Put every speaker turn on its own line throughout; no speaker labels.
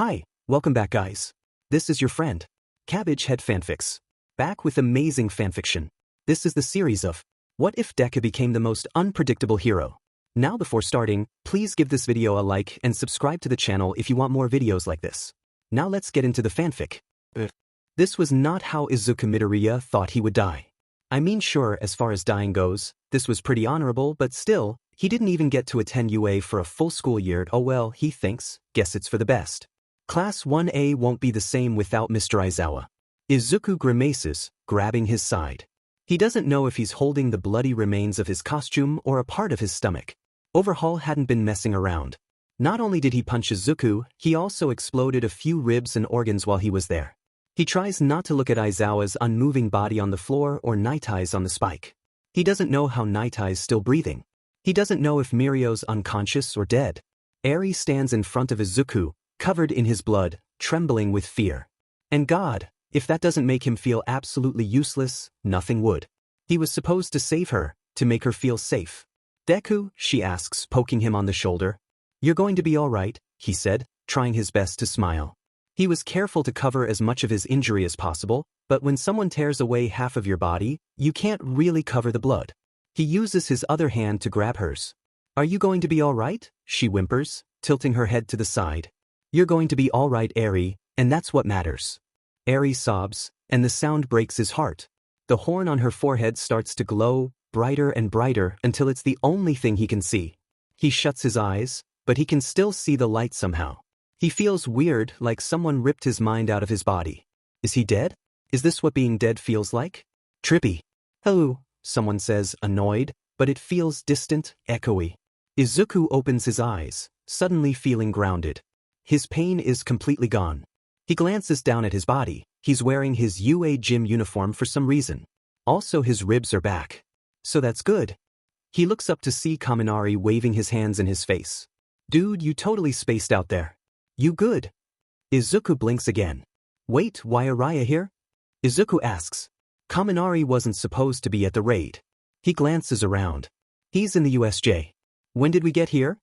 Hi, welcome back guys. This is your friend, Cabbage Head Fanfics. Back with amazing fanfiction. This is the series of What If Deku Became the Most Unpredictable Hero. Now before starting, please give this video a like and subscribe to the channel if you want more videos like this. Now let's get into the fanfic. This was not how Izuku Midoriya thought he would die. I mean sure, as far as dying goes, this was pretty honorable, but still, he didn't even get to attend UA for a full school year. Oh well, he thinks, guess it's for the best. Class 1A won't be the same without Mr. Aizawa. Izuku grimaces, grabbing his side. He doesn't know if he's holding the bloody remains of his costume or a part of his stomach. Overhaul hadn't been messing around. Not only did he punch Izuku, he also exploded a few ribs and organs while he was there. He tries not to look at Aizawa's unmoving body on the floor or Nighteye's on the spike. He doesn't know how Nighteye's still breathing. He doesn't know if Mirio's unconscious or dead. Eri stands in front of Izuku, covered in his blood, trembling with fear. And God, if that doesn't make him feel absolutely useless, nothing would. He was supposed to save her, to make her feel safe. Deku, she asks, poking him on the shoulder. You're going to be all right, he said, trying his best to smile. He was careful to cover as much of his injury as possible, but when someone tears away half of your body, you can't really cover the blood. He uses his other hand to grab hers. Are you going to be all right? She whimpers, tilting her head to the side. You're going to be all right, Eri, and that's what matters. Eri sobs, and the sound breaks his heart. The horn on her forehead starts to glow, brighter and brighter, until it's the only thing he can see. He shuts his eyes, but he can still see the light somehow. He feels weird, like someone ripped his mind out of his body. Is he dead? Is this what being dead feels like? Trippy. Hello, someone says, annoyed, but it feels distant, echoey. Izuku opens his eyes, suddenly feeling grounded. His pain is completely gone. He glances down at his body. He's wearing his UA gym uniform for some reason. Also his ribs are back. So that's good. He looks up to see Kaminari waving his hands in his face. Dude, you totally spaced out there. You good? Izuku blinks again. Wait, why Araya here? Izuku asks. Kaminari wasn't supposed to be at the raid. He glances around. He's in the USJ. When did we get here?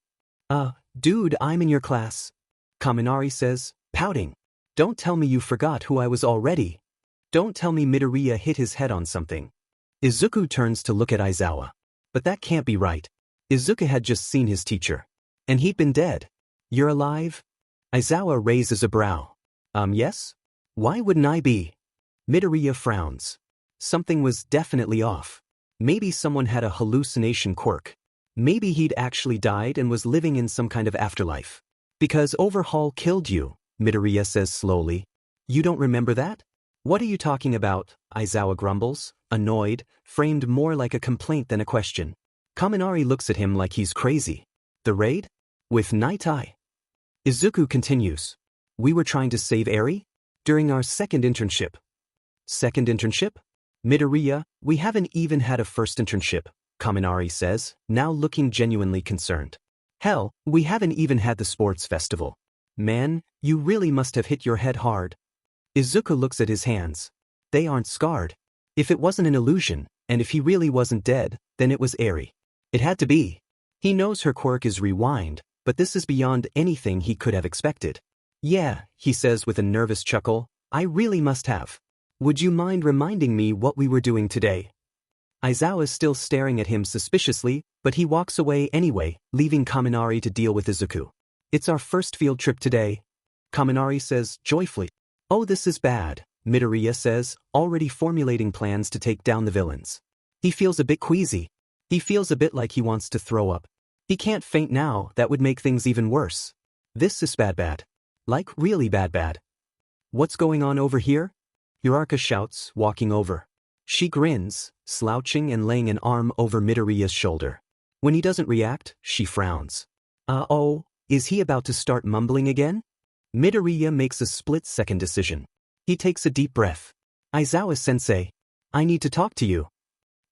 Dude, I'm in your class. Kaminari says, pouting. Don't tell me you forgot who I was already. Don't tell me Midoriya hit his head on something. Izuku turns to look at Aizawa. But that can't be right. Izuku had just seen his teacher. And he'd been dead. You're alive? Aizawa raises a brow. Yes? Why wouldn't I be? Midoriya frowns. Something was definitely off. Maybe someone had a hallucination quirk. Maybe he'd actually died and was living in some kind of afterlife. Because Overhaul killed you, Midoriya says slowly. You don't remember that? What are you talking about? Aizawa grumbles, annoyed, framed more like a complaint than a question. Kaminari looks at him like he's crazy. The raid? With Nighteye? Izuku continues. We were trying to save Eri? During our second internship. Second internship? Midoriya, we haven't even had a first internship, Kaminari says, now looking genuinely concerned. Hell, we haven't even had the sports festival. Man, you really must have hit your head hard. Izuku looks at his hands. They aren't scarred. If it wasn't an illusion, and if he really wasn't dead, then it was Eri. It had to be. He knows her quirk is rewind, but this is beyond anything he could have expected. Yeah, he says with a nervous chuckle, I really must have. Would you mind reminding me what we were doing today? Aizawa's still staring at him suspiciously, but he walks away anyway, leaving Kaminari to deal with Izuku. It's our first field trip today. Kaminari says joyfully. Oh, this is bad, Midoriya says, already formulating plans to take down the villains. He feels a bit queasy. He feels a bit like he wants to throw up. He can't faint now, that would make things even worse. This is bad. Like really bad. What's going on over here? Uraraka shouts, walking over. She grins, slouching and laying an arm over Midoriya's shoulder. When he doesn't react, she frowns. Oh, is he about to start mumbling again? Midoriya makes a split-second decision. He takes a deep breath. Aizawa-sensei, I need to talk to you.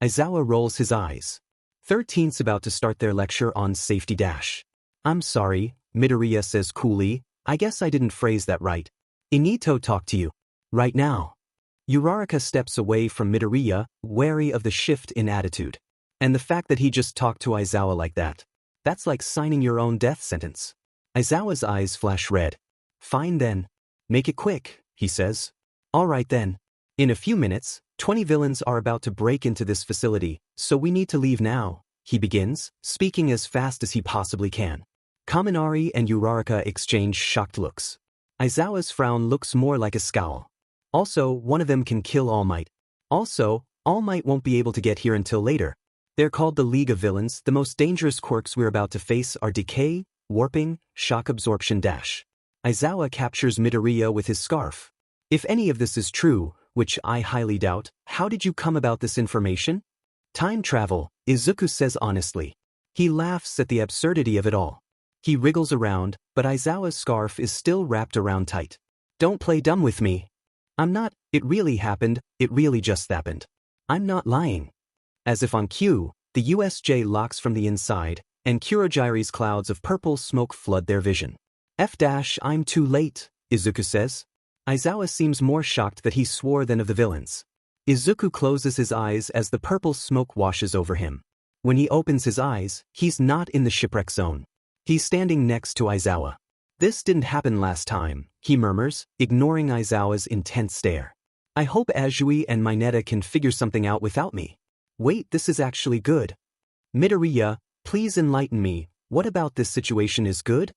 Aizawa rolls his eyes. 13th's about to start their lecture on safety dash. I'm sorry, Midoriya says coolly, I guess I didn't phrase that right. I need to talk to you. Right now. Uraraka steps away from Midoriya, wary of the shift in attitude. And the fact that he just talked to Aizawa like that. That's like signing your own death sentence. Aizawa's eyes flash red. Fine then. Make it quick, he says. Alright then. In a few minutes, 20 villains are about to break into this facility, so we need to leave now, he begins, speaking as fast as he possibly can. Kaminari and Uraraka exchange shocked looks. Aizawa's frown looks more like a scowl. Also, one of them can kill All Might. Also, All Might won't be able to get here until later. They're called the League of Villains. The most dangerous quirks we're about to face are decay, warping, shock absorption dash. Aizawa captures Midoriya with his scarf. If any of this is true, which I highly doubt, how did you come about this information? Time travel, Izuku says honestly. He laughs at the absurdity of it all. He wriggles around, but Aizawa's scarf is still wrapped around tight. Don't play dumb with me. I'm not, it really happened, it really just happened. I'm not lying. As if on cue, the USJ locks from the inside, and Kurogiri's clouds of purple smoke flood their vision. I'm too late, Izuku says. Aizawa seems more shocked that he swore than of the villains. Izuku closes his eyes as the purple smoke washes over him. When he opens his eyes, he's not in the shipwreck zone. He's standing next to Aizawa. This didn't happen last time, he murmurs, ignoring Aizawa's intense stare. I hope Azui and Mineta can figure something out without me. Wait, this is actually good. Midoriya, please enlighten me, what about this situation is good?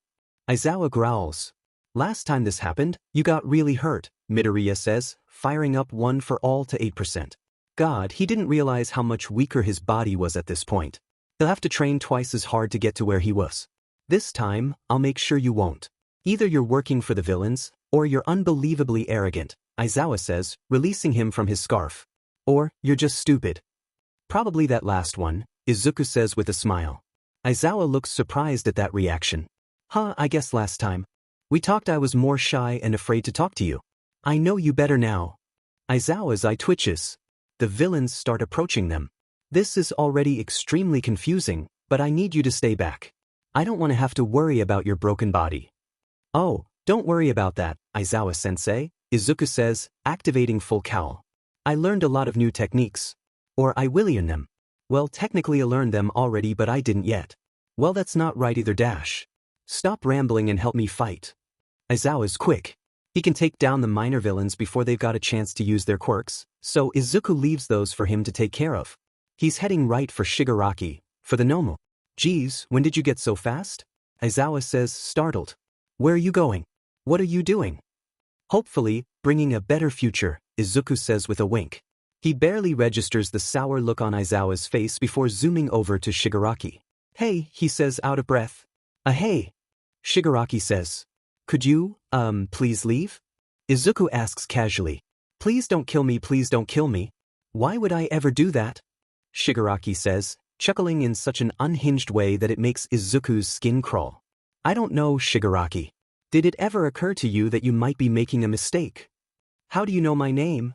Aizawa growls. Last time this happened, you got really hurt, Midoriya says, firing up 1 for all to 8%. God, he didn't realize how much weaker his body was at this point. He'll have to train twice as hard to get to where he was. This time, I'll make sure you won't. Either you're working for the villains, or you're unbelievably arrogant, Aizawa says, releasing him from his scarf. Or, you're just stupid. Probably that last one, Izuku says with a smile. Aizawa looks surprised at that reaction. I guess last time. We talked I was more shy and afraid to talk to you. I know you better now. Aizawa's eye twitches. The villains start approaching them. This is already extremely confusing, but I need you to stay back. I don't want to have to worry about your broken body. Oh, don't worry about that, Aizawa-sensei, Izuku says, activating full cowl. I learned a lot of new techniques. Or I will learn them. Well, technically I learned them already but I didn't yet. Well, that's not right either dash. Stop rambling and help me fight. Aizawa's quick. He can take down the minor villains before they've got a chance to use their quirks, so Izuku leaves those for him to take care of. He's heading right for Shigaraki, for the Nomu. Geez, when did you get so fast? Aizawa says, startled. Where are you going? What are you doing? Hopefully, bringing a better future, Izuku says with a wink. He barely registers the sour look on Aizawa's face before zooming over to Shigaraki. Hey, he says out of breath. Hey. Shigaraki says. Could you, please leave? Izuku asks casually. Please don't kill me, please don't kill me. Why would I ever do that? Shigaraki says, chuckling in such an unhinged way that it makes Izuku's skin crawl. I don't know, Shigaraki. Did it ever occur to you that you might be making a mistake? How do you know my name?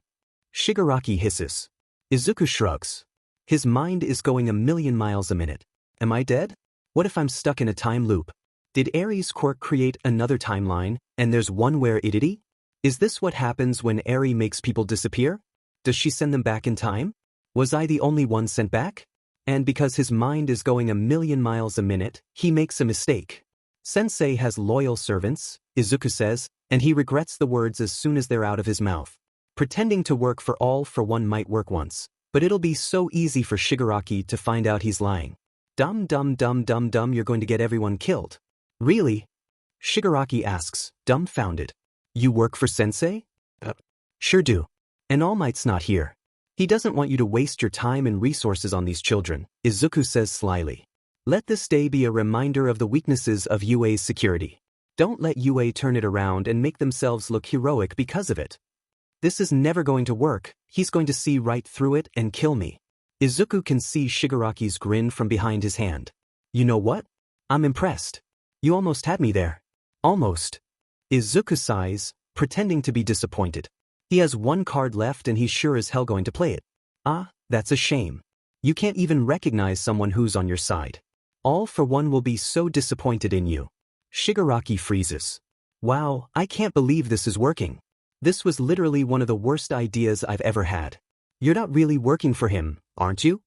Shigaraki hisses. Izuku shrugs. His mind is going 1,000,000 miles a minute. Am I dead? What if I'm stuck in a time loop? Did Aries' quirk create another timeline, and there's one where Iida? Is this what happens when Eri makes people disappear? Does she send them back in time? Was I the only one sent back? And because his mind is going 1,000,000 miles a minute, he makes a mistake. Sensei has loyal servants, Izuku says, and he regrets the words as soon as they're out of his mouth. Pretending to work for all for one might work once, but it'll be so easy for Shigaraki to find out he's lying. Dumb, you're going to get everyone killed. Really? Shigaraki asks, dumbfounded. You work for Sensei? Sure do. And All Might's not here. He doesn't want you to waste your time and resources on these children, Izuku says slyly. Let this day be a reminder of the weaknesses of UA's security. Don't let UA turn it around and make themselves look heroic because of it. This is never going to work, he's going to see right through it and kill me. Izuku can see Shigaraki's grin from behind his hand. You know what? I'm impressed. You almost had me there. Almost. Izuku sighs, pretending to be disappointed. He has one card left and he's sure as hell going to play it. That's a shame. You can't even recognize someone who's on your side. All for One will be so disappointed in you. Shigaraki freezes. Wow, I can't believe this is working. This was literally one of the worst ideas I've ever had. You're not really working for him, aren't you?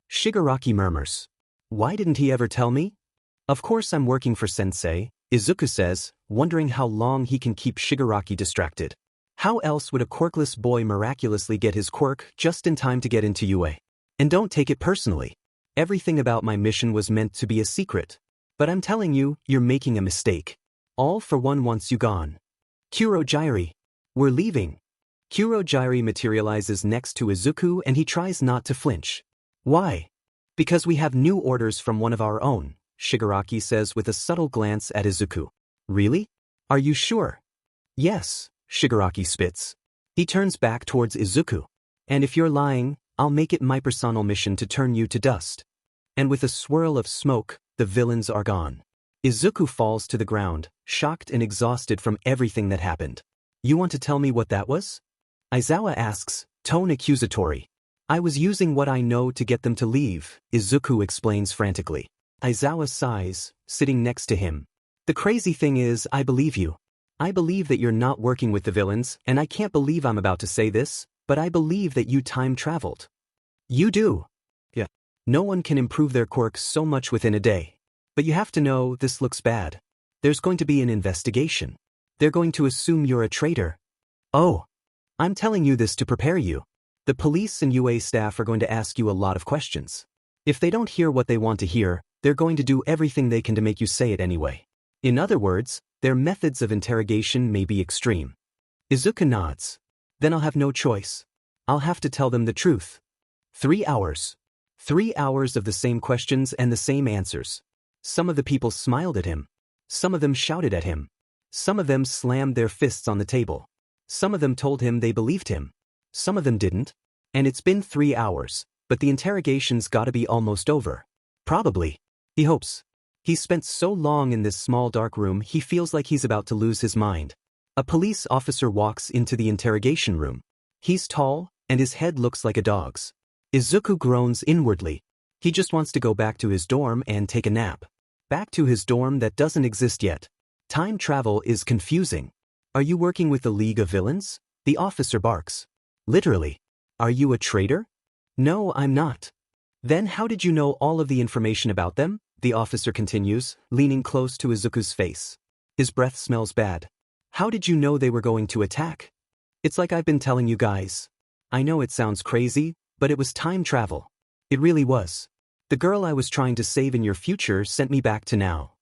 Shigaraki murmurs. Why didn't he ever tell me? Of course I'm working for Sensei, Izuku says, wondering how long he can keep Shigaraki distracted. How else would a quirkless boy miraculously get his quirk just in time to get into UA? And don't take it personally. Everything about my mission was meant to be a secret. But I'm telling you, you're making a mistake. All for one wants you gone. Kurogyri. We're leaving. Kurogyri materializes next to Izuku and he tries not to flinch. Why? Because we have new orders from one of our own, Shigaraki says with a subtle glance at Izuku. Really? Are you sure? Yes, Shigaraki spits. He turns back towards Izuku. And if you're lying, I'll make it my personal mission to turn you to dust. And with a swirl of smoke, the villains are gone. Izuku falls to the ground, shocked and exhausted from everything that happened. You want to tell me what that was? Aizawa asks, tone accusatory. I was using what I know to get them to leave, Izuku explains frantically. Aizawa sighs, sitting next to him. The crazy thing is, I believe you. I believe that you're not working with the villains, and I can't believe I'm about to say this, but I believe that you time traveled. You do. Yeah. No one can improve their quirks so much within a day. But you have to know, this looks bad. There's going to be an investigation. They're going to assume you're a traitor. Oh. I'm telling you this to prepare you. The police and UA staff are going to ask you a lot of questions. If they don't hear what they want to hear, they're going to do everything they can to make you say it anyway. In other words, their methods of interrogation may be extreme. Izuku nods. Then I'll have no choice. I'll have to tell them the truth. 3 hours. 3 hours of the same questions and the same answers. Some of the people smiled at him. Some of them shouted at him. Some of them slammed their fists on the table. Some of them told him they believed him. Some of them didn't. And it's been 3 hours, but the interrogation's gotta be almost over. Probably. He hopes. He's spent so long in this small dark room he feels like he's about to lose his mind. A police officer walks into the interrogation room. He's tall, and his head looks like a dog's. Izuku groans inwardly. He just wants to go back to his dorm and take a nap. Back to his dorm that doesn't exist yet. Time travel is confusing. Are you working with the League of Villains? The officer barks. Literally. Are you a traitor? No, I'm not. Then how did you know all of the information about them? The officer continues, leaning close to Izuku's face. His breath smells bad. How did you know they were going to attack? It's like I've been telling you guys. I know it sounds crazy, but it was time travel. It really was. The girl I was trying to save in your future sent me back to now.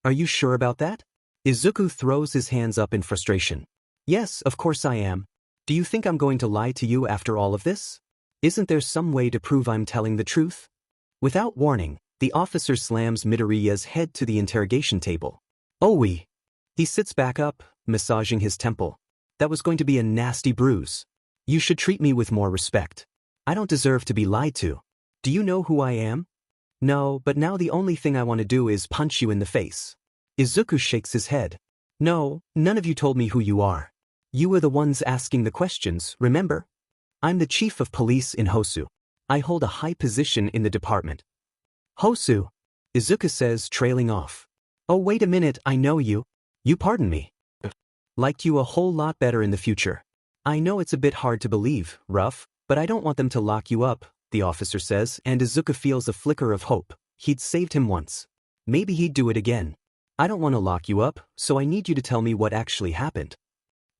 Are you sure about that? Izuku throws his hands up in frustration. Yes, of course I am. Do you think I'm going to lie to you after all of this? Isn't there some way to prove I'm telling the truth? Without warning, the officer slams Midoriya's head to the interrogation table. Owie! He sits back up, massaging his temple. That was going to be a nasty bruise. You should treat me with more respect. I don't deserve to be lied to. Do you know who I am? No, but now the only thing I want to do is punch you in the face. Izuku shakes his head. No, none of you told me who you are. You were the ones asking the questions, remember? I'm the chief of police in Hosu. I hold a high position in the department. Hosu, Izuku says, trailing off. Oh, wait a minute, I know you. You pardon me. Liked you a whole lot better in the future. I know it's a bit hard to believe, rough, but I don't want them to lock you up, the officer says, and Izuku feels a flicker of hope. He'd saved him once. Maybe he'd do it again. I don't want to lock you up, so I need you to tell me what actually happened.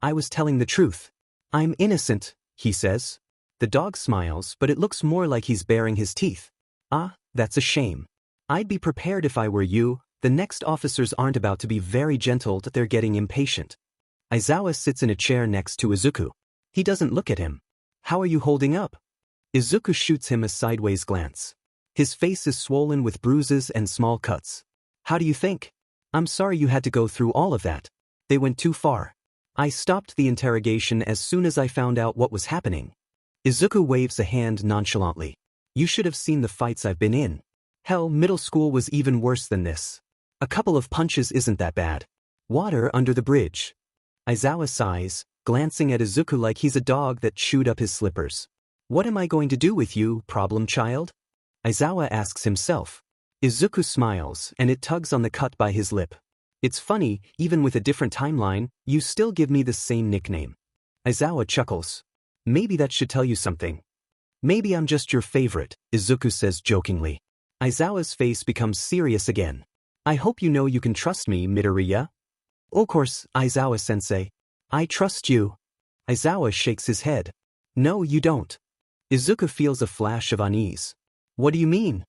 I was telling the truth. I'm innocent, he says. The dog smiles, but it looks more like he's baring his teeth. Ah, that's a shame. I'd be prepared if I were you. The next officers aren't about to be very gentle, that they're getting impatient. Aizawa sits in a chair next to Izuku. He doesn't look at him. How are you holding up? Izuku shoots him a sideways glance. His face is swollen with bruises and small cuts. How do you think? I'm sorry you had to go through all of that. They went too far. I stopped the interrogation as soon as I found out what was happening. Izuku waves a hand nonchalantly. You should have seen the fights I've been in. Hell, middle school was even worse than this. A couple of punches isn't that bad. Water under the bridge. Aizawa sighs, glancing at Izuku like he's a dog that chewed up his slippers. What am I going to do with you, problem child? Aizawa asks himself. Izuku smiles, and it tugs on the cut by his lip. It's funny, even with a different timeline, you still give me the same nickname. Aizawa chuckles. Maybe that should tell you something. Maybe I'm just your favorite, Izuku says jokingly. Aizawa's face becomes serious again. I hope you know you can trust me, Midoriya. Of course, Aizawa-sensei. I trust you. Aizawa shakes his head. No, you don't. Izuku feels a flash of unease. What do you mean?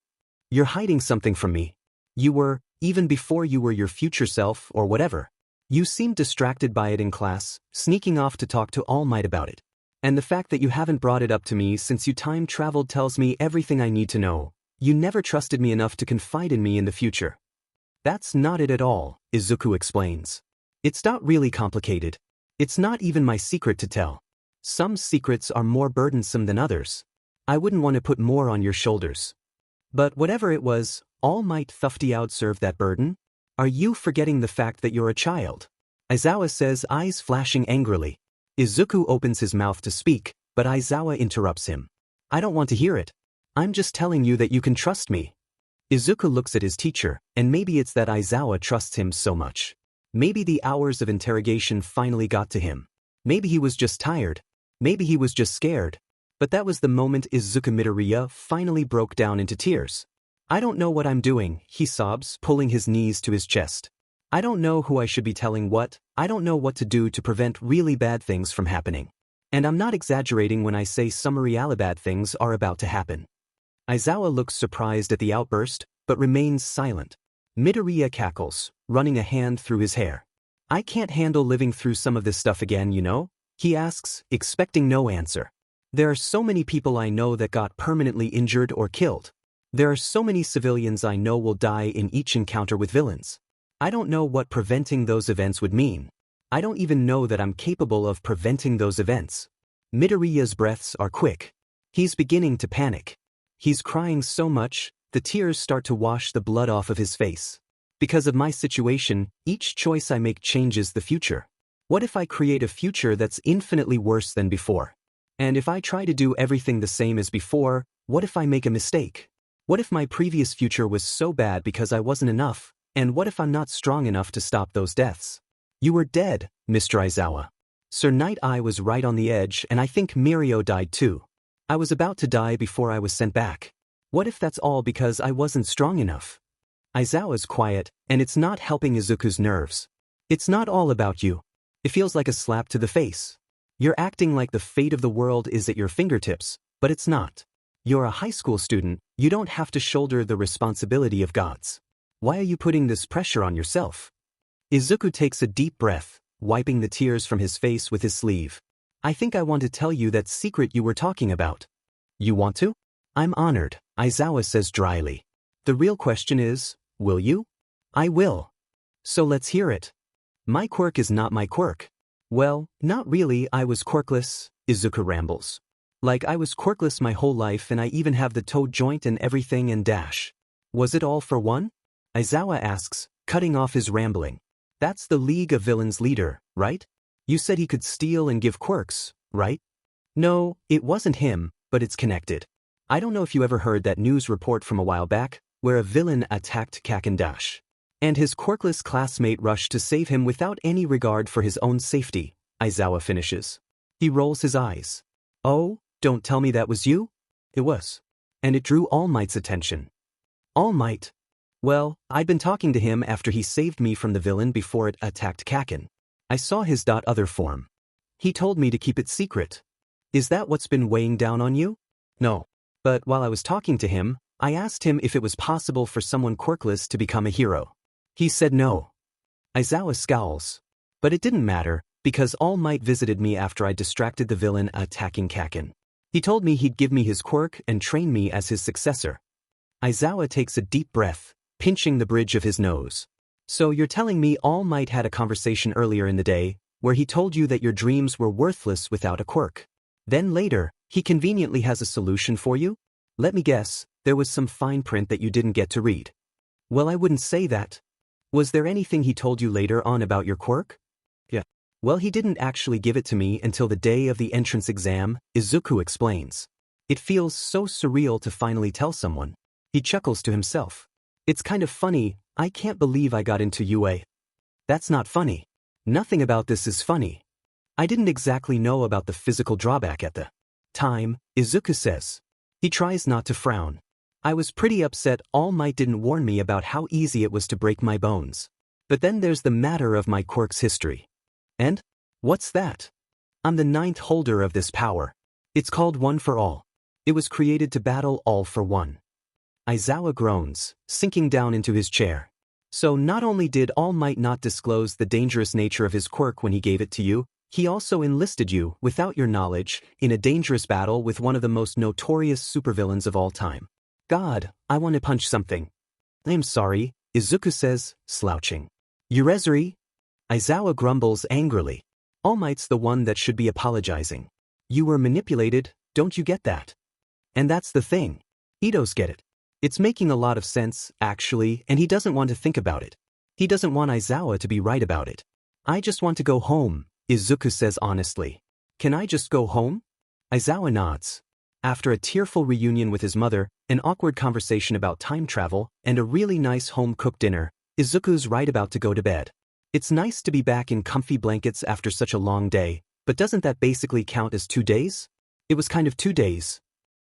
You're hiding something from me. You were, even before you were your future self or whatever. You seemed distracted by it in class, sneaking off to talk to All Might about it. And the fact that you haven't brought it up to me since you time traveled tells me everything I need to know. You never trusted me enough to confide in me in the future. That's not it at all, Izuku explains. It's not really complicated. It's not even my secret to tell. Some secrets are more burdensome than others. I wouldn't want to put more on your shoulders. But whatever it was, All Might Thufty outserved that burden? Are you forgetting the fact that you're a child? Aizawa says, eyes flashing angrily. Izuku opens his mouth to speak, but Aizawa interrupts him. I don't want to hear it. I'm just telling you that you can trust me. Izuku looks at his teacher, and maybe it's that Aizawa trusts him so much. Maybe the hours of interrogation finally got to him. Maybe he was just tired. Maybe he was just scared. But that was the moment Izuku Midoriya finally broke down into tears. I don't know what I'm doing, he sobs, pulling his knees to his chest. I don't know who I should be telling what, I don't know what to do to prevent really bad things from happening. And I'm not exaggerating when I say some really bad things are about to happen. Aizawa looks surprised at the outburst, but remains silent. Midoriya cackles, running a hand through his hair. I can't handle living through some of this stuff again, you know? He asks, expecting no answer. There are so many people I know that got permanently injured or killed. There are so many civilians I know will die in each encounter with villains. I don't know what preventing those events would mean. I don't even know that I'm capable of preventing those events. Midoriya's breaths are quick. He's beginning to panic. He's crying so much, the tears start to wash the blood off of his face. Because of my situation, each choice I make changes the future. What if I create a future that's infinitely worse than before? And if I try to do everything the same as before, what if I make a mistake? What if my previous future was so bad because I wasn't enough, and what if I'm not strong enough to stop those deaths? You were dead, Mr. Aizawa. Sir Nighteye was right on the edge, and I think Mirio died too. I was about to die before I was sent back. What if that's all because I wasn't strong enough? Aizawa's quiet, and it's not helping Izuku's nerves. It's not all about you. It feels like a slap to the face. You're acting like the fate of the world is at your fingertips, but it's not. You're a high school student, you don't have to shoulder the responsibility of gods. Why are you putting this pressure on yourself? Izuku takes a deep breath, wiping the tears from his face with his sleeve. I think I want to tell you that secret you were talking about. You want to? I'm honored, Aizawa says dryly. The real question is, will you? I will. So let's hear it. My quirk is not my quirk. Well, not really, I was quirkless, Izuku rambles. Like I was quirkless my whole life and I even have the toe joint and everything and dash. Was it all for one? Aizawa asks, cutting off his rambling. That's the League of Villains leader, right? You said he could steal and give quirks, right? No, it wasn't him, but it's connected. I don't know if you ever heard that news report from a while back, where a villain attacked Kakin Dash. And his quirkless classmate rushed to save him without any regard for his own safety, Aizawa finishes. He rolls his eyes. Oh, don't tell me that was you? It was. And it drew All Might's attention. All Might? Well, I'd been talking to him after he saved me from the villain before it attacked Kakin. I saw his other form. He told me to keep it secret. Is that what's been weighing down on you? No. But while I was talking to him, I asked him if it was possible for someone quirkless to become a hero. He said no. Aizawa scowls. But it didn't matter, because All Might visited me after I distracted the villain attacking Kakin. He told me he'd give me his quirk and train me as his successor. Aizawa takes a deep breath, pinching the bridge of his nose. So you're telling me All Might had a conversation earlier in the day, where he told you that your dreams were worthless without a quirk. Then later, he conveniently has a solution for you? Let me guess, there was some fine print that you didn't get to read. Well, I wouldn't say that. Was there anything he told you later on about your quirk? Yeah. Well, he didn't actually give it to me until the day of the entrance exam, Izuku explains. It feels so surreal to finally tell someone. He chuckles to himself. It's kind of funny, I can't believe I got into UA. That's not funny. Nothing about this is funny. I didn't exactly know about the physical drawback at the time, Izuku says. He tries not to frown. I was pretty upset All Might didn't warn me about how easy it was to break my bones. But then there's the matter of my quirk's history. And? What's that? I'm the 9th holder of this power. It's called One for All. It was created to battle all for one. Aizawa groans, sinking down into his chair. So not only did All Might not disclose the dangerous nature of his quirk when he gave it to you, he also enlisted you, without your knowledge, in a dangerous battle with one of the most notorious supervillains of all time. God, I want to punch something. I'm sorry, Izuku says, slouching. Urezuri? Aizawa grumbles angrily. All Might's the one that should be apologizing. You were manipulated, don't you get that? And that's the thing. Iidos get it. It's making a lot of sense, actually, and he doesn't want to think about it. He doesn't want Aizawa to be right about it. I just want to go home, Izuku says honestly. Can I just go home? Aizawa nods. After a tearful reunion with his mother, an awkward conversation about time travel, and a really nice home-cooked dinner, Izuku's right about to go to bed. It's nice to be back in comfy blankets after such a long day, but doesn't that basically count as 2 days? It was kind of 2 days.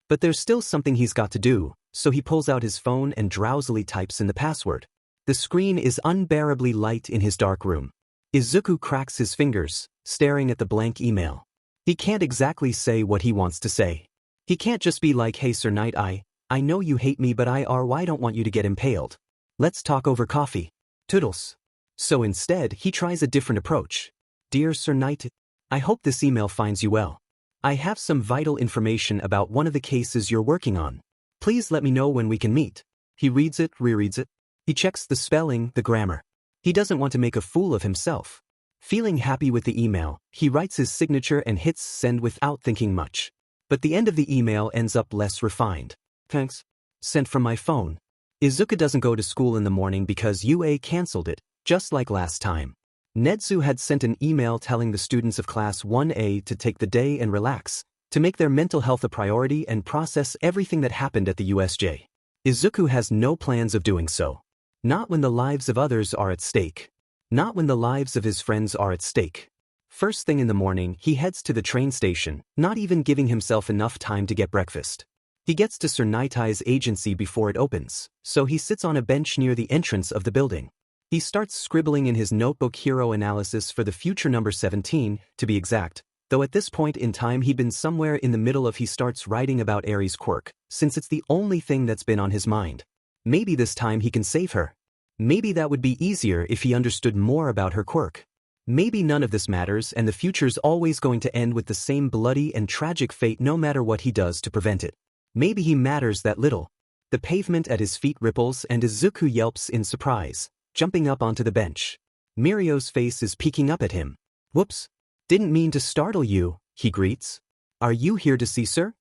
But there's still something he's got to do, so he pulls out his phone and drowsily types in the password. The screen is unbearably light in his dark room. Izuku cracks his fingers, staring at the blank email. He can't exactly say what he wants to say. He can't just be like, hey Sir Nighteye, I know you hate me but I don't want you to get impaled. Let's talk over coffee. Toodles. So instead, he tries a different approach. Dear Sir Nighteye, I hope this email finds you well. I have some vital information about one of the cases you're working on. Please let me know when we can meet. He reads it, rereads it. He checks the spelling, the grammar. He doesn't want to make a fool of himself. Feeling happy with the email, he writes his signature and hits send without thinking much. But the end of the email ends up less refined. Thanks. Sent from my phone. Izuku doesn't go to school in the morning because UA cancelled it, just like last time. Nedzu had sent an email telling the students of Class 1A to take the day and relax, to make their mental health a priority and process everything that happened at the USJ. Izuku has no plans of doing so. Not when the lives of others are at stake. Not when the lives of his friends are at stake. First thing in the morning, he heads to the train station, not even giving himself enough time to get breakfast. He gets to Sir Nighteye's agency before it opens, so he sits on a bench near the entrance of the building. He starts scribbling in his notebook hero analysis for the future number 17, to be exact, though at this point in time he'd been somewhere in the middle of he starts writing about Aries' quirk, since it's the only thing that's been on his mind. Maybe this time he can save her. Maybe that would be easier if he understood more about her quirk. Maybe none of this matters and the future's always going to end with the same bloody and tragic fate no matter what he does to prevent it. Maybe he matters that little. The pavement at his feet ripples and Izuku yelps in surprise, jumping up onto the bench. Mirio's face is peeking up at him. Whoops. Didn't mean to startle you, he greets. Are you here to see Sir?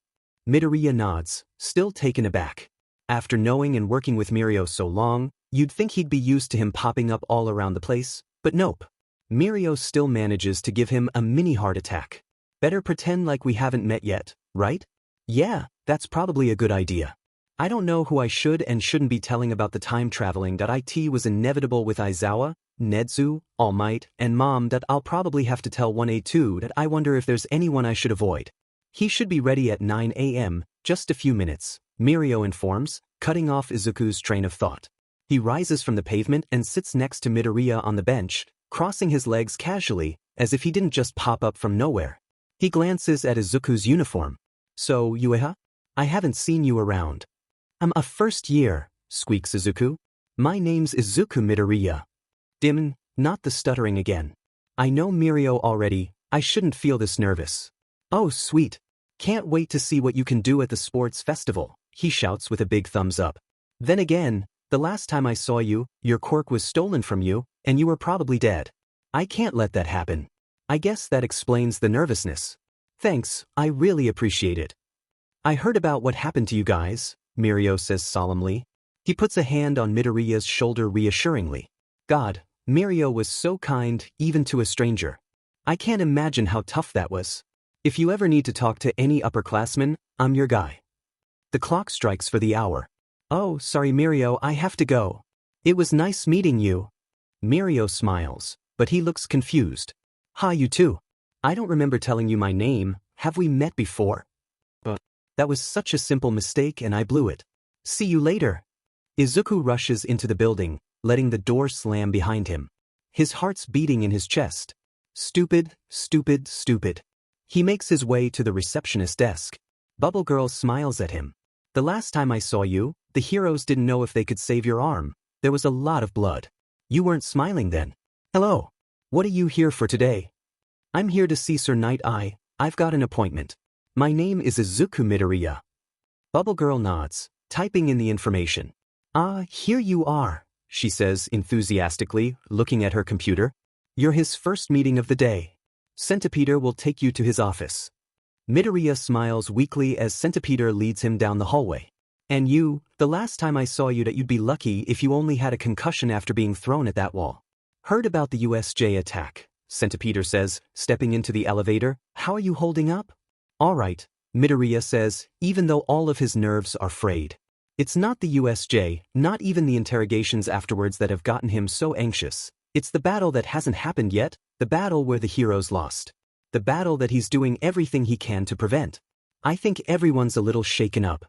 Midoriya nods, still taken aback. After knowing and working with Mirio so long, you'd think he'd be used to him popping up all around the place, but nope. Mirio still manages to give him a mini heart attack. Better pretend like we haven't met yet, right? Yeah, that's probably a good idea. I don't know who I should and shouldn't be telling about the time traveling that it was inevitable with Aizawa, Nedzu, All Might, and Mom that I'll probably have to tell 1A2 that I wonder if there's anyone I should avoid. He should be ready at 9 a.m., just a few minutes, Mirio informs, cutting off Izuku's train of thought. He rises from the pavement and sits next to Midoriya on the bench, crossing his legs casually, as if he didn't just pop up from nowhere. He glances at Izuku's uniform. So, Ueha? I haven't seen you around. I'm a first year, squeaks Izuku. My name's Izuku Midoriya. Dimon, not the stuttering again. I know Mirio already, I shouldn't feel this nervous. Oh sweet. Can't wait to see what you can do at the sports festival, he shouts with a big thumbs up. Then again, the last time I saw you, your quirk was stolen from you, and you were probably dead. I can't let that happen. I guess that explains the nervousness. Thanks, I really appreciate it. I heard about what happened to you guys, Mirio says solemnly. He puts a hand on Midoriya's shoulder reassuringly. God, Mirio was so kind, even to a stranger. I can't imagine how tough that was. If you ever need to talk to any upperclassman, I'm your guy. The clock strikes for the hour. Oh, sorry Mirio, I have to go. It was nice meeting you. Mirio smiles, but he looks confused. Hi, you too. I don't remember telling you my name, have we met before? But that was such a simple mistake and I blew it. See you later. Izuku rushes into the building, letting the door slam behind him. His heart's beating in his chest. Stupid, stupid, stupid. He makes his way to the receptionist desk. Bubble Girl smiles at him. The last time I saw you, the heroes didn't know if they could save your arm. There was a lot of blood. You weren't smiling then. Hello. What are you here for today? I'm here to see Sir Nighteye. I've got an appointment. My name is Izuku Midoriya. Bubble Girl nods, typing in the information. Ah, here you are, she says enthusiastically, looking at her computer. You're his first meeting of the day. Centipeder will take you to his office. Midoriya smiles weakly as Centipeder leads him down the hallway. And you, the last time I saw you that you'd be lucky if you only had a concussion after being thrown at that wall. Heard about the USJ attack, Centipeder says, stepping into the elevator. How are you holding up? All right, Midoriya says, even though all of his nerves are frayed. It's not the USJ, not even the interrogations afterwards that have gotten him so anxious. It's the battle that hasn't happened yet, the battle where the heroes lost. The battle that he's doing everything he can to prevent. I think everyone's a little shaken up.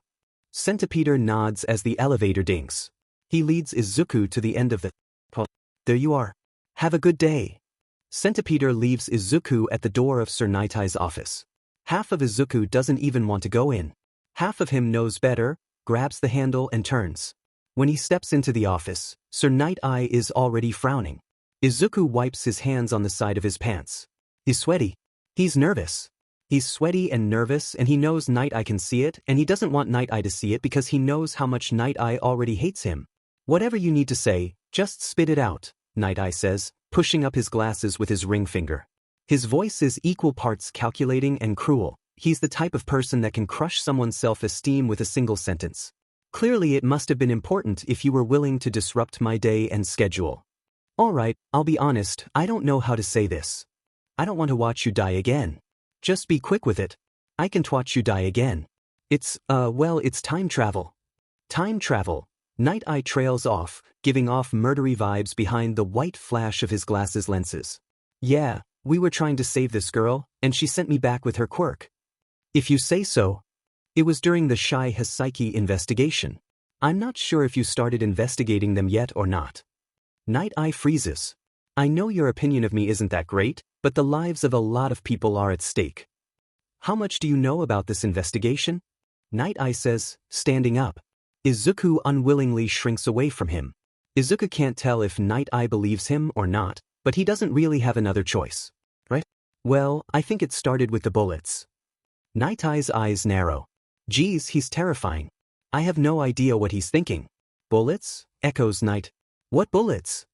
Centipeder nods as the elevator dings. He leads Izuku to the end of the... There you are. Have a good day. Centipeder leaves Izuku at the door of Sir Nighteye's office. Half of Izuku doesn't even want to go in. Half of him knows better, grabs the handle and turns. When he steps into the office, Sir Nighteye is already frowning. Izuku wipes his hands on the side of his pants. He's sweaty. He's nervous. He's sweaty and nervous, and he knows Nighteye can see it, and he doesn't want Nighteye to see it because he knows how much Nighteye already hates him. Whatever you need to say, just spit it out, Nighteye says, pushing up his glasses with his ring finger. His voice is equal parts calculating and cruel. He's the type of person that can crush someone's self-esteem with a single sentence. Clearly it must have been important if you were willing to disrupt my day and schedule. All right, I'll be honest, I don't know how to say this. I don't want to watch you die again. Just be quick with it. I can't watch you die again. It's time travel. Time travel. Nighteye trails off, giving off murdery vibes behind the white flash of his glasses lenses. Yeah, we were trying to save this girl, and she sent me back with her quirk. If you say so. It was during the Shy Hisaki investigation. I'm not sure if you started investigating them yet or not. Nighteye freezes. I know your opinion of me isn't that great, but the lives of a lot of people are at stake. How much do you know about this investigation? Nighteye says, standing up. Izuku unwillingly shrinks away from him. Izuku can't tell if Nighteye believes him or not, but he doesn't really have another choice. Right? Well, I think it started with the bullets. Nighteye's eyes narrow. Geez, he's terrifying. I have no idea what he's thinking. Bullets? Echoes Night. What bullets?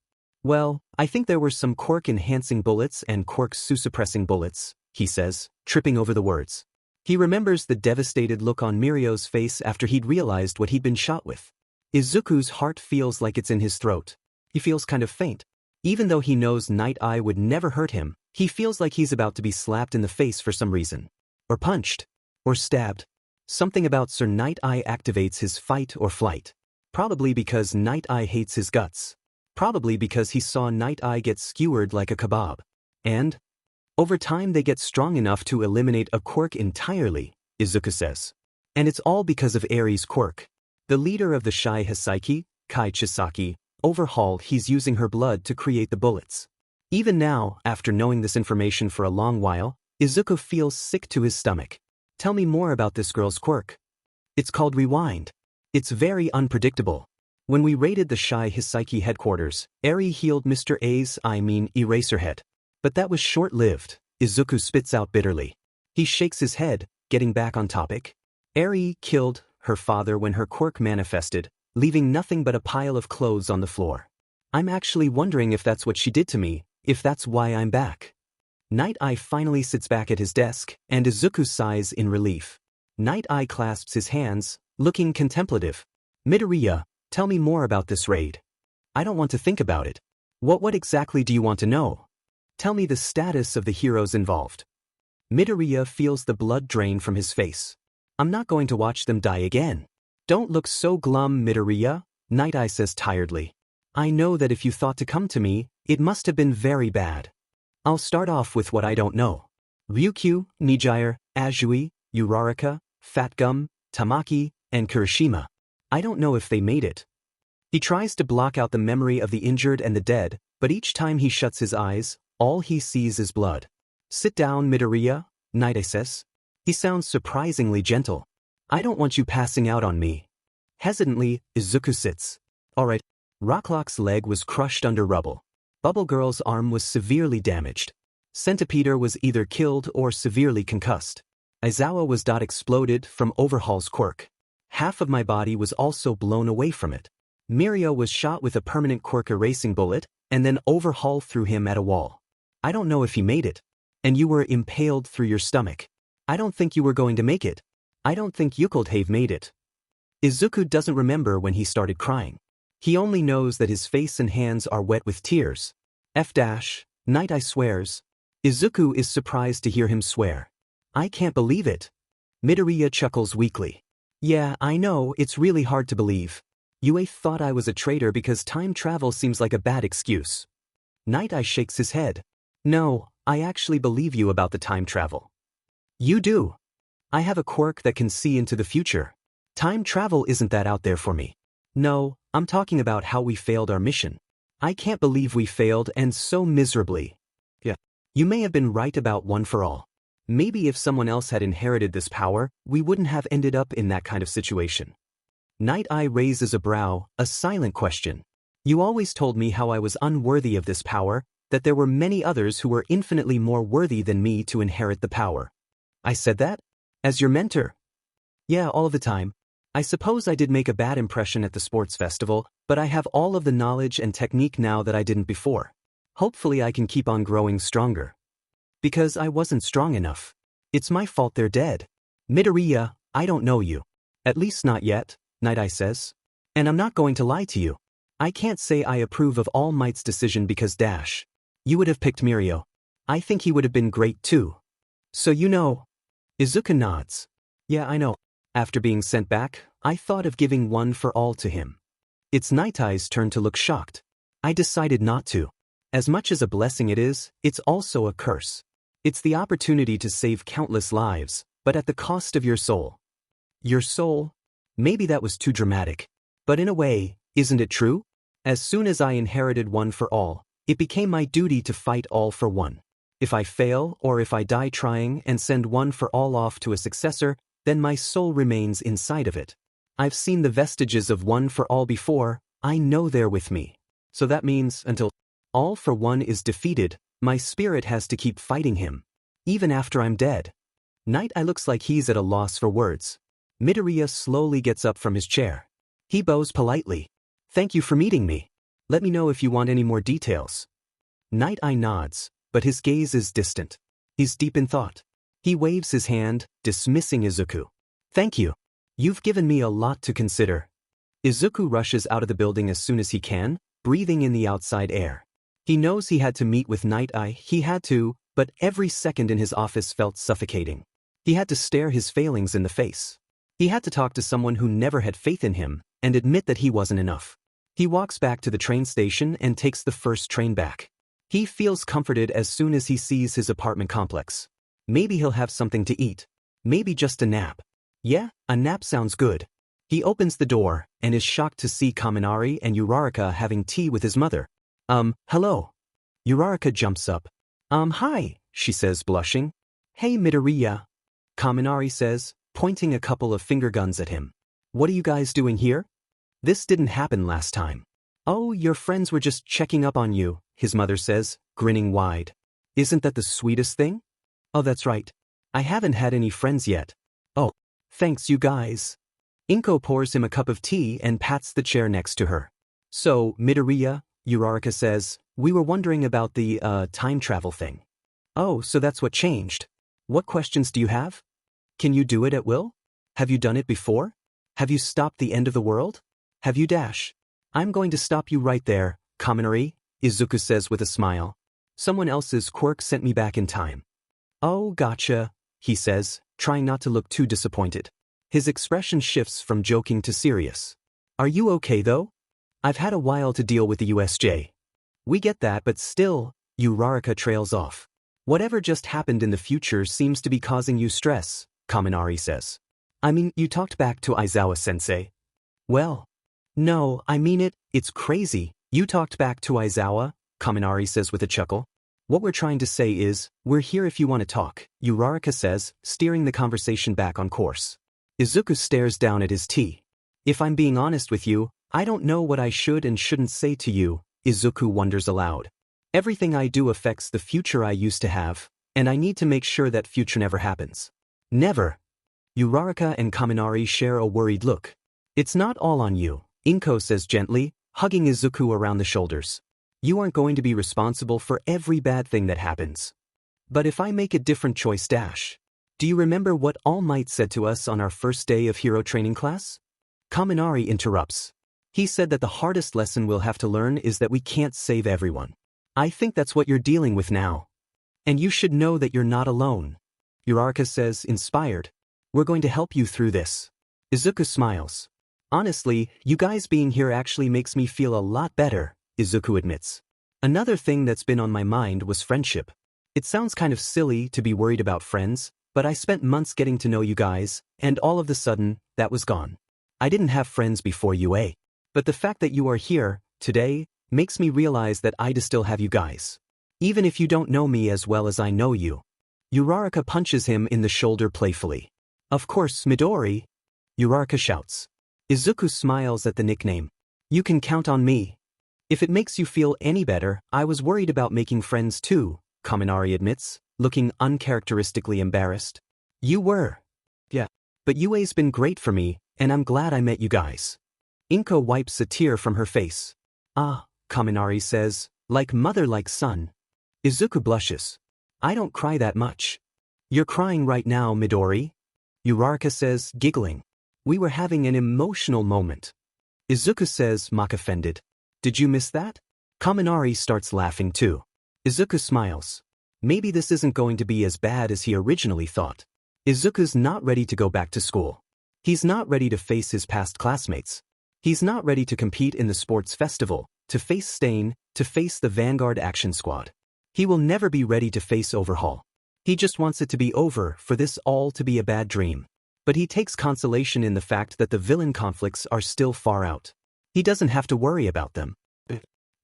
Well, I think there were some quirk-enhancing bullets and quirk-suppressing bullets, he says, tripping over the words. He remembers the devastated look on Mirio's face after he'd realized what he'd been shot with. Izuku's heart feels like it's in his throat. He feels kind of faint. Even though he knows Nighteye would never hurt him, he feels like he's about to be slapped in the face for some reason. Or punched. Or stabbed. Something about Sir Nighteye activates his fight or flight. Probably because Nighteye hates his guts. Probably because he saw Nighteye get skewered like a kebab. And over time they get strong enough to eliminate a quirk entirely, Izuku says. And it's all because of Eri's quirk. The leader of the Shy Hisaki, Kai Chisaki, Overhaul, he's using her blood to create the bullets. Even now, after knowing this information for a long while, Izuku feels sick to his stomach. Tell me more about this girl's quirk. It's called Rewind. It's very unpredictable. When we raided the Shy Hisaki headquarters, Eri healed Mr. Eraserhead. But that was short-lived, Izuku spits out bitterly. He shakes his head, getting back on topic. Eri killed her father when her quirk manifested, leaving nothing but a pile of clothes on the floor. I'm actually wondering if that's what she did to me, if that's why I'm back. Nighteye finally sits back at his desk, and Izuku sighs in relief. Nighteye clasps his hands, looking contemplative. Midoriya, tell me more about this raid. I don't want to think about it. What exactly do you want to know? Tell me the status of the heroes involved. Midoriya feels the blood drain from his face. I'm not going to watch them die again. Don't look so glum, Midoriya, Nighteye says tiredly. I know that if you thought to come to me, it must have been very bad. I'll start off with what I don't know. Ryukyu, Nijire, Azui, Uraraka, Fatgum, Tamaki, and Kirishima. I don't know if they made it. He tries to block out the memory of the injured and the dead, but each time he shuts his eyes, all he sees is blood. Sit down, Midoriya, Nighteye says. He sounds surprisingly gentle. I don't want you passing out on me. Hesitantly, Izuku sits. Alright. Rocklock's leg was crushed under rubble. Bubble Girl's arm was severely damaged. Centipeder was either killed or severely concussed. Aizawa was exploded from Overhaul's quirk. Half of my body was also blown away from it. Miria was shot with a permanent quirk erasing bullet, and then Overhaul threw him at a wall. I don't know if he made it. And you were impaled through your stomach. I don't think you were going to make it. I don't think you could have made it. Izuku doesn't remember when he started crying. He only knows that his face and hands are wet with tears. Nighteye swears. Izuku is surprised to hear him swear. I can't believe it. Midoriya chuckles weakly. Yeah, I know, it's really hard to believe. You thought I was a traitor because time travel seems like a bad excuse. Nighteye shakes his head. No, I actually believe you about the time travel. You do. I have a quirk that can see into the future. Time travel isn't that out there for me. No, I'm talking about how we failed our mission. I can't believe we failed and so miserably. Yeah. You may have been right about One for All. Maybe if someone else had inherited this power, we wouldn't have ended up in that kind of situation. Nighteye raises a brow, a silent question. You always told me how I was unworthy of this power, that there were many others who were infinitely more worthy than me to inherit the power. I said that? As your mentor? Yeah, all of the time. I suppose I did make a bad impression at the sports festival, but I have all of the knowledge and technique now that I didn't before. Hopefully I can keep on growing stronger. Because I wasn't strong enough. It's my fault they're dead. Midoriya, I don't know you. At least not yet, Nighteye says. And I'm not going to lie to you. I can't say I approve of All Might's decision because you would have picked Mirio. I think he would have been great too. So you know. Izuku nods. Yeah, I know. After being sent back, I thought of giving One for All to him. It's Nighteye's turn to look shocked. I decided not to. As much as a blessing it is, it's also a curse. It's the opportunity to save countless lives, but at the cost of your soul. Your soul? Maybe that was too dramatic. But in a way, isn't it true? As soon as I inherited One for All, it became my duty to fight All for One. If I fail or if I die trying and send One for All off to a successor, then my soul remains inside of it. I've seen the vestiges of One for All before, I know they're with me. So that means until All for One is defeated, my spirit has to keep fighting him. Even after I'm dead. Nighteye looks like he's at a loss for words. Midoriya slowly gets up from his chair. He bows politely. Thank you for meeting me. Let me know if you want any more details. Nighteye nods, but his gaze is distant. He's deep in thought. He waves his hand, dismissing Izuku. Thank you. You've given me a lot to consider. Izuku rushes out of the building as soon as he can, breathing in the outside air. He knows he had to meet with Nighteye, but every second in his office felt suffocating. He had to stare his failings in the face. He had to talk to someone who never had faith in him, and admit that he wasn't enough. He walks back to the train station and takes the first train back. He feels comforted as soon as he sees his apartment complex. Maybe he'll have something to eat. Maybe just a nap. Yeah, a nap sounds good. He opens the door, and is shocked to see Kaminari and Uraraka having tea with his mother. Hello. Uraraka jumps up. Hi, she says, blushing. Hey, Midoriya. Kaminari says, pointing a couple of finger guns at him. What are you guys doing here? This didn't happen last time. Oh, your friends were just checking up on you, his mother says, grinning wide. Isn't that the sweetest thing? Oh, that's right. I haven't had any friends yet. Oh, thanks you guys. Inko pours him a cup of tea and pats the chair next to her. So, Midoriya, Uraraka says, we were wondering about the, time travel thing. Oh, so that's what changed. What questions do you have? Can you do it at will? Have you done it before? Have you stopped the end of the world? Have you I'm going to stop you right there, Kaminari, Izuku says with a smile. Someone else's quirk sent me back in time. Oh, gotcha, he says, trying not to look too disappointed. His expression shifts from joking to serious. Are you okay though? I've had a while to deal with the USJ. We get that, but still, Uraraka trails off. Whatever just happened in the future seems to be causing you stress, Kaminari says. I mean, you talked back to Aizawa-sensei. Well, no, I mean it, it's crazy. You talked back to Aizawa, Kaminari says with a chuckle. What we're trying to say is, we're here if you want to talk, Uraraka says, steering the conversation back on course. Izuku stares down at his tea. If I'm being honest with you, I don't know what I should and shouldn't say to you, Izuku wonders aloud. Everything I do affects the future I used to have, and I need to make sure that future never happens. Never. Uraraka and Kaminari share a worried look. It's not all on you, Inko says gently, hugging Izuku around the shoulders. You aren't going to be responsible for every bad thing that happens. But if I make a different choice dash. Do you remember what All Might said to us on our first day of hero training class? Kaminari interrupts. He said that the hardest lesson we'll have to learn is that we can't save everyone. I think that's what you're dealing with now. And you should know that you're not alone. Uraraka says, inspired. We're going to help you through this. Izuku smiles. Honestly, you guys being here actually makes me feel a lot better, Izuku admits. Another thing that's been on my mind was friendship. It sounds kind of silly to be worried about friends, but I spent months getting to know you guys, and all of a sudden, that was gone. I didn't have friends before UA. But the fact that you are here, today, makes me realize that I'd still have you guys. Even if you don't know me as well as I know you. Uraraka punches him in the shoulder playfully. Of course, Midori. Uraraka shouts. Izuku smiles at the nickname. You can count on me. If it makes you feel any better, I was worried about making friends too, Kaminari admits, looking uncharacteristically embarrassed. You were. Yeah. But UA's been great for me, and I'm glad I met you guys. Inko wipes a tear from her face. Ah, Kaminari says, like mother like son. Izuku blushes. I don't cry that much. You're crying right now, Midori. Uraraka says, giggling. We were having an emotional moment. Izuku says, mock offended. Did you miss that? Kaminari starts laughing too. Izuku smiles. Maybe this isn't going to be as bad as he originally thought. Izuku's not ready to go back to school. He's not ready to face his past classmates. He's not ready to compete in the sports festival, to face Stain, to face the Vanguard Action Squad. He will never be ready to face Overhaul. He just wants it to be over, for this all to be a bad dream. But he takes consolation in the fact that the villain conflicts are still far out. He doesn't have to worry about them.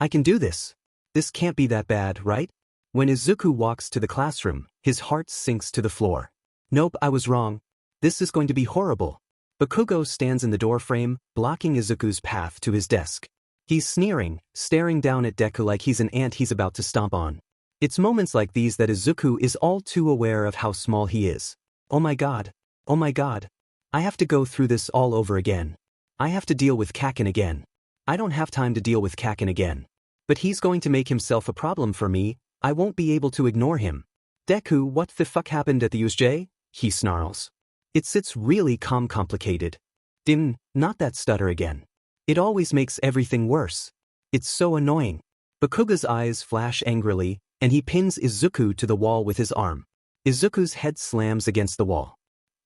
I can do this. This can't be that bad, right? When Izuku walks to the classroom, his heart sinks to the floor. Nope, I was wrong. This is going to be horrible. Bakugo stands in the doorframe, blocking Izuku's path to his desk. He's sneering, staring down at Deku like he's an ant he's about to stomp on. It's moments like these that Izuku is all too aware of how small he is. Oh my god. Oh my god. I have to go through this all over again. I have to deal with Kakin again. I don't have time to deal with Kakin again. But he's going to make himself a problem for me. I won't be able to ignore him. Deku, what the fuck happened at the USJ? He snarls. It sits really complicated. Not that stutter again. It always makes everything worse. It's so annoying. Bakugo's eyes flash angrily, and he pins Izuku to the wall with his arm. Izuku's head slams against the wall.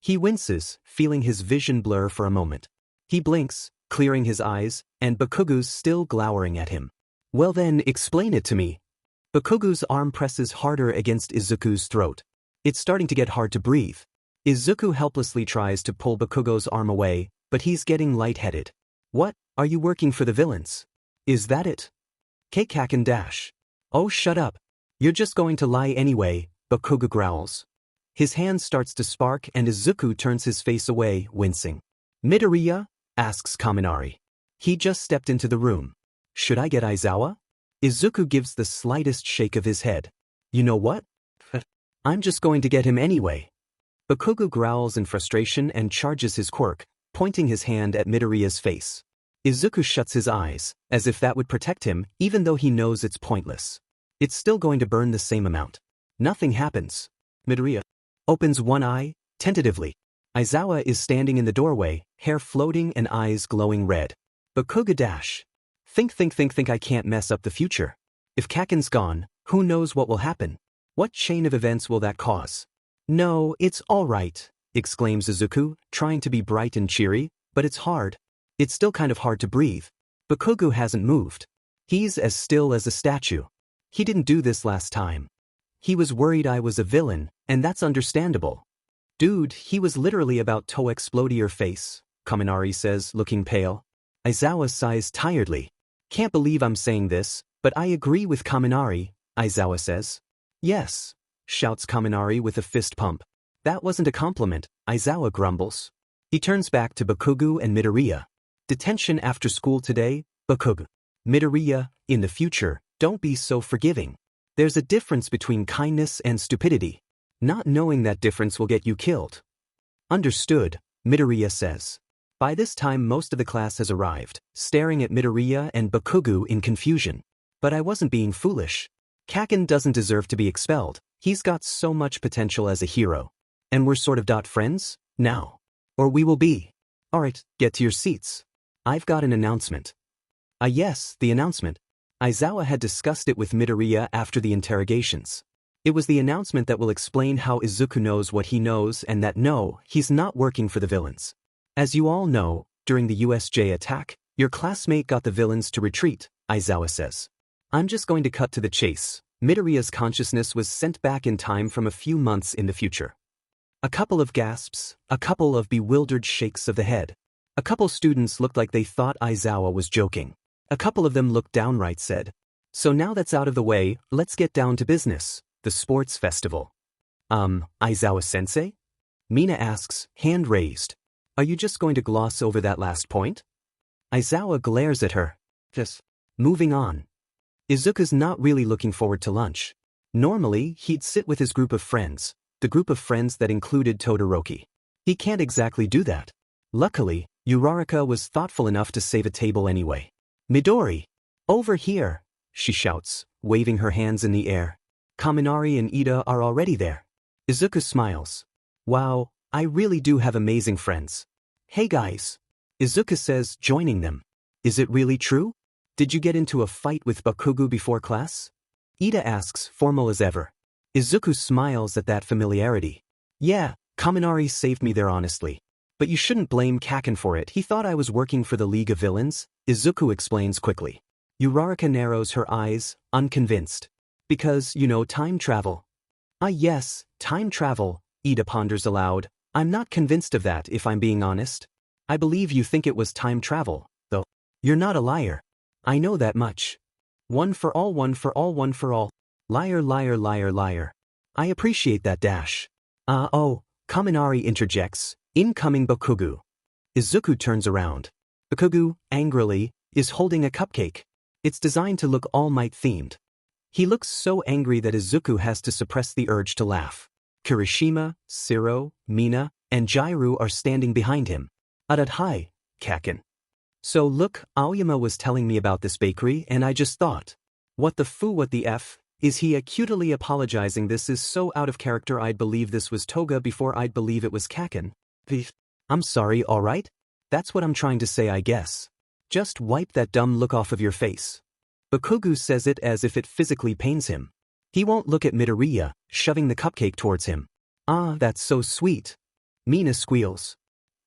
He winces, feeling his vision blur for a moment. He blinks, clearing his eyes, and Bakugo's still glowering at him. Well then, explain it to me. Bakugo's arm presses harder against Izuku's throat. It's starting to get hard to breathe. Izuku helplessly tries to pull Bakugo's arm away, but he's getting lightheaded. What? Are you working for the villains? Is that it? Kakin dash. Oh, shut up. You're just going to lie anyway, Bakugo growls. His hand starts to spark and Izuku turns his face away, wincing. Midoriya? Asks Kaminari. He just stepped into the room. Should I get Aizawa? Izuku gives the slightest shake of his head. You know what? I'm just going to get him anyway. Bakugo growls in frustration and charges his quirk, pointing his hand at Midoriya's face. Izuku shuts his eyes, as if that would protect him, even though he knows it's pointless. It's still going to burn the same amount. Nothing happens. Midoriya opens one eye, tentatively. Aizawa is standing in the doorway, hair floating and eyes glowing red. Bakugo dash. Think I can't mess up the future. If Kakin's gone, who knows what will happen? What chain of events will that cause? No, it's all right, exclaims Izuku, trying to be bright and cheery, but it's hard. It's still kind of hard to breathe. Bakugo hasn't moved. He's as still as a statue. He didn't do this last time. He was worried I was a villain, and that's understandable. Dude, he was literally about to explode your face, Kaminari says, looking pale. Aizawa sighs tiredly. Can't believe I'm saying this, but I agree with Kaminari, Aizawa says. Yes, shouts Kaminari with a fist pump. That wasn't a compliment, Aizawa grumbles. He turns back to Bakugo and Midoriya. Detention after school today, Bakugo. Midoriya, in the future, don't be so forgiving. There's a difference between kindness and stupidity. Not knowing that difference will get you killed. Understood, Midoriya says. By this time most of the class has arrived, staring at Midoriya and Bakugo in confusion. But I wasn't being foolish. Kaken doesn't deserve to be expelled. He's got so much potential as a hero. And we're sort of friends, now. Or we will be. Alright, get to your seats. I've got an announcement. Yes, the announcement. Aizawa had discussed it with Midoriya after the interrogations. It was the announcement that will explain how Izuku knows what he knows and that no, he's not working for the villains. As you all know, during the USJ attack, your classmate got the villains to retreat, Aizawa says. I'm just going to cut to the chase. Midoriya's consciousness was sent back in time from a few months in the future. A couple of gasps, a couple of bewildered shakes of the head. A couple students looked like they thought Aizawa was joking. A couple of them looked downright said. So now that's out of the way, let's get down to business, the sports festival. Aizawa-sensei? Mina asks, hand raised. Are you just going to gloss over that last point? Aizawa glares at her. Just moving on. Izuku's not really looking forward to lunch. Normally, he'd sit with his group of friends, the group of friends that included Todoroki. He can't exactly do that. Luckily, Uraraka was thoughtful enough to save a table anyway. Midori! Over here! She shouts, waving her hands in the air. Kaminari and Iida are already there. Izuku smiles. Wow, I really do have amazing friends. Hey guys! Izuku says, joining them. Is it really true? Did you get into a fight with Bakugo before class? Iida asks, formal as ever. Izuku smiles at that familiarity. Yeah, Kaminari saved me there honestly. But you shouldn't blame Kaken for it, he thought I was working for the League of Villains, Izuku explains quickly. Uraraka narrows her eyes, unconvinced. Because, time travel. Yes, time travel, Iida ponders aloud. I'm not convinced of that if I'm being honest. I believe you think it was time travel, though. You're not a liar. I know that much. One for all, one for all, one for all. Liar, liar, liar, liar. I appreciate that dash. Oh, Kaminari interjects, incoming Bakugo. Izuku turns around. Bakugo, angrily, is holding a cupcake. It's designed to look All Might themed. He looks so angry that Izuku has to suppress the urge to laugh. Kirishima, Siro, Mina, and Jairu are standing behind him. Hi, Kaken. So look, Aoyama was telling me about this bakery and I just thought. What the F? Is he acutely apologizing? This is so out of character. I'd believe this was Toga before I'd believe it was Kaken. I'm sorry, alright? That's what I'm trying to say, I guess. Just wipe that dumb look off of your face. Bakugo says it as if it physically pains him. He won't look at Midoriya, shoving the cupcake towards him. That's so sweet. Mina squeals.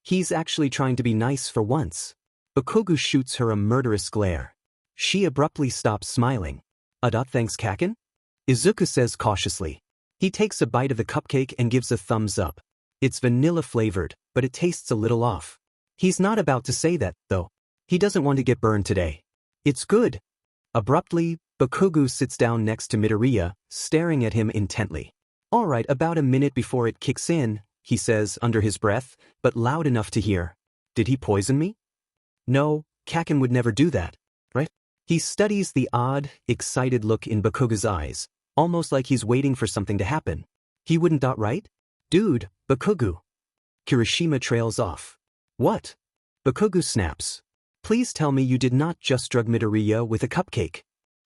He's actually trying to be nice for once. Bakugo shoots her a murderous glare. She abruptly stops smiling. Thanks, Kaken? Izuku says cautiously. He takes a bite of the cupcake and gives a thumbs up. It's vanilla flavored, but it tastes a little off. He's not about to say that, though. He doesn't want to get burned today. It's good. Abruptly, Bakugo sits down next to Midoriya, staring at him intently. Alright, about a minute before it kicks in, he says under his breath, but loud enough to hear. Did he poison me? No, Kaken would never do that, right? He studies the odd, excited look in Bakugo's eyes, almost like he's waiting for something to happen. He wouldn't, right? Dude, Bakugo. Kirishima trails off. What? Bakugo snaps. Please tell me you did not just drug Midoriya with a cupcake.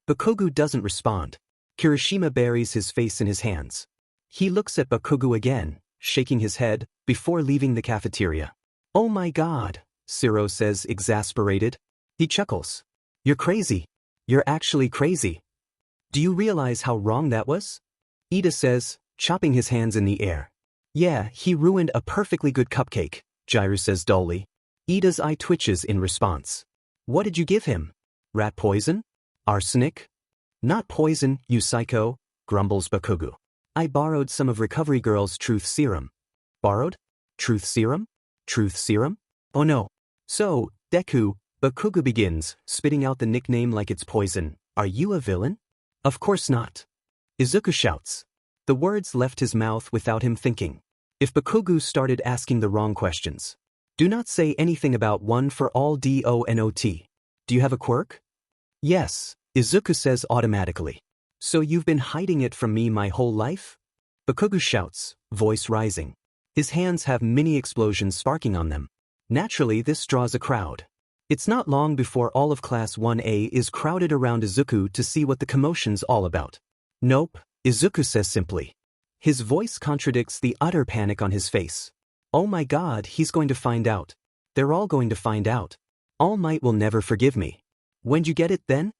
Bakugo doesn't respond. Kirishima buries his face in his hands. He looks at Bakugo again, shaking his head, before leaving the cafeteria. Oh my god, Siro says, exasperated. He chuckles. You're crazy. You're actually crazy. Do you realize how wrong that was? Iida says, chopping his hands in the air. Yeah, he ruined a perfectly good cupcake, Jairu says dully. Iida's eye twitches in response. What did you give him? Rat poison? Arsenic? Not poison, you psycho, grumbles Bakugo. I borrowed some of Recovery Girl's truth serum. Borrowed? Truth serum? Truth serum? Oh no. So, Deku, Bakugo begins, spitting out the nickname like it's poison. Are you a villain? Of course not. Izuku shouts. The words left his mouth without him thinking. If Bakugo started asking the wrong questions. Do not say anything about one for all DONOT. Do you have a quirk? Yes, Izuku says automatically. So you've been hiding it from me my whole life? Bakugo shouts, voice rising. His hands have mini explosions sparking on them. Naturally, this draws a crowd. It's not long before all of Class 1A is crowded around Izuku to see what the commotion's all about. Nope, Izuku says simply. His voice contradicts the utter panic on his face. Oh my god, he's going to find out. They're all going to find out. All Might will never forgive me. When'd you get it then?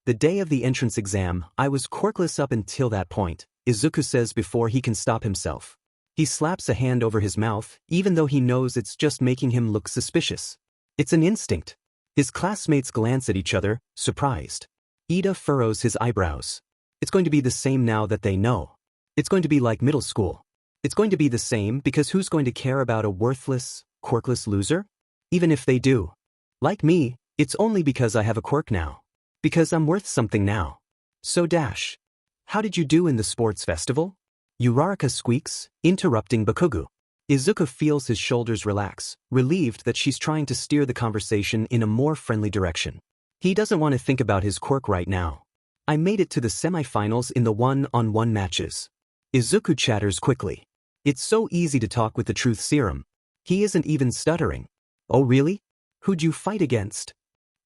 The day of the entrance exam, I was quirkless up until that point, Izuku says before he can stop himself. He slaps a hand over his mouth, even though he knows it's just making him look suspicious. It's an instinct. His classmates glance at each other, surprised. Iida furrows his eyebrows. It's going to be the same now that they know. It's going to be like middle school. It's going to be the same because who's going to care about a worthless, quirkless loser? Even if they do. Like me, it's only because I have a quirk now. Because I'm worth something now. So Dash. How did you do in the sports festival? Uraraka squeaks, interrupting Bakugo. Izuku feels his shoulders relax, relieved that she's trying to steer the conversation in a more friendly direction. He doesn't want to think about his quirk right now. I made it to the semifinals in the one-on-one matches. Izuku chatters quickly. It's so easy to talk with the truth serum. He isn't even stuttering. Oh really? Who'd you fight against?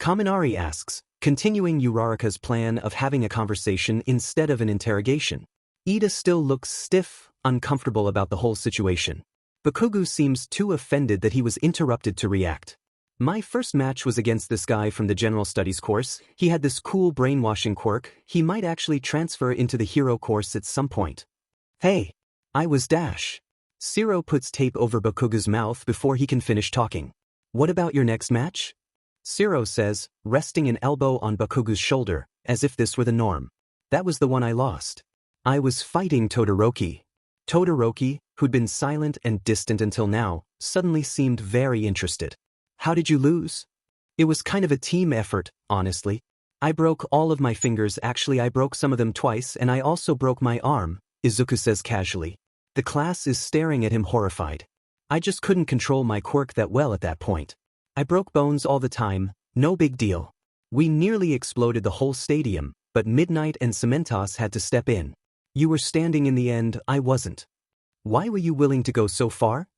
Kaminari asks, continuing Uraraka's plan of having a conversation instead of an interrogation. Iida still looks stiff, uncomfortable about the whole situation. Bakugo seems too offended that he was interrupted to react. My first match was against this guy from the general studies course. He had this cool brainwashing quirk. He might actually transfer into the hero course at some point. Hey, I was Dash. Zero puts tape over Bakugo's mouth before he can finish talking. What about your next match? Zero says, resting an elbow on Bakugo's shoulder, as if this were the norm. That was the one I lost. I was fighting Todoroki. Todoroki, who'd been silent and distant until now, suddenly seemed very interested. How did you lose? It was kind of a team effort, honestly. I broke all of my fingers. Actually, I broke some of them twice, and I also broke my arm, Izuku says casually. The class is staring at him horrified. I just couldn't control my quirk that well at that point. I broke bones all the time, no big deal. We nearly exploded the whole stadium, but Midnight and Cementos had to step in. You were standing in the end, I wasn't. Why were you willing to go so far?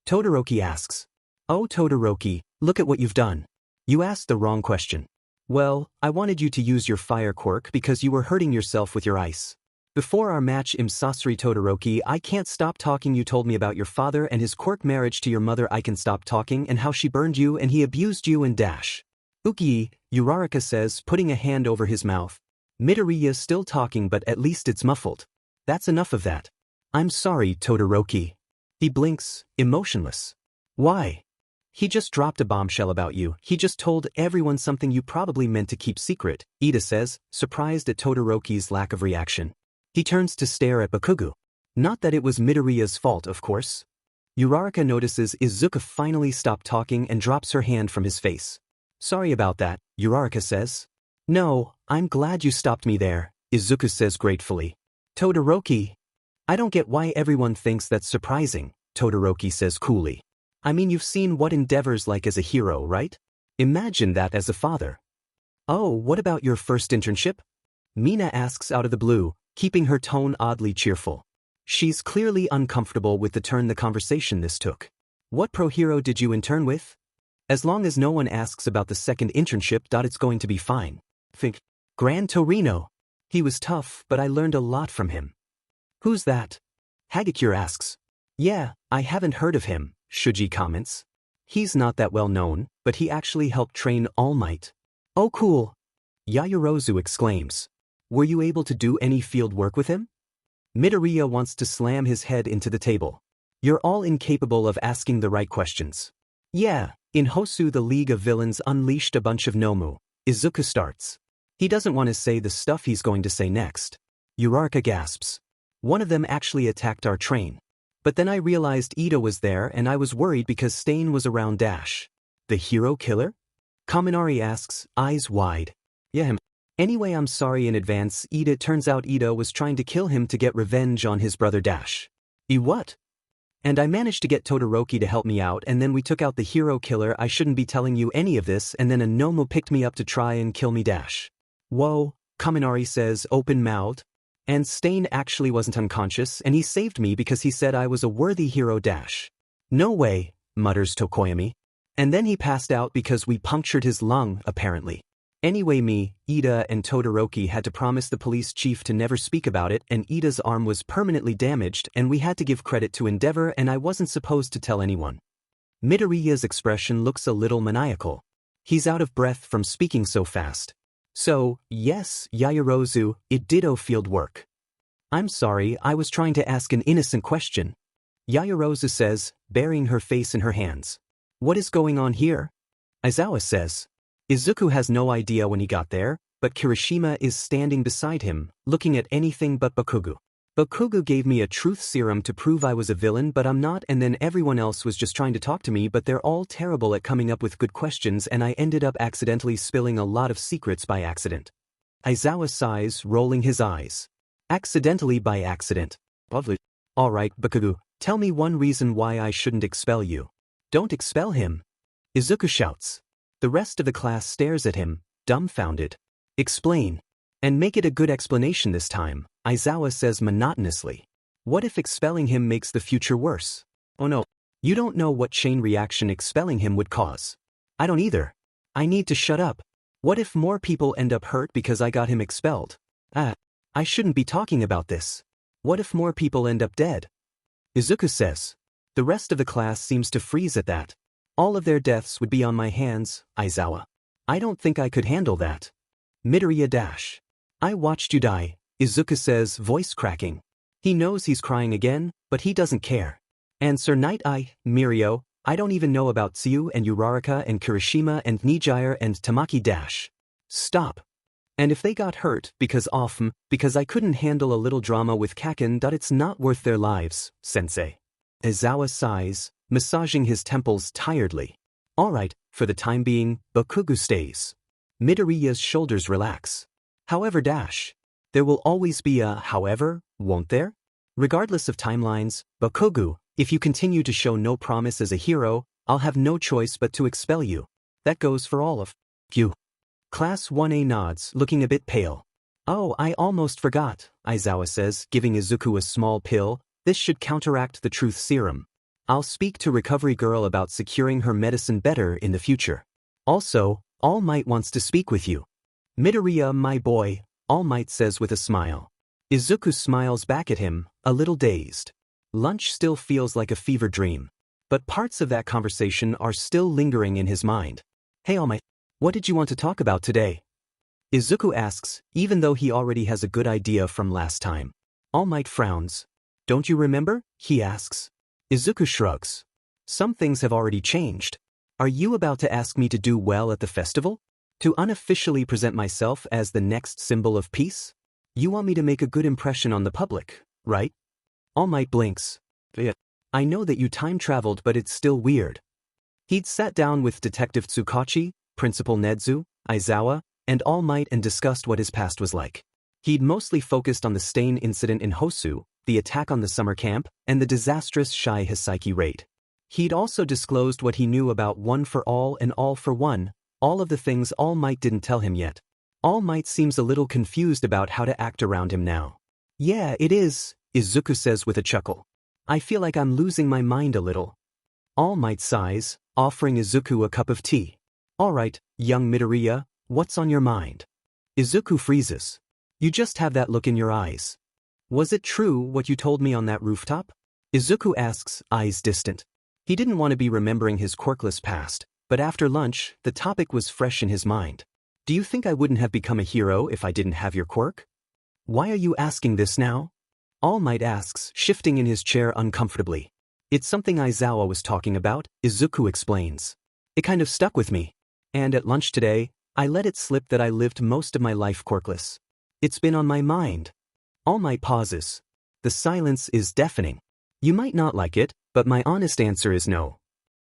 Todoroki asks. Oh Todoroki, look at what you've done. You asked the wrong question. Well, I wanted you to use your fire quirk because you were hurting yourself with your ice. Before our match Sasori Todoroki, I can't stop talking. You told me about your father and his quirk marriage to your mother. I can stop talking and how she burned you and he abused you and Dash. Uki, Uraraka says, putting a hand over his mouth. Midoriya's still talking but at least it's muffled. That's enough of that. I'm sorry, Todoroki. He blinks, emotionless. Why? He just dropped a bombshell about you. He just told everyone something you probably meant to keep secret, Iida says, surprised at Todoroki's lack of reaction. He turns to stare at Bakugo. Not that it was Midoriya's fault, of course. Uraraka notices Izuku finally stopped talking and drops her hand from his face. Sorry about that, Uraraka says. No, I'm glad you stopped me there, Izuku says gratefully. Todoroki. I don't get why everyone thinks that's surprising, Todoroki says coolly. I mean, you've seen what Endeavor's like as a hero, right? Imagine that as a father. Oh, what about your first internship? Mina asks out of the blue, keeping her tone oddly cheerful. She's clearly uncomfortable with the turn the conversation this took. What pro hero did you intern with? As long as no one asks about the second internship, it's going to be fine. Think. Gran Torino. He was tough, but I learned a lot from him. Who's that? Hagakure asks. Yeah, I haven't heard of him, Shuji comments. He's not that well known, but he actually helped train All Might. Oh cool. Yaoyorozu exclaims. Were you able to do any field work with him? Midoriya wants to slam his head into the table. You're all incapable of asking the right questions. Yeah, in Hosu the League of Villains unleashed a bunch of Nomu. Izuku starts. He doesn't want to say the stuff he's going to say next. Uraraka gasps. One of them actually attacked our train. But then I realized Iida was there and I was worried because Stain was around Dash. The hero killer? Kaminari asks, eyes wide. Yeah, him. Anyway, I'm sorry in advance. It turns out Iida was trying to kill him to get revenge on his brother Dash. What? And I managed to get Todoroki to help me out, and then we took out the hero killer. I shouldn't be telling you any of this, and then a Nomo picked me up to try and kill me Dash. Whoa, Kaminari says, open-mouthed. And Stain actually wasn't unconscious, and he saved me because he said I was a worthy hero Dash. No way, mutters Tokoyami. And then he passed out because we punctured his lung, apparently. Anyway, me, Iida, and Todoroki had to promise the police chief to never speak about it, and Iida's arm was permanently damaged, and we had to give credit to Endeavor, and I wasn't supposed to tell anyone. Midoriya's expression looks a little maniacal. He's out of breath from speaking so fast. So, yes, Yaoyorozu, it ditto field work. I'm sorry, I was trying to ask an innocent question. Yaoyorozu says, burying her face in her hands. What is going on here? Aizawa says. Izuku has no idea when he got there, but Kirishima is standing beside him, looking at anything but Bakugo. Bakugo gave me a truth serum to prove I was a villain, but I'm not, and then everyone else was just trying to talk to me, but they're all terrible at coming up with good questions, and I ended up accidentally spilling a lot of secrets by accident. Aizawa sighs, rolling his eyes. Accidentally by accident. Lovely. Alright, Bakugo, tell me one reason why I shouldn't expel you. Don't expel him. Izuku shouts. The rest of the class stares at him, dumbfounded. Explain. And make it a good explanation this time, Aizawa says monotonously. What if expelling him makes the future worse? Oh no. You don't know what chain reaction expelling him would cause. I don't either. I need to shut up. What if more people end up hurt because I got him expelled? I shouldn't be talking about this. What if more people end up dead? Izuku says. The rest of the class seems to freeze at that. All of their deaths would be on my hands, Aizawa. I don't think I could handle that. Midoriya dash. I watched you die, Izuku says, voice cracking. He knows he's crying again, but he doesn't care. And Sir Nighteye, Mirio, I don't even know about Tsuyu and Uraraka and Kirishima and Nijire and Tamaki dash. Stop. And if they got hurt because I couldn't handle a little drama with Kaken, it's not worth their lives, sensei. Aizawa sighs, massaging his temples tiredly. Alright, for the time being, Bakugo stays. Midoriya's shoulders relax. However there will always be a however, won't there? Regardless of timelines, Bakugo, if you continue to show no promise as a hero, I'll have no choice but to expel you. That goes for all of you. Class 1A nods, looking a bit pale. Oh, I almost forgot, Aizawa says, giving Izuku a small pill. This should counteract the truth serum. I'll speak to Recovery Girl about securing her medicine better in the future. Also, All Might wants to speak with you. Midoriya, my boy, All Might says with a smile. Izuku smiles back at him, a little dazed. Lunch still feels like a fever dream. But parts of that conversation are still lingering in his mind. Hey All Might, what did you want to talk about today? Izuku asks, even though he already has a good idea from last time. All Might frowns. Don't you remember? He asks. Izuku shrugs. Some things have already changed. Are you about to ask me to do well at the festival? To unofficially present myself as the next symbol of peace? You want me to make a good impression on the public, right? All Might blinks. Yeah. I know that you time-traveled, but it's still weird. He'd sat down with Detective Tsukachi, Principal Nedzu, Aizawa, and All Might and discussed what his past was like. He'd mostly focused on the Stain incident in Hosu, the attack on the summer camp, and the disastrous Shai Hisaki raid. He'd also disclosed what he knew about One for All and All for One, all of the things All Might didn't tell him yet. All Might seems a little confused about how to act around him now. Yeah, it is, Izuku says with a chuckle. I feel like I'm losing my mind a little. All Might sighs, offering Izuku a cup of tea. Alright, young Midoriya, what's on your mind? Izuku freezes. You just have that look in your eyes. Was it true what you told me on that rooftop? Izuku asks, eyes distant. He didn't want to be remembering his quirkless past, but after lunch, the topic was fresh in his mind. Do you think I wouldn't have become a hero if I didn't have your quirk? Why are you asking this now? All Might asks, shifting in his chair uncomfortably. It's something Aizawa was talking about, Izuku explains. It kind of stuck with me. And at lunch today, I let it slip that I lived most of my life quirkless. It's been on my mind. All Might pauses. The silence is deafening. You might not like it, but my honest answer is no.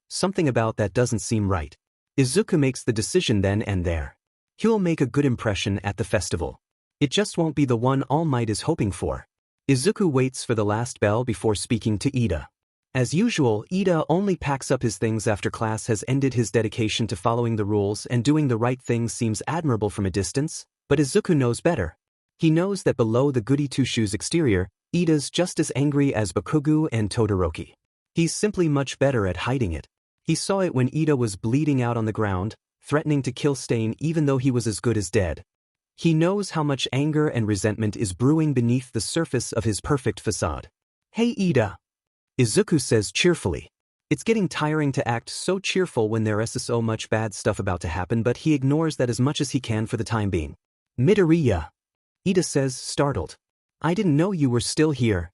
Something about that doesn't seem right. Izuku makes the decision then and there. He'll make a good impression at the festival. It just won't be the one All Might is hoping for. Izuku waits for the last bell before speaking to Iida. As usual, Iida only packs up his things after class has ended. His dedication to following the rules and doing the right thing seems admirable from a distance, but Izuku knows better. He knows that below the goody two-shoes exterior, Iida's just as angry as Bakugo and Todoroki. He's simply much better at hiding it. He saw it when Iida was bleeding out on the ground, threatening to kill Stain even though he was as good as dead. He knows how much anger and resentment is brewing beneath the surface of his perfect facade. "Hey Iida," Izuku says cheerfully. It's getting tiring to act so cheerful when there is so much bad stuff about to happen, but he ignores that as much as he can for the time being. "Midoriya," Iida says, startled. "I didn't know you were still here."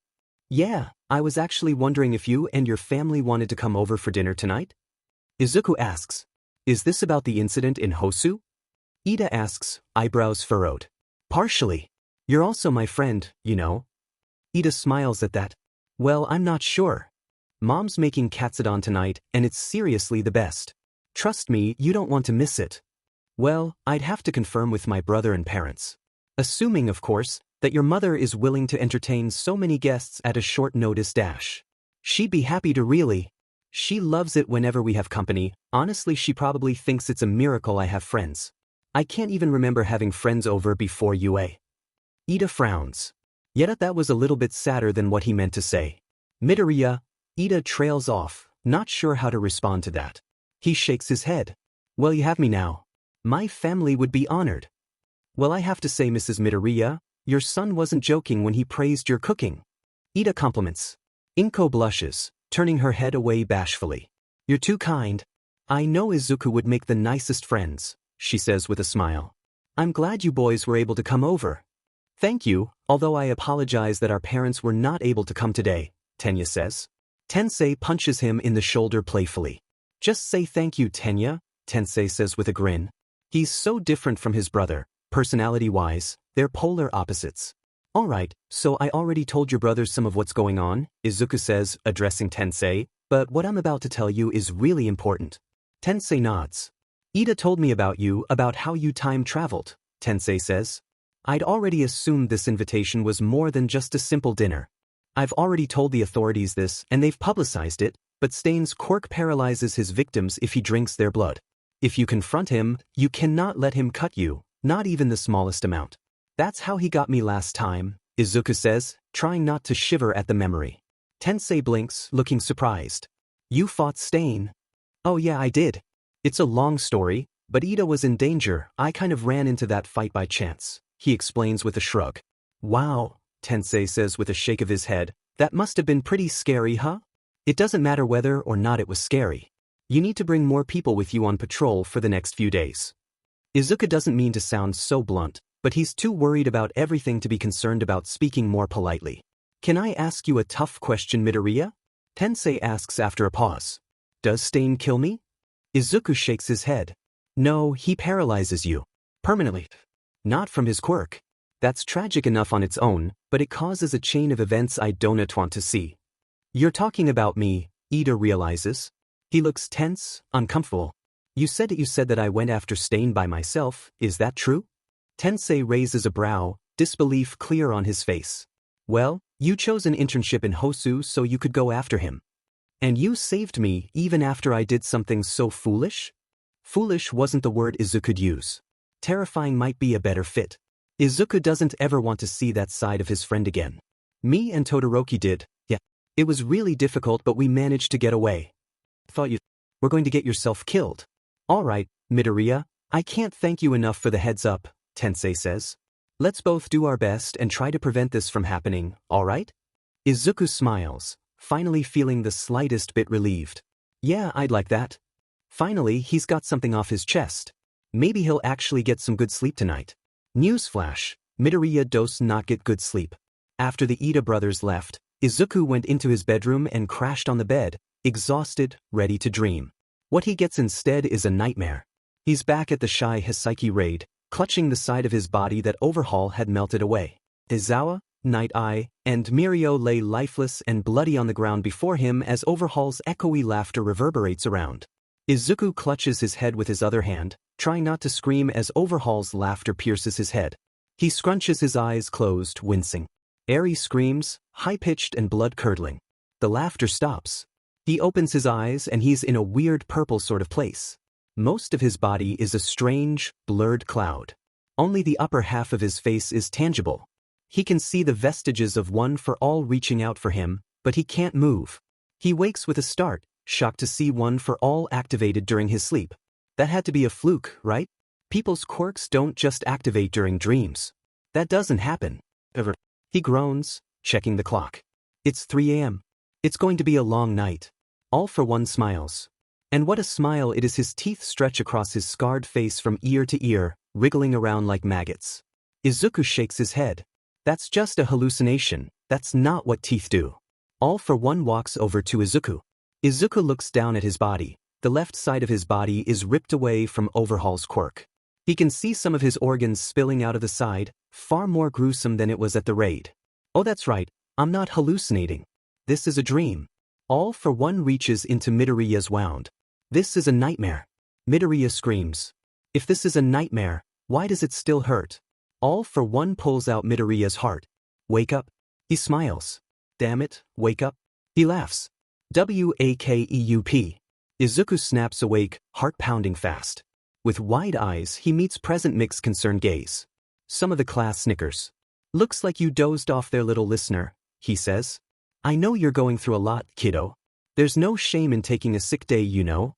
"Yeah, I was actually wondering if you and your family wanted to come over for dinner tonight?" Izuku asks. "Is this about the incident in Hosu?" Iida asks, eyebrows furrowed. "Partially. You're also my friend, you know." Iida smiles at that. "Well, I'm not sure. Mom's making katsudon tonight, and it's seriously the best. Trust me, you don't want to miss it." "Well, I'd have to confirm with my brother and parents. Assuming, of course, that your mother is willing to entertain so many guests at a short notice dash. She'd be happy to really. She loves it whenever we have company. Honestly, she probably thinks it's a miracle I have friends. I can't even remember having friends over before UA." Iida frowns. Yet that was a little bit sadder than what he meant to say. "Midoriya," Iida trails off, not sure how to respond to that. He shakes his head. "Well, you have me now. My family would be honored." "Well, I have to say, Mrs. Midoriya, your son wasn't joking when he praised your cooking." Iida compliments. Inko blushes, turning her head away bashfully. "You're too kind. I know Izuku would make the nicest friends," she says with a smile. "I'm glad you boys were able to come over." "Thank you, although I apologize that our parents were not able to come today," Tenya says. Tensei punches him in the shoulder playfully. "Just say thank you, Tenya," Tensei says with a grin. He's so different from his brother, personality-wise, they're polar opposites. "Alright, so I already told your brothers some of what's going on," Izuku says, addressing Tensei, "but what I'm about to tell you is really important." Tensei nods. "Iida told me about you, about how you time traveled," Tensei says. "I'd already assumed this invitation was more than just a simple dinner. I've already told the authorities this, and they've publicized it, but Stain's quirk paralyzes his victims if he drinks their blood. If you confront him, you cannot let him cut you, not even the smallest amount. That's how he got me last time," Izuku says, trying not to shiver at the memory. Tensei blinks, looking surprised. "You fought Stain?" "Oh yeah, I did. It's a long story, but Iida was in danger. I kind of ran into that fight by chance," he explains with a shrug. "Wow," Tensei says with a shake of his head, "that must have been pretty scary, huh?" "It doesn't matter whether or not it was scary. You need to bring more people with you on patrol for the next few days." Izuku doesn't mean to sound so blunt, but he's too worried about everything to be concerned about speaking more politely. "Can I ask you a tough question, Midoriya?" Tensei asks after a pause. "Does Stain kill me?" Izuku shakes his head. "No, he paralyzes you. Permanently. Not from his quirk. That's tragic enough on its own, but it causes a chain of events I don't want to see." "You're talking about me," Iida realizes. He looks tense, uncomfortable. You said that I went after Stain by myself, is that true?" Tensei raises a brow, disbelief clear on his face. "Well, you chose an internship in Hosu so you could go after him. And you saved me even after I did something so foolish?" Foolish wasn't the word Izuku'd use. Terrifying might be a better fit. Izuku doesn't ever want to see that side of his friend again. "Me and Todoroki did, yeah. It was really difficult, but we managed to get away." "Thought you were going to get yourself killed." "Alright, Midoriya, I can't thank you enough for the heads up," Tensei says. "Let's both do our best and try to prevent this from happening, alright?" Izuku smiles, finally feeling the slightest bit relieved. "Yeah, I'd like that." Finally, he's got something off his chest. Maybe he'll actually get some good sleep tonight. Newsflash, Midoriya does not get good sleep. After the Iida brothers left, Izuku went into his bedroom and crashed on the bed, exhausted, ready to dream. What he gets instead is a nightmare. He's back at the Shy Hisaki raid, clutching the side of his body that Overhaul had melted away. Aizawa, Nighteye, and Mirio lay lifeless and bloody on the ground before him as Overhaul's echoey laughter reverberates around. Izuku clutches his head with his other hand, trying not to scream as Overhaul's laughter pierces his head. He scrunches his eyes closed, wincing. Eri screams, high-pitched and blood-curdling. The laughter stops. He opens his eyes and he's in a weird purple sort of place. Most of his body is a strange, blurred cloud. Only the upper half of his face is tangible. He can see the vestiges of One for All reaching out for him, but he can't move. He wakes with a start, shocked to see One for All activated during his sleep. That had to be a fluke, right? People's quirks don't just activate during dreams. That doesn't happen. Ever. He groans, checking the clock. It's 3 a.m. It's going to be a long night. All for One smiles. And what a smile it is! His teeth stretch across his scarred face from ear to ear, wriggling around like maggots. Izuku shakes his head. That's just a hallucination, that's not what teeth do. All for One walks over to Izuku. Izuku looks down at his body. The left side of his body is ripped away from Overhaul's quirk. He can see some of his organs spilling out of the side, far more gruesome than it was at the raid. Oh, that's right, I'm not hallucinating. This is a dream. All for One reaches into Midoriya's wound. This is a nightmare. Midoriya screams. If this is a nightmare, why does it still hurt? All for One pulls out Midoriya's heart. Wake up. He smiles. Damn it, wake up. He laughs. Wakeup. Izuku snaps awake, heart pounding fast. With wide eyes, he meets present Mick's concerned gaze. Some of the class snickers. Looks like you dozed off there, little listener, he says. I know you're going through a lot, kiddo. There's no shame in taking a sick day, you know.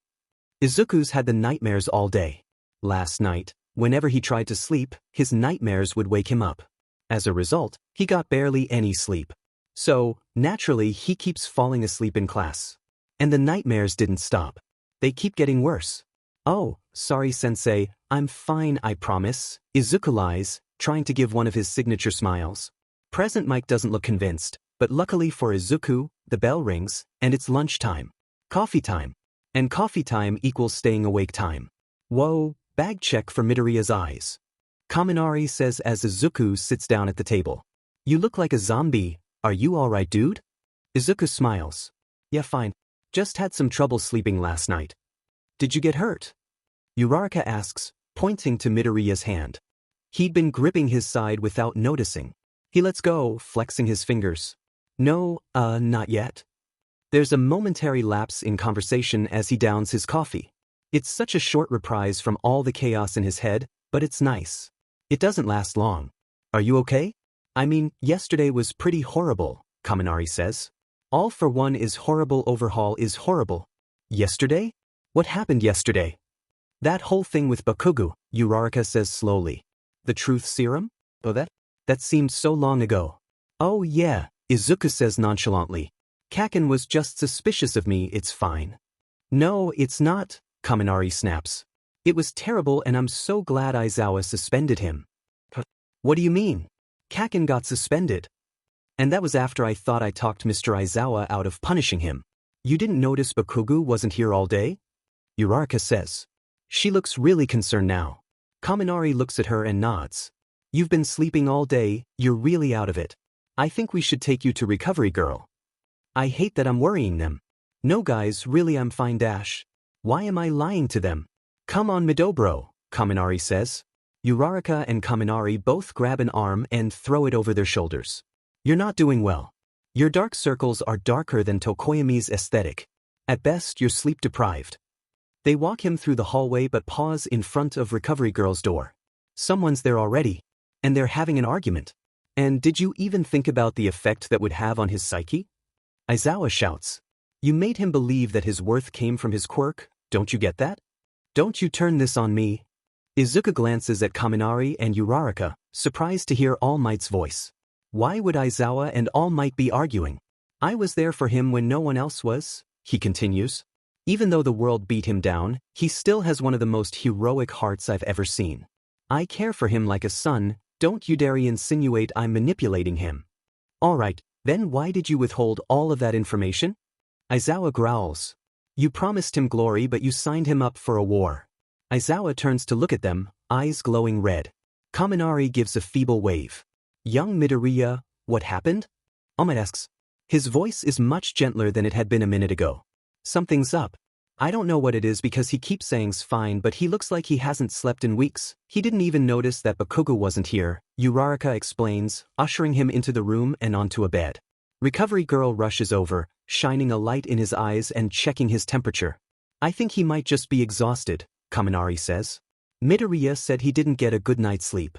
Izuku's had the nightmares all day. Last night, whenever he tried to sleep, his nightmares would wake him up. As a result, he got barely any sleep. So, naturally, he keeps falling asleep in class. And the nightmares didn't stop. They keep getting worse. Oh, sorry sensei, I'm fine, I promise. Izuku lies, trying to give one of his signature smiles. Present Mike doesn't look convinced, but luckily for Izuku, the bell rings, and it's lunchtime. Coffee time. And coffee time equals staying awake time. Whoa, bag check for Midoriya's eyes. Kaminari says as Izuku sits down at the table. You look like a zombie, are you alright, dude? Izuku smiles. Yeah, fine. Just had some trouble sleeping last night. Did you get hurt? Uraraka asks, pointing to Midoriya's hand. He'd been gripping his side without noticing. He lets go, flexing his fingers. No, not yet. There's a momentary lapse in conversation as he downs his coffee. It's such a short reprise from all the chaos in his head, but it's nice. It doesn't last long. Are you okay? I mean, yesterday was pretty horrible, Kaminari says. All for One is horrible, Overhaul is horrible. Yesterday? What happened yesterday? That whole thing with Bakugo, Uraraka says slowly. The truth serum? Oh, that seemed so long ago. Oh yeah, Izuku says nonchalantly. Kaken was just suspicious of me, it's fine. No, it's not, Kaminari snaps. It was terrible and I'm so glad Aizawa suspended him. What do you mean? Kaken got suspended. And that was after I thought I talked Mr. Aizawa out of punishing him. You didn't notice Bakugo wasn't here all day? Uraraka says. She looks really concerned now. Kaminari looks at her and nods. You've been sleeping all day, you're really out of it. I think we should take you to recovery, girl. I hate that I'm worrying them. No guys, really I'm fine dash. Why am I lying to them? Come on Midobro, Kaminari says. Uraraka and Kaminari both grab an arm and throw it over their shoulders. You're not doing well. Your dark circles are darker than Tokoyami's aesthetic. At best, you're sleep deprived. They walk him through the hallway but pause in front of recovery girl's door. Someone's there already. And they're having an argument. And did you even think about the effect that would have on his psyche? Aizawa shouts. You made him believe that his worth came from his quirk, don't you get that? Don't you turn this on me. Izuku glances at Kaminari and Uraraka, surprised to hear All Might's voice. Why would Aizawa and All Might be arguing? I was there for him when no one else was, he continues. Even though the world beat him down, he still has one of the most heroic hearts I've ever seen. I care for him like a son, don't you dare insinuate I'm manipulating him. Alright, then why did you withhold all of that information? Aizawa growls. You promised him glory but you signed him up for a war. Aizawa turns to look at them, eyes glowing red. Kaminari gives a feeble wave. Young Midoriya, what happened? All Might asks. His voice is much gentler than it had been a minute ago. Something's up. I don't know what it is because he keeps saying's fine but he looks like he hasn't slept in weeks. He didn't even notice that Bakugo wasn't here, Uraraka explains, ushering him into the room and onto a bed. Recovery girl rushes over, shining a light in his eyes and checking his temperature. I think he might just be exhausted, Kaminari says. Midoriya said he didn't get a good night's sleep.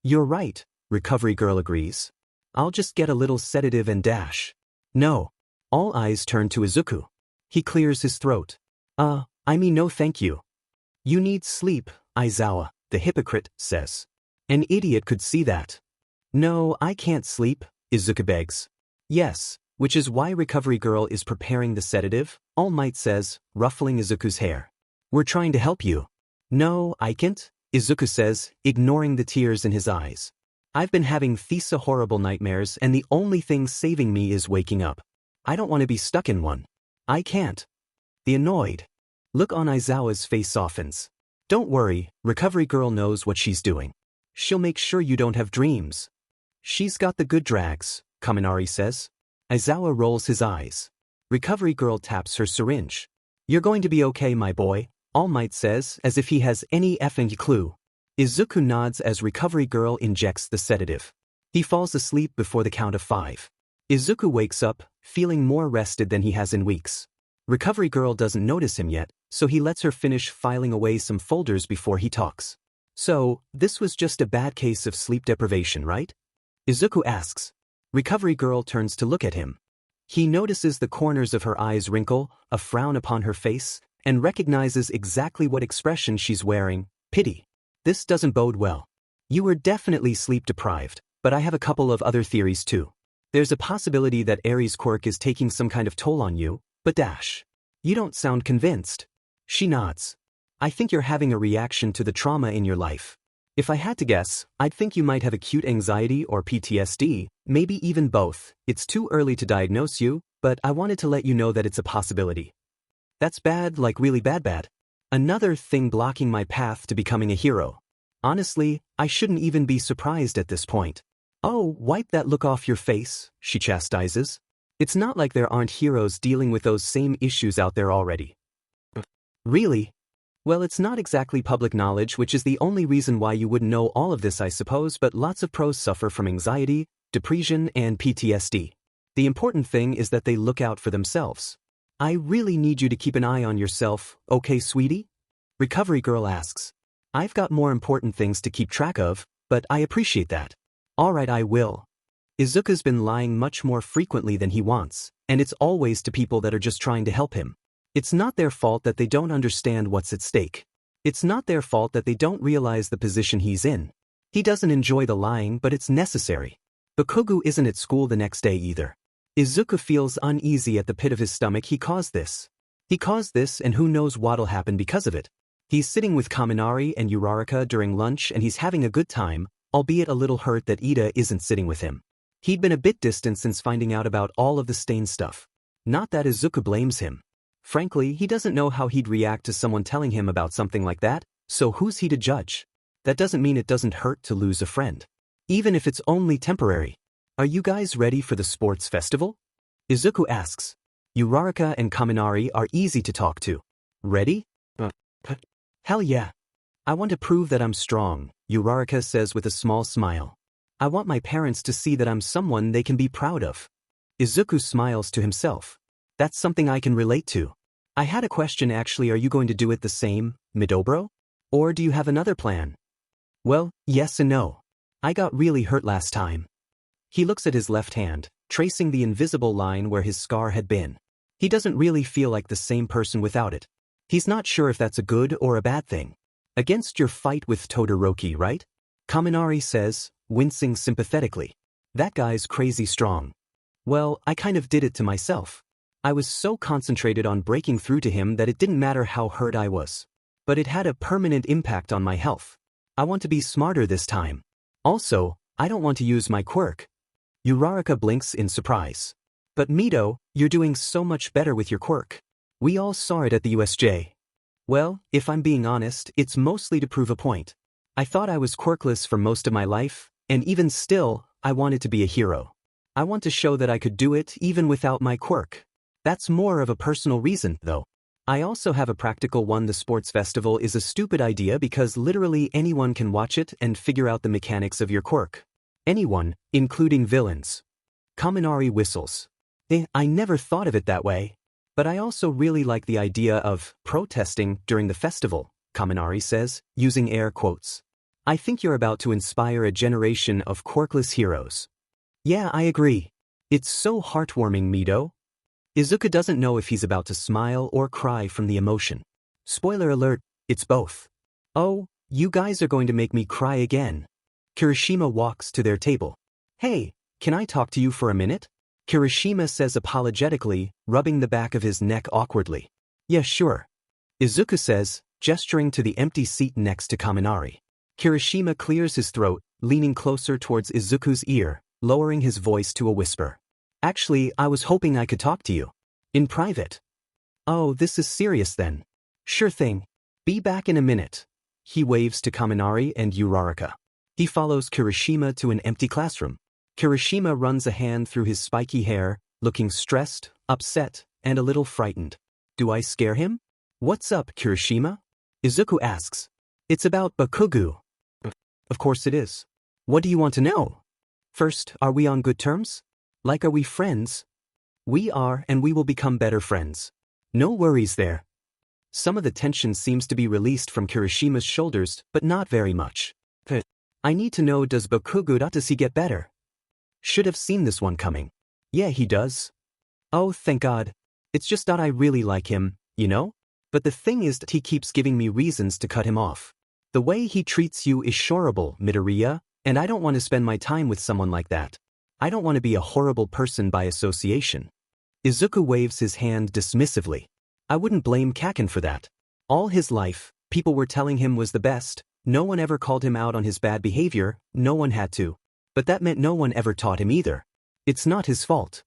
You're right, Recovery girl agrees. I'll just get a little sedative and dash. No. All eyes turn to Izuku. He clears his throat. I mean no thank you. You need sleep, Aizawa, the hypocrite, says. An idiot could see that. No, I can't sleep, Izuku begs. Yes, which is why Recovery girl is preparing the sedative, All Might says, ruffling Izuku's hair. We're trying to help you. No, I can't, Izuku says, ignoring the tears in his eyes. I've been having these horrible nightmares and the only thing saving me is waking up. I don't want to be stuck in one. I can't. The annoyed look on Aizawa's face softens. Don't worry, Recovery girl knows what she's doing. She'll make sure you don't have dreams. She's got the good drags, Kaminari says. Aizawa rolls his eyes. Recovery girl taps her syringe. You're going to be okay, my boy, All Might says as if he has any effing clue. Izuku nods as Recovery girl injects the sedative. He falls asleep before the count of 5. Izuku wakes up, feeling more rested than he has in weeks. Recovery girl doesn't notice him yet, so he lets her finish filing away some folders before he talks. So, this was just a bad case of sleep deprivation, right? Izuku asks. Recovery girl turns to look at him. He notices the corners of her eyes wrinkle, a frown upon her face, and recognizes exactly what expression she's wearing, pity. This doesn't bode well. You were definitely sleep deprived, but I have a couple of other theories too. There's a possibility that Aries' quirk is taking some kind of toll on you, but dash. You don't sound convinced. She nods. I think you're having a reaction to the trauma in your life. If I had to guess, I'd think you might have acute anxiety or PTSD, maybe even both. It's too early to diagnose you, but I wanted to let you know that it's a possibility. That's bad, like really bad. Another thing blocking my path to becoming a hero. Honestly, I shouldn't even be surprised at this point. Oh, wipe that look off your face, she chastises. It's not like there aren't heroes dealing with those same issues out there already. Really? Well, it's not exactly public knowledge, which is the only reason why you wouldn't know all of this, I suppose, but lots of pros suffer from anxiety, depression, and PTSD. The important thing is that they look out for themselves. I really need you to keep an eye on yourself, okay, sweetie? Recovery girl asks. I've got more important things to keep track of, but I appreciate that. Alright, I will. Izuku's been lying much more frequently than he wants, and it's always to people that are just trying to help him. It's not their fault that they don't understand what's at stake. It's not their fault that they don't realize the position he's in. He doesn't enjoy the lying, but it's necessary. Bakugo isn't at school the next day either. Izuku feels uneasy at the pit of his stomach. He caused this, and who knows what'll happen because of it. He's sitting with Kaminari and Uraraka during lunch and he's having a good time, albeit a little hurt that Iida isn't sitting with him. He'd been a bit distant since finding out about all of the stain stuff. Not that Izuku blames him. Frankly, he doesn't know how he'd react to someone telling him about something like that, so who's he to judge? That doesn't mean it doesn't hurt to lose a friend. Even if it's only temporary. Are you guys ready for the sports festival? Izuku asks. Uraraka and Kaminari are easy to talk to. Ready? Hell yeah. I want to prove that I'm strong, Uraraka says with a small smile. I want my parents to see that I'm someone they can be proud of. Izuku smiles to himself. That's something I can relate to. I had a question actually, are you going to do it the same, Midobro? Or do you have another plan? Well, yes and no. I got really hurt last time. He looks at his left hand, tracing the invisible line where his scar had been. He doesn't really feel like the same person without it. He's not sure if that's a good or a bad thing. Against your fight with Todoroki, right? Kaminari says, wincing sympathetically. That guy's crazy strong. Well, I kind of did it to myself. I was so concentrated on breaking through to him that it didn't matter how hurt I was. But it had a permanent impact on my health. I want to be smarter this time. Also, I don't want to use my quirk. Uraraka blinks in surprise. But Mido, you're doing so much better with your quirk. We all saw it at the USJ. Well, if I'm being honest, it's mostly to prove a point. I thought I was quirkless for most of my life, and even still, I wanted to be a hero. I want to show that I could do it even without my quirk. That's more of a personal reason, though. I also have a practical one. The sports festival is a stupid idea because literally anyone can watch it and figure out the mechanics of your quirk. Anyone, including villains. Kaminari whistles. I never thought of it that way. But I also really like the idea of protesting during the festival, Kaminari says, using air quotes. I think you're about to inspire a generation of quirkless heroes. Yeah, I agree. It's so heartwarming, Mido. Izuku doesn't know if he's about to smile or cry from the emotion. Spoiler alert, it's both. Oh, you guys are going to make me cry again. Kirishima walks to their table. Hey, can I talk to you for a minute? Kirishima says apologetically, rubbing the back of his neck awkwardly. Yeah, sure. Izuku says, gesturing to the empty seat next to Kaminari. Kirishima clears his throat, leaning closer towards Izuku's ear, lowering his voice to a whisper. Actually, I was hoping I could talk to you. In private. Oh, this is serious then. Sure thing. Be back in a minute. He waves to Kaminari and Uraraka. He follows Kirishima to an empty classroom. Kirishima runs a hand through his spiky hair, looking stressed, upset, and a little frightened. Do I scare him? What's up, Kirishima? Izuku asks. It's about Bakugo. Of course it is. What do you want to know? First, are we on good terms? Like, are we friends? We are, and we will become better friends. No worries there. Some of the tension seems to be released from Kirishima's shoulders, but not very much. I need to know, does Bakugo, does he get better? Should have seen this one coming. Yeah, he does. Oh, thank God. It's just that I really like him, you know? But the thing is that he keeps giving me reasons to cut him off. The way he treats you is horrible, Midoriya, and I don't want to spend my time with someone like that. I don't want to be a horrible person by association. Izuku waves his hand dismissively. I wouldn't blame Kaken for that. All his life, people were telling him was the best. No one ever called him out on his bad behavior, no one had to. But that meant no one ever taught him either. It's not his fault.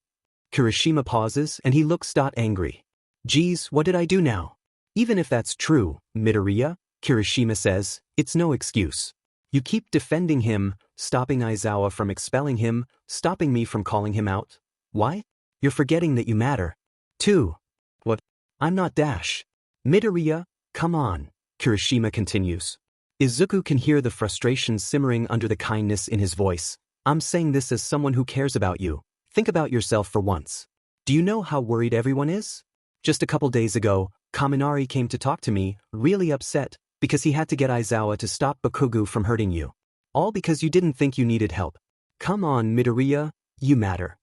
Kirishima pauses and he looks angry. Geez, what did I do now? Even if that's true, Midoriya, Kirishima says, it's no excuse. You keep defending him, stopping Aizawa from expelling him, stopping me from calling him out. Why? You're forgetting that you matter. Too. What? I'm not Dash. Midoriya, come on, Kirishima continues. Izuku can hear the frustration simmering under the kindness in his voice. I'm saying this as someone who cares about you. Think about yourself for once. Do you know how worried everyone is? Just a couple days ago, Kaminari came to talk to me, really upset, because he had to get Aizawa to stop Bakugo from hurting you. All because you didn't think you needed help. Come on, Midoriya, you matter.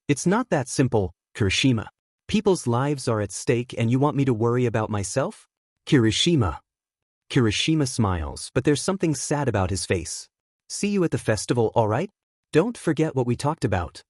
It's not that simple, Kirishima. People's lives are at stake and you want me to worry about myself? Kirishima. Kirishima smiles, but there's something sad about his face. See you at the festival, alright? Don't forget what we talked about.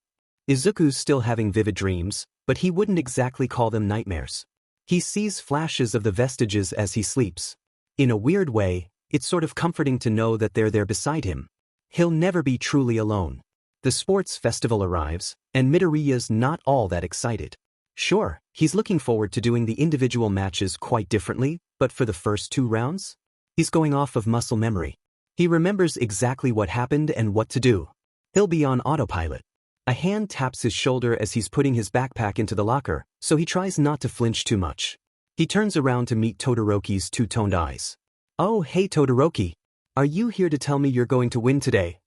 Izuku's still having vivid dreams, but he wouldn't exactly call them nightmares. He sees flashes of the Vestigages as he sleeps. In a weird way, it's sort of comforting to know that they're there beside him. He'll never be truly alone. The sports festival arrives, and Midoriya's not all that excited. Sure, he's looking forward to doing the individual matches quite differently, but for the first 2 rounds, he's going off of muscle memory. He remembers exactly what happened and what to do. He'll be on autopilot. A hand taps his shoulder as he's putting his backpack into the locker, so he tries not to flinch too much. He turns around to meet Todoroki's two-toned eyes. Oh, hey Todoroki. Are you here to tell me you're going to win today?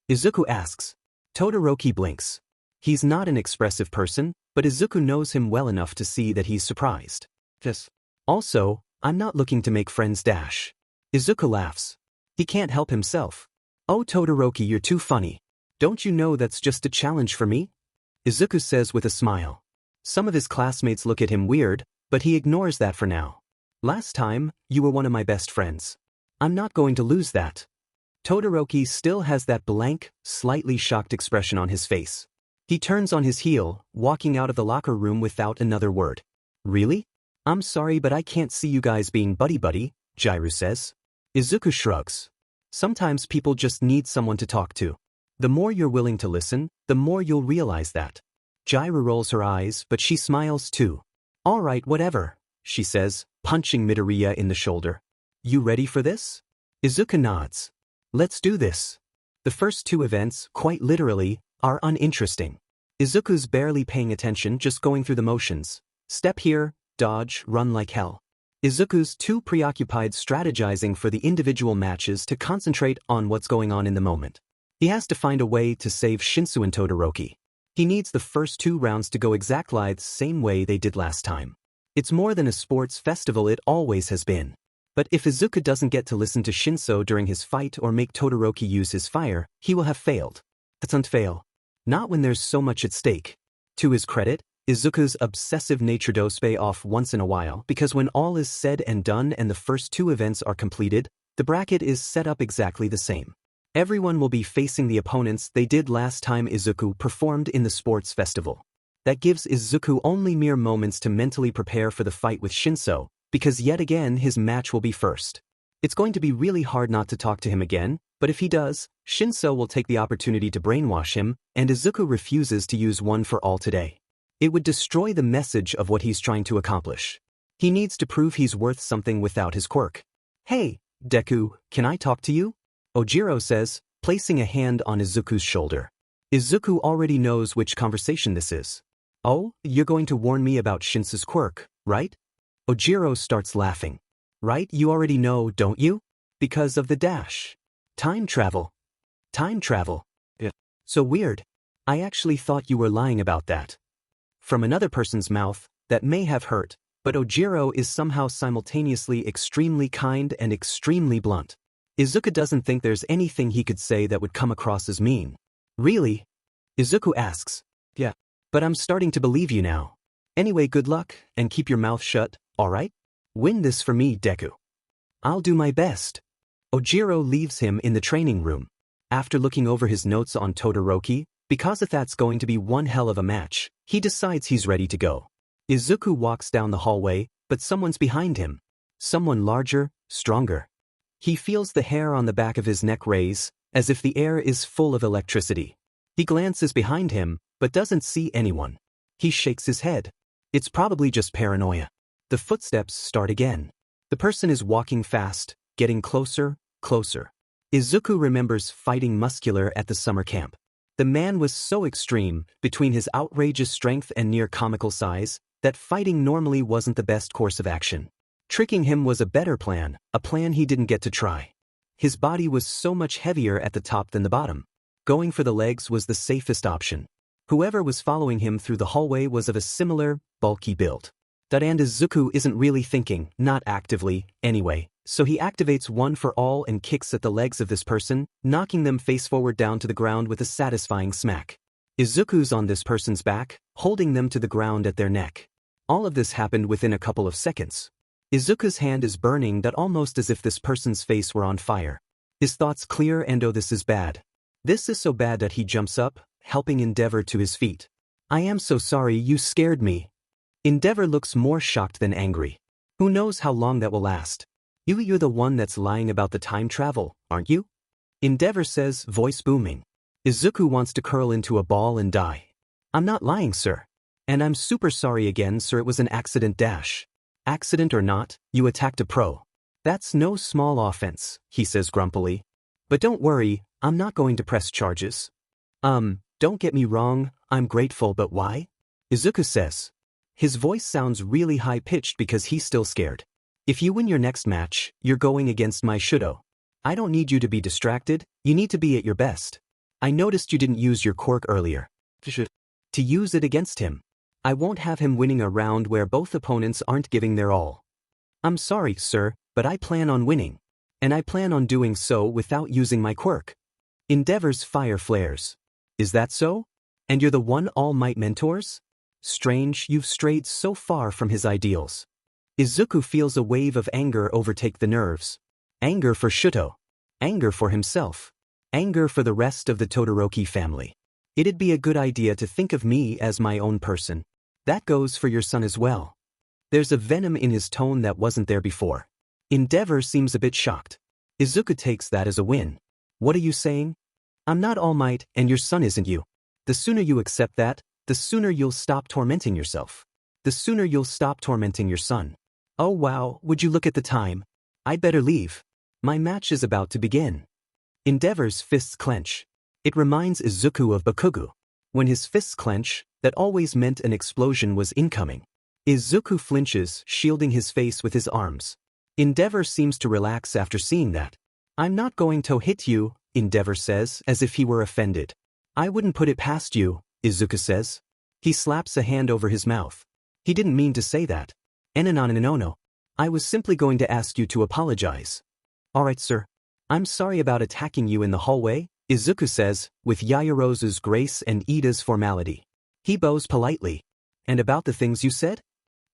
Izuku asks. Todoroki blinks. He's not an expressive person, but Izuku knows him well enough to see that he's surprised. Also, I'm not looking to make friends Dash. Izuku laughs. He can't help himself. Oh Todoroki, you're too funny. Don't you know that's just a challenge for me? Izuku says with a smile. Some of his classmates look at him weird, but he ignores that for now. Last time, you were one of my best friends. I'm not going to lose that. Todoroki still has that blank, slightly shocked expression on his face. He turns on his heel, walking out of the locker room without another word. Really? I'm sorry, but I can't see you guys being buddy-buddy, Jiru says. Izuku shrugs. Sometimes people just need someone to talk to. The more you're willing to listen, the more you'll realize that. Jiru rolls her eyes, but she smiles too. All right, whatever, she says, punching Midoriya in the shoulder. You ready for this? Izuku nods. Let's do this. The first 2 events, quite literally, are uninteresting. Izuku's barely paying attention, just going through the motions. Step here, dodge, run like hell. Izuku's too preoccupied strategizing for the individual matches to concentrate on what's going on in the moment. He has to find a way to save Shinso and Todoroki. He needs the first 2 rounds to go exactly the same way they did last time. It's more than a sports festival, it always has been. But if Izuku doesn't get to listen to Shinso during his fight or make Todoroki use his fire, he will have failed. Doesn't fail. Not when there's so much at stake. To his credit, Izuku's obsessive nature does pay off once in a while, because when all is said and done and the first 2 events are completed, the bracket is set up exactly the same. Everyone will be facing the opponents they did last time Izuku performed in the sports festival. That gives Izuku only mere moments to mentally prepare for the fight with Shinso, because yet again his match will be first. It's going to be really hard not to talk to him again, but if he does, Shinso will take the opportunity to brainwash him, and Izuku refuses to use one for all today. It would destroy the message of what he's trying to accomplish. He needs to prove he's worth something without his quirk. "Hey, Deku, can I talk to you?" Ojiro says, placing a hand on Izuku's shoulder. Izuku already knows which conversation this is. "Oh, you're going to warn me about Shinso's quirk, right?" Ojiro starts laughing. "Right, you already know, don't you? Because of the dash. Time travel. Time travel. Yeah. So weird. I actually thought you were lying about that." From another person's mouth, that may have hurt, but Ojiro is somehow simultaneously extremely kind and extremely blunt. Izuku doesn't think there's anything he could say that would come across as mean. "Really?" Izuku asks. "Yeah. But I'm starting to believe you now. Anyway, good luck, and keep your mouth shut, alright? Win this for me, Deku." "I'll do my best." Ojiro leaves him in the training room. After looking over his notes on Todoroki, because if that's going to be one hell of a match, he decides he's ready to go. Izuku walks down the hallway, but someone's behind him. Someone larger, stronger. He feels the hair on the back of his neck raise, as if the air is full of electricity. He glances behind him, but doesn't see anyone. He shakes his head. It's probably just paranoia. The footsteps start again. The person is walking fast, getting closer, closer. Izuku remembers fighting Muscular at the summer camp. The man was so extreme, between his outrageous strength and near comical size, that fighting normally wasn't the best course of action. Tricking him was a better plan, a plan he didn't get to try. His body was so much heavier at the top than the bottom. Going for the legs was the safest option. Whoever was following him through the hallway was of a similar, bulky build. And Izuku isn't really thinking, not actively, anyway, so he activates one for all and kicks at the legs of this person, knocking them face forward down to the ground with a satisfying smack. Izuku's on this person's back, holding them to the ground at their neck. All of this happened within a couple of seconds. Izuku's hand is burning, that almost as if this person's face were on fire. His thoughts clear and oh, this is bad. This is so bad that he jumps up, helping Endeavor to his feet. "I am so sorry, you scared me." Endeavor looks more shocked than angry. Who knows how long that will last. You're the one that's lying about the time travel, aren't you?" Endeavor says, voice booming. Izuku wants to curl into a ball and die. "I'm not lying, sir. And I'm super sorry again, sir, it was an accident dash. Accident or not, you attacked a pro. That's no small offense," he says grumpily. "But don't worry, I'm not going to press charges." Don't get me wrong, I'm grateful, but why?" Izuku says. His voice sounds really high-pitched because he's still scared. "If you win your next match, you're going against my Shudo. I don't need you to be distracted, you need to be at your best. I noticed you didn't use your quirk earlier. To use it against him. I won't have him winning a round where both opponents aren't giving their all. I'm sorry, sir, but I plan on winning. And I plan on doing so without using my quirk." Endeavor's fire flares. "Is that so? And you're the one All Might mentors? Strange, you've strayed so far from his ideals." Izuku feels a wave of anger overtake the nerves. Anger for Shuto. Anger for himself. Anger for the rest of the Todoroki family. It'd be a good idea to think of me as my own person. That goes for your son as well. There's a venom in his tone that wasn't there before. Endeavor seems a bit shocked. Izuku takes that as a win. "What are you saying? I'm not All Might, and your son isn't you. The sooner you accept that, the sooner you'll stop tormenting yourself. The sooner you'll stop tormenting your son. Oh wow, would you look at the time? I'd better leave. My match is about to begin." Endeavor's fists clench. It reminds Izuku of Bakugo. When his fists clench, that always meant an explosion was incoming. Izuku flinches, shielding his face with his arms. Endeavor seems to relax after seeing that. I'm not going to hit you, Endeavor says, as if he were offended. I wouldn't put it past you, Izuku says. He slaps a hand over his mouth. He didn't mean to say that. No. I was simply going to ask you to apologize. Alright, sir. I'm sorry about attacking you in the hallway, Izuku says, with Yaoyorozu's grace and Iida's formality. He bows politely. And about the things you said?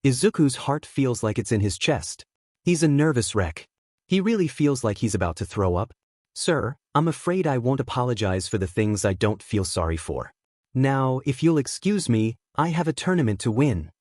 Izuku's heart feels like it's in his chest. He's a nervous wreck. He really feels like he's about to throw up. Sir, I'm afraid I won't apologize for the things I don't feel sorry for. Now, if you'll excuse me, I have a tournament to win.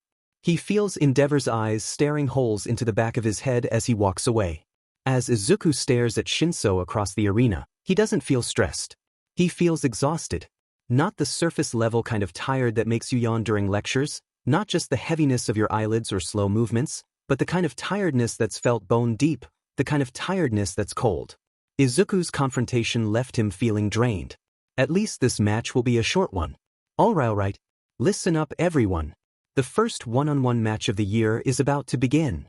He feels Endeavor's eyes staring holes into the back of his head as he walks away. As Izuku stares at Shinso across the arena, he doesn't feel stressed. He feels exhausted. Not the surface-level kind of tired that makes you yawn during lectures, not just the heaviness of your eyelids or slow movements, but the kind of tiredness that's felt bone deep, the kind of tiredness that's cold. Izuku's confrontation left him feeling drained. At least this match will be a short one. Alright. Listen up everyone. The first one-on-one match of the year is about to begin.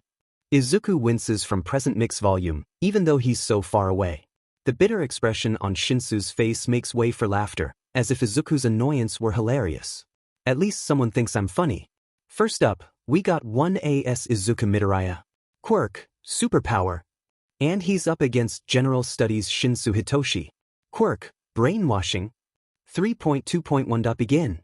Izuku winces from present mix volume, even though he's so far away. The bitter expression on Shinso's face makes way for laughter, as if Izuku's annoyance were hilarious. At least someone thinks I'm funny. First up, we got 1AS Izuku Midoriya. Quirk, superpower. And he's up against General Studies Shinso Hitoshi. Quirk, brainwashing. 3.2.1. Begin.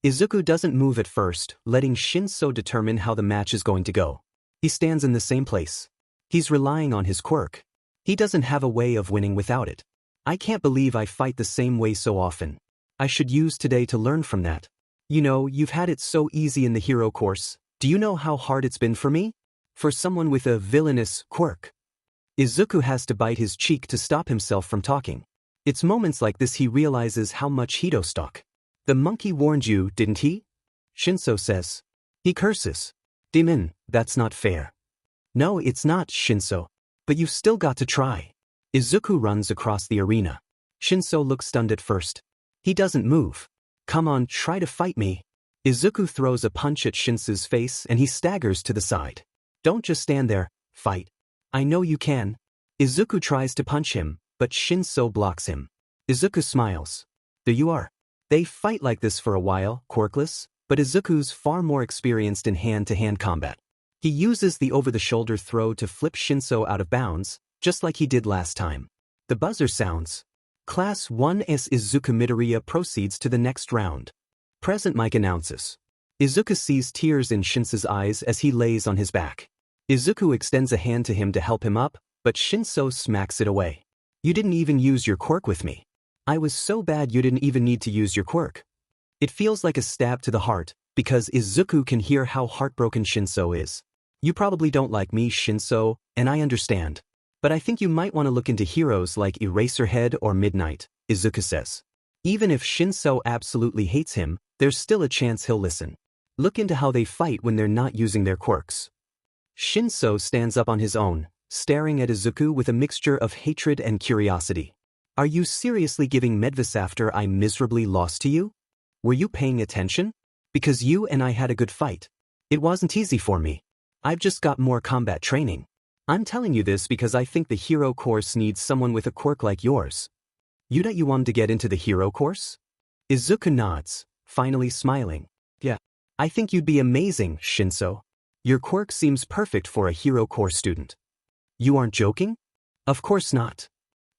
Izuku doesn't move at first, letting Shinso determine how the match is going to go. He stands in the same place. He's relying on his quirk. He doesn't have a way of winning without it. I can't believe I fight the same way so often. I should use today to learn from that. You know, you've had it so easy in the hero course. Do you know how hard it's been for me? For someone with a villainous quirk. Izuku has to bite his cheek to stop himself from talking. It's moments like this he realizes how much he'd stuck. The monkey warned you, didn't he? Shinso says. He curses. Demon, that's not fair. No, it's not, Shinso. But you've still got to try. Izuku runs across the arena. Shinso looks stunned at first. He doesn't move. Come on, try to fight me. Izuku throws a punch at Shinso's face and he staggers to the side. Don't just stand there, fight. I know you can. Izuku tries to punch him, but Shinso blocks him. Izuku smiles. There you are. They fight like this for a while, quirkless, but Izuku's far more experienced in hand-to-hand combat. He uses the over-the-shoulder throw to flip Shinso out of bounds, just like he did last time. The buzzer sounds. Class 1S Izuku Midoriya proceeds to the next round. Present mic announces. Izuku sees tears in Shinso's eyes as he lays on his back. Izuku extends a hand to him to help him up, but Shinso smacks it away. You didn't even use your quirk with me. I was so bad you didn't even need to use your quirk. It feels like a stab to the heart, because Izuku can hear how heartbroken Shinso is. You probably don't like me, Shinso, and I understand. But I think you might want to look into heroes like Eraserhead or Midnight, Izuku says. Even if Shinso absolutely hates him, there's still a chance he'll listen. Look into how they fight when they're not using their quirks. Shinso stands up on his own, staring at Izuku with a mixture of hatred and curiosity. Are you seriously giving Medvis after I miserably lost to you? Were you paying attention? Because you and I had a good fight. It wasn't easy for me. I've just got more combat training. I'm telling you this because I think the hero course needs someone with a quirk like yours. You wanted to get into the hero course? Izuku nods, finally smiling. Yeah. I think you'd be amazing, Shinso. Your quirk seems perfect for a hero course student. You aren't joking? Of course not.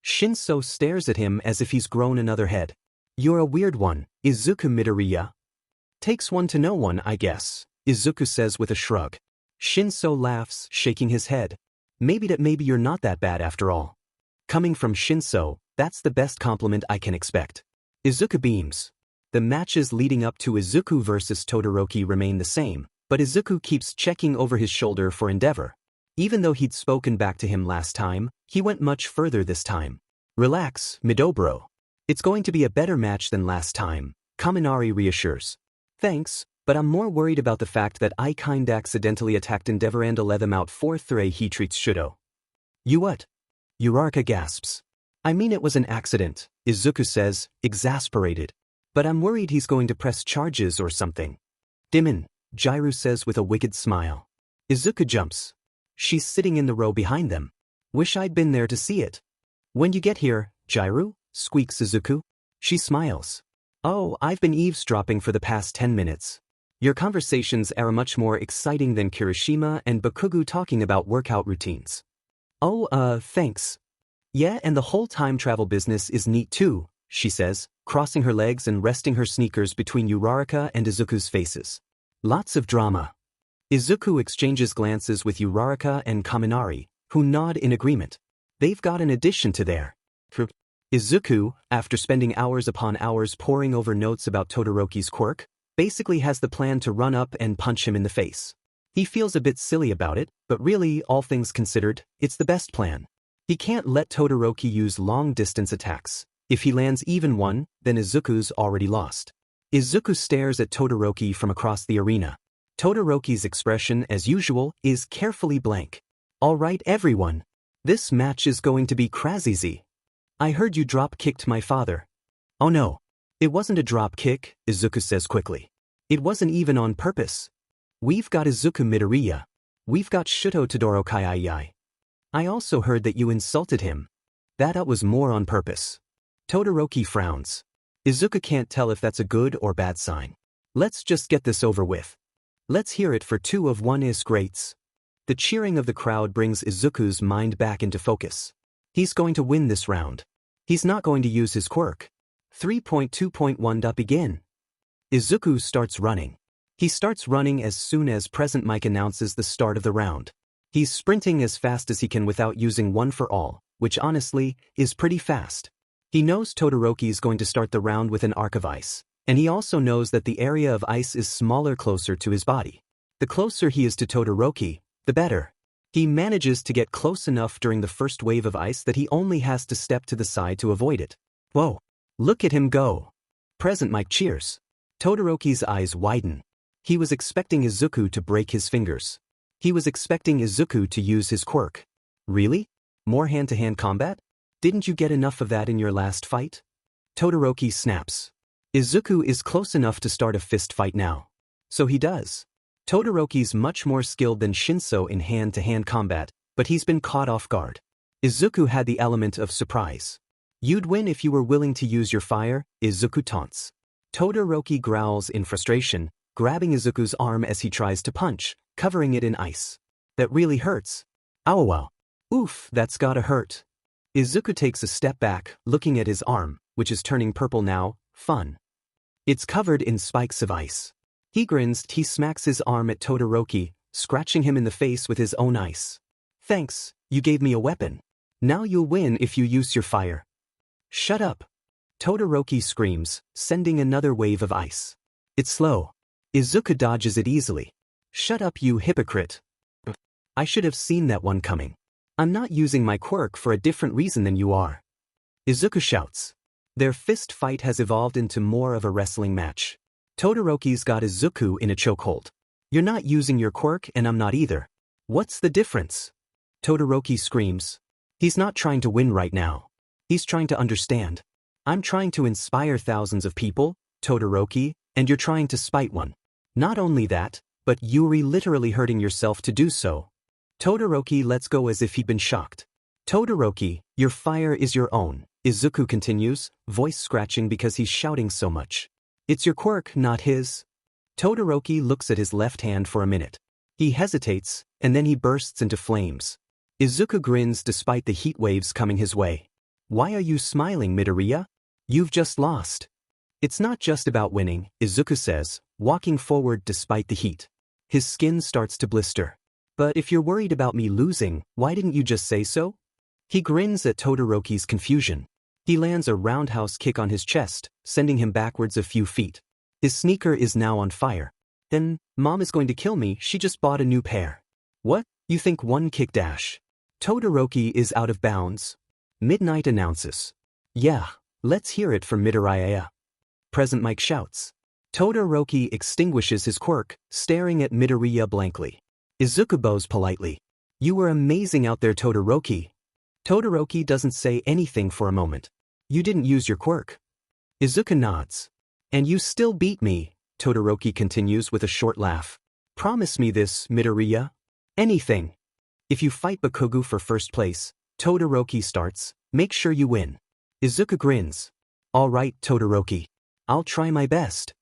Shinso stares at him as if he's grown another head. You're a weird one, Izuku Midoriya. Takes one to know one, I guess, Izuku says with a shrug. Shinso laughs, shaking his head. Maybe you're not that bad after all. Coming from Shinso, that's the best compliment I can expect. Izuku beams. The matches leading up to Izuku versus Todoroki remain the same, but Izuku keeps checking over his shoulder for Endeavor. Even though he'd spoken back to him last time, he went much further this time. Relax, Midobro. It's going to be a better match than last time, Kaminari reassures. Thanks, but I'm more worried about the fact that I kinda accidentally attacked Endeavor and let him out 4-3 he treats Shudo. You what? Uraraka gasps. I mean it was an accident, Izuku says, exasperated. But I'm worried he's going to press charges or something. Demon, Jairu says with a wicked smile. Izuku jumps. She's sitting in the row behind them. Wish I'd been there to see it. When you get here, Jairu? Squeaks Izuku. She smiles. Oh, I've been eavesdropping for the past 10 minutes. Your conversations are much more exciting than Kirishima and Bakugo talking about workout routines. Oh, thanks. Yeah, and the whole time travel business is neat too, she says, crossing her legs and resting her sneakers between Uraraka and Izuku's faces. Lots of drama. Izuku exchanges glances with Uraraka and Kaminari, who nod in agreement. They've got an addition to their. Izuku, after spending hours upon hours poring over notes about Todoroki's quirk, basically has the plan to run up and punch him in the face. He feels a bit silly about it, but really, all things considered, it's the best plan. He can't let Todoroki use long-distance attacks. If he lands even one, then Izuku's already lost. Izuku stares at Todoroki from across the arena. Todoroki's expression, as usual, is carefully blank. All right, everyone. This match is going to be crazy. I heard you drop-kicked my father. Oh no. It wasn't a drop kick, Izuku says quickly. It wasn't even on purpose. We've got Izuku Midoriya. We've got Shuto Todoroki. I also heard that you insulted him. That was more on purpose. Todoroki frowns. Izuku can't tell if that's a good or bad sign. Let's just get this over with. Let's hear it for 2 of 1 is greats. The cheering of the crowd brings Izuku's mind back into focus. He's going to win this round. He's not going to use his quirk. 3.2.1. Begin. Izuku starts running. He starts running as soon as Present Mic announces the start of the round. He's sprinting as fast as he can without using one for all, which honestly, is pretty fast. He knows Todoroki is going to start the round with an arc of ice, and he also knows that the area of ice is smaller closer to his body. The closer he is to Todoroki, the better. He manages to get close enough during the first wave of ice that he only has to step to the side to avoid it. Whoa! Look at him go! Present Mic cheers. Todoroki's eyes widen. He was expecting Izuku to break his fingers. He was expecting Izuku to use his quirk. Really? More hand-to-hand combat? Didn't you get enough of that in your last fight? Todoroki snaps. Izuku is close enough to start a fist fight now. So he does. Todoroki's much more skilled than Shinso in hand-to-hand combat, but he's been caught off guard. Izuku had the element of surprise. You'd win if you were willing to use your fire, Izuku taunts. Todoroki growls in frustration, grabbing Izuku's arm as he tries to punch, covering it in ice. That really hurts. Ow wow. Oof, that's gotta hurt. Izuku takes a step back, looking at his arm, which is turning purple now. Fun. It's covered in spikes of ice. He grins, he smacks his arm at Todoroki, scratching him in the face with his own ice. Thanks, you gave me a weapon. Now you'll win if you use your fire. Shut up. Todoroki screams, sending another wave of ice. It's slow. Izuku dodges it easily. Shut up, you hypocrite. I should have seen that one coming. I'm not using my quirk for a different reason than you are. Izuku shouts. Their fist fight has evolved into more of a wrestling match. Todoroki's got Izuku in a chokehold. You're not using your quirk and I'm not either. What's the difference? Todoroki screams. He's not trying to win right now. He's trying to understand. I'm trying to inspire thousands of people, Todoroki, and you're trying to spite one. Not only that, but you're literally hurting yourself to do so. Todoroki lets go as if he'd been shocked. Todoroki, your fire is your own, Izuku continues, voice scratching because he's shouting so much. It's your quirk, not his. Todoroki looks at his left hand for a minute. He hesitates, and then he bursts into flames. Izuku grins despite the heat waves coming his way. Why are you smiling, Midoriya? You've just lost. It's not just about winning, Izuku says, walking forward despite the heat. His skin starts to blister. But if you're worried about me losing, why didn't you just say so? He grins at Todoroki's confusion. He lands a roundhouse kick on his chest, sending him backwards a few feet. His sneaker is now on fire. Then, Mom is going to kill me, she just bought a new pair. What? You think one kick dash? Todoroki is out of bounds. Midnight announces. Yeah, let's hear it from Midoriya. Present Mic shouts. Todoroki extinguishes his quirk, staring at Midoriya blankly. Izuku bows politely. You were amazing out there, Todoroki. Todoroki doesn't say anything for a moment. You didn't use your quirk. Izuku nods. And you still beat me, Todoroki continues with a short laugh. Promise me this, Midoriya. Anything. If you fight Bakugo for first place, Todoroki starts, make sure you win. Izuku grins. Alright, Todoroki. I'll try my best.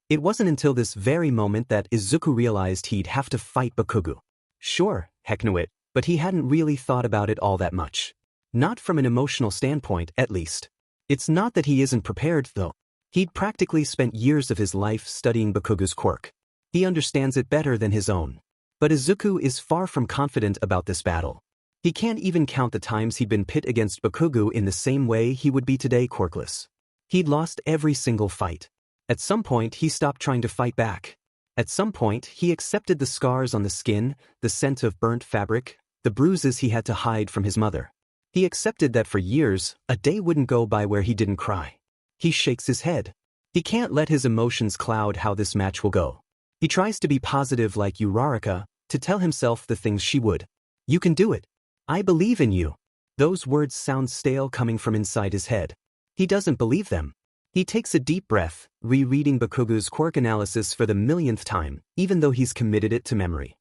It wasn't until this very moment that Izuku realized he'd have to fight Bakugo. Sure, heck knew it, but he hadn't really thought about it all that much. Not from an emotional standpoint, at least. It's not that he isn't prepared, though. He'd practically spent years of his life studying Bakugo's quirk. He understands it better than his own. But Izuku is far from confident about this battle. He can't even count the times he'd been pit against Bakugo in the same way he would be today quirkless. He'd lost every single fight. At some point he stopped trying to fight back. At some point he accepted the scars on the skin, the scent of burnt fabric, the bruises he had to hide from his mother. He accepted that for years, a day wouldn't go by where he didn't cry. He shakes his head. He can't let his emotions cloud how this match will go. He tries to be positive like Uraraka, to tell himself the things she would. You can do it. I believe in you. Those words sound stale coming from inside his head. He doesn't believe them. He takes a deep breath, rereading Bakugo's quirk analysis for the millionth time, even though he's committed it to memory.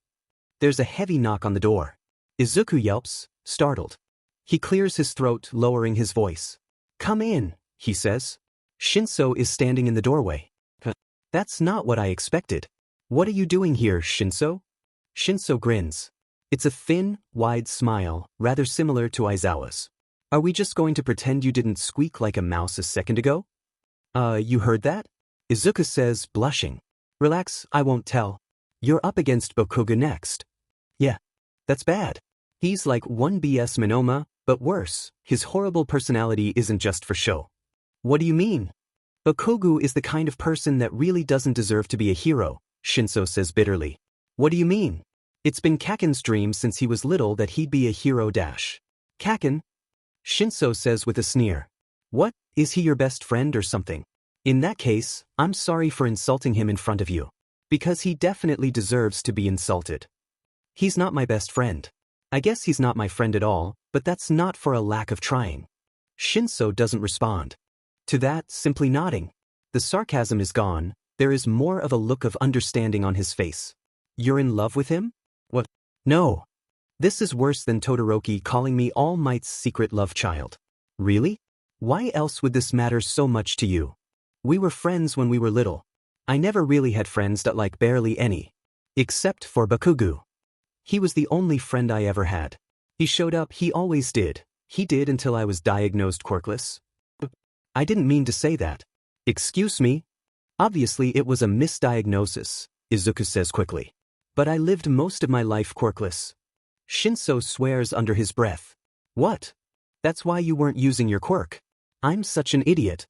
There's a heavy knock on the door. Izuku yelps, startled. He clears his throat, lowering his voice. Come in, he says. Shinso is standing in the doorway. That's not what I expected. What are you doing here, Shinso? Shinso grins. It's a thin, wide smile, rather similar to Aizawa's. Are we just going to pretend you didn't squeak like a mouse a second ago? You heard that? Izuku says, blushing. Relax, I won't tell. You're up against Bakugo next. Yeah. That's bad. He's like one BS Monoma, but worse, his horrible personality isn't just for show. What do you mean? Bakugo is the kind of person that really doesn't deserve to be a hero, Shinso says bitterly. What do you mean? It's been Kaken's dream since he was little that he'd be a hero dash. Kaken? Shinso says with a sneer. What, is he your best friend or something? In that case, I'm sorry for insulting him in front of you. Because he definitely deserves to be insulted. He's not my best friend. I guess he's not my friend at all, but that's not for a lack of trying. Shinso doesn't respond. To that, simply nodding. The sarcasm is gone, there is more of a look of understanding on his face. You're in love with him? What? No. This is worse than Todoroki calling me All Might's secret love child. Really? Why else would this matter so much to you? We were friends when we were little. I never really had friends that like barely any. Except for Bakugo. He was the only friend I ever had. He showed up, he always did. He did until I was diagnosed quirkless. I didn't mean to say that. Excuse me? Obviously it was a misdiagnosis, Izuku says quickly. But I lived most of my life quirkless. Shinso swears under his breath. What? That's why you weren't using your quirk. I'm such an idiot.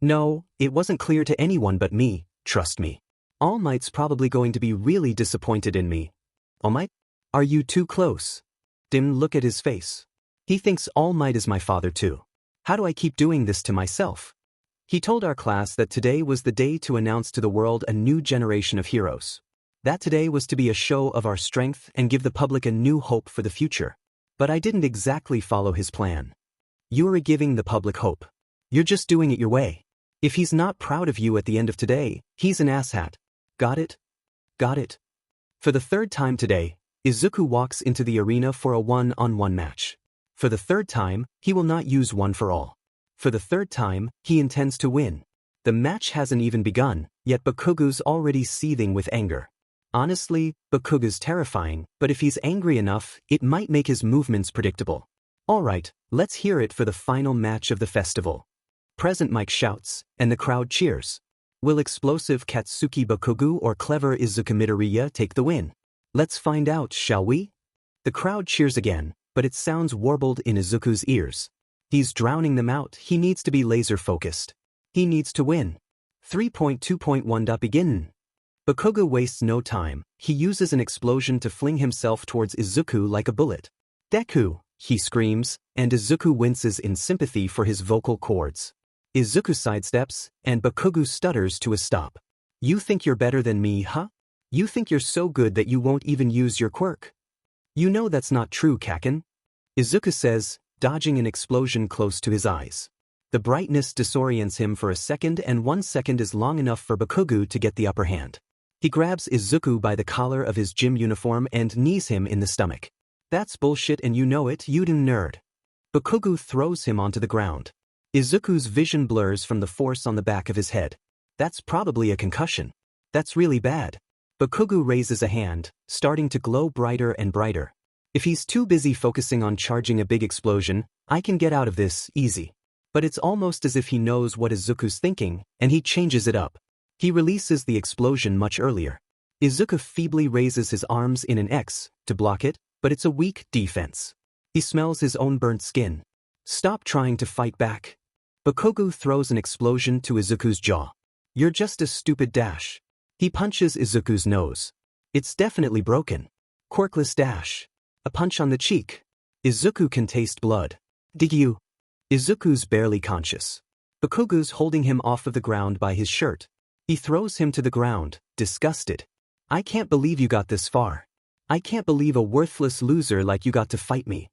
No, it wasn't clear to anyone but me, trust me. All Might's probably going to be really disappointed in me. All Might? Are you too close? Dim, look at his face. He thinks All Might is my father too. How do I keep doing this to myself? He told our class that today was the day to announce to the world a new generation of heroes. That today was to be a show of our strength and give the public a new hope for the future. But I didn't exactly follow his plan. You're giving the public hope. You're just doing it your way. If he's not proud of you at the end of today, he's an asshat. Got it? Got it. For the third time today, Izuku walks into the arena for a one-on-one match. For the third time, he will not use one for all. For the third time, he intends to win. The match hasn't even begun, yet Bakugo's already seething with anger. Honestly, Bakugo's terrifying, but if he's angry enough, it might make his movements predictable. Alright, let's hear it for the final match of the festival. Present Mike shouts, and the crowd cheers. Will explosive Katsuki Bakugo or clever Izuku Midoriya take the win? Let's find out, shall we? The crowd cheers again, but it sounds warbled in Izuku's ears. He's drowning them out, he needs to be laser-focused. He needs to win. 3.2.1. Begin. Bakugo wastes no time, he uses an explosion to fling himself towards Izuku like a bullet. Deku, he screams, and Izuku winces in sympathy for his vocal cords. Izuku sidesteps, and Bakugo stutters to a stop. You think you're better than me, huh? You think you're so good that you won't even use your quirk? You know that's not true, Kaken. Izuku says, dodging an explosion close to his eyes. The brightness disorients him for a second, and 1 second is long enough for Bakugo to get the upper hand. He grabs Izuku by the collar of his gym uniform and knees him in the stomach. That's bullshit and you know it, you nerd. Bakugo throws him onto the ground. Izuku's vision blurs from the force on the back of his head. That's probably a concussion. That's really bad. Bakugo raises a hand, starting to glow brighter and brighter. If he's too busy focusing on charging a big explosion, I can get out of this, easy. But it's almost as if he knows what Izuku's thinking, and he changes it up. He releases the explosion much earlier. Izuku feebly raises his arms in an X to block it, but it's a weak defense. He smells his own burnt skin. Stop trying to fight back. Bakugo throws an explosion to Izuku's jaw. You're just a stupid dash. He punches Izuku's nose. It's definitely broken. Quirkless dash. A punch on the cheek. Izuku can taste blood. Deku. Izuku's barely conscious. Bakugo's holding him off of the ground by his shirt. He throws him to the ground, disgusted. I can't believe you got this far. I can't believe a worthless loser like you got to fight me.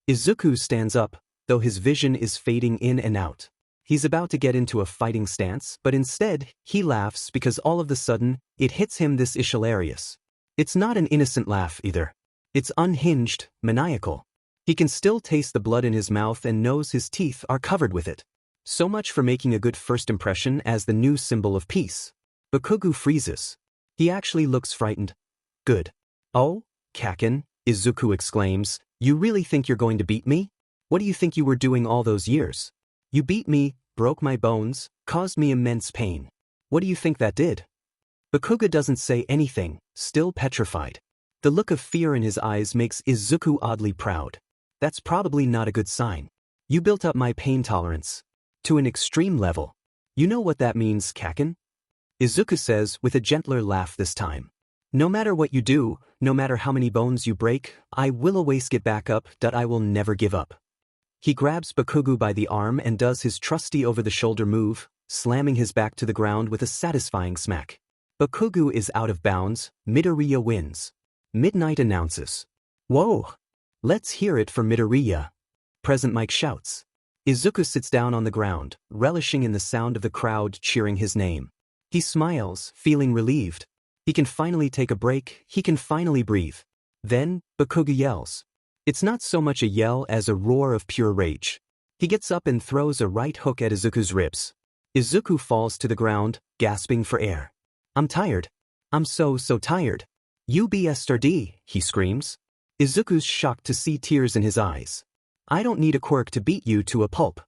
Izuku stands up, though his vision is fading in and out. He's about to get into a fighting stance, but instead, he laughs because all of a sudden, it hits him this is hilarious. It's not an innocent laugh either. It's unhinged, maniacal. He can still taste the blood in his mouth and knows his teeth are covered with it. So much for making a good first impression as the new symbol of peace. Bakugo freezes. He actually looks frightened. Good. Oh, Kakin, Izuku exclaims, you really think you're going to beat me? What do you think you were doing all those years? You beat me, broke my bones, caused me immense pain. What do you think that did? Bakugo doesn't say anything, still petrified. The look of fear in his eyes makes Izuku oddly proud. That's probably not a good sign. You built up my pain tolerance. To an extreme level. You know what that means, Kakin? Izuku says with a gentler laugh this time. No matter what you do, no matter how many bones you break, I will always get back up, I will never give up. He grabs Bakugo by the arm and does his trusty over-the-shoulder move, slamming his back to the ground with a satisfying smack. Bakugo is out of bounds, Midoriya wins. Midnight announces. Whoa! Let's hear it for Midoriya. Present Mike shouts. Izuku sits down on the ground, relishing in the sound of the crowd cheering his name. He smiles, feeling relieved. He can finally take a break, he can finally breathe. Then, Bakugo yells. It's not so much a yell as a roar of pure rage. He gets up and throws a right hook at Izuku's ribs. Izuku falls to the ground, gasping for air. I'm tired. I'm so tired. You BSTD, he screams. Izuku's shocked to see tears in his eyes. I don't need a quirk to beat you to a pulp.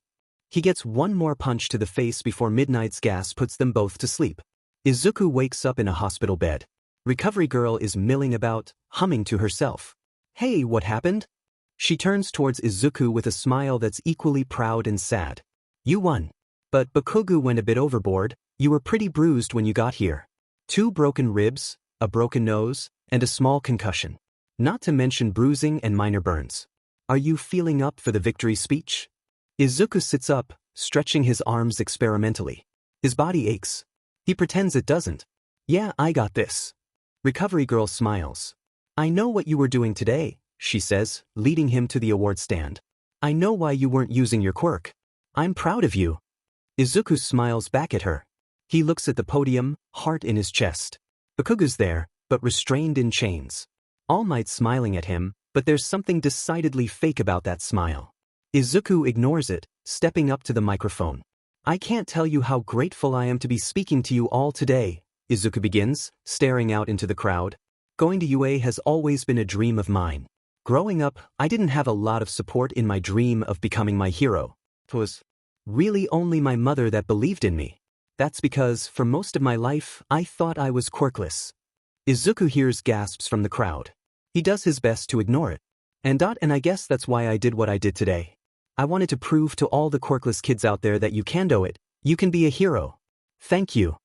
He gets one more punch to the face before Midnight's gas puts them both to sleep. Izuku wakes up in a hospital bed. Recovery girl is milling about, humming to herself. Hey, what happened? She turns towards Izuku with a smile that's equally proud and sad. You won. But Bakugo went a bit overboard, you were pretty bruised when you got here. 2 broken ribs, a broken nose, and a small concussion. Not to mention bruising and minor burns. Are you feeling up for the victory speech? Izuku sits up, stretching his arms experimentally. His body aches. He pretends it doesn't. Yeah, I got this. Recovery girl smiles. I know what you were doing today, she says, leading him to the award stand. I know why you weren't using your quirk. I'm proud of you. Izuku smiles back at her. He looks at the podium, heart in his chest. Bakugo's there, but restrained in chains. All Might's smiling at him, but there's something decidedly fake about that smile. Izuku ignores it, stepping up to the microphone. I can't tell you how grateful I am to be speaking to you all today, Izuku begins, staring out into the crowd. Going to UA has always been a dream of mine. Growing up, I didn't have a lot of support in my dream of becoming my hero. It was really only my mother that believed in me. That's because, for most of my life, I thought I was quirkless. Izuku hears gasps from the crowd. He does his best to ignore it. And I guess that's why I did what I did today. I wanted to prove to all the quirkless kids out there that you can do it, you can be a hero. Thank you.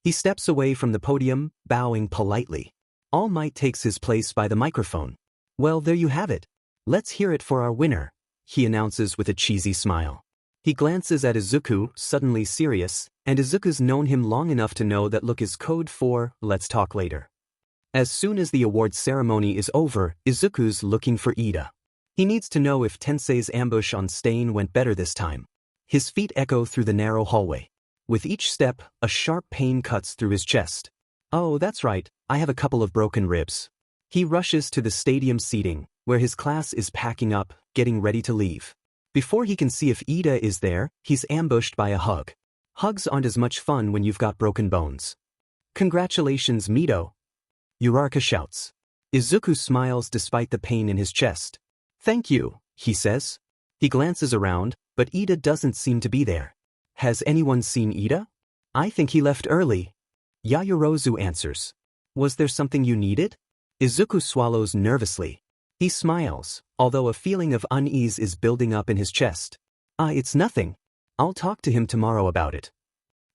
He steps away from the podium, bowing politely. All Might takes his place by the microphone. Well, there you have it. Let's hear it for our winner, he announces with a cheesy smile. He glances at Izuku, suddenly serious, and Izuku's known him long enough to know that look is code for, let's talk later. As soon as the award ceremony is over, Izuku's looking for Iida. He needs to know if Tensei's ambush on Stain went better this time. His feet echo through the narrow hallway. With each step, a sharp pain cuts through his chest. Oh, that's right, I have a couple of broken ribs. He rushes to the stadium seating, where his class is packing up, getting ready to leave. Before he can see if Iida is there, he's ambushed by a hug. Hugs aren't as much fun when you've got broken bones. Congratulations, Mido. Uraraka shouts. Izuku smiles despite the pain in his chest. Thank you, he says. He glances around, but Iida doesn't seem to be there. Has anyone seen Iida? I think he left early. Yayorozu answers. Was there something you needed? Izuku swallows nervously. He smiles, although a feeling of unease is building up in his chest. It's nothing. I'll talk to him tomorrow about it.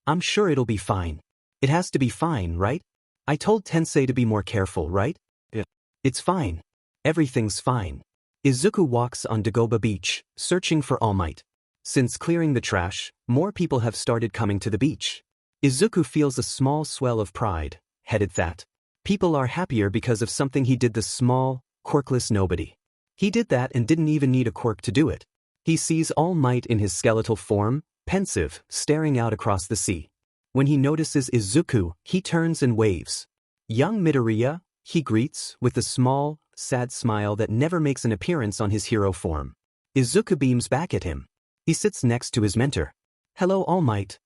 I'm sure it'll be fine. It has to be fine, right? I told Tensei to be more careful, right? Yeah. It's fine. Everything's fine. Izuku walks on Dagoba Beach, searching for All Might. Since clearing the trash, more people have started coming to the beach. Izuku feels a small swell of pride, headed that. People are happier because of something he did, the small, quirkless nobody. He did that and didn't even need a quirk to do it. He sees All Might in his skeletal form, pensive, staring out across the sea. When he notices Izuku, he turns and waves. Young Midoriya, he greets, with the small, sad smile that never makes an appearance on his hero form. Izuku beams back at him. He sits next to his mentor. Hello, All Might.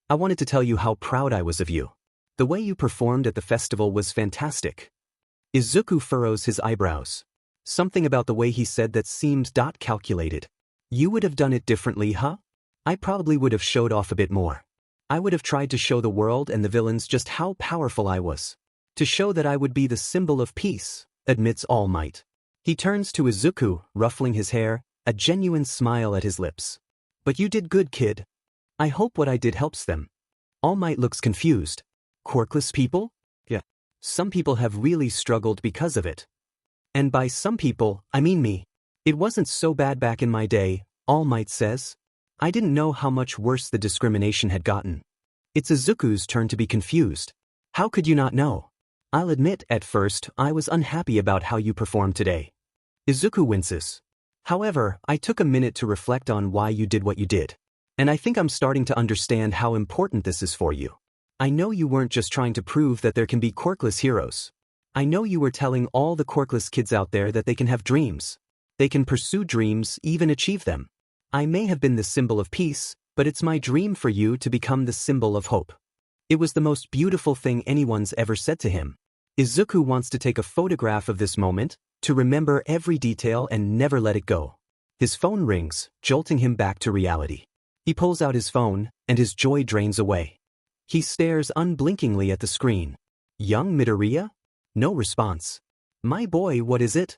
I wanted to tell you how proud I was of you. The way you performed at the festival was fantastic. Izuku furrows his eyebrows. Something about the way he said that seemed calculated. You would have done it differently, huh? I probably would have showed off a bit more. I would have tried to show the world and the villains just how powerful I was. To show that I would be the symbol of peace, admits All Might. He turns to Izuku, ruffling his hair, a genuine smile at his lips. But you did good, kid. I hope what I did helps them. All Might looks confused. Quirkless people? Yeah. Some people have really struggled because of it. And by some people, I mean me. It wasn't so bad back in my day, All Might says. I didn't know how much worse the discrimination had gotten. It's Izuku's turn to be confused. How could you not know? I'll admit, at first, I was unhappy about how you performed today. Izuku winces. However, I took a minute to reflect on why you did what you did. And I think I'm starting to understand how important this is for you. I know you weren't just trying to prove that there can be quirkless heroes. I know you were telling all the quirkless kids out there that they can have dreams. They can pursue dreams, even achieve them. I may have been the symbol of peace, but it's my dream for you to become the symbol of hope. It was the most beautiful thing anyone's ever said to him. Izuku wants to take a photograph of this moment, to remember every detail and never let it go. His phone rings, jolting him back to reality. He pulls out his phone, and his joy drains away. He stares unblinkingly at the screen. Young Midoriya? No response. My boy, what is it?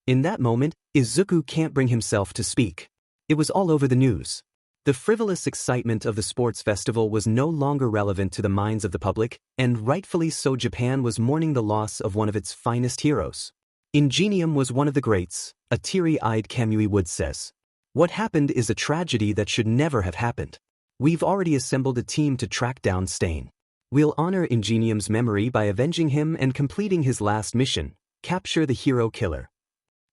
In that moment, Izuku can't bring himself to speak. It was all over the news. The frivolous excitement of the sports festival was no longer relevant to the minds of the public, and rightfully so. Japan was mourning the loss of one of its finest heroes. Ingenium was one of the greats, a teary-eyed Kamui Wood says. What happened is a tragedy that should never have happened. We've already assembled a team to track down Stain. We'll honor Ingenium's memory by avenging him and completing his last mission, capture the hero killer.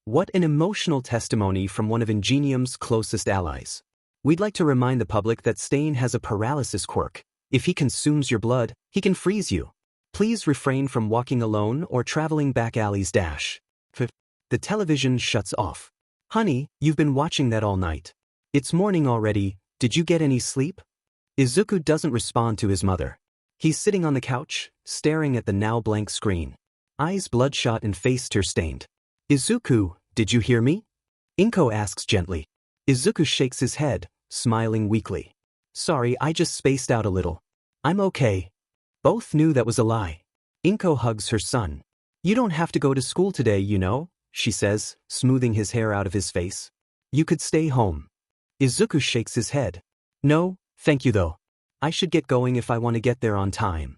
What an emotional testimony from one of Ingenium's closest allies. We'd like to remind the public that Stain has a paralysis quirk. If he consumes your blood, he can freeze you. Please refrain from walking alone or traveling back alleys. The television shuts off. Honey, you've been watching that all night. It's morning already, did you get any sleep? Izuku doesn't respond to his mother. He's sitting on the couch, staring at the now blank screen. Eyes bloodshot and face tear-stained. Izuku, did you hear me? Inko asks gently. Izuku shakes his head, smiling weakly. Sorry, I just spaced out a little. I'm okay. Both knew that was a lie. Inko hugs her son. You don't have to go to school today, you know, she says, smoothing his hair out of his face. You could stay home. Izuku shakes his head. No, thank you though. I should get going if I want to get there on time.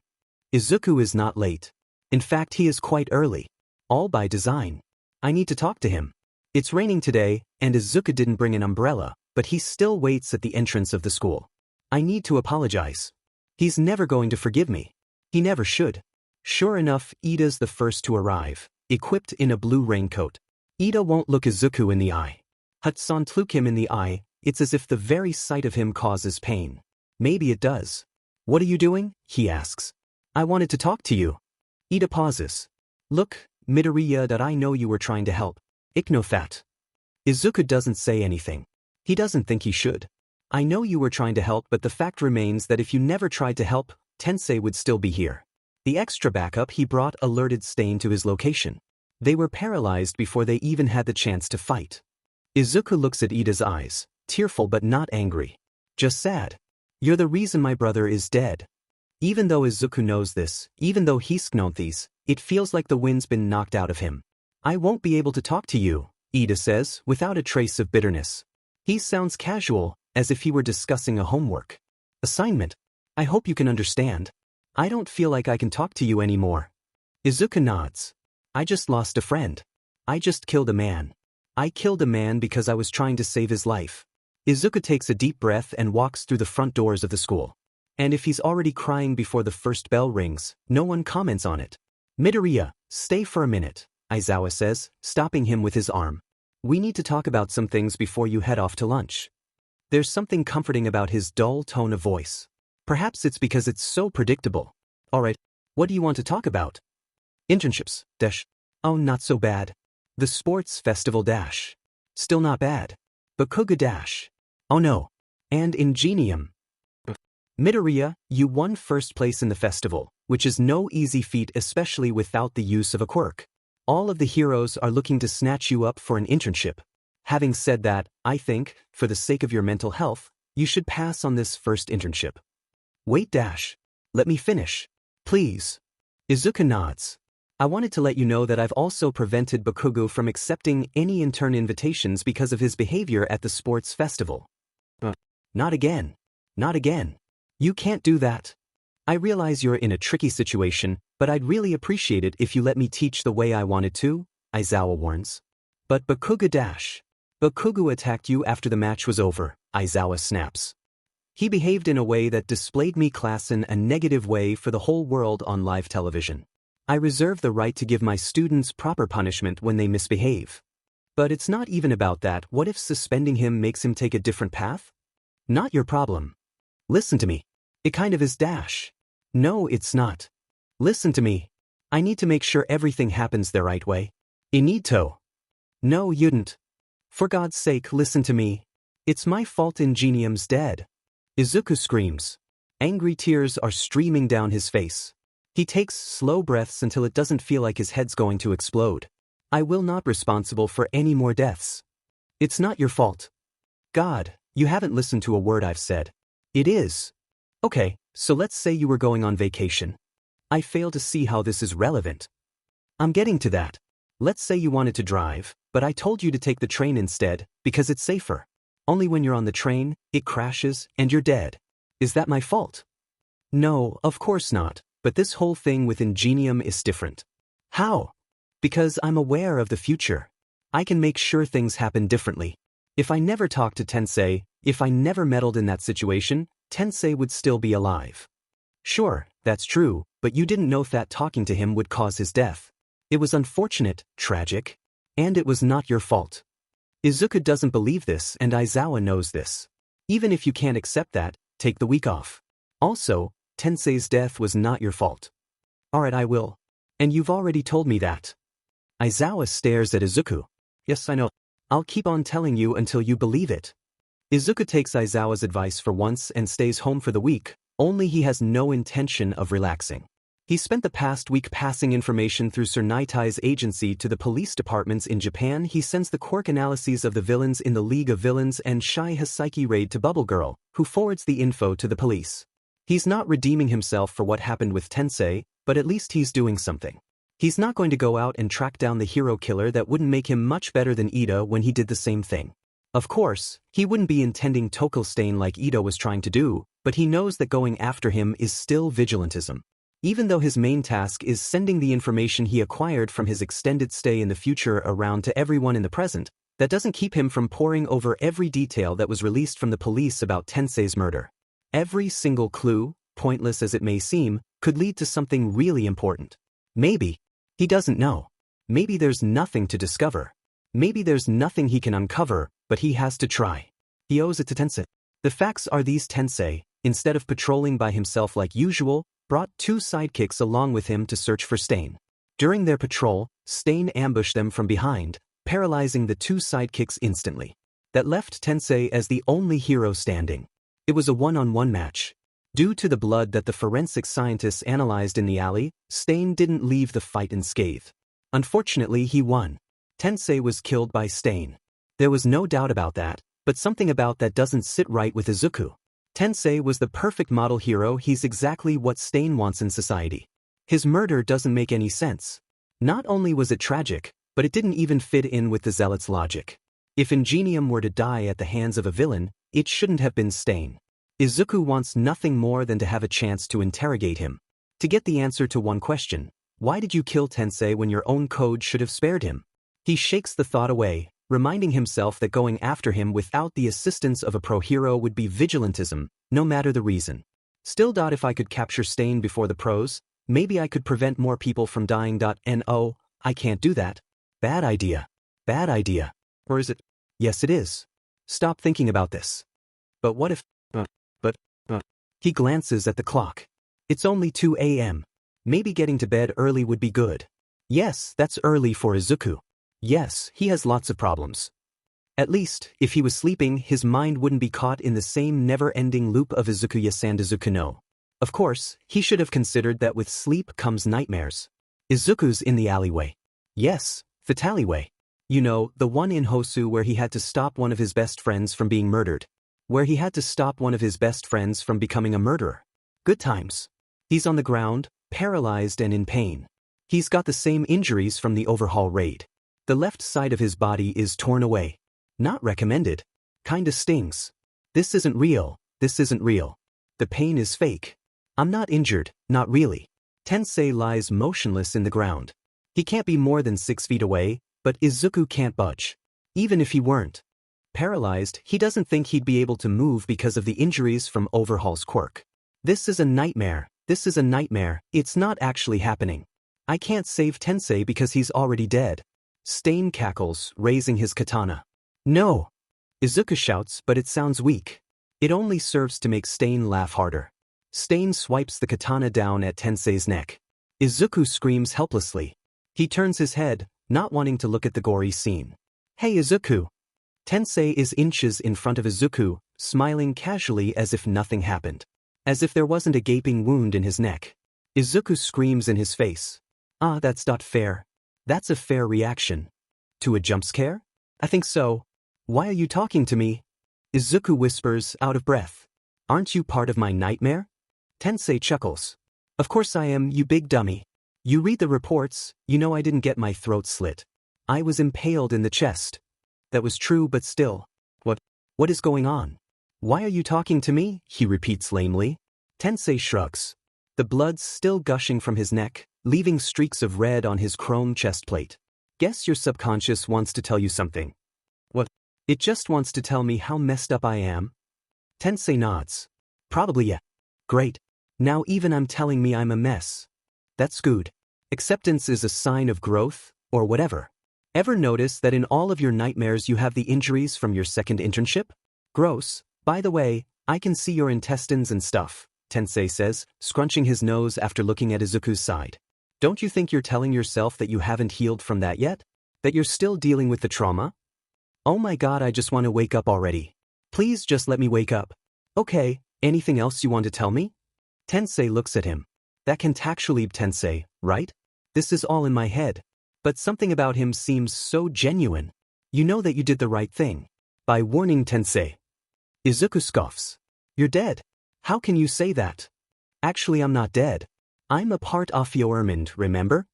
Izuku is not late. In fact, he is quite early. All by design. I need to talk to him. It's raining today, and Izuku didn't bring an umbrella, but he still waits at the entrance of the school. I need to apologize. He's never going to forgive me. He never should. Sure enough, Iida's the first to arrive, equipped in a blue raincoat. Iida won't look Izuku in the eye. Hudson look him in the eye, it's as if the very sight of him causes pain. Maybe it does. What are you doing? He asks. I wanted to talk to you. Iida pauses. Look, Midoriya, that I know you were trying to help. Ignore that. Izuku doesn't say anything. He doesn't think he should. I know you were trying to help, but the fact remains that if you never tried to help, Tensei would still be here. The extra backup he brought alerted Stain to his location. They were paralyzed before they even had the chance to fight. Izuku looks at Iida's eyes, tearful but not angry. Just sad. You're the reason my brother is dead. Even though Izuku knows this, even though he's known these, it feels like the wind's been knocked out of him. I won't be able to talk to you, Iida says, without a trace of bitterness. He sounds casual, as if he were discussing a homework assignment. I hope you can understand. I don't feel like I can talk to you anymore. Izuku nods. I just lost a friend. I just killed a man. I killed a man because I was trying to save his life. Izuku takes a deep breath and walks through the front doors of the school. And if he's already crying before the first bell rings, no one comments on it. Midoriya, stay for a minute, Aizawa says, stopping him with his arm. We need to talk about some things before you head off to lunch. There's something comforting about his dull tone of voice. Perhaps it's because it's so predictable. Alright, what do you want to talk about? Internships, dash. Oh, not so bad. The sports festival dash. Still not bad. Bakugo dash. Oh no. And Ingenium. Midoriya, you won first place in the festival, which is no easy feat, especially without the use of a quirk. All of the heroes are looking to snatch you up for an internship. Having said that, I think, for the sake of your mental health, you should pass on this first internship. Wait dash. Let me finish. Please. Izuku nods. I wanted to let you know that I've also prevented Bakugo from accepting any intern invitations because of his behavior at the sports festival. Not again. Not again. You can't do that. I realize you're in a tricky situation, but I'd really appreciate it if you let me teach the way I wanted to, Aizawa warns. But Bakugo dash. Bakugo attacked you after the match was over, Aizawa snaps. He behaved in a way that displayed me class in a negative way for the whole world on live television. I reserve the right to give my students proper punishment when they misbehave. But it's not even about that. What if suspending him makes him take a different path? Not your problem. Listen to me. It kind of is dash. No, it's not. Listen to me. I need to make sure everything happens the right way. I need to. No, you didn't. For God's sake, listen to me. It's my fault Ingenium's dead. Izuku screams. Angry tears are streaming down his face. He takes slow breaths until it doesn't feel like his head's going to explode. I will not be responsible for any more deaths. It's not your fault. God, you haven't listened to a word I've said. It is. Okay, so let's say you were going on vacation. I fail to see how this is relevant. I'm getting to that. Let's say you wanted to drive, but I told you to take the train instead, because it's safer. Only when you're on the train, it crashes, and you're dead. Is that my fault? No, of course not, but this whole thing with Ingenium is different. How? Because I'm aware of the future. I can make sure things happen differently. If I never talked to Tensei, if I never meddled in that situation, Tensei would still be alive. Sure, that's true, but you didn't know that talking to him would cause his death. It was unfortunate, tragic, and it was not your fault. Izuku doesn't believe this, and Aizawa knows this. Even if you can't accept that, take the week off. Also, Tensei's death was not your fault. Alright, I will. And you've already told me that. Aizawa stares at Izuku. Yes, I know. I'll keep on telling you until you believe it. Izuku takes Aizawa's advice for once and stays home for the week, only he has no intention of relaxing. He spent the past week passing information through Sir Nighteye's agency to the police departments in Japan. He sends the quirk analyses of the villains in the League of Villains and Shai Hasaiki raid to Bubble Girl, who forwards the info to the police. He's not redeeming himself for what happened with Tensei, but at least he's doing something. He's not going to go out and track down the hero killer. That wouldn't make him much better than Iida when he did the same thing. Of course, he wouldn't be intending Tokelstein like Iida was trying to do, but he knows that going after him is still vigilantism. Even though his main task is sending the information he acquired from his extended stay in the future around to everyone in the present, that doesn't keep him from poring over every detail that was released from the police about Tensei's murder. Every single clue, pointless as it may seem, could lead to something really important. Maybe. He doesn't know. Maybe there's nothing to discover. Maybe there's nothing he can uncover, but he has to try. He owes it to Tensei. The facts are these: Tensei, instead of patrolling by himself like usual, brought 2 sidekicks along with him to search for Stain. During their patrol, Stain ambushed them from behind, paralyzing the 2 sidekicks instantly. That left Tensei as the only hero standing. It was a one-on-one match. Due to the blood that the forensic scientists analyzed in the alley, Stain didn't leave the fight unscathed. Unfortunately, he won. Tensei was killed by Stain. There was no doubt about that, but something about that doesn't sit right with Izuku. Tensei was the perfect model hero. He's exactly what Stain wants in society. His murder doesn't make any sense. Not only was it tragic, but it didn't even fit in with the Zealot's logic. If Ingenium were to die at the hands of a villain, it shouldn't have been Stain. Izuku wants nothing more than to have a chance to interrogate him. To get the answer to one question, why did you kill Tensei when your own code should have spared him? He shakes the thought away, reminding himself that going after him without the assistance of a pro-hero would be vigilantism, no matter the reason. Still. If I could capture Stain before the pros, maybe I could prevent more people from dying. No, I can't do that. Bad idea. Bad idea. Or is it? Yes, it is. Stop thinking about this. But what if... He glances at the clock. It's only 2 a.m. Maybe getting to bed early would be good. Yes, that's early for Izuku. Yes, he has lots of problems. At least, if he was sleeping, his mind wouldn't be caught in the same never-ending loop of Izuku-san Izuku no. Of course, he should have considered that with sleep comes nightmares. Izuku's in the alleyway. Yes, the alleyway. You know, the one in Hosu where he had to stop one of his best friends from being murdered. Where he had to stop one of his best friends from becoming a murderer. Good times. He's on the ground, paralyzed and in pain. He's got the same injuries from the Overhaul raid. The left side of his body is torn away. Not recommended. Kinda stings. This isn't real. This isn't real. The pain is fake. I'm not injured, not really. Tensei lies motionless in the ground. He can't be more than 6 feet away, but Izuku can't budge. Even if he weren't paralyzed, he doesn't think he'd be able to move because of the injuries from Overhaul's quirk. This is a nightmare. This is a nightmare. It's not actually happening. I can't save Tensei because he's already dead. Stain cackles, raising his katana. No! Izuku shouts, but it sounds weak. It only serves to make Stain laugh harder. Stain swipes the katana down at Tensei's neck. Izuku screams helplessly. He turns his head, not wanting to look at the gory scene. Hey Izuku! Tensei is inches in front of Izuku, smiling casually as if nothing happened. As if there wasn't a gaping wound in his neck. Izuku screams in his face. Ah, that's not fair. That's a fair reaction. To a jump scare? I think so. Why are you talking to me? Izuku whispers, out of breath. Aren't you part of my nightmare? Tensei chuckles. Of course I am, you big dummy. You read the reports, you know I didn't get my throat slit. I was impaled in the chest. That was true, but still. What is going on? Why are you talking to me? He repeats lamely. Tensei shrugs. The blood's still gushing from his neck, leaving streaks of red on his chrome chest plate. Guess your subconscious wants to tell you something. What? It just wants to tell me how messed up I am? Tensei nods. Probably yeah. Great. Now even I'm telling me I'm a mess. That's good. Acceptance is a sign of growth, or whatever. Ever notice that in all of your nightmares you have the injuries from your second internship? Gross. By the way, I can see your intestines and stuff, Tensei says, scrunching his nose after looking at Izuku's side. Don't you think you're telling yourself that you haven't healed from that yet? That you're still dealing with the trauma? Oh my god, I just want to wake up already. Please just let me wake up. Okay, anything else you want to tell me? Tensei looks at him. That can tactually Tensei, right? This is all in my head. But something about him seems so genuine. You know that you did the right thing. By warning Tensei. Izuku scoffs. You're dead. How can you say that? Actually, I'm not dead. I'm a part of your mind, remember?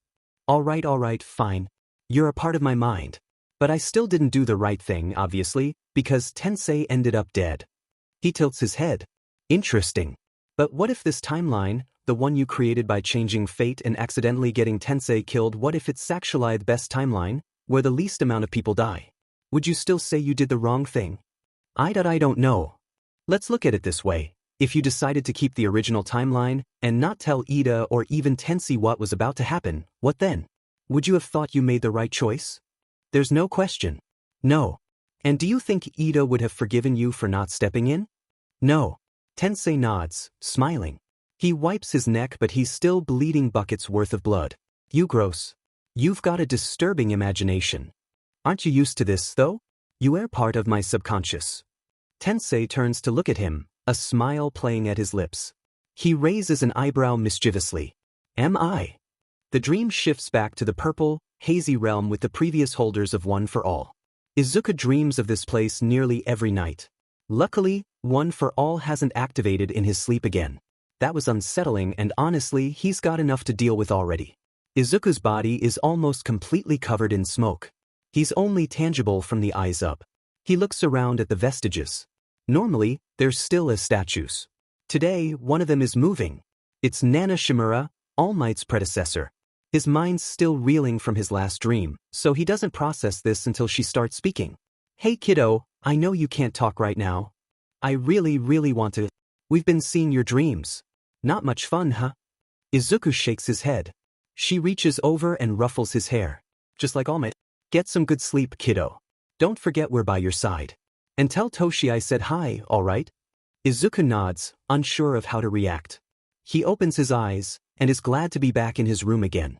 Alright, fine. You're a part of my mind. But I still didn't do the right thing, obviously, because Tensei ended up dead. He tilts his head. Interesting. But what if this timeline, the one you created by changing fate and accidentally getting Tensei killed, what if it's actually the best timeline, where the least amount of people die? Would you still say you did the wrong thing? I don't know. Let's look at it this way. If you decided to keep the original timeline, and not tell Iida or even Tensei what was about to happen, what then? Would you have thought you made the right choice? There's no question. No. And do you think Iida would have forgiven you for not stepping in? No. Tensei nods, smiling. He wipes his neck but he's still bleeding buckets worth of blood. You gross. You've got a disturbing imagination. Aren't you used to this, though? You are part of my subconscious. Tensei turns to look at him, a smile playing at his lips. He raises an eyebrow mischievously. Am I? The dream shifts back to the purple, hazy realm with the previous holders of One for All. Izuku dreams of this place nearly every night. Luckily, One for All hasn't activated in his sleep again. That was unsettling and honestly he's got enough to deal with already. Izuku's body is almost completely covered in smoke. He's only tangible from the eyes up. He looks around at the vestiges. Normally, they're still as statues. Today, one of them is moving. It's Nana Shimura, All Might's predecessor. His mind's still reeling from his last dream, so he doesn't process this until she starts speaking. Hey kiddo, I know you can't talk right now. I really want to. We've been seeing your dreams. Not much fun, huh? Izuku shakes his head. She reaches over and ruffles his hair. Just like All Might. Get some good sleep, kiddo. Don't forget we're by your side. And tell Toshi I said hi, alright? Izuku nods, unsure of how to react. He opens his eyes, and is glad to be back in his room again.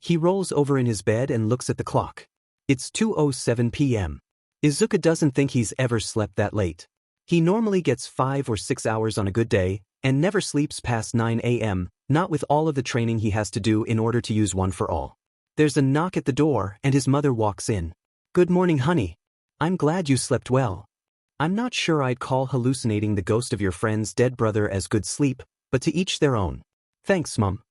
He rolls over in his bed and looks at the clock. It's 2:07 p.m. Izuku doesn't think he's ever slept that late. He normally gets 5 or 6 hours on a good day, and never sleeps past 9 a.m., not with all of the training he has to do in order to use One for All. There's a knock at the door and his mother walks in. Good morning, honey. I'm glad you slept well. I'm not sure I'd call hallucinating the ghost of your friend's dead brother as good sleep, but to each their own. Thanks, Mum.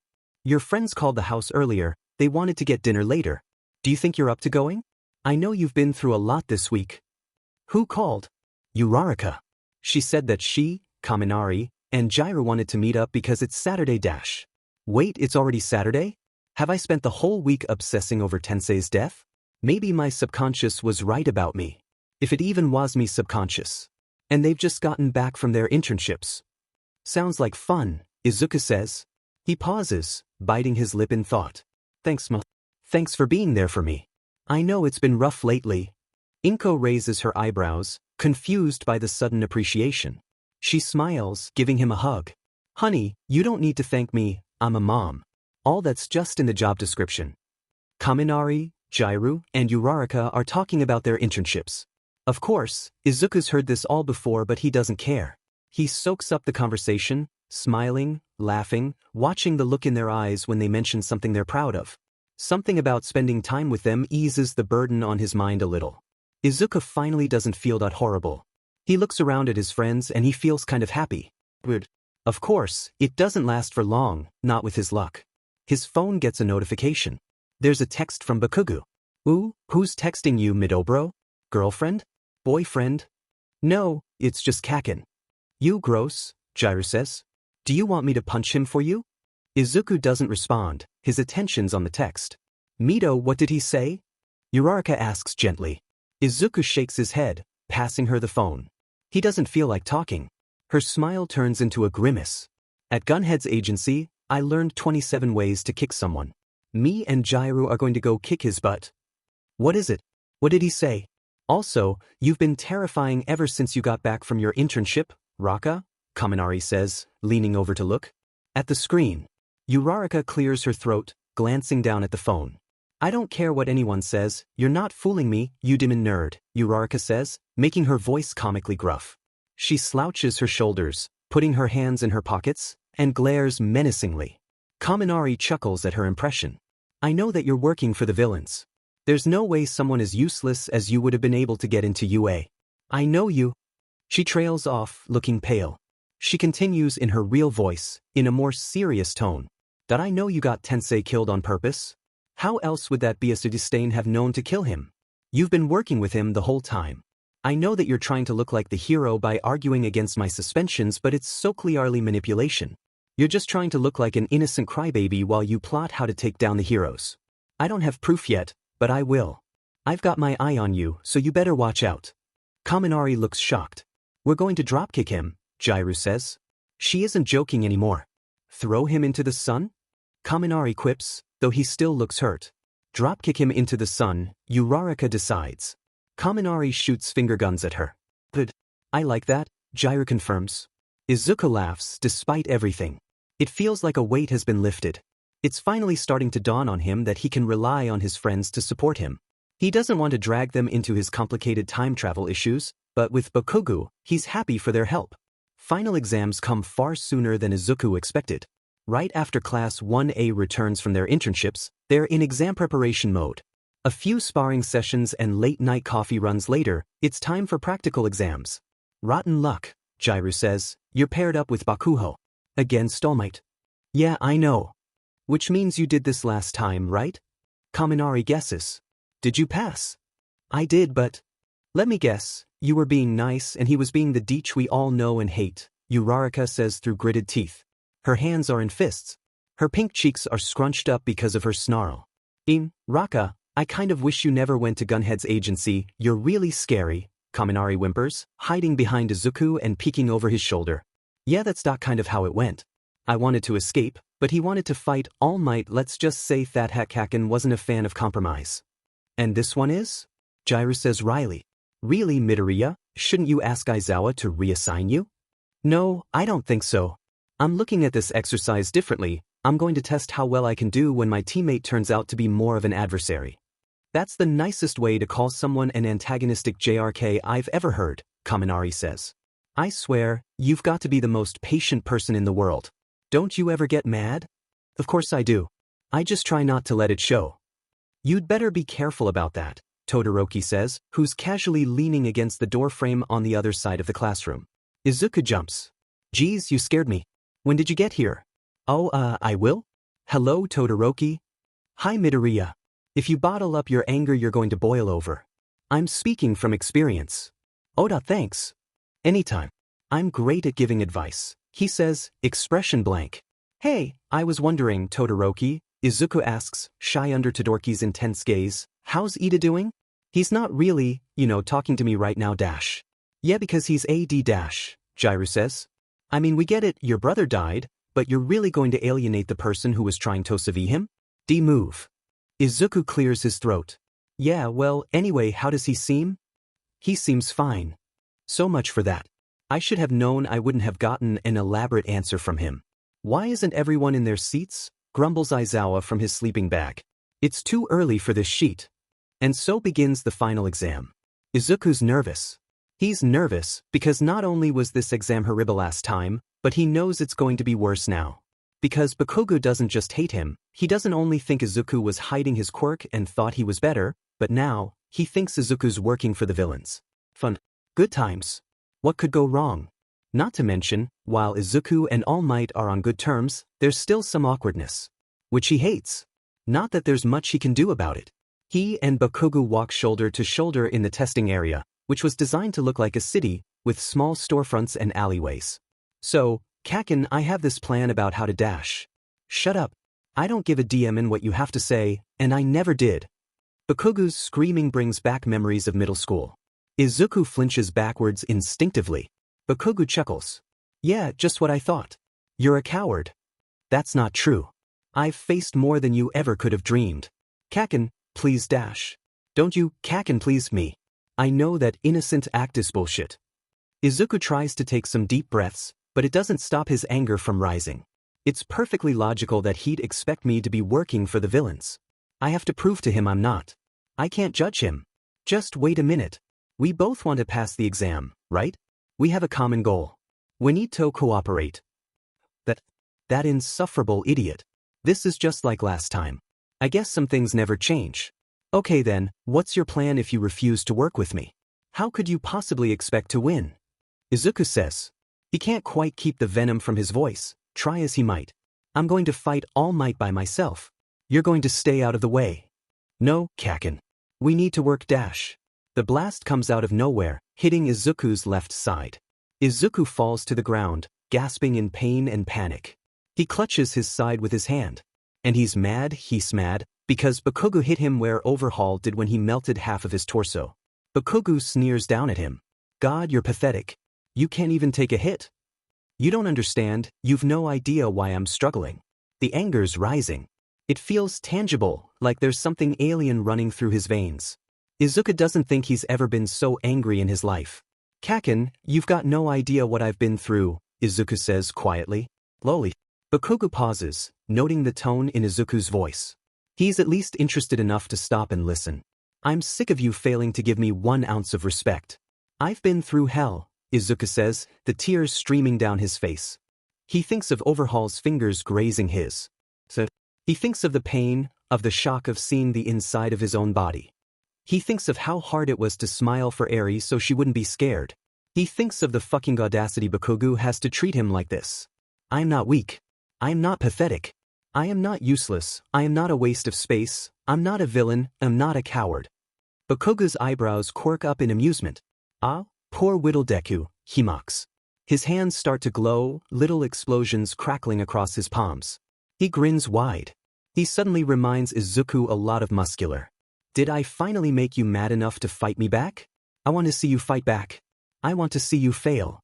Your friends called the house earlier, they wanted to get dinner later. Do you think you're up to going? I know you've been through a lot this week. Who called? Uraraka. She said that she, Kaminari, and Jiraiya wanted to meet up because it's Saturday dash. Wait, it's already Saturday? Have I spent the whole week obsessing over Tensei's death? Maybe my subconscious was right about me. If it even was me subconscious. And they've just gotten back from their internships. Sounds like fun, Izuku says. He pauses, biting his lip in thought. Thanks, Ma. Thanks for being there for me. I know it's been rough lately. Inko raises her eyebrows, confused by the sudden appreciation. She smiles, giving him a hug. Honey, you don't need to thank me, I'm a mom. All that's just in the job description. Kaminari, Jiraiya, and Uraraka are talking about their internships. Of course, Izuku's heard this all before but he doesn't care. He soaks up the conversation, smiling, laughing, watching the look in their eyes when they mention something they're proud of. Something about spending time with them eases the burden on his mind a little. Izuku finally doesn't feel that horrible. He looks around at his friends and he feels kind of happy. Weird. Of course, it doesn't last for long, not with his luck. His phone gets a notification. There's a text from Bakugo. Ooh, who's texting you, Midobro? Girlfriend? Boyfriend? No, it's just Kakin. You gross, Jiraiya says. Do you want me to punch him for you? Izuku doesn't respond, his attention's on the text. Mido, what did he say? Uraraka asks gently. Izuku shakes his head, passing her the phone. He doesn't feel like talking. Her smile turns into a grimace. At Gunhead's agency, I learned 27 ways to kick someone. Me and Jiraiya are going to go kick his butt. What is it? What did he say? Also, you've been terrifying ever since you got back from your internship, Raka, Kaminari says, leaning over to look. At the screen. Uraraka clears her throat, glancing down at the phone. I don't care what anyone says, you're not fooling me, you demon nerd, Uraraka says, making her voice comically gruff. She slouches her shoulders, putting her hands in her pockets, and glares menacingly. Kaminari chuckles at her impression. I know that you're working for the villains. There's no way someone as useless as you would have been able to get into UA. I know you. She trails off, looking pale. She continues in her real voice, in a more serious tone. Did I know you got Tensei killed on purpose? How else would that Biasu disdain have known to kill him? You've been working with him the whole time. I know that you're trying to look like the hero by arguing against my suspensions, but it's so clearly manipulation. You're just trying to look like an innocent crybaby while you plot how to take down the heroes. I don't have proof yet, but I will. I've got my eye on you, so you better watch out. Kaminari looks shocked. We're going to dropkick him, Jiraiya says. She isn't joking anymore. Throw him into the sun? Kaminari quips, though he still looks hurt. Dropkick him into the sun, Uraraka decides. Kaminari shoots finger guns at her. Good. I like that, Jiraiya confirms. Izuku laughs, despite everything. It feels like a weight has been lifted. It's finally starting to dawn on him that he can rely on his friends to support him. He doesn't want to drag them into his complicated time travel issues, but with Bakugo, he's happy for their help. Final exams come far sooner than Izuku expected. Right after Class 1A returns from their internships, they're in exam preparation mode. A few sparring sessions and late-night coffee runs later, it's time for practical exams. Rotten luck, Jiru says. You're paired up with Bakugo. Against All Might. Yeah, I know. Which means you did this last time, right? Kaminari guesses. Did you pass? I did, but... Let me guess, you were being nice and he was being the deech we all know and hate, Uraraka says through gritted teeth. Her hands are in fists. Her pink cheeks are scrunched up because of her snarl. Raka, I kind of wish you never went to Gunhead's agency, you're really scary, Kaminari whimpers, hiding behind Izuku and peeking over his shoulder. Yeah, that's not kind of how it went. I wanted to escape, but he wanted to fight All Might. Let's just say that Kaken wasn't a fan of compromise. And this one is? Jiru says wryly. Really, Midoriya, shouldn't you ask Aizawa to reassign you? No, I don't think so. I'm looking at this exercise differently. I'm going to test how well I can do when my teammate turns out to be more of an adversary. That's the nicest way to call someone an antagonistic JRK I've ever heard, Kaminari says. I swear, you've got to be the most patient person in the world. Don't you ever get mad? Of course I do. I just try not to let it show. You'd better be careful about that, Todoroki says, who's casually leaning against the doorframe on the other side of the classroom. Izuku jumps. Geez, you scared me. When did you get here? Oh, I will? Hello, Todoroki. Hi, Midoriya. If you bottle up your anger, you're going to boil over. I'm speaking from experience. Oda, thanks. Anytime. I'm great at giving advice, he says, expression blank. Hey, I was wondering, Todoroki, Izuku asks, shy under Todoroki's intense gaze, how's Iida doing? He's not really, talking to me right now, dash. Yeah, because he's AD dash, Jiru says. I mean, we get it, your brother died, but you're really going to alienate the person who was trying to save him? D-move. Izuku clears his throat. Yeah, well, anyway, how does he seem? He seems fine. So much for that. I should have known I wouldn't have gotten an elaborate answer from him. Why isn't everyone in their seats? Grumbles Aizawa from his sleeping bag. It's too early for this sheet. And so begins the final exam. Izuku's nervous. He's nervous because not only was this exam horrible last time, but he knows it's going to be worse now. Because Bakugo doesn't just hate him, he doesn't only think Izuku was hiding his quirk and thought he was better, but now, he thinks Izuku's working for the villains. Fun. Good times. What could go wrong? Not to mention, while Izuku and All Might are on good terms, there's still some awkwardness. Which he hates. Not that there's much he can do about it. He and Bakugo walk shoulder to shoulder in the testing area, which was designed to look like a city, with small storefronts and alleyways. So, Kaken, I have this plan about how to dash. Shut up. I don't give a damn in what you have to say, and I never did. Bakugo's screaming brings back memories of middle school. Izuku flinches backwards instinctively. Bakugo chuckles. Yeah, just what I thought. You're a coward. That's not true. I've faced more than you ever could have dreamed. Kaken, please dash. Don't you, Kaken, please me. I know that innocent act is bullshit. Izuku tries to take some deep breaths, but it doesn't stop his anger from rising. It's perfectly logical that he'd expect me to be working for the villains. I have to prove to him I'm not. I can't judge him. Just wait a minute. We both want to pass the exam, right? We have a common goal. We need to cooperate. That insufferable idiot. This is just like last time. I guess some things never change. Okay then, what's your plan if you refuse to work with me? How could you possibly expect to win? Izuku says. He can't quite keep the venom from his voice, try as he might. I'm going to fight All Might by myself. You're going to stay out of the way. No, Kaken. We need to work dash. The blast comes out of nowhere, hitting Izuku's left side. Izuku falls to the ground, gasping in pain and panic. He clutches his side with his hand. And he's mad, because Bakugo hit him where Overhaul did when he melted half of his torso. Bakugo sneers down at him. God, you're pathetic. You can't even take a hit. You don't understand, you've no idea why I'm struggling. The anger's rising. It feels tangible, like there's something alien running through his veins. Izuku doesn't think he's ever been so angry in his life. Kaken, you've got no idea what I've been through, Izuku says quietly. Loli. Bakugo pauses, noting the tone in Izuku's voice. He's at least interested enough to stop and listen. I'm sick of you failing to give me 1 ounce of respect. I've been through hell, Izuku says, the tears streaming down his face. He thinks of Overhaul's fingers grazing his. He thinks of the pain, of the shock of seeing the inside of his own body. He thinks of how hard it was to smile for Eri so she wouldn't be scared. He thinks of the fucking audacity Bakugo has to treat him like this. I'm not weak. I am not pathetic. I am not useless. I am not a waste of space. I'm not a villain. I'm not a coward. Bakugo's eyebrows quirk up in amusement. Ah, poor little Deku, he mocks. His hands start to glow, little explosions crackling across his palms. He grins wide. He suddenly reminds Izuku a lot of Muscular. Did I finally make you mad enough to fight me back? I want to see you fight back. I want to see you fail.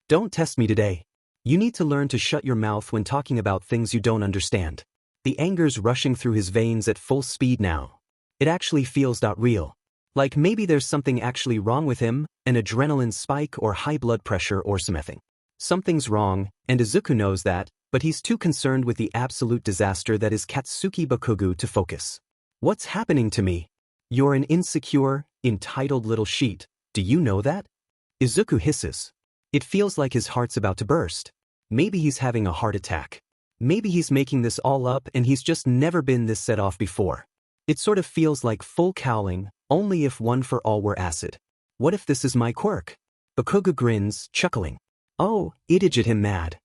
Don't test me today. You need to learn to shut your mouth when talking about things you don't understand. The anger's rushing through his veins at full speed now. It actually feels real. Like maybe there's something actually wrong with him, an adrenaline spike or high blood pressure or something. Something's wrong, and Izuku knows that, but he's too concerned with the absolute disaster that is Katsuki Bakugo to focus. What's happening to me? You're an insecure, entitled little sheet, do you know that? Izuku hisses. It feels like his heart's about to burst. Maybe he's having a heart attack. Maybe he's making this all up and he's just never been this set off before. It sort of feels like full cowling, only if one for all were acid. What if this is my quirk? Bakugo grins, chuckling. Oh, it'd get him mad.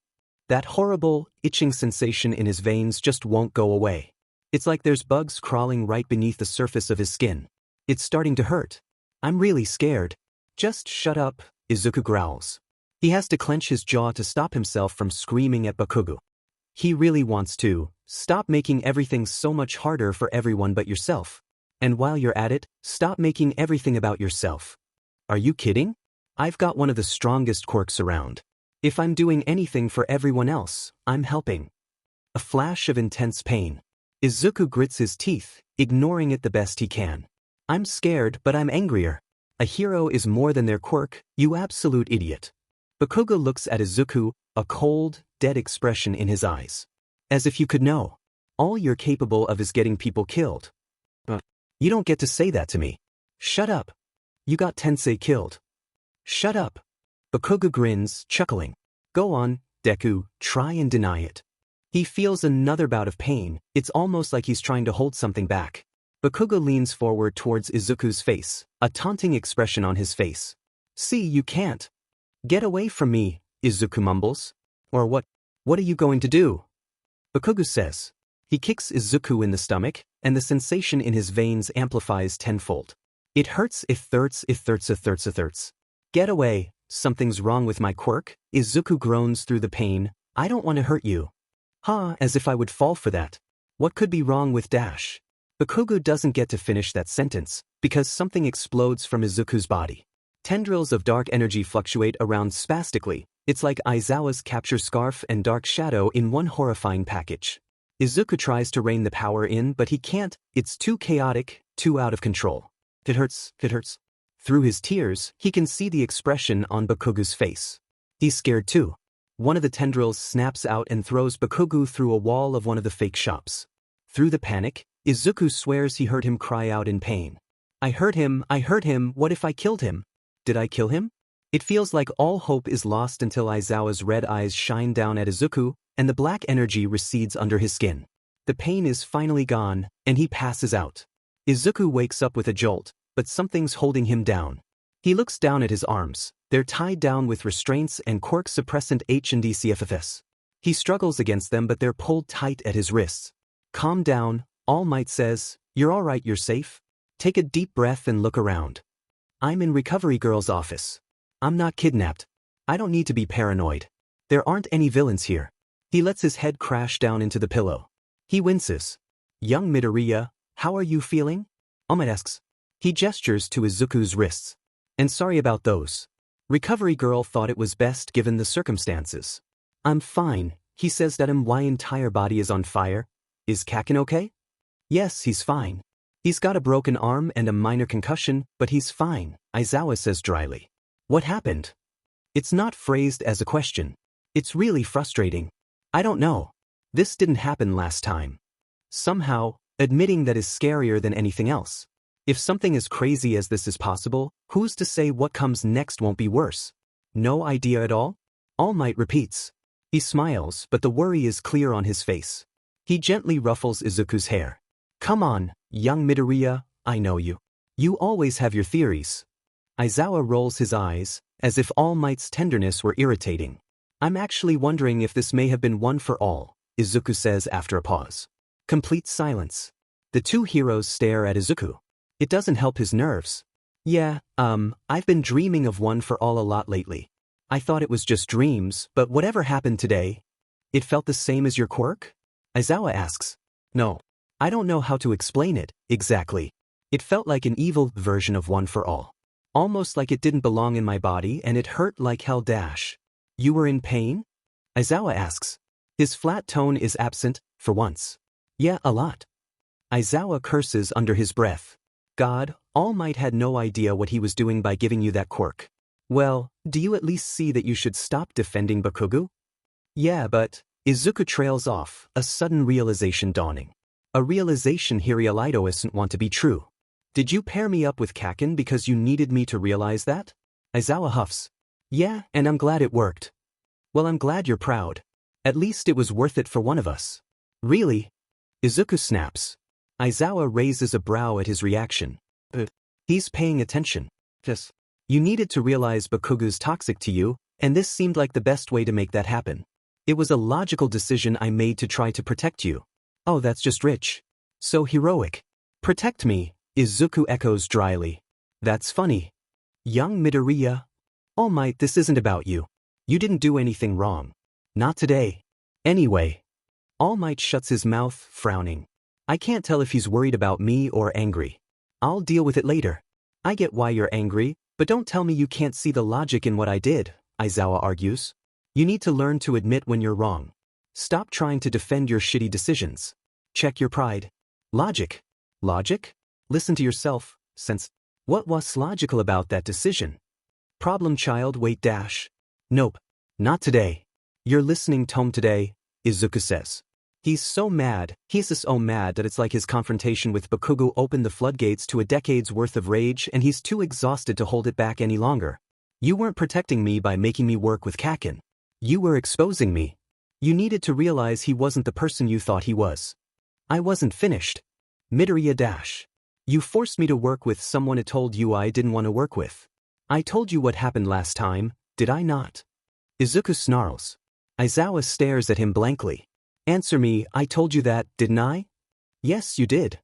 That horrible, itching sensation in his veins just won't go away. It's like there's bugs crawling right beneath the surface of his skin. It's starting to hurt. I'm really scared. Just shut up, Izuku growls. He has to clench his jaw to stop himself from screaming at Bakugo. He really wants to. Stop making everything so much harder for everyone but yourself. And while you're at it, stop making everything about yourself. Are you kidding? I've got one of the strongest quirks around. If I'm doing anything for everyone else, I'm helping. A flash of intense pain. Izuku grits his teeth, ignoring it the best he can. I'm scared, but I'm angrier. A hero is more than their quirk, you absolute idiot. Bakugo looks at Izuku, a cold, dead expression in his eyes. As if you could know. All you're capable of is getting people killed. You don't get to say that to me. Shut up. You got Tensei killed. Shut up. Bakugo grins, chuckling. Go on, Deku, try and deny it. He feels another bout of pain, it's almost like he's trying to hold something back. Bakugo leans forward towards Izuku's face, a taunting expression on his face. See, you can't. Get away from me, Izuku mumbles. Or what are you going to do? Bakugo says. He kicks Izuku in the stomach, and the sensation in his veins amplifies tenfold. It hurts, it hurts, it hurts, it hurts, it hurts. Get away, something's wrong with my quirk, Izuku groans through the pain. I don't want to hurt you. As if I would fall for that. What could be wrong with Dash? Bakugo doesn't get to finish that sentence, because something explodes from Izuku's body. Tendrils of dark energy fluctuate around spastically. It's like Aizawa's capture scarf and dark shadow in one horrifying package. Izuku tries to rein the power in, but he can't. It's too chaotic, too out of control. It hurts, it hurts. Through his tears, he can see the expression on Bakugo's face. He's scared too. One of the tendrils snaps out and throws Bakugo through a wall of one of the fake shops. Through the panic, Izuku swears he heard him cry out in pain. I heard him, what if I killed him? Did I kill him? It feels like all hope is lost until Aizawa's red eyes shine down at Izuku, and the black energy recedes under his skin. The pain is finally gone, and he passes out. Izuku wakes up with a jolt, but something's holding him down. He looks down at his arms. They're tied down with restraints and quirk suppressant HNDCFFS. He struggles against them, but they're pulled tight at his wrists. Calm down, All Might says. You're all right, you're safe. Take a deep breath and look around. I'm in Recovery Girl's office. I'm not kidnapped. I don't need to be paranoid. There aren't any villains here. He lets his head crash down into the pillow. He winces. Young Midoriya, how are you feeling? All Might asks. He gestures to Izuku's wrists. And sorry about those. Recovery Girl thought it was best given the circumstances. I'm fine, he says that my entire body is on fire. Is Kakin okay? Yes, he's fine. He's got a broken arm and a minor concussion, but he's fine, Aizawa says dryly. What happened? It's not phrased as a question. It's really frustrating. I don't know. This didn't happen last time. Somehow, admitting that is scarier than anything else. If something as crazy as this is possible, who's to say what comes next won't be worse? No idea at all? All Might repeats. He smiles, but the worry is clear on his face. He gently ruffles Izuku's hair. Come on, young Midoriya, I know you. You always have your theories. Aizawa rolls his eyes, as if All Might's tenderness were irritating. I'm actually wondering if this may have been one for all, Izuku says after a pause. Complete silence. The two heroes stare at Izuku. It doesn't help his nerves. Yeah, I've been dreaming of one for all a lot lately. I thought it was just dreams, but whatever happened today? It felt the same as your quirk? Aizawa asks. No. I don't know how to explain it, exactly. It felt like an evil version of one for all. Almost like it didn't belong in my body and it hurt like hell. You were in pain? Aizawa asks. His flat tone is absent, for once. Yeah, a lot. Aizawa curses under his breath. God, All Might had no idea what he was doing by giving you that quirk. Well, do you at least see that you should stop defending Bakugo? Yeah, but... Izuku trails off, a sudden realization dawning. A realization he doesn't want to be true. Did you pair me up with Kakin because you needed me to realize that? Aizawa huffs. Yeah, and I'm glad it worked. Well, I'm glad you're proud. At least it was worth it for one of us. Really? Izuku snaps. Aizawa raises a brow at his reaction. He's paying attention. Yes. You needed to realize Bakugo's toxic to you, and this seemed like the best way to make that happen. It was a logical decision I made to try to protect you. Oh, that's just rich. So heroic. Protect me, Izuku echoes dryly. That's funny. Young Midoriya. All Might, this isn't about you. You didn't do anything wrong. Not today. Anyway. All Might shuts his mouth, frowning. I can't tell if he's worried about me or angry. I'll deal with it later. I get why you're angry, but don't tell me you can't see the logic in what I did, Aizawa argues. You need to learn to admit when you're wrong. Stop trying to defend your shitty decisions. Check your pride. Logic. Logic? Listen to yourself, sense. What was logical about that decision? Problem child, wait. Nope. Not today. You're listening Tome today, Izuku says. He's so mad that it's like his confrontation with Bakugo opened the floodgates to a decade's worth of rage and he's too exhausted to hold it back any longer. You weren't protecting me by making me work with Kakin. You were exposing me. You needed to realize he wasn't the person you thought he was. I wasn't finished. Midoriya. You forced me to work with someone I told you I didn't want to work with. I told you what happened last time, did I not? Izuku snarls. Aizawa stares at him blankly. Answer me, I told you that, didn't I? Yes, you did.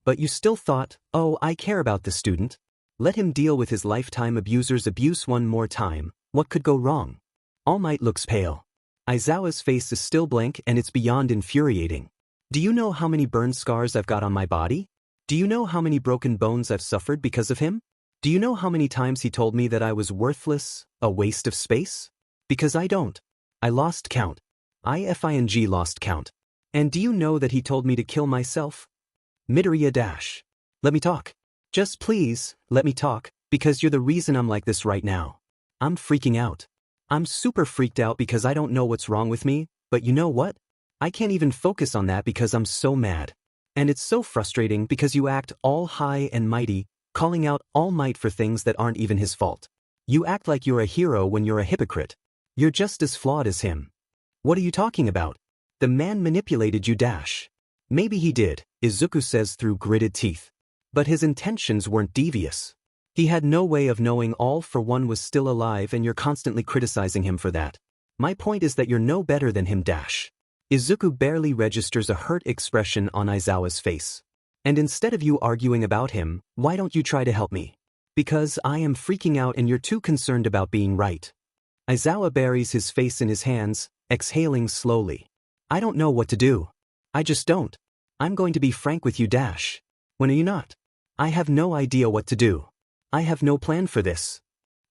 But you still thought, oh, I care about the student. Let him deal with his lifetime abuser's abuse one more time. What could go wrong? All Might looks pale. Aizawa's face is still blank and it's beyond infuriating. Do you know how many burn scars I've got on my body? Do you know how many broken bones I've suffered because of him? Do you know how many times he told me that I was worthless, a waste of space? Because I don't. I lost count. I lost count. And do you know that he told me to kill myself? Midoriya. Let me talk. Just please, let me talk, because you're the reason I'm like this right now. I'm freaking out. I'm super freaked out because I don't know what's wrong with me, but you know what? I can't even focus on that because I'm so mad. And it's so frustrating because you act all high and mighty, calling out All Might for things that aren't even his fault. You act like you're a hero when you're a hypocrite. You're just as flawed as him. What are you talking about? The man manipulated you. Maybe he did, Izuku says through gritted teeth. But his intentions weren't devious. He had no way of knowing All for One was still alive and you're constantly criticizing him for that. My point is that you're no better than him. Izuku barely registers a hurt expression on Aizawa's face. And instead of you arguing about him, why don't you try to help me? Because I am freaking out and you're too concerned about being right. Aizawa buries his face in his hands, exhaling slowly. I don't know what to do. I just don't. I'm going to be frank with you. When are you not? I have no idea what to do. I have no plan for this.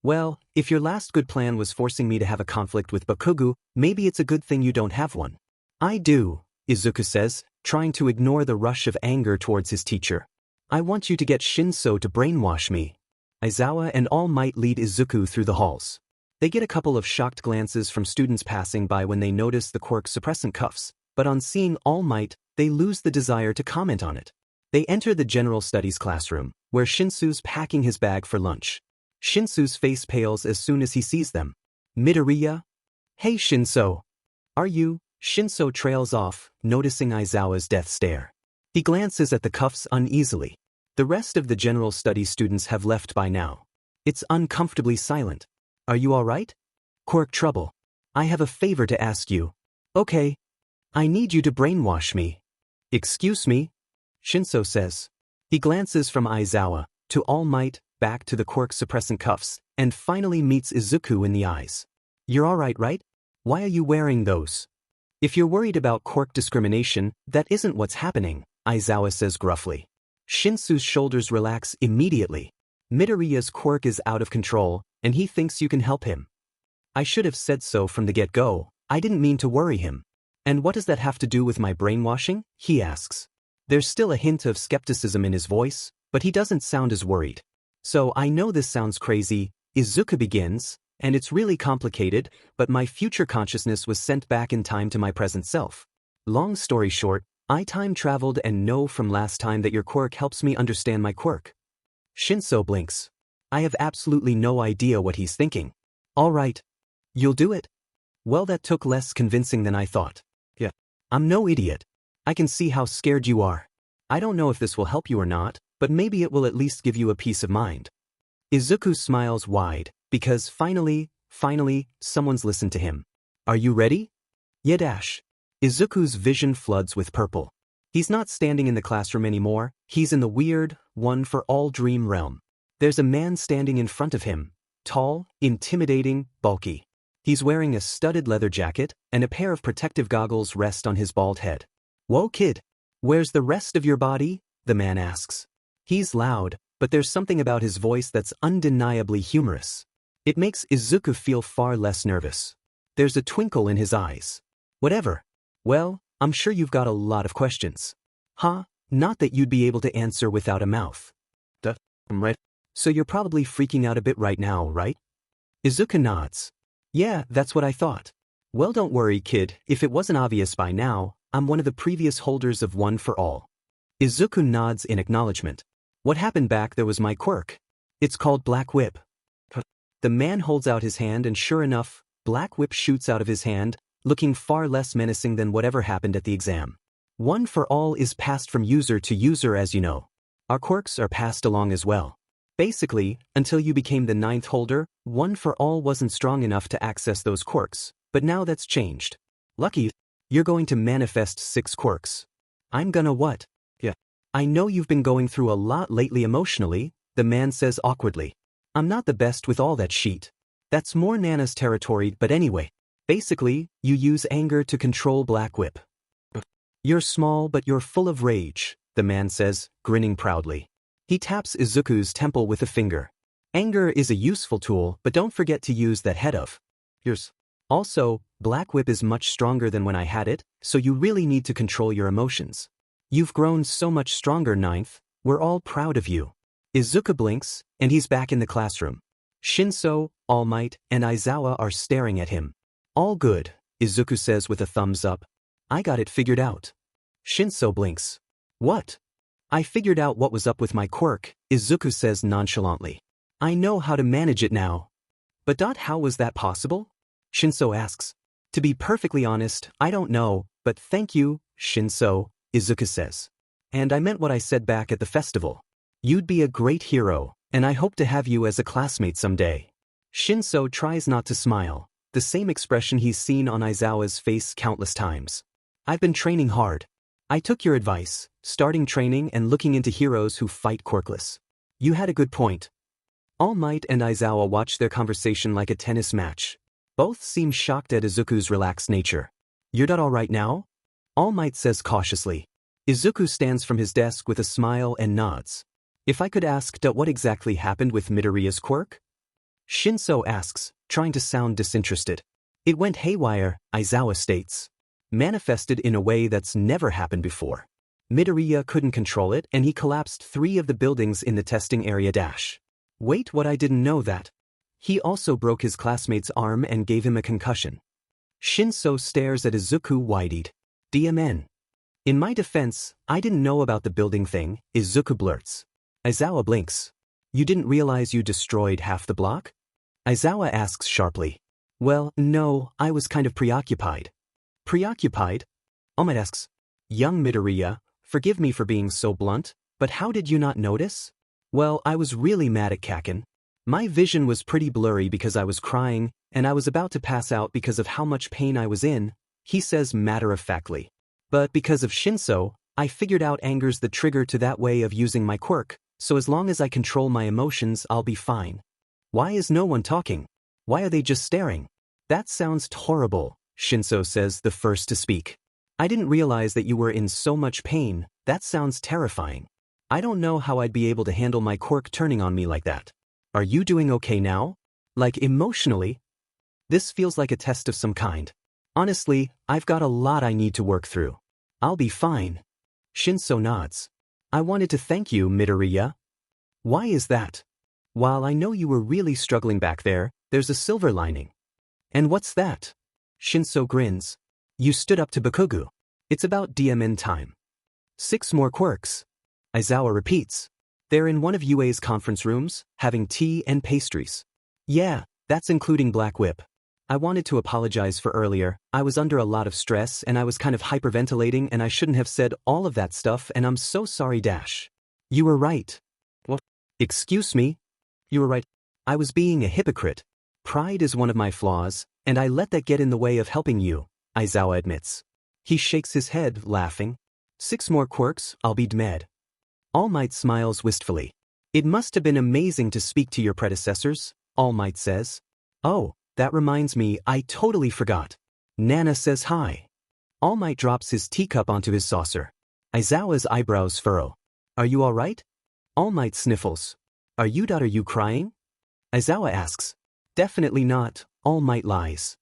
Well, if your last good plan was forcing me to have a conflict with Bakugo, maybe it's a good thing you don't have one. I do, Izuku says, trying to ignore the rush of anger towards his teacher. I want you to get Shinso to brainwash me. Aizawa and All Might lead Izuku through the halls. They get a couple of shocked glances from students passing by when they notice the quirk suppressant cuffs, but on seeing All Might, they lose the desire to comment on it. They enter the general studies classroom, where Shinso's packing his bag for lunch. Shinso's face pales as soon as he sees them. Midoriya? Hey Shinso. Are you? Shinso trails off, noticing Aizawa's death stare. He glances at the cuffs uneasily. The rest of the general studies students have left by now. It's uncomfortably silent. Are you alright? Quirk trouble. I have a favor to ask you. Okay. I need you to brainwash me. Excuse me? Shinso says. He glances from Aizawa to All Might, back to the quirk-suppressant cuffs, and finally meets Izuku in the eyes. You're alright, right? Why are you wearing those? If you're worried about quirk discrimination, that isn't what's happening, Aizawa says gruffly. Shinso's shoulders relax immediately. Midoriya's quirk is out of control, and he thinks you can help him. I should have said so from the get-go. I didn't mean to worry him. And what does that have to do with my brainwashing? He asks. There's still a hint of skepticism in his voice, but he doesn't sound as worried. So I know this sounds crazy. Izuku begins, and it's really complicated, but my future consciousness was sent back in time to my present self. Long story short, I time traveled and know from last time that your quirk helps me understand my quirk. Shinso blinks. I have absolutely no idea what he's thinking. All right. You'll do it? Well, that took less convincing than I thought. Yeah. I'm no idiot. I can see how scared you are. I don't know if this will help you or not, but maybe it will at least give you a peace of mind. Izuku smiles wide, because finally, someone's listened to him. Are you ready? Yeah dash. Izuku's vision floods with purple. He's not standing in the classroom anymore, he's in the weird, one-for-all dream realm. There's a man standing in front of him, tall, intimidating, bulky. He's wearing a studded leather jacket, and a pair of protective goggles rest on his bald head. Whoa kid, where's the rest of your body? The man asks. He's loud, but there's something about his voice that's undeniably humorous. It makes Izuku feel far less nervous. There's a twinkle in his eyes. Whatever. Well, I'm sure you've got a lot of questions. Huh? Not that you'd be able to answer without a mouth. Right. So you're probably freaking out a bit right now, right? Izuku nods. Yeah, that's what I thought. Well, don't worry, kid, if it wasn't obvious by now, I'm one of the previous holders of One for All. Izuku nods in acknowledgement. What happened back there was my quirk. It's called Black Whip. The man holds out his hand and sure enough, Black Whip shoots out of his hand, looking far less menacing than whatever happened at the exam. One for All is passed from user to user, as you know. Our quirks are passed along as well. Basically, until you became the 9th holder, One for All wasn't strong enough to access those quirks, but now that's changed. Lucky, you're going to manifest 6 quirks. I'm gonna what? Yeah. I know you've been going through a lot lately emotionally, the man says awkwardly. I'm not the best with all that sheet. That's more Nana's territory, but anyway. Basically, you use anger to control Black Whip. You're small but you're full of rage, the man says, grinning proudly. He taps Izuku's temple with a finger. Anger is a useful tool, but don't forget to use that head of yours. Also, Black Whip is much stronger than when I had it, so you really need to control your emotions. You've grown so much stronger, 9th. We're all proud of you. Izuku blinks, and he's back in the classroom. Shinso, All Might, and Aizawa are staring at him. All good, Izuku says with a thumbs up. I got it figured out. Shinso blinks. What? I figured out what was up with my quirk, Izuku says nonchalantly. I know how to manage it now. But how was that possible? Shinso asks. To be perfectly honest, I don't know, but thank you, Shinso, Izuku says. And I meant what I said back at the festival. You'd be a great hero, and I hope to have you as a classmate someday. Shinso tries not to smile, the same expression he's seen on Aizawa's face countless times. I've been training hard. I took your advice, starting training and looking into heroes who fight quirkless. You had a good point. All Might and Aizawa watch their conversation like a tennis match. Both seem shocked at Izuku's relaxed nature. You're not all right now? All Might says cautiously. Izuku stands from his desk with a smile and nods. If I could ask, what exactly happened with Midoriya's quirk? Shinso asks, trying to sound disinterested. It went haywire, Aizawa states. Manifested in a way that's never happened before. Midoriya couldn't control it and he collapsed 3 of the buildings in the testing area dash. Wait, what? I didn't know that. He also broke his classmate's arm and gave him a concussion. Shinso stares at Izuku wide-eyed. DMN. In my defense, I didn't know about the building thing, Izuku blurts. Aizawa blinks. You didn't realize you destroyed half the block? Aizawa asks sharply. Well, no, I was kind of preoccupied. Preoccupied? All Might asks. Young Midoriya, forgive me for being so blunt, but how did you not notice? Well, I was really mad at Kakin. My vision was pretty blurry because I was crying, and I was about to pass out because of how much pain I was in, he says matter-of-factly. But because of Shinso, I figured out anger's the trigger to that way of using my quirk, so as long as I control my emotions I'll be fine. Why is no one talking? Why are they just staring? That sounds horrible, Shinso says, the first to speak. I didn't realize that you were in so much pain, that sounds terrifying. I don't know how I'd be able to handle my quirk turning on me like that. Are you doing okay now? Like emotionally? This feels like a test of some kind. Honestly, I've got a lot I need to work through. I'll be fine. Shinso nods. I wanted to thank you, Midoriya. Why is that? While I know you were really struggling back there, there's a silver lining. And what's that? Shinso grins. You stood up to Bakugo. It's about DMN time. 6 more quirks. Aizawa repeats. They're in one of UA's conference rooms, having tea and pastries. Yeah, that's including Black Whip. I wanted to apologize for earlier. I was under a lot of stress and I was kind of hyperventilating and I shouldn't have said all of that stuff and I'm so sorry. You were right. What? Excuse me? You were right. I was being a hypocrite. Pride is one of my flaws, and I let that get in the way of helping you, Aizawa admits. He shakes his head, laughing. 6 more quirks, I'll be dead. All Might smiles wistfully. It must have been amazing to speak to your predecessors, All Might says. Oh, that reminds me, I totally forgot. Nana says hi. All Might drops his teacup onto his saucer. Aizawa's eyebrows furrow. Are you all right? All Might sniffles. Are you crying? Aizawa asks. Definitely not, All Might lies.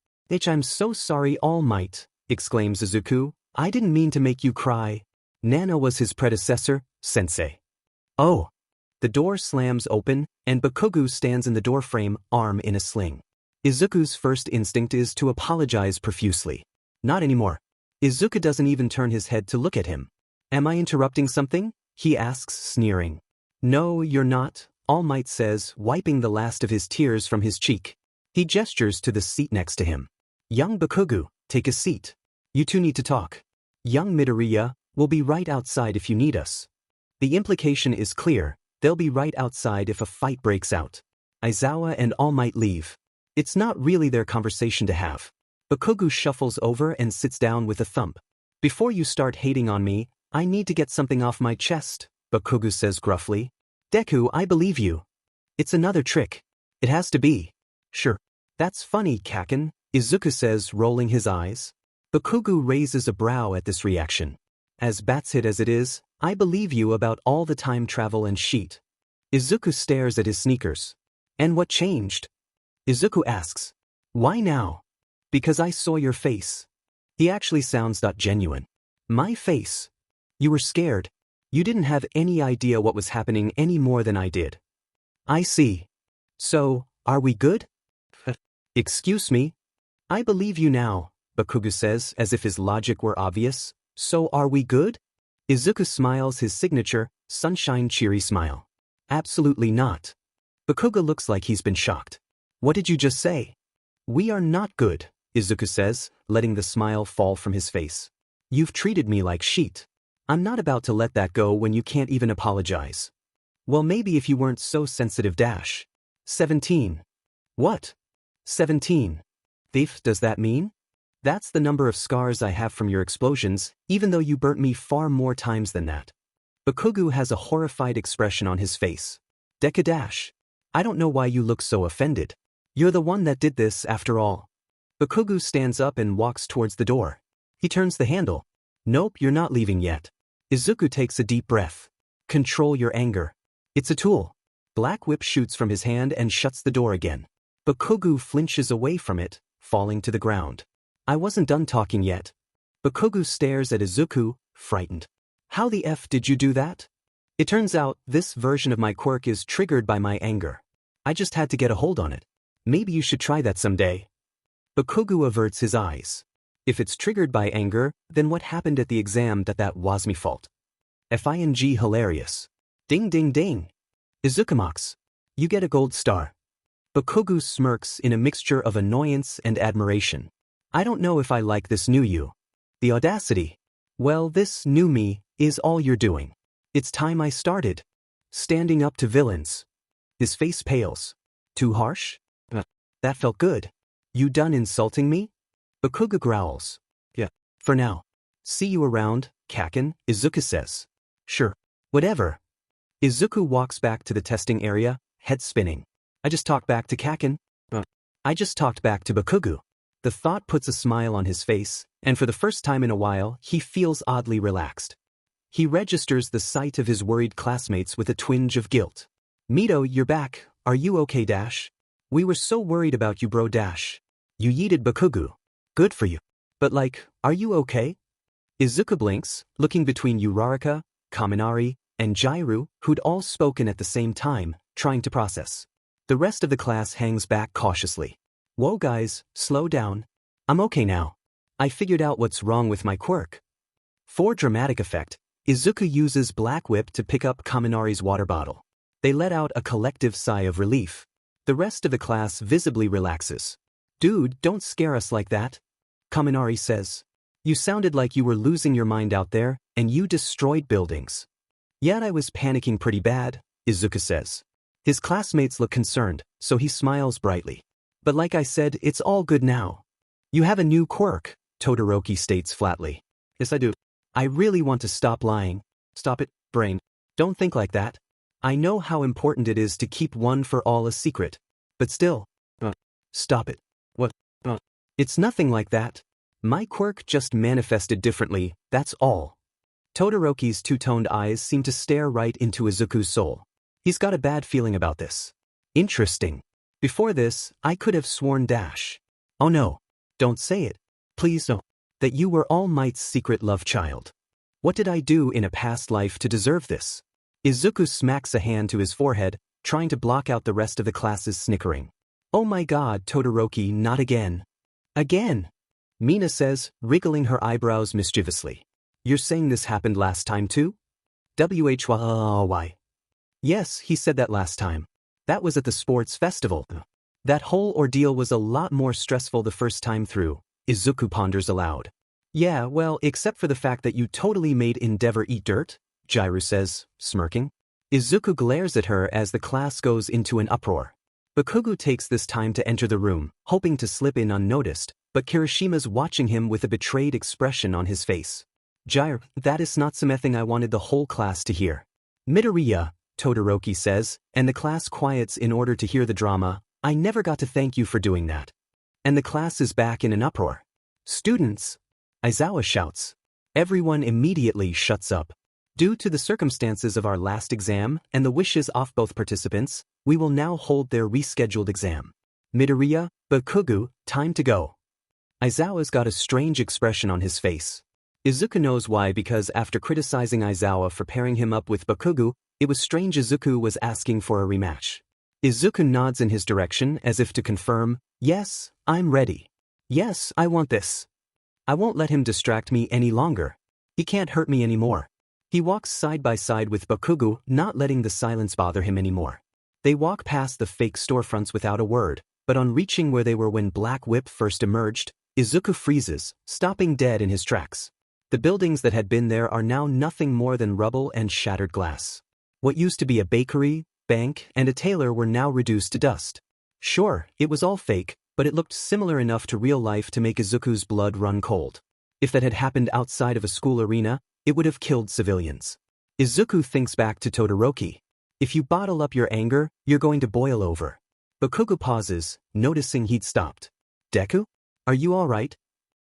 I'm so sorry, All Might, exclaims Izuku. I didn't mean to make you cry. Nana was his predecessor, sensei. Oh. The door slams open, and Bakugo stands in the doorframe, arm in a sling. Izuku's first instinct is to apologize profusely. Not anymore. Izuku doesn't even turn his head to look at him. Am I interrupting something? He asks, sneering. No, you're not, All Might says, wiping the last of his tears from his cheek. He gestures to the seat next to him. Young Bakugo, take a seat. You two need to talk. Young Midoriya, we'll be right outside if you need us. The implication is clear, they'll be right outside if a fight breaks out. Aizawa and All Might leave. It's not really their conversation to have. Bakugo shuffles over and sits down with a thump. Before you start hating on me, I need to get something off my chest, Bakugo says gruffly. Deku, I believe you. It's another trick. It has to be. Sure. That's funny, Kakin, Izuku says, rolling his eyes. Bakugo raises a brow at this reaction. As batshit as it is, I believe you about all the time travel and sheet. Izuku stares at his sneakers. And what changed? Izuku asks. Why now? Because I saw your face. He actually sounds genuine. My face. You were scared. You didn't have any idea what was happening any more than I did. I see. So, are we good? Excuse me? I believe you now, Bakugo says as if his logic were obvious. So are we good? Izuku smiles his signature, sunshine cheery smile. Absolutely not. Bakugo looks like he's been shocked. What did you just say? We are not good, Izuku says, letting the smile fall from his face. You've treated me like shit. I'm not about to let that go when you can't even apologize. Well, maybe if you weren't so sensitive. 17. What? 17. Thief, does that mean? That's the number of scars I have from your explosions, even though you burnt me far more times than that. Bakugo has a horrified expression on his face. Deku. I don't know why you look so offended. You're the one that did this, after all. Bakugo stands up and walks towards the door. He turns the handle. Nope, you're not leaving yet. Izuku takes a deep breath. Control your anger. It's a tool. Black Whip shoots from his hand and shuts the door again. Bakugo flinches away from it, falling to the ground. I wasn't done talking yet. Bakugo stares at Izuku, frightened. How the F did you do that? It turns out, this version of my quirk is triggered by my anger. I just had to get a hold on it. Maybe you should try that someday. Bakugo averts his eyes. If it's triggered by anger, then what happened at the exam that was me fault? Fing hilarious. Ding ding ding. Izuku, you get a gold star. Bakugo smirks in a mixture of annoyance and admiration. I don't know if I like this new you. The audacity. Well, this new me is all you're doing. It's time I started. Standing up to villains. His face pales. Too harsh? That felt good. You done insulting me? Bakugo growls. Yeah. For now. See you around, Kakin, Izuku says. Sure. Whatever. Izuku walks back to the testing area, head spinning. I just talked back to Kakin. I just talked back to Bakugo. The thought puts a smile on his face, and for the first time in a while, he feels oddly relaxed. He registers the sight of his worried classmates with a twinge of guilt. Mito, you're back. Are you okay, Dash? We were so worried about you, bro, Dash. You yeeted Bakugo. Good for you. But are you okay? Izuku blinks, looking between Uraraka, Kaminari, and Jairu, who'd all spoken at the same time, trying to process. The rest of the class hangs back cautiously. Whoa guys, slow down. I'm okay now. I figured out what's wrong with my quirk. For dramatic effect, Izuku uses Black Whip to pick up Kaminari's water bottle. They let out a collective sigh of relief. The rest of the class visibly relaxes. Dude, don't scare us like that. Kaminari says. You sounded like you were losing your mind out there, and you destroyed buildings. Yet I was panicking pretty bad, Izuku says. His classmates look concerned, so he smiles brightly. But like I said, it's all good now. You have a new quirk, Todoroki states flatly. Yes, I do. I really want to stop lying. Stop it, brain. Don't think like that. I know how important it is to keep one for all a secret. But still. Stop it. What? It's nothing like that. My quirk just manifested differently, that's all. Todoroki's two-toned eyes seem to stare right into Izuku's soul. He's got a bad feeling about this. Interesting. Before this, I could have sworn Dash. Oh no. Don't say it. Please no. That you were All Might's secret love child. What did I do in a past life to deserve this? Izuku smacks a hand to his forehead, trying to block out the rest of the class's snickering. Oh my god, Todoroki, not again. Again. Mina says, wriggling her eyebrows mischievously. You're saying this happened last time too? Why? Yes, he said that last time. That was at the sports festival. That whole ordeal was a lot more stressful the first time through, Izuku ponders aloud. Yeah, well, except for the fact that you totally made Endeavor eat dirt, Jairu says, smirking. Izuku glares at her as the class goes into an uproar. Bakugo takes this time to enter the room, hoping to slip in unnoticed, but Kirishima's watching him with a betrayed expression on his face. Jairu, that is not something I wanted the whole class to hear. Midoriya, Todoroki says, and the class quiets in order to hear the drama. I never got to thank you for doing that. And the class is back in an uproar. Students! Aizawa shouts. Everyone immediately shuts up. Due to the circumstances of our last exam and the wishes of both participants, we will now hold their rescheduled exam. Midoriya, Bakugo, time to go. Aizawa's got a strange expression on his face. Izuku knows why, because after criticizing Aizawa for pairing him up with Bakugo, it was strange Izuku was asking for a rematch. Izuku nods in his direction as if to confirm, yes, I'm ready. Yes, I want this. I won't let him distract me any longer. He can't hurt me anymore. He walks side by side with Bakugo, not letting the silence bother him anymore. They walk past the fake storefronts without a word, but on reaching where they were when Black Whip first emerged, Izuku freezes, stopping dead in his tracks. The buildings that had been there are now nothing more than rubble and shattered glass. What used to be a bakery, bank, and a tailor were now reduced to dust. Sure, it was all fake, but it looked similar enough to real life to make Izuku's blood run cold. If that had happened outside of a school arena, it would have killed civilians. Izuku thinks back to Todoroki. If you bottle up your anger, you're going to boil over. Bakugo pauses, noticing he'd stopped. Deku? Are you alright?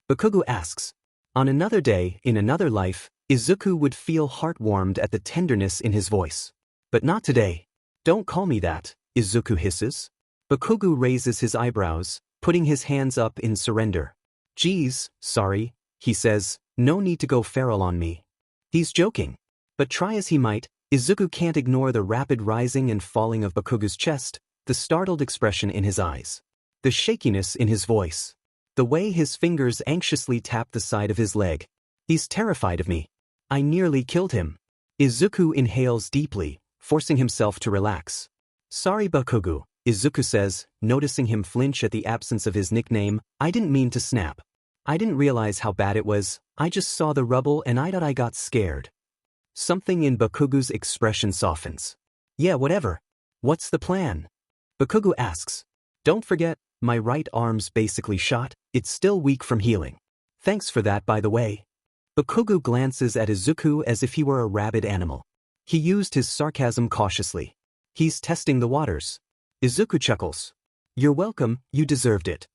Bakugo asks. On another day, in another life, Izuku would feel heart-warmed at the tenderness in his voice. But not today. Don't call me that, Izuku hisses. Bakugo raises his eyebrows, putting his hands up in surrender. Geez, sorry, he says, no need to go feral on me. He's joking. But try as he might, Izuku can't ignore the rapid rising and falling of Bakugo's chest, the startled expression in his eyes, the shakiness in his voice. The way his fingers anxiously tap the side of his leg. He's terrified of me. I nearly killed him. Izuku inhales deeply, forcing himself to relax. Sorry Bakugo, Izuku says, noticing him flinch at the absence of his nickname. I didn't mean to snap. I didn't realize how bad it was, I just saw the rubble and I thought I got scared. Something in Bakugo's expression softens. Yeah, whatever. What's the plan? Bakugo asks. Don't forget, my right arm's basically shot, it's still weak from healing. Thanks for that by the way. Bakugo glances at Izuku as if he were a rabid animal. He used his sarcasm cautiously. He's testing the waters. Izuku chuckles. You're welcome, you deserved it.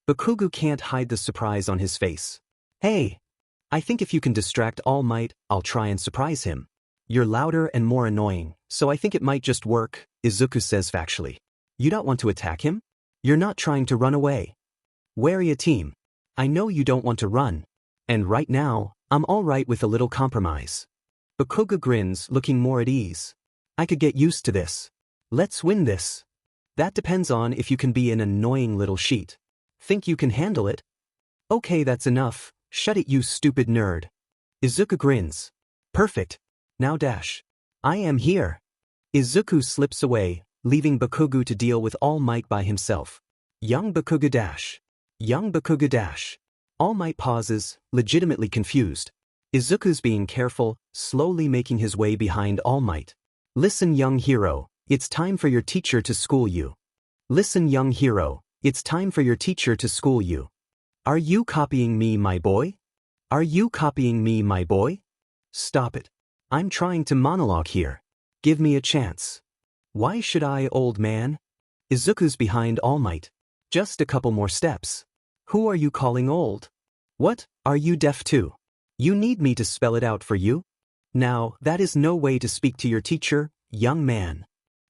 Bakugo can't hide the surprise on his face. Hey! I think if you can distract All Might, I'll try and surprise him. You're louder and more annoying, so I think it might just work, Izuku says factually. You don't want to attack him? You're not trying to run away. Wary a team. I know you don't want to run. And right now, I'm alright with a little compromise. Bakugo grins, looking more at ease. I could get used to this. Let's win this. That depends on if you can be an annoying little sheet. Think you can handle it? Okay, that's enough. Shut it, you stupid nerd. Izuku grins. Perfect. Now dash. I am here. Izuku slips away, leaving Bakugo to deal with All Might by himself. Young Bakugo dash. Young Bakugo dash. All Might pauses, legitimately confused. Izuku's being careful, slowly making his way behind All Might. Listen, young hero, it's time for your teacher to school you. Listen, young hero, it's time for your teacher to school you. Are you copying me, my boy? Are you copying me, my boy? Stop it. I'm trying to monologue here. Give me a chance. Why should I, old man? Izuku's behind All Might. Just a couple more steps. Who are you calling old? What, are you deaf too? You need me to spell it out for you? Now, that is no way to speak to your teacher, young man.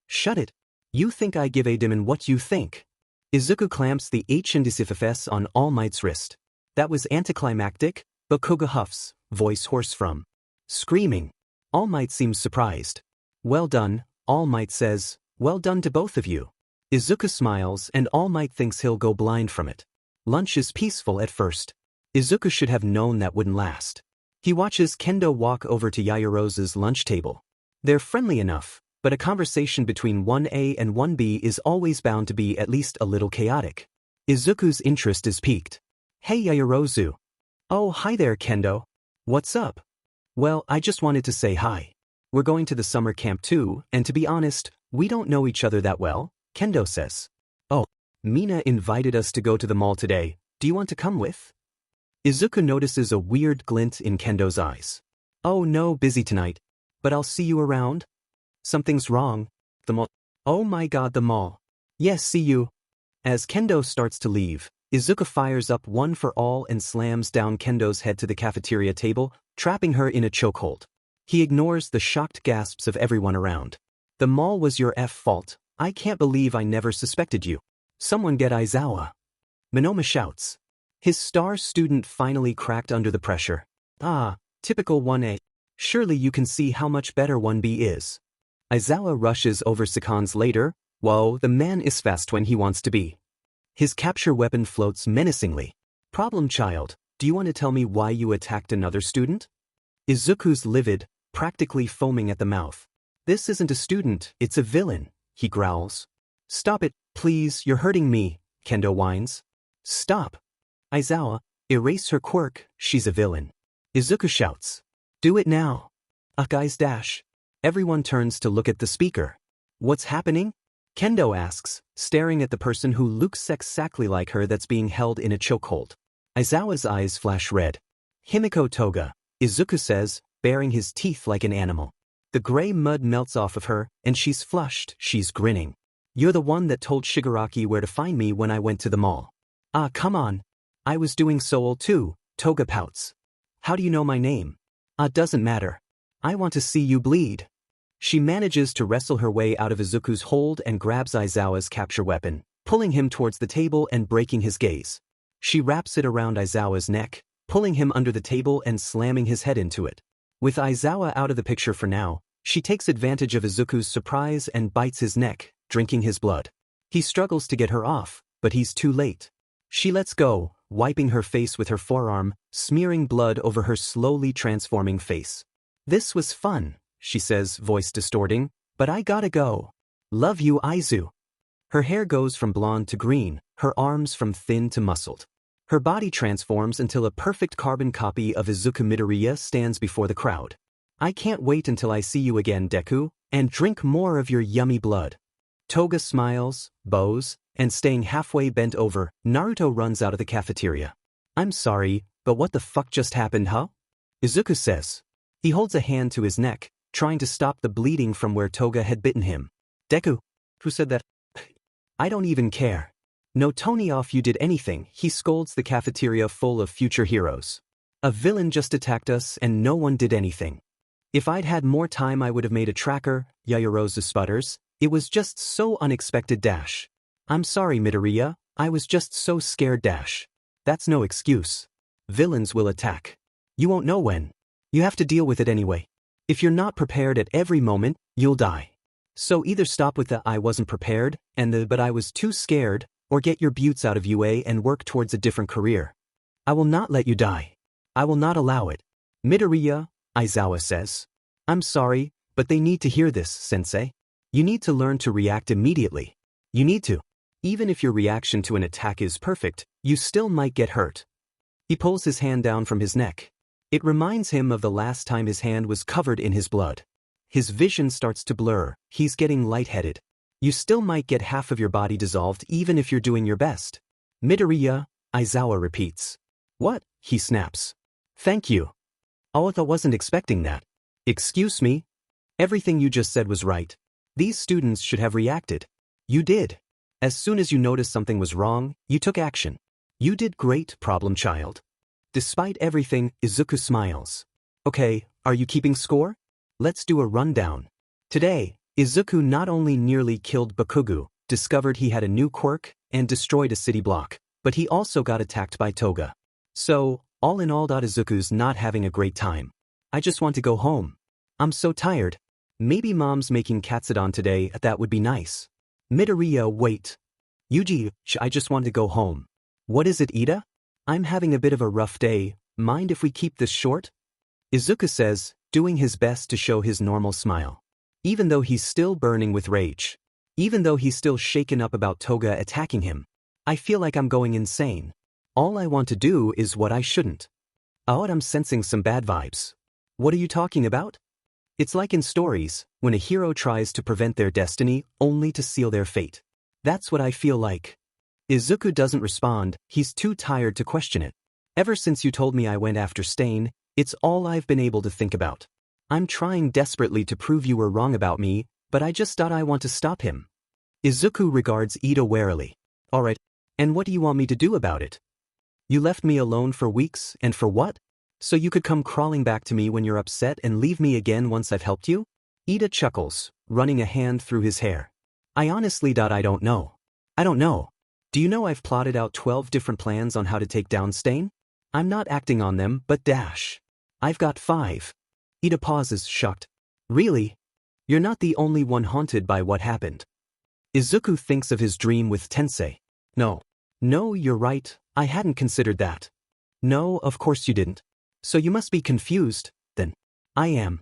Shut it. You think I give a damn in what you think. Izuku clamps the H indecifs on All Might's wrist. That was anticlimactic, Bakugo huffs, voice hoarse from screaming. All Might seems surprised. Well done, All Might says, well done to both of you. Izuku smiles and All Might thinks he'll go blind from it. Lunch is peaceful at first. Izuku should have known that wouldn't last. He watches Kendo walk over to Yaoyorozu's lunch table. They're friendly enough, but a conversation between 1A and 1B is always bound to be at least a little chaotic. Izuku's interest is piqued. Hey Yaoyorozu. Oh, hi there, Kendo. What's up? Well, I just wanted to say hi. We're going to the summer camp too, and to be honest, we don't know each other that well, Kendo says. Oh, Mina invited us to go to the mall today. Do you want to come with? Izuku notices a weird glint in Kendo's eyes. Oh no, busy tonight. But I'll see you around? Something's wrong. The mall. Oh my god, the mall. Yes, see you. As Kendo starts to leave, Izuku fires up one for all and slams down Kendo's head to the cafeteria table, trapping her in a chokehold. He ignores the shocked gasps of everyone around. The mall was your fault. I can't believe I never suspected you. Someone get Aizawa. Minoma shouts. His star student finally cracked under the pressure. Ah, typical 1A. Surely you can see how much better 1B is. Aizawa rushes over seconds later. Whoa, the man is fast when he wants to be. His capture weapon floats menacingly. Problem child, do you want to tell me why you attacked another student? Izuku's livid, practically foaming at the mouth. This isn't a student, it's a villain, he growls. Stop it, please, you're hurting me, Kendo whines. Stop. Aizawa, erase her quirk, she's a villain. Izuku shouts. Do it now. Guys dash. Everyone turns to look at the speaker. What's happening? Kendo asks, staring at the person who looks exactly like her that's being held in a chokehold. Aizawa's eyes flash red. Himiko Toga, Izuku says, baring his teeth like an animal. The gray mud melts off of her, and she's flushed, she's grinning. You're the one that told Shigaraki where to find me when I went to the mall. Ah, come on. I was doing so too, Toga pouts. How do you know my name? Doesn't matter. I want to see you bleed. She manages to wrestle her way out of Izuku's hold and grabs Aizawa's capture weapon, pulling him towards the table and breaking his gaze. She wraps it around Aizawa's neck, pulling him under the table and slamming his head into it. With Aizawa out of the picture for now, she takes advantage of Izuku's surprise and bites his neck, drinking his blood. He struggles to get her off, but he's too late. She lets go, wiping her face with her forearm, smearing blood over her slowly transforming face. "This was fun," she says, voice distorting, "but I gotta go. Love you, Aizu." Her hair goes from blonde to green, her arms from thin to muscled. Her body transforms until a perfect carbon copy of Izuku Midoriya stands before the crowd. "I can't wait until I see you again, Deku, and drink more of your yummy blood." Toga smiles, bows, and staying halfway bent over, Naruto runs out of the cafeteria. "I'm sorry, but what the fuck just happened, huh?" Izuku says. He holds a hand to his neck, trying to stop the bleeding from where Toga had bitten him. "Deku, who said that?" "I don't even care. No Tony off you did anything," he scolds the cafeteria full of future heroes. "A villain just attacked us and no one did anything. If I'd had more time I would have made a tracker," Yaoyorozu sputters. "It was just so unexpected dash. I'm sorry Midoriya, I was just so scared dash." "That's no excuse. Villains will attack. You won't know when. You have to deal with it anyway. If you're not prepared at every moment, you'll die. So either stop with the 'I wasn't prepared' and the 'but I was too scared,' or get your buttes out of UA and work towards a different career. I will not let you die. I will not allow it." "Midoriya," Aizawa says. "I'm sorry, but they need to hear this, sensei. You need to learn to react immediately. You need to. Even if your reaction to an attack is perfect, you still might get hurt." He pulls his hand down from his neck. It reminds him of the last time his hand was covered in his blood. His vision starts to blur, he's getting lightheaded. You still might get half of your body dissolved even if you're doing your best. "Midoriya," Aizawa repeats. "What?" he snaps. "Thank you. Oh, I wasn't expecting that." "Excuse me? Everything you just said was right. These students should have reacted. You did. As soon as you noticed something was wrong, you took action. You did great, problem child." Despite everything, Izuku smiles. "Okay, are you keeping score? Let's do a rundown." Today, Izuku not only nearly killed Bakugo, discovered he had a new quirk, and destroyed a city block, but he also got attacked by Toga. So, all in all, Izuku's not having a great time. "I just want to go home. I'm so tired. Maybe mom's making katsudon today, that would be nice." "Midoriya, wait. Yuji, I just want to go home." "What is it, Iida? I'm having a bit of a rough day, mind if we keep this short?" Izuku says, doing his best to show his normal smile. Even though he's still burning with rage. Even though he's still shaken up about Toga attacking him. "I feel like I'm going insane. All I want to do is what I shouldn't." "Oh, I'm sensing some bad vibes." "What are you talking about?" It's like in stories, when a hero tries to prevent their destiny only to seal their fate. That's what I feel like. Izuku doesn't respond, he's too tired to question it. "Ever since you told me I went after Stain, it's all I've been able to think about. I'm trying desperately to prove you were wrong about me, but I just thought I want to stop him." Izuku regards Iida warily. "Alright, and what do you want me to do about it? You left me alone for weeks, and for what? So you could come crawling back to me when you're upset and leave me again once I've helped you?" Iida chuckles, running a hand through his hair. I honestly don't know. I don't know. Do you know I've plotted out 12 different plans on how to take down Stain? I'm not acting on them, but dash. I've got 5. Iida pauses, shocked. "Really? You're not the only one haunted by what happened." Izuku thinks of his dream with Tensei. No, you're right, I hadn't considered that." "No, of course you didn't. So you must be confused, then." "I am."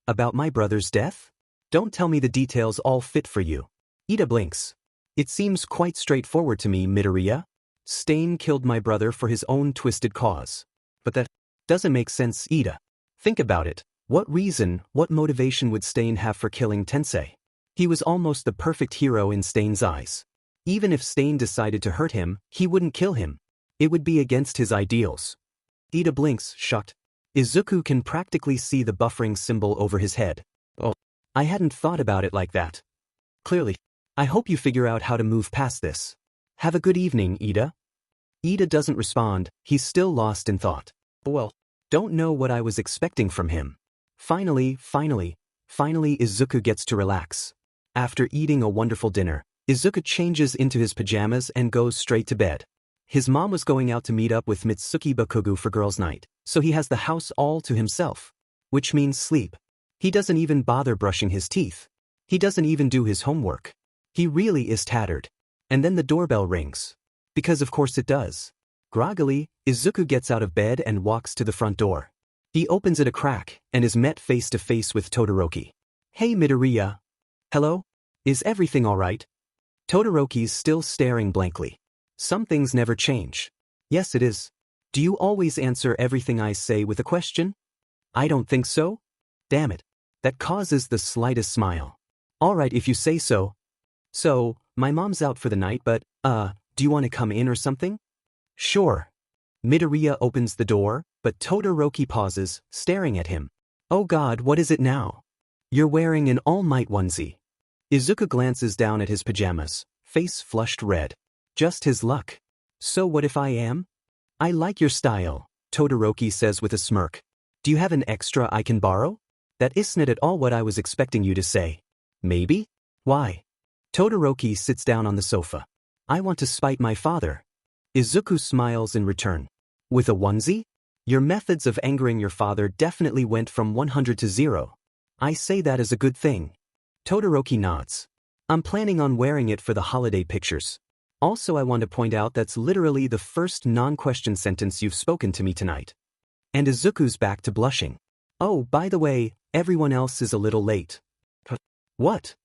"About my brother's death? Don't tell me the details all fit for you." Iida blinks. "It seems quite straightforward to me, Midoriya. Stain killed my brother for his own twisted cause. But that doesn't make sense, Iida. Think about it. What reason, what motivation would Stain have for killing Tensei? He was almost the perfect hero in Stain's eyes. Even if Stain decided to hurt him, he wouldn't kill him. It would be against his ideals." Iida blinks, shocked. Izuku can practically see the buffering symbol over his head. "Oh, I hadn't thought about it like that. Clearly. I hope you figure out how to move past this. Have a good evening, Iida." Iida doesn't respond, he's still lost in thought. "Well, don't know what I was expecting from him." Finally, Izuku gets to relax. After eating a wonderful dinner, Izuku changes into his pajamas and goes straight to bed. His mom was going out to meet up with Mitsuki Bakugo for girls' night, so he has the house all to himself. Which means sleep. He doesn't even bother brushing his teeth. He doesn't even do his homework. He really is tattered. And then the doorbell rings. Because of course it does. Groggily, Izuku gets out of bed and walks to the front door. He opens it a crack and is met face to face with Todoroki. Hey Midoriya. Hello? Is everything alright? Todoroki's still staring blankly. Some things never change. Yes it is. Do you always answer everything I say with a question? I don't think so. Damn it. That causes the slightest smile. Alright if you say so. So, my mom's out for the night but, do you want to come in or something? Sure. Midoriya opens the door, but Todoroki pauses, staring at him. Oh god, what is it now? You're wearing an All Might onesie. Izuku glances down at his pajamas, face flushed red. Just his luck. So what if I am? I like your style, Todoroki says with a smirk. Do you have an extra I can borrow? That isn't at all what I was expecting you to say. Maybe? Why? Todoroki sits down on the sofa. I want to spite my father. Izuku smiles in return. With a onesie? Your methods of angering your father definitely went from 100 to 0. I say that as a good thing. Todoroki nods. I'm planning on wearing it for the holiday pictures. Also I want to point out that's literally the first non-question sentence you've spoken to me tonight. And Izuku's back to blushing. Oh, by the way, everyone else is a little late. What?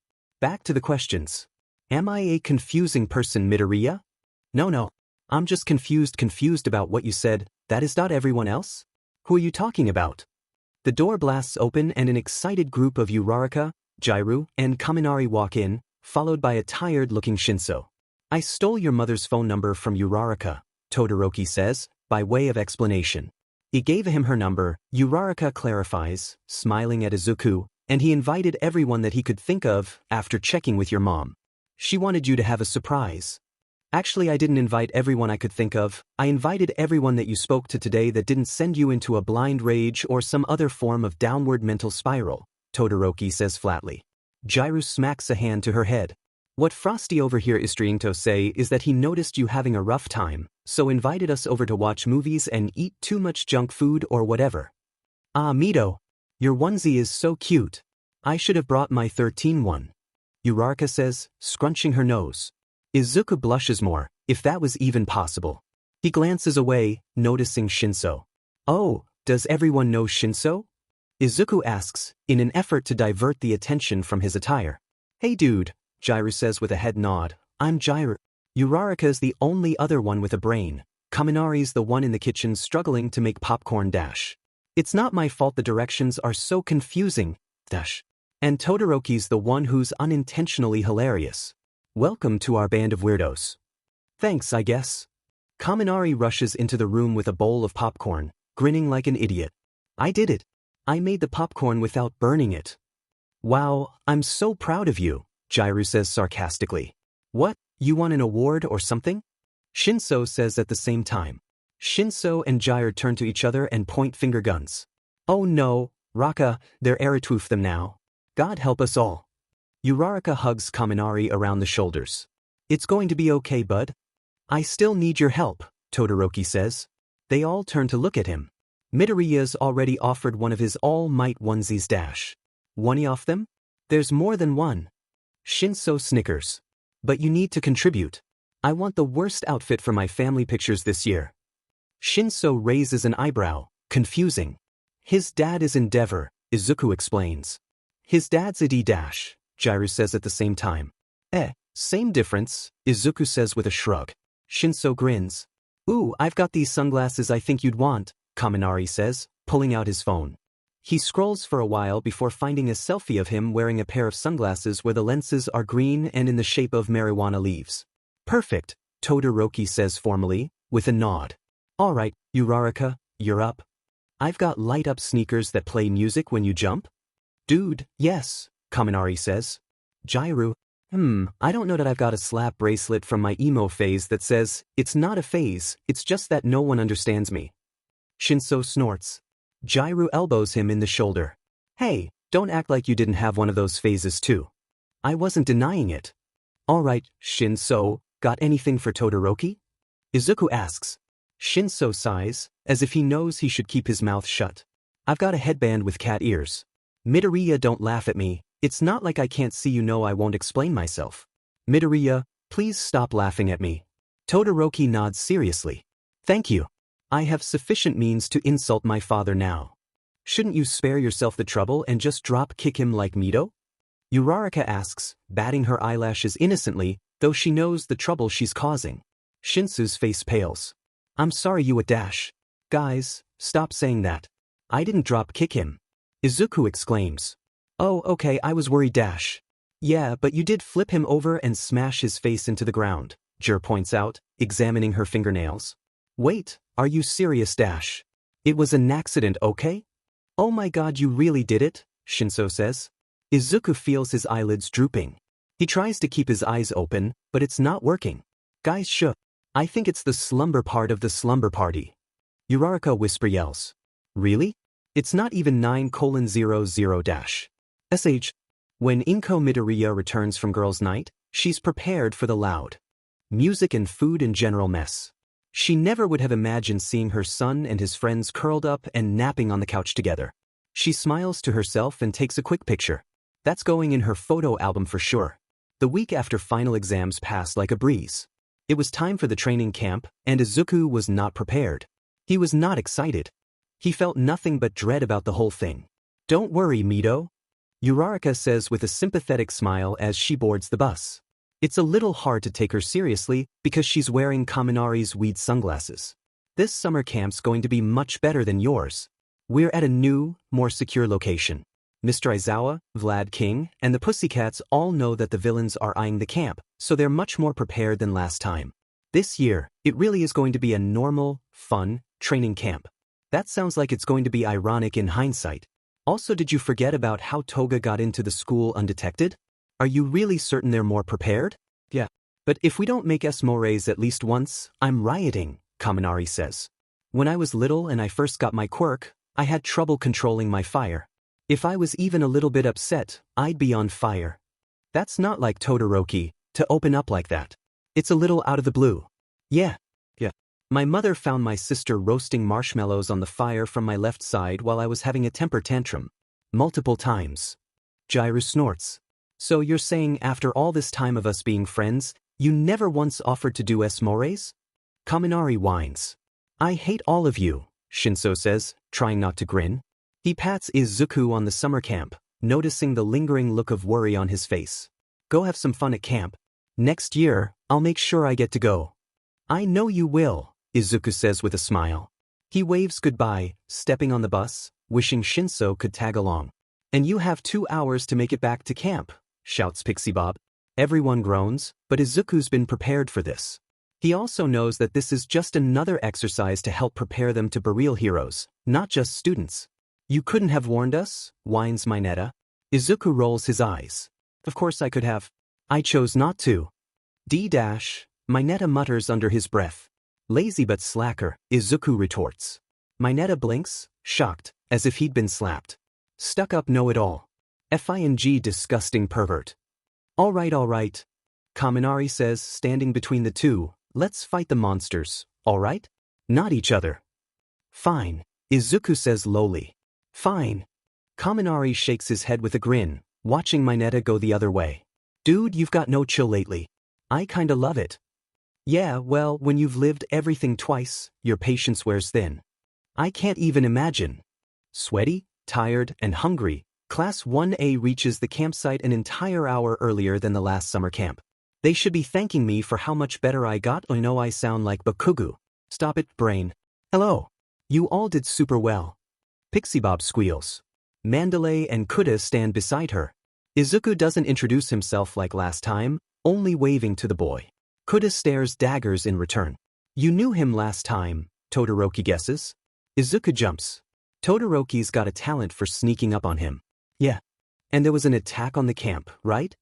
Back to the questions. Am I a confusing person, Midoriya? No. I'm just confused about what you said. That is not everyone else? Who are you talking about? The door blasts open and an excited group of Uraraka, Jiraiya, and Kaminari walk in, followed by a tired-looking Shinso. I stole your mother's phone number from Uraraka, Todoroki says, by way of explanation. He gave him her number, Uraraka clarifies, smiling at Izuku, and he invited everyone that he could think of after checking with your mom. She wanted you to have a surprise. Actually, I didn't invite everyone I could think of. I invited everyone that you spoke to today that didn't send you into a blind rage or some other form of downward mental spiral, Todoroki says flatly. Jiraiya smacks a hand to her head. What Frosty over here is trying to say is that he noticed you having a rough time, so invited us over to watch movies and eat too much junk food or whatever. Ah, Mido. Your onesie is so cute. I should have brought my 13 one. Uraraka says, scrunching her nose. Izuku blushes more, if that was even possible. He glances away, noticing Shinso. Oh, does everyone know Shinso? Izuku asks, in an effort to divert the attention from his attire. Hey dude, Jiraiya says with a head nod, I'm Jiraiya. Uraraka's the only other one with a brain. Kaminari's the one in the kitchen struggling to make popcorn dash. It's not my fault the directions are so confusing, dash. And Todoroki's the one who's unintentionally hilarious. Welcome to our band of weirdos. Thanks, I guess. Kaminari rushes into the room with a bowl of popcorn, grinning like an idiot. I did it. I made the popcorn without burning it. Wow, I'm so proud of you, Jiraiya says sarcastically. What, you won an award or something? Shinso says at the same time. Shinso and Jiraiya turn to each other and point finger guns. Oh no, Raka, they're eritwoof them now. God help us all. Uraraka hugs Kaminari around the shoulders. It's going to be okay, bud. I still need your help, Todoroki says. They all turn to look at him. Midoriya's already offered one of his All Might onesies dash. One off them? There's more than one. Shinso snickers. But you need to contribute. I want the worst outfit for my family pictures this year. Shinso raises an eyebrow, confusing. His dad is Endeavor, Izuku explains. His dad's a D-dash. Jiraiya says at the same time. Same difference, Izuku says with a shrug. Shinso grins. Ooh, I've got these sunglasses I think you'd want, Kaminari says, pulling out his phone. He scrolls for a while before finding a selfie of him wearing a pair of sunglasses where the lenses are green and in the shape of marijuana leaves. Perfect, Todoroki says formally, with a nod. Alright, Uraraka, you're up. I've got light-up sneakers that play music when you jump? Dude, yes. Kaminari says. Jiraiya, I don't know that I've got a slap bracelet from my emo phase that says, it's not a phase, it's just that no one understands me. Shinso snorts. Jiraiya elbows him in the shoulder. Hey, don't act like you didn't have one of those phases too. I wasn't denying it. Alright, Shinso, got anything for Todoroki? Izuku asks. Shinso sighs, as if he knows he should keep his mouth shut. I've got a headband with cat ears. Midoriya, don't laugh at me. It's not like I can't see you know I won't explain myself. Midoriya, please stop laughing at me. Todoroki nods seriously. Thank you. I have sufficient means to insult my father now. Shouldn't you spare yourself the trouble and just drop-kick him like Mido? Uraraka asks, batting her eyelashes innocently, though she knows the trouble she's causing. Shinso's face pales. I'm sorry you a dash. Guys, stop saying that. I didn't drop-kick him. Izuku exclaims. Oh, okay, I was worried dash. Yeah, but you did flip him over and smash his face into the ground, Jur points out, examining her fingernails. Wait, are you serious dash? It was an accident, okay? Oh my god, you really did it, Shinso says. Izuku feels his eyelids drooping. He tries to keep his eyes open, but it's not working. Guys shook. I think it's the slumber part of the slumber party. Uraraka whisper yells. Really? It's not even 9:00 dash. SH. When Izuku Midoriya returns from girls' night, she's prepared for the loud music and food and general mess. She never would have imagined seeing her son and his friends curled up and napping on the couch together. She smiles to herself and takes a quick picture. That's going in her photo album for sure. The week after final exams passed like a breeze. It was time for the training camp, and Izuku was not prepared. He was not excited. He felt nothing but dread about the whole thing. Don't worry, Mido. Uraraka says with a sympathetic smile as she boards the bus. It's a little hard to take her seriously because she's wearing Kaminari's weed sunglasses. This summer camp's going to be much better than yours. We're at a new, more secure location. Mr. Aizawa, Vlad King, and the Pussycats all know that the villains are eyeing the camp, so they're much more prepared than last time. This year, it really is going to be a normal, fun, training camp. That sounds like it's going to be ironic in hindsight. Also, did you forget about how Toga got into the school undetected? Are you really certain they're more prepared? Yeah. But if we don't make Esmores at least once, I'm rioting, Kaminari says. When I was little and I first got my quirk, I had trouble controlling my fire. If I was even a little bit upset, I'd be on fire. That's not like Todoroki, to open up like that. It's a little out of the blue. Yeah. My mother found my sister roasting marshmallows on the fire from my left side while I was having a temper tantrum. Multiple times. Jiru snorts. So you're saying after all this time of us being friends, you never once offered to do Esmores? Kaminari whines. I hate all of you, Shinso says, trying not to grin. He pats Izuku on the summer camp, noticing the lingering look of worry on his face. Go have some fun at camp. Next year, I'll make sure I get to go. I know you will, Izuku says with a smile. He waves goodbye, stepping on the bus, wishing Shinso could tag along. And you have 2 hours to make it back to camp, shouts Pixie Bob. Everyone groans, but Izuku's been prepared for this. He also knows that this is just another exercise to help prepare them to be real heroes, not just students. You couldn't have warned us, whines Mineta. Izuku rolls his eyes. Of course I could have. I chose not to. Mineta mutters under his breath. Lazy but slacker, Izuku retorts. Mineta blinks, shocked, as if he'd been slapped. Stuck-up know-it-all. Fing disgusting pervert. All right. Kaminari says, standing between the two, let's fight the monsters, all right? Not each other. Fine, Izuku says lowly. Fine. Kaminari shakes his head with a grin, watching Mineta go the other way. Dude, you've got no chill lately. I kinda love it. Yeah, well, when you've lived everything twice, your patience wears thin. I can't even imagine. Sweaty, tired, and hungry, Class 1A reaches the campsite an entire hour earlier than the last summer camp. They should be thanking me for how much better I got. I know I sound like Bakugo. Stop it, brain. Hello. You all did super well. Pixie Bob squeals. Mandalay and Kuda stand beside her. Izuku doesn't introduce himself like last time, only waving to the boy. Kuda stares daggers in return. You knew him last time, Todoroki guesses. Izuku jumps. Todoroki's got a talent for sneaking up on him. Yeah. And there was an attack on the camp, right?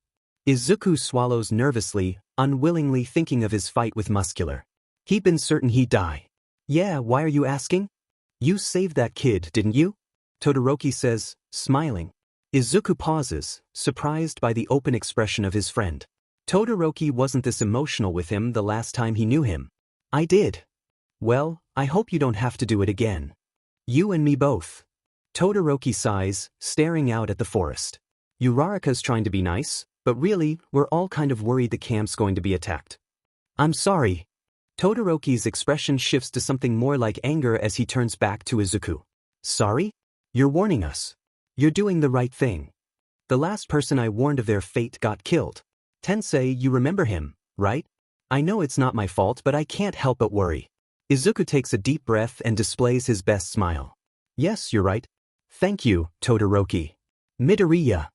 Izuku swallows nervously, unwillingly thinking of his fight with Muscular. He'd been certain he'd die. Yeah, why are you asking? You saved that kid, didn't you? Todoroki says, smiling. Izuku pauses, surprised by the open expression of his friend. Todoroki wasn't this emotional with him the last time he knew him. I did. Well, I hope you don't have to do it again. You and me both. Todoroki sighs, staring out at the forest. Uraraka's trying to be nice, but really, we're all kind of worried the camp's going to be attacked. I'm sorry. Todoroki's expression shifts to something more like anger as he turns back to Izuku. Sorry? You're warning us. You're doing the right thing. The last person I warned of their fate got killed. Tensei, you remember him, right? I know it's not my fault, but I can't help but worry. Izuku takes a deep breath and displays his best smile. Yes, you're right. Thank you, Todoroki. Midoriya.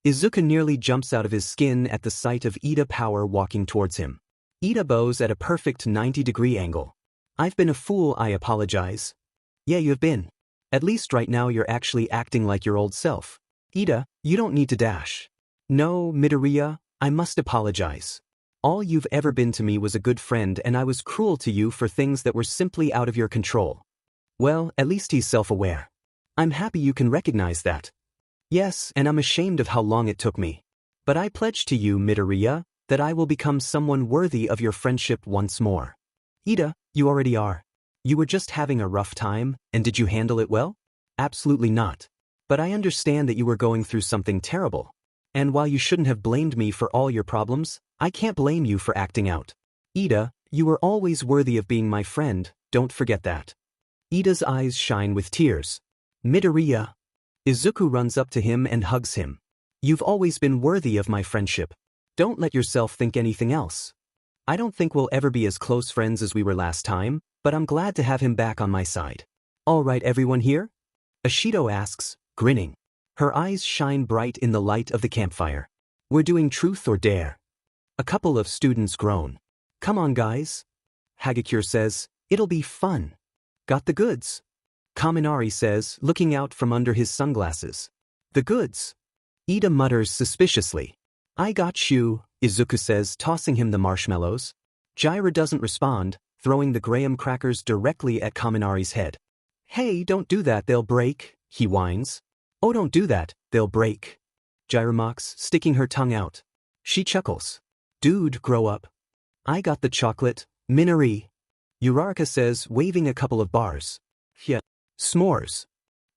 Izuku nearly jumps out of his skin at the sight of Iida Power walking towards him. Iida bows at a perfect 90-degree angle. I've been a fool, I apologize. Yeah, you've been. At least right now you're actually acting like your old self. Iida, you don't need to dash. No, Midoriya, I must apologize. All you've ever been to me was a good friend, and I was cruel to you for things that were simply out of your control. Well, at least he's self-aware. I'm happy you can recognize that. Yes, and I'm ashamed of how long it took me. But I pledge to you, Midoriya, that I will become someone worthy of your friendship once more. Iida, you already are. You were just having a rough time, and did you handle it well? Absolutely not. But I understand that you were going through something terrible. And while you shouldn't have blamed me for all your problems, I can't blame you for acting out. Iida, you were always worthy of being my friend, don't forget that. Iida's eyes shine with tears. Midoriya. Izuku runs up to him and hugs him. You've always been worthy of my friendship. Don't let yourself think anything else. I don't think we'll ever be as close friends as we were last time, but I'm glad to have him back on my side. All right, everyone here? Ashido asks, grinning. Her eyes shine bright in the light of the campfire. We're doing truth or dare. A couple of students groan. Come on, guys. Hagakure says, it'll be fun. Got the goods? Kaminari says, looking out from under his sunglasses. The goods? Iida mutters suspiciously. I got you, Izuku says, tossing him the marshmallows. Jiraiya doesn't respond, throwing the graham crackers directly at Kaminari's head. Hey, don't do that, they'll break, he whines. Oh, don't do that, they'll break. Jiraiya mocks, sticking her tongue out. She chuckles. Dude, grow up. I got the chocolate, Minori. Uraraka says, waving a couple of bars. Yeah. S'mores.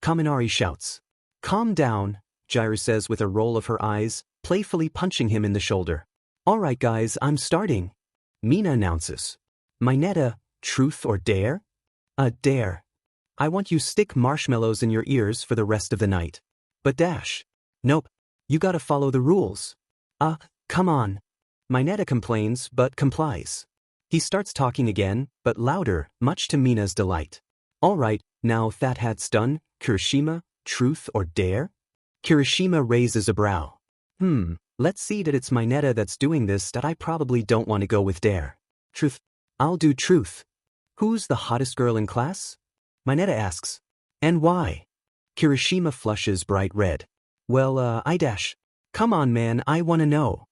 Kaminari shouts. Calm down, Jiraiya says with a roll of her eyes, playfully punching him in the shoulder. All right, guys, I'm starting. Mina announces. Mineta, truth or dare? A dare. I want you stick marshmallows in your ears for the rest of the night. But Dash. Nope. You gotta follow the rules. Come on. Mineta complains, but complies. He starts talking again, but louder, much to Mina's delight. All right, now that hat's done, Kirishima, truth or dare? Kirishima raises a brow. Let's see that it's Mineta that's doing this, that I probably don't want to go with dare. Truth. I'll do truth. Who's the hottest girl in class? Mineta asks. And why? Kirishima flushes bright red. Well, I dash. Come on, man, I want to know.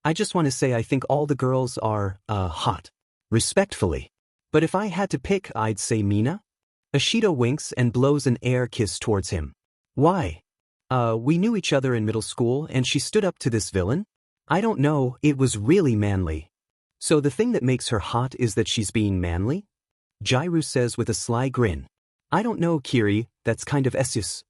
I just want to say I think all the girls are, hot. Respectfully. But if I had to pick, I'd say Mina? Ashido winks and blows an air kiss towards him. Why? We knew each other in middle school and she stood up to this villain? I don't know, it was really manly. So the thing that makes her hot is that she's being manly? Jiraiya says with a sly grin. I don't know, Kiri, that's kind of sus.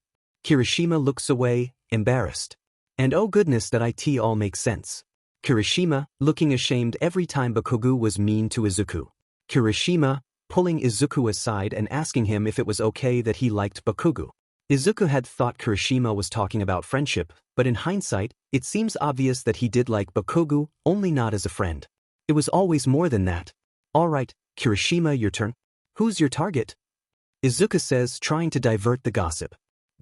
Kirishima looks away, embarrassed. And oh goodness that it all makes sense. Kirishima, looking ashamed every time Bakugo was mean to Izuku. Kirishima, pulling Izuku aside and asking him if it was okay that he liked Bakugo. Izuku had thought Kirishima was talking about friendship, but in hindsight, it seems obvious that he did like Bakugo, only not as a friend. It was always more than that. Alright, Kirishima, your turn. Who's your target? Izuku says, trying to divert the gossip.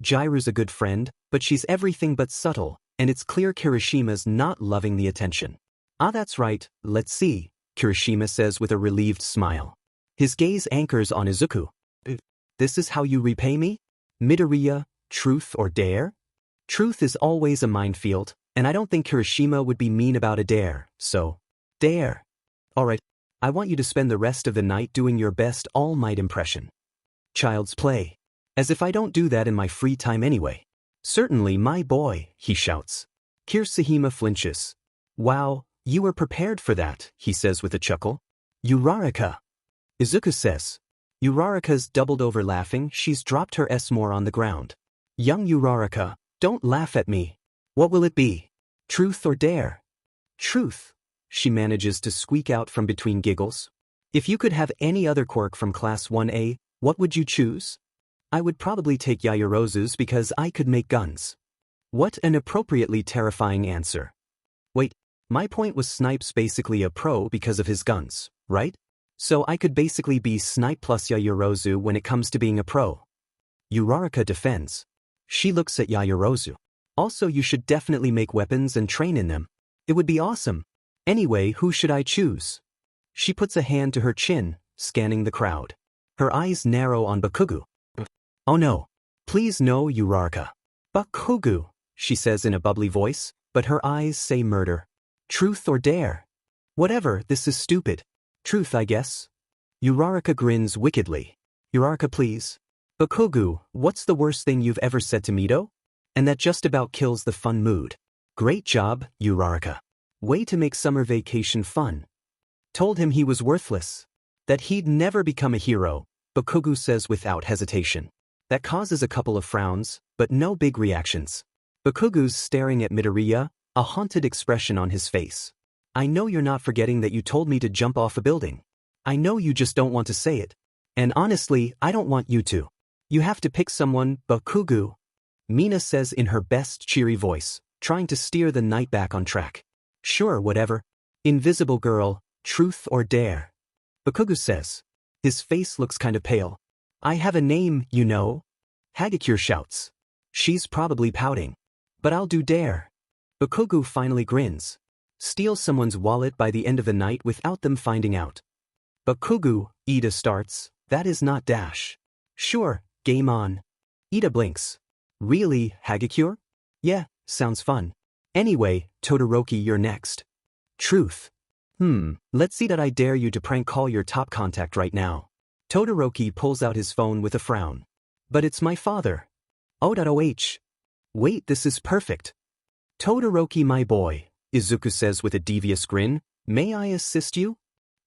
Jiraiya's a good friend, but she's everything but subtle, and it's clear Kirishima's not loving the attention. Ah, that's right, let's see, Kirishima says with a relieved smile. His gaze anchors on Izuku. This is how you repay me? Midoriya, truth or dare? Truth is always a minefield, and I don't think Kirishima would be mean about a dare, so, dare. Alright, I want you to spend the rest of the night doing your best All Might impression. Child's play. As if I don't do that in my free time anyway. Certainly, my boy, he shouts. Kirishima flinches. Wow, you were prepared for that, he says with a chuckle. Uraraka. Izuku says. Uraraka's doubled over laughing, she's dropped her S more on the ground. Young Uraraka, don't laugh at me. What will it be? Truth or dare? Truth, she manages to squeak out from between giggles. If you could have any other quirk from Class 1A, what would you choose? I would probably take Yaoyorozu's because I could make guns. What an appropriately terrifying answer. Wait, my point was Snipe's basically a pro because of his guns, right? So I could basically be Snipe plus Yaoyorozu when it comes to being a pro. Uraraka defends. She looks at Yaoyorozu. Also, you should definitely make weapons and train in them. It would be awesome. Anyway, who should I choose? She puts a hand to her chin, scanning the crowd. Her eyes narrow on Bakugo. Oh no. Please no, Uraraka. Bakugo, she says in a bubbly voice, but her eyes say murder. Truth or dare? Whatever, this is stupid. Truth, I guess. Uraraka grins wickedly. Uraraka, please. Bakugo, what's the worst thing you've ever said to Mido? And that just about kills the fun mood. Great job, Uraraka. Way to make summer vacation fun. Told him he was worthless. That he'd never become a hero, Bakugo says without hesitation. That causes a couple of frowns, but no big reactions. Bakugo's staring at Midoriya, a haunted expression on his face. I know you're not forgetting that you told me to jump off a building. I know you just don't want to say it. And honestly, I don't want you to. You have to pick someone, Bakugo. Mina says in her best cheery voice, trying to steer the night back on track. Sure, whatever. Invisible girl, truth or dare? Bakugo says. His face looks kind of pale. I have a name, you know. Hagakure shouts. She's probably pouting. But I'll do dare. Bakugo finally grins. Steal someone's wallet by the end of the night without them finding out. Bakugo, Iida starts, that is not dash. Sure, game on. Iida blinks. Really, Hagakure? Yeah, sounds fun. Anyway, Todoroki, you're next. Truth. Let's see that I dare you to prank call your top contact right now. Todoroki pulls out his phone with a frown. But it's my father. Oh. Wait, this is perfect. Todoroki, my boy, Izuku says with a devious grin, may I assist you?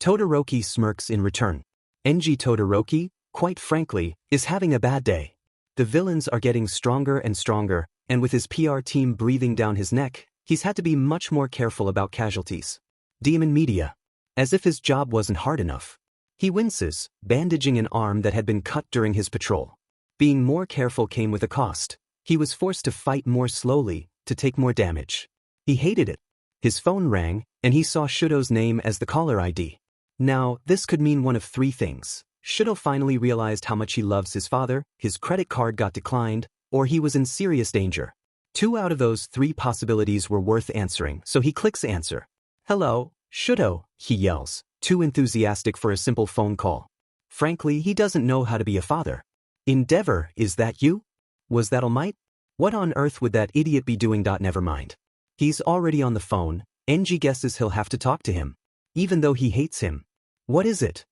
Todoroki smirks in return. Enji Todoroki, quite frankly, is having a bad day. The villains are getting stronger and stronger, and with his PR team breathing down his neck, he's had to be much more careful about casualties. Demon Media. As if his job wasn't hard enough. He winces, bandaging an arm that had been cut during his patrol. Being more careful came with a cost. He was forced to fight more slowly, to take more damage. He hated it. His phone rang, and he saw Shudo's name as the caller ID. Now, this could mean one of three things. Shudo finally realized how much he loves his father, his credit card got declined, or he was in serious danger. 2 out of those 3 possibilities were worth answering, so he clicks answer. Hello, Shudo, he yells, too enthusiastic for a simple phone call. Frankly, he doesn't know how to be a father. Endeavor, is that you? Was that All Might? What on earth would that idiot be doing? Never mind. He's already on the phone. Enji guesses he'll have to talk to him. Even though he hates him. What is it?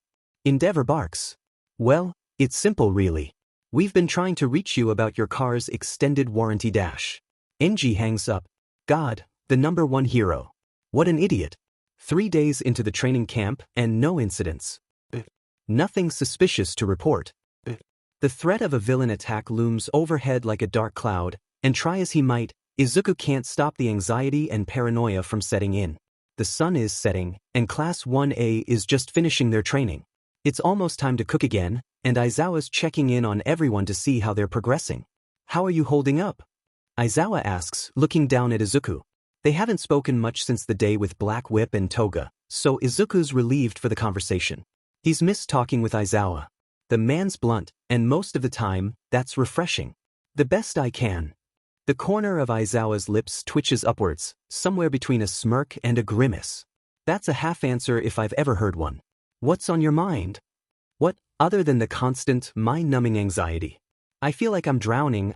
Endeavor barks. Well, it's simple really. We've been trying to reach you about your car's extended warranty dash. Enji hangs up. God, the #1 hero. What an idiot. 3 days into the training camp and no incidents. Nothing suspicious to report. The threat of a villain attack looms overhead like a dark cloud, and try as he might, Izuku can't stop the anxiety and paranoia from setting in. The sun is setting, and Class 1A is just finishing their training. It's almost time to cook again, and Aizawa's checking in on everyone to see how they're progressing. How are you holding up? Aizawa asks, looking down at Izuku. They haven't spoken much since the day with Black Whip and Toga, so Izuku's relieved for the conversation. He's missed talking with Aizawa. The man's blunt, and most of the time, that's refreshing. The best I can. The corner of Aizawa's lips twitches upwards, somewhere between a smirk and a grimace. That's a half answer if I've ever heard one. What's on your mind? What, other than the constant, mind-numbing anxiety? I feel like I'm drowning,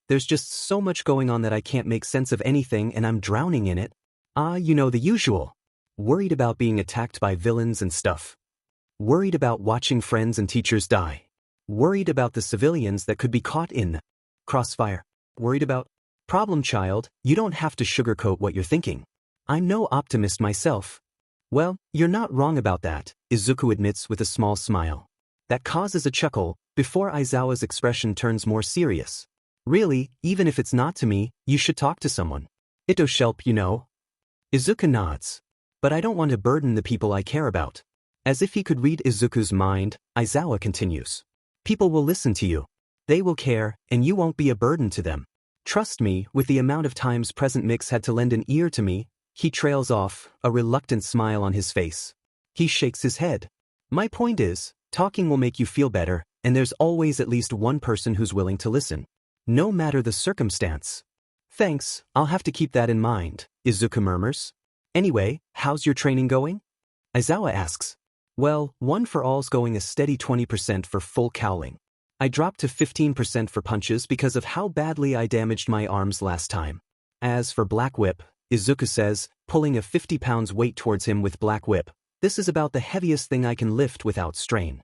there's just so much going on that I can't make sense of anything and I'm drowning in it. You know the usual. Worried about being attacked by villains and stuff. Worried about watching friends and teachers die. Worried about the civilians that could be caught in the crossfire. Worried about problem child, you don't have to sugarcoat what you're thinking. I'm no optimist myself. Well, you're not wrong about that, Izuku admits with a small smile. That causes a chuckle, before Aizawa's expression turns more serious. Really, even if it's not to me, you should talk to someone. It'll help, you know. Izuku nods. But I don't want to burden the people I care about. As if he could read Izuku's mind, Aizawa continues. People will listen to you. They will care, and you won't be a burden to them. Trust me, with the amount of times Present Mix had to lend an ear to me, he trails off, a reluctant smile on his face. He shakes his head. My point is, talking will make you feel better, and there's always at least one person who's willing to listen. No matter the circumstance. Thanks, I'll have to keep that in mind, Izuku murmurs. Anyway, how's your training going? Aizawa asks. Well, One for All's going a steady 20% for full cowling. I dropped to 15% for punches because of how badly I damaged my arms last time. As for Black Whip, Izuku says, pulling a 50 pounds weight towards him with Black Whip, this is about the heaviest thing I can lift without strain.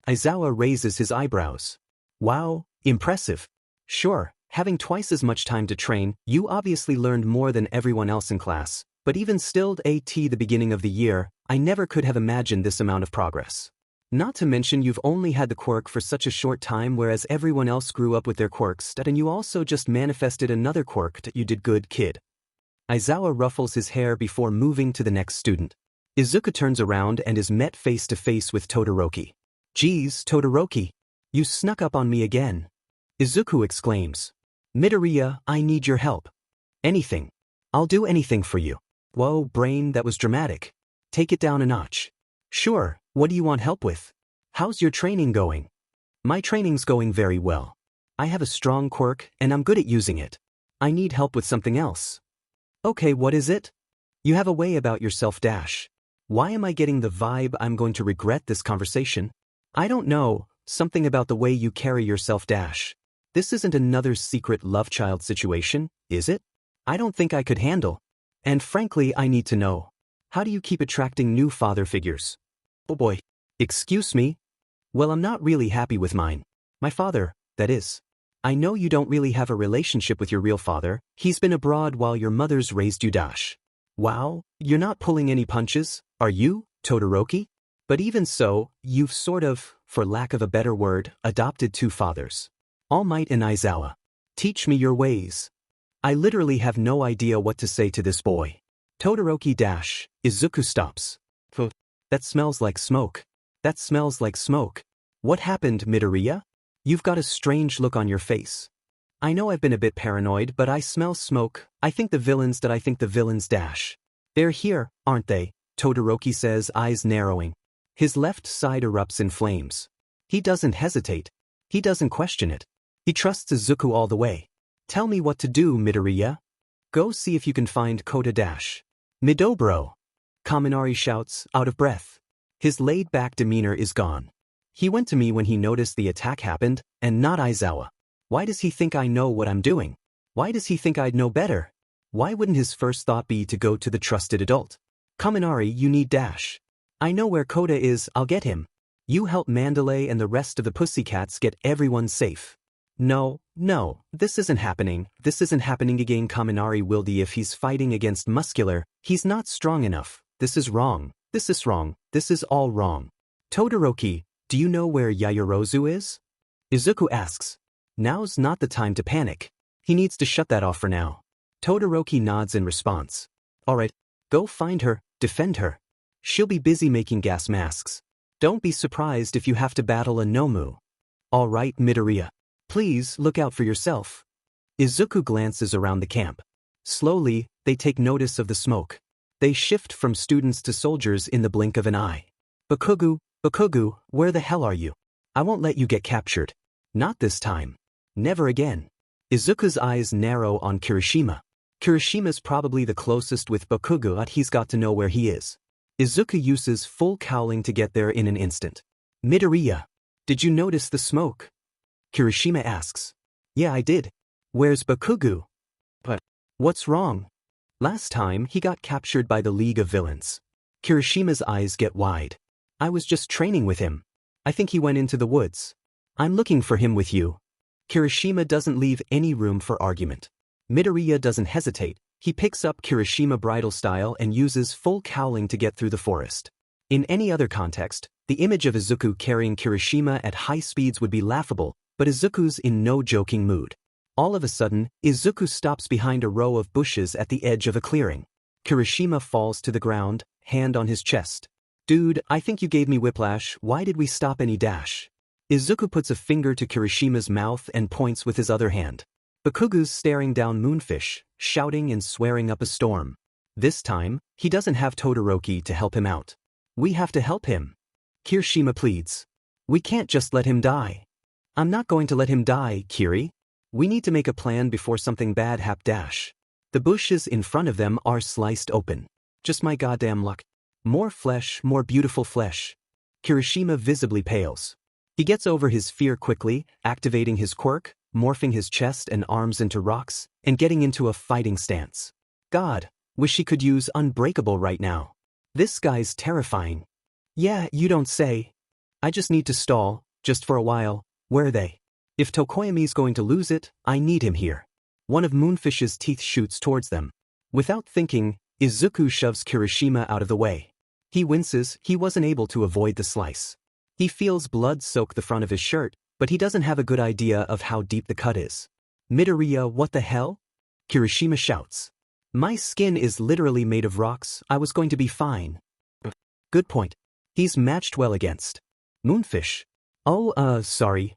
Aizawa raises his eyebrows. Wow, impressive. Sure, having twice as much time to train, you obviously learned more than everyone else in class, but even still at the beginning of the year, I never could have imagined this amount of progress. Not to mention you've only had the quirk for such a short time whereas everyone else grew up with their quirks and you also just manifested another quirk that you did good kid. Aizawa ruffles his hair before moving to the next student. Izuku turns around and is met face to face with Todoroki. Geez, Todoroki. You snuck up on me again. Izuku exclaims. Midoriya, I need your help. Anything. I'll do anything for you. Whoa, brain, that was dramatic. Take it down a notch. Sure, what do you want help with? How's your training going? My training's going very well. I have a strong quirk and I'm good at using it. I need help with something else. Okay, what is it? You have a way about yourself dash. Why am I getting the vibe I'm going to regret this conversation? I don't know, something about the way you carry yourself dash. This isn't another secret love child situation, is it? I don't think I could handle. And frankly, I need to know. How do you keep attracting new father figures? Oh boy. Excuse me? Well, I'm not really happy with mine. My father, that is. I know you don't really have a relationship with your real father. He's been abroad while your mother's raised you dash. Wow, you're not pulling any punches, are you, Todoroki? But even so, you've sort of, for lack of a better word, adopted two fathers. All Might and Aizawa. Teach me your ways. I literally have no idea what to say to this boy. Todoroki dash, Izuku stops. That smells like smoke. That smells like smoke. What happened, Midoriya? You've got a strange look on your face. I know I've been a bit paranoid, but I smell smoke. I think the villains dash. They're here, aren't they? Todoroki says, eyes narrowing. His left side erupts in flames. He doesn't hesitate. He doesn't question it. He trusts Izuku all the way. Tell me what to do, Midoriya. Go see if you can find Kota dash. Midobro. Kaminari shouts, out of breath. His laid-back demeanor is gone. He went to me when he noticed the attack happened, and not Aizawa. Why does he think I know what I'm doing? Why does he think I'd know better? Why wouldn't his first thought be to go to the trusted adult? Kaminari, you need dash. I know where Kota is, I'll get him. You help Mandalay and the rest of the pussycats get everyone safe. No, this isn't happening. This isn't happening again. Kaminari Wildy, if he's fighting against Muscular, he's not strong enough. This is wrong. This is wrong. This is all wrong. Todoroki, do you know where Yaoyorozu is? Izuku asks. Now's not the time to panic. He needs to shut that off for now. Todoroki nods in response. Alright, go find her, defend her. She'll be busy making gas masks. Don't be surprised if you have to battle a Nomu. Alright, Midoriya. Please look out for yourself. Izuku glances around the camp. Slowly, they take notice of the smoke. They shift from students to soldiers in the blink of an eye. Bakugo, where the hell are you? I won't let you get captured. Not this time. Never again. Izuku's eyes narrow on Kirishima. Kirishima's probably the closest with Bakugo, but he's got to know where he is. Izuku uses full cowling to get there in an instant. Midoriya, did you notice the smoke? Kirishima asks. Yeah, I did. Where's Bakugo? But what's wrong? Last time, he got captured by the League of Villains. Kirishima's eyes get wide. I was just training with him. I think he went into the woods. I'm looking for him with you. Kirishima doesn't leave any room for argument. Midoriya doesn't hesitate. He picks up Kirishima bridal style and uses full cowling to get through the forest. In any other context, the image of Izuku carrying Kirishima at high speeds would be laughable, but Izuku's in no joking mood. All of a sudden, Izuku stops behind a row of bushes at the edge of a clearing. Kirishima falls to the ground, hand on his chest. Dude, I think you gave me whiplash, why did we stop any dash? Izuku puts a finger to Kirishima's mouth and points with his other hand. Bakugo's staring down Moonfish, shouting and swearing up a storm. This time, he doesn't have Todoroki to help him out. We have to help him. Kirishima pleads. We can't just let him die. I'm not going to let him die, Kiri. We need to make a plan before something bad happens. The bushes in front of them are sliced open. Just my goddamn luck. More flesh, more beautiful flesh. Kirishima visibly pales. He gets over his fear quickly, activating his quirk, morphing his chest and arms into rocks, and getting into a fighting stance. God, wish he could use Unbreakable right now. This guy's terrifying. Yeah, you don't say. I just need to stall, just for a while. Where are they? If Tokoyami's going to lose it, I need him here. One of Moonfish's teeth shoots towards them. Without thinking, Izuku shoves Kirishima out of the way. He winces, he wasn't able to avoid the slice. He feels blood soak the front of his shirt, but he doesn't have a good idea of how deep the cut is. Midoriya, what the hell? Kirishima shouts. My skin is literally made of rocks, I was going to be fine. Good point. He's matched well against Moonfish. Oh, sorry.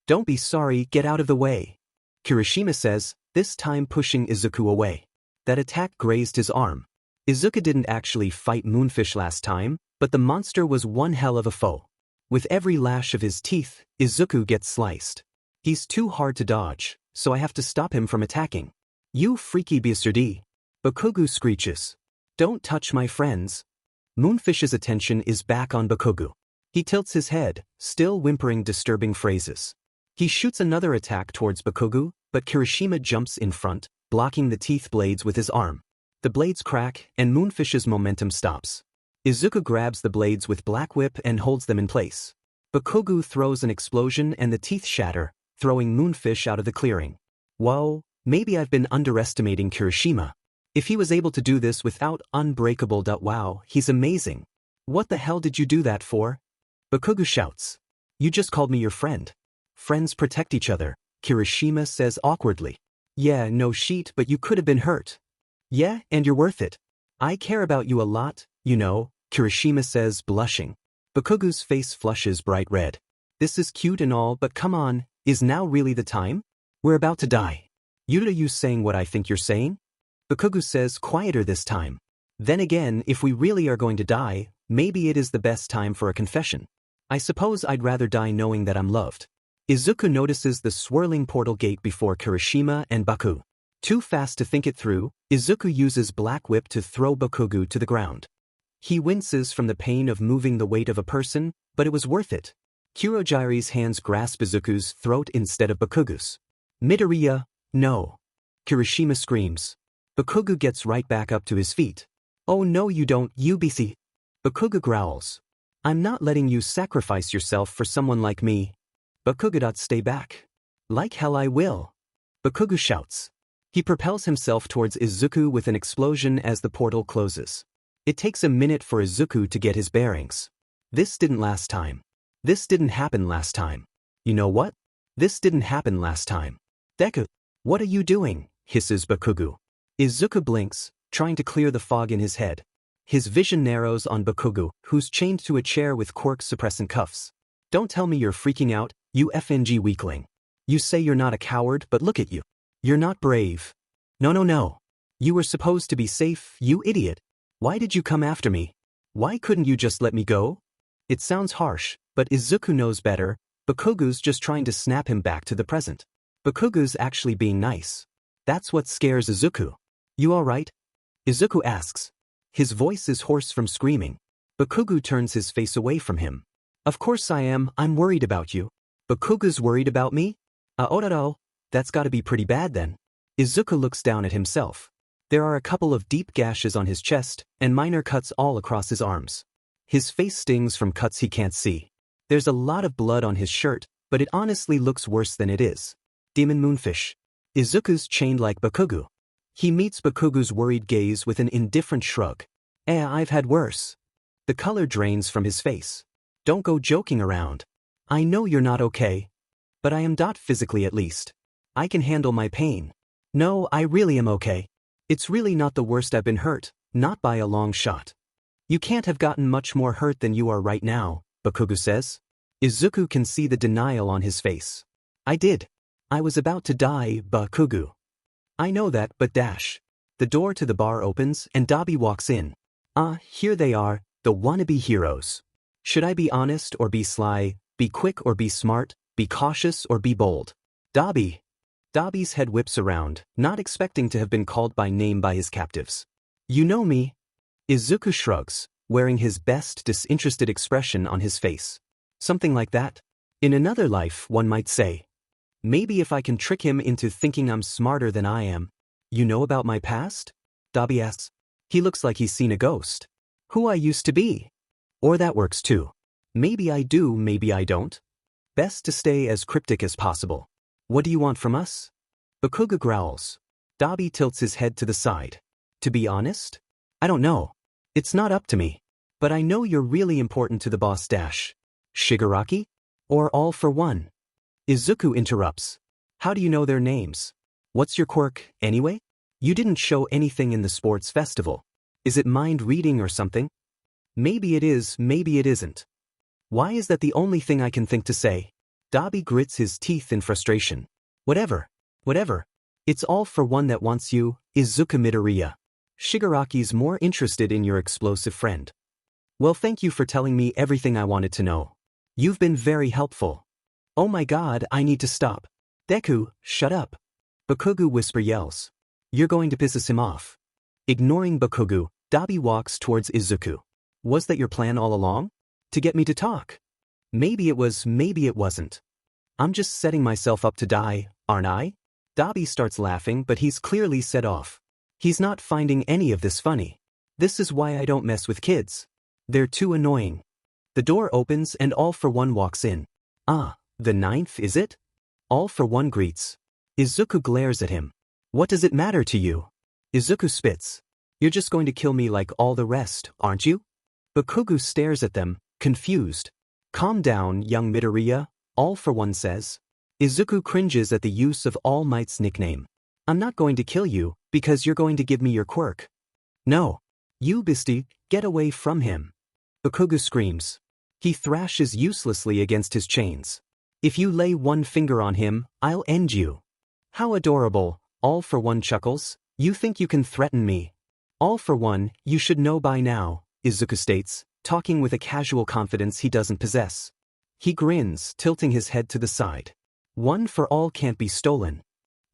Don't be sorry, get out of the way. Kirishima says, this time pushing Izuku away. That attack grazed his arm. Izuku didn't actually fight Moonfish last time, but the monster was one hell of a foe. With every lash of his teeth, Izuku gets sliced. He's too hard to dodge, so I have to stop him from attacking. You freaky bastard. Bakugo screeches. Don't touch my friends. Moonfish's attention is back on Bakugo. He tilts his head, still whimpering disturbing phrases. He shoots another attack towards Bakugo, but Kirishima jumps in front, blocking the teeth blades with his arm. The blades crack, and Moonfish's momentum stops. Izuku grabs the blades with Black Whip and holds them in place. Bakugo throws an explosion and the teeth shatter, throwing Moonfish out of the clearing. Whoa, maybe I've been underestimating Kirishima. If he was able to do this without Unbreakable. Wow, he's amazing. What the hell did you do that for? Bakugo shouts. You just called me your friend. Friends protect each other, Kirishima says awkwardly. Yeah, no shit, but you could have been hurt. Yeah, and you're worth it. I care about you a lot, you know, Kirishima says blushing. Bakugo's face flushes bright red. This is cute and all, but come on, is now really the time? We're about to die. You saying what I think you're saying? Bakugo says quieter this time. Then again, if we really are going to die, maybe it is the best time for a confession. I suppose I'd rather die knowing that I'm loved. Izuku notices the swirling portal gate before Kirishima and Bakugo. Too fast to think it through, Izuku uses Black Whip to throw Bakugo to the ground. He winces from the pain of moving the weight of a person, but it was worth it. Kurogiri's hands grasp Izuku's throat instead of Bakugo's. Midoriya, no. Kirishima screams. Bakugo gets right back up to his feet. Oh no you don't, UBC. Bakugo growls. I'm not letting you sacrifice yourself for someone like me. Bakugo, stay back. Like hell I will. Bakugo shouts. He propels himself towards Izuku with an explosion as the portal closes. It takes a minute for Izuku to get his bearings. This didn't last time. This didn't happen last time. You know what? This didn't happen last time. Deku, what are you doing? Hisses Bakugo. Izuku blinks, trying to clear the fog in his head. His vision narrows on Bakugo, who's chained to a chair with quirk-suppressant cuffs. Don't tell me you're freaking out, you FNG weakling. You say you're not a coward, but look at you. You're not brave. No. You were supposed to be safe, you idiot. Why did you come after me? Why couldn't you just let me go? It sounds harsh, but Izuku knows better. Bakugo's just trying to snap him back to the present. Bakugo's actually being nice. That's what scares Izuku. You alright? Izuku asks. His voice is hoarse from screaming. Bakugo turns his face away from him. Of course I am, I'm worried about you. Bakugo's worried about me? Ororo, that's gotta be pretty bad then. Izuku looks down at himself. There are a couple of deep gashes on his chest, and minor cuts all across his arms. His face stings from cuts he can't see. There's a lot of blood on his shirt, but it honestly looks worse than it is. Demon Moonfish. Izuku's chained like Bakugo. He meets Bakugo's worried gaze with an indifferent shrug. I've had worse. The color drains from his face. Don't go joking around. I know you're not okay. But I am not physically at least. I can handle my pain. No, I really am okay. It's really not the worst I've been hurt, not by a long shot. You can't have gotten much more hurt than you are right now, Bakugo says. Izuku can see the denial on his face. I did. I was about to die, Bakugo. I know that, but dash. The door to the bar opens and Dabi walks in. Here they are, the wannabe heroes. Should I be honest or be sly, be quick or be smart, be cautious or be bold? Dabi's head whips around, not expecting to have been called by name by his captives. You know me? Izuku shrugs, wearing his best disinterested expression on his face. Something like that. In another life, one might say. Maybe if I can trick him into thinking I'm smarter than I am. You know about my past? Dabi asks. He looks like he's seen a ghost. Who I used to be. Or that works too. Maybe I do, maybe I don't. Best to stay as cryptic as possible. What do you want from us? Bakugo growls. Dabi tilts his head to the side. To be honest? I don't know. It's not up to me. But I know you're really important to the boss dash. Shigaraki? Or all for one? Izuku interrupts. How do you know their names? What's your quirk, anyway? You didn't show anything in the sports festival. Is it mind reading or something? Maybe it is, maybe it isn't. Why is that the only thing I can think to say? Dabi grits his teeth in frustration. Whatever. It's all for one that wants you, Izuku Midoriya. Shigaraki's more interested in your explosive friend. Well, thank you for telling me everything I wanted to know. You've been very helpful. Oh my god, I need to stop. Deku, shut up. Bakugo whisper yells. You're going to piss him off. Ignoring Bakugo, Dabi walks towards Izuku. Was that your plan all along? To get me to talk? Maybe it was, maybe it wasn't. I'm just setting myself up to die, aren't I? Dabi starts laughing, but he's clearly set off. He's not finding any of this funny. This is why I don't mess with kids. They're too annoying. The door opens and All for One walks in. The ninth, is it? All for One greets. Izuku glares at him. What does it matter to you? Izuku spits. You're just going to kill me like all the rest, aren't you? Bakugo stares at them, confused. Calm down, young Midoriya, All for One says. Izuku cringes at the use of All Might's nickname. I'm not going to kill you, because you're going to give me your quirk. No. You beastie, get away from him. Bakugo screams. He thrashes uselessly against his chains. If you lay one finger on him, I'll end you. How adorable, All for One chuckles. You think you can threaten me? All for One, you should know by now, Izuku states, talking with a casual confidence he doesn't possess. He grins, tilting his head to the side. One for all can't be stolen.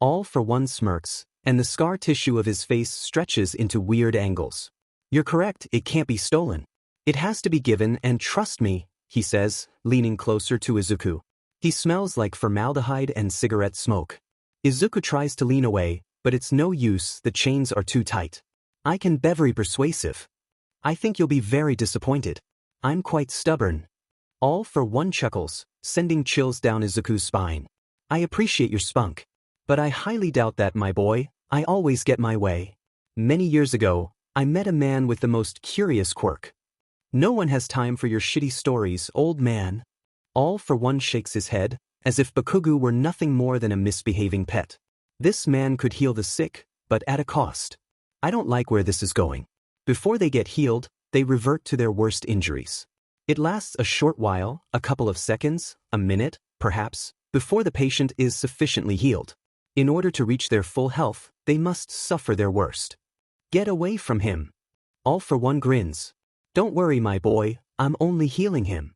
All for One smirks, and the scar tissue of his face stretches into weird angles. You're correct, it can't be stolen. It has to be given, and trust me, he says, leaning closer to Izuku. He smells like formaldehyde and cigarette smoke. Izuku tries to lean away, but it's no use, the chains are too tight. I can be very persuasive. I think you'll be very disappointed. I'm quite stubborn. All for One chuckles, sending chills down Izuku's spine. I appreciate your spunk. But I highly doubt that, my boy. I always get my way. Many years ago, I met a man with the most curious quirk. No one has time for your shitty stories, old man. All for One shakes his head, as if Bakugo were nothing more than a misbehaving pet. This man could heal the sick, but at a cost. I don't like where this is going. Before they get healed, they revert to their worst injuries. It lasts a short while, a couple of seconds, a minute, perhaps, before the patient is sufficiently healed. In order to reach their full health, they must suffer their worst. Get away from him. All for One grins. Don't worry, my boy, I'm only healing him.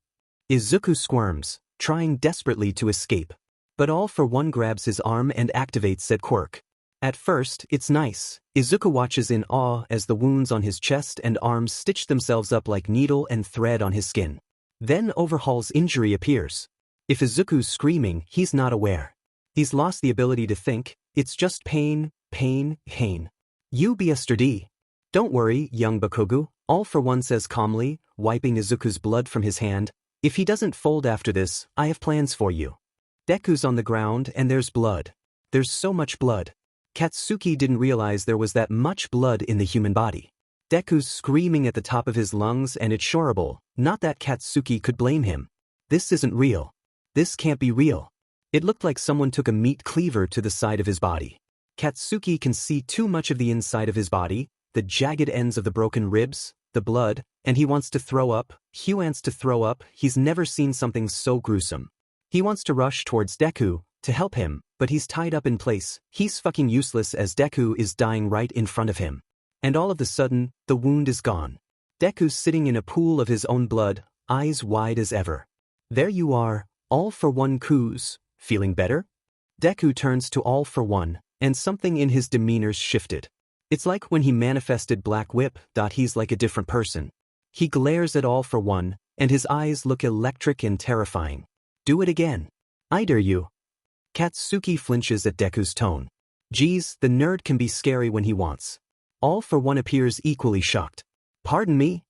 Izuku squirms, trying desperately to escape. But All for One grabs his arm and activates said quirk. At first, it's nice. Izuku watches in awe as the wounds on his chest and arms stitch themselves up like needle and thread on his skin. Then Overhaul's injury appears. If Izuku's screaming, he's not aware. He's lost the ability to think, it's just pain, pain, pain. You be sturdy. Don't worry, young Bakugo, All for One says calmly, wiping Izuku's blood from his hand. If he doesn't fold after this, I have plans for you. Deku's on the ground and there's blood. There's so much blood. Katsuki didn't realize there was that much blood in the human body. Deku's screaming at the top of his lungs and it's horrible, not that Katsuki could blame him. This isn't real. This can't be real. It looked like someone took a meat cleaver to the side of his body. Katsuki can see too much of the inside of his body, the jagged ends of the broken ribs, the blood, and he wants to throw up. He wants to throw up. He's never seen something so gruesome. He wants to rush towards Deku to help him, but he's tied up in place. He's fucking useless as Deku is dying right in front of him. And all of a sudden, the wound is gone. Deku's sitting in a pool of his own blood, eyes wide as ever. There you are, All for One Kuz, feeling better? Deku turns to All for One, and something in his demeanor's shifted. It's like when he manifested Black Whip. He's like a different person. He glares at All for One, and his eyes look electric and terrifying. Do it again. I dare you. Katsuki flinches at Deku's tone. Geez, the nerd can be scary when he wants. All for One appears equally shocked. Pardon me?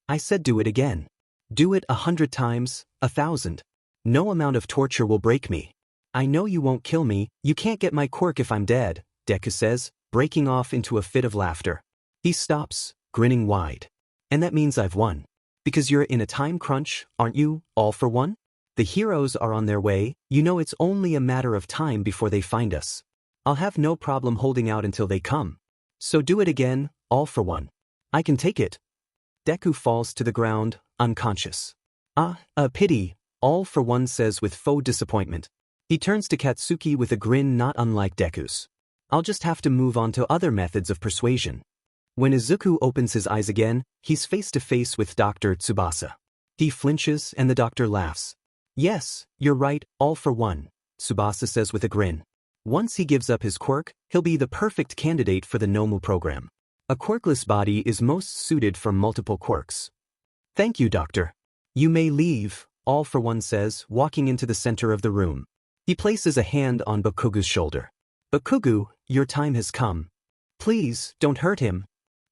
I said do it again. Do it 100 times, 1,000. No amount of torture will break me. I know you won't kill me, you can't get my quirk if I'm dead, Deku says, breaking off into a fit of laughter. He stops, grinning wide. And that means I've won. Because you're in a time crunch, aren't you, All for One? The heroes are on their way, you know it's only a matter of time before they find us. I'll have no problem holding out until they come. So do it again, All for One. I can take it. Deku falls to the ground, unconscious. A pity, All for One says with faux disappointment. He turns to Katsuki with a grin not unlike Deku's. I'll just have to move on to other methods of persuasion. When Izuku opens his eyes again, he's face to face with Dr. Tsubasa. He flinches and the doctor laughs. Yes, you're right, All for One, Tsubasa says with a grin. Once he gives up his quirk, he'll be the perfect candidate for the Nomu program. A quirkless body is most suited for multiple quirks. Thank you, doctor. You may leave, All for One says, walking into the center of the room. He places a hand on Bakugo's shoulder. Bakugo, your time has come. Please, don't hurt him.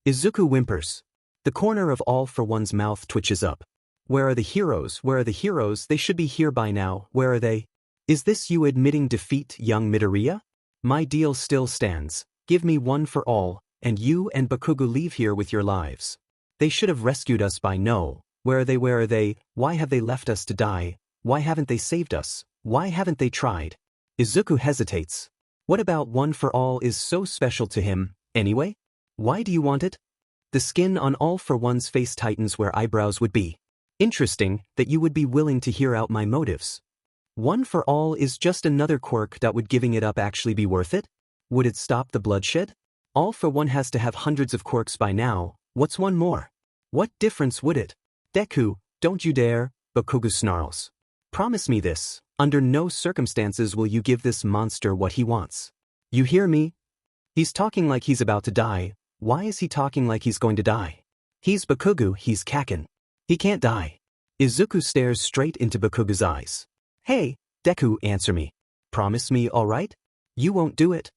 Izuku whimpers. The corner of All for One's mouth twitches up. Where are the heroes? Where are the heroes? They should be here by now. Where are they? Is this you admitting defeat, young Midoriya? My deal still stands. Give me one for all, and you and Bakugo leave here with your lives. They should have rescued us by now. Where are they? Where are they? Why have they left us to die? Why haven't they saved us? Why haven't they tried? Izuku hesitates. What about one for all is so special to him, anyway? Why do you want it? The skin on All for One's face tightens where eyebrows would be. Interesting that you would be willing to hear out my motives. One for all is just another quirk that would giving it up actually be worth it? Would it stop the bloodshed? All for One has to have hundreds of quirks by now, what's one more? What difference would it? Deku, don't you dare, Bakugo snarls. Promise me this, under no circumstances will you give this monster what he wants. You hear me? He's talking like he's about to die. Why is he talking like he's going to die? He's Bakugo, he's Kakin. He can't die. Izuku stares straight into Bakugo's eyes. Hey, Deku, answer me. Promise me, alright? You won't do it.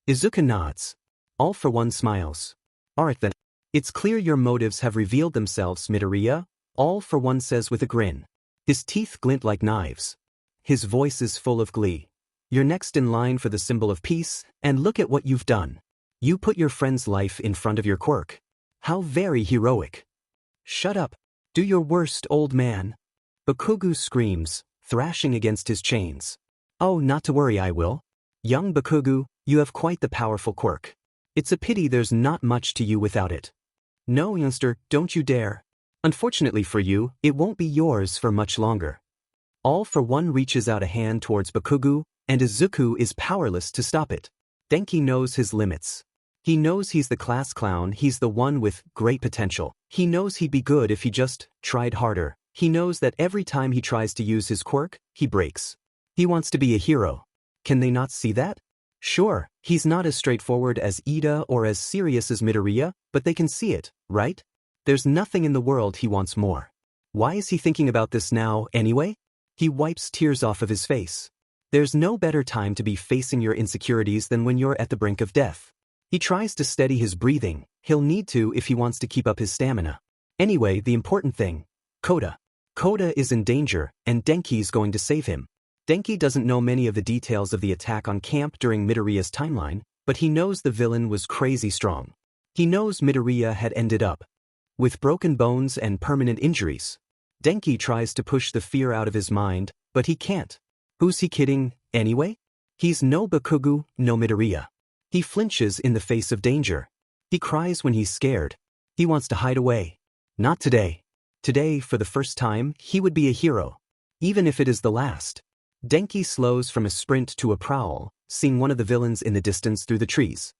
Izuku nods. All for One smiles. Alright then. It's clear your motives have revealed themselves, Midoriya, All for One says with a grin. His teeth glint like knives. His voice is full of glee. You're next in line for the symbol of peace, and look at what you've done. You put your friend's life in front of your quirk. How very heroic. Shut up. Do your worst, old man. Bakugo screams, thrashing against his chains. Oh, not to worry, I will. Young Bakugo, you have quite the powerful quirk. It's a pity there's not much to you without it. No, youngster, don't you dare. Unfortunately for you, it won't be yours for much longer. All for One reaches out a hand towards Bakugo, and Izuku is powerless to stop it. Denki knows his limits. He knows he's the class clown, he's the one with great potential. He knows he'd be good if he just tried harder. He knows that every time he tries to use his quirk, he breaks. He wants to be a hero. Can they not see that? Sure, he's not as straightforward as Iida or as serious as Midoriya, but they can see it, right? There's nothing in the world he wants more. Why is he thinking about this now, anyway? He wipes tears off of his face. There's no better time to be facing your insecurities than when you're at the brink of death. He tries to steady his breathing. He'll need to if he wants to keep up his stamina. Anyway, the important thing. Koda. Koda is in danger, and Denki's going to save him. Denki doesn't know many of the details of the attack on camp during Midoriya's timeline, but he knows the villain was crazy strong. He knows Midoriya had ended up with broken bones and permanent injuries. Denki tries to push the fear out of his mind, but he can't. Who's he kidding, anyway? He's no Bakugo, no Midoriya. He flinches in the face of danger. He cries when he's scared. He wants to hide away. Not today. Today, for the first time, he would be a hero. Even if it is the last. Denki slows from a sprint to a prowl, seeing one of the villains in the distance through the trees.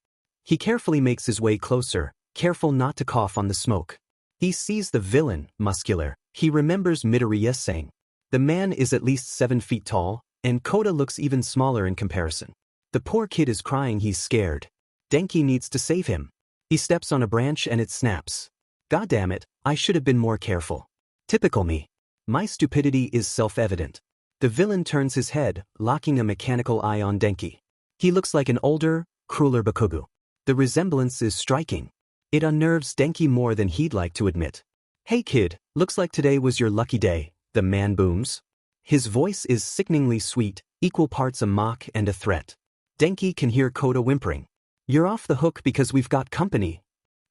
He carefully makes his way closer, careful not to cough on the smoke. He sees the villain, Muscular. He remembers Midoriya saying, "The man is at least 7 feet tall, and Kota looks even smaller in comparison. The poor kid is crying, he's scared. Denki needs to save him." He steps on a branch and it snaps. God damn it, I should have been more careful. Typical me. My stupidity is self-evident. The villain turns his head, locking a mechanical eye on Denki. He looks like an older, crueler Bakugo. The resemblance is striking. It unnerves Denki more than he'd like to admit. "Hey kid, looks like today was your lucky day," the man booms. His voice is sickeningly sweet, equal parts a mock and a threat. Denki can hear Kota whimpering. "You're off the hook because we've got company.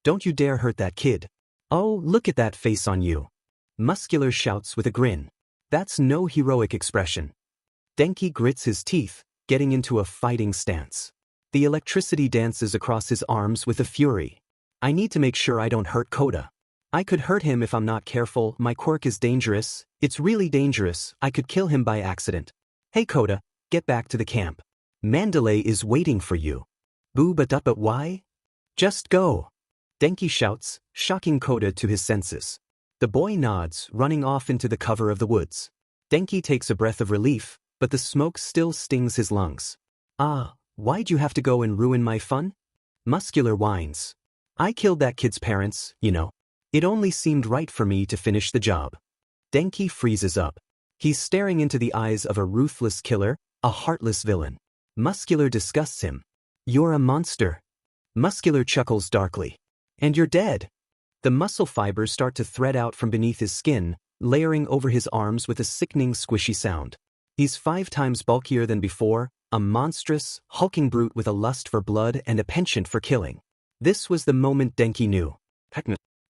Don't you dare hurt that kid. Oh, look at that face on you." Muscular shouts with a grin. That's no heroic expression. Denki grits his teeth, getting into a fighting stance. The electricity dances across his arms with a fury. "I need to make sure I don't hurt Kota. I could hurt him if I'm not careful. My quirk is dangerous. It's really dangerous. I could kill him by accident. Hey Kota, get back to the camp. Mandalay is waiting for you." "Boo, but why?" "Just go." Denki shouts, shocking Kota to his senses. The boy nods, running off into the cover of the woods. Denki takes a breath of relief, but the smoke still stings his lungs. "Ah, why'd you have to go and ruin my fun?" Muscular whines. "I killed that kid's parents, you know. It only seemed right for me to finish the job." Denki freezes up. He's staring into the eyes of a ruthless killer, a heartless villain. Muscular disgusts him. "You're a monster." Muscular chuckles darkly. "And you're dead." The muscle fibers start to thread out from beneath his skin, layering over his arms with a sickening squishy sound. He's 5 times bulkier than before, a monstrous, hulking brute with a lust for blood and a penchant for killing. This was the moment Denki knew.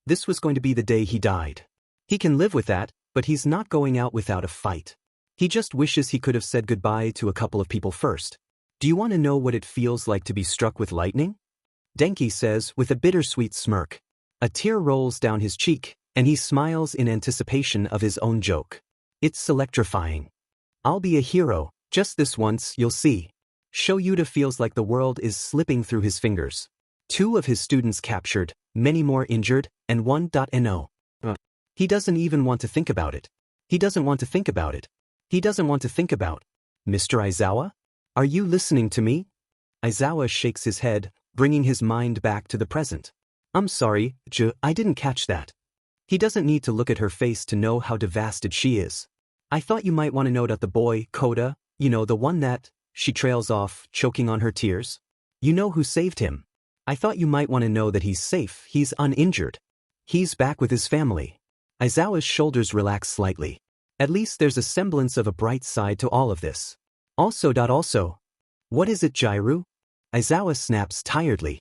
This was going to be the day he died. He can live with that, but he's not going out without a fight. He just wishes he could have said goodbye to a couple of people first. "Do you want to know what it feels like to be struck with lightning?" Denki says with a bittersweet smirk. A tear rolls down his cheek, and he smiles in anticipation of his own joke. "It's electrifying. I'll be a hero, just this once, you'll see." Shoyuta feels like the world is slipping through his fingers. 2 of his students captured, many more injured, and 1.no. He doesn't even want to think about it. He doesn't want to think about it. He doesn't want to think about. "Mr. Aizawa? Are you listening to me?" Aizawa shakes his head, bringing his mind back to the present. "I'm sorry, I didn't catch that." He doesn't need to look at her face to know how devastated she is. "I thought you might want to know that the boy, Kota, you know, the one that..." She trails off, choking on her tears. "You know who saved him. I thought you might want to know that he's safe, he's uninjured. He's back with his family." Aizawa's shoulders relax slightly. At least there's a semblance of a bright side to all of this. Also. "What is it, Jairu?" Aizawa snaps tiredly.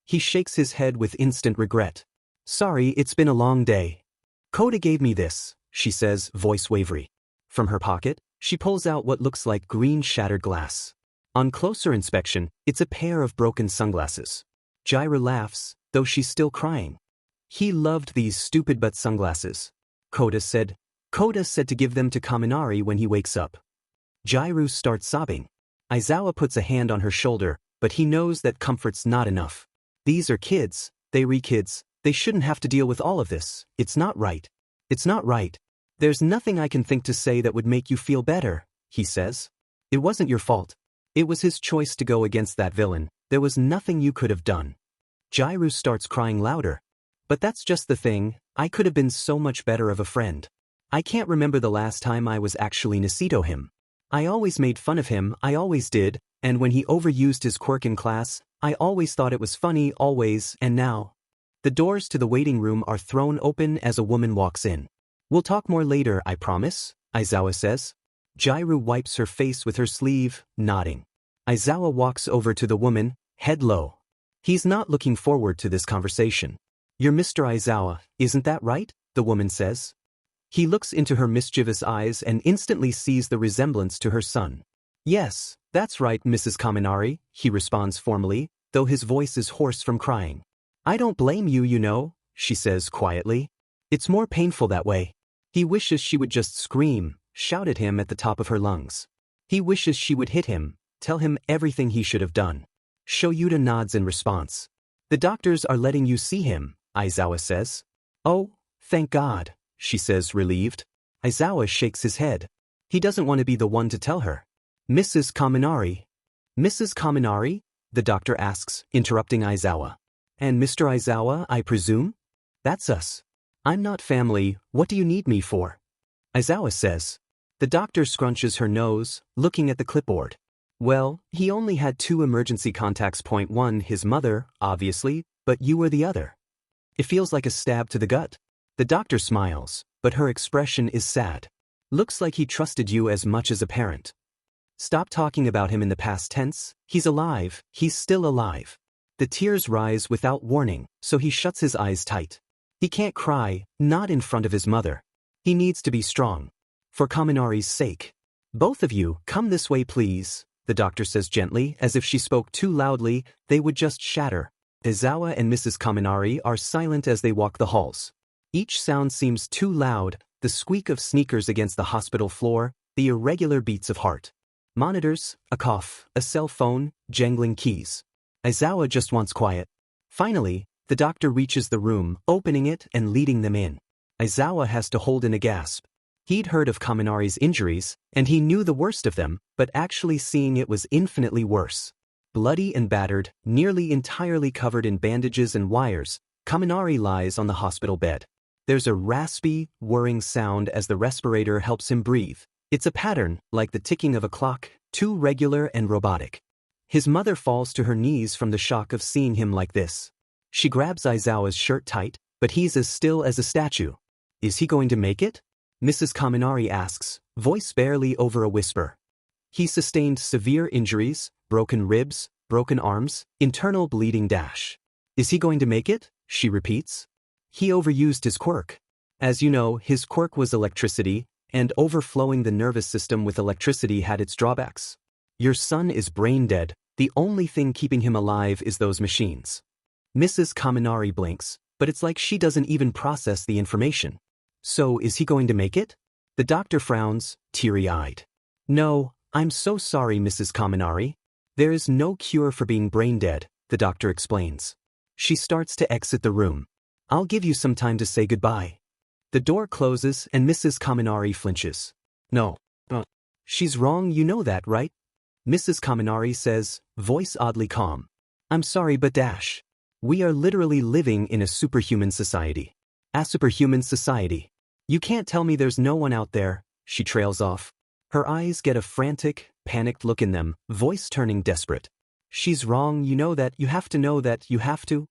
He shakes his head with instant regret. "Sorry, it's been a long day. Kota gave me this," she says, voice wavery. From her pocket, she pulls out what looks like green shattered glass. On closer inspection, it's a pair of broken sunglasses. Jairu laughs, though she's still crying. "He loved these stupid but sunglasses. Kota said to give them to Kaminari when he wakes up." Jairu starts sobbing. Aizawa puts a hand on her shoulder, but he knows that comfort's not enough. "These are kids, kids, they shouldn't have to deal with all of this. It's not right. It's not right. There's nothing I can think to say that would make you feel better," he says. "It wasn't your fault. It was his choice to go against that villain. There was nothing you could have done." Jairu starts crying louder. "But that's just the thing, I could have been so much better of a friend. I can't remember the last time I was actually Nisito him. I always made fun of him, I always did, and when he overused his quirk in class, I always thought it was funny, always, and now." The doors to the waiting room are thrown open as a woman walks in. "We'll talk more later, I promise," Aizawa says. Jairu wipes her face with her sleeve, nodding. Aizawa walks over to the woman, head low. He's not looking forward to this conversation. "You're Mr. Aizawa, isn't that right?" the woman says. He looks into her mischievous eyes and instantly sees the resemblance to her son. "Yes, that's right, Mrs. Kaminari," he responds formally, though his voice is hoarse from crying. "I don't blame you, you know," she says quietly. It's more painful that way. He wishes she would just scream, shout at him at the top of her lungs. He wishes she would hit him, tell him everything he should have done. Shoyuta nods in response. The doctors are letting you see him, Aizawa says. Oh, thank God, she says, relieved. Aizawa shakes his head. He doesn't want to be the one to tell her. Mrs. Kaminari. Mrs. Kaminari? The doctor asks, interrupting Aizawa. And Mr. Aizawa, I presume? That's us. I'm not family, what do you need me for? Aizawa says. The doctor scrunches her nose, looking at the clipboard. Well, he only had 2 emergency contacts. Point 1, his mother, obviously, but you were the other. It feels like a stab to the gut. The doctor smiles, but her expression is sad. Looks like he trusted you as much as a parent. Stop talking about him in the past tense. He's alive, he's still alive. The tears rise without warning, so he shuts his eyes tight. He can't cry, not in front of his mother. He needs to be strong. For Kaminari's sake. Both of you, come this way please, the doctor says gently, as if she spoke too loudly, they would just shatter. Aizawa and Mrs. Kaminari are silent as they walk the halls. Each sound seems too loud, the squeak of sneakers against the hospital floor, the irregular beats of heart. Monitors, a cough, a cell phone, jangling keys. Aizawa just wants quiet. Finally, the doctor reaches the room, opening it and leading them in. Aizawa has to hold in a gasp. He'd heard of Kaminari's injuries, and he knew the worst of them, but actually seeing it was infinitely worse. Bloody and battered, nearly entirely covered in bandages and wires, Kaminari lies on the hospital bed. There's a raspy, whirring sound as the respirator helps him breathe. It's a pattern, like the ticking of a clock, too regular and robotic. His mother falls to her knees from the shock of seeing him like this. She grabs Aizawa's shirt tight, but he's as still as a statue. Is he going to make it? Mrs. Kaminari asks, voice barely over a whisper. He sustained severe injuries, broken ribs, broken arms, internal bleeding dash. Is he going to make it? She repeats. He overused his quirk. As you know, his quirk was electricity, and overflowing the nervous system with electricity had its drawbacks. Your son is brain dead, the only thing keeping him alive is those machines. Mrs. Kaminari blinks, but it's like she doesn't even process the information. So is he going to make it? The doctor frowns, teary-eyed. No, I'm so sorry, Mrs. Kaminari. There is no cure for being brain dead, the doctor explains. She starts to exit the room. I'll give you some time to say goodbye. The door closes and Mrs. Kaminari flinches. No. She's wrong, you know that, right? Mrs. Kaminari says, voice oddly calm. I'm sorry but dash. We are literally living in a superhuman society. A superhuman society. You can't tell me there's no one out there, she trails off. Her eyes get a frantic, panicked look in them, voice turning desperate. She's wrong, you know that, you have to know that, you have to.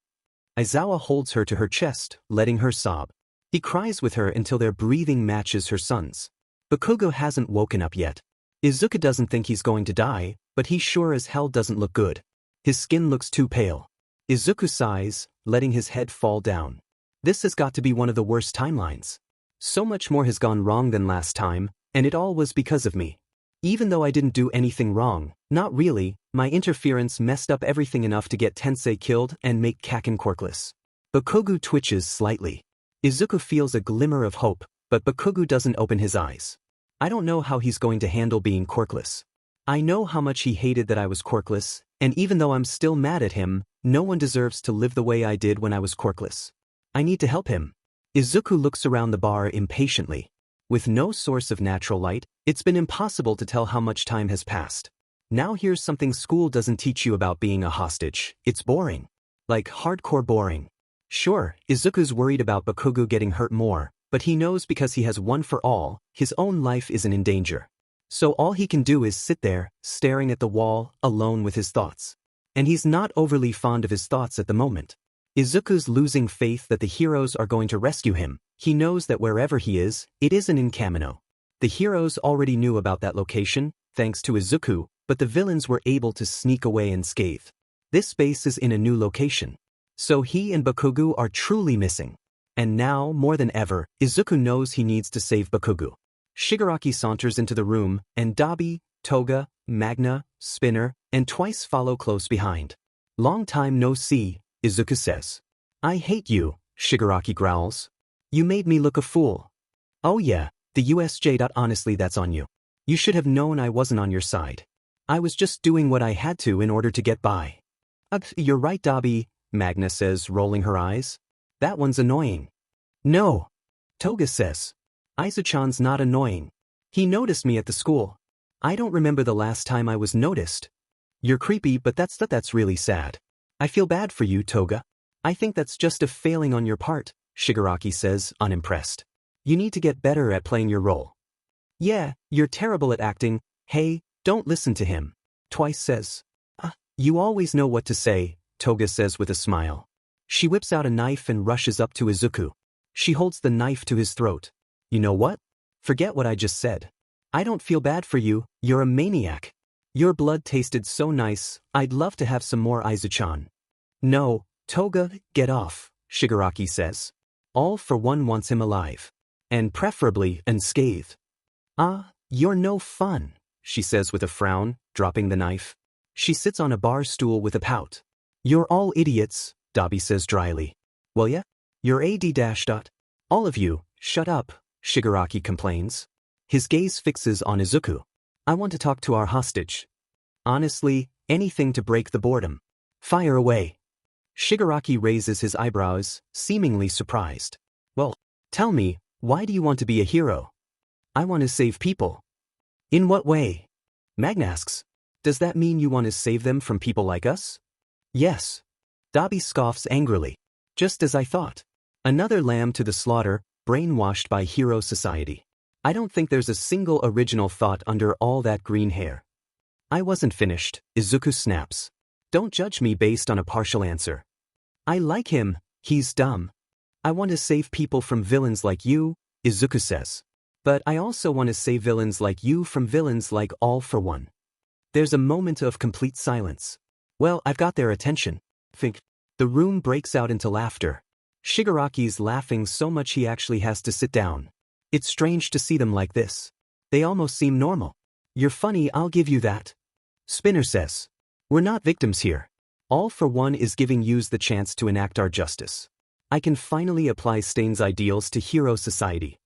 Aizawa holds her to her chest, letting her sob. He cries with her until their breathing matches her son's. Bakugo hasn't woken up yet. Izuku doesn't think he's going to die, but he sure as hell doesn't look good. His skin looks too pale. Izuku sighs, letting his head fall down. This has got to be one of the worst timelines. So much more has gone wrong than last time, and it all was because of me. Even though I didn't do anything wrong, not really, my interference messed up everything enough to get Tensei killed and make Kaken quirkless. Bakugo twitches slightly. Izuku feels a glimmer of hope, but Bakugo doesn't open his eyes. I don't know how he's going to handle being quirkless. I know how much he hated that I was quirkless, and even though I'm still mad at him, no one deserves to live the way I did when I was quirkless. I need to help him. Izuku looks around the bar impatiently. With no source of natural light, it's been impossible to tell how much time has passed. Now here's something school doesn't teach you about being a hostage. It's boring. Like hardcore boring. Sure, Izuku's worried about Bakugo getting hurt more, but he knows because he has one for all, his own life isn't in danger. So all he can do is sit there, staring at the wall, alone with his thoughts. And he's not overly fond of his thoughts at the moment. Izuku's losing faith that the heroes are going to rescue him. He knows that wherever he is, it isn't in Kamino. The heroes already knew about that location, thanks to Izuku, but the villains were able to sneak away unscathed. This base is in a new location. So he and Bakugo are truly missing. And now, more than ever, Izuku knows he needs to save Bakugo. Shigaraki saunters into the room, and Dabi, Toga, Magna, Spinner, and Twice follow close behind. Long time no see, Izuku says. I hate you, Shigaraki growls. You made me look a fool. Oh yeah, the USJ. Honestly, that's on you. You should have known I wasn't on your side. I was just doing what I had to in order to get by. Ugh, you're right, Dabi, Magna says, rolling her eyes. That one's annoying. No. Toga says. Aizachan's not annoying. He noticed me at the school. I don't remember the last time I was noticed. You're creepy, but that's really sad. I feel bad for you, Toga. I think that's just a failing on your part, Shigaraki says, unimpressed. You need to get better at playing your role. Yeah, you're terrible at acting. Hey, don't listen to him. Twice says. You always know what to say, Toga says with a smile. She whips out a knife and rushes up to Izuku. She holds the knife to his throat. You know what? Forget what I just said. I don't feel bad for you, you're a maniac. Your blood tasted so nice, I'd love to have some more, Aizachan. No, Toga, get off, Shigaraki says. All for One wants him alive. And preferably unscathed. You're no fun, she says with a frown, dropping the knife. She sits on a bar stool with a pout. You're all idiots, Dabi says dryly. Well yeah, you're AD-. All of you, shut up, Shigaraki complains. His gaze fixes on Izuku. I want to talk to our hostage. Honestly, anything to break the boredom. Fire away. Shigaraki raises his eyebrows, seemingly surprised. Well, tell me, why do you want to be a hero? I want to save people. In what way? Magna asks. Does that mean you want to save them from people like us? Yes. Dabi scoffs angrily. Just as I thought. Another lamb to the slaughter, brainwashed by hero society. I don't think there's a single original thought under all that green hair. I wasn't finished, Izuku snaps. Don't judge me based on a partial answer. I like him, he's dumb. I want to save people from villains like you, Izuku says. But I also want to save villains like you from villains like All for One. There's a moment of complete silence. Well, I've got their attention. Think. The room breaks out into laughter. Shigaraki's laughing so much he actually has to sit down. It's strange to see them like this. They almost seem normal. You're funny, I'll give you that. Spinner says. We're not victims here. All for One is giving yous the chance to enact our justice. I can finally apply Stain's ideals to hero society.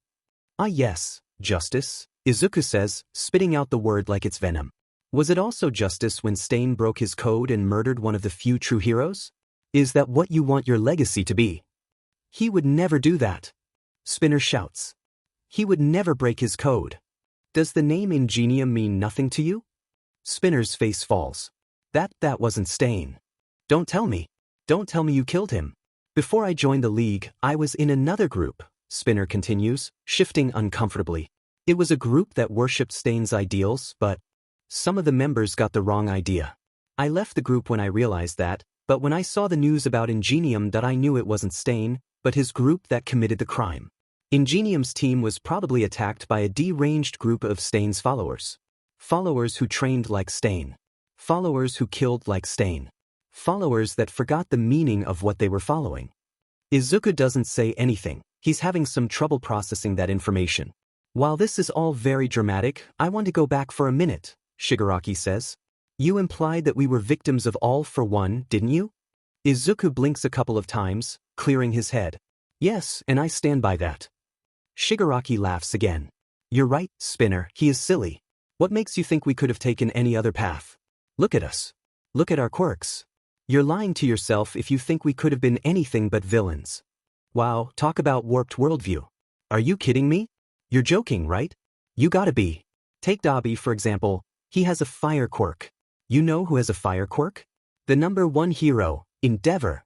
Ah yes, justice, Izuku says, spitting out the word like it's venom. Was it also justice when Stain broke his code and murdered one of the few true heroes? Is that what you want your legacy to be? He would never do that. Spinner shouts. He would never break his code. Does the name Ingenium mean nothing to you? Spinner's face falls. That wasn't Stain. Don't tell me. Don't tell me you killed him. Before I joined the League, I was in another group, Spinner continues, shifting uncomfortably. It was a group that worshipped Stain's ideals, but some of the members got the wrong idea. I left the group when I realized that, but when I saw the news about Ingenium that I knew it wasn't Stain, but his group that committed the crime. Ingenium's team was probably attacked by a deranged group of Stain's followers. Followers who trained like Stain. Followers who killed like Stain. Followers that forgot the meaning of what they were following. Izuku doesn't say anything. He's having some trouble processing that information. While this is all very dramatic, I want to go back for a minute, Shigaraki says. You implied that we were victims of All for One, didn't you? Izuku blinks a couple of times, clearing his head. Yes, and I stand by that. Shigaraki laughs again. You're right, Spinner, he is silly. What makes you think we could have taken any other path? Look at us. Look at our quirks. You're lying to yourself if you think we could have been anything but villains. Wow, talk about warped worldview. Are you kidding me? You're joking, right? You gotta be. Take Dabi, for example. He has a fire quirk. You know who has a fire quirk? The #1 hero, Endeavor.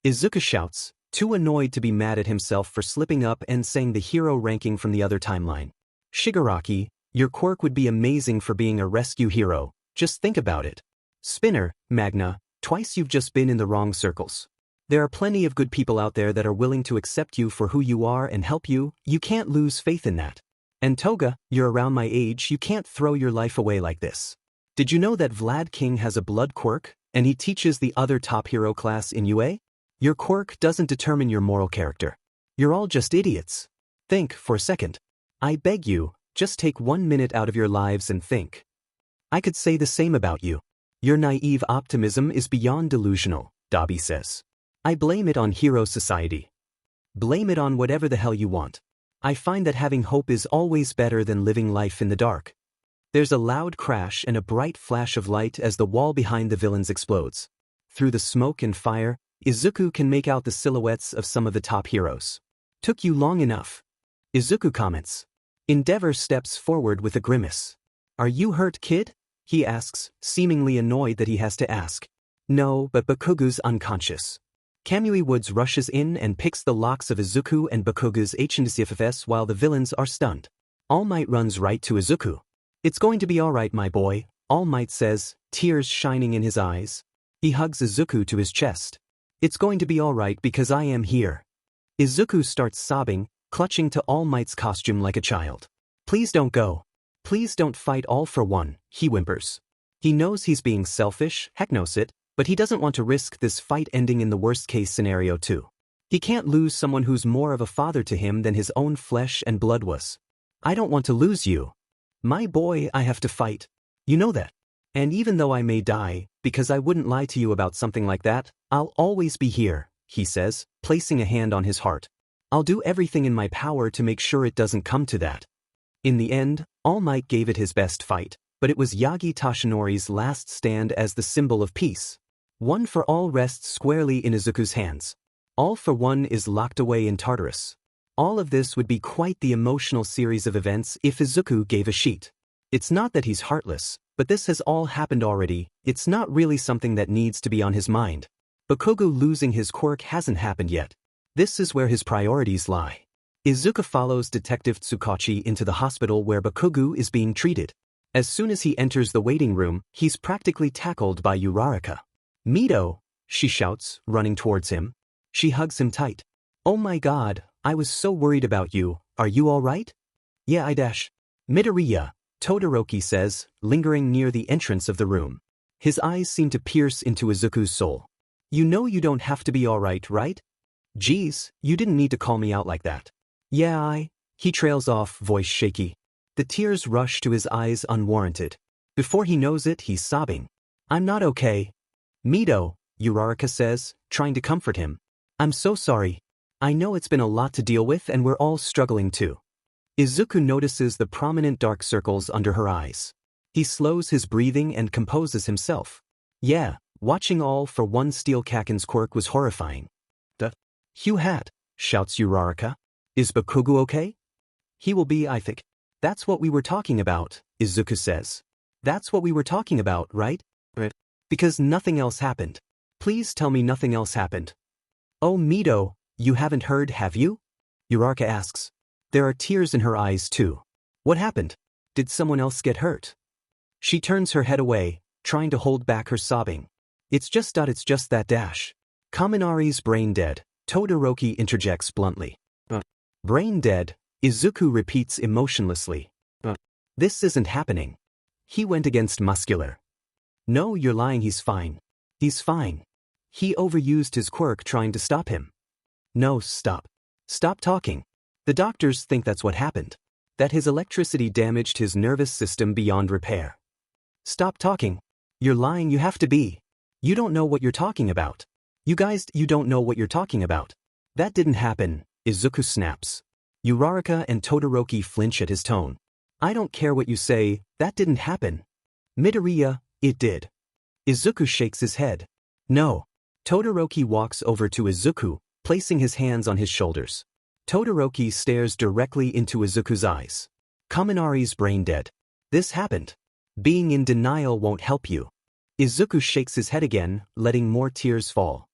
Izuku shouts, too annoyed to be mad at himself for slipping up and saying the hero ranking from the other timeline. Shigaraki, your quirk would be amazing for being a rescue hero, just think about it. Spinner, Magna, twice you've just been in the wrong circles. There are plenty of good people out there that are willing to accept you for who you are and help you, you can't lose faith in that. And Toga, you're around my age, you can't throw your life away like this. Did you know that Vlad King has a blood quirk, and he teaches the other top hero class in UA? Your quirk doesn't determine your moral character. You're all just idiots. Think for a second. I beg you, just take 1 minute out of your lives and think. I could say the same about you. Your naive optimism is beyond delusional, Dabi says. I blame it on hero society. Blame it on whatever the hell you want. I find that having hope is always better than living life in the dark. There's a loud crash and a bright flash of light as the wall behind the villains explodes. Through the smoke and fire, Izuku can make out the silhouettes of some of the top heroes. Took you long enough. Izuku comments. Endeavor steps forward with a grimace. Are you hurt, kid? He asks, seemingly annoyed that he has to ask. No, but Bakugo's unconscious. Kamui Woods rushes in and picks the locks of Izuku and Bakugo's HNCFFS while the villains are stunned. All Might runs right to Izuku. It's going to be alright, my boy, All Might says, tears shining in his eyes. He hugs Izuku to his chest. It's going to be alright because I am here. Izuku starts sobbing, clutching to All Might's costume like a child. Please don't go. Please don't fight All for One, he whimpers. He knows he's being selfish, heck knows it, but he doesn't want to risk this fight ending in the worst-case scenario too. He can't lose someone who's more of a father to him than his own flesh and blood was. I don't want to lose you. My boy, I have to fight. You know that. And even though I may die, because I wouldn't lie to you about something like that, I'll always be here, he says, placing a hand on his heart. I'll do everything in my power to make sure it doesn't come to that. In the end, All Might gave it his best fight, but it was Yagi Tashinori's last stand as the symbol of peace. One for All rests squarely in Izuku's hands. All for One is locked away in Tartarus. All of this would be quite the emotional series of events if Izuku gave a shit. It's not that he's heartless, but this has all happened already. It's not really something that needs to be on his mind. Bakugo losing his quirk hasn't happened yet. This is where his priorities lie. Izuku follows Detective Tsukachi into the hospital where Bakugo is being treated. As soon as he enters the waiting room, he's practically tackled by Uraraka. Mido, she shouts, running towards him. She hugs him tight. Oh my god, I was so worried about you, are you alright? Yeah, Midoriya, Todoroki says, lingering near the entrance of the room. His eyes seem to pierce into Izuku's soul. You know you don't have to be alright, right? Geez, you didn't need to call me out like that. Yeah, he trails off, voice shaky. The tears rush to his eyes unwarranted. Before he knows it, he's sobbing. I'm not okay. Mido, Uraraka says, trying to comfort him. I'm so sorry. I know it's been a lot to deal with and we're all struggling too. Izuku notices the prominent dark circles under her eyes. He slows his breathing and composes himself. Yeah, watching All for One steal Kaken's quirk was horrifying. Hugh hat, shouts Uraraka. Is Bakugo okay? He will be, I think. That's what we were talking about, Izuku says. That's what we were talking about, right? Because nothing else happened. Please tell me nothing else happened. Oh, Mido, you haven't heard, have you? Uraraka asks. There are tears in her eyes too. What happened? Did someone else get hurt? She turns her head away, trying to hold back her sobbing. It's just that dash. Kaminari's brain dead, Todoroki interjects bluntly. Brain dead, Izuku repeats emotionlessly. This isn't happening. He went against Muscular. No, you're lying, he's fine. He's fine. He overused his quirk trying to stop him. No, stop. Stop talking. The doctors think that's what happened. That his electricity damaged his nervous system beyond repair. Stop talking. You're lying, you have to be. You don't know what you're talking about. You guys, you don't know what you're talking about. That didn't happen, Izuku snaps. Uraraka and Todoroki flinch at his tone. I don't care what you say, that didn't happen. Midoriya, it did. Izuku shakes his head. No. Todoroki walks over to Izuku, placing his hands on his shoulders. Todoroki stares directly into Izuku's eyes. Kaminari's brain dead. This happened. Being in denial won't help you. Izuku shakes his head again, letting more tears fall.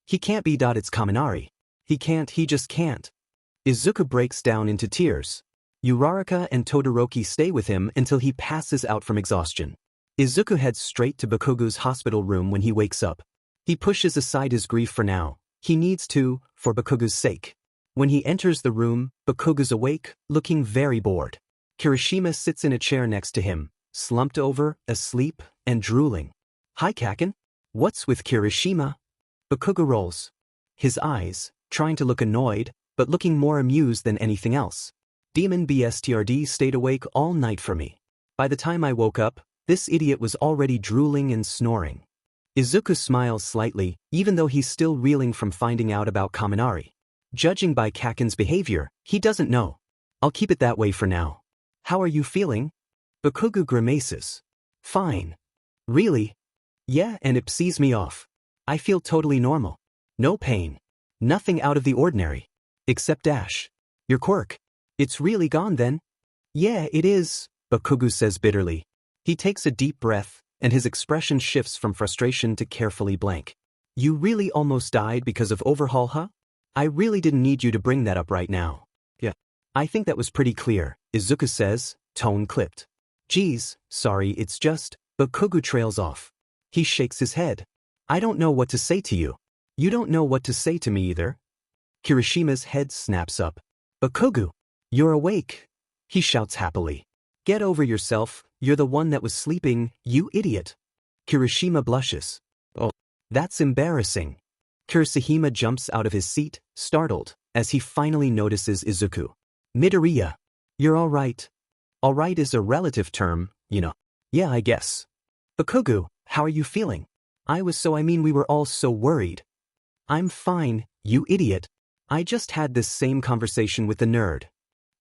He can't be. It's Kaminari. He can't, he just can't. Izuku breaks down into tears. Uraraka and Todoroki stay with him until he passes out from exhaustion. Izuku heads straight to Bakugo's hospital room when he wakes up. He pushes aside his grief for now. He needs to, for Bakugo's sake. When he enters the room, Bakugo's awake, looking very bored. Kirishima sits in a chair next to him, slumped over, asleep, and drooling. Hi Kaken? What's with Kirishima? Bakugo rolls his eyes, trying to look annoyed, but looking more amused than anything else. Demon BSTRD stayed awake all night for me. By the time I woke up, this idiot was already drooling and snoring. Izuku smiles slightly, even though he's still reeling from finding out about Kaminari. Judging by Kaken's behavior, he doesn't know. I'll keep it that way for now. How are you feeling? Bakugo grimaces. Fine. Really? Yeah, and it sees me off. I feel totally normal. No pain. Nothing out of the ordinary. Except Dash. Your quirk. It's really gone then? Yeah, it is, Bakugo says bitterly. He takes a deep breath, and his expression shifts from frustration to carefully blank. You really almost died because of Overhaul, huh? I really didn't need you to bring that up right now. Yeah. I think that was pretty clear, Izuku says, tone clipped. Geez, sorry, it's just, Bakugo trails off. He shakes his head. I don't know what to say to you. You don't know what to say to me either. Kirishima's head snaps up. Bakugo, you're awake. He shouts happily. Get over yourself, you're the one that was sleeping, you idiot. Kirishima blushes. Oh, that's embarrassing. Kirishima jumps out of his seat, startled, as he finally notices Izuku. Midoriya. You're all right. All right is a relative term, you know. Yeah, I guess. Bakugo, how are you feeling? We were all so worried. I'm fine, you idiot. I just had this same conversation with the nerd.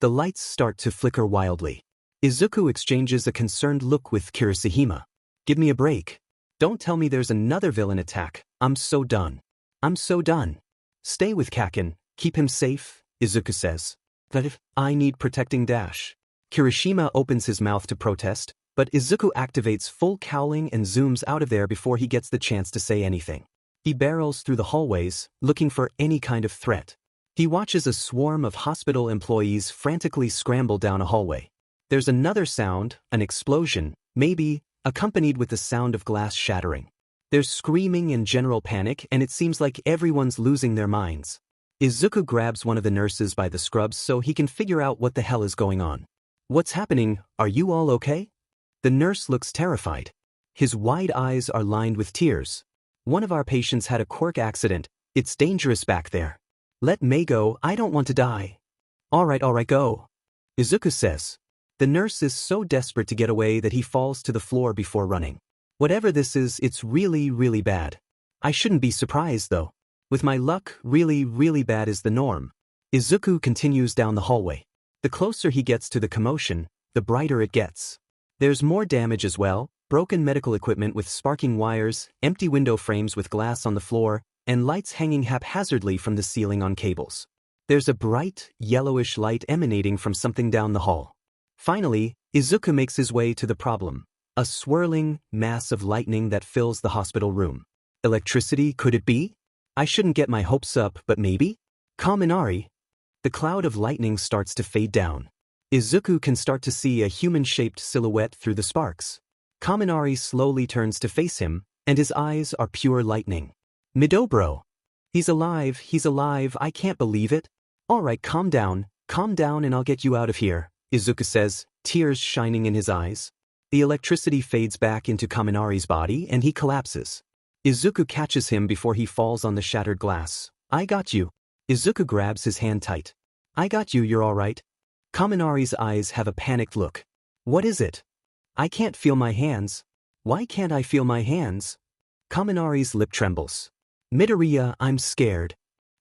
The lights start to flicker wildly. Izuku exchanges a concerned look with Kirishima. Give me a break. Don't tell me there's another villain attack. I'm so done. I'm so done. Stay with Kaken, keep him safe, Izuku says. But if I need protecting Dash. Kirishima opens his mouth to protest, but Izuku activates full cowling and zooms out of there before he gets the chance to say anything. He barrels through the hallways, looking for any kind of threat. He watches a swarm of hospital employees frantically scramble down a hallway. There's another sound, an explosion, maybe, accompanied with the sound of glass shattering. There's screaming and general panic, and it seems like everyone's losing their minds. Izuku grabs one of the nurses by the scrubs so he can figure out what the hell is going on. What's happening? Are you all okay? The nurse looks terrified. His wide eyes are lined with tears. One of our patients had a quirk accident. It's dangerous back there. Let May go, I don't want to die. All right, go. Izuku says. The nurse is so desperate to get away that he falls to the floor before running. Whatever this is, it's really, really bad. I shouldn't be surprised though. With my luck, really, really bad is the norm. Izuku continues down the hallway. The closer he gets to the commotion, the brighter it gets. There's more damage as well, broken medical equipment with sparking wires, empty window frames with glass on the floor, and lights hanging haphazardly from the ceiling on cables. There's a bright, yellowish light emanating from something down the hall. Finally, Izuku makes his way to the problem. A swirling mass of lightning that fills the hospital room. Electricity, could it be? I shouldn't get my hopes up, but maybe? Kaminari. The cloud of lightning starts to fade down. Izuku can start to see a human-shaped silhouette through the sparks. Kaminari slowly turns to face him, and his eyes are pure lightning. Midobro. He's alive, I can't believe it. Alright, calm down and I'll get you out of here, Izuku says, tears shining in his eyes. The electricity fades back into Kaminari's body and he collapses. Izuku catches him before he falls on the shattered glass. I got you. Izuku grabs his hand tight. I got you, you're alright. Kaminari's eyes have a panicked look. What is it? I can't feel my hands. Why can't I feel my hands? Kaminari's lip trembles. Midoriya, I'm scared.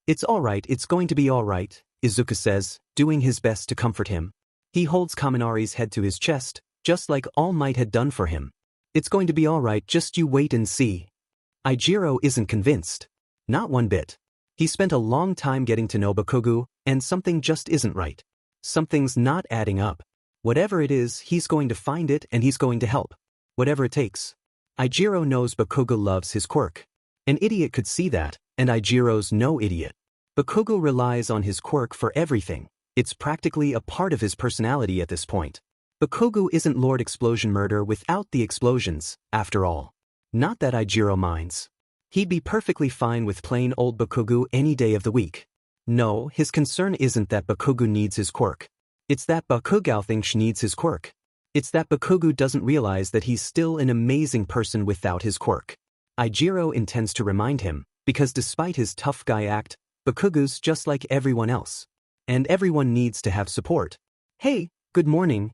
It's alright, it's going to be alright, Izuku says, doing his best to comfort him. He holds Kaminari's head to his chest, just like All Might had done for him. It's going to be alright, just you wait and see. Eijiro isn't convinced. Not one bit. He spent a long time getting to know Bakugo, and something just isn't right. Something's not adding up. Whatever it is, he's going to find it and he's going to help. Whatever it takes. Eijiro knows Bakugo loves his quirk. An idiot could see that, and Eijiro's no idiot. Bakugo relies on his quirk for everything. It's practically a part of his personality at this point. Bakugo isn't Lord Explosion Murder without the explosions, after all. Not that Eijiro minds. He'd be perfectly fine with plain old Bakugo any day of the week. No, his concern isn't that Bakugo needs his quirk. It's that Bakugo thinks needs his quirk. It's that Bakugo doesn't realize that he's still an amazing person without his quirk. Eijiro intends to remind him, because despite his tough guy act, Bakugo's just like everyone else. And everyone needs to have support. Hey, good morning,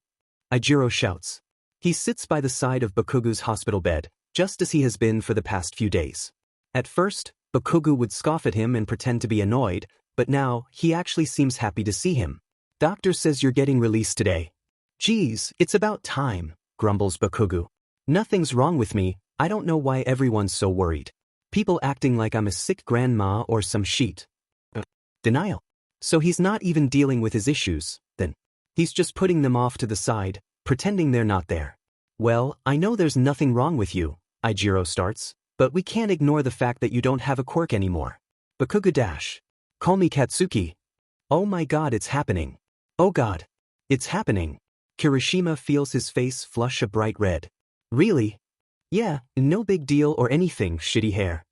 Eijiro shouts. He sits by the side of Bakugo's hospital bed, just as he has been for the past few days. At first, Bakugo would scoff at him and pretend to be annoyed, but now, he actually seems happy to see him. Doctor says you're getting released today. Geez, it's about time, grumbles Bakugo. Nothing's wrong with me, I don't know why everyone's so worried. People acting like I'm a sick grandma or some shit. Denial. So he's not even dealing with his issues, then. He's just putting them off to the side, pretending they're not there. Well, I know there's nothing wrong with you, Eijiro starts, but we can't ignore the fact that you don't have a quirk anymore. Bakugo dash. Call me Katsuki. Oh my god, it's happening. Oh god. It's happening. Kirishima feels his face flush a bright red. Really? Yeah, no big deal or anything, shitty hair.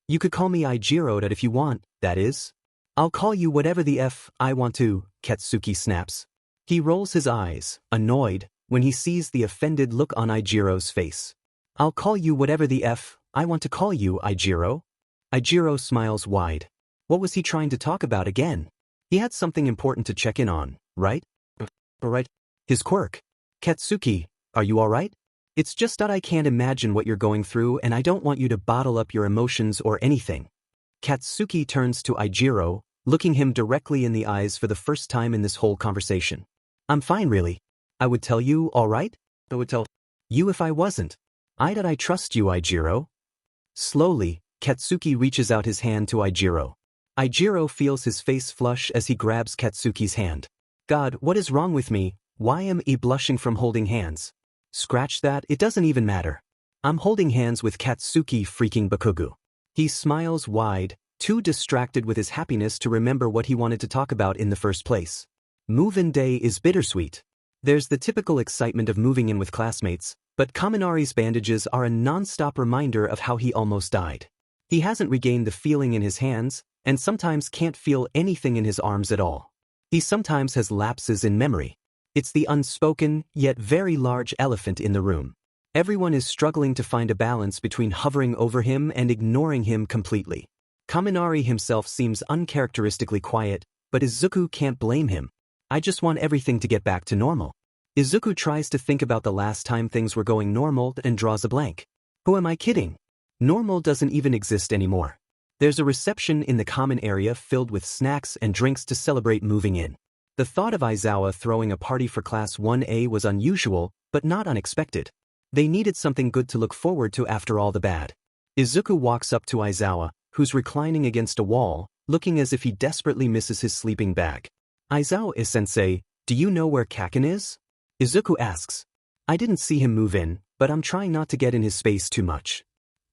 You could call me Eijiro if you want, that is. I'll call you whatever the F I want to, Katsuki snaps. He rolls his eyes, annoyed, when he sees the offended look on Eijiro's face. I'll call you whatever the F I want to call you, Eijiro. Eijiro smiles wide. What was he trying to talk about again? He had something important to check in on, right? Alright. His quirk. Katsuki, are you alright? It's just that I can't imagine what you're going through and I don't want you to bottle up your emotions or anything. Katsuki turns to Eijiro, looking him directly in the eyes for the first time in this whole conversation. I'm fine really. I would tell you, alright? I would tell you if I wasn't. I trust you, Eijiro. Slowly, Katsuki reaches out his hand to Eijiro. Eijiro feels his face flush as he grabs Katsuki's hand. God, what is wrong with me? Why am I blushing from holding hands? Scratch that, it doesn't even matter. I'm holding hands with Katsuki freaking Bakugo. He smiles wide, too distracted with his happiness to remember what he wanted to talk about in the first place. Move-in day is bittersweet. There's the typical excitement of moving in with classmates, but Kaminari's bandages are a non-stop reminder of how he almost died. He hasn't regained the feeling in his hands, and sometimes can't feel anything in his arms at all. He sometimes has lapses in memory. It's the unspoken, yet very large elephant in the room. Everyone is struggling to find a balance between hovering over him and ignoring him completely. Kaminari himself seems uncharacteristically quiet, but Izuku can't blame him. I just want everything to get back to normal. Izuku tries to think about the last time things were going normal and draws a blank. Who am I kidding? Normal doesn't even exist anymore. There's a reception in the common area filled with snacks and drinks to celebrate moving in. The thought of Aizawa throwing a party for Class 1A was unusual, but not unexpected. They needed something good to look forward to after all the bad. Izuku walks up to Aizawa, who's reclining against a wall, looking as if he desperately misses his sleeping bag. Aizawa-sensei, do you know where Kakin is? Izuku asks. I didn't see him move in, but I'm trying not to get in his space too much.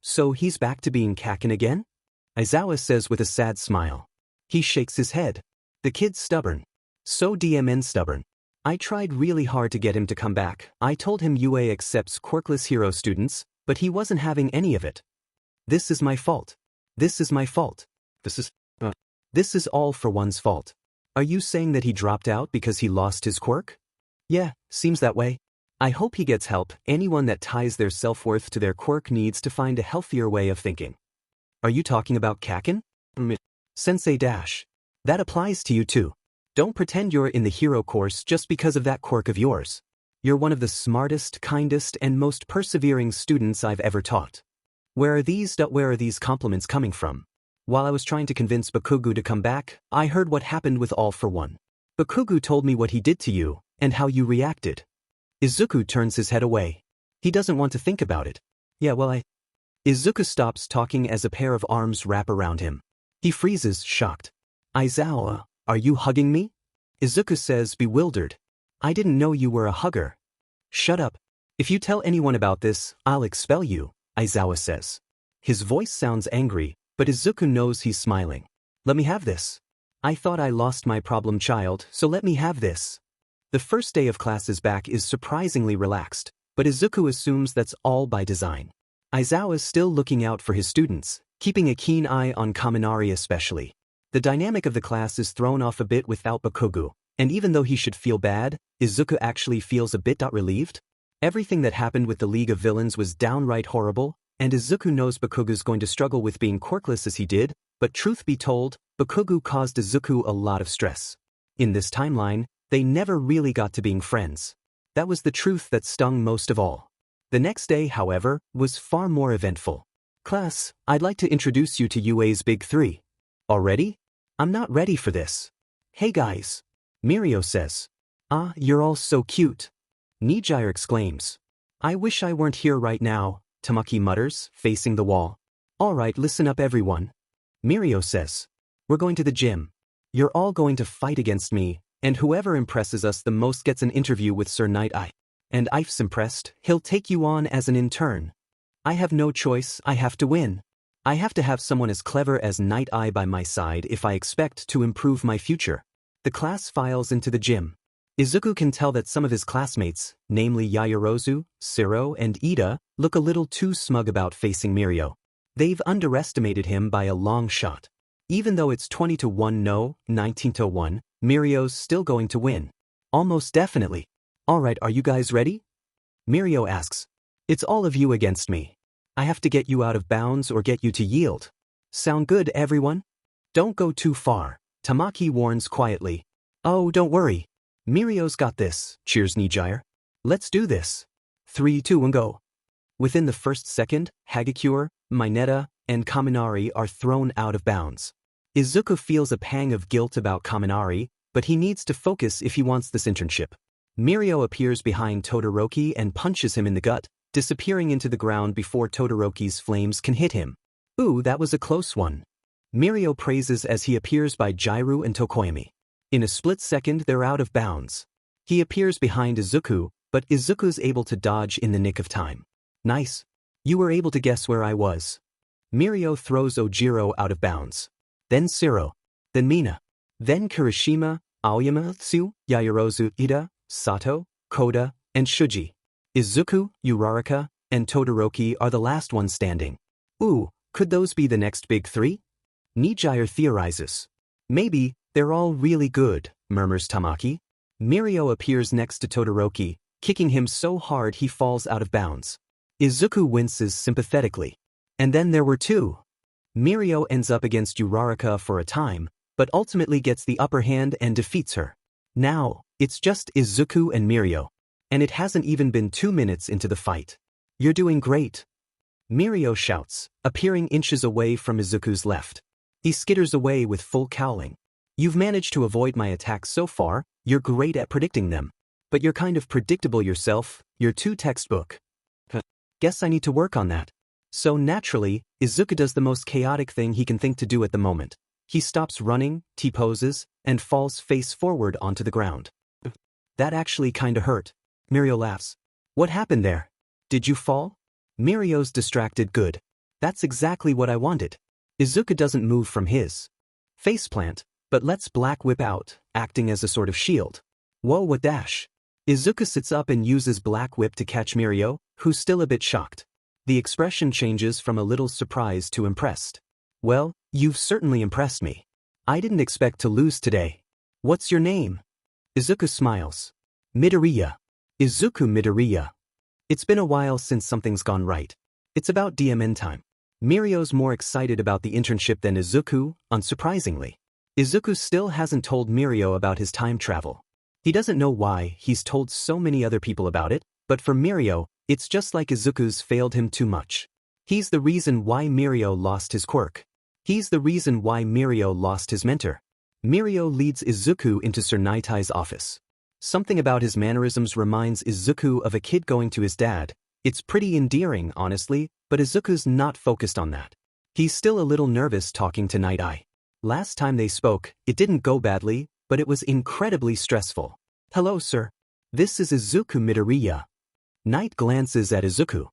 So he's back to being Kakin again? Aizawa says with a sad smile. He shakes his head. The kid's stubborn. So DMN stubborn. I tried really hard to get him to come back. I told him UA accepts quirkless hero students, but he wasn't having any of it. This is my fault. This is my fault. This is all for one's fault. Are you saying that he dropped out because he lost his quirk? Yeah, seems that way. I hope he gets help. Anyone that ties their self-worth to their quirk needs to find a healthier way of thinking. Are you talking about Kakin? Sensei dash. That applies to you too. Don't pretend you're in the hero course just because of that quirk of yours. You're one of the smartest, kindest, and most persevering students I've ever taught. Where are these compliments coming from? While I was trying to convince Bakugo to come back, I heard what happened with All for One. Bakugo told me what he did to you, and how you reacted. Izuku turns his head away. He doesn't want to think about it. Yeah, well Izuku stops talking as a pair of arms wrap around him. He freezes, shocked. Aizawa, are you hugging me? Izuku says, bewildered. I didn't know you were a hugger. Shut up. If you tell anyone about this, I'll expel you, Aizawa says. His voice sounds angry, but Izuku knows he's smiling. Let me have this. I thought I lost my problem child, so let me have this. The first day of classes back is surprisingly relaxed, but Izuku assumes that's all by design. Aizawa is still looking out for his students, keeping a keen eye on Kaminari especially. The dynamic of the class is thrown off a bit without Bakugo, and even though he should feel bad, Izuku actually feels a bit relieved. Everything that happened with the League of Villains was downright horrible, and Izuku knows Bakugo's going to struggle with being quirkless as he did, but truth be told, Bakugo caused Izuku a lot of stress. In this timeline, they never really got to being friends. That was the truth that stung most of all. The next day, however, was far more eventful. Class, I'd like to introduce you to UA's Big Three. Already? I'm not ready for this. Hey guys. Mirio says. Ah, you're all so cute. Nijire exclaims. I wish I weren't here right now, Tamaki mutters, facing the wall. Alright, listen up everyone. Mirio says. We're going to the gym. You're all going to fight against me, and whoever impresses us the most gets an interview with Sir Nighteye. And if's impressed, he'll take you on as an intern. I have no choice, I have to win. I have to have someone as clever as Nighteye by my side if I expect to improve my future. The class files into the gym. Izuku can tell that some of his classmates, namely Yaoyorozu, Siro, and Iida, look a little too smug about facing Mirio. They've underestimated him by a long shot. Even though it's 20-1 no, 19-1, Mirio's still going to win. Almost definitely. Alright, are you guys ready? Mirio asks. It's all of you against me. I have to get you out of bounds or get you to yield. Sound good, everyone? Don't go too far, Tamaki warns quietly. Oh, don't worry. Mirio's got this, cheers Nijire. Let's do this. 3, 2, and go. Within the first second, Hagakure, Mineta, and Kaminari are thrown out of bounds. Izuku feels a pang of guilt about Kaminari, but he needs to focus if he wants this internship. Mirio appears behind Todoroki and punches him in the gut, disappearing into the ground before Todoroki's flames can hit him. Ooh, that was a close one. Mirio praises as he appears by Jiru and Tokoyami. In a split second, they're out of bounds. He appears behind Izuku, but Izuku's able to dodge in the nick of time. Nice. You were able to guess where I was. Mirio throws Ojiro out of bounds. Then Siro. Then Mina. Then Kirishima, Aoyama, Tsu, Yaoyorozu, Iida, Sato, Koda, and Shuji. Izuku, Uraraka, and Todoroki are the last ones standing. Ooh, could those be the next big three? Nijire theorizes. Maybe. They're all really good, murmurs Tamaki. Mirio appears next to Todoroki, kicking him so hard he falls out of bounds. Izuku winces sympathetically. And then there were two. Mirio ends up against Uraraka for a time, but ultimately gets the upper hand and defeats her. Now, it's just Izuku and Mirio. And it hasn't even been 2 minutes into the fight. You're doing great. Mirio shouts, appearing inches away from Izuku's left. He skitters away with full cowling. You've managed to avoid my attacks so far, you're great at predicting them. But you're kind of predictable yourself, you're too textbook. Guess I need to work on that. So naturally, Izuku does the most chaotic thing he can think to do at the moment. He stops running, T-poses, and falls face forward onto the ground. That actually kinda hurt. Mirio laughs. What happened there? Did you fall? Mirio's distracted. Good. That's exactly what I wanted. Izuku doesn't move from his faceplant, but lets Black Whip out, acting as a sort of shield. Whoa, what dash? Izuku sits up and uses Black Whip to catch Mirio, who's still a bit shocked. The expression changes from a little surprised to impressed. Well, you've certainly impressed me. I didn't expect to lose today. What's your name? Izuku smiles. Midoriya. Izuku Midoriya. It's been a while since something's gone right. It's about DMN time. Mirio's more excited about the internship than Izuku, unsurprisingly. Izuku still hasn't told Mirio about his time travel. He doesn't know why, he's told so many other people about it, but for Mirio, it's just like Izuku's failed him too much. He's the reason why Mirio lost his quirk. He's the reason why Mirio lost his mentor. Mirio leads Izuku into Sir Nighteye's office. Something about his mannerisms reminds Izuku of a kid going to his dad. It's pretty endearing, honestly, but Izuku's not focused on that. He's still a little nervous talking to Nighteye. Last time they spoke, it didn't go badly, but it was incredibly stressful. Hello, sir. This is Izuku Midoriya. Night glances at Izuku.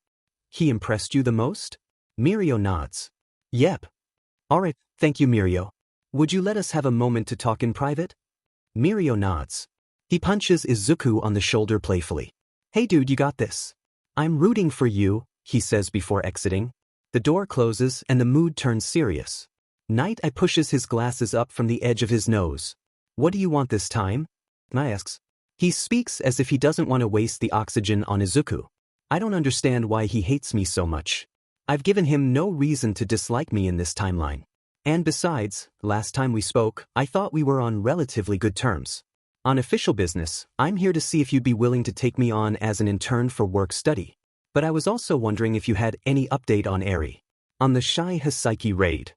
He impressed you the most? Mirio nods. Yep. Alright, thank you, Mirio. Would you let us have a moment to talk in private? Mirio nods. He punches Izuku on the shoulder playfully. Hey dude, you got this. I'm rooting for you, he says before exiting. The door closes and the mood turns serious. Nighteye pushes his glasses up from the edge of his nose. What do you want this time? I asks. He speaks as if he doesn't want to waste the oxygen on Izuku. I don't understand why he hates me so much. I've given him no reason to dislike me in this timeline. And besides, last time we spoke, I thought we were on relatively good terms. On official business, I'm here to see if you'd be willing to take me on as an intern for work study. But I was also wondering if you had any update on Eri. On the Shy Hisaiki raid.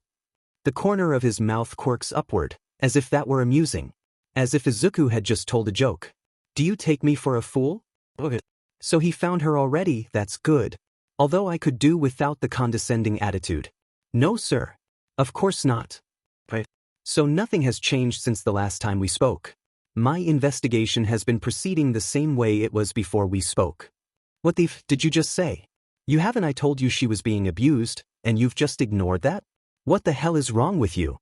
The corner of his mouth quirks upward, as if that were amusing. As if Izuku had just told a joke. Do you take me for a fool? Okay. So he found her already, that's good. Although I could do without the condescending attitude. No sir. Of course not. Right. So nothing has changed since the last time we spoke. My investigation has been proceeding the same way it was before we spoke. What the f did you just say? You haven't I told you she was being abused, and you've just ignored that? What the hell is wrong with you?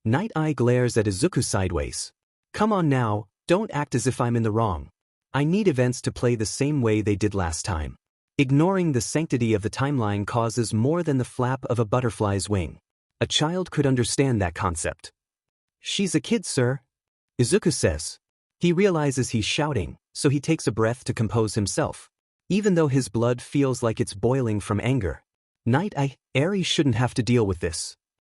Nighteye glares at Izuku sideways. Come on now, don't act as if I'm in the wrong. I need events to play the same way they did last time. Ignoring the sanctity of the timeline causes more than the flap of a butterfly's wing. A child could understand that concept. She's a kid, sir. Izuku says. He realizes he's shouting, so he takes a breath to compose himself. Even though his blood feels like it's boiling from anger. Eri shouldn't have to deal with this.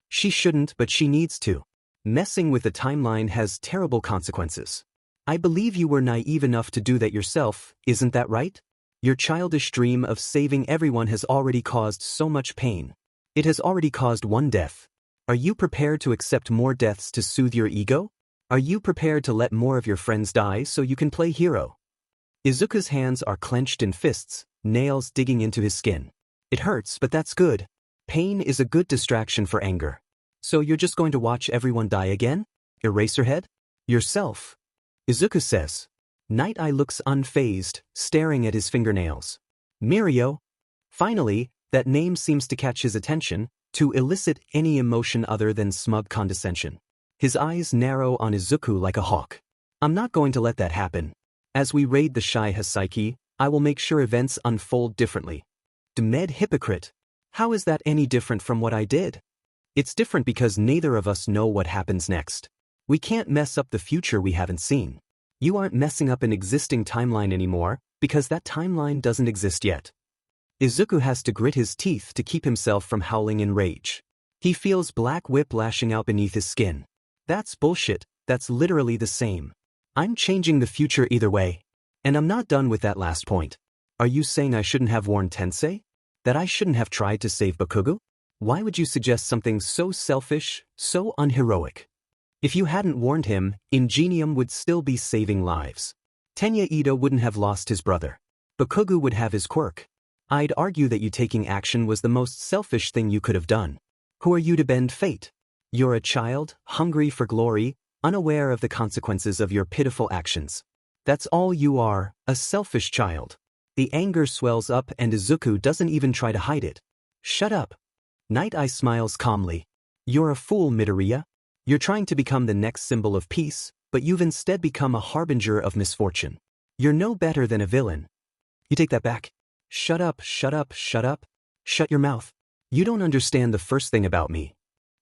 She shouldn't, but she needs to. Messing with the timeline has terrible consequences. I believe you were naive enough to do that yourself, isn't that right? Your childish dream of saving everyone has already caused so much pain. It has already caused one death. Are you prepared to accept more deaths to soothe your ego? Are you prepared to let more of your friends die so you can play hero? Izuku's hands are clenched in fists, nails digging into his skin. It hurts, but that's good. Pain is a good distraction for anger. So you're just going to watch everyone die again? Eraserhead? Yourself. Izuku says. Nighteye looks unfazed, staring at his fingernails. Mirio. Finally, that name seems to catch his attention, to elicit any emotion other than smug condescension. His eyes narrow on Izuku like a hawk. I'm not going to let that happen. As we raid the Shy Hasaiki, I will make sure events unfold differently. Demed hypocrite. How is that any different from what I did? It's different because neither of us know what happens next. We can't mess up the future we haven't seen. You aren't messing up an existing timeline anymore, because that timeline doesn't exist yet. Izuku has to grit his teeth to keep himself from howling in rage. He feels black whip lashing out beneath his skin. That's bullshit, that's literally the same. I'm changing the future either way. And I'm not done with that last point. Are you saying I shouldn't have warned Tensei? That I shouldn't have tried to save Bakugo? Why would you suggest something so selfish, so unheroic? If you hadn't warned him, Ingenium would still be saving lives. Tenya Iida wouldn't have lost his brother. Bakugo would have his quirk. I'd argue that you taking action was the most selfish thing you could have done. Who are you to bend fate? You're a child, hungry for glory, unaware of the consequences of your pitiful actions. That's all you are, a selfish child. The anger swells up and Izuku doesn't even try to hide it. Shut up. Nighteye smiles calmly. You're a fool, Midoriya. You're trying to become the next symbol of peace, but you've instead become a harbinger of misfortune. You're no better than a villain. You take that back. Shut up, shut up, shut up. Shut your mouth. You don't understand the first thing about me.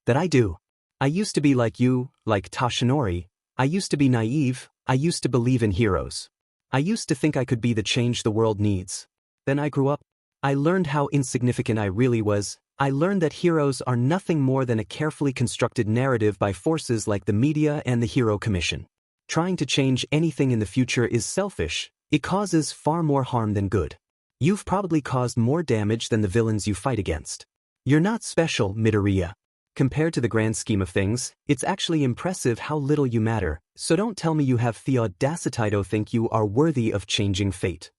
That I do. I used to be like you, like Toshinori. I used to be naive. I used to believe in heroes. I used to think I could be the change the world needs. Then I grew up. I learned how insignificant I really was. I learned that heroes are nothing more than a carefully constructed narrative by forces like the media and the Hero Commission. Trying to change anything in the future is selfish. It causes far more harm than good. You've probably caused more damage than the villains you fight against. You're not special, Midoriya. Compared to the grand scheme of things, it's actually impressive how little you matter, so don't tell me you have the audacity to think you are worthy of changing fate.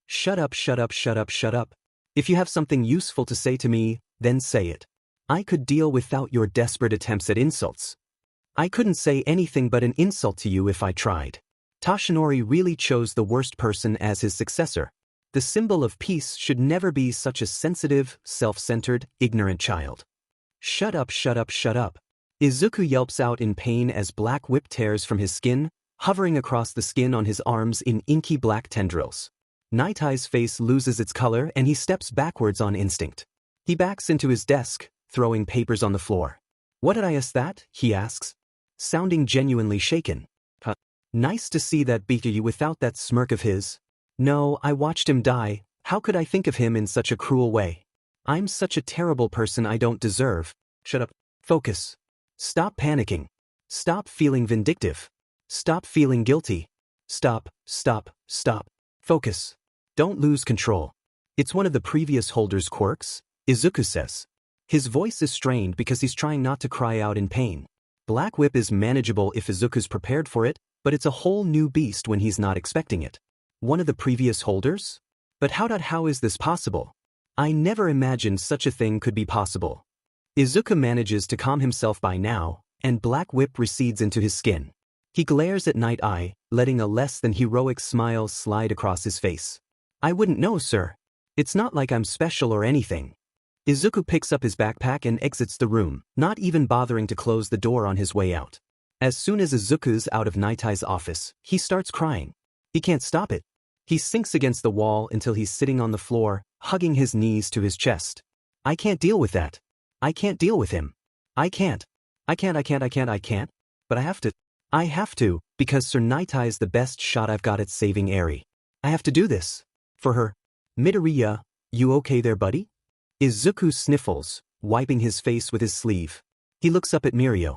Shut up, shut up, shut up, shut up. If you have something useful to say to me, then say it. I could deal without your desperate attempts at insults. I couldn't say anything but an insult to you if I tried. Toshinori really chose the worst person as his successor. The symbol of peace should never be such a sensitive, self-centered, ignorant child. Shut up, shut up, shut up. Izuku yelps out in pain as black whip tears from his skin, hovering across the skin on his arms in inky black tendrils. Nighteye's face loses its color and he steps backwards on instinct. He backs into his desk, throwing papers on the floor. What did I ask that? He asks, sounding genuinely shaken. Nice to see that BGMI without that smirk of his. No, I watched him die. How could I think of him in such a cruel way? I'm such a terrible person I don't deserve. Shut up. Focus. Stop panicking. Stop feeling vindictive. Stop feeling guilty. Stop, stop, stop. Focus. Don't lose control. It's one of the previous holder's quirks, Izuku says. His voice is strained because he's trying not to cry out in pain. Black Whip is manageable if Izuku's prepared for it, but it's a whole new beast when he's not expecting it. One of the previous holders? But how is this possible? I never imagined such a thing could be possible. Izuku manages to calm himself by now, and Black Whip recedes into his skin. He glares at Nighteye, letting a less than heroic smile slide across his face. I wouldn't know, sir. It's not like I'm special or anything. Izuku picks up his backpack and exits the room, not even bothering to close the door on his way out. As soon as Izuku's out of Nighteye's office, he starts crying. He can't stop it. He sinks against the wall until he's sitting on the floor, hugging his knees to his chest. I can't deal with that. I can't deal with him. I can't. But I have to, because Sir Nighteye is the best shot I've got at saving Eri. I have to do this. For her. Midoriya, you okay there, buddy? Izuku sniffles, wiping his face with his sleeve. He looks up at Mirio.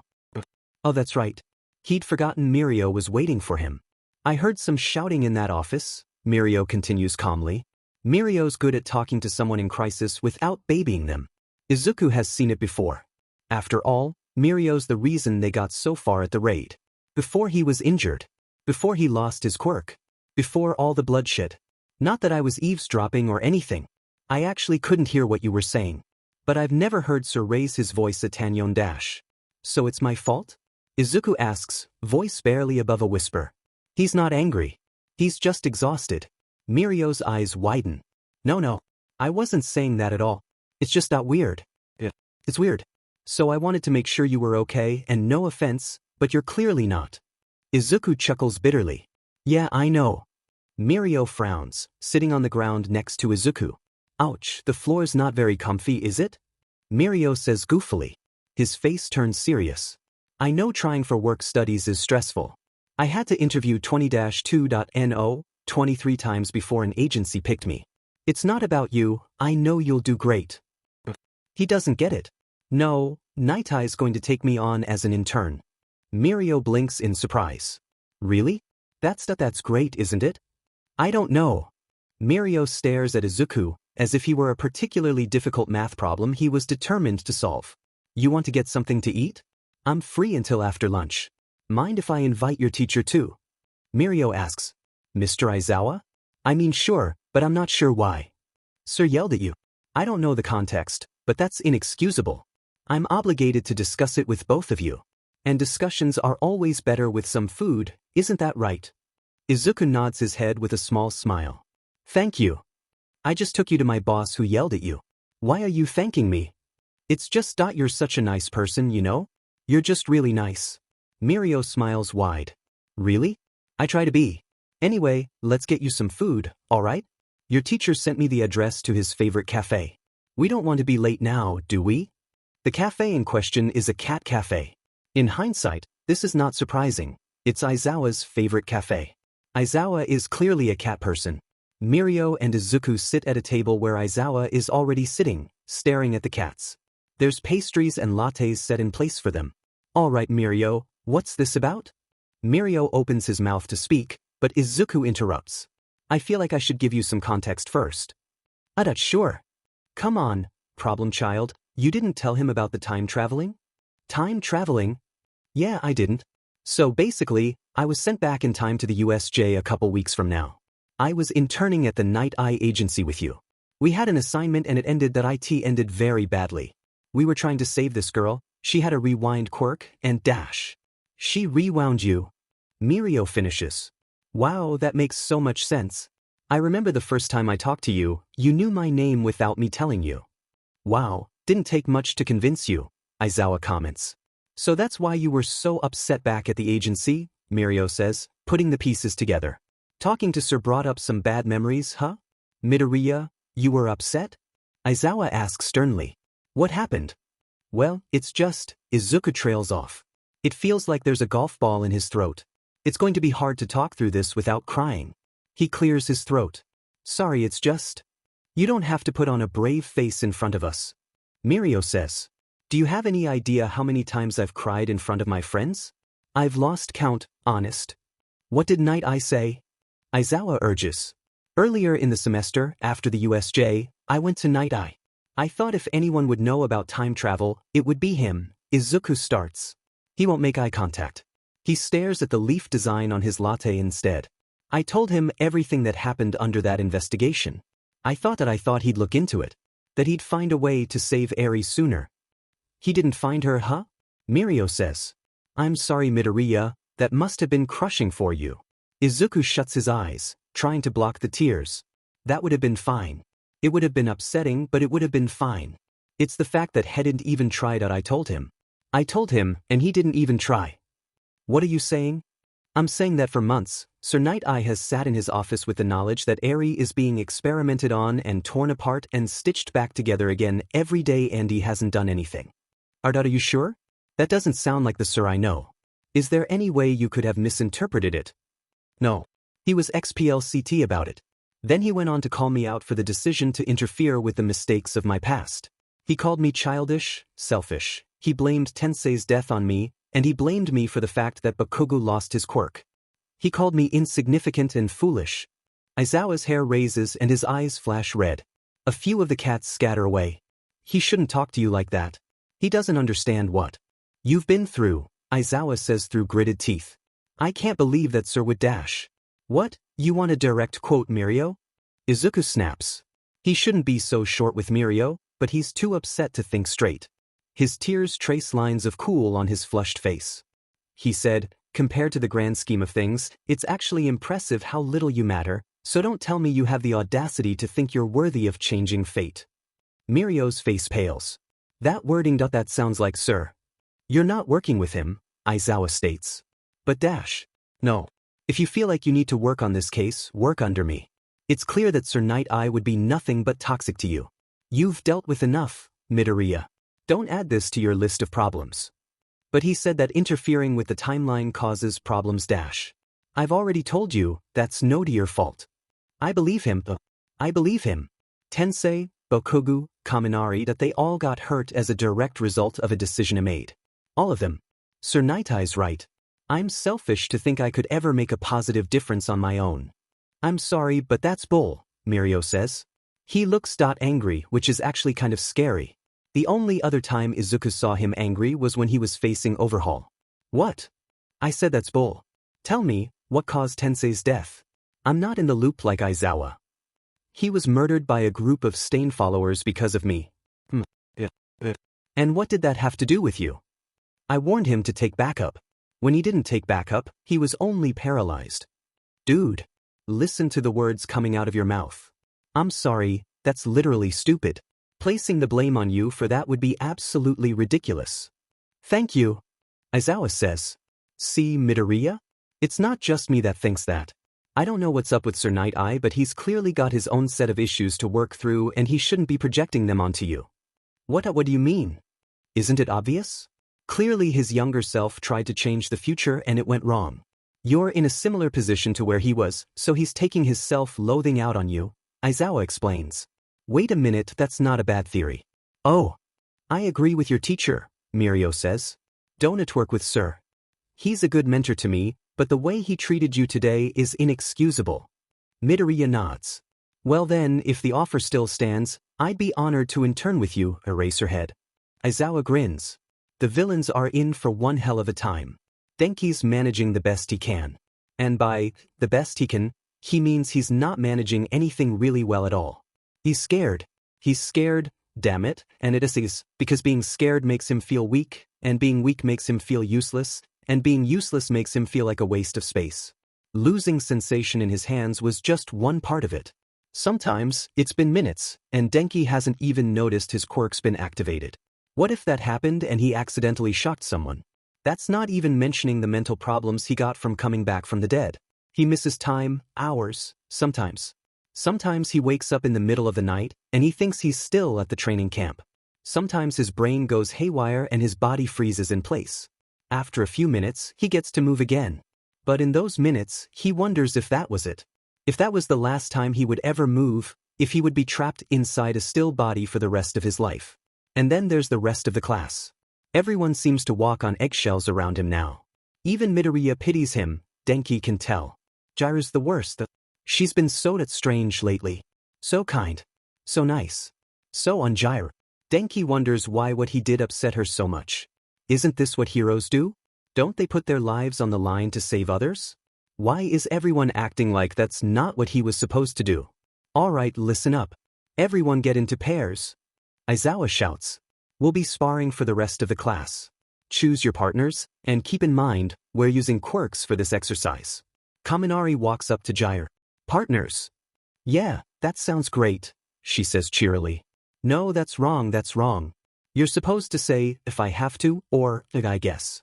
Oh, that's right. He'd forgotten Mirio was waiting for him. I heard some shouting in that office, Mirio continues calmly. Mirio's good at talking to someone in crisis without babying them. Izuku has seen it before. After all, Mirio's the reason they got so far at the raid. Before he was injured. Before he lost his quirk. Before all the bloodshed. Not that I was eavesdropping or anything. I actually couldn't hear what you were saying. But I've never heard Sir raise his voice at Tanyon Dash. So it's my fault? Izuku asks, voice barely above a whisper. He's not angry. He's just exhausted. Mirio's eyes widen. No. I wasn't saying that at all. It's just that weird. It's weird. So I wanted to make sure you were okay, and no offense, but you're clearly not. Izuku chuckles bitterly. Yeah, I know. Mirio frowns, sitting on the ground next to Izuku. Ouch, the floor's not very comfy, is it? Mirio says goofily. His face turns serious. I know trying for work studies is stressful. I had to interview 20-2.no 23 times before an agency picked me. It's not about you, I know you'll do great. He doesn't get it. No, Nighteye's going to take me on as an intern. Mirio blinks in surprise. Really? That's great, isn't it? I don't know. Mirio stares at Izuku, as if he were a particularly difficult math problem he was determined to solve. You want to get something to eat? I'm free until after lunch. Mind if I invite your teacher too? Mirio asks. Mr. Aizawa? I mean sure, but I'm not sure why. Sir yelled at you. I don't know the context, but that's inexcusable. I'm obligated to discuss it with both of you. And discussions are always better with some food, isn't that right? Izuku nods his head with a small smile. Thank you. I just took you to my boss who yelled at you. Why are you thanking me? It's just you're such a nice person, you know? You're just really nice. Mirio smiles wide. Really? I try to be. Anyway, let's get you some food, alright? Your teacher sent me the address to his favorite cafe. We don't want to be late now, do we? The cafe in question is a cat cafe. In hindsight, this is not surprising. It's Aizawa's favorite cafe. Aizawa is clearly a cat person. Mirio and Izuku sit at a table where Aizawa is already sitting, staring at the cats. There's pastries and lattes set in place for them. All right, Mirio, what's this about? Mirio opens his mouth to speak, but Izuku interrupts. I feel like I should give you some context first. Sure. Come on, problem child, you didn't tell him about the time traveling? Time traveling? Yeah, I didn't. So basically, I was sent back in time to the USJ a couple weeks from now. I was interning at the Nighteye agency with you. We had an assignment and it ended very badly. We were trying to save this girl, she had a rewind quirk, and dash. She rewound you. Mirio finishes. Wow, that makes so much sense. I remember the first time I talked to you, you knew my name without me telling you. Wow, didn't take much to convince you, Aizawa comments. So that's why you were so upset back at the agency, Mirio says, putting the pieces together. Talking to Sir brought up some bad memories, huh? Midoriya, you were upset? Aizawa asks sternly. What happened? Well, it's just, Izuku trails off. It feels like there's a golf ball in his throat. It's going to be hard to talk through this without crying. He clears his throat. Sorry, it's just. You don't have to put on a brave face in front of us. Mirio says. Do you have any idea how many times I've cried in front of my friends? I've lost count, honest. What did Nighteye say? Aizawa urges. Earlier in the semester, after the USJ, I went to Nighteye. I thought if anyone would know about time travel, it would be him. Izuku starts. He won't make eye contact. He stares at the leaf design on his latte instead. I told him everything that happened under that investigation. I thought he'd look into it. That he'd find a way to save Eri sooner. He didn't find her, huh? Mirio says. I'm sorry, Midoriya, that must have been crushing for you. Izuku shuts his eyes, trying to block the tears. That would have been fine. It would have been upsetting, but it would have been fine. It's the fact that hadn't even tried it. I told him, and he didn't even try. What are you saying? I'm saying that for months, Sir Nighteye has sat in his office with the knowledge that Eri is being experimented on and torn apart and stitched back together again every day, and he hasn't done anything. Are you sure? That doesn't sound like the Sir I know. Is there any way you could have misinterpreted it? No. He was XPLCT about it. Then he went on to call me out for the decision to interfere with the mistakes of my past. He called me childish, selfish. He blamed Tensei's death on me, and he blamed me for the fact that Bakugo lost his quirk. He called me insignificant and foolish. Aizawa's hair raises and his eyes flash red. A few of the cats scatter away. He shouldn't talk to you like that. He doesn't understand what you've been through, Aizawa says through gritted teeth. I can't believe that Sir would dash. What? You want a direct quote, Mirio? Izuku snaps. He shouldn't be so short with Mirio, but he's too upset to think straight. His tears trace lines of cool on his flushed face. He said, compared to the grand scheme of things, it's actually impressive how little you matter, so don't tell me you have the audacity to think you're worthy of changing fate. Mirio's face pales. That wording, that sounds like Sir. You're not working with him, Aizawa states. But no. If you feel like you need to work on this case, work under me. It's clear that Sir Nighteye would be nothing but toxic to you. You've dealt with enough, Midoriya. Don't add this to your list of problems. But he said that interfering with the timeline causes problems. I've already told you, that's no to your fault. I believe him. Tensei, Bakugo, Kaminari, that they all got hurt as a direct result of a decision I made. All of them. Sir Nighteye's right. I'm selfish to think I could ever make a positive difference on my own. I'm sorry, but that's bull, Mirio says. He looks angry, which is actually kind of scary. The only other time Izuku saw him angry was when he was facing Overhaul. What? I said that's bull. Tell me, what caused Tensei's death? I'm not in the loop like Aizawa. He was murdered by a group of Stain followers because of me. And what did that have to do with you? I warned him to take backup. When he didn't take backup, he was only paralyzed. Dude, listen to the words coming out of your mouth. I'm sorry, that's literally stupid. Placing the blame on you for that would be absolutely ridiculous. Thank you, Aizawa says. See, Midoriya? It's not just me that thinks that. I don't know what's up with Sir Nighteye, but he's clearly got his own set of issues to work through, and he shouldn't be projecting them onto you. What do you mean? Isn't it obvious? Clearly his younger self tried to change the future and it went wrong. You're in a similar position to where he was, so he's taking his self-loathing out on you, Aizawa explains. Wait a minute, that's not a bad theory. Oh. I agree with your teacher, Mirio says. Don't work with Sir. He's a good mentor to me, but the way he treated you today is inexcusable. Midoriya nods. Well then, if the offer still stands, I'd be honored to intern with you, Eraserhead. Aizawa grins. The villains are in for one hell of a time. Denki's managing the best he can. And by the best he can, he means he's not managing anything really well at all. He's scared. He's scared, damn it, and it is because being scared makes him feel weak, and being weak makes him feel useless, and being useless makes him feel like a waste of space. Losing sensation in his hands was just one part of it. Sometimes, it's been minutes, and Denki hasn't even noticed his quirk's been activated. What if that happened and he accidentally shocked someone? That's not even mentioning the mental problems he got from coming back from the dead. He misses time, hours, sometimes. Sometimes he wakes up in the middle of the night, and he thinks he's still at the training camp. Sometimes his brain goes haywire and his body freezes in place. After a few minutes, he gets to move again. But in those minutes, he wonders if that was it. If that was the last time he would ever move, if he would be trapped inside a still body for the rest of his life. And then there's the rest of the class. Everyone seems to walk on eggshells around him now. Even Midoriya pities him, Denki can tell. Jiraiya's the worst. She's been so strange lately. So kind. So nice. So on Gyre. Denki wonders why what he did upset her so much. Isn't this what heroes do? Don't they put their lives on the line to save others? Why is everyone acting like that's not what he was supposed to do? Alright, listen up. Everyone get into pairs. Aizawa shouts. We'll be sparring for the rest of the class. Choose your partners, and keep in mind, we're using quirks for this exercise. Kaminari walks up to Gyre. Partners. Yeah, that sounds great, she says cheerily. No, that's wrong, that's wrong. You're supposed to say, if I have to, or, I guess.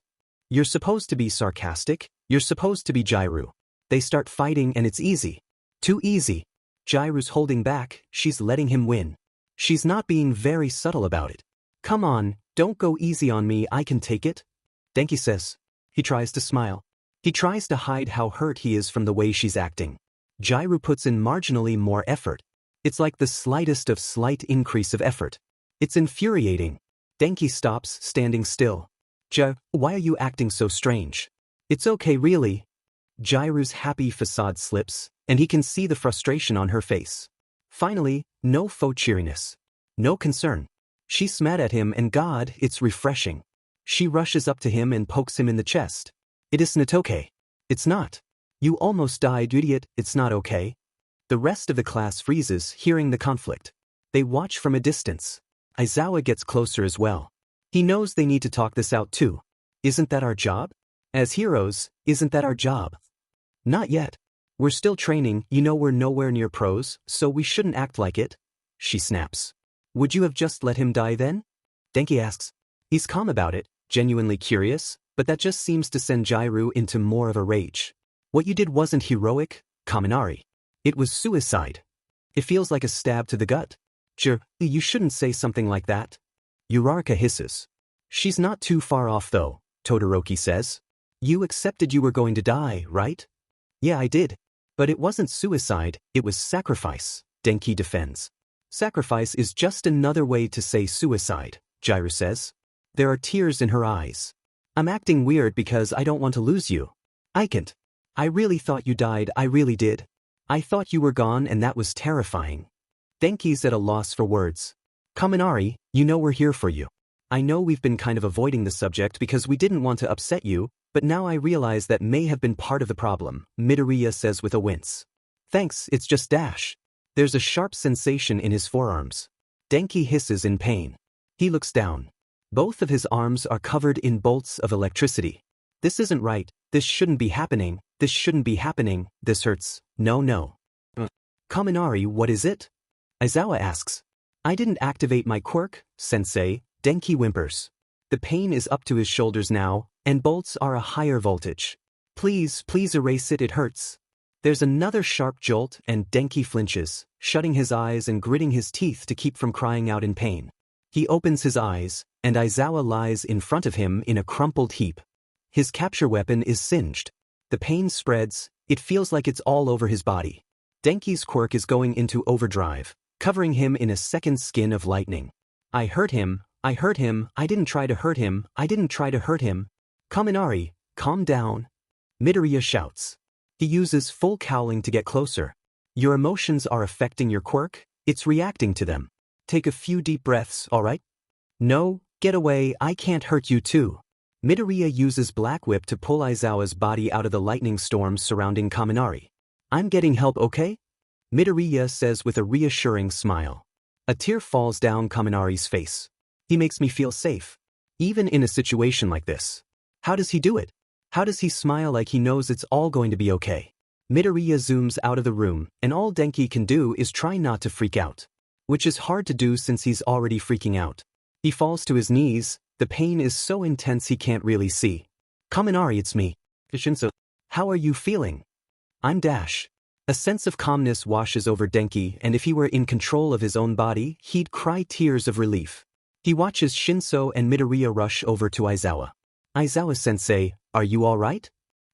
You're supposed to be sarcastic, you're supposed to be Gyru. They start fighting and it's easy. Too easy. Gyru's holding back, she's letting him win. She's not being very subtle about it. Come on, don't go easy on me, I can take it. Denki says. He tries to smile. He tries to hide how hurt he is from the way she's acting. Gyru puts in marginally more effort. It's like the slightest of slight increase of effort. It's infuriating. Denki stops, standing still. Why are you acting so strange? It's okay really. Gyru's happy facade slips, and he can see the frustration on her face. Finally, no faux cheeriness. No concern. She's mad at him and God, it's refreshing. She rushes up to him and pokes him in the chest. It isn't okay. It's not. You almost died, you idiot, it's not okay. The rest of the class freezes, hearing the conflict. They watch from a distance. Aizawa gets closer as well. He knows they need to talk this out too. Isn't that our job? As heroes, isn't that our job? Not yet. We're still training, you know we're nowhere near pros, so we shouldn't act like it. She snaps. Would you have just let him die then? Denki asks. He's calm about it, genuinely curious, but that just seems to send Gyru into more of a rage. What you did wasn't heroic, Kaminari. It was suicide. It feels like a stab to the gut. You shouldn't say something like that. Uraraka hisses. She's not too far off though, Todoroki says. You accepted you were going to die, right? Yeah, I did. But it wasn't suicide, it was sacrifice, Denki defends. Sacrifice is just another way to say suicide, Gyru says. There are tears in her eyes. I'm acting weird because I don't want to lose you. I can't. I really thought you died, I really did. I thought you were gone and that was terrifying. Denki's at a loss for words. Kaminari, you know we're here for you. I know we've been kind of avoiding the subject because we didn't want to upset you, but now I realize that may have been part of the problem, Midoriya says with a wince. Thanks, it's just dash. There's a sharp sensation in his forearms. Denki hisses in pain. He looks down. Both of his arms are covered in bolts of electricity. This isn't right, this shouldn't be happening, this shouldn't be happening, this hurts, no. Kaminari, what is it? Aizawa asks. I didn't activate my quirk, sensei, Denki whimpers. The pain is up to his shoulders now, and bolts are a higher voltage. Please erase it, it hurts. There's another sharp jolt and Denki flinches, shutting his eyes and gritting his teeth to keep from crying out in pain. He opens his eyes, and Aizawa lies in front of him in a crumpled heap. His capture weapon is singed. The pain spreads, it feels like it's all over his body. Denki's quirk is going into overdrive, covering him in a second skin of lightning. I hurt him, I didn't try to hurt him, I didn't try to hurt him. Kaminari, calm down. Midoriya shouts. He uses full cowling to get closer. Your emotions are affecting your quirk, it's reacting to them. Take a few deep breaths, alright? No, get away, I can't hurt you too. Midoriya uses Black Whip to pull Aizawa's body out of the lightning storm surrounding Kaminari. I'm getting help, okay? Midoriya says with a reassuring smile. A tear falls down Kaminari's face. He makes me feel safe. Even in a situation like this. How does he do it? How does he smile like he knows it's all going to be okay? Midoriya zooms out of the room, and all Denki can do is try not to freak out. Which is hard to do since he's already freaking out. He falls to his knees, the pain is so intense he can't really see. Kaminari, it's me. Shinso. How are you feeling? I'm Dash. A sense of calmness washes over Denki, and if he were in control of his own body, he'd cry tears of relief. He watches Shinso and Midoriya rush over to Aizawa. Aizawa-sensei, are you alright?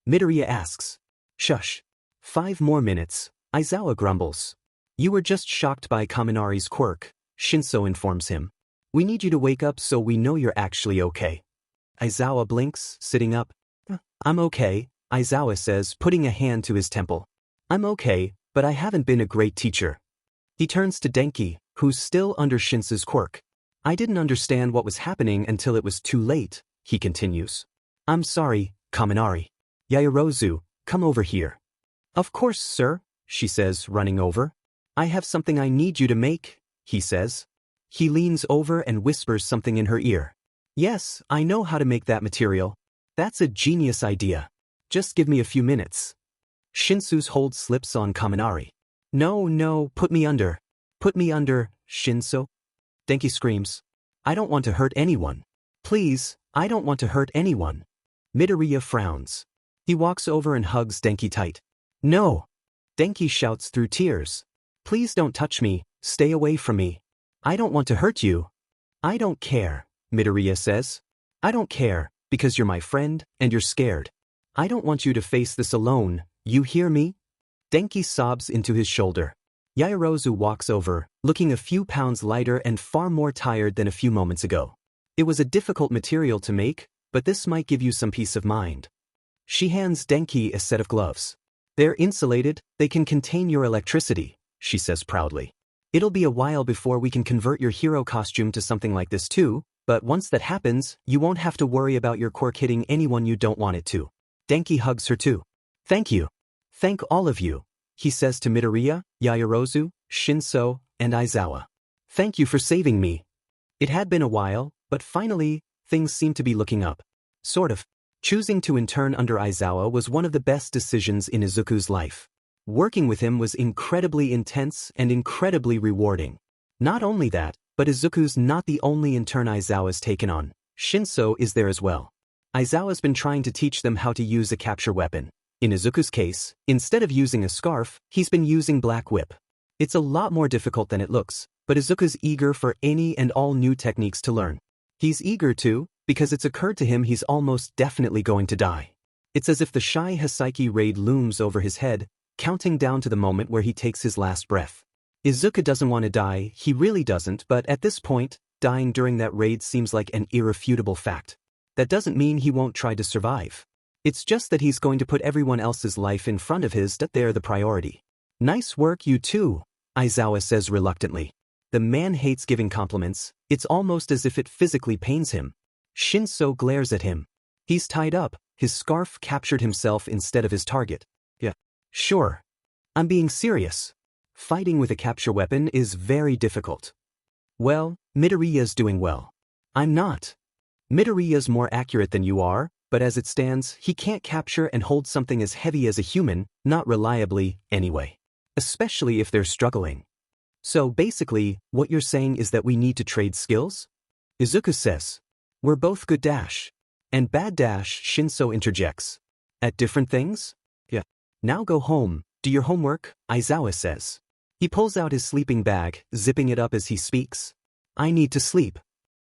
Midoriya asks. Shush. 5 more minutes, Aizawa grumbles. You were just shocked by Kaminari's quirk, Shinso informs him. We need you to wake up so we know you're actually okay. Aizawa blinks, sitting up. I'm okay, Aizawa says, putting a hand to his temple. I'm okay, but I haven't been a great teacher. He turns to Denki, who's still under Shinso's quirk. I didn't understand what was happening until it was too late, he continues. I'm sorry, Kaminari. Yaoyorozu, come over here. Of course, sir, she says, running over. I have something I need you to make, he says. He leans over and whispers something in her ear. Yes, I know how to make that material. That's a genius idea. Just give me a few minutes. Shinso's hold slips on Kaminari. No, put me under. Put me under, Shinso. Denki screams. I don't want to hurt anyone. Please, I don't want to hurt anyone. Midoriya frowns. He walks over and hugs Denki tight. No. Denki shouts through tears. Please don't touch me, stay away from me. I don't want to hurt you. I don't care, Midoriya says. I don't care, because you're my friend, and you're scared. I don't want you to face this alone, you hear me? Denki sobs into his shoulder. Yaoyorozu walks over, looking a few pounds lighter and far more tired than a few moments ago. It was a difficult material to make, but this might give you some peace of mind. She hands Denki a set of gloves. They're insulated, they can contain your electricity, she says proudly. It'll be a while before we can convert your hero costume to something like this too, but once that happens, you won't have to worry about your quirk hitting anyone you don't want it to. Denki hugs her too. Thank you. Thank all of you, he says to Midoriya, Yaoyorozu, Shinso, and Aizawa. Thank you for saving me. It had been a while, but finally, things seem to be looking up. Sort of. Choosing to intern under Aizawa was one of the best decisions in Izuku's life. Working with him was incredibly intense and incredibly rewarding. Not only that, but Izuku's not the only intern Aizawa's taken on. Shinso is there as well. Aizawa's been trying to teach them how to use a capture weapon. In Izuku's case, instead of using a scarf, he's been using Black Whip. It's a lot more difficult than it looks, but Izuku's eager for any and all new techniques to learn. He's eager to, because it's occurred to him he's almost definitely going to die. It's as if the Shai Hasaiki raid looms over his head, counting down to the moment where he takes his last breath. Izuku doesn't want to die, he really doesn't, but at this point, dying during that raid seems like an irrefutable fact. That doesn't mean he won't try to survive. It's just that he's going to put everyone else's life in front of his, that they're the priority. Nice work you too, Aizawa says reluctantly. The man hates giving compliments, it's almost as if it physically pains him. Shinso glares at him. He's tied up, his scarf captured himself instead of his target. Yeah. Sure. I'm being serious. Fighting with a capture weapon is very difficult. Well, Midoriya's doing well. I'm not. Midoriya's more accurate than you are, but as it stands, he can't capture and hold something as heavy as a human, not reliably, anyway. Especially if they're struggling. So basically, what you're saying is that we need to trade skills? Izuku says. We're both good dash. And bad dash, Shinso interjects. At different things? Yeah. Now go home, do your homework, Aizawa says. He pulls out his sleeping bag, zipping it up as he speaks. I need to sleep.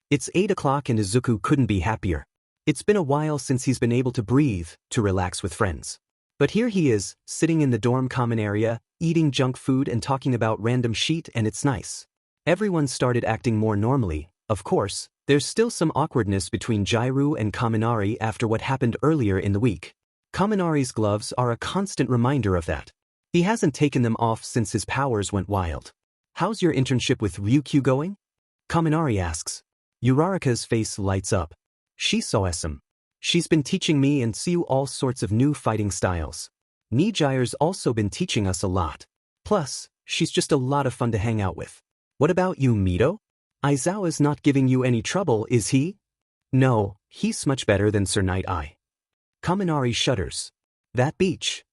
It's 8 o'clock and Izuku couldn't be happier. It's been a while since he's been able to breathe, to relax with friends. But here he is, sitting in the dorm common area, eating junk food and talking about random shit, and it's nice. Everyone started acting more normally, of course. There's still some awkwardness between Jairu and Kaminari after what happened earlier in the week. Kaminari's gloves are a constant reminder of that. He hasn't taken them off since his powers went wild. How's your internship with Ryukyu going? Kaminari asks. Uraraka's face lights up. She's awesome. She's been teaching me and Tsuyu all sorts of new fighting styles. Nijire's also been teaching us a lot. Plus, she's just a lot of fun to hang out with. What about you, Mito? Aizawa's not giving you any trouble, is he? No, he's much better than Sir Nighteye. Kaminari shudders. That beach.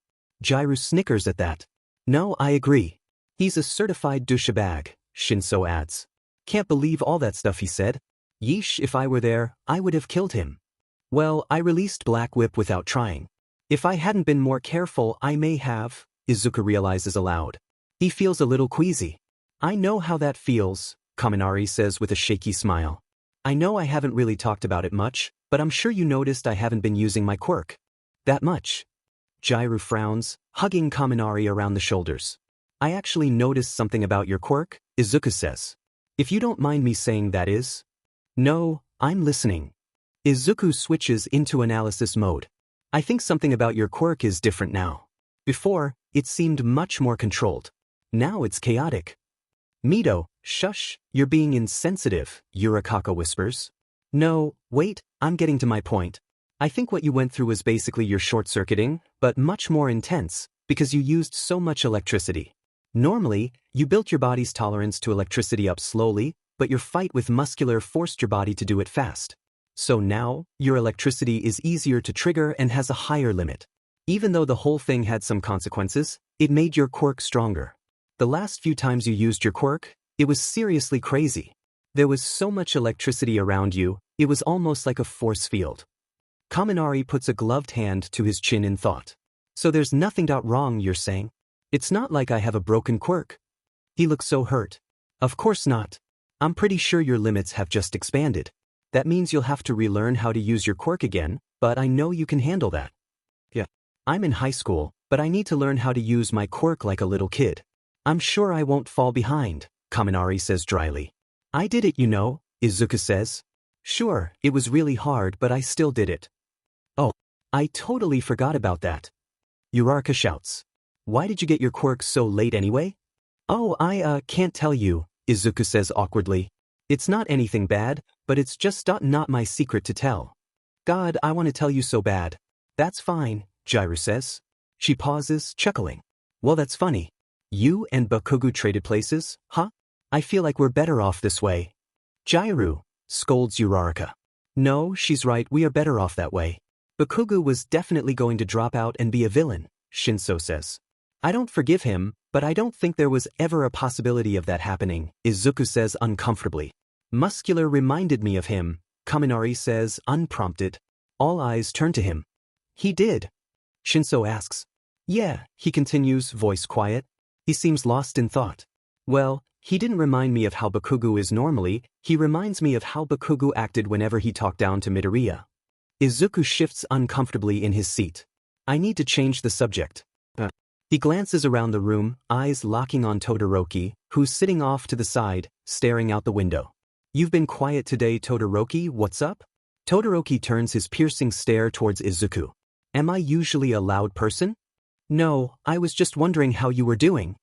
Jairu snickers at that. No, I agree. He's a certified douchebag, Shinso adds. Can't believe all that stuff he said. Yeesh, if I were there, I would have killed him. Well, I released Black Whip without trying. If I hadn't been more careful, I may have, Izuku realizes aloud. He feels a little queasy. I know how that feels, Kaminari says with a shaky smile. I know I haven't really talked about it much, but I'm sure you noticed I haven't been using my quirk. That much. Jairu frowns, hugging Kaminari around the shoulders. I actually noticed something about your quirk, Izuku says. If you don't mind me saying, that is. No, I'm listening. Izuku switches into analysis mode. I think something about your quirk is different now. Before, it seemed much more controlled. Now it's chaotic. Mito, shush, you're being insensitive, Yurakaka whispers. No, wait, I'm getting to my point. I think what you went through was basically your short-circuiting, but much more intense, because you used so much electricity. Normally, you built your body's tolerance to electricity up slowly, but your fight with muscular forced your body to do it fast. So now, your electricity is easier to trigger and has a higher limit. Even though the whole thing had some consequences, it made your quirk stronger. The last few times you used your quirk, it was seriously crazy. There was so much electricity around you, it was almost like a force field. Kaminari puts a gloved hand to his chin in thought. So there's nothing wrong, you're saying? It's not like I have a broken quirk. He looks so hurt. Of course not. I'm pretty sure your limits have just expanded. That means you'll have to relearn how to use your quirk again, but I know you can handle that. Yeah. I'm in high school, but I need to learn how to use my quirk like a little kid. I'm sure I won't fall behind, Kaminari says dryly. I did it, you know, Izuku says. Sure, it was really hard, but I still did it. Oh, I totally forgot about that. Uraraka shouts. Why did you get your quirk so late anyway? Oh, I can't tell you, Izuku says awkwardly. It's not anything bad, but it's just not my secret to tell. God, I want to tell you so bad. That's fine, Jiru says. She pauses, chuckling. Well, that's funny. You and Bakugo traded places, huh? I feel like we're better off this way. Jiru, scolds Uraraka. No, she's right, we are better off that way. Bakugo was definitely going to drop out and be a villain, Shinso says. I don't forgive him, but I don't think there was ever a possibility of that happening, Izuku says uncomfortably. Muscular reminded me of him, Kaminari says unprompted. All eyes turn to him. He did. Shinso asks. Yeah, he continues, voice quiet. He seems lost in thought. Well, he didn't remind me of how Bakugo is normally, he reminds me of how Bakugo acted whenever he talked down to Midoriya. Izuku shifts uncomfortably in his seat. I need to change the subject. He glances around the room, eyes locking on Todoroki, who's sitting off to the side, staring out the window. You've been quiet today, Todoroki, what's up? Todoroki turns his piercing stare towards Izuku. Am I usually a loud person? No, I was just wondering how you were doing.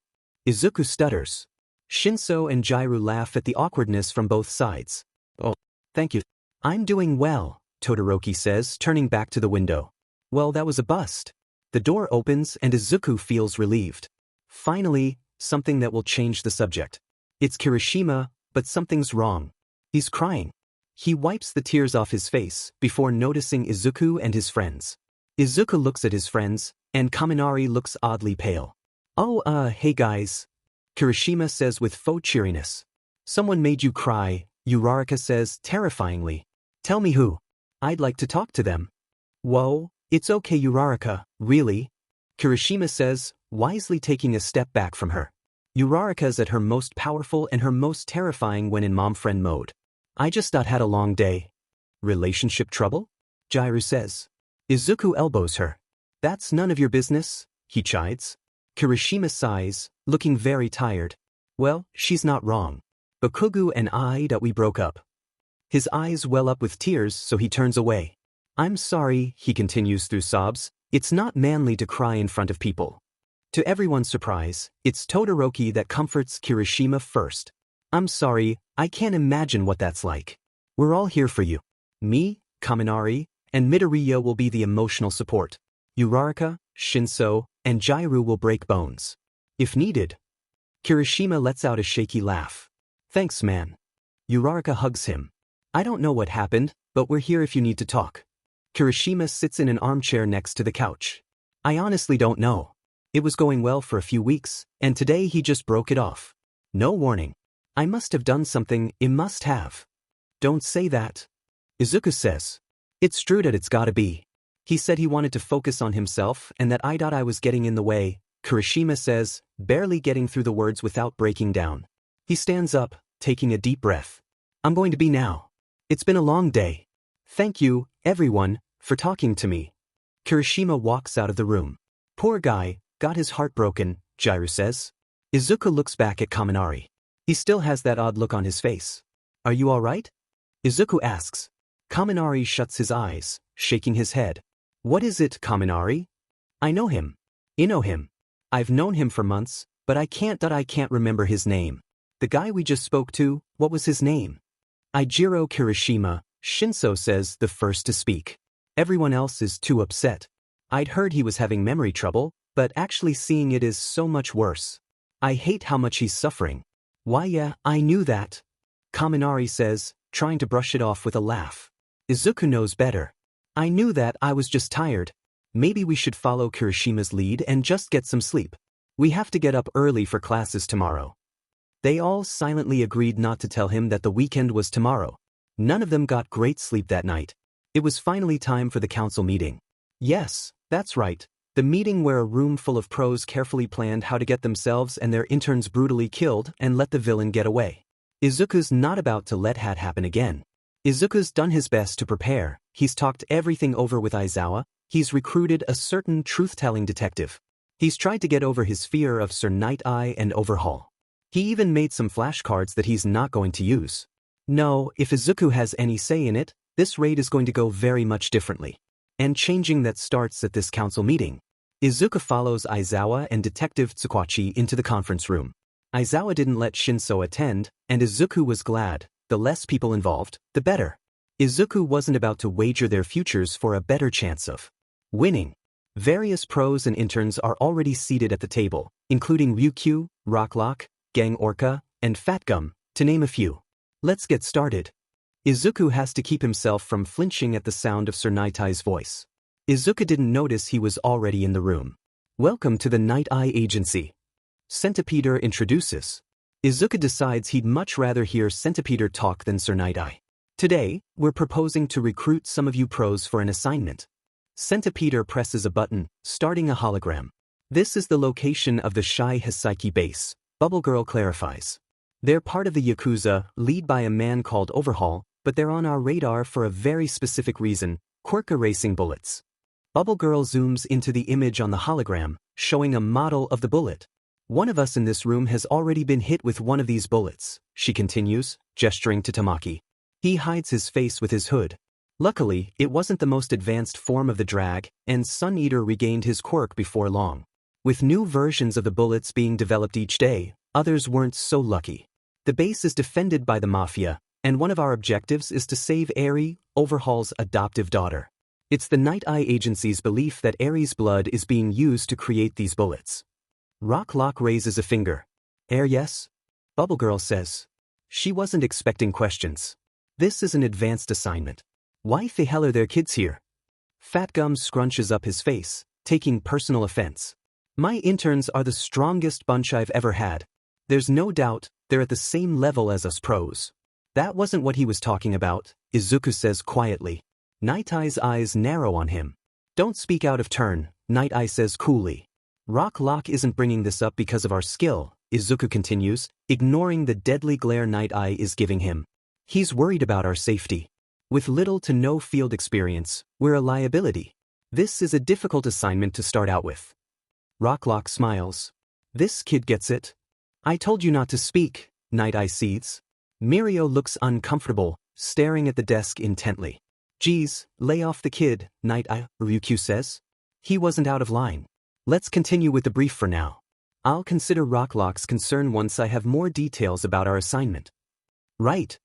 Izuku stutters. Shinso and Jiru laugh at the awkwardness from both sides. Oh, thank you. I'm doing well, Todoroki says, turning back to the window. Well, that was a bust. The door opens and Izuku feels relieved. Finally, something that will change the subject. It's Kirishima, but something's wrong. He's crying. He wipes the tears off his face before noticing Izuku and his friends. Izuku looks at his friends, and Kaminari looks oddly pale. Oh, hey guys. Kirishima says with faux cheeriness. Someone made you cry, Uraraka says terrifyingly. Tell me who. I'd like to talk to them. Whoa, it's okay Uraraka, really? Kirishima says, wisely taking a step back from her. Uraraka's at her most powerful and her most terrifying when in mom-friend mode. I just had a long day. Relationship trouble? Jiru says. Izuku elbows her. That's none of your business, he chides. Kirishima sighs, looking very tired. Well, she's not wrong. Bakugo and Iida, we broke up. His eyes well up with tears, so he turns away. I'm sorry, he continues through sobs, it's not manly to cry in front of people. To everyone's surprise, it's Todoroki that comforts Kirishima first. I'm sorry, I can't imagine what that's like. We're all here for you. Me, Kaminari, and Midoriya will be the emotional support. Uraraka, Shinso, and Jiru will break bones. If needed. Kirishima lets out a shaky laugh. Thanks, man. Uraraka hugs him. I don't know what happened, but we're here if you need to talk. Kirishima sits in an armchair next to the couch. I honestly don't know. It was going well for a few weeks, and today he just broke it off. No warning. I must have done something, it must have. Don't say that. Izuku says. It's true that it's gotta be. He said he wanted to focus on himself and that I was getting in the way, Kirishima says, barely getting through the words without breaking down. He stands up, taking a deep breath. I'm going to be now. It's been a long day. Thank you, everyone, for talking to me. Kirishima walks out of the room. Poor guy, got his heart broken, Jiru says. Izuku looks back at Kaminari. He still has that odd look on his face. Are you alright? Izuku asks. Kaminari shuts his eyes, shaking his head. What is it, Kaminari? I know him. I know him. I've known him for months, but I can't remember his name. The guy we just spoke to, what was his name? Eijiro Kirishima, Shinso says, the first to speak. Everyone else is too upset. I'd heard he was having memory trouble, but actually seeing it is so much worse. I hate how much he's suffering. Why yeah, I knew that. Kaminari says, trying to brush it off with a laugh. Izuku knows better. I knew that, I was just tired. Maybe we should follow Kirishima's lead and just get some sleep. We have to get up early for classes tomorrow. They all silently agreed not to tell him that the weekend was tomorrow. None of them got great sleep that night. It was finally time for the council meeting. Yes, that's right. The meeting where a room full of pros carefully planned how to get themselves and their interns brutally killed and let the villain get away. Izuku's not about to let that happen again. Izuku's done his best to prepare, he's talked everything over with Aizawa, he's recruited a certain truth-telling detective. He's tried to get over his fear of Sir Nighteye and Overhaul. He even made some flashcards that he's not going to use. No, if Izuku has any say in it, this raid is going to go very much differently. And changing that starts at this council meeting. Izuku follows Aizawa and Detective Tsukwachi into the conference room. Aizawa didn't let Shinso attend, and Izuku was glad. The less people involved, the better. Izuku wasn't about to wager their futures for a better chance of winning. Various pros and interns are already seated at the table, including Ryukyu, Rocklock, Gang Orca, and Fatgum, to name a few. Let's get started. Izuku has to keep himself from flinching at the sound of Sir Nighteye's voice. Izuku didn't notice he was already in the room. Welcome to the Nighteye Agency. Centipeder introduces. Izuku decides he'd much rather hear Centipeder talk than Sir Nighteye. Today, we're proposing to recruit some of you pros for an assignment. Centipeder presses a button, starting a hologram. This is the location of the Shai Hisaiki base, Bubble Girl clarifies. They're part of the Yakuza, led by a man called Overhaul, but they're on our radar for a very specific reason, quirk erasing bullets. Bubble Girl zooms into the image on the hologram, showing a model of the bullet. One of us in this room has already been hit with one of these bullets, she continues, gesturing to Tamaki. He hides his face with his hood. Luckily, it wasn't the most advanced form of the drag, and Sun Eater regained his quirk before long. With new versions of the bullets being developed each day, others weren't so lucky. The base is defended by the Mafia, and one of our objectives is to save Eri, Overhaul's adoptive daughter. It's the Nighteye Agency's belief that Eri's blood is being used to create these bullets. Rocklock raises a finger. Yes? Bubble Girl says. She wasn't expecting questions. This is an advanced assignment. Why the hell are there kids here? Fatgum scrunches up his face, taking personal offense. My interns are the strongest bunch I've ever had. There's no doubt, they're at the same level as us pros. That wasn't what he was talking about, Izuku says quietly. Nighteye's eyes narrow on him. Don't speak out of turn, Nighteye says coolly. Rocklock isn't bringing this up because of our skill, Izuku continues, ignoring the deadly glare Nighteye is giving him. He's worried about our safety. With little to no field experience, we're a liability. This is a difficult assignment to start out with. Rocklock smiles. This kid gets it. I told you not to speak, Nighteye seethes. Mirio looks uncomfortable, staring at the desk intently. Geez, lay off the kid, Nighteye, Ryukyu says. He wasn't out of line. Let's continue with the brief for now. I'll consider Rocklock's concern once I have more details about our assignment. Right.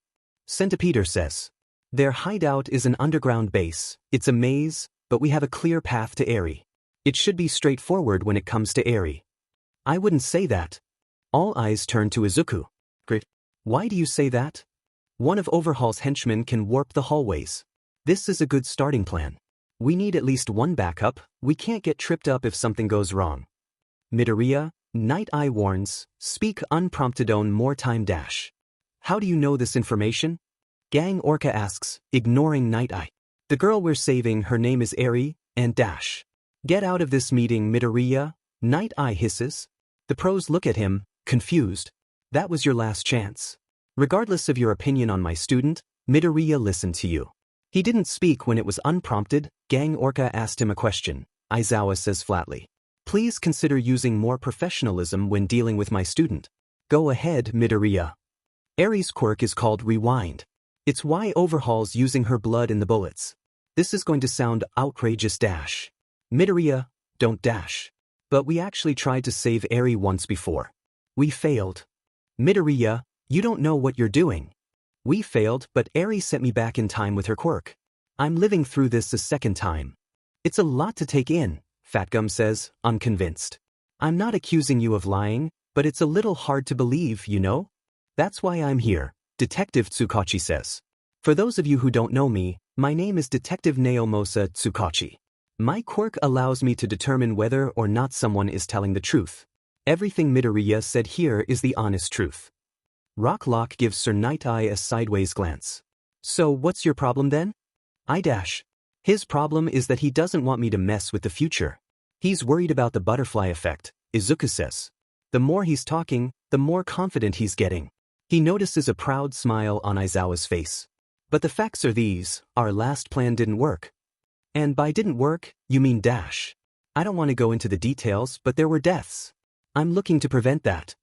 Centipeder says. Their hideout is an underground base, it's a maze, but we have a clear path to Eri. It should be straightforward when it comes to Eri. I wouldn't say that. All eyes turn to Izuku. Great. Why do you say that? One of Overhaul's henchmen can warp the hallways. This is a good starting plan. We need at least one backup, we can't get tripped up if something goes wrong. Midoriya, Nighteye warns, speak unprompted on more time dash. How do you know this information? Gang Orca asks, ignoring Nighteye. The girl we're saving, her name is Eri, and dash. Get out of this meeting, Midoriya, Nighteye hisses. The pros look at him, confused. That was your last chance. Regardless of your opinion on my student, Midoriya listened to you. He didn't speak when it was unprompted. Gang Orca asked him a question. Aizawa says flatly. Please consider using more professionalism when dealing with my student. Go ahead, Midoriya. Eri's quirk is called Rewind. It's why Overhaul's using her blood in the bullets. This is going to sound outrageous dash. Midoriya, don't dash. But we actually tried to save Eri once before. We failed. Midoriya, You don't know what you're doing. We failed, but Eri sent me back in time with her quirk. I'm living through this a second time. It's a lot to take in, Fatgum says, unconvinced. I'm not accusing you of lying, but it's a little hard to believe, you know? That's why I'm here, Detective Tsukachi says. For those of you who don't know me, my name is Detective Naomosa Tsukachi. My quirk allows me to determine whether or not someone is telling the truth. Everything Midoriya said here is the honest truth. Rocklock gives Sir Nighteye a sideways glance. So what's your problem then? His problem is that he doesn't want me to mess with the future. He's worried about the butterfly effect, Izuku says. The more he's talking, the more confident he's getting. He notices a proud smile on Aizawa's face. But the facts are these: our last plan didn't work. And by didn't work, you mean dash. I don't want to go into the details, but there were deaths. I'm looking to prevent that.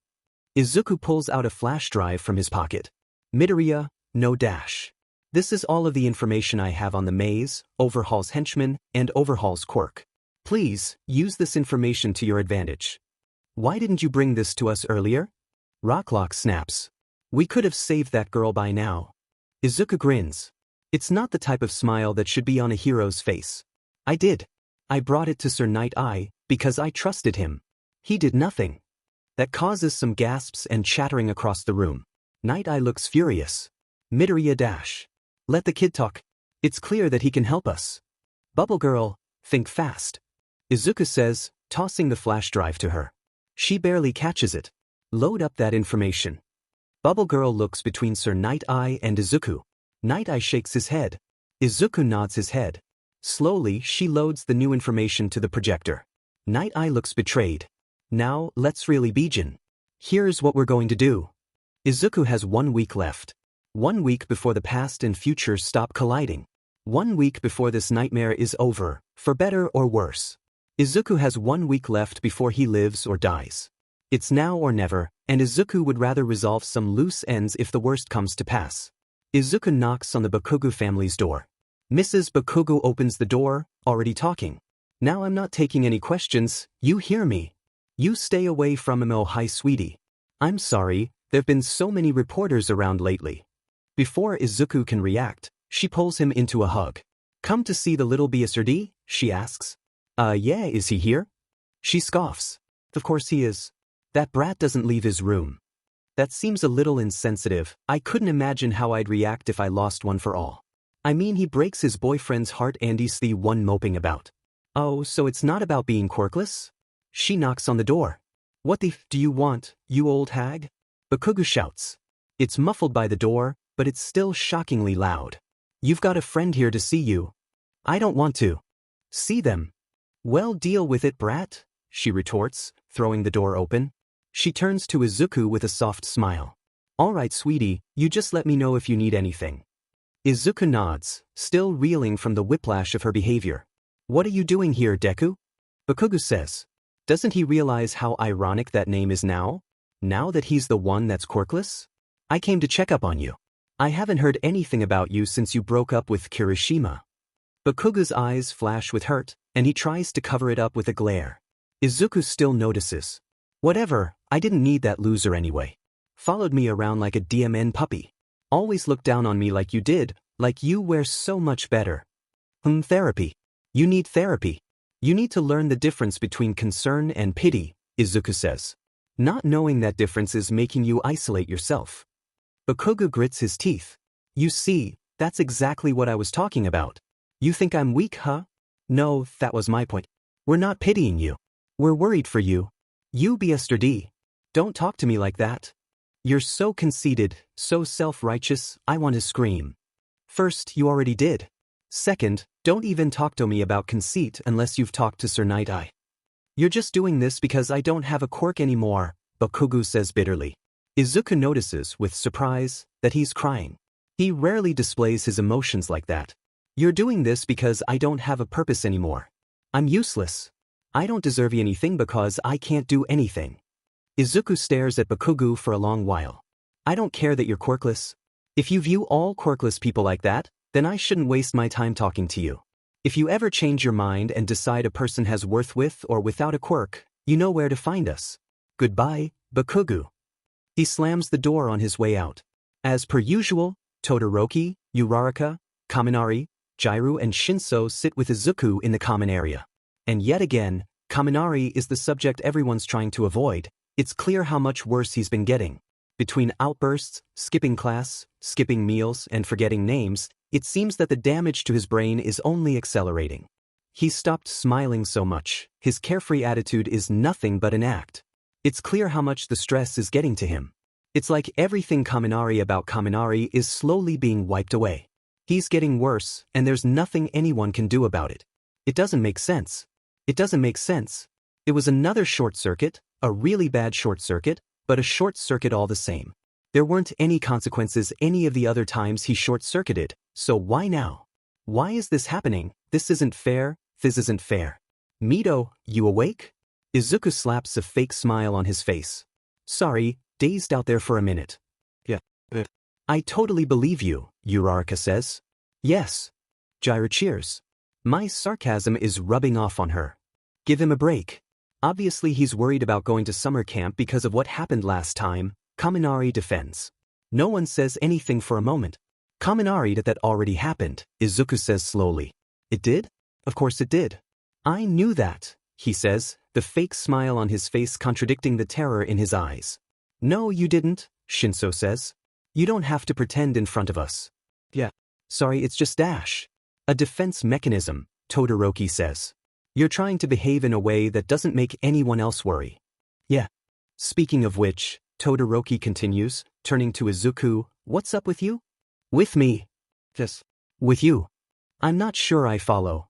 Izuku pulls out a flash drive from his pocket. Midoriya, no dash. This is all of the information I have on the maze, Overhaul's henchman, and Overhaul's quirk. Please, use this information to your advantage. Why didn't you bring this to us earlier? Rocklock snaps. We could have saved that girl by now. Izuku grins. It's not the type of smile that should be on a hero's face. I did. I brought it to Sir Nighteye, because I trusted him. He did nothing. That causes some gasps and chattering across the room. Nighteye looks furious. Midoriya dash. Let the kid talk. It's clear that he can help us. Bubble girl, think fast. Izuku says, tossing the flash drive to her. She barely catches it. Load up that information. Bubble girl looks between Sir Nighteye and Izuku. Nighteye shakes his head. Izuku nods his head. Slowly, she loads the new information to the projector. Nighteye looks betrayed. Now, let's really begin. Here's what we're going to do. Izuku has 1 week left. 1 week before the past and future stop colliding. 1 week before this nightmare is over, for better or worse. Izuku has 1 week left before he lives or dies. It's now or never, and Izuku would rather resolve some loose ends if the worst comes to pass. Izuku knocks on the Bakugo family's door. Mrs. Bakugo opens the door, already talking. Now I'm not taking any questions, you hear me. You stay away from him, oh hi sweetie. I'm sorry, there've been so many reporters around lately. Before Izuku can react, she pulls him into a hug. Come to see the little BSRD? She asks. Yeah, is he here? She scoffs. Of course he is. That brat doesn't leave his room. That seems a little insensitive. I couldn't imagine how I'd react if I lost one for all. I mean, he breaks his boyfriend's heart and he's the one moping about. Oh, so it's not about being quirkless? She knocks on the door. What the f do you want, you old hag? Bakugo shouts. It's muffled by the door, but it's still shockingly loud. You've got a friend here to see you. I don't want to. See them. Well, deal with it, brat, she retorts, throwing the door open. She turns to Izuku with a soft smile. All right, sweetie, you just let me know if you need anything. Izuku nods, still reeling from the whiplash of her behavior. What are you doing here, Deku? Bakugo says. Doesn't he realize how ironic that name is now? Now that he's the one that's quirkless? I came to check up on you. I haven't heard anything about you since you broke up with Kirishima. Bakugo's eyes flash with hurt, and he tries to cover it up with a glare. Izuku still notices. Whatever, I didn't need that loser anyway. Followed me around like a DMN puppy. Always looked down on me like you did, like you were so much better. Therapy. You need therapy. You need to learn the difference between concern and pity, Izuku says. Not knowing that difference is making you isolate yourself. Bakugo grits his teeth. You see, that's exactly what I was talking about. You think I'm weak, huh? No, that was my point. We're not pitying you. We're worried for you. You BSRD. Don't talk to me like that. You're so conceited, so self-righteous, I want to scream. First, you already did. Second, don't even talk to me about conceit unless you've talked to Sir Nighteye. You're just doing this because I don't have a quirk anymore, Bakugo says bitterly. Izuku notices, with surprise, that he's crying. He rarely displays his emotions like that. You're doing this because I don't have a purpose anymore. I'm useless. I don't deserve anything because I can't do anything. Izuku stares at Bakugo for a long while. I don't care that you're quirkless. If you view all quirkless people like that, then I shouldn't waste my time talking to you. If you ever change your mind and decide a person has worth with or without a quirk, you know where to find us. Goodbye, Bakugo. He slams the door on his way out. As per usual, Todoroki, Uraraka, Kaminari, Jiraiya and Shinso sit with Izuku in the common area. And yet again, Kaminari is the subject everyone's trying to avoid. It's clear how much worse he's been getting. Between outbursts, skipping class, skipping meals, and forgetting names, it seems that the damage to his brain is only accelerating. He's stopped smiling so much. His carefree attitude is nothing but an act. It's clear how much the stress is getting to him. It's like everything Kaminari about Kaminari is slowly being wiped away. He's getting worse, and there's nothing anyone can do about it. It doesn't make sense. It doesn't make sense. It was another short circuit, a really bad short circuit, but a short circuit all the same. There weren't any consequences any of the other times he short-circuited, so why now? Why is this happening? This isn't fair, this isn't fair. Mido, you awake? Izuku slaps a fake smile on his face. Sorry, dazed out there for a minute. Yeah. I totally believe you, Uraraka says. Yes. Jiraiya cheers. My sarcasm is rubbing off on her. Give him a break. Obviously he's worried about going to summer camp because of what happened last time. Kaminari defends. No one says anything for a moment. Kaminari, that already happened, Izuku says slowly. It did? Of course it did. I knew that, he says, the fake smile on his face contradicting the terror in his eyes. No, you didn't, Shinso says. You don't have to pretend in front of us. Yeah. Sorry, it's just Dash. A defense mechanism, Todoroki says. You're trying to behave in a way that doesn't make anyone else worry. Yeah. Speaking of which, Todoroki continues, turning to Izuku, what's up with you? With me. Yes. With you. I'm not sure I follow.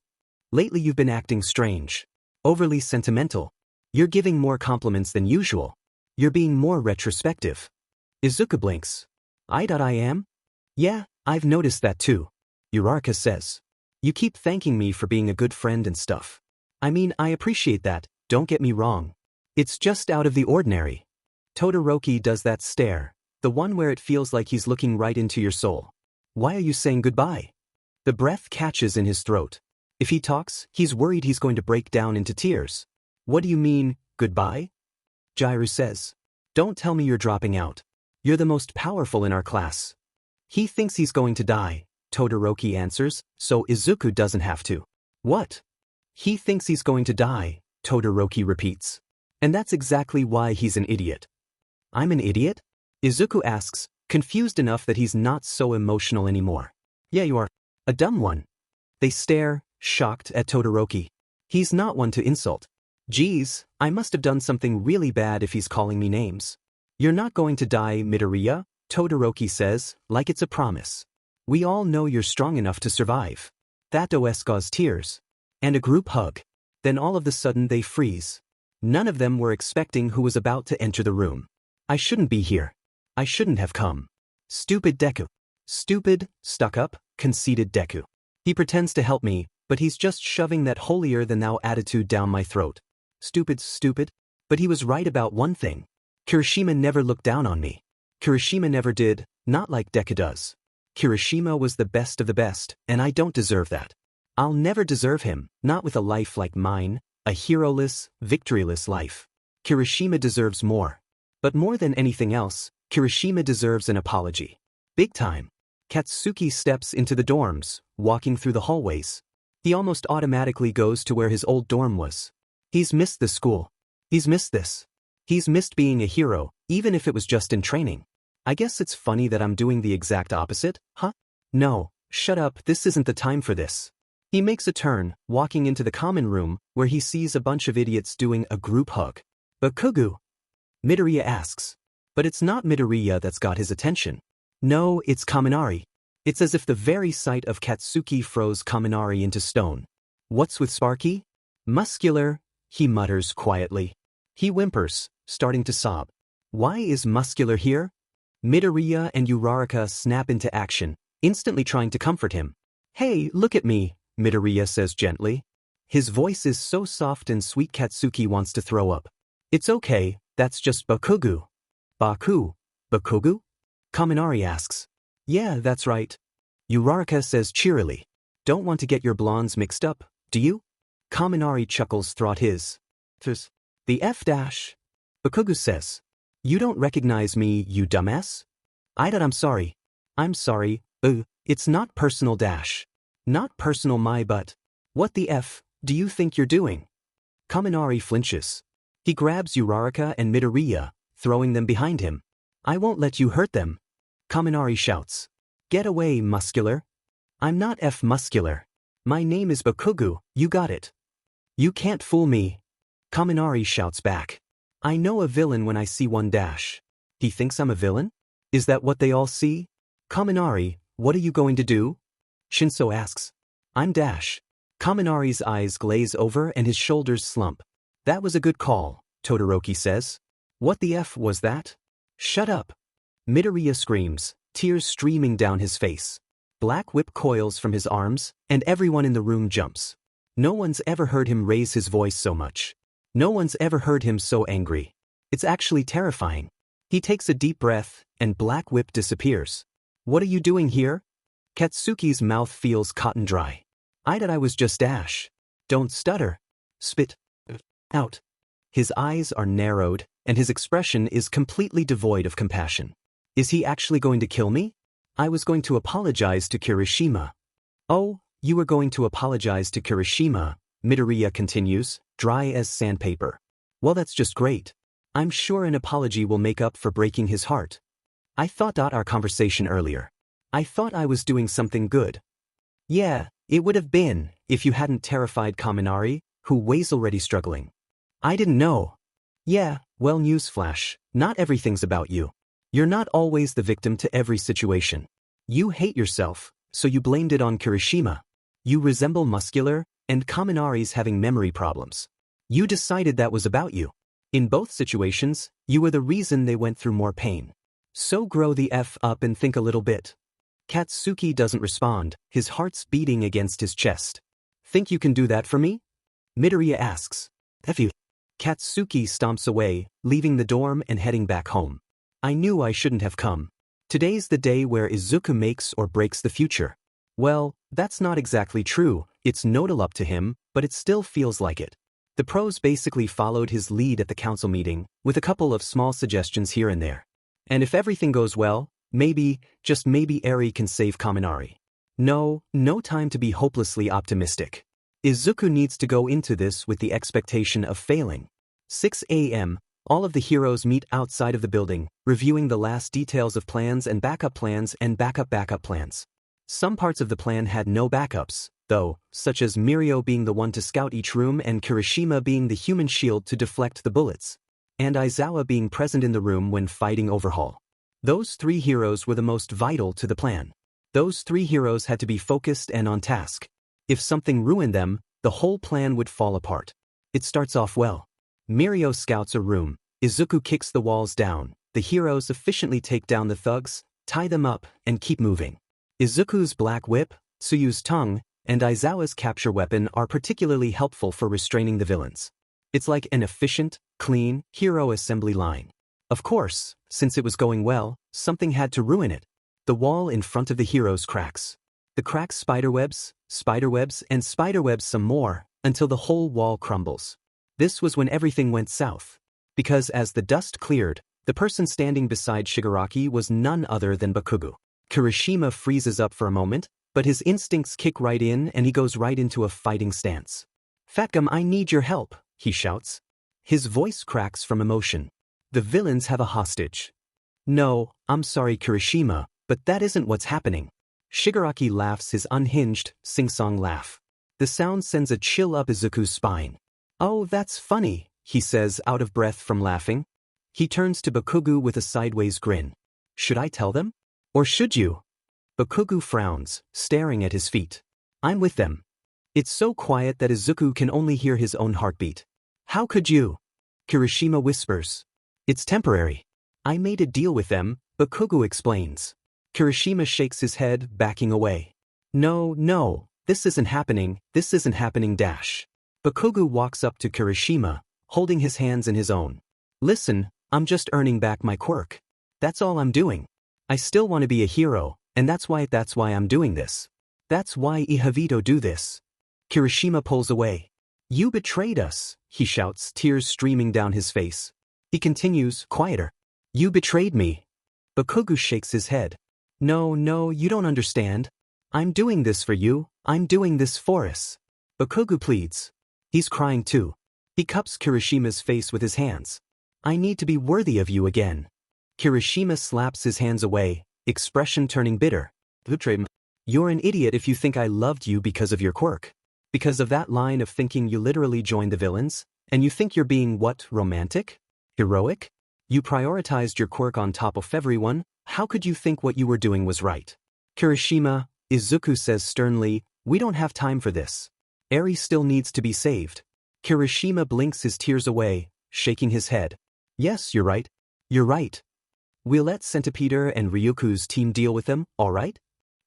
Lately you've been acting strange. Overly sentimental. You're giving more compliments than usual. You're being more retrospective. Izuku blinks. I am? Yeah, I've noticed that too. Uraraka says. You keep thanking me for being a good friend and stuff. I mean, I appreciate that, don't get me wrong. It's just out of the ordinary. Todoroki does that stare, the one where it feels like he's looking right into your soul. Why are you saying goodbye? The breath catches in his throat. If he talks, he's worried he's going to break down into tears. What do you mean, goodbye? Jiraiya says. Don't tell me you're dropping out. You're the most powerful in our class. He thinks he's going to die, Todoroki answers, so Izuku doesn't have to. What? He thinks he's going to die, Todoroki repeats. And that's exactly why he's an idiot. I'm an idiot? Izuku asks, confused enough that he's not so emotional anymore. Yeah, you are. A dumb one. They stare, shocked, at Todoroki. He's not one to insult. Geez, I must have done something really bad if he's calling me names. You're not going to die, Midoriya, Todoroki says, like it's a promise. We all know you're strong enough to survive. That does cause tears. And a group hug. Then all of a sudden they freeze. None of them were expecting who was about to enter the room. I shouldn't be here. I shouldn't have come. Stupid Deku. Stupid, stuck-up, conceited Deku. He pretends to help me, but he's just shoving that holier-than-thou attitude down my throat. Stupid, stupid. But he was right about one thing. Kirishima never looked down on me. Kirishima never did, not like Deku does. Kirishima was the best of the best, and I don't deserve that. I'll never deserve him, not with a life like mine, a hero-less, victoryless life. Kirishima deserves more. But more than anything else, Kirishima deserves an apology. Big time. Katsuki steps into the dorms, walking through the hallways. He almost automatically goes to where his old dorm was. He's missed the school. He's missed this. He's missed being a hero, even if it was just in training. I guess it's funny that I'm doing the exact opposite, huh? No, shut up, this isn't the time for this. He makes a turn, walking into the common room, where he sees a bunch of idiots doing a group hug. Bakugo? Midoriya asks. But it's not Midoriya that's got his attention. No, it's Kaminari. It's as if the very sight of Katsuki froze Kaminari into stone. What's with Sparky? Muscular, he mutters quietly. He whimpers, starting to sob. Why is Muscular here? Midoriya and Uraraka snap into action, instantly trying to comfort him. Hey, look at me, Midoriya says gently. His voice is so soft and sweet Katsuki wants to throw up. It's okay, that's just Bakugo. Bakugo? Kaminari asks. Yeah, that's right. Uraraka says cheerily. Don't want to get your blondes mixed up, do you? Kaminari chuckles throughout his. The F-. Bakugo says. You don't recognize me, you dumbass? Iida, I'm sorry. I'm sorry, it's not personal dash. Not personal my butt. What the F do you think you're doing? Kaminari flinches. He grabs Uraraka and Midoriya, throwing them behind him. I won't let you hurt them. Kaminari shouts. Get away, Muscular. I'm not F Muscular. My name is Bakugo, you got it. You can't fool me. Kaminari shouts back. I know a villain when I see one dash. He thinks I'm a villain? Is that what they all see? Kaminari, what are you going to do? Shinso asks. I'm dash. Kaminari's eyes glaze over and his shoulders slump. That was a good call, Todoroki says. What the F was that? Shut up. Midoriya screams, tears streaming down his face. Black whip coils from his arms, and everyone in the room jumps. No one's ever heard him raise his voice so much. No one's ever heard him so angry. It's actually terrifying. He takes a deep breath, and Black Whip disappears. What are you doing here? Katsuki's mouth feels cotton dry. I was just dash. Don't stutter. Spit out. His eyes are narrowed, and his expression is completely devoid of compassion. Is he actually going to kill me? I was going to apologize to Kirishima. Oh, you were going to apologize to Kirishima, Midoriya continues, dry as sandpaper. Well, that's just great. I'm sure an apology will make up for breaking his heart. I thought our conversation earlier. I thought I was doing something good. Yeah, it would have been, if you hadn't terrified Kaminari, who was already struggling. I didn't know. Yeah, well, newsflash, not everything's about you. You're not always the victim to every situation. You hate yourself, so you blamed it on Kirishima. You resemble Muscular, and Kaminari's having memory problems. You decided that was about you. In both situations, you were the reason they went through more pain. So grow the F up and think a little bit. Katsuki doesn't respond, his heart's beating against his chest. Think you can do that for me? Midoriya asks. F you. Katsuki stomps away, leaving the dorm and heading back home. I knew I shouldn't have come. Today's the day where Izuku makes or breaks the future. Well, that's not exactly true, it's nodal up to him, but it still feels like it. The pros basically followed his lead at the council meeting, with a couple of small suggestions here and there. And if everything goes well, maybe, just maybe Eri can save Kaminari. No time to be hopelessly optimistic. Izuku needs to go into this with the expectation of failing. 6 a.m., all of the heroes meet outside of the building, reviewing the last details of plans and backup plans and backup plans. Some parts of the plan had no backups, though, such as Mirio being the one to scout each room and Kirishima being the human shield to deflect the bullets, and Aizawa being present in the room when fighting Overhaul. Those three heroes were the most vital to the plan. Those three heroes had to be focused and on task. If something ruined them, the whole plan would fall apart. It starts off well. Mirio scouts a room, Izuku kicks the walls down, the heroes efficiently take down the thugs, tie them up, and keep moving. Izuku's black whip, Tsuyu's tongue, and Aizawa's capture weapon are particularly helpful for restraining the villains. It's like an efficient, clean, hero assembly line. Of course, since it was going well, something had to ruin it. The wall in front of the heroes cracks. The cracks spiderwebs, and spiderwebs some more, until the whole wall crumbles. This was when everything went south. Because as the dust cleared, the person standing beside Shigaraki was none other than Bakugo. Kirishima freezes up for a moment, but his instincts kick right in and he goes right into a fighting stance. Fatgum, I need your help, he shouts. His voice cracks from emotion. The villains have a hostage. No, I'm sorry Kirishima, but that isn't what's happening. Shigaraki laughs his unhinged, sing-song laugh. The sound sends a chill up Izuku's spine. Oh, that's funny, he says out of breath from laughing. He turns to Bakugo with a sideways grin. Should I tell them? Or should you? Bakugo frowns, staring at his feet. I'm with them. It's so quiet that Izuku can only hear his own heartbeat. How could you? Kirishima whispers. It's temporary. I made a deal with them, Bakugo explains. Kirishima shakes his head, backing away. No, this isn't happening dash. Bakugo walks up to Kirishima, holding his hands in his own. Listen, I'm just earning back my quirk. That's all I'm doing. I still want to be a hero, and that's why I'm doing this. That's why Ihavito do this. Kirishima pulls away. You betrayed us, he shouts, tears streaming down his face. He continues, quieter. You betrayed me. Bakugo shakes his head. No, you don't understand. I'm doing this for you, I'm doing this for us. Bakugo pleads. He's crying too. He cups Kirishima's face with his hands. I need to be worthy of you again. Kirishima slaps his hands away, expression turning bitter. You're an idiot if you think I loved you because of your quirk. Because of that line of thinking you literally joined the villains, and you think you're being what, romantic? Heroic? You prioritized your quirk on top of everyone, how could you think what you were doing was right? Kirishima, Izuku says sternly, we don't have time for this. Eri still needs to be saved. Kirishima blinks his tears away, shaking his head. Yes, you're right. You're right. We'll let Centipeder and Ryuku's team deal with them, alright?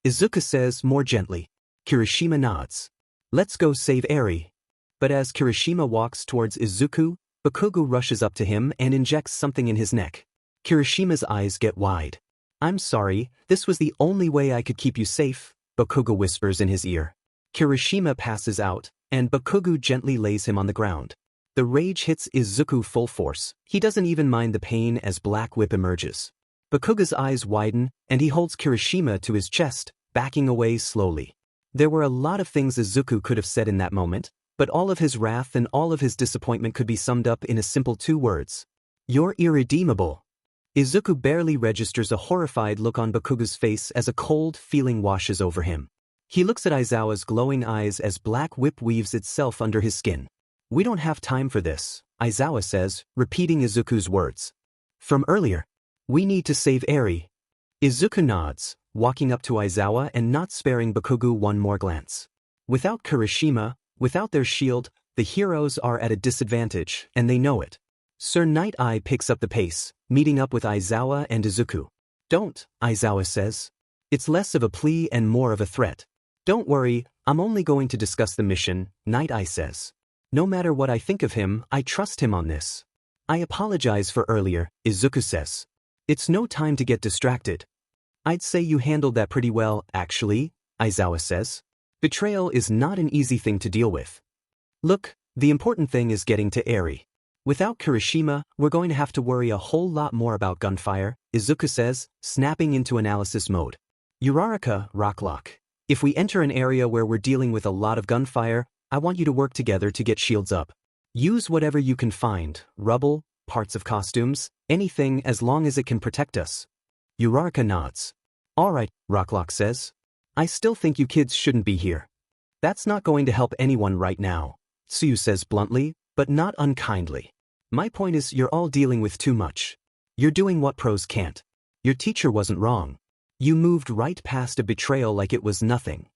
Izuku says more gently. Kirishima nods. Let's go save Eri. But as Kirishima walks towards Izuku, Bakugo rushes up to him and injects something in his neck. Kirishima's eyes get wide. I'm sorry, this was the only way I could keep you safe, Bakugo whispers in his ear. Kirishima passes out, and Bakugo gently lays him on the ground. The rage hits Izuku full force. He doesn't even mind the pain as Black Whip emerges. Bakugo's eyes widen, and he holds Kirishima to his chest, backing away slowly. There were a lot of things Izuku could have said in that moment, but all of his wrath and all of his disappointment could be summed up in a simple 2 words. You're irredeemable. Izuku barely registers a horrified look on Bakugo's face as a cold feeling washes over him. He looks at Aizawa's glowing eyes as Black Whip weaves itself under his skin. We don't have time for this, Aizawa says, repeating Izuku's words. From earlier. We need to save Eri. Izuku nods, walking up to Aizawa and not sparing Bakugo one more glance. Without Kirishima, without their shield, the heroes are at a disadvantage, and they know it. Sir Nighteye picks up the pace, meeting up with Aizawa and Izuku. Don't, Aizawa says. It's less of a plea and more of a threat. Don't worry, I'm only going to discuss the mission, Nighteye says. No matter what I think of him, I trust him on this. I apologize for earlier, Izuku says. It's no time to get distracted. I'd say you handled that pretty well, actually, Aizawa says. Betrayal is not an easy thing to deal with. Look, the important thing is getting to Eri. Without Kirishima, we're going to have to worry a whole lot more about gunfire, Izuku says, snapping into analysis mode. Uraraka, Rocklock. If we enter an area where we're dealing with a lot of gunfire, I want you to work together to get shields up. Use whatever you can find, rubble, parts of costumes, anything as long as it can protect us. Uraraka nods. Alright, Rocklock says. I still think you kids shouldn't be here. That's not going to help anyone right now, Tsuyu says bluntly, but not unkindly. My point is you're all dealing with too much. You're doing what pros can't. Your teacher wasn't wrong. You moved right past a betrayal like it was nothing.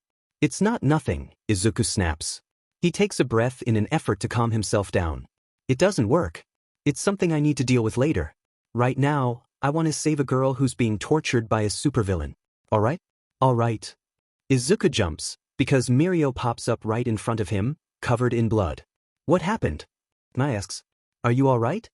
It's not nothing, Izuku snaps. He takes a breath in an effort to calm himself down. It doesn't work. It's something I need to deal with later. Right now, I want to save a girl who's being tortured by a supervillain. Alright? Alright. Izuku jumps, because Mirio pops up right in front of him, covered in blood. What happened? Mai asks. Are you alright?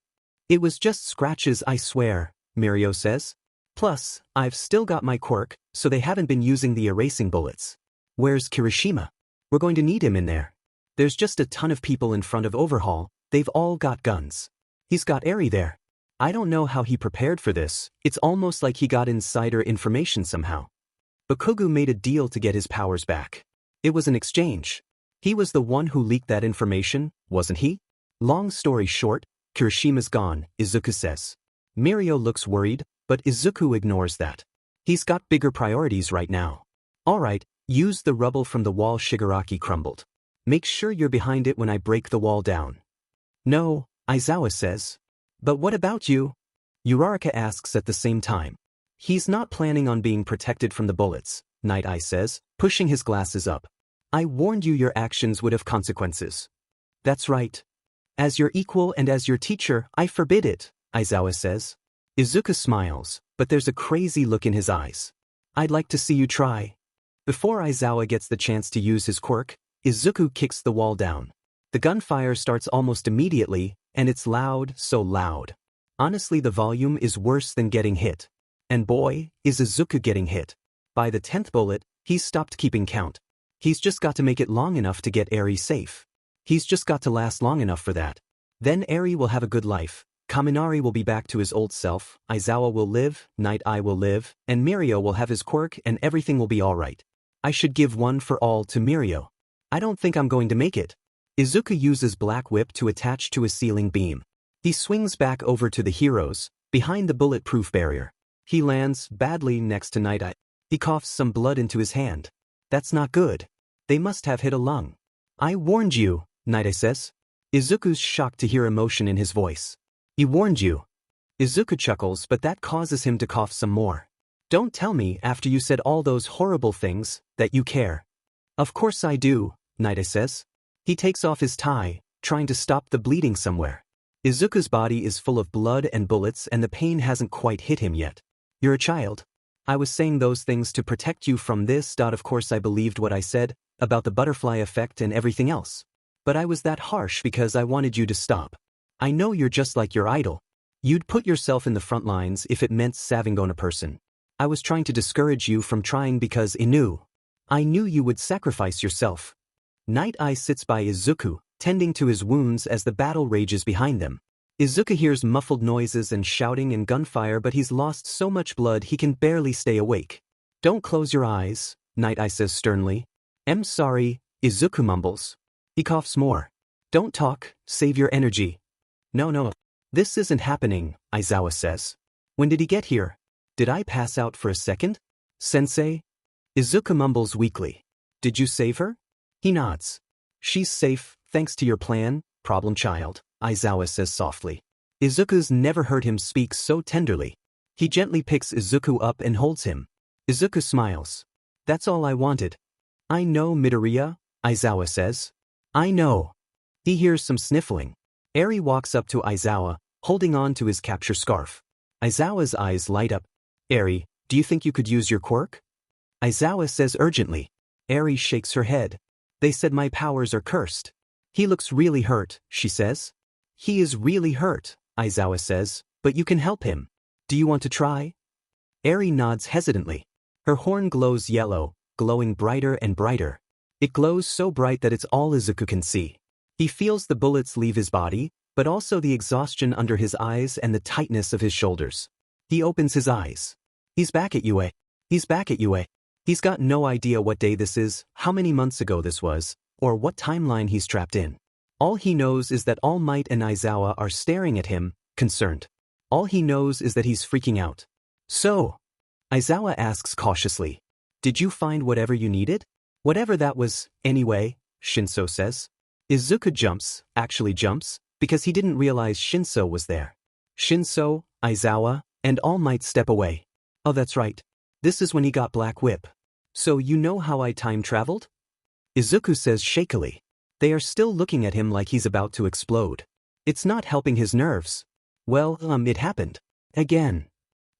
It was just scratches, I swear, Mirio says. Plus, I've still got my quirk, so they haven't been using the erasing bullets. Where's Kirishima? We're going to need him in there. There's just a ton of people in front of Overhaul, they've all got guns. He's got Eri there. I don't know how he prepared for this, it's almost like he got insider information somehow. Bakugo made a deal to get his powers back. It was an exchange. He was the one who leaked that information, wasn't he? Long story short, Kirishima's gone, Izuku says. Mirio looks worried, but Izuku ignores that. He's got bigger priorities right now. Alright, use the rubble from the wall Shigaraki crumbled. Make sure you're behind it when I break the wall down. No, Aizawa says. But what about you? Uraraka asks at the same time. He's not planning on being protected from the bullets, Nighteye says, pushing his glasses up. I warned you your actions would have consequences. That's right. As your equal and as your teacher, I forbid it, Aizawa says. Izuku smiles, but there's a crazy look in his eyes. I'd like to see you try. Before Aizawa gets the chance to use his quirk, Izuku kicks the wall down. The gunfire starts almost immediately, and it's loud, so loud. Honestly, the volume is worse than getting hit. And boy, is Izuku getting hit. By the 10th bullet, he's stopped keeping count. He's just got to make it long enough to get Eri safe. He's just got to last long enough for that. Then Eri will have a good life, Kaminari will be back to his old self, Aizawa will live, Nighteye will live, and Mirio will have his quirk and everything will be alright. I should give one for all to Mirio. I don't think I'm going to make it. Izuku uses Black Whip to attach to a ceiling beam. He swings back over to the heroes, behind the bulletproof barrier. He lands badly next to Nighteye. He coughs some blood into his hand. That's not good. They must have hit a lung. I warned you, Nighteye says. Izuku's shocked to hear emotion in his voice. He warned you. Izuku chuckles, but that causes him to cough some more. Don't tell me after you said all those horrible things that you care. Of course I do, Nighteye says. He takes off his tie, trying to stop the bleeding somewhere. Izuku's body is full of blood and bullets and the pain hasn't quite hit him yet. You're a child. I was saying those things to protect you from this. Of course I believed what I said about the butterfly effect and everything else. But I was that harsh because I wanted you to stop. I know you're just like your idol. You'd put yourself in the front lines if it meant saving on a person. I was trying to discourage you from trying because I knew you would sacrifice yourself. Nighteye sits by Izuku, tending to his wounds as the battle rages behind them. Izuku hears muffled noises and shouting and gunfire, but he's lost so much blood he can barely stay awake. Don't close your eyes, Nighteye says sternly. I'm sorry, Izuku mumbles. He coughs more. Don't talk, save your energy. No. This isn't happening, Aizawa says. When did he get here? Did I pass out for a second? Sensei? Izuku mumbles weakly. Did you save her? He nods. She's safe, thanks to your plan, problem child, Aizawa says softly. Izuku's never heard him speak so tenderly. He gently picks Izuku up and holds him. Izuku smiles. That's all I wanted. I know, Midoriya, Aizawa says. I know. He hears some sniffling. Eri walks up to Aizawa, holding on to his capture scarf. Aizawa's eyes light up. Eri, do you think you could use your quirk? Aizawa says urgently. Eri shakes her head. They said my powers are cursed. He looks really hurt, she says. He is really hurt, Aizawa says, but you can help him. Do you want to try? Eri nods hesitantly. Her horn glows yellow, glowing brighter and brighter. It glows so bright that it's all Izuku can see. He feels the bullets leave his body, but also the exhaustion under his eyes and the tightness of his shoulders. He opens his eyes. He's back at UA. He's back at UA. He's got no idea what day this is, how many months ago this was, or what timeline he's trapped in. All he knows is that All Might and Aizawa are staring at him, concerned. All he knows is that he's freaking out. So, Aizawa asks cautiously, did you find whatever you needed? Whatever that was, anyway, Shinso says. Izuku actually jumps, because he didn't realize Shinso was there. Shinso, Aizawa, and All Might step away. Oh, that's right. This is when he got Black Whip. So you know how I time traveled? Izuku says shakily. They are still looking at him like he's about to explode. It's not helping his nerves. Well, it happened. Again.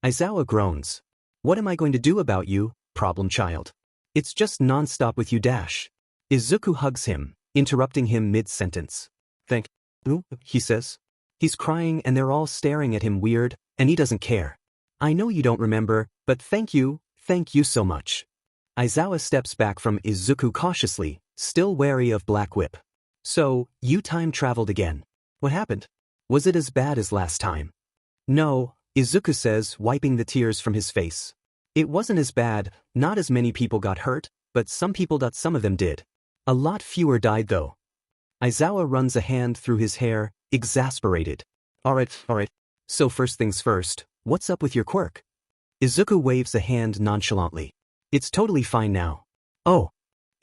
Aizawa groans. What am I going to do about you, problem child? It's just non-stop with you dash. Izuku hugs him, interrupting him mid-sentence. Thank you, he says. He's crying and they're all staring at him weird, and he doesn't care. I know you don't remember, but thank you so much. Aizawa steps back from Izuku cautiously, still wary of Black Whip. So, you time traveled again. What happened? Was it as bad as last time? No, Izuku says, wiping the tears from his face. It wasn't as bad, not as many people got hurt, but some of them did. A lot fewer died though. Aizawa runs a hand through his hair, exasperated. Alright. So first things first, what's up with your quirk? Izuku waves a hand nonchalantly. It's totally fine now. Oh!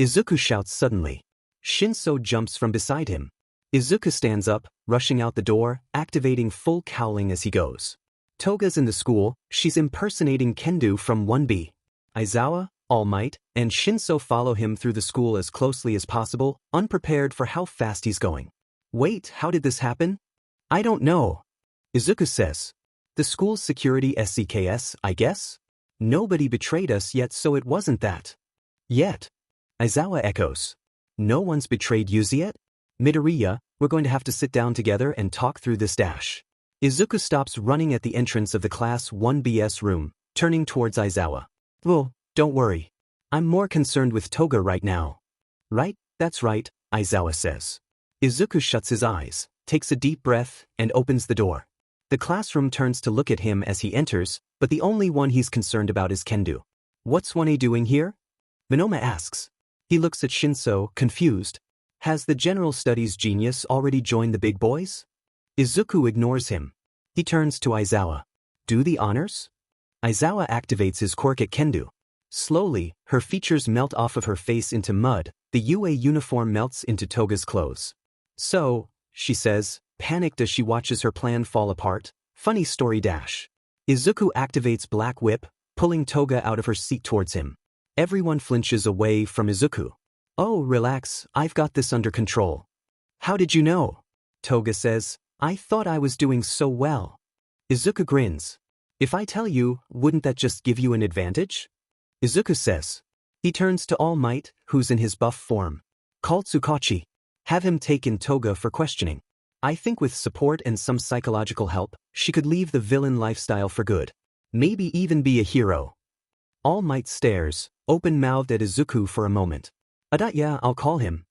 Izuku shouts suddenly. Shinso jumps from beside him. Izuku stands up, rushing out the door, activating full cowling as he goes. Toga's in the school, she's impersonating Kendo from 1B. Aizawa, All Might, and Shinso follow him through the school as closely as possible, unprepared for how fast he's going. Wait, how did this happen? I don't know. Izuku says. The school's security SCKS, I guess? Nobody betrayed us yet, so it wasn't that. Yet. Aizawa echoes. No one's betrayed you yet? Midoriya, we're going to have to sit down together and talk through this dash. Izuku stops running at the entrance of the Class 1BS room, turning towards Aizawa. Well, don't worry. I'm more concerned with Toga right now. Right? That's right, Aizawa says. Izuku shuts his eyes, takes a deep breath, and opens the door. The classroom turns to look at him as he enters, but the only one he's concerned about is Kendo. What's 1A doing here? Monoma asks. He looks at Shinso, confused. Has the general studies genius already joined the big boys? Izuku ignores him. He turns to Aizawa. Do the honors? Aizawa activates his quirk at Kendo. Slowly, her features melt off of her face into mud, the UA uniform melts into Toga's clothes. So, she says, panicked as she watches her plan fall apart. Funny story dash. Izuku activates Black Whip, pulling Toga out of her seat towards him. Everyone flinches away from Izuku. Oh, relax, I've got this under control. How did you know? Toga says, I thought I was doing so well. Izuku grins. If I tell you, wouldn't that just give you an advantage? Izuku says. He turns to All Might, who's in his buff form. Call Tsukachi. Have him take in Toga for questioning. I think with support and some psychological help, she could leave the villain lifestyle for good. Maybe even be a hero. All Might stares, open-mouthed at Izuku for a moment. Yeah, I'll call him.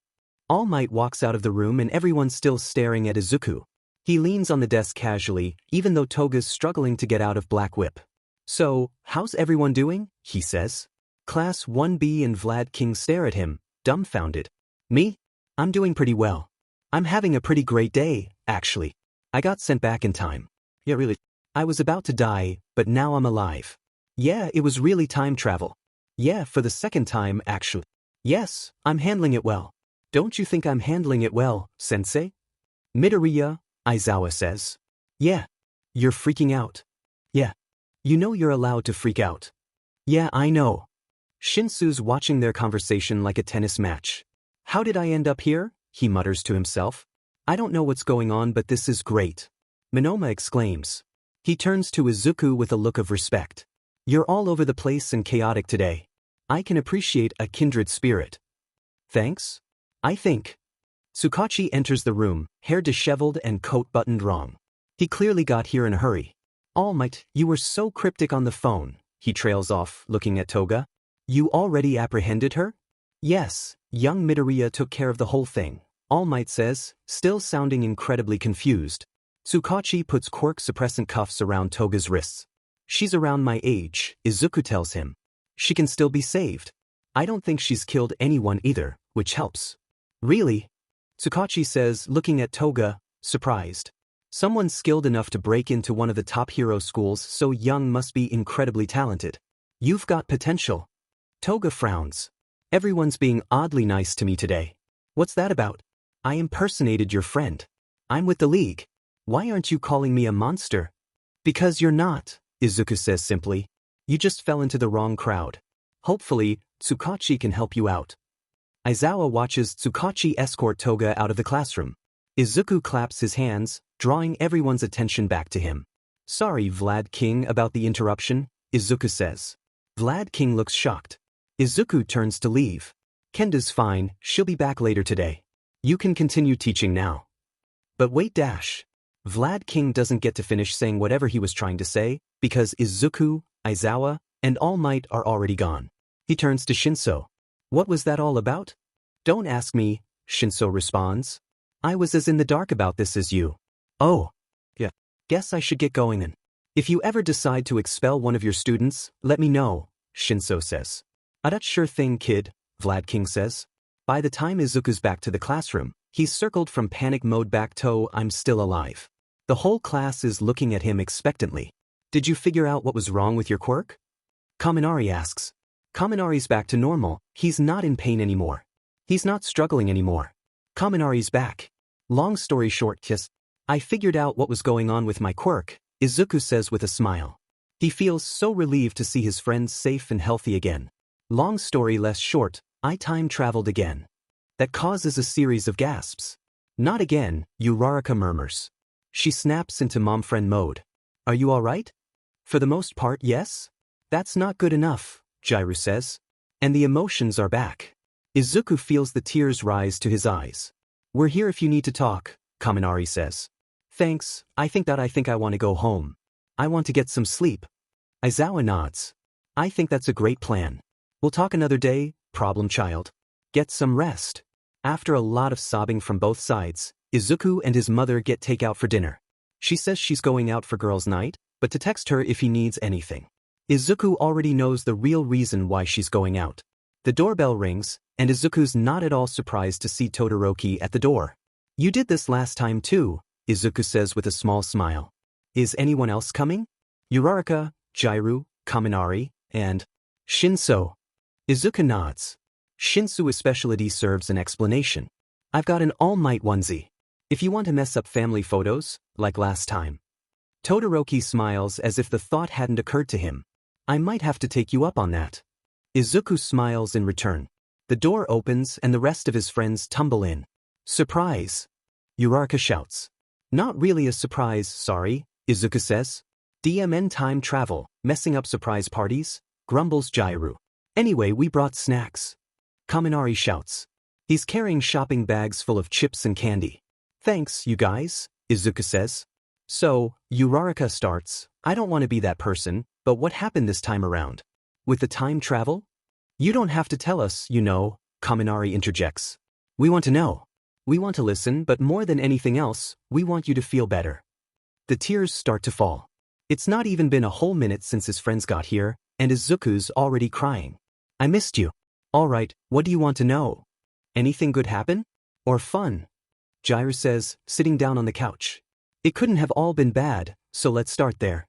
All Might walks out of the room and everyone's still staring at Izuku. He leans on the desk casually, even though Toga's struggling to get out of Black Whip. So, how's everyone doing? He says. Class 1B and Vlad King stare at him, dumbfounded. Me? I'm doing pretty well. I'm having a pretty great day, actually. I got sent back in time. Yeah, really. I was about to die, but now I'm alive. Yeah, it was really time travel. Yeah, for the second time, actually. Yes, I'm handling it well. Don't you think I'm handling it well, sensei? Midoriya, Aizawa says. Yeah. You're freaking out. Yeah. You know you're allowed to freak out. Yeah, I know. Shinso's watching their conversation like a tennis match. How did I end up here? He mutters to himself. I don't know what's going on, but this is great. Monoma exclaims. He turns to Izuku with a look of respect. You're all over the place and chaotic today. I can appreciate a kindred spirit. Thanks? I think. Tsukachi enters the room, hair disheveled and coat buttoned wrong. He clearly got here in a hurry. All Might, you were so cryptic on the phone, he trails off, looking at Toga. You already apprehended her? Yes, young Midoriya took care of the whole thing, All Might says, still sounding incredibly confused. Tsukachi puts quirk suppressant cuffs around Toga's wrists. She's around my age, Izuku tells him. She can still be saved. I don't think she's killed anyone either, which helps. Really? Tsukachi says, looking at Toga, surprised. Someone skilled enough to break into one of the top hero schools so young must be incredibly talented. You've got potential. Toga frowns. Everyone's being oddly nice to me today. What's that about? I impersonated your friend. I'm with the League. Why aren't you calling me a monster? Because you're not, Izuku says simply. You just fell into the wrong crowd. Hopefully, Tsukachi can help you out. Aizawa watches Tsukachi escort Toga out of the classroom. Izuku claps his hands, drawing everyone's attention back to him. Sorry, Vlad King, about the interruption, Izuku says. Vlad King looks shocked. Izuku turns to leave. Kenda's fine, she'll be back later today. You can continue teaching now. But wait dash. Vlad King doesn't get to finish saying whatever he was trying to say, because Izuku, Aizawa, and All Might are already gone. He turns to Shinso. What was that all about? Don't ask me, Shinso responds. I was as in the dark about this as you. Oh. Yeah. Guess I should get going then. If you ever decide to expel one of your students, let me know, Shinso says. That's sure thing, kid, Vlad King says. By the time Izuku's back to the classroom, he's circled from panic mode back to I'm still alive. The whole class is looking at him expectantly. Did you figure out what was wrong with your quirk? Kaminari asks. Kaminari's back to normal, he's not in pain anymore. He's not struggling anymore. Kaminari's back. Long story short, I figured out what was going on with my quirk, Izuku says with a smile. He feels so relieved to see his friends safe and healthy again. Long story less short, I time traveled again. That causes a series of gasps. Not again, Uraraka murmurs. She snaps into mom-friend mode. Are you alright? For the most part, yes? That's not good enough, Jiru says. And the emotions are back. Izuku feels the tears rise to his eyes. We're here if you need to talk, Kaminari says. Thanks, I think I want to go home. I want to get some sleep. Aizawa nods. I think that's a great plan. We'll talk another day, problem child. Get some rest. After a lot of sobbing from both sides, Izuku and his mother get takeout for dinner. She says she's going out for girls' night, but to text her if he needs anything. Izuku already knows the real reason why she's going out. The doorbell rings, and Izuku's not at all surprised to see Todoroki at the door. You did this last time too, Izuku says with a small smile. Is anyone else coming? Uraraka, Jiraiya, Kaminari, and Shinso. Izuku nods. Shinso especially serves an explanation. I've got an all-night onesie. If you want to mess up family photos, like last time. Todoroki smiles as if the thought hadn't occurred to him. I might have to take you up on that. Izuku smiles in return. The door opens and the rest of his friends tumble in. Surprise! Uraraka shouts. Not really a surprise, sorry, Izuku says. DMN time travel, messing up surprise parties, grumbles Jiraiya. Anyway, we brought snacks. Kaminari shouts. He's carrying shopping bags full of chips and candy. Thanks, you guys, Izuku says. So, Uraraka starts, I don't want to be that person, but what happened this time around? With the time travel? You don't have to tell us, you know, Kaminari interjects. We want to know. We want to listen, but more than anything else, we want you to feel better. The tears start to fall. It's not even been a whole minute since his friends got here, and Izuku's already crying. I missed you. All right, what do you want to know? Anything good happen? Or fun? Jiraiya says, sitting down on the couch. It couldn't have all been bad, so let's start there.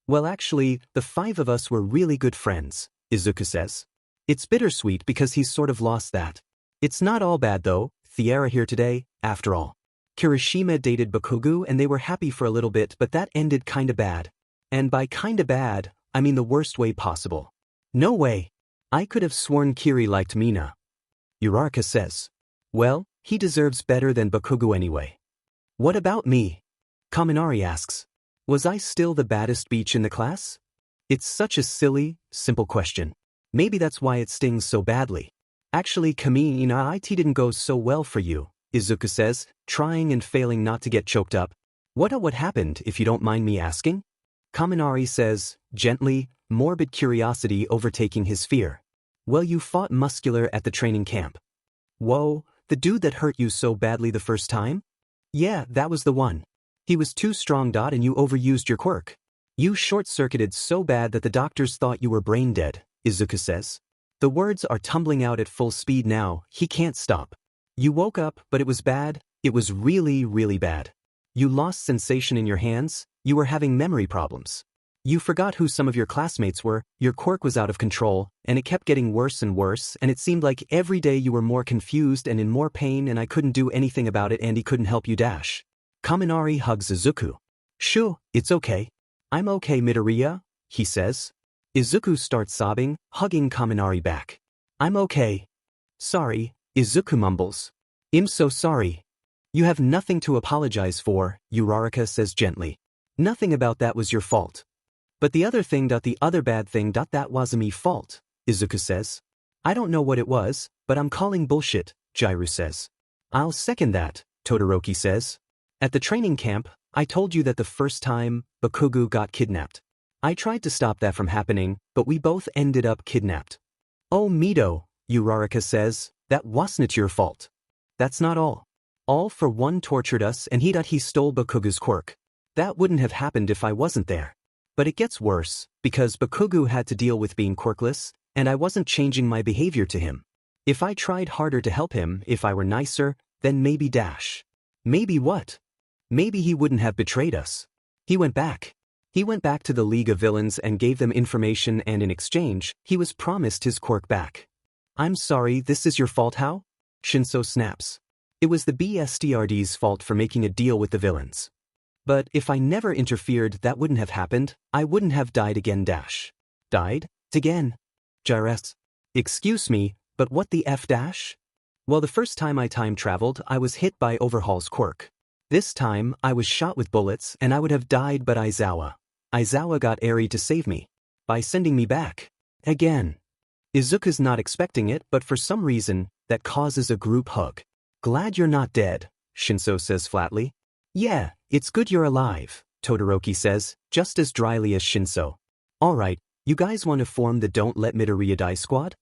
Well, actually, the 5 of us were really good friends, Izuku says. It's bittersweet because he's sort of lost that. It's not all bad though, Thiera here today, after all. Kirishima dated Bakugo and they were happy for a little bit, but that ended kinda bad. And by kinda bad, I mean the worst way possible. No way. I could have sworn Kiri liked Mina. Uraraka says. Well, he deserves better than Bakugo anyway. What about me? Kaminari asks. Was I still the baddest beach in the class? It's such a silly, simple question. Maybe that's why it stings so badly. Actually, Kaminari, it didn't go so well for you, Izuku says, trying and failing not to get choked up. What happened, if you don't mind me asking? Kaminari says, gently, morbid curiosity overtaking his fear. Well, you fought Muscular at the training camp. Whoa, the dude that hurt you so badly the first time? Yeah, that was the one. He was too strong, and you overused your quirk. You short-circuited so bad that the doctors thought you were brain dead, Izuku says. The words are tumbling out at full speed now, he can't stop. You woke up, but it was bad, it was really, really bad. You lost sensation in your hands, you were having memory problems. You forgot who some of your classmates were, your quirk was out of control, and it kept getting worse and worse, and it seemed like every day you were more confused and in more pain, and I couldn't do anything about it and he couldn't help you dash. Kaminari hugs Izuku. Shoo, it's okay. I'm okay, Midoriya, he says. Izuku starts sobbing, hugging Kaminari back. I'm okay. Sorry, Izuku mumbles. I'm so sorry. You have nothing to apologize for, Uraraka says gently. Nothing about that was your fault. But the other bad thing, that wasn't me fault, Izuku says. I don't know what it was, but I'm calling bullshit, Jiraiya says. I'll second that, Todoroki says. At the training camp, I told you that the first time, Bakugo got kidnapped. I tried to stop that from happening, but we both ended up kidnapped. Oh Mido, Uraraka says, that wasn't your fault. That's not all. All for one tortured us and he stole Bakugo's quirk. That wouldn't have happened if I wasn't there. But it gets worse, because Bakugo had to deal with being quirkless, and I wasn't changing my behavior to him. If I tried harder to help him, if I were nicer, then maybe dash. Maybe what? Maybe he wouldn't have betrayed us. He went back. He went back to the League of Villains and gave them information, and in exchange, he was promised his quirk back. I'm sorry, this is your fault, how? Shinso snaps. It was the BSTRD's fault for making a deal with the villains. But if I never interfered, that wouldn't have happened, I wouldn't have died again dash. Died? Again? Jiraiya. Excuse me, but what the F dash? Well, the first time I time traveled, I was hit by Overhaul's quirk. This time, I was shot with bullets and I would have died, but Aizawa got Eri to save me. By sending me back. Again. Izuku's not expecting it, but for some reason, that causes a group hug. Glad you're not dead, Shinso says flatly. Yeah, it's good you're alive, Todoroki says, just as dryly as Shinso. Alright, you guys want to form the Don't Let Midoriya Die squad?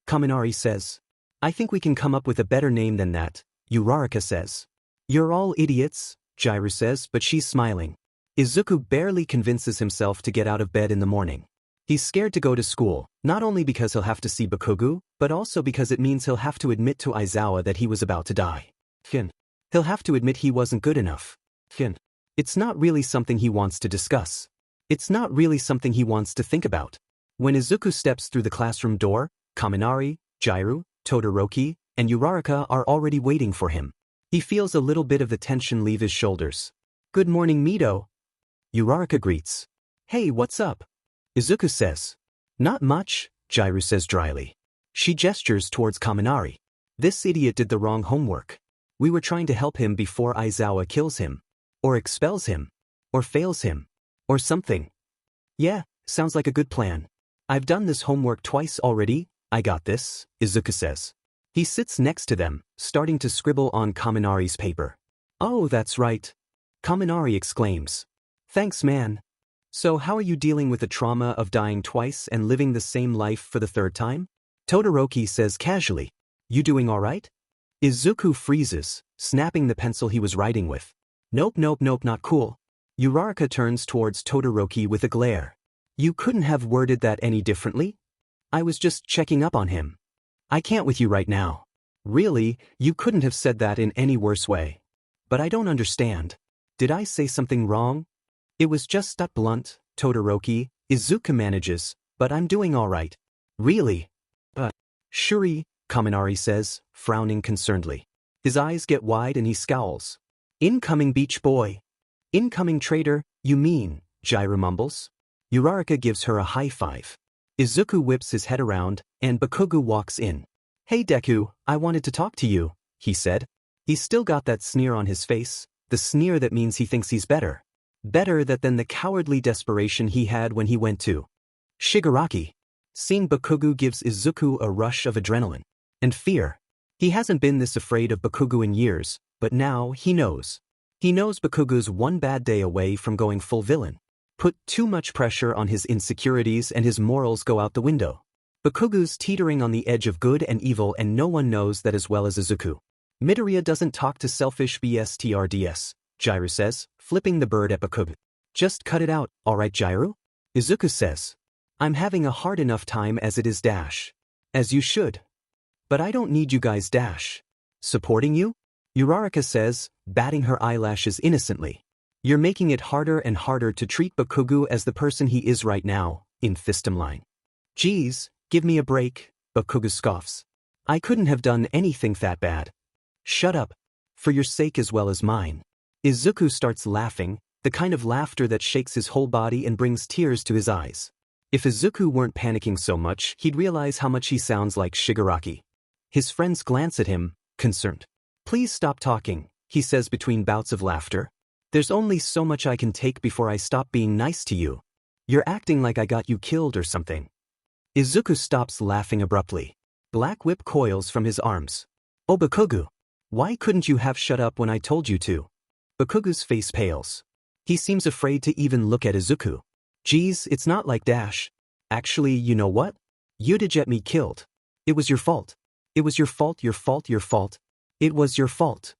Kaminari says. I think we can come up with a better name than that, Uraraka says. You're all idiots, Jiraiya says, but she's smiling. Izuku barely convinces himself to get out of bed in the morning. He's scared to go to school, not only because he'll have to see Bakugo, but also because it means he'll have to admit to Aizawa that he was about to die. He'll have to admit he wasn't good enough. It's not really something he wants to discuss. It's not really something he wants to think about. When Izuku steps through the classroom door, Kaminari, Jiraiya, Todoroki, and Uraraka are already waiting for him. He feels a little bit of the tension leave his shoulders. "Good morning, Mido." Uraraka greets. "Hey, what's up?" Izuku says. "Not much," Jiraiya says dryly. She gestures towards Kaminari. "This idiot did the wrong homework. We were trying to help him before Aizawa kills him. Or expels him. Or fails him. Or something." "Yeah, sounds like a good plan. I've done this homework twice already, I got this," Izuku says. He sits next to them, starting to scribble on Kaminari's paper. "Oh, that's right," Kaminari exclaims. "Thanks, man. So how are you dealing with the trauma of dying twice and living the same life for the third time?" Todoroki says casually. "You doing alright?" Izuku freezes, snapping the pencil he was writing with. Nope, not cool." Uraraka turns towards Todoroki with a glare. "You couldn't have worded that any differently? I was just checking up on him. I can't with you right now. Really, you couldn't have said that in any worse way. But I don't understand. Did I say something wrong?" "It was just that blunt, Todoroki," Izuku manages, "but I'm doing alright." "Really?" "Shuri," Kaminari says, frowning concernedly. His eyes get wide and he scowls. "Incoming beach boy." "Incoming traitor, you mean," Jiraiya mumbles. Uraraka gives her a high five. Izuku whips his head around, and Bakugo walks in. "Hey Deku, I wanted to talk to you," he said. He's still got that sneer on his face, the sneer that means he thinks he's better. Better than the cowardly desperation he had when he went to Shigaraki. Seeing Bakugo gives Izuku a rush of adrenaline and fear. He hasn't been this afraid of Bakugo in years, but now he knows. He knows Bakugo's one bad day away from going full villain. Put too much pressure on his insecurities and his morals go out the window. Bakugo's teetering on the edge of good and evil and no one knows that as well as Izuku. "Midoriya doesn't talk to selfish BSTRDS, Jiraiya says, flipping the bird at Bakugo. "Just cut it out, alright Jiraiya?" Izuku says. "I'm having a hard enough time as it is dash." "As you should. But I don't need you guys dash." "Supporting you?" Uraraka says, batting her eyelashes innocently. "You're making it harder and harder to treat Bakugo as the person he is right now, in Fistum line." "Geez, give me a break," Bakugo scoffs. "I couldn't have done anything that bad." "Shut up. For your sake as well as mine." Izuku starts laughing, the kind of laughter that shakes his whole body and brings tears to his eyes. If Izuku weren't panicking so much, he'd realize how much he sounds like Shigaraki. His friends glance at him, concerned. "Please stop talking," he says between bouts of laughter. "There's only so much I can take before I stop being nice to you. You're acting like I got you killed or something." Izuku stops laughing abruptly. Black whip coils from his arms. "Oh Bakugo, why couldn't you have shut up when I told you to?" Bakugo's face pales. He seems afraid to even look at Izuku. "Geez, it's not like dash. Actually, you know what? You did get me killed. It was your fault. It was your fault, your fault, your fault. It was your fault."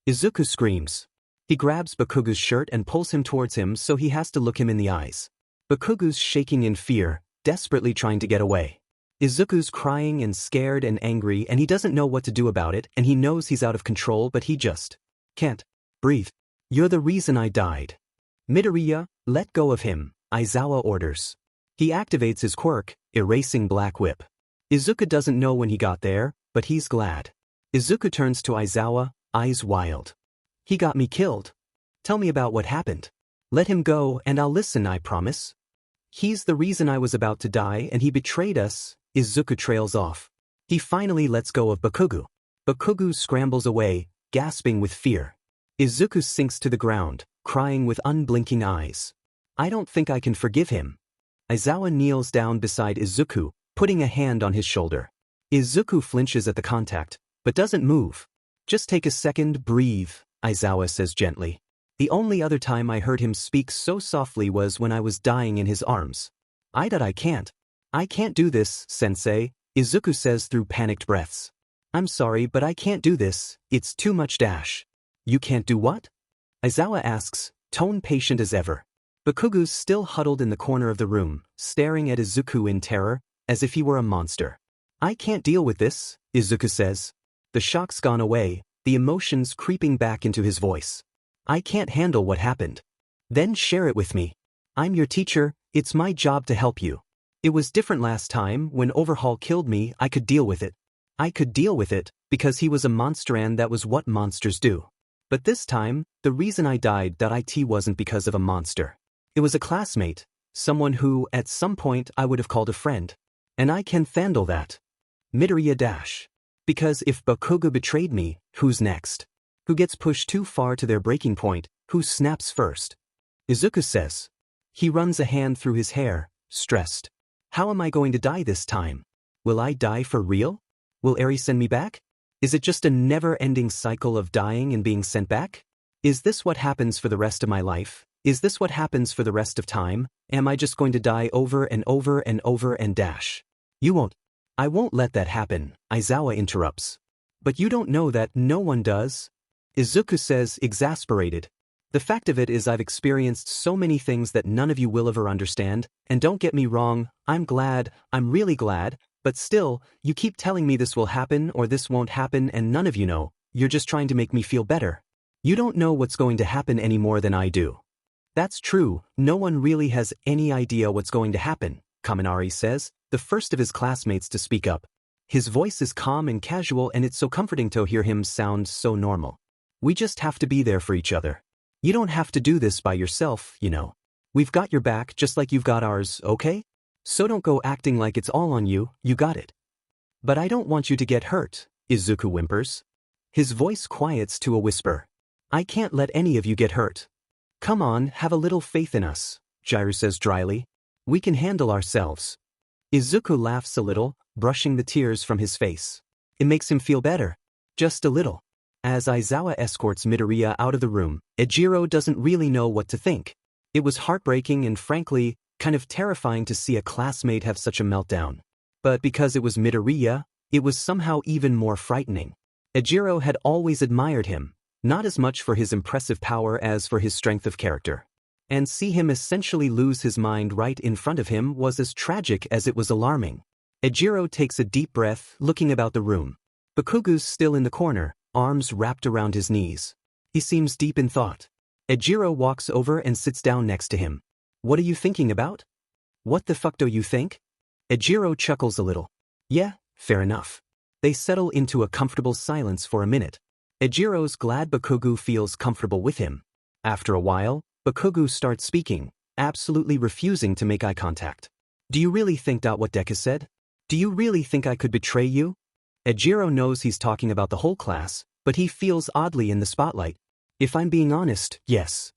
Izuku screams. He grabs Bakugo's shirt and pulls him towards him so he has to look him in the eyes. Bakugo's shaking in fear, desperately trying to get away. Izuku's crying and scared and angry and he doesn't know what to do about it and he knows he's out of control but he just can't breathe. "You're the reason I died. Midoriya, let go of him," Aizawa orders. He activates his quirk, erasing Black Whip. Izuku doesn't know when he got there, but he's glad. Izuku turns to Aizawa, eyes wild. "He got me killed. Tell me about what happened. Let him go and I'll listen, I promise." "He's the reason I was about to die and he betrayed us," Izuku trails off. He finally lets go of Bakugo. Bakugo scrambles away, gasping with fear. Izuku sinks to the ground, crying with unblinking eyes. "I don't think I can forgive him." Aizawa kneels down beside Izuku, putting a hand on his shoulder. Izuku flinches at the contact, but doesn't move. "Just take a second, breathe," Aizawa says gently. "The only other time I heard him speak so softly was when I was dying in his arms." I can't do this, sensei," Izuku says through panicked breaths. "I'm sorry but I can't do this, it's too much dash." "You can't do what?" Aizawa asks, tone patient as ever. Bakugo's still huddled in the corner of the room, staring at Izuku in terror, as if he were a monster. I can't deal with this, Izuku says. The shock's gone away, the emotions creeping back into his voice. I can't handle what happened. Then share it with me. I'm your teacher, it's my job to help you. It was different last time. When Overhaul killed me, I could deal with it. I could deal with it, because he was a monster and that was what monsters do. But this time, the reason I died wasn't because of a monster. It was a classmate, someone who, at some point, I would have called a friend. And I can handle that. Midoriya dash. Because if Bakugo betrayed me, who's next? Who gets pushed too far to their breaking point, who snaps first? Izuku says. He runs a hand through his hair, stressed. How am I going to die this time? Will I die for real? Will Eri send me back? Is it just a never-ending cycle of dying and being sent back? Is this what happens for the rest of my life? Is this what happens for the rest of time? Am I just going to die over and over and over and dash? You won't. I won't let that happen, Aizawa interrupts. But you don't know that. No one does. Izuku says, exasperated. The fact of it is I've experienced so many things that none of you will ever understand, and don't get me wrong, I'm really glad, but still, you keep telling me this will happen or this won't happen and none of you know, you're just trying to make me feel better. You don't know what's going to happen any more than I do. That's true, no one really has any idea what's going to happen, Kaminari says, the first of his classmates to speak up. His voice is calm and casual and it's so comforting to hear him sound so normal. We just have to be there for each other. You don't have to do this by yourself, you know. We've got your back just like you've got ours, okay? So don't go acting like it's all on you, you got it. But I don't want you to get hurt, Izuku whimpers. His voice quiets to a whisper. I can't let any of you get hurt. Come on, have a little faith in us, Jiru says dryly. We can handle ourselves. Izuku laughs a little, brushing the tears from his face. It makes him feel better. Just a little. As Aizawa escorts Midoriya out of the room, Ejiro doesn't really know what to think. It was heartbreaking and frankly, kind of terrifying to see a classmate have such a meltdown. But because it was Midoriya, it was somehow even more frightening. Ejiro had always admired him, not as much for his impressive power as for his strength of character. And see him essentially lose his mind right in front of him was as tragic as it was alarming. Ejiro takes a deep breath, looking about the room. Bakugo's still in the corner, arms wrapped around his knees. He seems deep in thought. Ejiro walks over and sits down next to him. What are you thinking about? What the fuck do you think? Ejiro chuckles a little. Yeah, fair enough. They settle into a comfortable silence for a minute. Ejiro's glad Bakugo feels comfortable with him. After a while, Bakugo starts speaking, absolutely refusing to make eye contact. Do you really think that what Deku said? Do you really think I could betray you? Ejiro knows he's talking about the whole class, but he feels oddly in the spotlight. If I'm being honest, yes.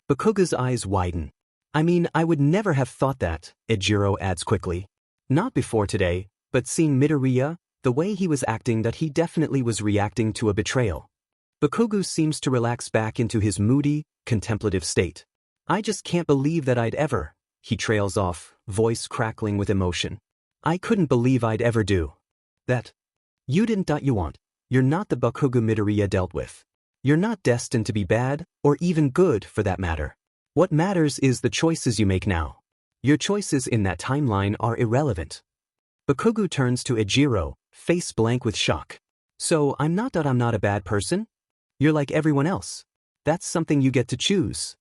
Bakugo's eyes widen. I mean, I would never have thought that, Ejiro adds quickly. Not before today, but seeing Midoriya, the way he was acting that he definitely was reacting to a betrayal. Bakugo seems to relax back into his moody, contemplative state. I just can't believe that I'd ever, he trails off, voice crackling with emotion. I couldn't believe I'd ever do that. You didn't. You want. You're not the Bakugo Midoriya dealt with. You're not destined to be bad, or even good for that matter. What matters is the choices you make now. Your choices in that timeline are irrelevant. Bakugo turns to Ejiro, face blank with shock. So I'm not a bad person? You're like everyone else. That's something you get to choose.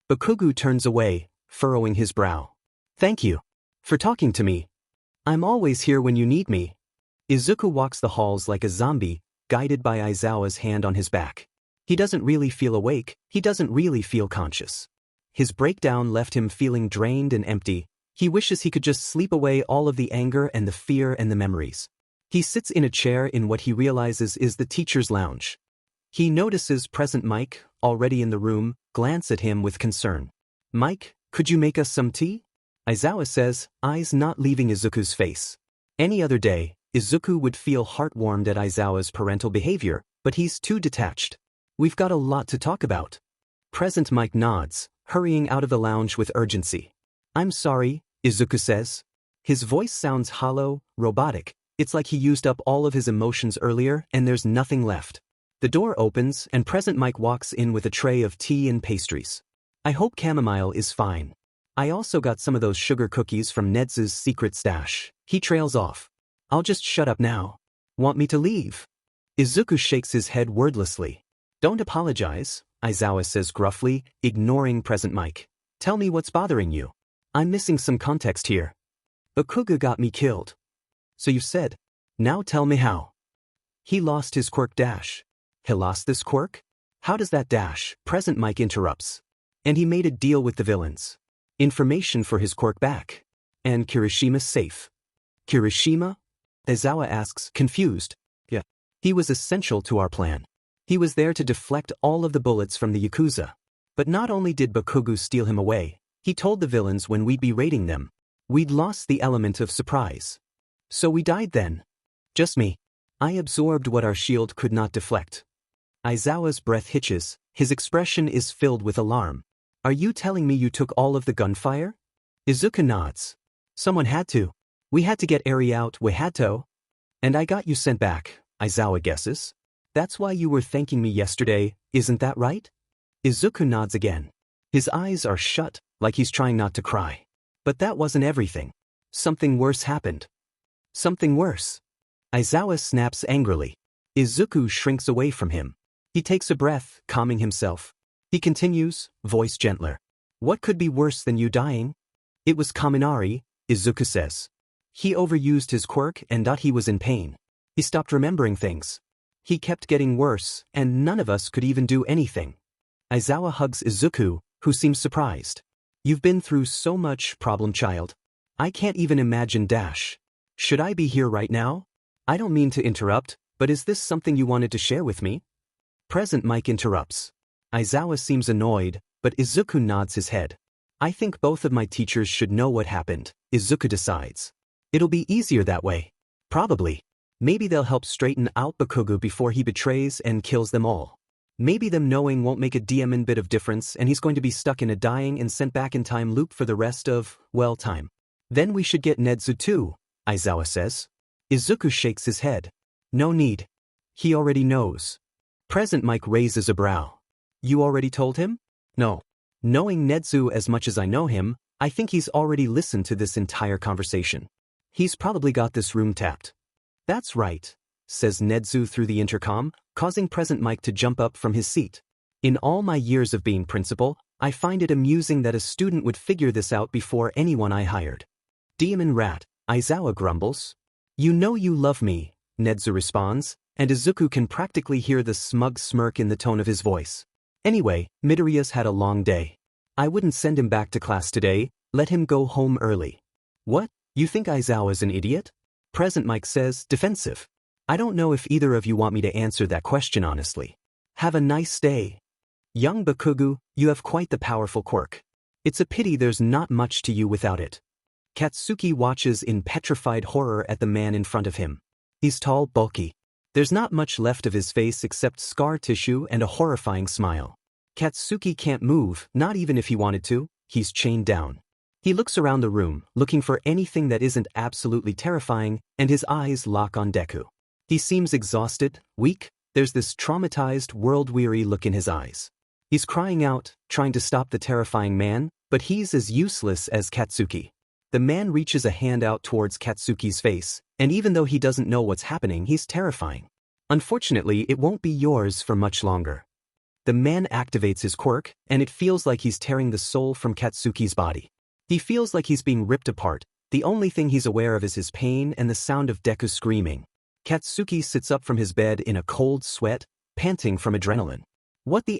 Bakugo turns away, furrowing his brow. Thank you for talking to me. I'm always here when you need me. Izuku walks the halls like a zombie, guided by Aizawa's hand on his back. He doesn't really feel awake, he doesn't really feel conscious. His breakdown left him feeling drained and empty. He wishes he could just sleep away all of the anger and the fear and the memories. He sits in a chair in what he realizes is the teacher's lounge. He notices present Mike, already in the room, glance at him with concern. Mike, could you make us some tea? Aizawa says, eyes not leaving Izuku's face. Any other day, Izuku would feel heartwarmed at Aizawa's parental behavior, but he's too detached. We've got a lot to talk about. Present Mike nods, hurrying out of the lounge with urgency. I'm sorry, Izuku says. His voice sounds hollow, robotic. It's like he used up all of his emotions earlier and there's nothing left. The door opens and present Mike walks in with a tray of tea and pastries. I hope chamomile is fine. I also got some of those sugar cookies from Nedzu's secret stash. He trails off. I'll just shut up now. Want me to leave? Izuku shakes his head wordlessly. Don't apologize, Aizawa says gruffly, ignoring present Mike. Tell me what's bothering you. I'm missing some context here. Bakugo got me killed. So you said. Now tell me how. He lost his quirk dash. He lost this quirk? How does that dash? Present Mike interrupts. And he made a deal with the villains. Information for his quirk back. And Kirishima's safe. Kirishima? Aizawa asks, confused. Yeah. He was essential to our plan. He was there to deflect all of the bullets from the Yakuza. But not only did Bakugo steal him away, he told the villains when we'd be raiding them. We'd lost the element of surprise. So we died then. Just me. I absorbed what our shield could not deflect. Aizawa's breath hitches, his expression is filled with alarm. Are you telling me you took all of the gunfire? Izuku nods. Someone had to. We had to get Eri out, we had to. And I got you sent back, Aizawa guesses. That's why you were thanking me yesterday, isn't that right? Izuku nods again. His eyes are shut, like he's trying not to cry. But that wasn't everything. Something worse happened. Something worse. Aizawa snaps angrily. Izuku shrinks away from him. He takes a breath, calming himself. He continues, voice gentler. What could be worse than you dying? It was Kaminari, Izuku says. He overused his quirk and thought he was in pain. He stopped remembering things. He kept getting worse, and none of us could even do anything. Aizawa hugs Izuku, who seems surprised. You've been through so much, problem child. I can't even imagine dash. Should I be here right now? I don't mean to interrupt, but is this something you wanted to share with me? Present Mike interrupts. Aizawa seems annoyed, but Izuku nods his head. I think both of my teachers should know what happened, Izuku decides. It'll be easier that way. Probably. Maybe they'll help straighten out Bakugo before he betrays and kills them all. Maybe them knowing won't make a diamond bit of difference and he's going to be stuck in a dying and sent back in time loop for the rest of, well, time. Then we should get Nedzu too, Aizawa says. Izuku shakes his head. No need. He already knows. Present Mike raises a brow. You already told him? No. Knowing Nedzu as much as I know him, I think he's already listened to this entire conversation. He's probably got this room tapped. That's right, says Nedzu through the intercom, causing Present Mike to jump up from his seat. In all my years of being principal, I find it amusing that a student would figure this out before anyone I hired. Demon rat, Aizawa grumbles. You know you love me, Nedzu responds, and Izuku can practically hear the smug smirk in the tone of his voice. Anyway, Midoriya's had a long day. I wouldn't send him back to class today, let him go home early. What? You think Aizawa's an idiot? Present Mike says, defensive. I don't know if either of you want me to answer that question honestly. Have a nice day. Young Bakugo, you have quite the powerful quirk. It's a pity there's not much to you without it. Katsuki watches in petrified horror at the man in front of him. He's tall, bulky. There's not much left of his face except scar tissue and a horrifying smile. Katsuki can't move, not even if he wanted to, he's chained down. He looks around the room, looking for anything that isn't absolutely terrifying, and his eyes lock on Deku. He seems exhausted, weak, there's this traumatized, world-weary look in his eyes. He's crying out, trying to stop the terrifying man, but he's as useless as Katsuki. The man reaches a hand out towards Katsuki's face, and even though he doesn't know what's happening, he's terrifying. Unfortunately, it won't be yours for much longer. The man activates his quirk, and it feels like he's tearing the soul from Katsuki's body. He feels like he's being ripped apart. The only thing he's aware of is his pain and the sound of Deku screaming. Katsuki sits up from his bed in a cold sweat, panting from adrenaline. What the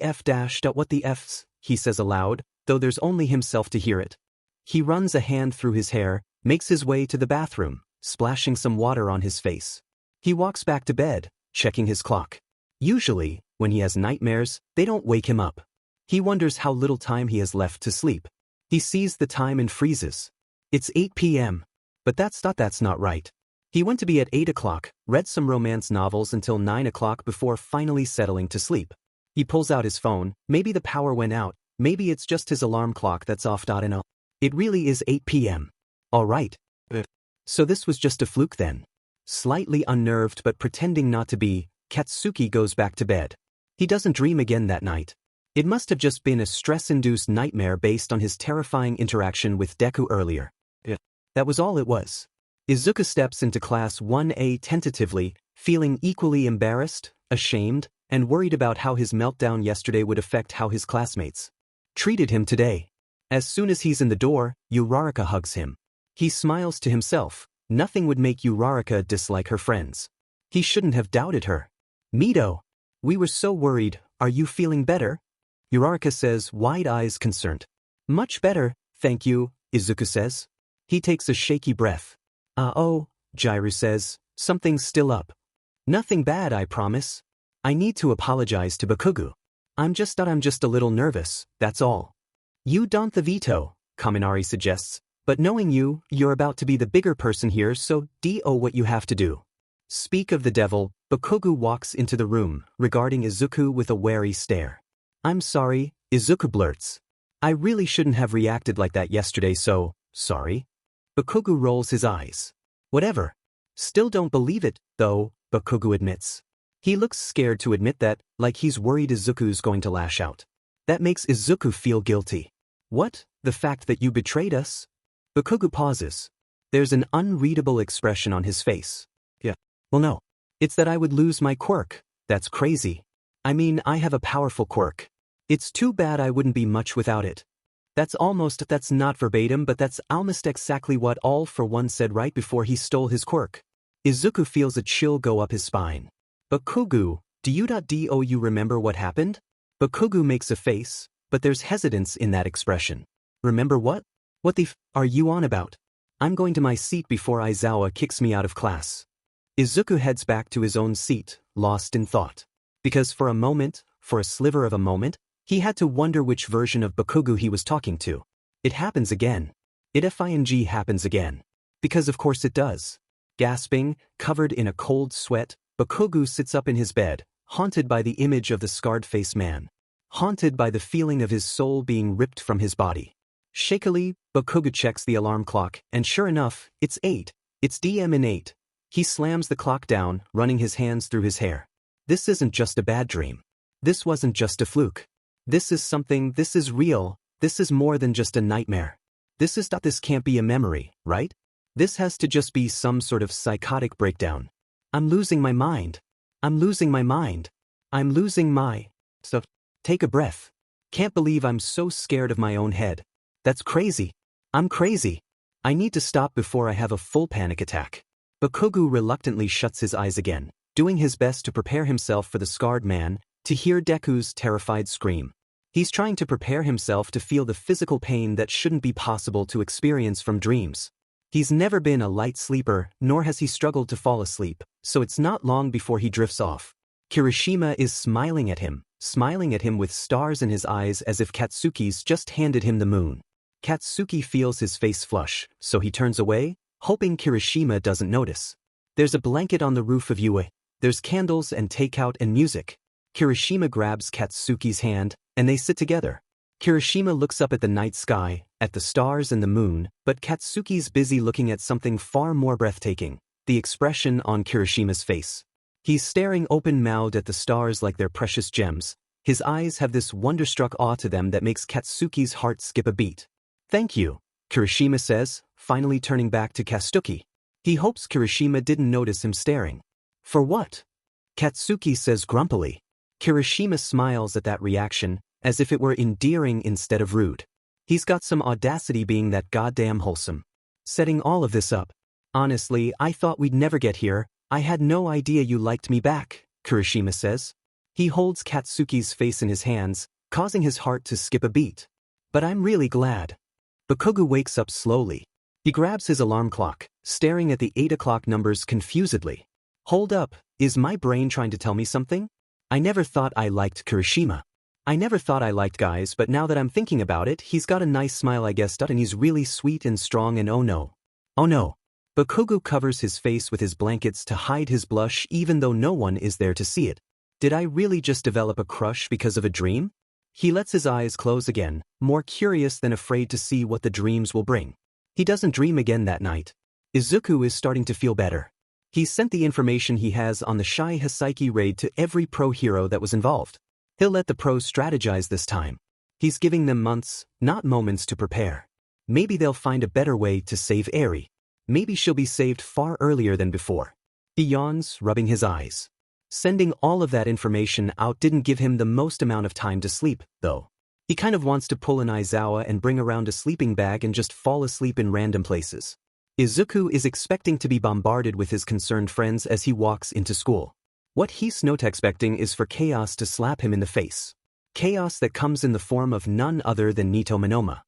what the F's, he says aloud, though there's only himself to hear it. He runs a hand through his hair, makes his way to the bathroom, splashing some water on his face. He walks back to bed, checking his clock. Usually, when he has nightmares, they don't wake him up. He wonders how little time he has left to sleep. He sees the time and freezes. It's 8 p.m. But that's not right. He went to be at 8 o'clock, read some romance novels until 9 o'clock before finally settling to sleep. He pulls out his phone, maybe the power went out, maybe it's just his alarm clock that's off. No. It really is 8 p.m. All right. So this was just a fluke then. Slightly unnerved but pretending not to be, Katsuki goes back to bed. He doesn't dream again that night. It must have just been a stress-induced nightmare based on his terrifying interaction with Deku earlier. Yeah. That was all it was. Izuku steps into Class 1A tentatively, feeling equally embarrassed, ashamed, and worried about how his meltdown yesterday would affect how his classmates treated him today. As soon as he's in the door, Uraraka hugs him. He smiles to himself. Nothing would make Uraraka dislike her friends. He shouldn't have doubted her. Mido, we were so worried, are you feeling better? Uraraka says, wide eyes concerned. Much better, thank you, Izuku says. He takes a shaky breath. Oh, Jiru says, something's still up. Nothing bad, I promise. I need to apologize to Bakugo. I'm just a little nervous, that's all. You don't the veto, Kaminari suggests, but knowing you, you're about to be the bigger person here, so do what you have to do. Speak of the devil, Bakugo walks into the room, regarding Izuku with a wary stare. I'm sorry, Izuku blurts. I really shouldn't have reacted like that yesterday, so, sorry. Bakugo rolls his eyes. Whatever. Still don't believe it, though, Bakugo admits. He looks scared to admit that, like he's worried Izuku's going to lash out. That makes Izuku feel guilty. What? The fact that you betrayed us? Bakugo pauses. There's an unreadable expression on his face. Yeah. Well, no. It's that I would lose my quirk. That's crazy. I mean, I have a powerful quirk. It's too bad I wouldn't be much without it. That's not verbatim, but that's almost exactly what All For One said right before he stole his quirk. Izuku feels a chill go up his spine. Bakugo, do you remember what happened? Bakugo makes a face, but there's hesitance in that expression. Remember what? What the f are you on about? I'm going to my seat before Aizawa kicks me out of class. Izuku heads back to his own seat, lost in thought. Because for a sliver of a moment, he had to wonder which version of Bakugo he was talking to. It happens again. Happens again. Because of course it does. Gasping, covered in a cold sweat, Bakugo sits up in his bed, haunted by the image of the scarred-faced man. Haunted by the feeling of his soul being ripped from his body. Shakily, Bakugo checks the alarm clock, and sure enough, it's 8. It's DM in 8. He slams the clock down, running his hands through his hair. This isn't just a bad dream. This wasn't just a fluke. This is real, this is more than just a nightmare. This can't be a memory, right? This has to just be some sort of psychotic breakdown. I'm losing my mind. So, take a breath. Can't believe I'm so scared of my own head. That's crazy. I'm crazy. I need to stop before I have a full panic attack. Bakugo reluctantly shuts his eyes again, doing his best to prepare himself for the scarred man, to hear Deku's terrified scream. He's trying to prepare himself to feel the physical pain that shouldn't be possible to experience from dreams. He's never been a light sleeper, nor has he struggled to fall asleep, so it's not long before he drifts off. Kirishima is smiling at him with stars in his eyes as if Katsuki's just handed him the moon. Katsuki feels his face flush, so he turns away, hoping Kirishima doesn't notice. There's a blanket on the roof of Yue. There's candles and takeout and music. Kirishima grabs Katsuki's hand, and they sit together. Kirishima looks up at the night sky, at the stars and the moon, but Katsuki's busy looking at something far more breathtaking, the expression on Kirishima's face. He's staring open-mouthed at the stars like they're precious gems. His eyes have this wonderstruck awe to them that makes Katsuki's heart skip a beat. Thank you, Kirishima says, finally turning back to Katsuki. He hopes Kirishima didn't notice him staring. For what? Katsuki says grumpily. Kirishima smiles at that reaction, as if it were endearing instead of rude. He's got some audacity being that goddamn wholesome. Setting all of this up. Honestly, I thought we'd never get here. I had no idea you liked me back, Kirishima says. He holds Katsuki's face in his hands, causing his heart to skip a beat. But I'm really glad. Bakugo wakes up slowly. He grabs his alarm clock, staring at the 8 o'clock numbers confusedly. Hold up, is my brain trying to tell me something? I never thought I liked Kirishima. I never thought I liked guys, but now that I'm thinking about it, he's got a nice smile I guess, and he's really sweet and strong and oh no. Oh no. Bakugo covers his face with his blankets to hide his blush even though no one is there to see it. Did I really just develop a crush because of a dream? He lets his eyes close again, more curious than afraid to see what the dreams will bring. He doesn't dream again that night. Izuku is starting to feel better. He's sent the information he has on the Shai Hisaiki raid to every pro hero that was involved. He'll let the pros strategize this time. He's giving them months, not moments to prepare. Maybe they'll find a better way to save Eri. Maybe she'll be saved far earlier than before. He yawns, rubbing his eyes. Sending all of that information out didn't give him the most amount of time to sleep, though. He kind of wants to pull an Aizawa and bring around a sleeping bag and just fall asleep in random places. Izuku is expecting to be bombarded with his concerned friends as he walks into school. What he's not expecting is for chaos to slap him in the face. Chaos that comes in the form of none other than Nito Monoma.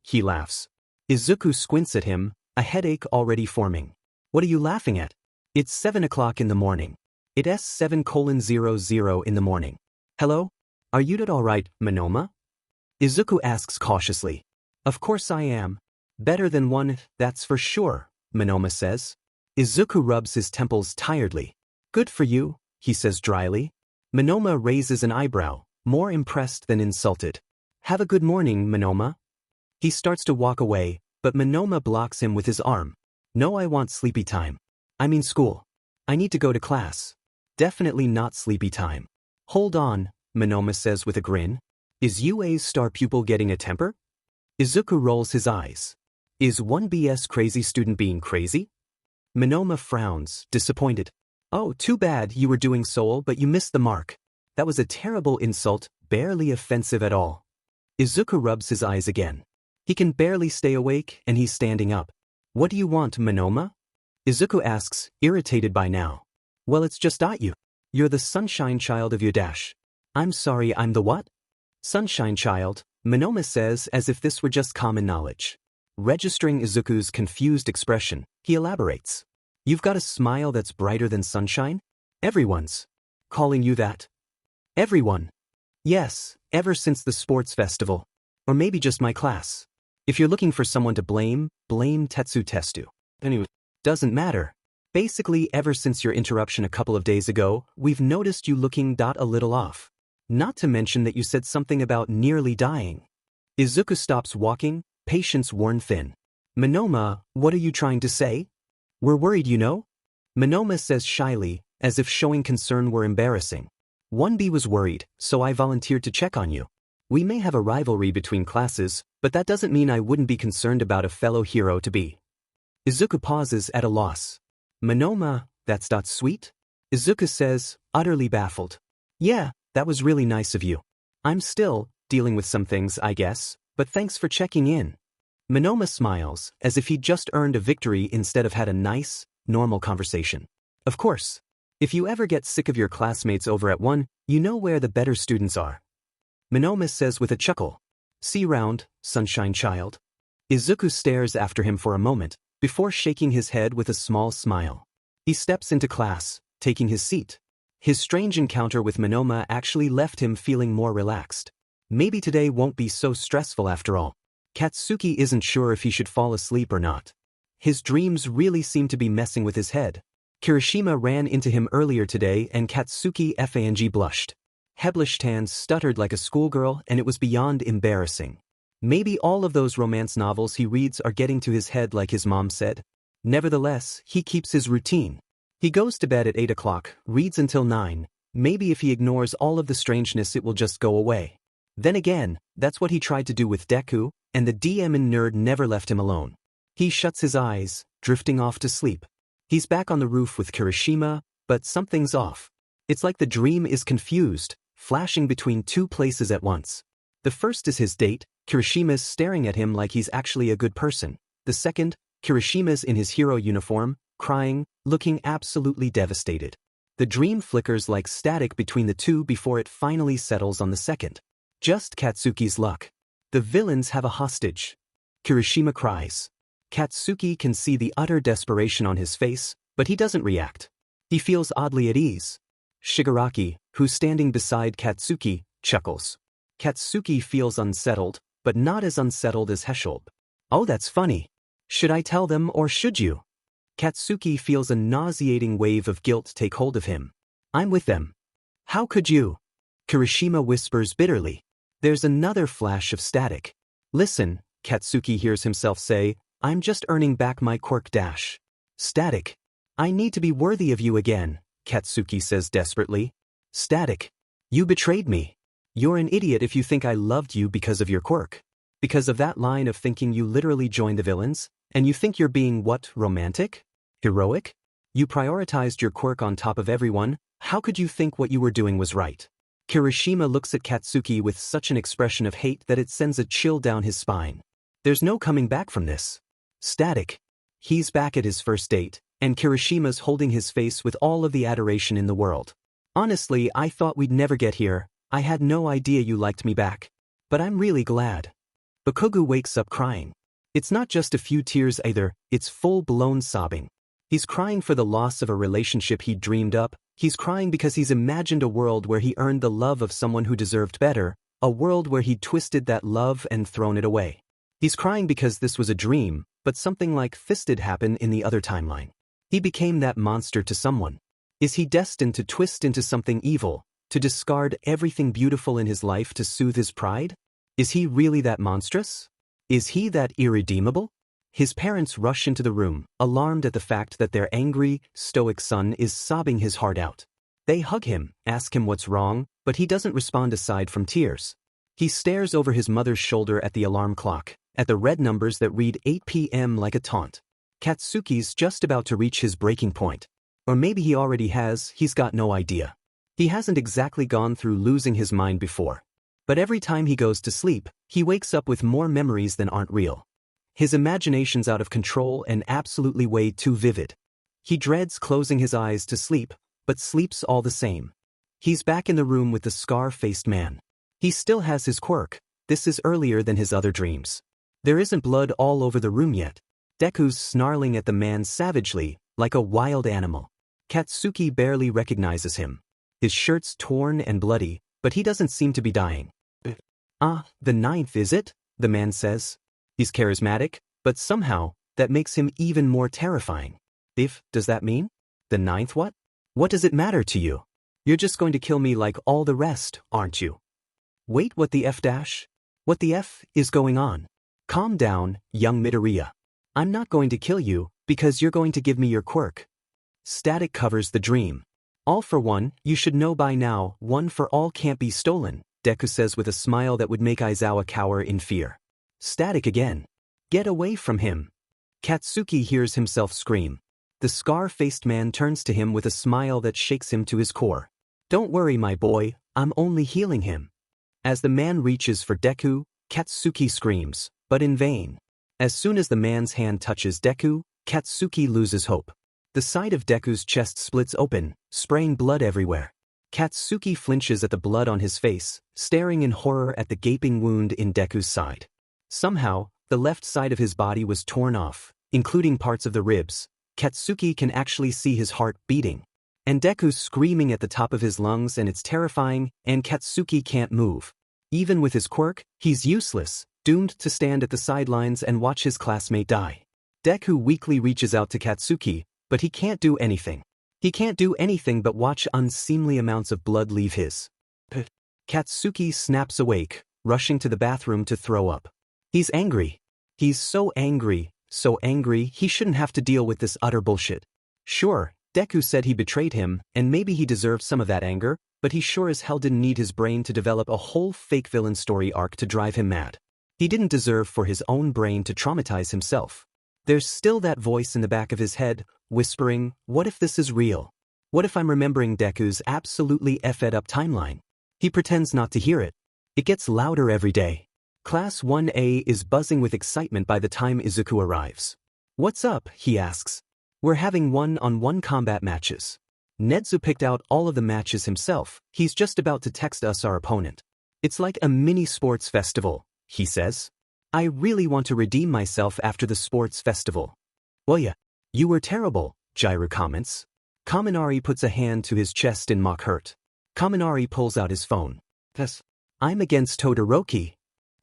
He laughs. Izuku squints at him, a headache already forming. What are you laughing at? It's 7 o'clock in the morning. It's 7:00 in the morning. Hello? Are you alright, Monoma? Izuku asks cautiously. Of course I am. Better than one, that's for sure, Monoma says. Izuku rubs his temples tiredly. Good for you, he says dryly. Monoma raises an eyebrow, more impressed than insulted. Have a good morning, Monoma. He starts to walk away, but Monoma blocks him with his arm. No, I want sleepy time. I mean school. I need to go to class. Definitely not sleepy time. Hold on, Monoma says with a grin. Is UA's star pupil getting a temper? Izuku rolls his eyes. Is 1BS crazy student being crazy? Monoma frowns, disappointed. Oh, too bad you were doing soul but you missed the mark. That was a terrible insult, barely offensive at all. Izuku rubs his eyes again. He can barely stay awake and he's standing up. What do you want, Monoma? Izuku asks, irritated by now. Well, it's just you. You're the sunshine child of your dash. I'm sorry, I'm the what? Sunshine child, Monoma says as if this were just common knowledge. Registering Izuku's confused expression, he elaborates. You've got a smile that's brighter than sunshine? Everyone's calling you that. Everyone. Yes, ever since the sports festival. Or maybe just my class. If you're looking for someone to blame, blame Tetsu Testu. Anyway, doesn't matter. Basically, ever since your interruption a couple of days ago, we've noticed you looking a little off. Not to mention that you said something about nearly dying. Izuku stops walking, patience worn thin. Monoma, what are you trying to say? We're worried, you know? Monoma says shyly, as if showing concern were embarrassing. 1B was worried, so I volunteered to check on you. We may have a rivalry between classes, but that doesn't mean I wouldn't be concerned about a fellow hero to be. Izuku pauses at a loss. Monoma, that's not sweet? Izuku says, utterly baffled. Yeah, that was really nice of you. I'm still dealing with some things, I guess, but thanks for checking in. Monoma smiles, as if he'd just earned a victory instead of had a nice, normal conversation. Of course. If you ever get sick of your classmates over at 1, you know where the better students are. Monoma says with a chuckle. See round, sunshine child. Izuku stares after him for a moment, before shaking his head with a small smile. He steps into class, taking his seat. His strange encounter with Monoma actually left him feeling more relaxed. Maybe today won't be so stressful after all. Katsuki isn't sure if he should fall asleep or not. His dreams really seem to be messing with his head. Kirishima ran into him earlier today and Katsuki Fang blushed. Heblishtan stuttered like a schoolgirl and it was beyond embarrassing. Maybe all of those romance novels he reads are getting to his head like his mom said. Nevertheless, he keeps his routine. He goes to bed at 8 o'clock, reads until 9, maybe if he ignores all of the strangeness it will just go away. Then again, that's what he tried to do with Deku, and the DM and nerd never left him alone. He shuts his eyes, drifting off to sleep. He's back on the roof with Kirishima, but something's off. It's like the dream is confused, flashing between two places at once. The first is his date, Kirishima's staring at him like he's actually a good person. The second, Kirishima's in his hero uniform, crying, looking absolutely devastated. The dream flickers like static between the two before it finally settles on the second. Just Katsuki's luck. The villains have a hostage. Kirishima cries. Katsuki can see the utter desperation on his face, but he doesn't react. He feels oddly at ease. Shigaraki, who's standing beside Katsuki, chuckles. Katsuki feels unsettled, but not as unsettled as Heshelb. Oh, that's funny. Should I tell them or should you? Katsuki feels a nauseating wave of guilt take hold of him. I'm with them. How could you? Kirishima whispers bitterly. There's another flash of static. Listen, Katsuki hears himself say, I'm just earning back my quirk dash. Static. I need to be worthy of you again, Katsuki says desperately. Static. You betrayed me. You're an idiot if you think I loved you because of your quirk. Because of that line of thinking you literally joined the villains, and you think you're being what, romantic? Heroic? You prioritized your quirk on top of everyone. How could you think what you were doing was right? Kirishima looks at Katsuki with such an expression of hate that it sends a chill down his spine. There's no coming back from this. Static. He's back at his first date, and Kirishima's holding his face with all of the adoration in the world. Honestly, I thought we'd never get here. I had no idea you liked me back. But I'm really glad. Bakugo wakes up crying. It's not just a few tears either, it's full-blown sobbing. He's crying for the loss of a relationship he dreamed up. He's crying because he's imagined a world where he earned the love of someone who deserved better, a world where he'd twisted that love and thrown it away. He's crying because this was a dream, but something like Fisted happened in the other timeline. He became that monster to someone. Is he destined to twist into something evil, to discard everything beautiful in his life to soothe his pride? Is he really that monstrous? Is he that irredeemable? His parents rush into the room, alarmed at the fact that their angry, stoic son is sobbing his heart out. They hug him, ask him what's wrong, but he doesn't respond aside from tears. He stares over his mother's shoulder at the alarm clock, at the red numbers that read 8 p.m. like a taunt. Katsuki's just about to reach his breaking point. Or maybe he already has, he's got no idea. He hasn't exactly gone through losing his mind before. But every time he goes to sleep, he wakes up with more memories than aren't real. His imagination's out of control and absolutely way too vivid. He dreads closing his eyes to sleep, but sleeps all the same. He's back in the room with the scar-faced man. He still has his quirk. This is earlier than his other dreams. There isn't blood all over the room yet. Deku's snarling at the man savagely, like a wild animal. Katsuki barely recognizes him. His shirt's torn and bloody, but he doesn't seem to be dying. The ninth, is it? The man says. He's charismatic, but somehow, that makes him even more terrifying. Does that mean? The ninth what? What does it matter to you? You're just going to kill me like all the rest, aren't you? Wait, what the F dash? What the F is going on? Calm down, young Midoriya. I'm not going to kill you, because you're going to give me your quirk. Static covers the dream. All for one, you should know by now, one for all can't be stolen, Deku says with a smile that would make Aizawa cower in fear. Static again. Get away from him. Katsuki hears himself scream. The scar-faced man turns to him with a smile that shakes him to his core. Don't worry, my boy, I'm only healing him. As the man reaches for Deku, Katsuki screams, but in vain. As soon as the man's hand touches Deku, Katsuki loses hope. The side of Deku's chest splits open, spraying blood everywhere. Katsuki flinches at the blood on his face, staring in horror at the gaping wound in Deku's side. Somehow, the left side of his body was torn off, including parts of the ribs. Katsuki can actually see his heart beating. And Deku's screaming at the top of his lungs, and it's terrifying, and Katsuki can't move. Even with his quirk, he's useless, doomed to stand at the sidelines and watch his classmate die. Deku weakly reaches out to Katsuki, but he can't do anything. He can't do anything but watch unseemly amounts of blood leave his. Katsuki snaps awake, rushing to the bathroom to throw up. He's angry. He's so angry he shouldn't have to deal with this utter bullshit. Sure, Deku said he betrayed him, and maybe he deserved some of that anger, but he sure as hell didn't need his brain to develop a whole fake villain story arc to drive him mad. He didn't deserve for his own brain to traumatize himself. There's still that voice in the back of his head, whispering, what if this is real? What if I'm remembering Deku's absolutely effed up timeline? He pretends not to hear it. It gets louder every day. Class 1A is buzzing with excitement by the time Izuku arrives. What's up, he asks. We're having one-on-one combat matches. Netsu picked out all of the matches himself. He's just about to text us our opponent. It's like a mini sports festival, he says. I really want to redeem myself after the sports festival. Well yeah, you were terrible, Jiru comments. Kaminari puts a hand to his chest in mock hurt. Kaminari pulls out his phone. I'm against Todoroki.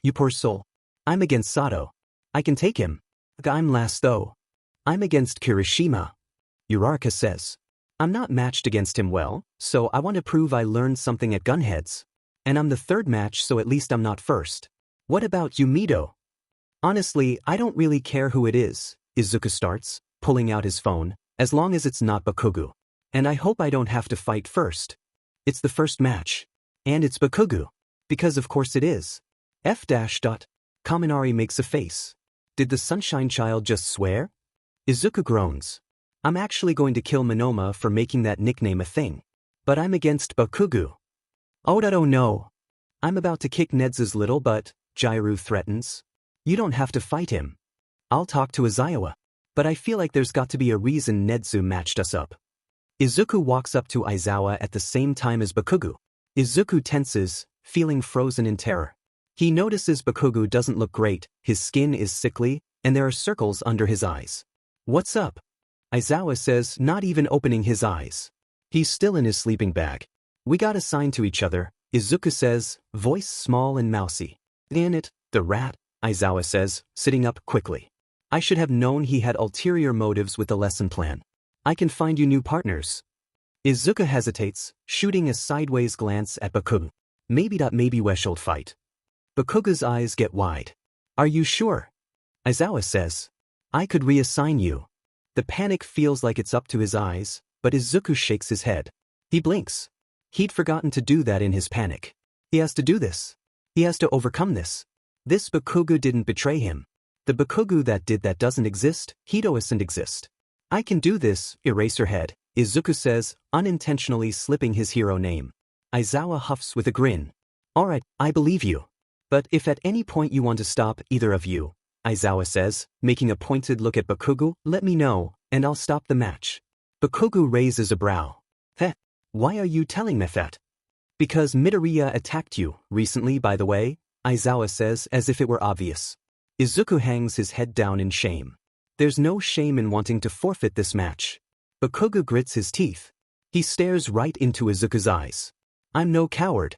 You poor soul. I'm against Sato. I can take him. I'm last though. I'm against Kirishima. Uraraka says. I'm not matched against him well, so I want to prove I learned something at Gunheads. And I'm the third match, so at least I'm not first. What about you, Mido? Honestly, I don't really care who it is, Izuku starts, pulling out his phone, as long as it's not Bakugo. And I hope I don't have to fight first. It's the first match. And it's Bakugo. Because of course it is. F dash dot. Kaminari makes a face. Did the Sunshine Child just swear? Izuku groans. I'm actually going to kill Monoma for making that nickname a thing. But I'm against Bakugo. Oh no. I'm about to kick Nedzu's little butt, Jiru threatens. You don't have to fight him. I'll talk to Aizawa. But I feel like there's got to be a reason Nedzu matched us up. Izuku walks up to Aizawa at the same time as Bakugo. Izuku tenses, feeling frozen in terror. He notices Bakugo doesn't look great, his skin is sickly, and there are circles under his eyes. What's up? Aizawa says, not even opening his eyes. He's still in his sleeping bag. We got assigned to each other, Izuku says, voice small and mousy. In it, the rat, Aizawa says, sitting up quickly. I should have known he had ulterior motives with the lesson plan. I can find you new partners. Izuku hesitates, shooting a sideways glance at Bakugo. Maybe we should fight. Bakugo's eyes get wide. Are you sure? Aizawa says. I could reassign you. The panic feels like it's up to his eyes, but Izuku shakes his head. He blinks. He'd forgotten to do that in his panic. He has to do this. He has to overcome this. This Bakugo didn't betray him. The Bakugo that did that doesn't exist, he doesn't exist. I can do this, Eraserhead, Izuku says, unintentionally slipping his hero name. Aizawa huffs with a grin. Alright, I believe you. But if at any point you want to stop either of you, Aizawa says, making a pointed look at Bakugo, let me know, and I'll stop the match. Bakugo raises a brow. Heh, why are you telling me that? Because Midoriya attacked you, recently by the way, Aizawa says as if it were obvious. Izuku hangs his head down in shame. There's no shame in wanting to forfeit this match. Bakugo grits his teeth. He stares right into Izuku's eyes. I'm no coward.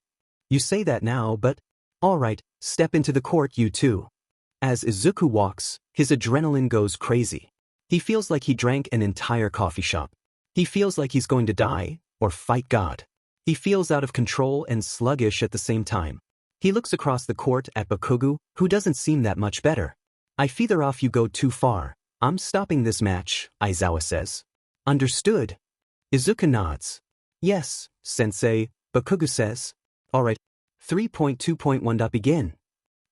You say that now, but... Alright, step into the court you two. As Izuku walks, his adrenaline goes crazy. He feels like he drank an entire coffee shop. He feels like he's going to die, or fight God. He feels out of control and sluggish at the same time. He looks across the court at Bakugo, who doesn't seem that much better. I feather off you go too far. I'm stopping this match, Aizawa says. Understood. Izuku nods. Yes, sensei, Bakugo says. Alright. 3.2.1. Begin.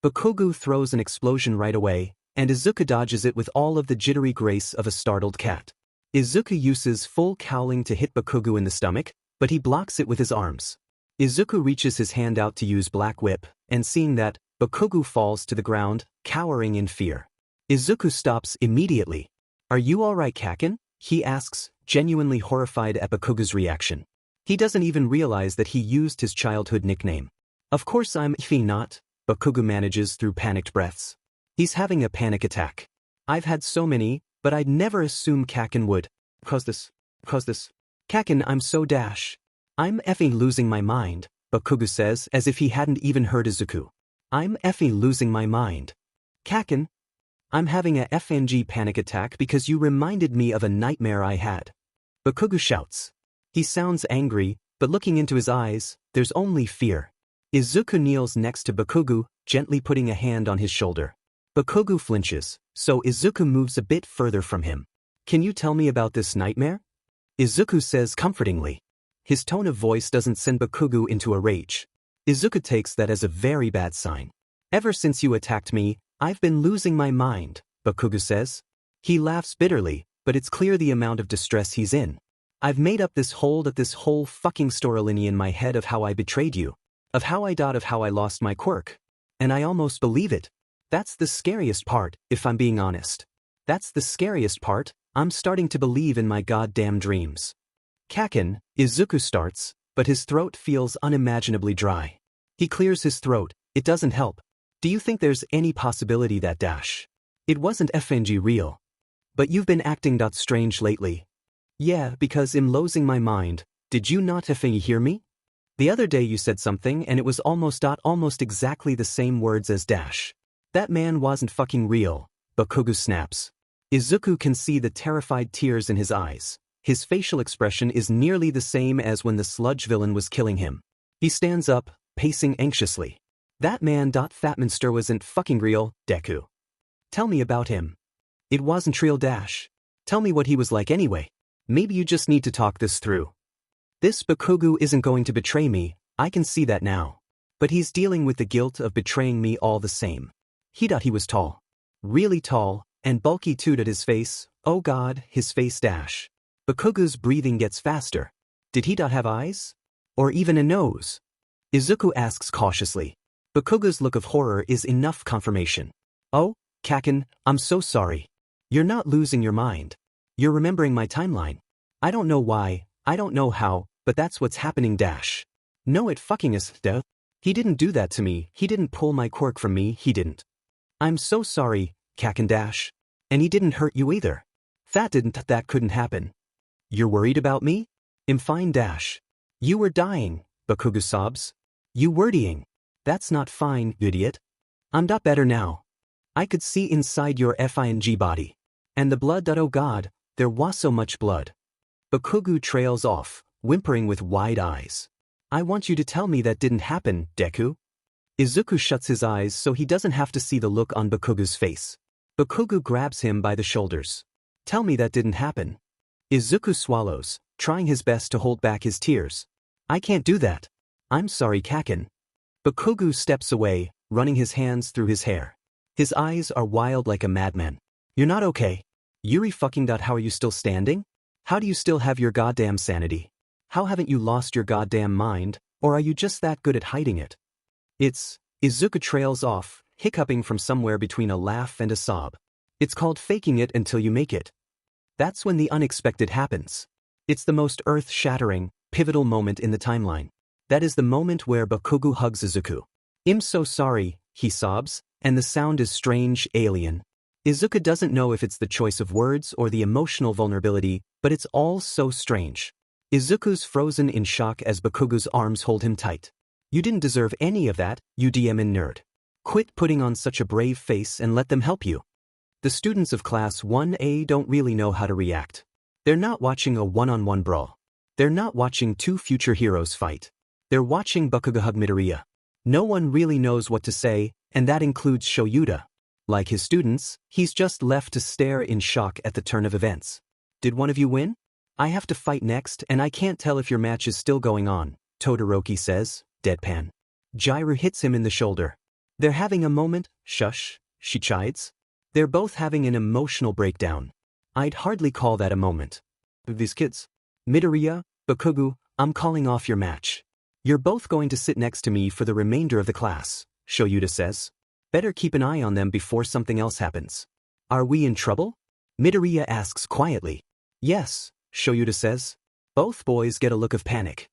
Bakugo throws an explosion right away, and Izuku dodges it with all of the jittery grace of a startled cat. Izuku uses full cowling to hit Bakugo in the stomach, but he blocks it with his arms. Izuku reaches his hand out to use Black Whip, and seeing that, Bakugo falls to the ground, cowering in fear. Izuku stops immediately. Are you alright, Kakin? He asks, genuinely horrified at Bakugo's reaction. He doesn't even realize that he used his childhood nickname. Of course I'm not, Bakugo manages through panicked breaths. He's having a panic attack. I've had so many, but I'd never assume Kakin would. Cause this. Kakin, I'm so dash. I'm effing losing my mind, Bakugo says as if he hadn't even heard Izuku. I'm effing losing my mind. Kakin, I'm having a FNG panic attack because you reminded me of a nightmare I had. Bakugo shouts. He sounds angry, but looking into his eyes, there's only fear. Izuku kneels next to Bakugo, gently putting a hand on his shoulder. Bakugo flinches, so Izuku moves a bit further from him. Can you tell me about this nightmare? Izuku says comfortingly. His tone of voice doesn't send Bakugo into a rage. Izuku takes that as a very bad sign. Ever since you attacked me, I've been losing my mind, Bakugo says. He laughs bitterly, but it's clear the amount of distress he's in. I've made up this whole fucking storyline in my head of how I betrayed you. Of how I lost my quirk. And I almost believe it. That's the scariest part, if I'm being honest. That's the scariest part, I'm starting to believe in my goddamn dreams. Kakin, Izuku starts, but his throat feels unimaginably dry. He clears his throat, it doesn't help. Do you think there's any possibility that dash? It wasn't FNG real. But you've been acting strange lately. Yeah, because I'm losing my mind, did you not FNG hear me? The other day you said something and it was almost exactly the same words as dash. That man wasn't fucking real, Bakugo snaps. Izuku can see the terrified tears in his eyes. His facial expression is nearly the same as when the sludge villain was killing him. He stands up, pacing anxiously. That man Fatmonster wasn't fucking real, Deku. Tell me about him. It wasn't real dash. Tell me what he was like anyway. Maybe you just need to talk this through. This Bakugo isn't going to betray me, I can see that now. But he's dealing with the guilt of betraying me all the same. He was tall. Really tall, and bulky too at his face. Oh god, his face dash. Bakugo's breathing gets faster. Did he have eyes? Or even a nose? Izuku asks cautiously. Bakugo's look of horror is enough confirmation. Oh, Kaken, I'm so sorry. You're not losing your mind. You're remembering my timeline. I don't know why, I don't know how, but that's what's happening dash. No it fucking is, duh. He didn't do that to me, he didn't pull my quirk from me, he didn't. I'm so sorry, Kaken dash. And he didn't hurt you either. That couldn't happen. You're worried about me? I'm fine dash. You were dying, Bakugo sobs. You were dying. That's not fine, idiot. I'm not better now. I could see inside your FING body. And the blood oh god, there was so much blood. Bakugo trails off, whimpering with wide eyes. I want you to tell me that didn't happen, Deku. Izuku shuts his eyes so he doesn't have to see the look on Bakugo's face. Bakugo grabs him by the shoulders. Tell me that didn't happen. Izuku swallows, trying his best to hold back his tears. I can't do that. I'm sorry Kaken. Bakugo steps away, running his hands through his hair. His eyes are wild like a madman. You're not okay. Yuri fucking dot, how are you still standing? How do you still have your goddamn sanity? How haven't you lost your goddamn mind, or are you just that good at hiding it? Izuku trails off, hiccuping from somewhere between a laugh and a sob. It's called faking it until you make it. That's when the unexpected happens. It's the most earth-shattering, pivotal moment in the timeline. That is the moment where Bakugo hugs Izuku. I'm so sorry, he sobs, and the sound is strange, alien. Izuku doesn't know if it's the choice of words or the emotional vulnerability, but it's all so strange. Izuku's frozen in shock as Bakugo's arms hold him tight. You didn't deserve any of that, you DMN nerd. Quit putting on such a brave face and let them help you. The students of Class 1A don't really know how to react. They're not watching a one-on-one brawl. They're not watching two future heroes fight. They're watching Bakugo hug Midoriya. No one really knows what to say, and that includes Shoyuta. Like his students, he's just left to stare in shock at the turn of events. Did one of you win? I have to fight next and I can't tell if your match is still going on, Todoroki says, deadpan. Jiru hits him in the shoulder. They're having a moment, shush, she chides. They're both having an emotional breakdown. I'd hardly call that a moment. These kids. Midoriya, Bakugo, I'm calling off your match. You're both going to sit next to me for the remainder of the class, Shoyuta says. Better keep an eye on them before something else happens. Are we in trouble? Midoriya asks quietly. Yes, Shoyuta says. Both boys get a look of panic.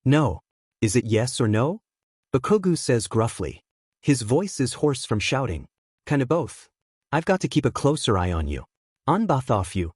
No. Is it yes or no? Bakugo says gruffly. His voice is hoarse from shouting. Kinda both. I've got to keep a closer eye on you. On both of you.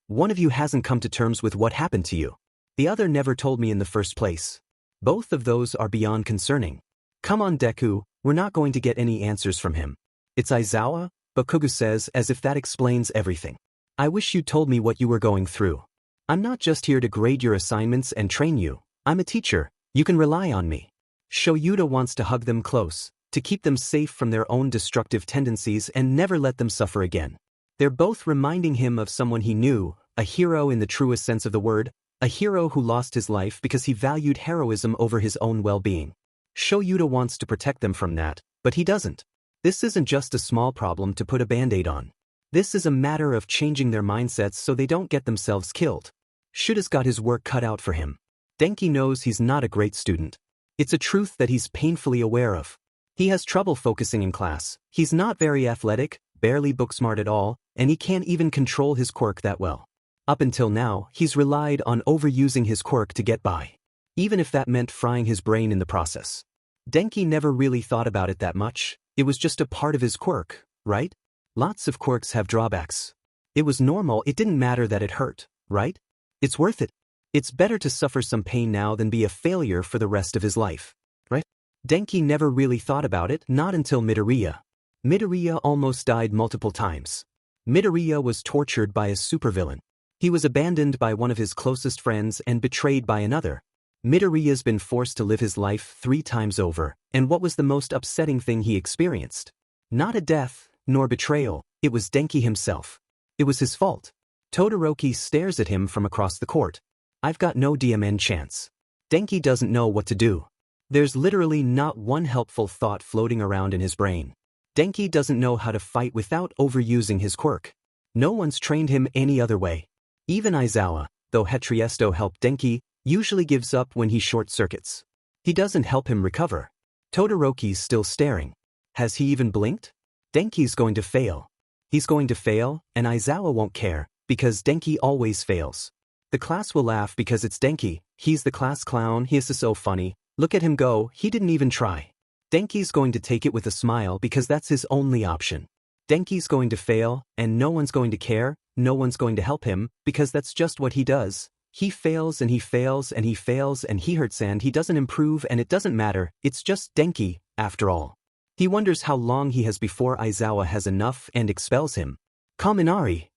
One of you hasn't come to terms with what happened to you. The other never told me in the first place. Both of those are beyond concerning. Come on Deku, we're not going to get any answers from him. It's Aizawa, Bakugo says as if that explains everything. I wish you told me what you were going through. I'm not just here to grade your assignments and train you. I'm a teacher, you can rely on me. Shoyuta wants to hug them close, to keep them safe from their own destructive tendencies and never let them suffer again. They're both reminding him of someone he knew, a hero in the truest sense of the word, a hero who lost his life because he valued heroism over his own well-being. Shoyuta wants to protect them from that, but he doesn't. This isn't just a small problem to put a band-aid on. This is a matter of changing their mindsets so they don't get themselves killed. Shuta's got his work cut out for him. Denki knows he's not a great student. It's a truth that he's painfully aware of. He has trouble focusing in class, he's not very athletic, barely book-smart at all, and he can't even control his quirk that well. Up until now, he's relied on overusing his quirk to get by. Even if that meant frying his brain in the process. Denki never really thought about it that much, it was just a part of his quirk, right? Lots of quirks have drawbacks. It was normal, it didn't matter that it hurt, right? It's worth it. It's better to suffer some pain now than be a failure for the rest of his life, right? Denki never really thought about it, not until Midoriya. Midoriya almost died multiple times. Midoriya was tortured by a supervillain. He was abandoned by one of his closest friends and betrayed by another. Midoriya's been forced to live his life 3 times over, and what was the most upsetting thing he experienced? Not a death, nor betrayal, it was Denki himself. It was his fault. Todoroki stares at him from across the court. I've got no DMN chance. Denki doesn't know what to do. There's literally not one helpful thought floating around in his brain. Denki doesn't know how to fight without overusing his quirk. No one's trained him any other way. Even Aizawa, though Hetriesto helped Denki, usually gives up when he short-circuits. He doesn't help him recover. Todoroki's still staring. Has he even blinked? Denki's going to fail. He's going to fail, and Aizawa won't care, because Denki always fails. The class will laugh because it's Denki, he's the class clown, he is so funny, look at him go, he didn't even try. Denki's going to take it with a smile because that's his only option. Denki's going to fail, and no one's going to care, no one's going to help him, because that's just what he does. He fails and he fails and he fails and he hurts and he doesn't improve and it doesn't matter, it's just Denki, after all. He wonders how long he has before Aizawa has enough and expels him. Kaminari!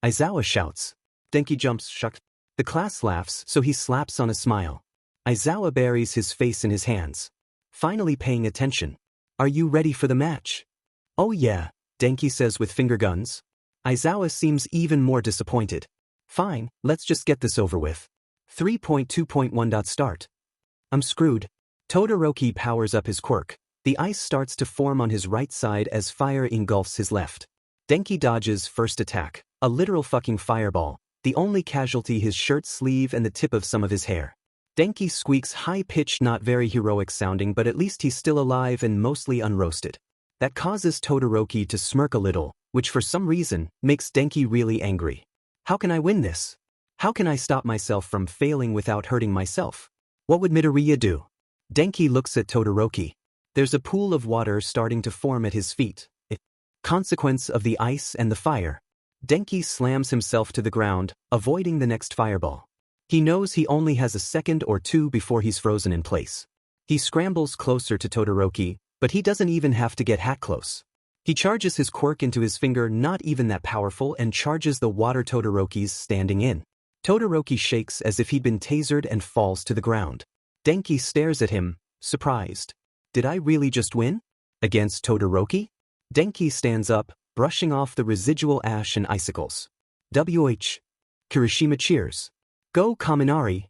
Aizawa shouts. Denki jumps shocked. The class laughs, so he slaps on a smile. Aizawa buries his face in his hands. Finally paying attention. Are you ready for the match? Oh yeah, Denki says with finger guns. Aizawa seems even more disappointed. Fine, let's just get this over with. 3.2.1. Start. I'm screwed. Todoroki powers up his quirk. The ice starts to form on his right side as fire engulfs his left. Denki dodges first attack, a literal fucking fireball, the only casualty his shirt sleeve and the tip of some of his hair. Denki squeaks high-pitched, not very heroic sounding, but at least he's still alive and mostly unroasted. That causes Todoroki to smirk a little, which for some reason makes Denki really angry. How can I win this? How can I stop myself from failing without hurting myself? What would Midoriya do? Denki looks at Todoroki. There's a pool of water starting to form at his feet. Consequence of the ice and the fire. Denki slams himself to the ground, avoiding the next fireball. He knows he only has a second or two before he's frozen in place. He scrambles closer to Todoroki, but he doesn't even have to get hat close. He charges his quirk into his finger, not even that powerful, and charges the water Todoroki's standing in. Todoroki shakes as if he'd been tasered and falls to the ground. Denki stares at him, surprised. Did I really just win? Against Todoroki? Denki stands up, brushing off the residual ash and icicles. WH. Kirishima cheers. Go Kaminari.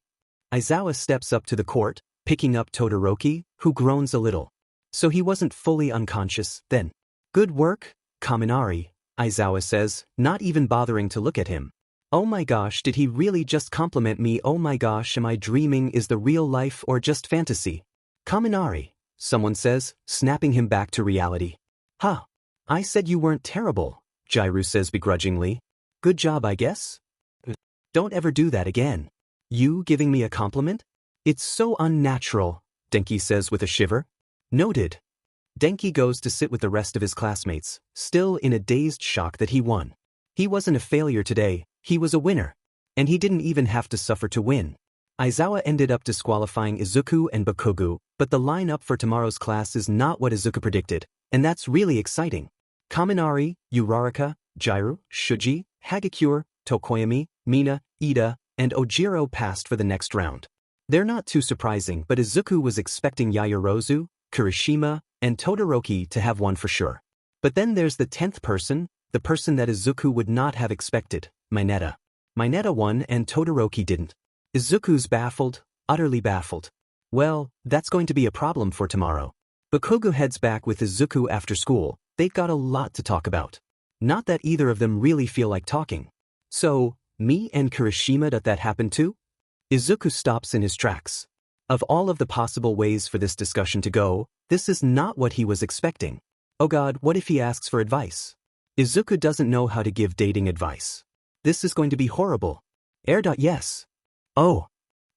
Aizawa steps up to the court, picking up Todoroki, who groans a little. So he wasn't fully unconscious, then. Good work, Kaminari, Aizawa says, not even bothering to look at him. Oh my gosh, did he really just compliment me? Oh my gosh, am I dreaming? Is the real life or just fantasy? Kaminari, someone says, snapping him back to reality. Huh. I said you weren't terrible, Jiru says begrudgingly. Good job, I guess? Don't ever do that again. You giving me a compliment? It's so unnatural, Denki says with a shiver. Noted. Denki goes to sit with the rest of his classmates, still in a dazed shock that he won. He wasn't a failure today, he was a winner. And he didn't even have to suffer to win. Aizawa ended up disqualifying Izuku and Bakugo, but the lineup for tomorrow's class is not what Izuku predicted, and that's really exciting. Kaminari, Uraraka, Jiru, Shuji, Hagakure, Tokoyami, Mina, Iida, and Ojiro passed for the next round. They're not too surprising, but Izuku was expecting Yaoyorozu, Kirishima, and Todoroki to have won for sure. But then there's the 10th person, the person that Izuku would not have expected, Mineta. Mineta won and Todoroki didn't. Izuku's baffled, utterly baffled. Well, that's going to be a problem for tomorrow. Bakugo heads back with Izuku after school. They've got a lot to talk about. Not that either of them really feel like talking. So, me and Kirishima, did that happen too? Izuku stops in his tracks. Of all of the possible ways for this discussion to go, this is not what he was expecting. Oh god, what if he asks for advice? Izuku doesn't know how to give dating advice. This is going to be horrible. Yes. Oh.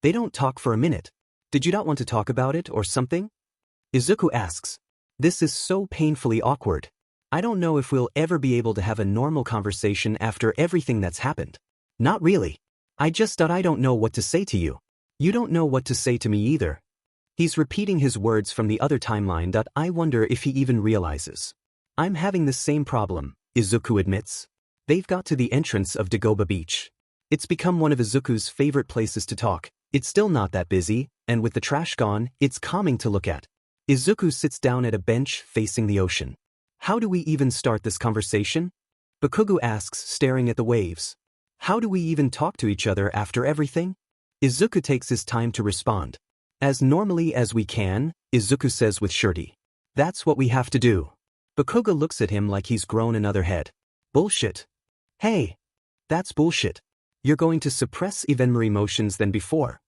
They don't talk for a minute. Did you not want to talk about it or something? Izuku asks. This is so painfully awkward. I don't know if we'll ever be able to have a normal conversation after everything that's happened. Not really. I just thought I don't know what to say to you. You don't know what to say to me either. He's repeating his words from the other timeline. I wonder if he even realizes. I'm having the same problem, Izuku admits. They've got to the entrance of Dagoba Beach. It's become one of Izuku's favorite places to talk. It's still not that busy, and with the trash gone, it's calming to look at. Izuku sits down at a bench facing the ocean. How do we even start this conversation? Bakugo asks, staring at the waves. How do we even talk to each other after everything? Izuku takes his time to respond. As normally as we can, Izuku says with surety. That's what we have to do. Bakugo looks at him like he's grown another head. Bullshit. Hey. That's bullshit. You're going to suppress even more emotions than before.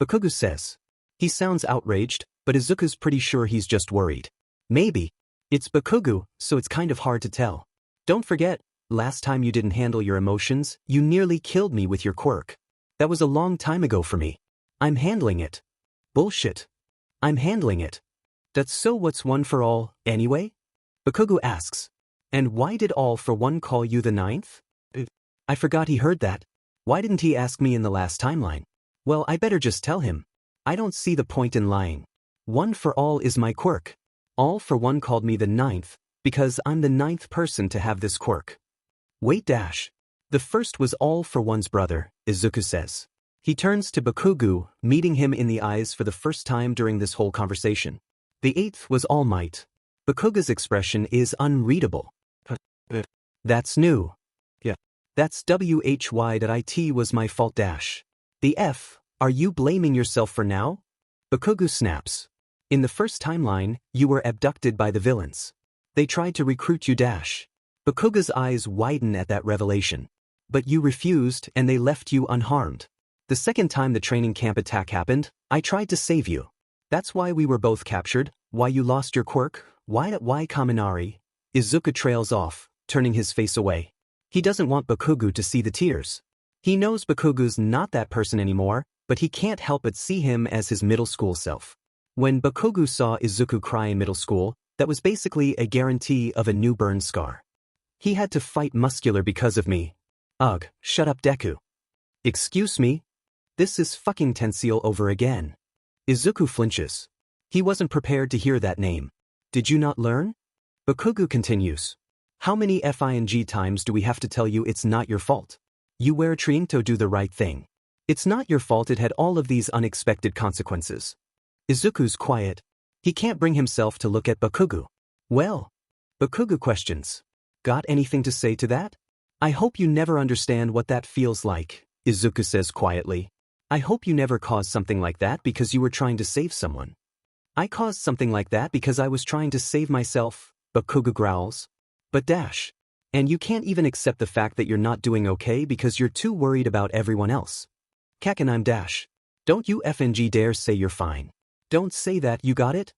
Bakugo says. He sounds outraged, but Izuku's pretty sure he's just worried. Maybe. It's Bakugo, so it's kind of hard to tell. Don't forget, last time you didn't handle your emotions, you nearly killed me with your quirk. That was a long time ago for me. I'm handling it. Bullshit. I'm handling it. That's so what's one for all, anyway? Bakugo asks. And why did All for One call you the ninth? I forgot he heard that. Why didn't he ask me in the last timeline? Well, I better just tell him. I don't see the point in lying. One for All is my quirk. All for One called me the ninth, because I'm the ninth person to have this quirk. Wait dash. The first was All for One's brother, Izuku says. He turns to Bakugo, meeting him in the eyes for the first time during this whole conversation. The eighth was All Might. Bakugo's expression is unreadable. That's new. Yeah. That's WHY.IT was my fault dash. The F, are you blaming yourself for now? Bakugo snaps. In the first timeline, you were abducted by the villains. They tried to recruit you dash. Bakugo's eyes widen at that revelation. But you refused and they left you unharmed. The second time the training camp attack happened, I tried to save you. That's why we were both captured, why you lost your quirk, why Kaminari. Izuku trails off, turning his face away. He doesn't want Bakugo to see the tears. He knows Bakugo's not that person anymore, but he can't help but see him as his middle school self. When Bakugo saw Izuku cry in middle school, that was basically a guarantee of a new burn scar. He had to fight Muscular because of me. Ugh, shut up Deku. Excuse me? This is fucking Tenseal over again. Izuku flinches. He wasn't prepared to hear that name. Did you not learn? Bakugo continues. How many FING times do we have to tell you it's not your fault? You were trying to do the right thing. It's not your fault it had all of these unexpected consequences. Izuku's quiet. He can't bring himself to look at Bakugo. Well, Bakugo questions. Got anything to say to that? I hope you never understand what that feels like, Izuku says quietly. I hope you never caused something like that because you were trying to save someone. I caused something like that because I was trying to save myself, Bakugo growls. But dash. And you can't even accept the fact that you're not doing okay because you're too worried about everyone else. Kaken I'm dash. Don't you FNG dare say you're fine. Don't say that, you got it?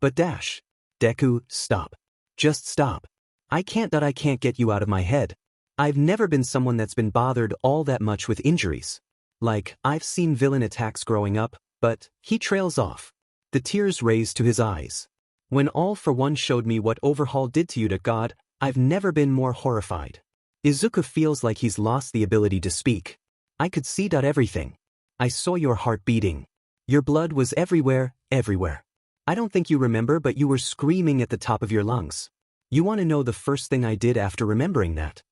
But dash. Deku, stop. Just stop. I can't get you out of my head. I've never been someone that's been bothered all that much with injuries. Like, I've seen villain attacks growing up, but he trails off. The tears raise to his eyes. When All for One showed me what Overhaul did to you to God, I've never been more horrified. Izuku feels like he's lost the ability to speak. I could see everything. I saw your heart beating. Your blood was everywhere, everywhere. I don't think you remember, but you were screaming at the top of your lungs. You want to know the first thing I did after remembering that?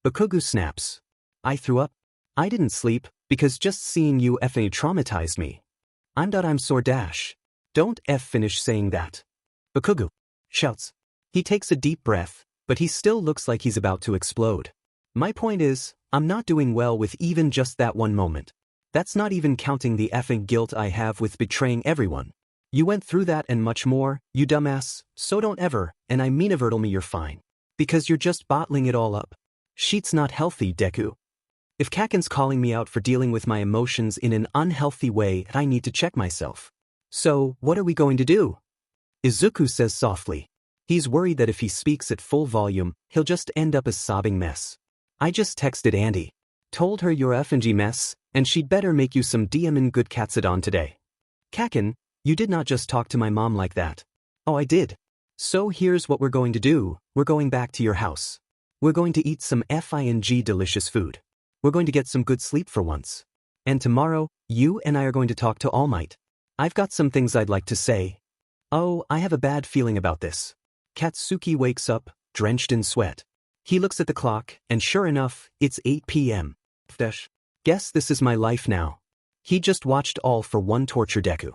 Bakugo snaps. I threw up. I didn't sleep, because just seeing you effing traumatized me. I'm sore dash. Don't finish saying that. Bakugo shouts. He takes a deep breath, but he still looks like he's about to explode. My point is, I'm not doing well with even just that one moment. That's not even counting the effing guilt I have with betraying everyone. You went through that and much more, you dumbass, so don't ever, and I mean tell me you're fine. Because you're just bottling it all up. Shit's not healthy, Deku. If Kaken's calling me out for dealing with my emotions in an unhealthy way, I need to check myself. So, what are we going to do? Izuku says softly. He's worried that if he speaks at full volume, he'll just end up a sobbing mess. I just texted Andy. Told her you're FNG mess, and she'd better make you some DM good katsudan today. Kaken, you did not just talk to my mom like that. Oh, I did. So here's what we're going to do, we're going back to your house. We're going to eat some FING delicious food. We're going to get some good sleep for once. And tomorrow, you and I are going to talk to All Might. I've got some things I'd like to say. Oh, I have a bad feeling about this. Katsuki wakes up, drenched in sweat. He looks at the clock, and sure enough, it's 8 p.m. Guess this is my life now. He just watched All for One torture Deku.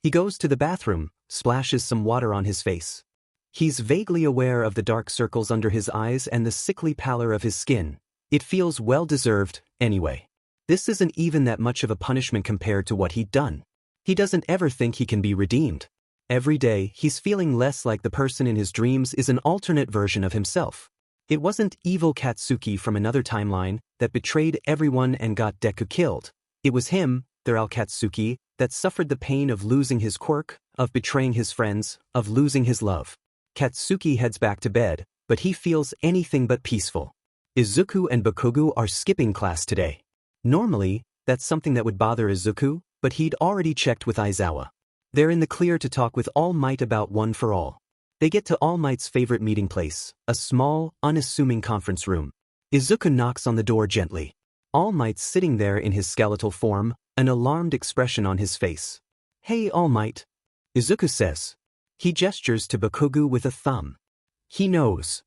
He goes to the bathroom, splashes some water on his face. He's vaguely aware of the dark circles under his eyes and the sickly pallor of his skin. It feels well-deserved, anyway. This isn't even that much of a punishment compared to what he'd done. He doesn't ever think he can be redeemed. Every day, he's feeling less like the person in his dreams is an alternate version of himself. It wasn't evil Katsuki from another timeline that betrayed everyone and got Deku killed. It was him, their Katsuki, that suffered the pain of losing his quirk, of betraying his friends, of losing his love. Katsuki heads back to bed, but he feels anything but peaceful. Izuku and Bakugo are skipping class today. Normally, that's something that would bother Izuku, but he'd already checked with Aizawa. They're in the clear to talk with All Might about One for All. They get to All Might's favorite meeting place, a small, unassuming conference room. Izuku knocks on the door gently. All Might's sitting there in his skeletal form, an alarmed expression on his face. "Hey All Might," Izuku says. He gestures to Bakugo with a thumb. He knows.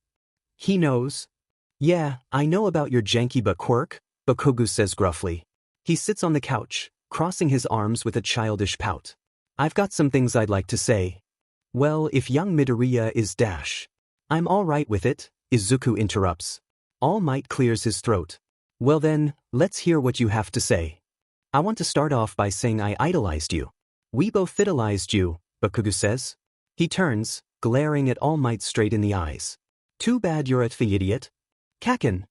He knows? "Yeah, I know about your janky but quirk," Bakugo says gruffly. He sits on the couch, crossing his arms with a childish pout. "I've got some things I'd like to say." "Well, if young Midoriya is dash." "I'm all right with it," Izuku interrupts. All Might clears his throat. "Well then, let's hear what you have to say. I want to start off by saying I idolized you." "We both idolized you," Bakugo says. He turns, glaring at All Might straight in the eyes. "Too bad you're the idiot." "Kakin,"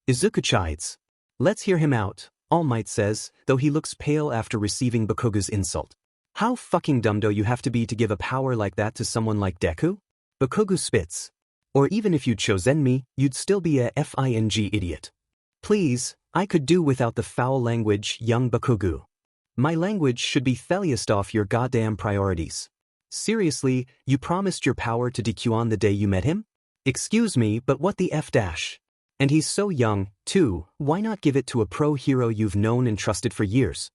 Izuku chides. "Let's hear him out," All Might says, though he looks pale after receiving Bakugo's insult. "How fucking dumb do you have to be to give a power like that to someone like Deku?" Bakugo spits. "Or even if you'd chosen me, you'd still be a fing idiot." "Please, I could do without the foul language, young Bakugo. My language should be theliest off your goddamn priorities. Seriously, you promised your power to Deku on the day you met him? Excuse me, but what the f dash? And he's so young, too, why not give it to a pro hero you've known and trusted for years?"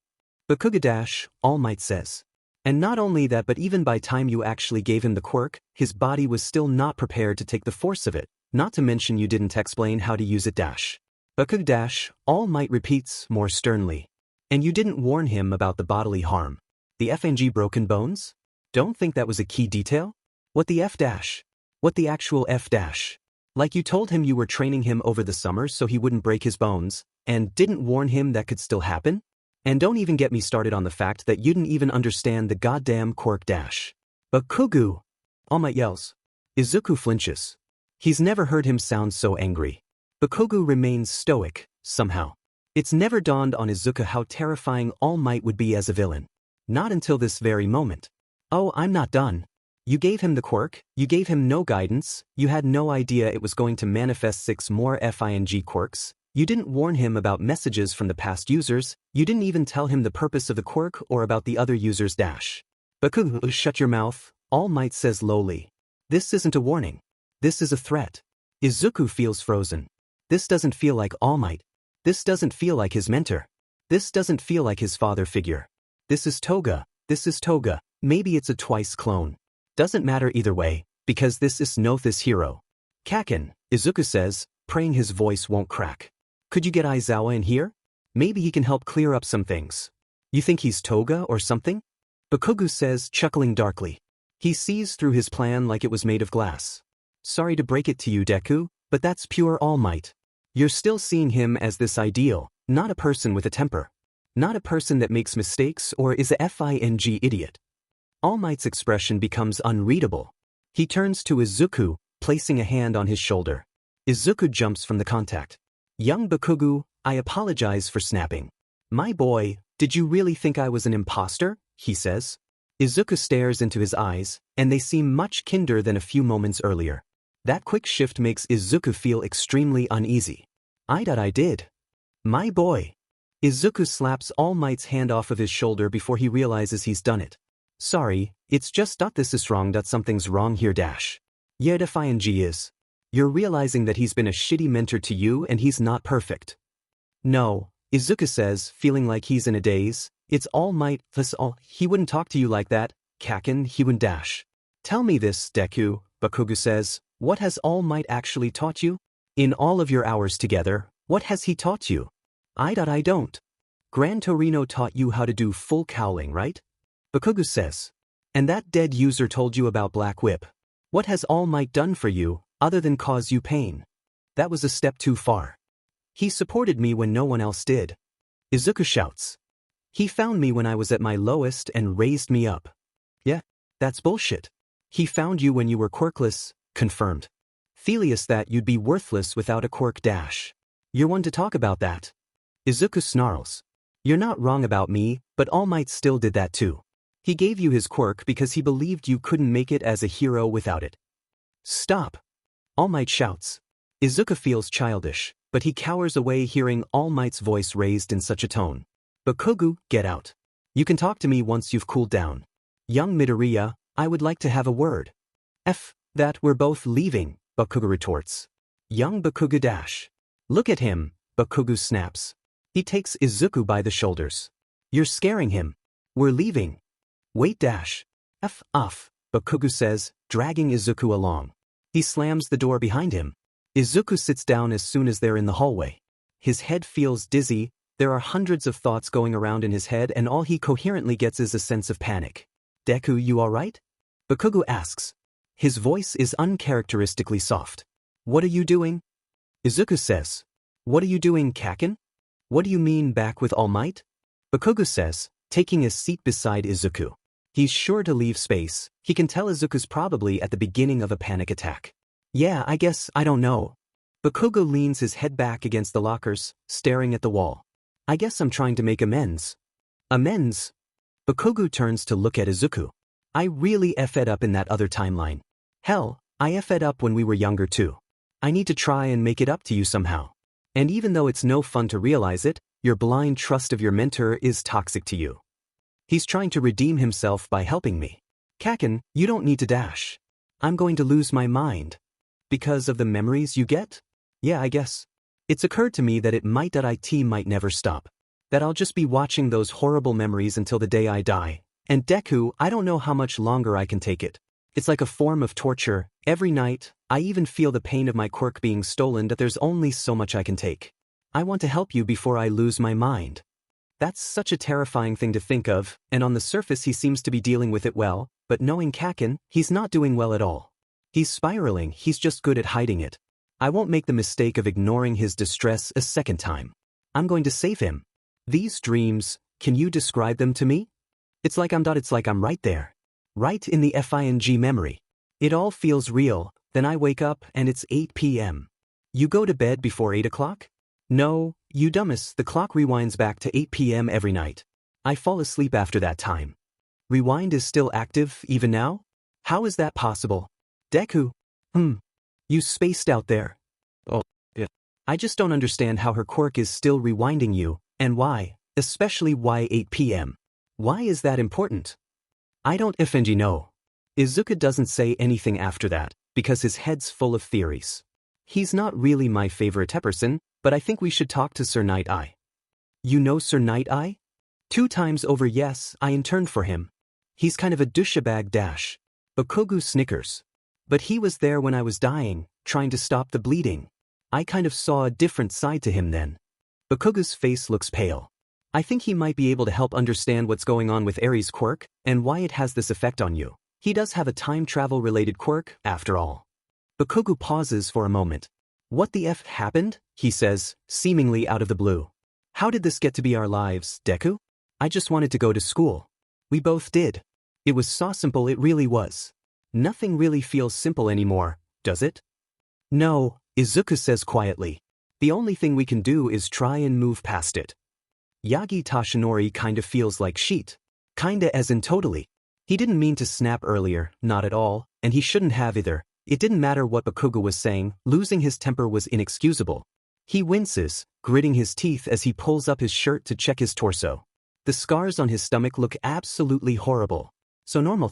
"Bakugo dash," All Might says. "And not only that, but even by time you actually gave him the quirk, his body was still not prepared to take the force of it, not to mention you didn't explain how to use it dash." "Bakugo dash," All Might repeats more sternly. "And you didn't warn him about the bodily harm. The FNG broken bones? Don't think that was a key detail? What the f dash? What the actual f dash? Like you told him you were training him over the summer so he wouldn't break his bones, and didn't warn him that could still happen? And don't even get me started on the fact that you didn't even understand the goddamn quirk dash." "Bakugo!" All Might yells. Izuku flinches. He's never heard him sound so angry. Bakugo remains stoic, somehow. It's never dawned on Izuku how terrifying All Might would be as a villain. Not until this very moment. "Oh, I'm not done. You gave him the quirk, you gave him no guidance, you had no idea it was going to manifest 6 more FING quirks, you didn't warn him about messages from the past users, you didn't even tell him the purpose of the quirk or about the other users dash." "Bakugo, shut your mouth," All Might says lowly. "This isn't a warning. This is a threat." Izuku feels frozen. This doesn't feel like All Might. This doesn't feel like his mentor. This doesn't feel like his father figure. This is Toga. This is Toga. Maybe it's a twice clone. Doesn't matter either way, because this is Noth's hero. "Kakin," Izuku says, praying his voice won't crack. "Could you get Aizawa in here? Maybe he can help clear up some things." "You think he's Toga or something?" Bakugo says, chuckling darkly. He sees through his plan like it was made of glass. "Sorry to break it to you, Deku, but that's pure All Might. You're still seeing him as this ideal, not a person with a temper. Not a person that makes mistakes or is a FING idiot." All Might's expression becomes unreadable. He turns to Izuku, placing a hand on his shoulder. Izuku jumps from the contact. "Young Bakugo, I apologize for snapping. My boy, did you really think I was an imposter?" he says. Izuku stares into his eyes, and they seem much kinder than a few moments earlier. That quick shift makes Izuku feel extremely uneasy. I did. My boy." Izuku slaps All Might's hand off of his shoulder before he realizes he's done it. "Sorry, it's just that this is wrong, that something's wrong here dash. Yeah, the FING is. You're realizing that he's been a shitty mentor to you and he's not perfect." "No," Izuku says, feeling like he's in a daze. "It's All Might, that's all. He wouldn't talk to you like that, Kakin, he wouldn't dash." "Tell me this, Deku," Bakugo says. "What has All Might actually taught you? In all of your hours together, what has he taught you?" I don't. "Gran Torino taught you how to do full cowling, right?" Bakugo says. "And that dead user told you about Black Whip. What has All Might done for you, other than cause you pain?" "That was a step too far. He supported me when no one else did." Izuku shouts. He found me when I was at my lowest and raised me up. Yeah, that's bullshit. He found you when you were quirkless, confirmed. Thelius that you'd be worthless without a quirk dash. You're one to talk about that. Izuku snarls. You're not wrong about me, but All Might still did that too. He gave you his quirk because he believed you couldn't make it as a hero without it. Stop! All Might shouts. Izuku feels childish, but he cowers away hearing All Might's voice raised in such a tone. Bakugo, get out. You can talk to me once you've cooled down. Young Midoriya, I would like to have a word. That we're both leaving, Bakugo retorts. Young Bakugo dash. Look at him, Bakugo snaps. He takes Izuku by the shoulders. You're scaring him. We're leaving. Wait dash. Off, Bakugo says, dragging Izuku along. He slams the door behind him. Izuku sits down as soon as they're in the hallway. His head feels dizzy, there are hundreds of thoughts going around in his head and all he coherently gets is a sense of panic. Deku, you alright? Bakugo asks. His voice is uncharacteristically soft. What are you doing? Izuku says. What are you doing, Kakin? What do you mean back with All Might? Bakugo says, taking a seat beside Izuku. He's sure to leave space, he can tell Izuku's probably at the beginning of a panic attack. Yeah, I guess I don't know. Bakugo leans his head back against the lockers, staring at the wall. I guess I'm trying to make amends. Amends? Bakugo turns to look at Izuku. I really effed up in that other timeline. Hell, I effed up when we were younger too. I need to try and make it up to you somehow. And even though it's no fun to realize it, your blind trust of your mentor is toxic to you. He's trying to redeem himself by helping me. Kakin, you don't need to dash. I'm going to lose my mind. Because of the memories you get? Yeah, I guess. It's occurred to me that it might never stop. That I'll just be watching those horrible memories until the day I die. And Deku, I don't know how much longer I can take it. It's like a form of torture. Every night, I even feel the pain of my quirk being stolen that there's only so much I can take. I want to help you before I lose my mind. That's such a terrifying thing to think of, and on the surface he seems to be dealing with it well, but knowing Kakin, he's not doing well at all. He's spiraling, he's just good at hiding it. I won't make the mistake of ignoring his distress a second time. I'm going to save him. These dreams, can you describe them to me? It's like I'm right there. Right in the FING memory. It all feels real, then I wake up and it's 8 p.m. You go to bed before 8 o'clock? No, you dumbass, the clock rewinds back to 8 p.m. every night. I fall asleep after that time. Rewind is still active even now? How is that possible? Deku? You spaced out there. Oh, yeah. I just don't understand how her quirk is still rewinding you, and why, especially why 8 p.m. Why is that important? I don't effing know. Izuku doesn't say anything after that, because his head's full of theories. He's not really my favorite person, but I think we should talk to Sir Nighteye. You know Sir Nighteye? 2 times over, yes, I interned for him. He's kind of a douchebag dash. Bakugo snickers. But he was there when I was dying, trying to stop the bleeding. I kind of saw a different side to him then. Bakugo's face looks pale. I think he might be able to help understand what's going on with Aries' quirk, and why it has this effect on you. He does have a time travel related quirk, after all. Bakugo pauses for a moment. What the F happened? He says, seemingly out of the blue. How did this get to be our lives, Deku? I just wanted to go to school. We both did. It was so simple, it really was. Nothing really feels simple anymore, does it? No, Izuku says quietly. The only thing we can do is try and move past it. Yagi Tashinori kinda feels like shit. Kinda as in totally. He didn't mean to snap earlier, not at all, and he shouldn't have either. It didn't matter what Bakugo was saying, losing his temper was inexcusable. He winces, gritting his teeth as he pulls up his shirt to check his torso. The scars on his stomach look absolutely horrible. So normal.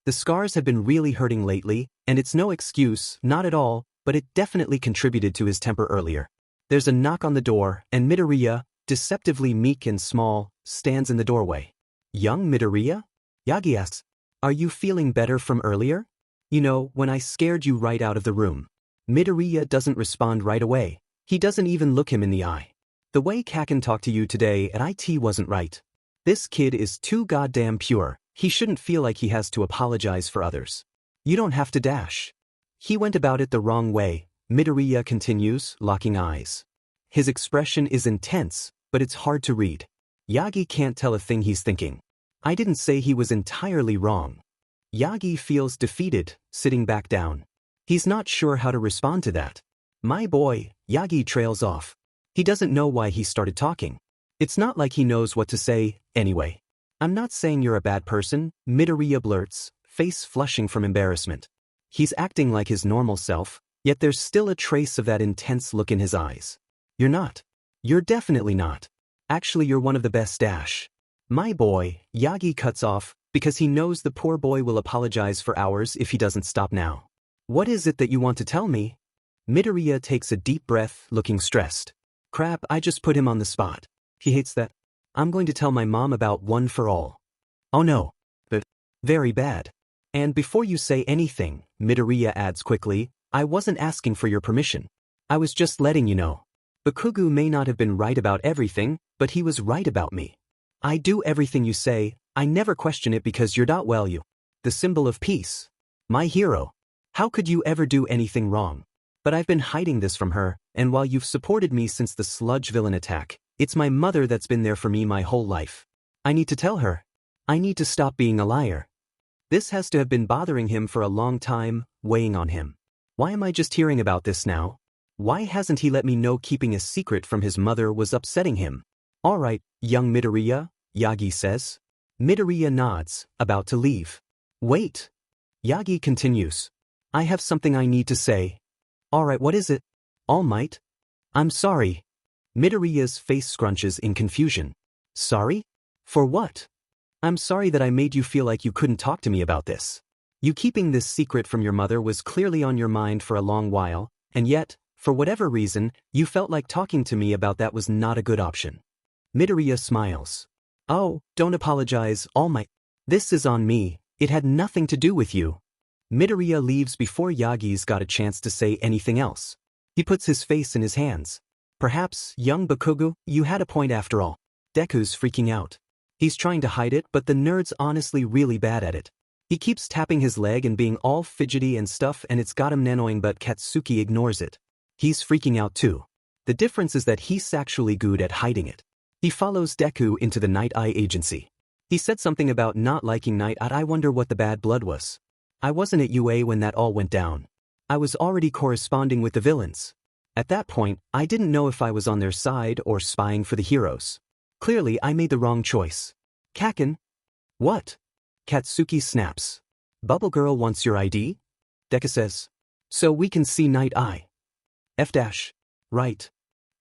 The scars have been really hurting lately, and it's no excuse, not at all, but it definitely contributed to his temper earlier. There's a knock on the door, and Midoriya, deceptively meek and small, stands in the doorway. Young Midoriya? Yagi asks, are you feeling better from earlier? You know, when I scared you right out of the room. Midoriya doesn't respond right away. He doesn't even look him in the eye. The way Kakin talked to you today at IT wasn't right. This kid is too goddamn pure. He shouldn't feel like he has to apologize for others. You don't have to dash. He went about it the wrong way, Midoriya continues, locking eyes. His expression is intense, but it's hard to read. Yagi can't tell a thing he's thinking. I didn't say he was entirely wrong. Yagi feels defeated, sitting back down. He's not sure how to respond to that. My boy, Yagi trails off. He doesn't know why he started talking. It's not like he knows what to say, anyway. I'm not saying you're a bad person, Midoriya blurts, face flushing from embarrassment. He's acting like his normal self, yet there's still a trace of that intense look in his eyes. You're not. You're definitely not. Actually, you're one of the best dash. My boy, Yagi cuts off, because he knows the poor boy will apologize for hours if he doesn't stop now. What is it that you want to tell me? Midoriya takes a deep breath, looking stressed. Crap, I just put him on the spot. He hates that. I'm going to tell my mom about One for All. Oh no. But very bad. And before you say anything, Midoriya adds quickly, I wasn't asking for your permission. I was just letting you know. Bakugo may not have been right about everything, but he was right about me. I do everything you say, I never question it because you're not well you. The symbol of peace. My hero. How could you ever do anything wrong? But I've been hiding this from her, and while you've supported me since the sludge villain attack, it's my mother that's been there for me my whole life. I need to tell her. I need to stop being a liar. This has to have been bothering him for a long time, weighing on him. Why am I just hearing about this now? Why hasn't he let me know keeping a secret from his mother was upsetting him? Alright, young Midoriya, Yagi says. Midoriya nods, about to leave. Wait. Yagi continues. I have something I need to say. Alright, what is it? All Might? I'm sorry. Midoriya's face scrunches in confusion. Sorry? For what? I'm sorry that I made you feel like you couldn't talk to me about this. You keeping this secret from your mother was clearly on your mind for a long while, and yet, for whatever reason, you felt like talking to me about that was not a good option. Midoriya smiles. Oh, don't apologize, All Might. This is on me, it had nothing to do with you. Midoriya leaves before Yagi's got a chance to say anything else. He puts his face in his hands. Perhaps, young Bakugo, you had a point after all. Deku's freaking out. He's trying to hide it, but the nerd's honestly really bad at it. He keeps tapping his leg and being all fidgety and stuff, and it's got him annoying, but Katsuki ignores it. He's freaking out too. The difference is that he's actually good at hiding it. He follows Deku into the Nighteye agency. He said something about not liking Nighteye. I wonder what the bad blood was. I wasn't at UA when that all went down. I was already corresponding with the villains. At that point, I didn't know if I was on their side or spying for the heroes. Clearly, I made the wrong choice. Kaken? What? Katsuki snaps. Bubble Girl wants your ID? Deku says. So we can see Nighteye. F dash. Right.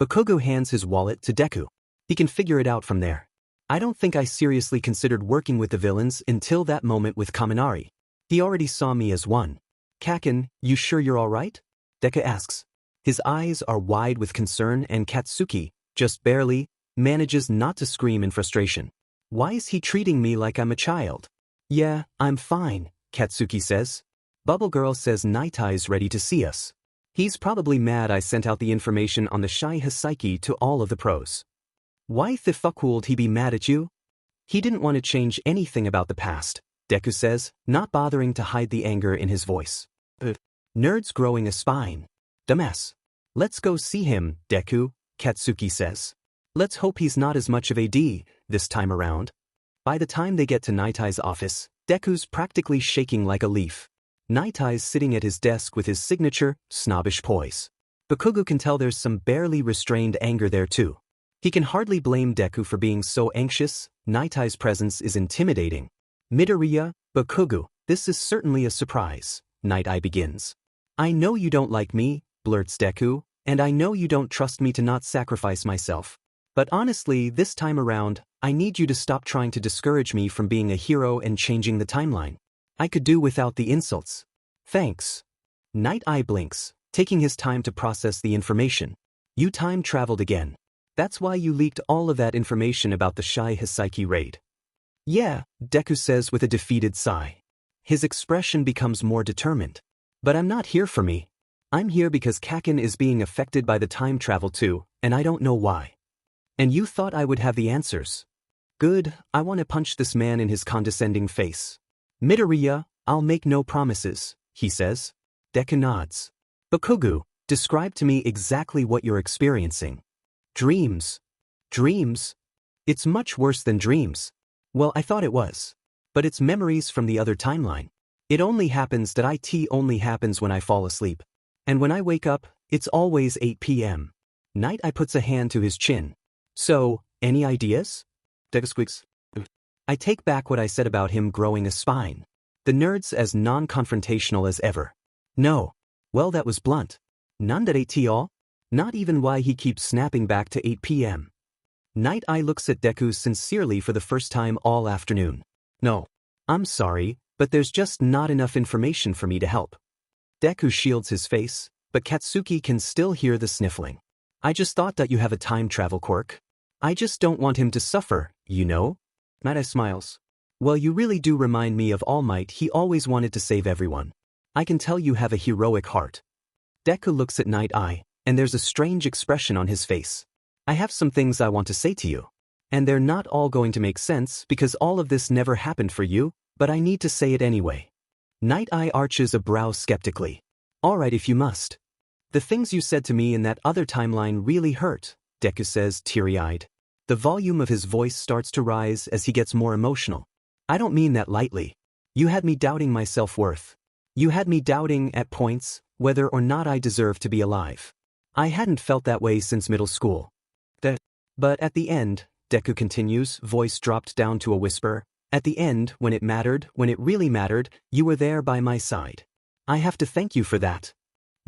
Bakugo hands his wallet to Deku. He can figure it out from there. I don't think I seriously considered working with the villains until that moment with Kaminari. He already saw me as one. Kaken, you sure you're alright? Deku asks. His eyes are wide with concern, and Katsuki, just barely, manages not to scream in frustration. Why is he treating me like I'm a child? Yeah, I'm fine, Katsuki says. Bubble Girl says Nighteye's ready to see us. He's probably mad I sent out the information on the Shy Hisaki to all of the pros. Why the fuck would he be mad at you? He didn't want to change anything about the past, Deku says, not bothering to hide the anger in his voice. Nerd's growing a spine. Dumbass. Let's go see him, Deku, Katsuki says. Let's hope he's not as much of a D this time around. By the time they get to Nighteye's office, Deku's practically shaking like a leaf. Nighteye's sitting at his desk with his signature, snobbish poise. Bakugo can tell there's some barely restrained anger there too. He can hardly blame Deku for being so anxious. Nighteye's presence is intimidating. Midoriya, Bakugo, this is certainly a surprise, Nighteye begins. I know you don't like me, blurts Deku, and I know you don't trust me to not sacrifice myself. But honestly, this time around, I need you to stop trying to discourage me from being a hero and changing the timeline. I could do without the insults. Thanks. Nighteye blinks, taking his time to process the information. You time traveled again. That's why you leaked all of that information about the Shy Hisaki raid. Yeah, Deku says with a defeated sigh. His expression becomes more determined. But I'm not here for me. I'm here because Kaken is being affected by the time travel too, and I don't know why. And you thought I would have the answers. Good, I want to punch this man in his condescending face. Midoriya, I'll make no promises, he says. Deku nods. Bakugo, describe to me exactly what you're experiencing. Dreams. Dreams? It's much worse than dreams. Well, I thought it was. But it's memories from the other timeline. It only happens that it only happens when I fall asleep. And when I wake up, it's always 8 p.m. Nighteye puts a hand to his chin. So, any ideas? Deku squeaks. I take back what I said about him growing a spine. The nerd's as non-confrontational as ever. No. Well, that was blunt. None that at all? Not even why he keeps snapping back to 8 p.m. Nighteye looks at Deku sincerely for the first time all afternoon. No. I'm sorry, but there's just not enough information for me to help. Deku shields his face, but Katsuki can still hear the sniffling. I just thought that you have a time travel quirk. I just don't want him to suffer, you know? Nighteye smiles. Well, you really do remind me of All Might. He always wanted to save everyone. I can tell you have a heroic heart. Deku looks at Nighteye, and there's a strange expression on his face. I have some things I want to say to you. And they're not all going to make sense because all of this never happened for you, but I need to say it anyway. Nighteye arches a brow skeptically. Alright if you must. The things you said to me in that other timeline really hurt, Deku says teary-eyed. The volume of his voice starts to rise as he gets more emotional. I don't mean that lightly. You had me doubting my self-worth. You had me doubting, at points, whether or not I deserve to be alive. I hadn't felt that way since middle school. But at the end, Deku continues, voice dropped down to a whisper, at the end, when it mattered, when it really mattered, you were there by my side. I have to thank you for that.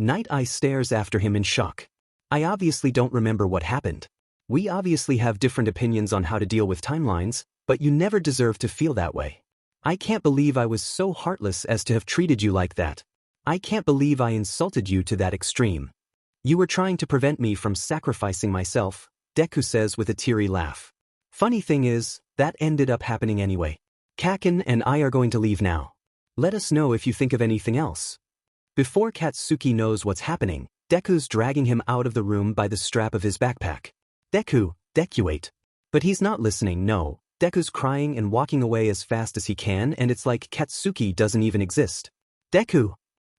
Nighteye stares after him in shock. I obviously don't remember what happened. We obviously have different opinions on how to deal with timelines, but you never deserve to feel that way. I can't believe I was so heartless as to have treated you like that. I can't believe I insulted you to that extreme. You were trying to prevent me from sacrificing myself, Deku says with a teary laugh. Funny thing is, that ended up happening anyway. Kakin and I are going to leave now. Let us know if you think of anything else. Before Katsuki knows what's happening, Deku's dragging him out of the room by the strap of his backpack. Deku, wait. But he's not listening, no. Deku's crying and walking away as fast as he can, and it's like Katsuki doesn't even exist. Deku!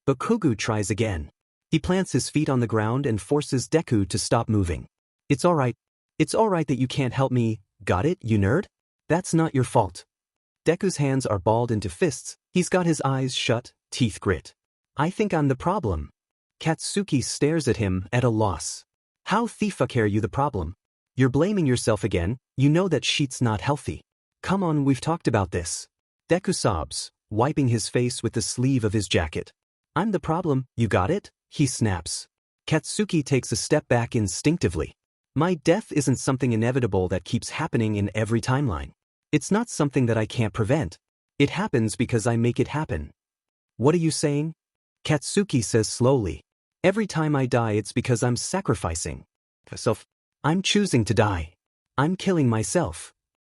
Bakugo tries again. He plants his feet on the ground and forces Deku to stop moving. It's alright. It's alright that you can't help me, got it, you nerd? That's not your fault. Deku's hands are balled into fists, he's got his eyes shut, teeth grit. I think I'm the problem. Katsuki stares at him at a loss. How the fuck are you the problem? You're blaming yourself again, you know that shit's not healthy. Come on, we've talked about this. Deku sobs, wiping his face with the sleeve of his jacket. I'm the problem, you got it? He snaps. Katsuki takes a step back instinctively. My death isn't something inevitable that keeps happening in every timeline. It's not something that I can't prevent. It happens because I make it happen. What are you saying? Katsuki says slowly. Every time I die it's because I'm sacrificing myself. I'm choosing to die. I'm killing myself.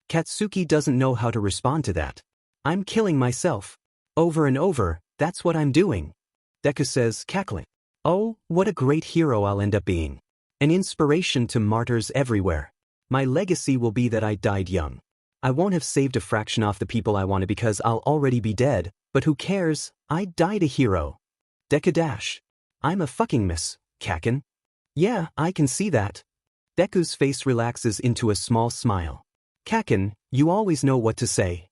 Katsuki doesn't know how to respond to that. I'm killing myself. Over and over, that's what I'm doing. Deku says, cackling. Oh, what a great hero I'll end up being. An inspiration to martyrs everywhere. My legacy will be that I died young. I won't have saved a fraction off the people I wanted because I'll already be dead, but who cares, I died a hero. Deku dash. I'm a fucking miss, Kakin. Yeah, I can see that. Deku's face relaxes into a small smile. Kakin, you always know what to say.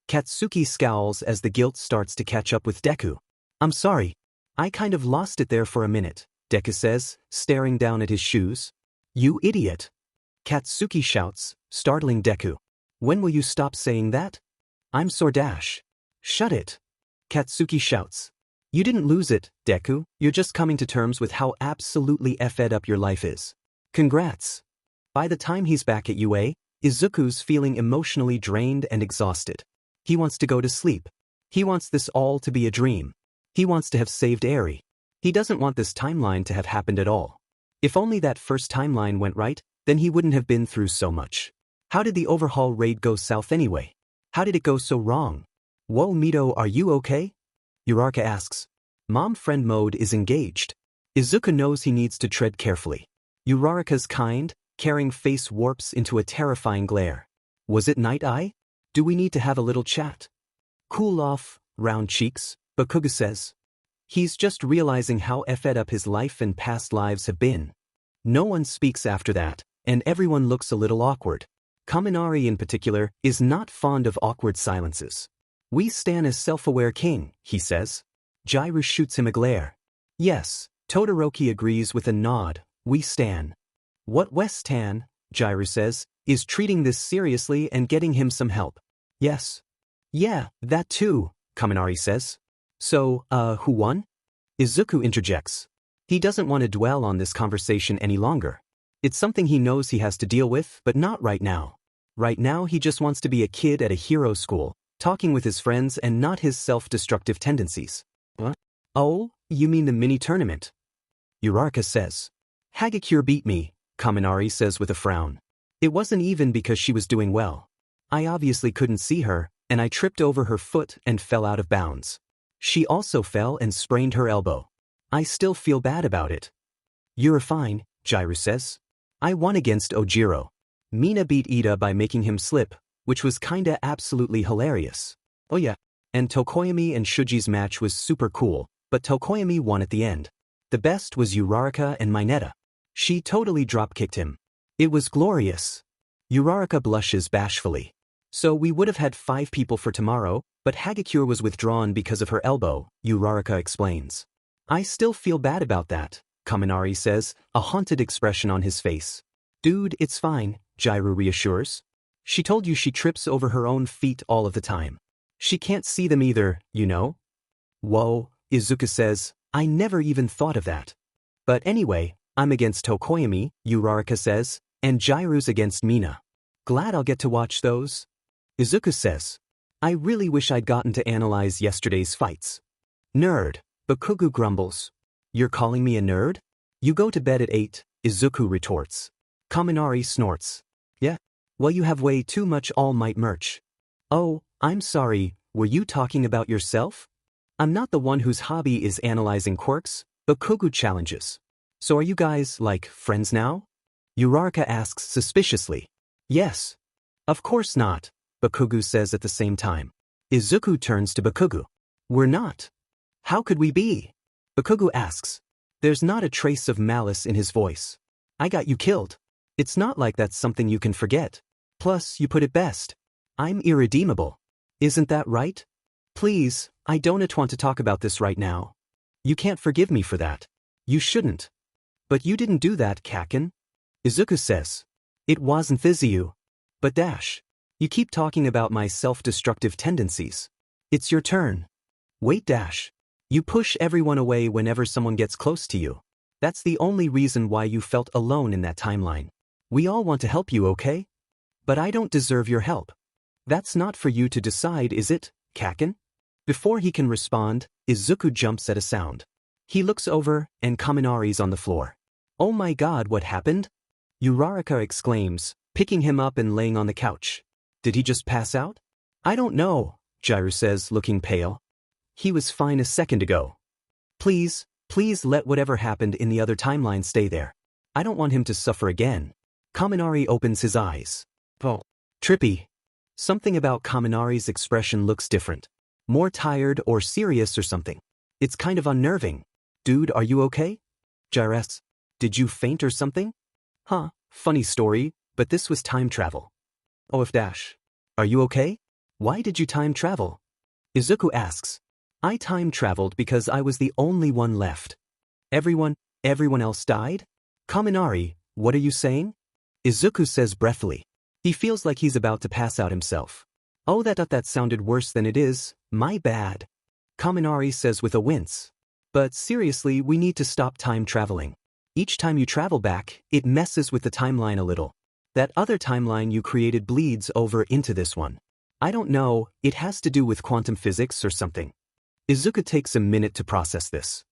Katsuki scowls as the guilt starts to catch up with Deku. I'm sorry. I kind of lost it there for a minute, Deku says, staring down at his shoes. You idiot. Katsuki shouts, startling Deku. When will you stop saying that? I'm Sordash. Shut it. Katsuki shouts. You didn't lose it, Deku, you're just coming to terms with how absolutely effed up your life is. Congrats. By the time he's back at UA, Izuku's feeling emotionally drained and exhausted. He wants to go to sleep. He wants this all to be a dream. He wants to have saved Eri. He doesn't want this timeline to have happened at all. If only that first timeline went right, then he wouldn't have been through so much. How did the Overhaul raid go south anyway? How did it go so wrong? Whoa Mito, are you okay? Uraraka asks. Mom friend mode is engaged. Izuku knows he needs to tread carefully. Uraraka's kind, caring face warps into a terrifying glare. Was it Nighteye? Do we need to have a little chat? Cool off, round cheeks, Bakugo says. He's just realizing how effed up his life and past lives have been. No one speaks after that, and everyone looks a little awkward. Kaminari in particular is not fond of awkward silences. We stan a self-aware king, he says. Jiraiya shoots him a glare. Yes, Todoroki agrees with a nod, we stan. What Westan, Jiraiya says, is treating this seriously and getting him some help. Yes. Yeah, that too, Kaminari says. So, who won? Izuku interjects. He doesn't want to dwell on this conversation any longer. It's something he knows he has to deal with, but not right now. Right now he just wants to be a kid at a hero school, talking with his friends and not his self-destructive tendencies. What? Oh, you mean the mini-tournament? Uraraka says. Hagakure beat me, Kaminari says with a frown. It wasn't even because she was doing well. I obviously couldn't see her, and I tripped over her foot and fell out of bounds. She also fell and sprained her elbow. I still feel bad about it. You're fine, Jiraiya says. I won against Ojiro. Mina beat Iida by making him slip, which was kinda absolutely hilarious. Oh yeah. And Tokoyami and Shuji's match was super cool, but Tokoyami won at the end. The best was Uraraka and Mineta. She totally drop-kicked him. It was glorious. Uraraka blushes bashfully. So we would have had 5 people for tomorrow, but Hagakure was withdrawn because of her elbow, Uraraka explains. I still feel bad about that, Kaminari says, a haunted expression on his face. Dude, it's fine, Jiraiya reassures. She told you she trips over her own feet all of the time. She can't see them either, you know? Whoa, Izuku says, I never even thought of that. But anyway, I'm against Tokoyami, Uraraka says, and Jiraiya's against Mina. Glad I'll get to watch those. Izuku says, I really wish I'd gotten to analyze yesterday's fights. Nerd, Bakugo grumbles. You're calling me a nerd? You go to bed at 8, Izuku retorts. Kaminari snorts. Yeah? Well, you have way too much All Might merch. Oh, I'm sorry, were you talking about yourself? I'm not the one whose hobby is analyzing quirks, Bakugo challenges. So are you guys, like, friends now? Uraraka asks suspiciously. Yes. Of course not, Bakugo says at the same time. Izuku turns to Bakugo. We're not. How could we be? Bakugo asks. There's not a trace of malice in his voice. I got you killed. It's not like that's something you can forget. Plus, you put it best. I'm irredeemable. Isn't that right? Please, I don't want to talk about this right now. You can't forgive me for that. You shouldn't. But you didn't do that, Kakin. Izuku says. It wasn't you. But Dash. You keep talking about my self-destructive tendencies. It's your turn. Wait, Dash. You push everyone away whenever someone gets close to you. That's the only reason why you felt alone in that timeline. We all want to help you, okay? But I don't deserve your help. That's not for you to decide, is it, Kakin? Before he can respond, Izuku jumps at a sound. He looks over, and Kaminari's on the floor. Oh my god, what happened? Uraraka exclaims, picking him up and laying on the couch. Did he just pass out? I don't know, Jiraiya says, looking pale. He was fine a second ago. Please let whatever happened in the other timeline stay there. I don't want him to suffer again. Kaminari opens his eyes. Oh. Trippy. Something about Kaminari's expression looks different. More tired or serious or something. It's kind of unnerving. Dude, are you okay? Jiraiya. Did you faint or something? Huh, funny story, but this was time travel. Oh, if Dash. Are you okay? Why did you time travel? Izuku asks. I time traveled because I was the only one left. Everyone else died? Kaminari, what are you saying? Izuku says breathily. He feels like he's about to pass out himself. Oh, that sounded worse than it is, my bad. Kaminari says with a wince. But seriously, we need to stop time traveling. Each time you travel back, it messes with the timeline a little. That other timeline you created bleeds over into this one. I don't know, it has to do with quantum physics or something. Izuku takes a minute to process this.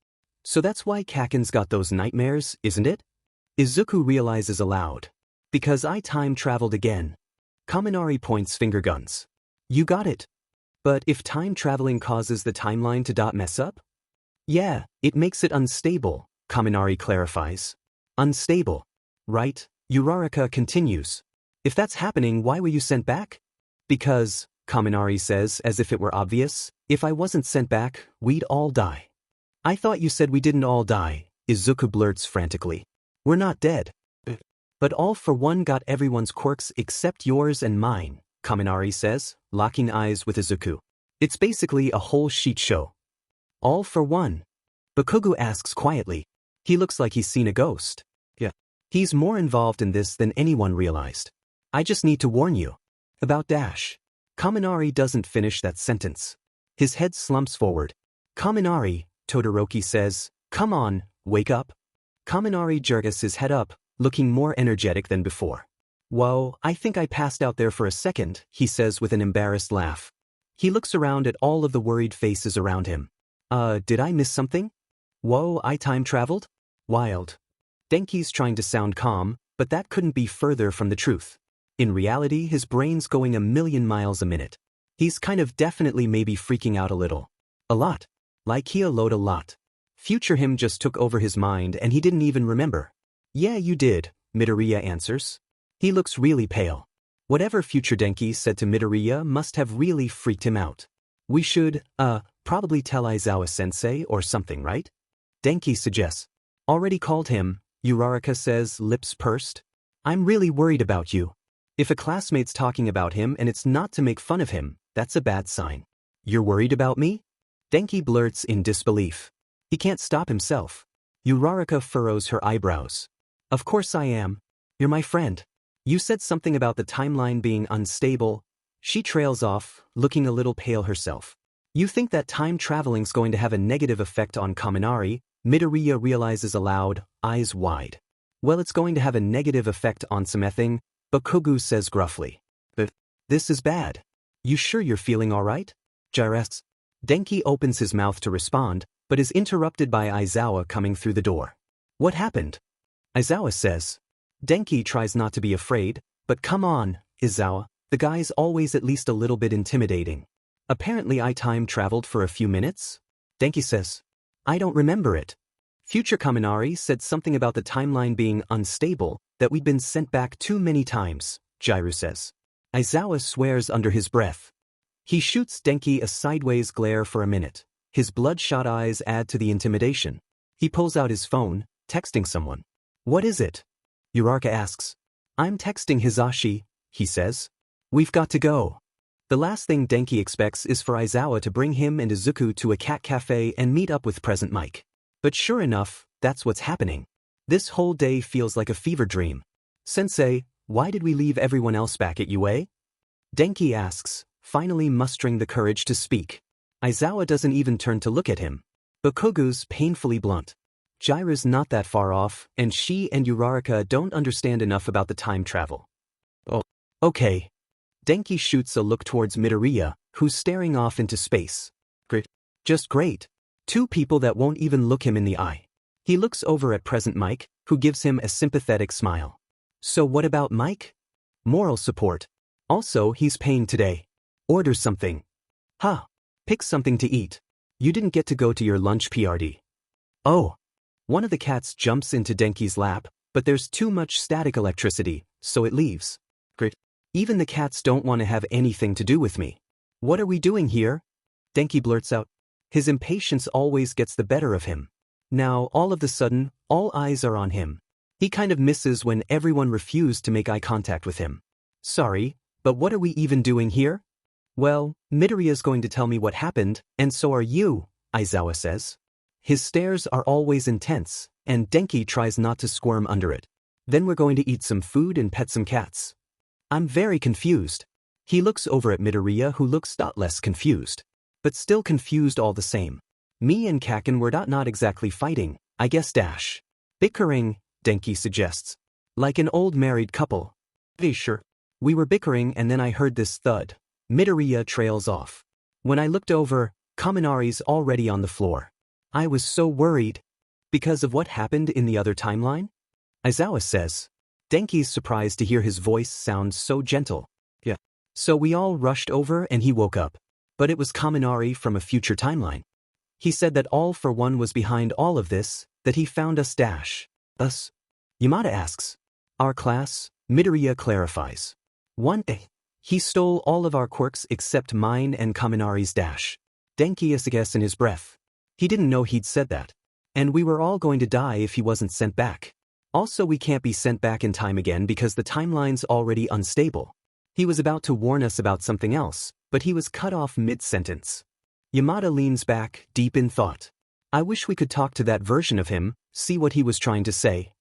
So that's why Kakin's got those nightmares, isn't it? Izuku realizes aloud. Because I time traveled again. Kaminari points finger guns. You got it. But if time traveling causes the timeline to mess up? Yeah, it makes it unstable, Kaminari clarifies. Unstable. Right, Uraraka continues. If that's happening, why were you sent back? Because, Kaminari says as if it were obvious, if I wasn't sent back, we'd all die. I thought you said we didn't all die, Izuku blurts frantically. We're not dead. But all for one got everyone's quirks except yours and mine, Kaminari says, locking eyes with Izuku. It's basically a whole sheet show. All for one. Bakugo asks quietly. He looks like he's seen a ghost. Yeah. He's more involved in this than anyone realized. I just need to warn you. About Dash. Kaminari doesn't finish that sentence. His head slumps forward. Kaminari, Todoroki says, come on, wake up. Kaminari jerks his head up, looking more energetic than before. Whoa, I think I passed out there for a second, he says with an embarrassed laugh. He looks around at all of the worried faces around him. Did I miss something? Whoa, I time traveled? Wild. Denki's trying to sound calm, but that couldn't be further from the truth. In reality, his brain's going 1,000,000 miles a minute. He's kind of definitely maybe freaking out a little. A lot. Like he load a lot. Future him just took over his mind and he didn't even remember. Yeah, you did, Midoriya answers. He looks really pale. Whatever future Denki said to Midoriya must have really freaked him out. We should, probably tell Aizawa-sensei or something, right? Denki suggests. Already called him, Uraraka says, lips pursed. I'm really worried about you. If a classmate's talking about him and it's not to make fun of him, that's a bad sign. You're worried about me? Denki blurts in disbelief. He can't stop himself. Uraraka furrows her eyebrows. Of course I am. You're my friend. You said something about the timeline being unstable. She trails off, looking a little pale herself. You think that time traveling's going to have a negative effect on Kaminari? Midoriya realizes aloud, eyes wide. Well, it's going to have a negative effect on something, Bakugo says gruffly. But this is bad. You sure you're feeling alright? Gyres. Denki opens his mouth to respond, but is interrupted by Aizawa coming through the door. What happened? Aizawa says. Denki tries not to be afraid, but come on, Aizawa, the guy's always at least a little bit intimidating. Apparently I time traveled for a few minutes? Denki says. I don't remember it. Future Kaminari said something about the timeline being unstable, that we'd been sent back too many times, Jiru says. Aizawa swears under his breath. He shoots Denki a sideways glare for a minute. His bloodshot eyes add to the intimidation. He pulls out his phone, texting someone. What is it? Uraraka asks. I'm texting Hisashi, he says. We've got to go. The last thing Denki expects is for Aizawa to bring him and Izuku to a cat cafe and meet up with Present Mike. But sure enough, that's what's happening. This whole day feels like a fever dream. Sensei, why did we leave everyone else back at UA? Denki asks, finally mustering the courage to speak. Aizawa doesn't even turn to look at him. Bakugo's painfully blunt. Jiraiya's not that far off, and she and Uraraka don't understand enough about the time travel. Oh, okay. Denki shoots a look towards Midoriya, who's staring off into space. Great. Just great. Two people that won't even look him in the eye. He looks over at Present Mike, who gives him a sympathetic smile. So what about Mike? Moral support. Also, he's paying today. Order something. Huh. Pick something to eat. You didn't get to go to your lunch PRD. Oh. One of the cats jumps into Denki's lap, but there's too much static electricity, so it leaves. Great. Even the cats don't want to have anything to do with me. What are we doing here? Denki blurts out. His impatience always gets the better of him. Now, all of a sudden, all eyes are on him. He kind of misses when everyone refused to make eye contact with him. Sorry, but what are we even doing here? Well, Midoriya's going to tell me what happened, and so are you, Aizawa says. His stares are always intense, and Denki tries not to squirm under it. Then we're going to eat some food and pet some cats. I'm very confused. He looks over at Midoriya, who looks not less confused. But still confused all the same. Me and Kakin were not exactly fighting, I guess dash. Bickering, Denki suggests. Like an old married couple. Sure. We were bickering and then I heard this thud. Midoriya trails off. When I looked over, Kaminari's already on the floor. I was so worried. Because of what happened in the other timeline? Aizawa says. Denki's surprised to hear his voice sound so gentle. Yeah. So we all rushed over and he woke up. But it was Kaminari from a future timeline. He said that All for One was behind all of this, that he found us dash. Us? Yamada asks. Our class, Midoriya clarifies. One day, he stole all of our quirks except mine and Kaminari's dash. Denki is a guess in his breath. He didn't know he'd said that. And we were all going to die if he wasn't sent back. Also, we can't be sent back in time again because the timeline's already unstable. He was about to warn us about something else, but he was cut off mid-sentence. Yamada leans back, deep in thought. I wish we could talk to that version of him, see what he was trying to say.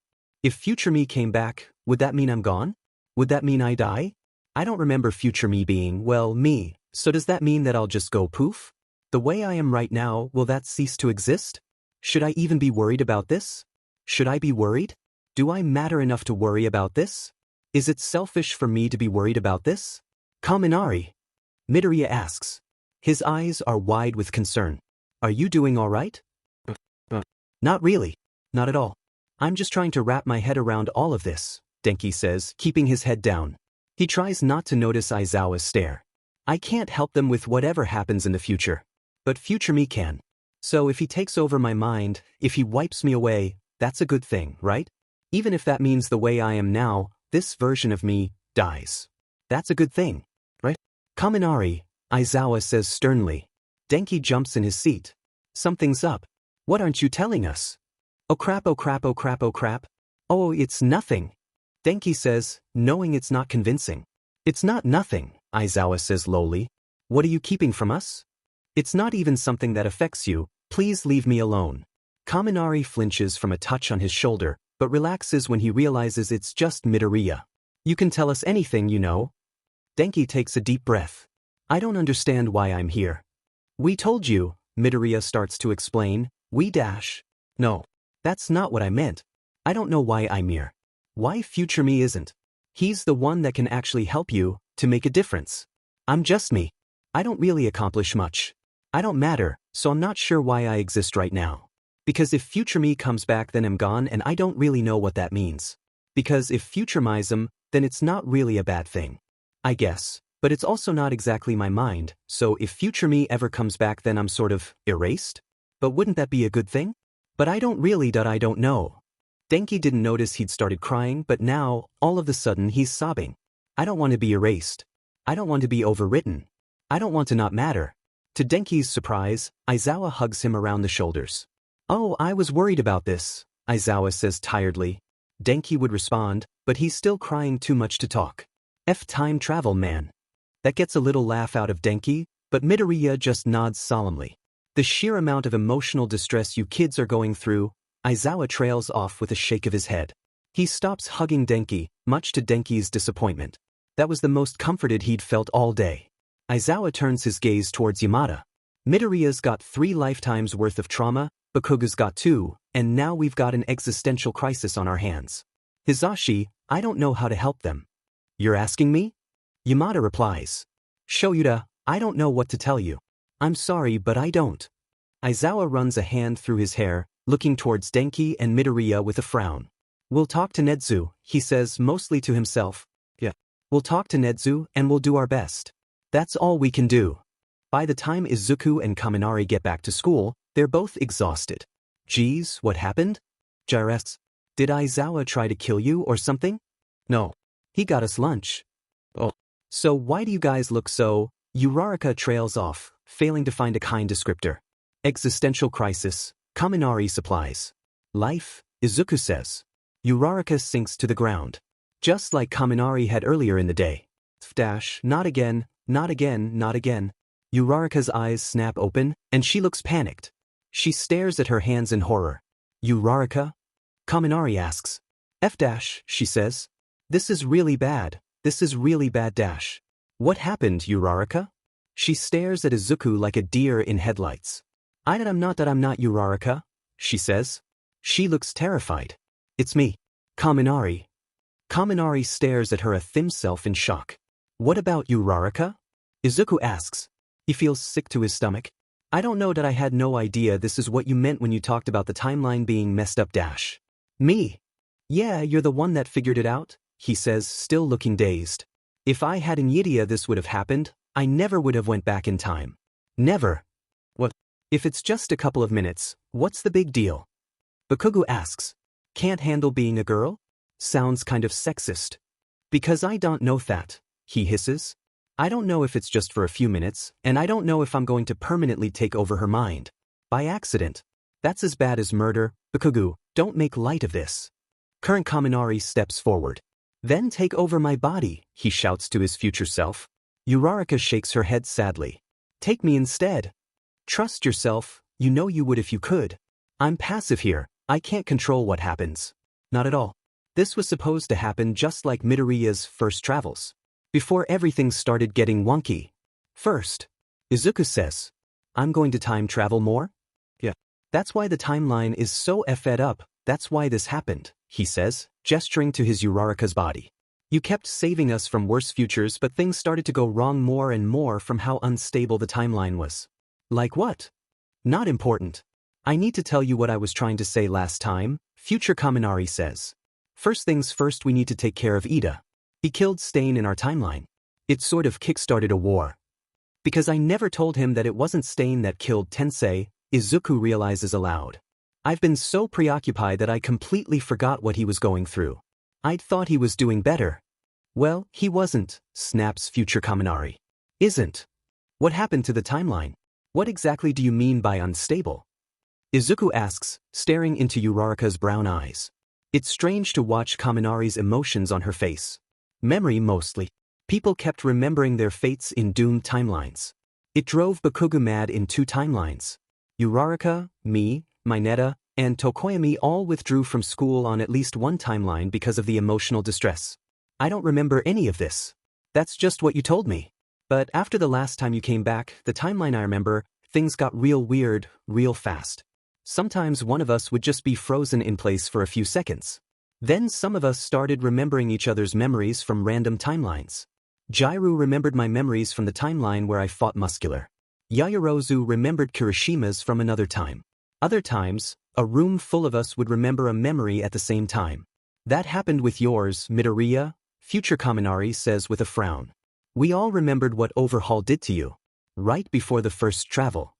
If future me came back, would that mean I'm gone? Would that mean I die? I don't remember future me being, well, me, so does that mean that I'll just go poof? The way I am right now, will that cease to exist? Should I even be worried about this? Should I be worried? Do I matter enough to worry about this? Is it selfish for me to be worried about this? Kaminari? Midoriya asks. His eyes are wide with concern. Are you doing all right? Not really. Not at all. I'm just trying to wrap my head around all of this, Denki says, keeping his head down. He tries not to notice Aizawa's stare. I can't help them with whatever happens in the future. But future me can. So if he takes over my mind, if he wipes me away, that's a good thing, right? Even if that means the way I am now, this version of me, dies. That's a good thing, right? Kaminari, Aizawa says sternly. Denki jumps in his seat. Something's up. What aren't you telling us? Oh crap, oh crap, oh crap, oh crap. Oh, it's nothing. Denki says, knowing it's not convincing. It's not nothing, Aizawa says lowly. What are you keeping from us? It's not even something that affects you, please leave me alone. Kaminari flinches from a touch on his shoulder, but relaxes when he realizes it's just Midoriya. You can tell us anything you know. Denki takes a deep breath. I don't understand why I'm here. We told you, Midoriya starts to explain, No, that's not what I meant. I don't know why I'm here. Why future me isn't. He's the one that can actually help you, to make a difference. I'm just me. I don't really accomplish much. I don't matter, so I'm not sure why I exist right now. Because if future me comes back then I'm gone and I don't really know what that means. Because if future me's then it's not really a bad thing. I guess, but it's also not exactly my mind, so if future me ever comes back then I'm sort of erased? But wouldn't that be a good thing? But I don't know. Denki didn't notice he'd started crying, but now, all of a sudden he's sobbing. I don't want to be erased. I don't want to be overwritten. I don't want to not matter. To Denki's surprise, Aizawa hugs him around the shoulders. Oh, I was worried about this, Aizawa says tiredly. Denki would respond, but he's still crying too much to talk. Time travel man. That gets a little laugh out of Denki, but Midoriya just nods solemnly. The sheer amount of emotional distress you kids are going through, Aizawa trails off with a shake of his head. He stops hugging Denki, much to Denki's disappointment. That was the most comforted he'd felt all day. Aizawa turns his gaze towards Yamada. Midoriya's got 3 lifetimes worth of trauma, Bakugo's got 2, and now we've got an existential crisis on our hands. Hisashi, I don't know how to help them. You're asking me? Yamada replies. Shoyuda, I don't know what to tell you. I'm sorry but I don't. Aizawa runs a hand through his hair, looking towards Denki and Midoriya with a frown. We'll talk to Nedzu, he says mostly to himself. Yeah. We'll talk to Nedzu and we'll do our best. That's all we can do. By the time Izuku and Kaminari get back to school, they're both exhausted. Geez, what happened? Jairus. Did Aizawa try to kill you or something? No. He got us lunch. Oh. So why do you guys look so? Uraraka trails off, failing to find a kind descriptor. Existential crisis, Kaminari supplies. Life, Izuku says. Uraraka sinks to the ground. Just like Kaminari had earlier in the day. Not again, not again, not again. Uraraka's eyes snap open, and she looks panicked. She stares at her hands in horror. Uraraka? Kaminari asks. She says. This is really bad. This is really bad. What happened, Uraraka? She stares at Izuku like a deer in headlights. I'm not Uraraka, she says. She looks terrified. It's me. Kaminari. Kaminari stares at her thin self in shock. What about Uraraka? Izuku asks. He feels sick to his stomach. I don't know that I had no idea this is what you meant when you talked about the timeline being messed up. Me? Yeah, you're the one that figured it out, he says, still looking dazed. If I had an idea this would have happened, I never would have went back in time. Never. What? If it's just a couple of minutes, what's the big deal? Bakugo asks. Can't handle being a girl? Sounds kind of sexist. Because I don't know that, he hisses. I don't know if it's just for a few minutes, and I don't know if I'm going to permanently take over her mind. By accident. That's as bad as murder, Bakugo, don't make light of this. Current Kaminari steps forward. Then take over my body, he shouts to his future self. Uraraka shakes her head sadly. Take me instead. Trust yourself, you know you would if you could. I'm passive here, I can't control what happens. Not at all. This was supposed to happen just like Midoriya's first travels. Before everything started getting wonky. First, Izuku says, I'm going to time travel more? Yeah. That's why the timeline is so effed up, that's why this happened, he says, gesturing to his Uraraka's body. You kept saving us from worse futures, but things started to go wrong more and more from how unstable the timeline was. Like what? Not important. I need to tell you what I was trying to say last time, future Kaminari says. First things first, we need to take care of Iida. He killed Stain in our timeline. It sort of kickstarted a war. Because I never told him that it wasn't Stain that killed Tensei, Izuku realizes aloud. I've been so preoccupied that I completely forgot what he was going through. I'd thought he was doing better. Well, he wasn't, snaps future Kaminari. Isn't. What happened to the timeline? What exactly do you mean by unstable? Izuku asks, staring into Uraraka's brown eyes. It's strange to watch Kaminari's emotions on her face. Memory mostly. People kept remembering their fates in doomed timelines. It drove Bakugo mad in 2 timelines. Uraraka, me, Mineta, and Tokoyami all withdrew from school on at least 1 timeline because of the emotional distress. I don't remember any of this. That's just what you told me. But after the last time you came back, the timeline I remember, things got real weird, real fast. Sometimes one of us would just be frozen in place for a few seconds. Then some of us started remembering each other's memories from random timelines. Jairu remembered my memories from the timeline where I fought Muscular. Yaoyorozu remembered Kirishima's from another time. Other times, a room full of us would remember a memory at the same time. That happened with yours, Midoriya, future Kaminari says with a frown. We all remembered what Overhaul did to you. Right before the first travel.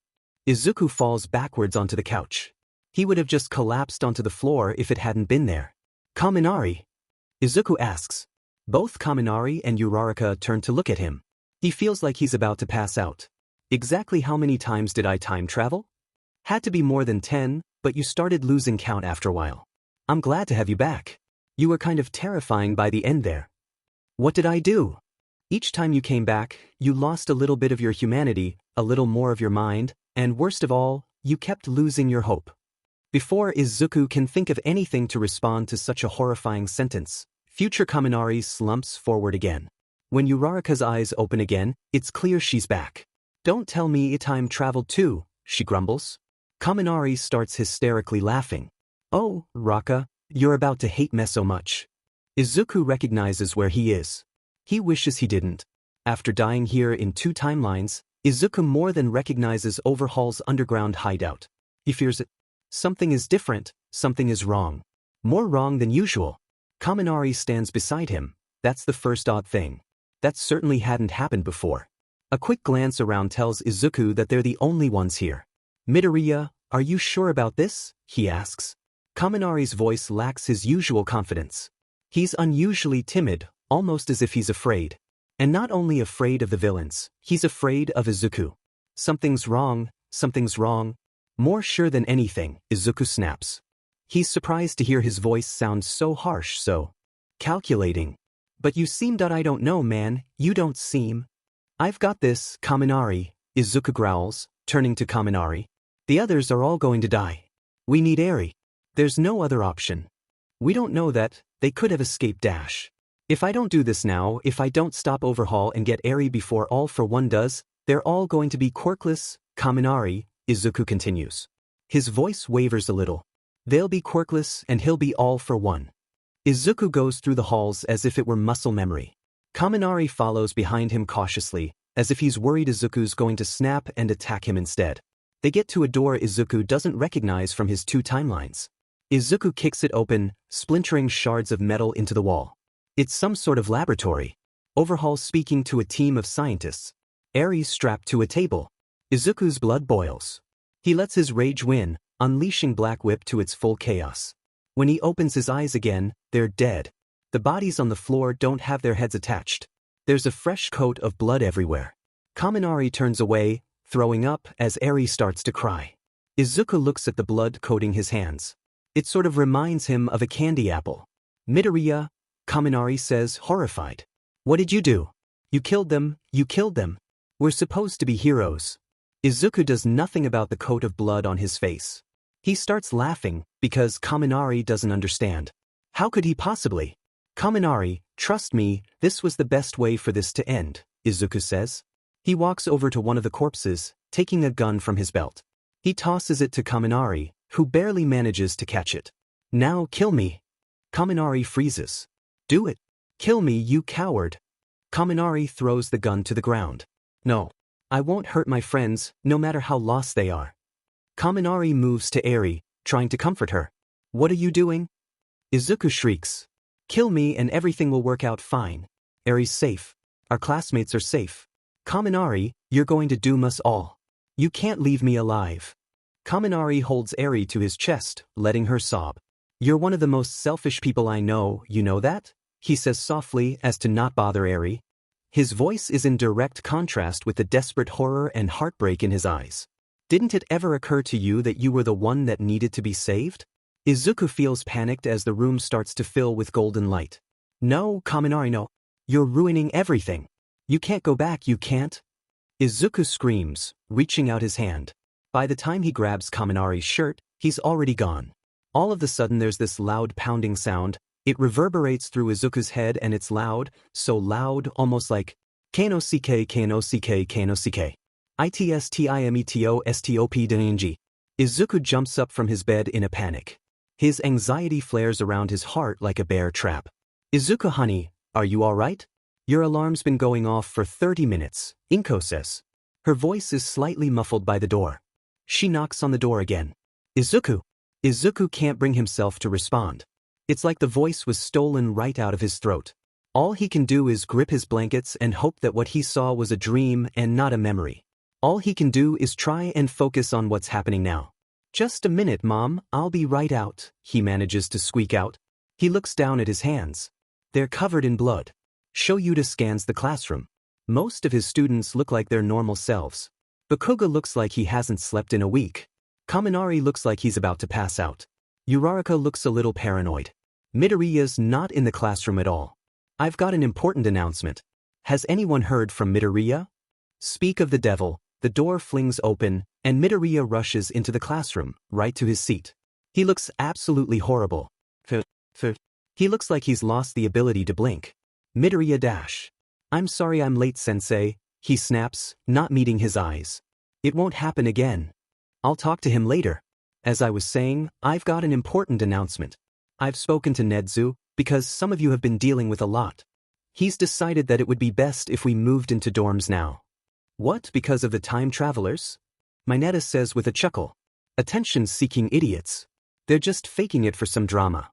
Izuku falls backwards onto the couch. He would have just collapsed onto the floor if it hadn't been there. Kaminari? Izuku asks. Both Kaminari and Uraraka turn to look at him. He feels like he's about to pass out. Exactly how many times did I time travel? Had to be more than 10, but you started losing count after a while. I'm glad to have you back. You were kind of terrifying by the end there. What did I do? Each time you came back, you lost a little bit of your humanity, a little more of your mind, and worst of all, you kept losing your hope. Before Izuku can think of anything to respond to such a horrifying sentence, future Kaminari slumps forward again. When Uraraka's eyes open again, it's clear she's back. Don't tell me time traveled too, she grumbles. Kaminari starts hysterically laughing. Oh, Raka, you're about to hate me so much. Izuku recognizes where he is. He wishes he didn't. After dying here in 2 timelines, Izuku more than recognizes Overhaul's underground hideout. He fears it. Something is different, something is wrong. More wrong than usual. Kaminari stands beside him. That's the first odd thing. That certainly hadn't happened before. A quick glance around tells Izuku that they're the only ones here. Midoriya, are you sure about this? He asks. Kaminari's voice lacks his usual confidence. He's unusually timid, almost as if he's afraid. And not only afraid of the villains, he's afraid of Izuku. Something's wrong, something's wrong. More sure than anything, Izuku snaps. He's surprised to hear his voice sound so harsh, so calculating. But you seem that I don't know, man, you don't seem. I've got this, Kaminari, Izuku growls, turning to Kaminari. The others are all going to die. We need Eri. There's no other option. We don't know that, they could have escaped Dash. If I don't do this now, if I don't stop Overhaul and get Eri before All for One does, they're all going to be quirkless, Kaminari, Izuku continues. His voice wavers a little. They'll be quirkless and he'll be All for One. Izuku goes through the halls as if it were muscle memory. Kaminari follows behind him cautiously, as if he's worried Izuku's going to snap and attack him instead. They get to a door Izuku doesn't recognize from his 2 timelines. Izuku kicks it open, splintering shards of metal into the wall. It's some sort of laboratory. Overhaul speaking to a team of scientists. Eri strapped to a table. Izuku's blood boils. He lets his rage win, unleashing Black Whip to its full chaos. When he opens his eyes again, they're dead. The bodies on the floor don't have their heads attached. There's a fresh coat of blood everywhere. Kaminari turns away, throwing up as Eri starts to cry. Izuku looks at the blood coating his hands. It sort of reminds him of a candy apple. Midoriya, Kaminari says, horrified. What did you do? You killed them, you killed them. We're supposed to be heroes. Izuku does nothing about the coat of blood on his face. He starts laughing because Kaminari doesn't understand. How could he possibly? Kaminari, trust me, this was the best way for this to end, Izuku says. He walks over to one of the corpses, taking a gun from his belt. He tosses it to Kaminari, who barely manages to catch it. Now kill me. Kaminari freezes. Do it. Kill me, you coward. Kaminari throws the gun to the ground. No. I won't hurt my friends, no matter how lost they are. Kaminari moves to Eri, trying to comfort her. What are you doing? Izuku shrieks. Kill me and everything will work out fine. Eri's safe. Our classmates are safe. Kaminari, you're going to doom us all. You can't leave me alive. Kaminari holds Eri to his chest, letting her sob. You're one of the most selfish people I know, you know that? He says softly as to not bother Eri. His voice is in direct contrast with the desperate horror and heartbreak in his eyes. Didn't it ever occur to you that you were the one that needed to be saved? Izuku feels panicked as the room starts to fill with golden light. No, Kaminari, no. You're ruining everything. You can't go back, you can't. Izuku screams, reaching out his hand. By the time he grabs Kaminari's shirt, he's already gone. All of a sudden there's this loud pounding sound. It reverberates through Izuku's head and it's loud, so loud, almost like Kanosuke Kanosuke Kanosuke. Itstimetostopdng. Izuku jumps up from his bed in a panic. His anxiety flares around his heart like a bear trap. Izuku honey, are you alright? Your alarm's been going off for 30 minutes, Inko says. Her voice is slightly muffled by the door. She knocks on the door again. Izuku. Izuku can't bring himself to respond. It's like the voice was stolen right out of his throat. All he can do is grip his blankets and hope that what he saw was a dream and not a memory. All he can do is try and focus on what's happening now. Just a minute, Mom, I'll be right out, he manages to squeak out. He looks down at his hands. They're covered in blood. Shoyuda scans the classroom. Most of his students look like their normal selves. Bakugo looks like he hasn't slept in a week. Kaminari looks like he's about to pass out. Uraraka looks a little paranoid. Midoriya's not in the classroom at all. I've got an important announcement. Has anyone heard from Midoriya? Speak of the devil, the door flings open, and Midoriya rushes into the classroom, right to his seat. He looks absolutely horrible. He looks like he's lost the ability to blink. Midoriya dash. I'm sorry I'm late, sensei, he snaps, not meeting his eyes. It won't happen again. I'll talk to him later. As I was saying, I've got an important announcement. I've spoken to Nedzu, because some of you have been dealing with a lot. He's decided that it would be best if we moved into dorms now. What, because of the time travelers? Mineta says with a chuckle. Attention-seeking idiots. They're just faking it for some drama.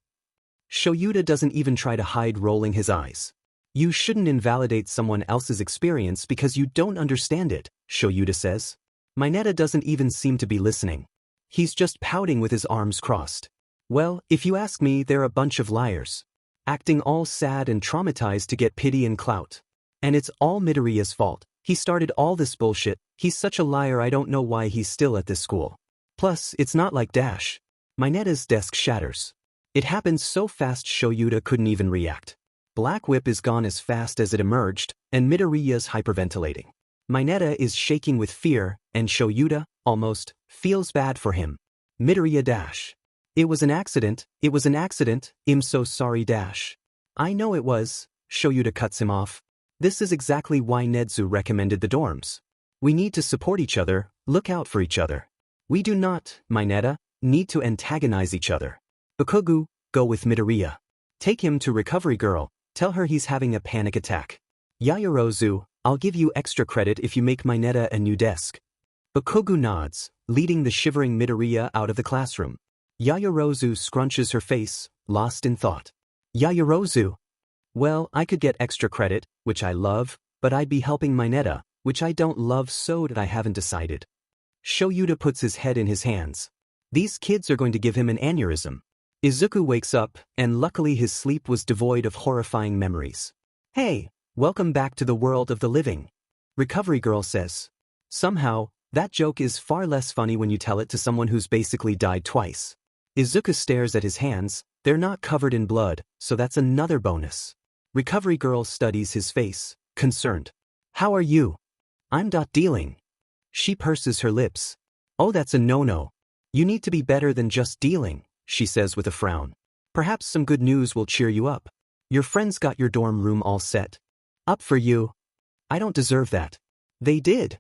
Shoyuda doesn't even try to hide rolling his eyes. You shouldn't invalidate someone else's experience because you don't understand it, Shoyuda says. Mineta doesn't even seem to be listening. He's just pouting with his arms crossed. Well, if you ask me, they're a bunch of liars. Acting all sad and traumatized to get pity and clout. And it's all Midoriya's fault. He started all this bullshit. He's such a liar, I don't know why he's still at this school. Plus, it's not like Dash. Mineta's desk shatters. It happened so fast Shoyuda couldn't even react. Black Whip is gone as fast as it emerged, and Midoriya's hyperventilating. Mineta is shaking with fear, and Shoyuda, almost, feels bad for him. Midoriya dash. It was an accident, I'm so sorry dash. I know it was, Shoyuda cuts him off. This is exactly why Nedzu recommended the dorms. We need to support each other, look out for each other. We do not, Mineta, need to antagonize each other. Bakugo, go with Midoriya. Take him to Recovery Girl, tell her he's having a panic attack. Yaoyorozu, I'll give you extra credit if you make Mineta a new desk. Bakugo nods, leading the shivering Midoriya out of the classroom. Yaoyorozu scrunches her face, lost in thought. Yaoyorozu. Well, I could get extra credit, which I love, but I'd be helping Mineta, which I don't love, so that I haven't decided. Shoyuda puts his head in his hands. These kids are going to give him an aneurysm. Izuku wakes up, and luckily his sleep was devoid of horrifying memories. Hey, welcome back to the world of the living. Recovery Girl says. Somehow, that joke is far less funny when you tell it to someone who's basically died twice. Izuku stares at his hands, They're not covered in blood, so that's another bonus. Recovery girl studies his face, concerned. How are you? I'm not dealing. She purses her lips. Oh, that's a no-no. You need to be better than just dealing, she says with a frown. Perhaps some good news will cheer you up. Your friends got your dorm room all set. Up for you. I don't deserve that. They did.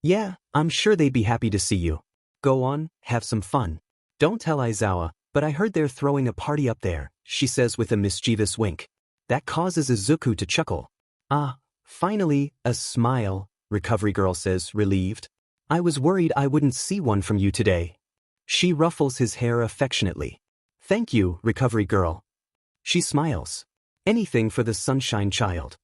Yeah, I'm sure they'd be happy to see you. Go on, have some fun. Don't tell Aizawa, but I heard they're throwing a party up there, she says with a mischievous wink. That causes Izuku to chuckle. Ah, finally, a smile, recovery girl says, relieved. I was worried I wouldn't see one from you today. She ruffles his hair affectionately. Thank you, recovery girl. She smiles. Anything for the sunshine child.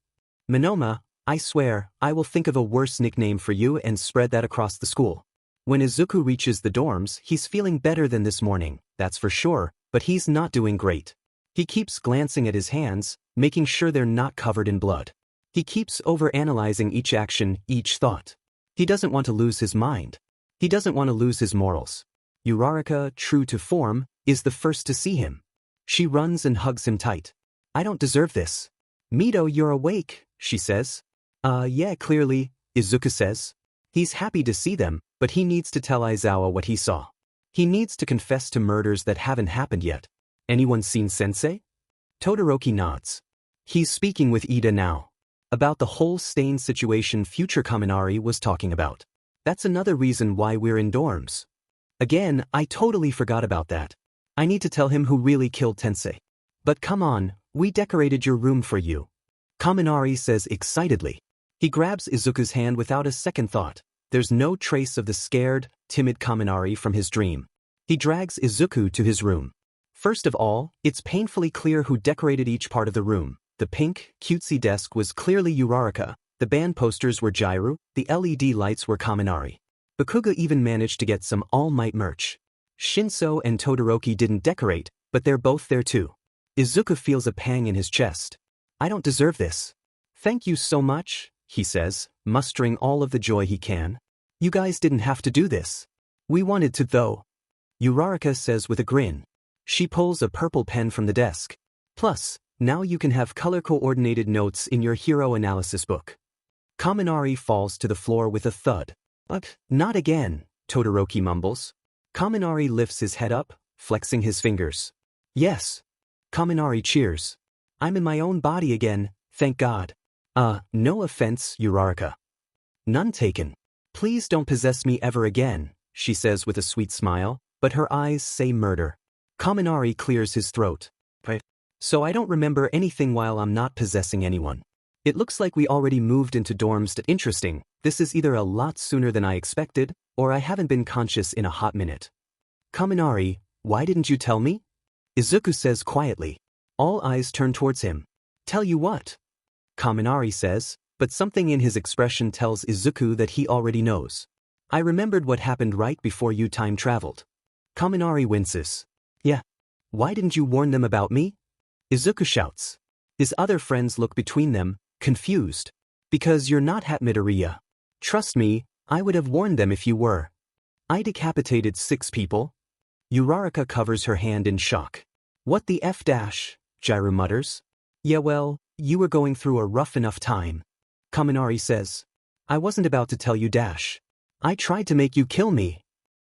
Monoma, I swear, I will think of a worse nickname for you and spread that across the school. When Izuku reaches the dorms, he's feeling better than this morning, that's for sure, but he's not doing great. He keeps glancing at his hands, making sure they're not covered in blood. He keeps overanalyzing each action, each thought. He doesn't want to lose his mind. He doesn't want to lose his morals. Uraraka, true to form, is the first to see him. She runs and hugs him tight. I don't deserve this. Mito, you're awake, she says. Yeah, clearly, Izuku says. He's happy to see them, but he needs to tell Aizawa what he saw. He needs to confess to murders that haven't happened yet. Anyone seen Sensei? Todoroki nods. He's speaking with Iida now. About the whole stain situation future Kaminari was talking about. That's another reason why we're in dorms. Again, I totally forgot about that. I need to tell him who really killed Tensei. But come on, we decorated your room for you. Kaminari says excitedly. He grabs Izuku's hand without a second thought. There's no trace of the scared, timid Kaminari from his dream. He drags Izuku to his room. First of all, it's painfully clear who decorated each part of the room. The pink, cutesy desk was clearly Uraraka, the band posters were Jairu, the LED lights were Kaminari. Bakugo even managed to get some All Might merch. Shinso and Todoroki didn't decorate, but they're both there too. Izuku feels a pang in his chest. I don't deserve this. Thank you so much, he says, mustering all of the joy he can. You guys didn't have to do this. We wanted to though. Uraraka says with a grin. She pulls a purple pen from the desk. Plus, now you can have color-coordinated notes in your hero analysis book. Kaminari falls to the floor with a thud. Not again, Todoroki mumbles. Kaminari lifts his head up, flexing his fingers. Yes. Kaminari cheers. I'm in my own body again, thank God. No offense, Uraraka. None taken. Please don't possess me ever again, she says with a sweet smile, but her eyes say murder. Kaminari clears his throat. So I don't remember anything while I'm not possessing anyone. It looks like we already moved into dorms. Interesting, this is either a lot sooner than I expected, or I haven't been conscious in a hot minute. Kaminari, why didn't you tell me? Izuku says quietly. All eyes turn towards him. Tell you what? Kaminari says, but something in his expression tells Izuku that he already knows. I remembered what happened right before you time traveled. Kaminari winces. Yeah. Why didn't you warn them about me? Izuku shouts. His other friends look between them, confused. Because you're not Midoriya. Trust me, I would have warned them if you were. I decapitated 6 people. Uraraka covers her hand in shock. What the F dash? Jairu mutters. Yeah well, you were going through a rough enough time. Kaminari says. I wasn't about to tell you dash. I tried to make you kill me.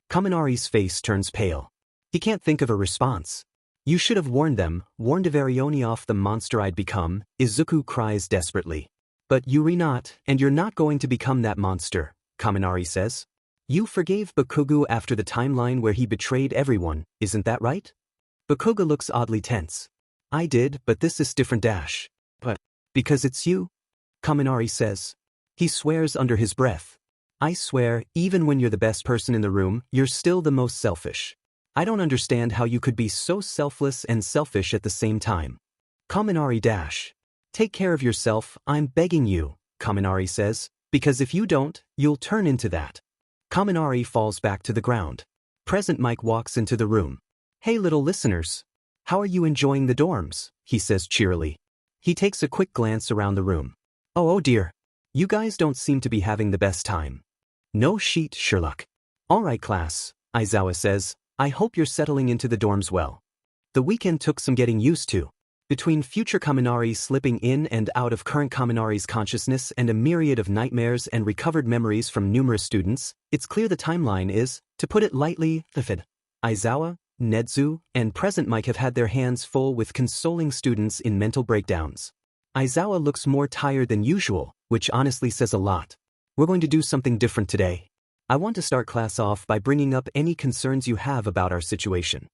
Kaminari's face turns pale. He can't think of a response. You should have warned them, warned Avarioni off the monster I'd become, Izuku cries desperately. But you're not, and you're not going to become that monster, Kaminari says. You forgave Bakugo after the timeline where he betrayed everyone, isn't that right? Bakugo looks oddly tense. I did, but this is different dash. But, because it's you? Kaminari says. He swears under his breath. I swear, even when you're the best person in the room, you're still the most selfish. I don't understand how you could be so selfless and selfish at the same time. Kaminari dash. Take care of yourself, I'm begging you, Kaminari says, because if you don't, you'll turn into that. Kaminari falls back to the ground. Present Mike walks into the room. Hey little listeners. How are you enjoying the dorms? He says cheerily. He takes a quick glance around the room. Oh dear. You guys don't seem to be having the best time. No sheet, Sherlock. Alright class, Aizawa says. I hope you're settling into the dorms well. The weekend took some getting used to. Between future Kaminari slipping in and out of current Kaminari's consciousness and a myriad of nightmares and recovered memories from numerous students, it's clear the timeline is, to put it lightly, vivid. Aizawa, Nedzu, and present Mike have had their hands full with consoling students in mental breakdowns. Aizawa looks more tired than usual, which honestly says a lot. We're going to do something different today. I want to start class off by bringing up any concerns you have about our situation.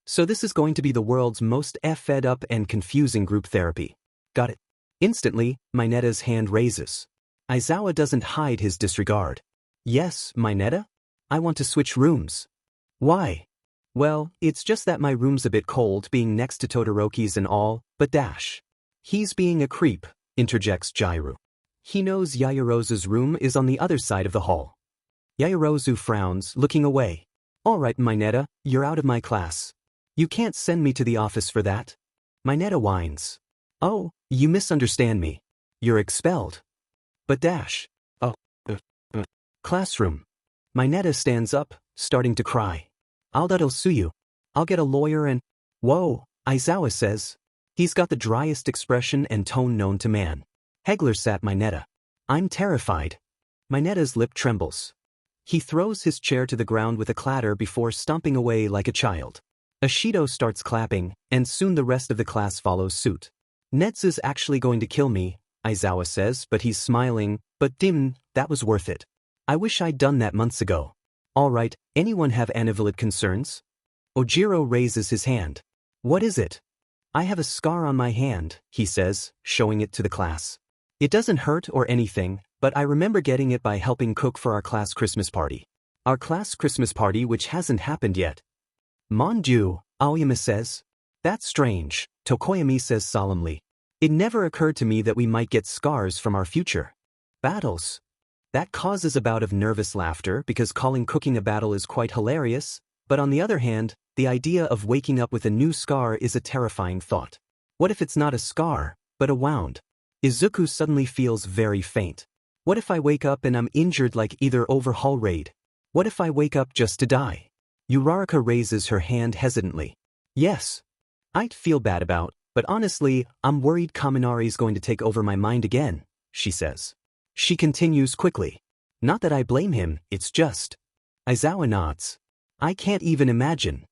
So this is going to be the world's most fed up and confusing group therapy. Got it? Instantly, Mineta's hand raises. Aizawa doesn't hide his disregard. Yes, Mineta? I want to switch rooms. Why? Well, it's just that my room's a bit cold being next to Todoroki's and all, but dash. He's being a creep, interjects Jairu. He knows Yaoyorozu's room is on the other side of the hall. Yaoyorozu frowns, looking away. All right, Mineta, you're out of my class. You can't send me to the office for that. Mineta whines. Oh, you misunderstand me. You're expelled. But dash. Classroom. Mineta stands up, starting to cry. I'll sue you. I'll get a lawyer and… Whoa, Aizawa says. He's got the driest expression and tone known to man. Hegler sat Mineta. I'm terrified. Mineta's lip trembles. He throws his chair to the ground with a clatter before stomping away like a child. Ashido starts clapping, and soon the rest of the class follows suit. Nedzu's actually going to kill me, Aizawa says, but he's smiling. But that was worth it. I wish I'd done that months ago. All right, anyone have anivalid concerns? Ojiro raises his hand. What is it? I have a scar on my hand, he says, showing it to the class. It doesn't hurt or anything, but I remember getting it by helping cook for our class Christmas party. Our class Christmas party which hasn't happened yet. Mon Dieu, Aoyama says. That's strange, Tokoyami says solemnly. It never occurred to me that we might get scars from our future battles. That causes a bout of nervous laughter because calling cooking a battle is quite hilarious, but on the other hand, the idea of waking up with a new scar is a terrifying thought. What if it's not a scar, but a wound? Izuku suddenly feels very faint. What if I wake up and I'm injured like either Overhaul raid? What if I wake up just to die? Uraraka raises her hand hesitantly. Yes. I'd feel bad about, but honestly, I'm worried Kaminari's going to take over my mind again, she says. She continues quickly. Not that I blame him, it's just… Aizawa nods. I can't even imagine.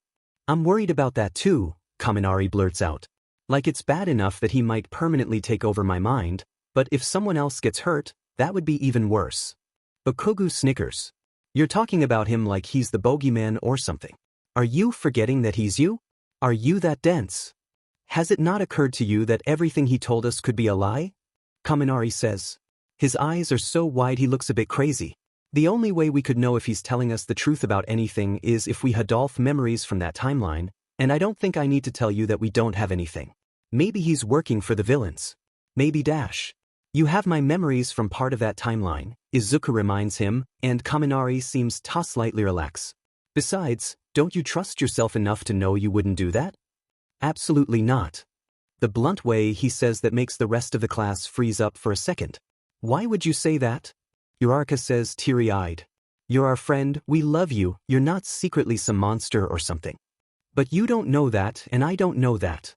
I'm worried about that too, Kaminari blurts out. Like it's bad enough that he might permanently take over my mind, but if someone else gets hurt, that would be even worse. Bakugo snickers. You're talking about him like he's the bogeyman or something. Are you forgetting that he's you? Are you that dense? Has it not occurred to you that everything he told us could be a lie? Kaminari says. His eyes are so wide he looks a bit crazy. The only way we could know if he's telling us the truth about anything is if we had Dolph memories from that timeline, and I don't think I need to tell you that we don't have anything. Maybe he's working for the villains. Maybe dash. You have my memories from part of that timeline, Izuku reminds him, and Kaminari seems to slightly relax. Besides, don't you trust yourself enough to know you wouldn't do that? Absolutely not. The blunt way he says that makes the rest of the class freeze up for a second. Why would you say that? Uraraka says teary-eyed. You're our friend, we love you, you're not secretly some monster or something. But you don't know that and I don't know that.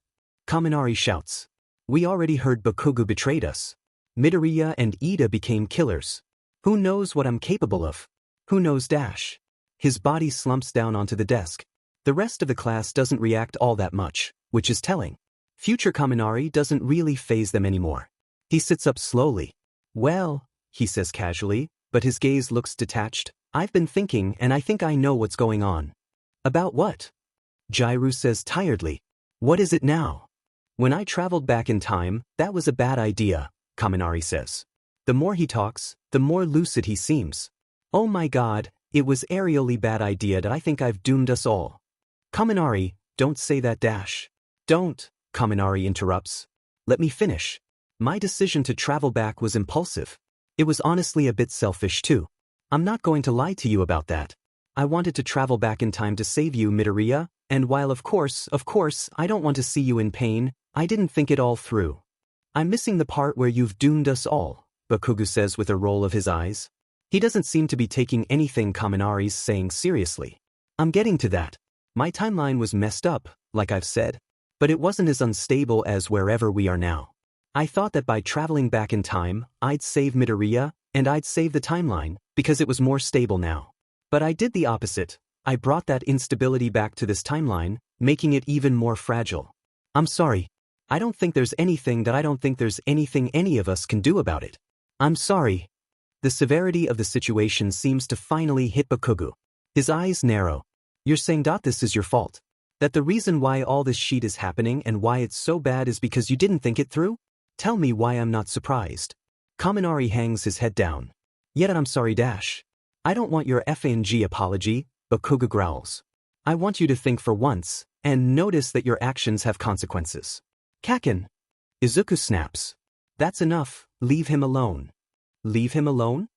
Kaminari shouts. We already heard Bakugo betrayed us. Midoriya and Iida became killers. Who knows what I'm capable of? Who knows dash? His body slumps down onto the desk. The rest of the class doesn't react all that much, which is telling. Future Kaminari doesn't really faze them anymore. He sits up slowly. Well, he says casually, but his gaze looks detached. I've been thinking and I think I know what's going on. About what? Jairu says tiredly. What is it now? When I traveled back in time, that was a bad idea, Kaminari says. The more he talks, the more lucid he seems. Oh my god, it was a really bad idea that I think I've doomed us all. Kaminari, don't say that dash. Don't, Kaminari interrupts. Let me finish. My decision to travel back was impulsive. It was honestly a bit selfish too. I'm not going to lie to you about that. I wanted to travel back in time to save you, Midoriya, and while of course, I don't want to see you in pain, I didn't think it all through. I'm missing the part where you've doomed us all, Bakugo says with a roll of his eyes. He doesn't seem to be taking anything Kaminari's saying seriously. I'm getting to that. My timeline was messed up, like I've said, but it wasn't as unstable as wherever we are now. I thought that by traveling back in time, I'd save Midoriya, and I'd save the timeline, because it was more stable now. But I did the opposite. I brought that instability back to this timeline, making it even more fragile. I'm sorry. I don't think there's anything any of us can do about it. I'm sorry. The severity of the situation seems to finally hit Bakugo. His eyes narrow. You're saying this is your fault? That the reason why all this shit is happening and why it's so bad is because you didn't think it through? Tell me why I'm not surprised. Kaminari hangs his head down. Yet I'm sorry dash. I don't want your FNG apology, Bakugo growls. I want you to think for once, and notice that your actions have consequences. Kakin. Izuku snaps. That's enough, leave him alone. Leave him alone?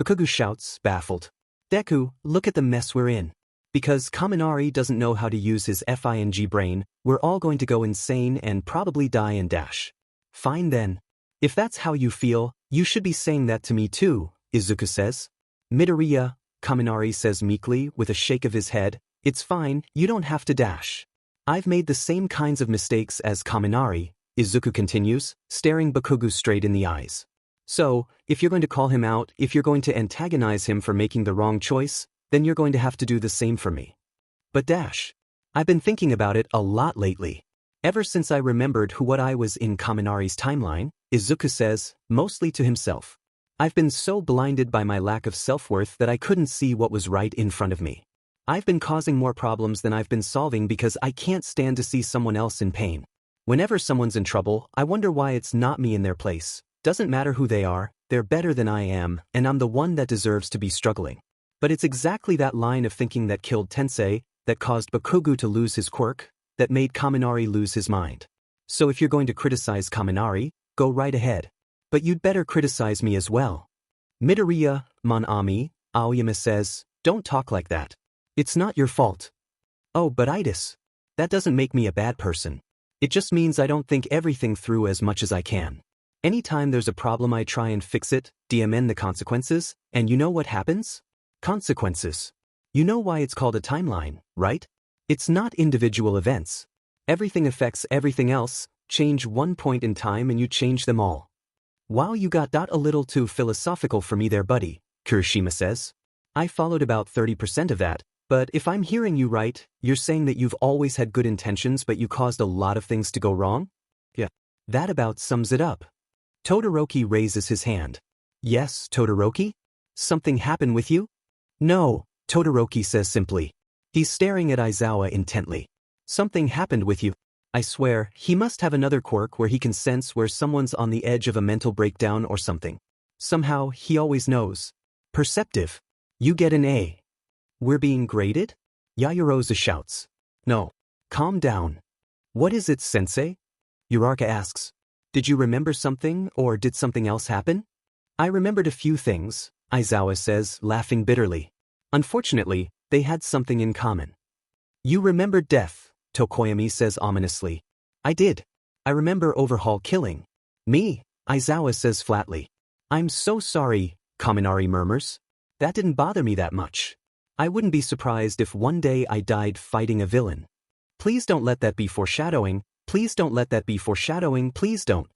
Bakugo shouts, baffled. Deku, look at the mess we're in. Because Kaminari doesn't know how to use his FING brain, we're all going to go insane and probably die and dash. Fine then. If that's how you feel, you should be saying that to me too, Izuku says. Midoriya, Kaminari says meekly with a shake of his head, it's fine, you don't have to dash. I've made the same kinds of mistakes as Kaminari, Izuku continues, staring Bakugo straight in the eyes. So, if you're going to call him out, if you're going to antagonize him for making the wrong choice, then you're going to have to do the same for me. But dash. I've been thinking about it a lot lately. Ever since I remembered what I was in Kaminari's timeline, Izuku says, mostly to himself. I've been so blinded by my lack of self-worth that I couldn't see what was right in front of me. I've been causing more problems than I've been solving because I can't stand to see someone else in pain. Whenever someone's in trouble, I wonder why it's not me in their place. Doesn't matter who they are, they're better than I am, and I'm the one that deserves to be struggling. But it's exactly that line of thinking that killed Tensei, that caused Bakugo to lose his quirk, that made Kaminari lose his mind. So if you're going to criticize Kaminari, go right ahead. But you'd better criticize me as well. Midoriya, Mon Ami, Aoyama says, don't talk like that. It's not your fault. Oh, but Itis. That doesn't make me a bad person. It just means I don't think everything through as much as I can. Anytime there's a problem I try and fix it, DMN the consequences, and you know what happens? Consequences. You know why it's called a timeline, right? It's not individual events. Everything affects everything else, change one point in time and you change them all. Wow, you got a little too philosophical for me there, buddy, Kirishima says. I followed about 30% of that, but if I'm hearing you right, you're saying that you've always had good intentions but you caused a lot of things to go wrong? Yeah. That about sums it up. Todoroki raises his hand. Yes, Todoroki? Something happened with you? No, Todoroki says simply. He's staring at Aizawa intently. Something happened with you. I swear, he must have another quirk where he can sense where someone's on the edge of a mental breakdown or something. Somehow, he always knows. Perceptive. You get an A. We're being graded? Yaoyorozu shouts. No. Calm down. What is it, sensei? Uraraka asks. Did you remember something, or did something else happen? I remembered a few things, Aizawa says, laughing bitterly. Unfortunately, they had something in common. You remembered death, Tokoyami says ominously. I did. I remember Overhaul killing me, Aizawa says flatly. I'm so sorry, Kaminari murmurs. That didn't bother me that much. I wouldn't be surprised if one day I died fighting a villain. Please don't let that be foreshadowing, please don't let that be foreshadowing, please don't.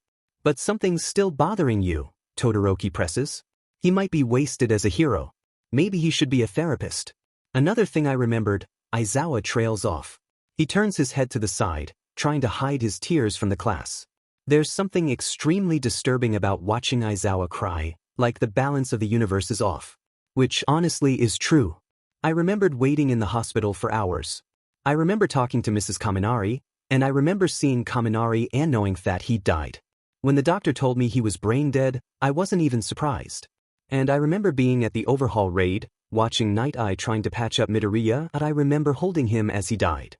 But something's still bothering you, Todoroki presses. He might be wasted as a hero. Maybe he should be a therapist. Another thing I remembered, Aizawa trails off. He turns his head to the side, trying to hide his tears from the class. There's something extremely disturbing about watching Aizawa cry, like the balance of the universe is off. Which honestly is true. I remembered waiting in the hospital for hours. I remember talking to Mrs. Kaminari, and I remember seeing Kaminari and knowing that he died. When the doctor told me he was brain dead, I wasn't even surprised. And I remember being at the Overhaul raid, watching Nighteye trying to patch up Midoriya, and I remember holding him as he died.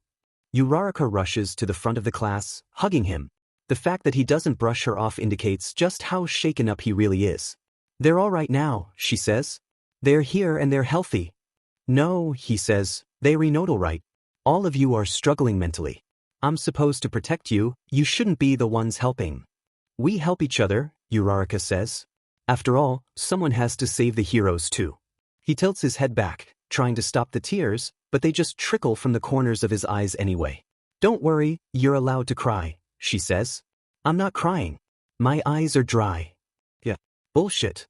Uraraka rushes to the front of the class, hugging him. The fact that he doesn't brush her off indicates just how shaken up he really is. They're all right now, she says. They're here and they're healthy. No, he says, they're not all right. All of you are struggling mentally. I'm supposed to protect you, you shouldn't be the ones helping. We help each other, Uraraka says. After all, someone has to save the heroes too. He tilts his head back, trying to stop the tears, but they just trickle from the corners of his eyes anyway. Don't worry, you're allowed to cry, she says. I'm not crying. My eyes are dry. Yeah. Bullshit.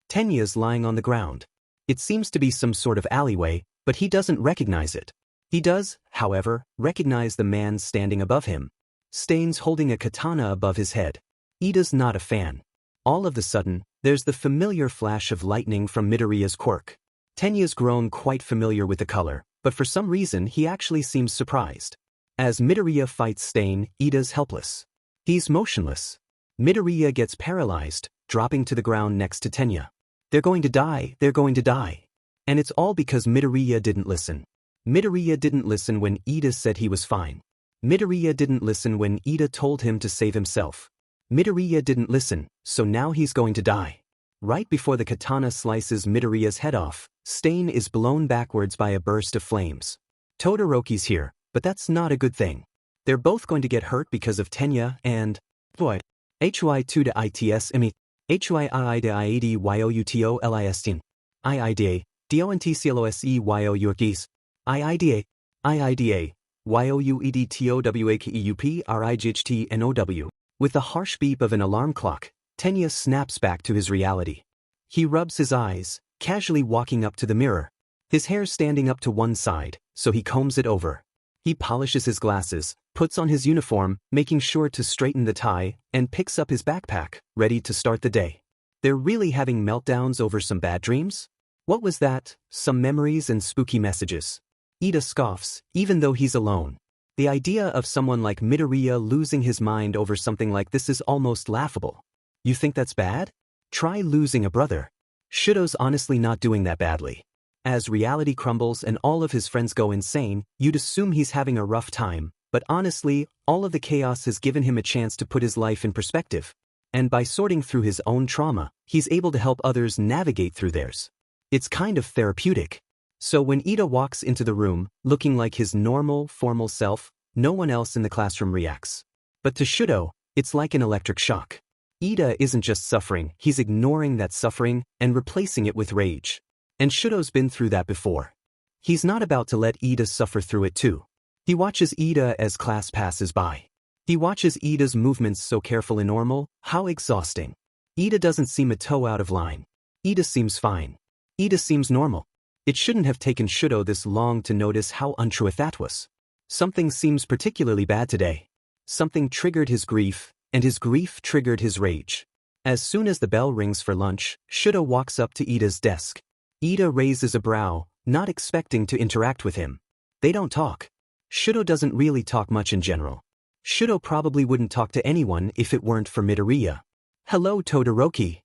Tenya's lying on the ground. It seems to be some sort of alleyway, but he doesn't recognize it. He does, however, recognize the man standing above him. Stain's holding a katana above his head. Iida's not a fan. All of a sudden, there's the familiar flash of lightning from Midoriya's quirk. Tenya's grown quite familiar with the color, but for some reason he actually seems surprised. As Midoriya fights Stain, Iida's helpless. He's motionless. Midoriya gets paralyzed, dropping to the ground next to Tenya. They're going to die, they're going to die. And it's all because Midoriya didn't listen. Midoriya didn't listen when Iida said he was fine. Midoriya didn't listen when Iida told him to save himself. Midoriya didn't listen, so now he's going to die. Right before the katana slices Midoriya's head off, Stain is blown backwards by a burst of flames. Todoroki's here, but that's not a good thing. They're both going to get hurt because of Tenya and... Boy. HY2 to ITS IMI. HYI de IED YOUTO LISTIN. IIDA. DONTCLOSE YOURGIS. IIDA. IIDA. YOUEDTOWAKEUP RIGHT NOW. With the harsh beep of an alarm clock, Tenya snaps back to his reality. He rubs his eyes, casually walking up to the mirror. His hair's standing up to one side, so he combs it over. He polishes his glasses, puts on his uniform, making sure to straighten the tie, and picks up his backpack, ready to start the day. They're really having meltdowns over some bad dreams? What was that? Some memories and spooky messages. Iida scoffs, even though he's alone. The idea of someone like Midoriya losing his mind over something like this is almost laughable. You think that's bad? Try losing a brother. Shudo's honestly not doing that badly. As reality crumbles and all of his friends go insane, you'd assume he's having a rough time, but honestly, all of the chaos has given him a chance to put his life in perspective. And by sorting through his own trauma, he's able to help others navigate through theirs. It's kind of therapeutic. So when Iida walks into the room, looking like his normal, formal self, no one else in the classroom reacts. But to Shudo, it's like an electric shock. Iida isn't just suffering, he's ignoring that suffering and replacing it with rage. And Shudo's been through that before. He's not about to let Iida suffer through it too. He watches Iida as class passes by. He watches Iida's movements so careful and normal, how exhausting. Iida doesn't seem a toe out of line. Iida seems fine. Iida seems normal. It shouldn't have taken Shudo this long to notice how untrue that was. Something seems particularly bad today. Something triggered his grief, and his grief triggered his rage. As soon as the bell rings for lunch, Shudo walks up to Iida's desk. Iida raises a brow, not expecting to interact with him. They don't talk. Shudo doesn't really talk much in general. Shudo probably wouldn't talk to anyone if it weren't for Midoriya. Hello Todoroki.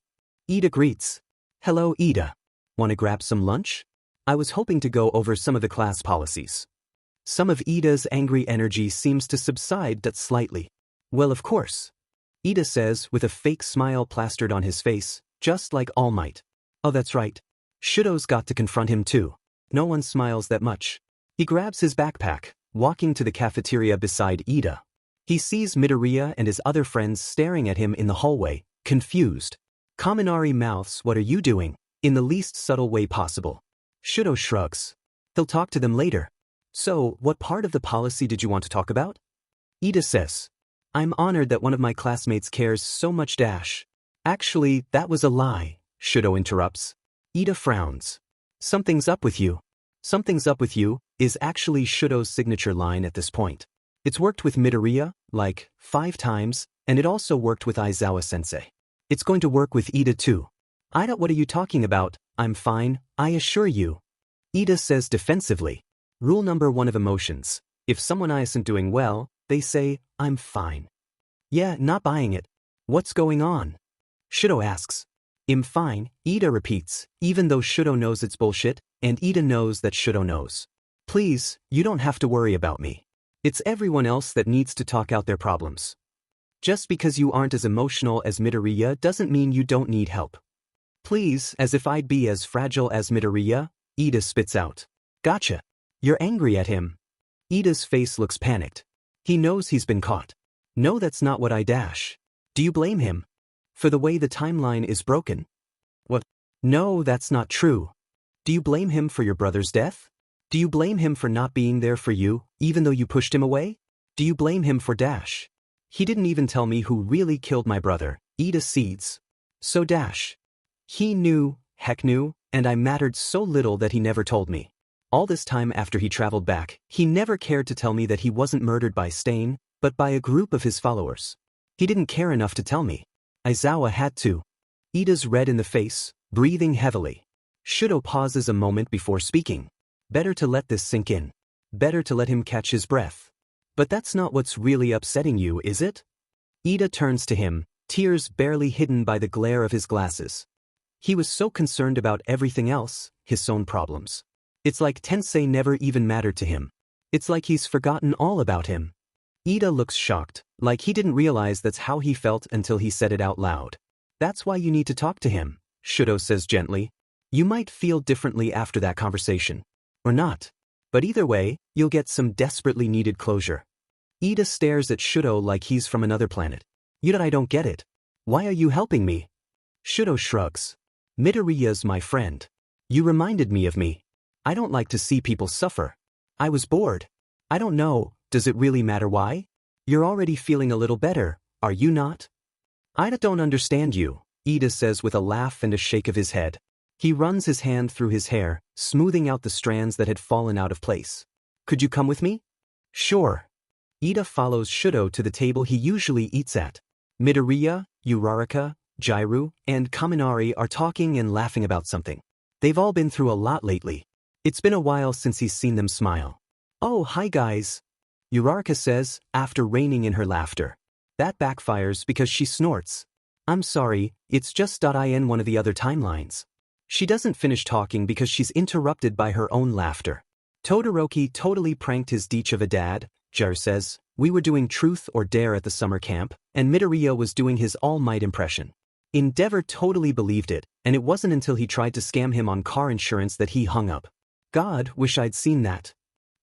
Iida greets. Hello Iida. Want to grab some lunch? I was hoping to go over some of the class policies. Some of Iida's angry energy seems to subside slightly. Well, of course. Iida says with a fake smile plastered on his face, just like All Might. Oh, that's right. Shudo's got to confront him too. No one smiles that much. He grabs his backpack, walking to the cafeteria beside Iida. He sees Midoriya and his other friends staring at him in the hallway, confused. Kaminari mouths, "What are you doing?" in the least subtle way possible. Shudo shrugs. He'll talk to them later. So, what part of the policy did you want to talk about? Iida says. I'm honored that one of my classmates cares so much dash. Actually, that was a lie, Shudo interrupts. Iida frowns. Something's up with you. Something's up with you is actually Shudo's signature line at this point. It's worked with Midoriya, like, 5 times, and it also worked with Aizawa-sensei. It's going to work with Iida too. Iida, what are you talking about? I'm fine, I assure you. Iida says defensively. Rule number 1 of emotions. If someone isn't doing well, they say, I'm fine. Yeah, not buying it. What's going on? Shudo asks. I'm fine, Iida repeats, even though Shudo knows it's bullshit, and Iida knows that Shudo knows. Please, you don't have to worry about me. It's everyone else that needs to talk out their problems. Just because you aren't as emotional as Midoriya doesn't mean you don't need help. Please, as if I'd be as fragile as Midoriya, Iida spits out. Gotcha. You're angry at him. Iida's face looks panicked. He knows he's been caught. No, that's not what I dash. Do you blame him? For the way the timeline is broken? What? No, that's not true. Do you blame him for your brother's death? Do you blame him for not being there for you, even though you pushed him away? Do you blame him for Dash? He didn't even tell me who really killed my brother, Iida Seeds. So Dash. He knew, heck knew, and I mattered so little that he never told me. All this time after he traveled back, he never cared to tell me that he wasn't murdered by Stain, but by a group of his followers. He didn't care enough to tell me. Aizawa had to. Iida's red in the face, breathing heavily. Shudo pauses a moment before speaking. Better to let this sink in. Better to let him catch his breath. But that's not what's really upsetting you, is it? Iida turns to him, tears barely hidden by the glare of his glasses. He was so concerned about everything else, his own problems. It's like Tensei never even mattered to him. It's like he's forgotten all about him. Iida looks shocked, like he didn't realize that's how he felt until he said it out loud. That's why you need to talk to him, Shudo says gently. You might feel differently after that conversation. Or not. But either way, you'll get some desperately needed closure. Iida stares at Shudo like he's from another planet. I don't get it. Why are you helping me? Shudo shrugs. Midoriya's my friend. You reminded me of me. I don't like to see people suffer. I was bored. I don't know, does it really matter why? You're already feeling a little better, are you not? I don't understand you, Iida says with a laugh and a shake of his head. He runs his hand through his hair, smoothing out the strands that had fallen out of place. Could you come with me? Sure. Iida follows Shudo to the table he usually eats at. Midoriya, Uraraka, Jairu, and Kaminari are talking and laughing about something. They've all been through a lot lately. It's been a while since he's seen them smile. Oh, hi guys. Uraraka says, after reining in her laughter. That backfires because she snorts. I'm sorry, it's just in one of the other timelines. She doesn't finish talking because she's interrupted by her own laughter. Todoroki totally pranked his deech of a dad, Jar says. We were doing Truth or Dare at the summer camp, and Midoriya was doing his All Might impression. Endeavor totally believed it, and it wasn't until he tried to scam him on car insurance that he hung up. God, wish I'd seen that.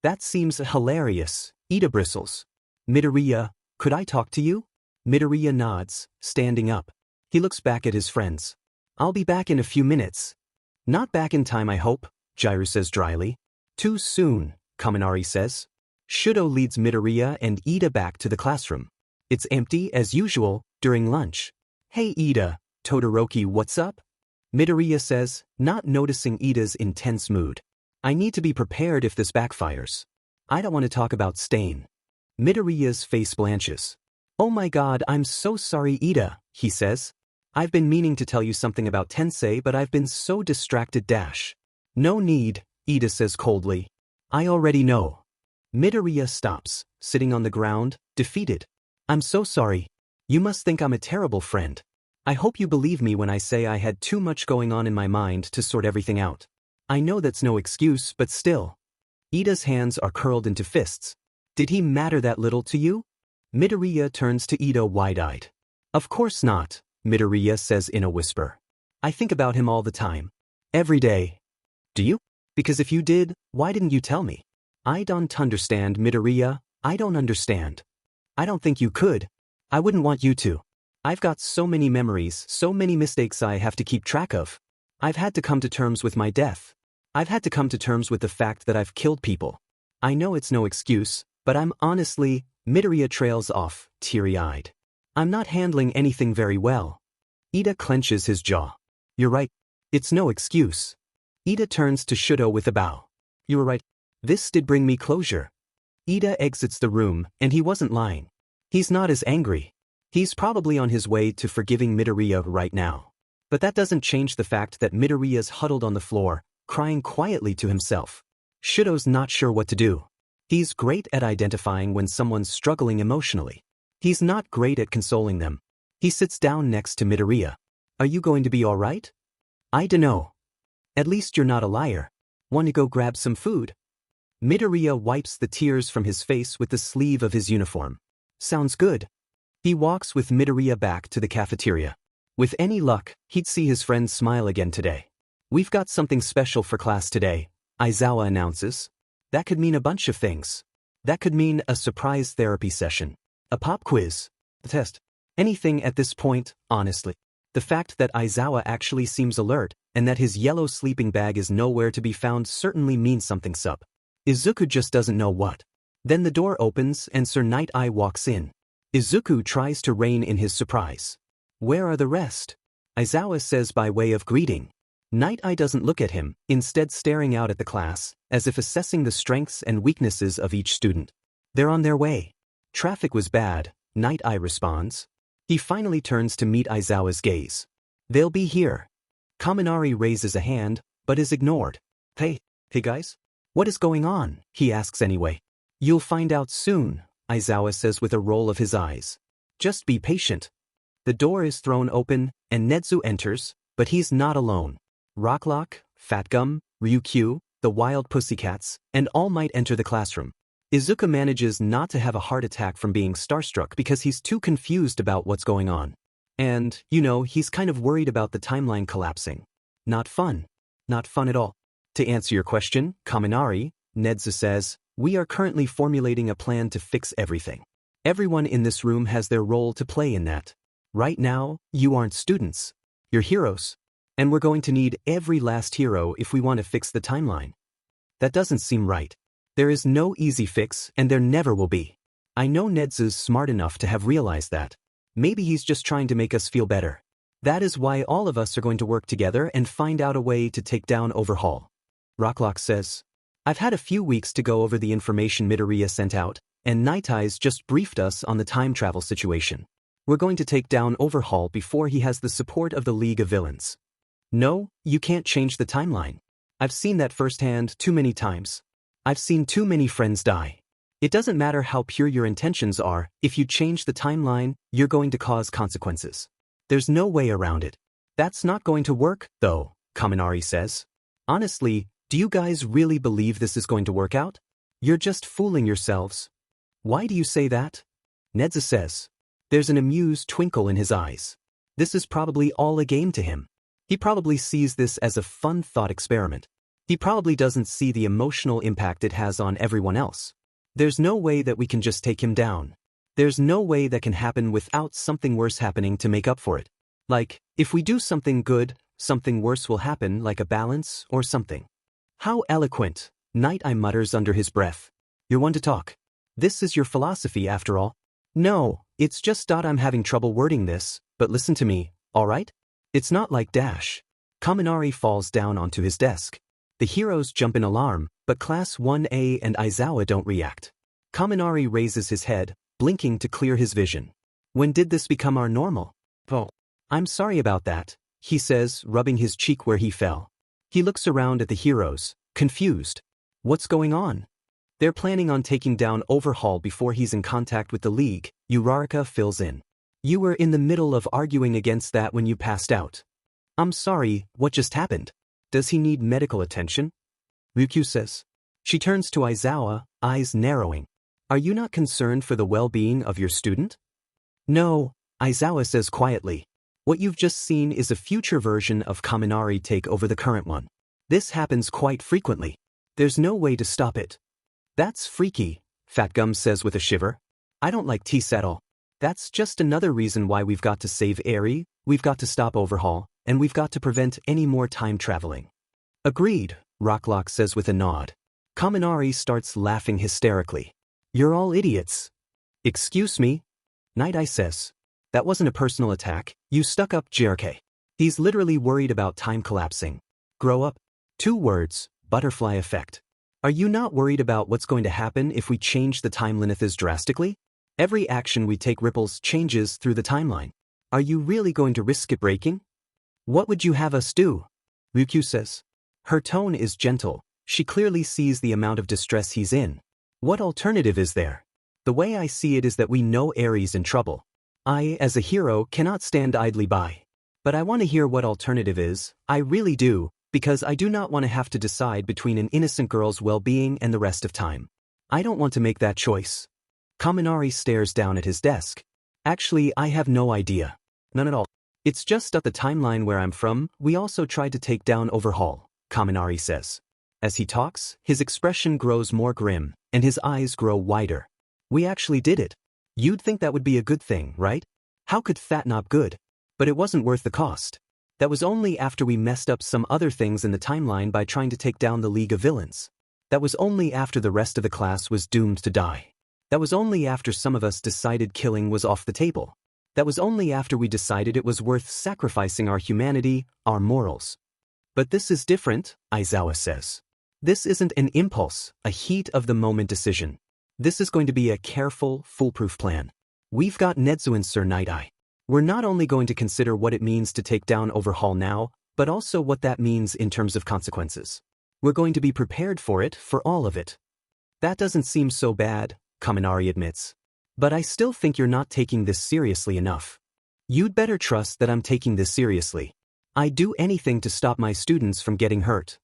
That seems hilarious, Iida bristles. Midoriya, could I talk to you? Midoriya nods, standing up. He looks back at his friends. I'll be back in a few minutes. Not back in time, I hope, Jairu says dryly. Too soon, Kaminari says. Shudo leads Midoriya and Iida back to the classroom. It's empty as usual during lunch. Hey Iida, Todoroki, what's up? Midoriya says, not noticing Iida's intense mood. I need to be prepared if this backfires. I don't want to talk about Stain. Midoriya's face blanches. Oh my god, I'm so sorry Iida, he says. I've been meaning to tell you something about Tensei but I've been so distracted dash. No need, Iida says coldly. I already know. Midoriya stops, sitting on the ground, defeated. I'm so sorry. You must think I'm a terrible friend. I hope you believe me when I say I had too much going on in my mind to sort everything out. I know that's no excuse, but still. Iida's hands are curled into fists. Did he matter that little to you? Midoriya turns to Iida wide-eyed. Of course not, Midoriya says in a whisper. I think about him all the time. Every day. Do you? Because if you did, why didn't you tell me? I don't understand, Midoriya. I don't understand. I don't think you could. I wouldn't want you to. I've got so many memories, so many mistakes I have to keep track of. I've had to come to terms with my death. I've had to come to terms with the fact that I've killed people. I know it's no excuse, but I'm honestly, Midoriya trails off, teary-eyed. I'm not handling anything very well. Iida clenches his jaw. You're right. It's no excuse. Iida turns to Shudo with a bow. You were right. This did bring me closure. Iida exits the room, and he wasn't lying. He's not as angry. He's probably on his way to forgiving Midoriya right now. But that doesn't change the fact that Midoriya's huddled on the floor, crying quietly to himself. Shudo's not sure what to do. He's great at identifying when someone's struggling emotionally. He's not great at consoling them. He sits down next to Midoriya. Are you going to be all right? I dunno. At least you're not a liar. Want to go grab some food? Midoriya wipes the tears from his face with the sleeve of his uniform. Sounds good. He walks with Midoriya back to the cafeteria. With any luck, he'd see his friends smile again today. We've got something special for class today, Aizawa announces. That could mean a bunch of things. That could mean a surprise therapy session, a pop quiz, a test, anything at this point, honestly. The fact that Aizawa actually seems alert, and that his yellow sleeping bag is nowhere to be found certainly means something sup. Izuku just doesn't know what. Then the door opens and Sir Nighteye walks in. Izuku tries to rein in his surprise. "Where are the rest?" Aizawa says by way of greeting. Nighteye doesn't look at him, instead staring out at the class, as if assessing the strengths and weaknesses of each student. "They're on their way. Traffic was bad," Nighteye responds. He finally turns to meet Aizawa's gaze. "They'll be here." Kaminari raises a hand, but is ignored. Hey guys? What is going on?" he asks anyway. "You'll find out soon," Aizawa says with a roll of his eyes. "Just be patient." The door is thrown open, and Netsu enters, but he's not alone. Rocklock, Fatgum, Ryukyu, the Wild Pussycats, and All Might enter the classroom. Izuku manages not to have a heart attack from being starstruck because he's too confused about what's going on. And, he's kind of worried about the timeline collapsing. Not fun. Not fun at all. To answer your question, Kaminari, Netsu says, "We are currently formulating a plan to fix everything. Everyone in this room has their role to play in that. Right now, you aren't students. You're heroes. And we're going to need every last hero if we want to fix the timeline." That doesn't seem right. There is no easy fix, and there never will be. I know Netsu's smart enough to have realized that. Maybe he's just trying to make us feel better. That is why all of us are going to work together and find out a way to take down Overhaul. Rocklock says, "I've had a few weeks to go over the information Midoriya sent out, and Nighteye's just briefed us on the time travel situation. We're going to take down Overhaul before he has the support of the League of Villains." "No, you can't change the timeline. I've seen that firsthand too many times. I've seen too many friends die. It doesn't matter how pure your intentions are, if you change the timeline, you're going to cause consequences. There's no way around it." "That's not going to work, though," Kaminari says. "Honestly, do you guys really believe this is going to work out? You're just fooling yourselves." "Why do you say that?" Netsu says. There's an amused twinkle in his eyes. This is probably all a game to him. He probably sees this as a fun thought experiment. He probably doesn't see the emotional impact it has on everyone else. There's no way that we can just take him down. There's no way that can happen without something worse happening to make up for it. Like, if we do something good, something worse will happen, like a balance or something. "How eloquent," Nighteye mutters under his breath. "You're one to talk. This is your philosophy after all." "No, it's just that I'm having trouble wording this, but listen to me, alright? It's not like Dash." Kaminari falls down onto his desk. The heroes jump in alarm, but Class 1A and Aizawa don't react. Kaminari raises his head, blinking to clear his vision. "When did this become our normal?" "Oh, I'm sorry about that," he says, rubbing his cheek where he fell. He looks around at the heroes, confused. What's going on? They're planning on taking down Overhaul before he's in contact with the League, Uraraka fills in. "You were in the middle of arguing against that when you passed out." "I'm sorry, what just happened? Does he need medical attention?" Ryukyu says. She turns to Aizawa, eyes narrowing. "Are you not concerned for the well-being of your student?" "No," Aizawa says quietly. "What you've just seen is a future version of Kaminari take over the current one. This happens quite frequently. There's no way to stop it." "That's freaky," Fatgum says with a shiver. "I don't like tease at all. That's just another reason why we've got to save Eri, we've got to stop Overhaul, and we've got to prevent any more time traveling." "Agreed," Rocklock says with a nod. Kaminari starts laughing hysterically. "You're all idiots." "Excuse me?" Nighteye says. "That wasn't a personal attack, you stuck-up JRK. He's literally worried about time collapsing. Grow up." 2 words, butterfly effect. "Are you not worried about what's going to happen if we change the time limits drastically? Every action we take ripples changes through the timeline. Are you really going to risk it breaking?" "What would you have us do?" Ryukyu says. Her tone is gentle. She clearly sees the amount of distress he's in. "What alternative is there? The way I see it is that we know Eri's in trouble. I, as a hero, cannot stand idly by. But I want to hear what alternative is, I really do, because I do not want to have to decide between an innocent girl's well-being and the rest of time. I don't want to make that choice." Kaminari stares down at his desk. "Actually, I have no idea. None at all. It's just up the timeline where I'm from, we also tried to take down Overhaul," Kaminari says. As he talks, his expression grows more grim, and his eyes grow wider. "We actually did it. You'd think that would be a good thing, right? How could that not be good? But it wasn't worth the cost. That was only after we messed up some other things in the timeline by trying to take down the League of Villains. That was only after the rest of the class was doomed to die. That was only after some of us decided killing was off the table. That was only after we decided it was worth sacrificing our humanity, our morals. But this is different, Aizawa says. This isn't an impulse, a heat-of-the-moment decision. This is going to be a careful, foolproof plan. We've got Netsu and Sir Nighteye. We're not only going to consider what it means to take down Overhaul now, but also what that means in terms of consequences. We're going to be prepared for it, for all of it. That doesn't seem so bad, Kaminari admits. But I still think you're not taking this seriously enough. You'd better trust that I'm taking this seriously. I'd do anything to stop my students from getting hurt.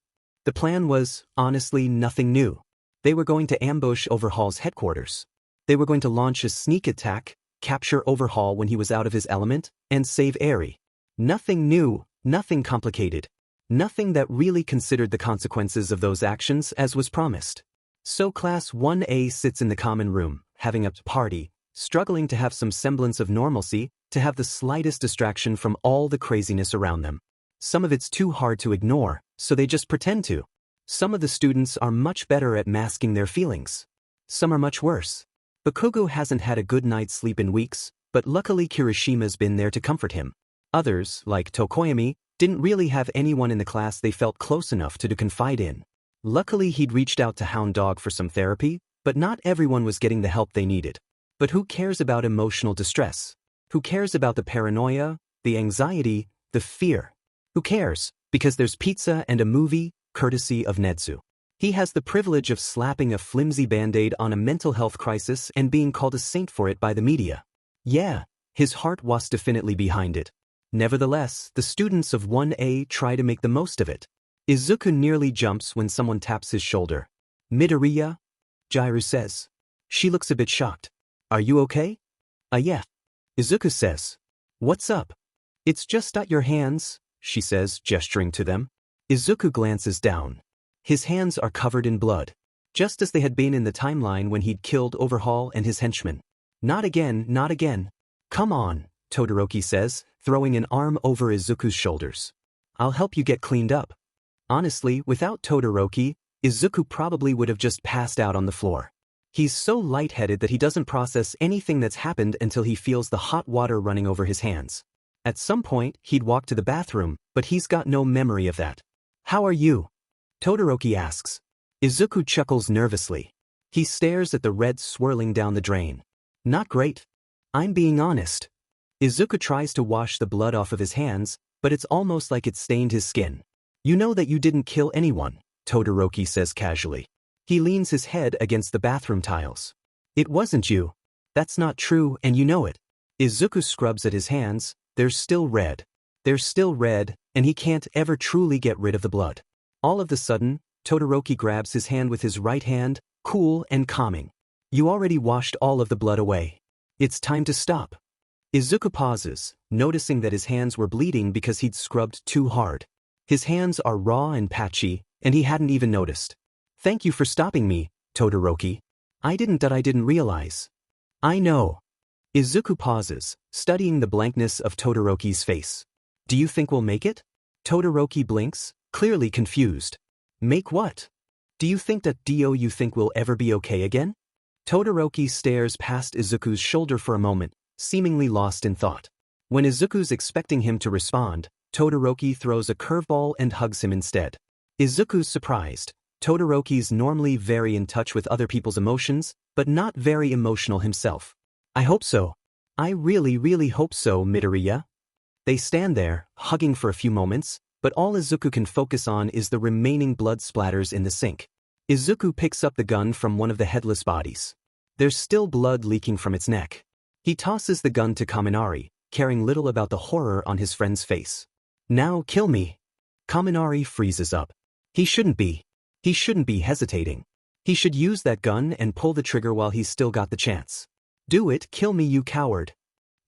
The plan was, honestly, nothing new. They were going to ambush Overhaul's headquarters. They were going to launch a sneak attack, capture Overhaul when he was out of his element, and save Eri. Nothing new, nothing complicated. Nothing that really considered the consequences of those actions as was promised. So Class 1A sits in the common room, having a party, struggling to have some semblance of normalcy, to have the slightest distraction from all the craziness around them. Some of it's too hard to ignore, so they just pretend to. Some of the students are much better at masking their feelings. Some are much worse. Bakugo hasn't had a good night's sleep in weeks, but luckily Kirishima's been there to comfort him. Others, like Tokoyami, didn't really have anyone in the class they felt close enough to confide in. Luckily he'd reached out to Hound Dog for some therapy, but not everyone was getting the help they needed. But who cares about emotional distress? Who cares about the paranoia, the anxiety, the fear? Who cares? Because there's pizza and a movie, courtesy of Netsu. He has the privilege of slapping a flimsy band-aid on a mental health crisis and being called a saint for it by the media. Yeah, his heart was definitely behind it. Nevertheless, the students of 1A try to make the most of it. Izuku nearly jumps when someone taps his shoulder. Midoriya? Jiru says. She looks a bit shocked. Are you okay? Yeah. Izuku says. What's up? It's just at your hands, she says, gesturing to them. Izuku glances down. His hands are covered in blood, just as they had been in the timeline when he'd killed Overhaul and his henchmen. Not again, not again. Come on, Todoroki says, throwing an arm over Izuku's shoulders. I'll help you get cleaned up. Honestly, without Todoroki, Izuku probably would have just passed out on the floor. He's so lightheaded that he doesn't process anything that's happened until he feels the hot water running over his hands. At some point, he'd walk to the bathroom, but he's got no memory of that. How are you? Todoroki asks. Izuku chuckles nervously. He stares at the red swirling down the drain. Not great. I'm being honest. Izuku tries to wash the blood off of his hands, but it's almost like it stained his skin. You know that you didn't kill anyone, Todoroki says casually. He leans his head against the bathroom tiles. It wasn't you. That's not true, and you know it. Izuku scrubs at his hands. They're still red. They're still red, and he can't ever truly get rid of the blood. All of a sudden, Todoroki grabs his hand with his right hand, cool and calming. You already washed all of the blood away. It's time to stop. Izuku pauses, noticing that his hands were bleeding because he'd scrubbed too hard. His hands are raw and patchy, and he hadn't even noticed. Thank you for stopping me, Todoroki. I didn't realize. I know. Izuku pauses, studying the blankness of Todoroki's face. Do you think we'll make it? Todoroki blinks, clearly confused. Make what? Do you think you think we'll ever be okay again? Todoroki stares past Izuku's shoulder for a moment, seemingly lost in thought. When Izuku's expecting him to respond, Todoroki throws a curveball and hugs him instead. Izuku's surprised. Todoroki's normally very in touch with other people's emotions, but not very emotional himself. I hope so. I really hope so, Midoriya. They stand there, hugging for a few moments, but all Izuku can focus on is the remaining blood splatters in the sink. Izuku picks up the gun from one of the headless bodies. There's still blood leaking from its neck. He tosses the gun to Kaminari, caring little about the horror on his friend's face. Now kill me. Kaminari freezes up. He shouldn't be. He shouldn't be hesitating. He should use that gun and pull the trigger while he's still got the chance. Do it, kill me, you coward.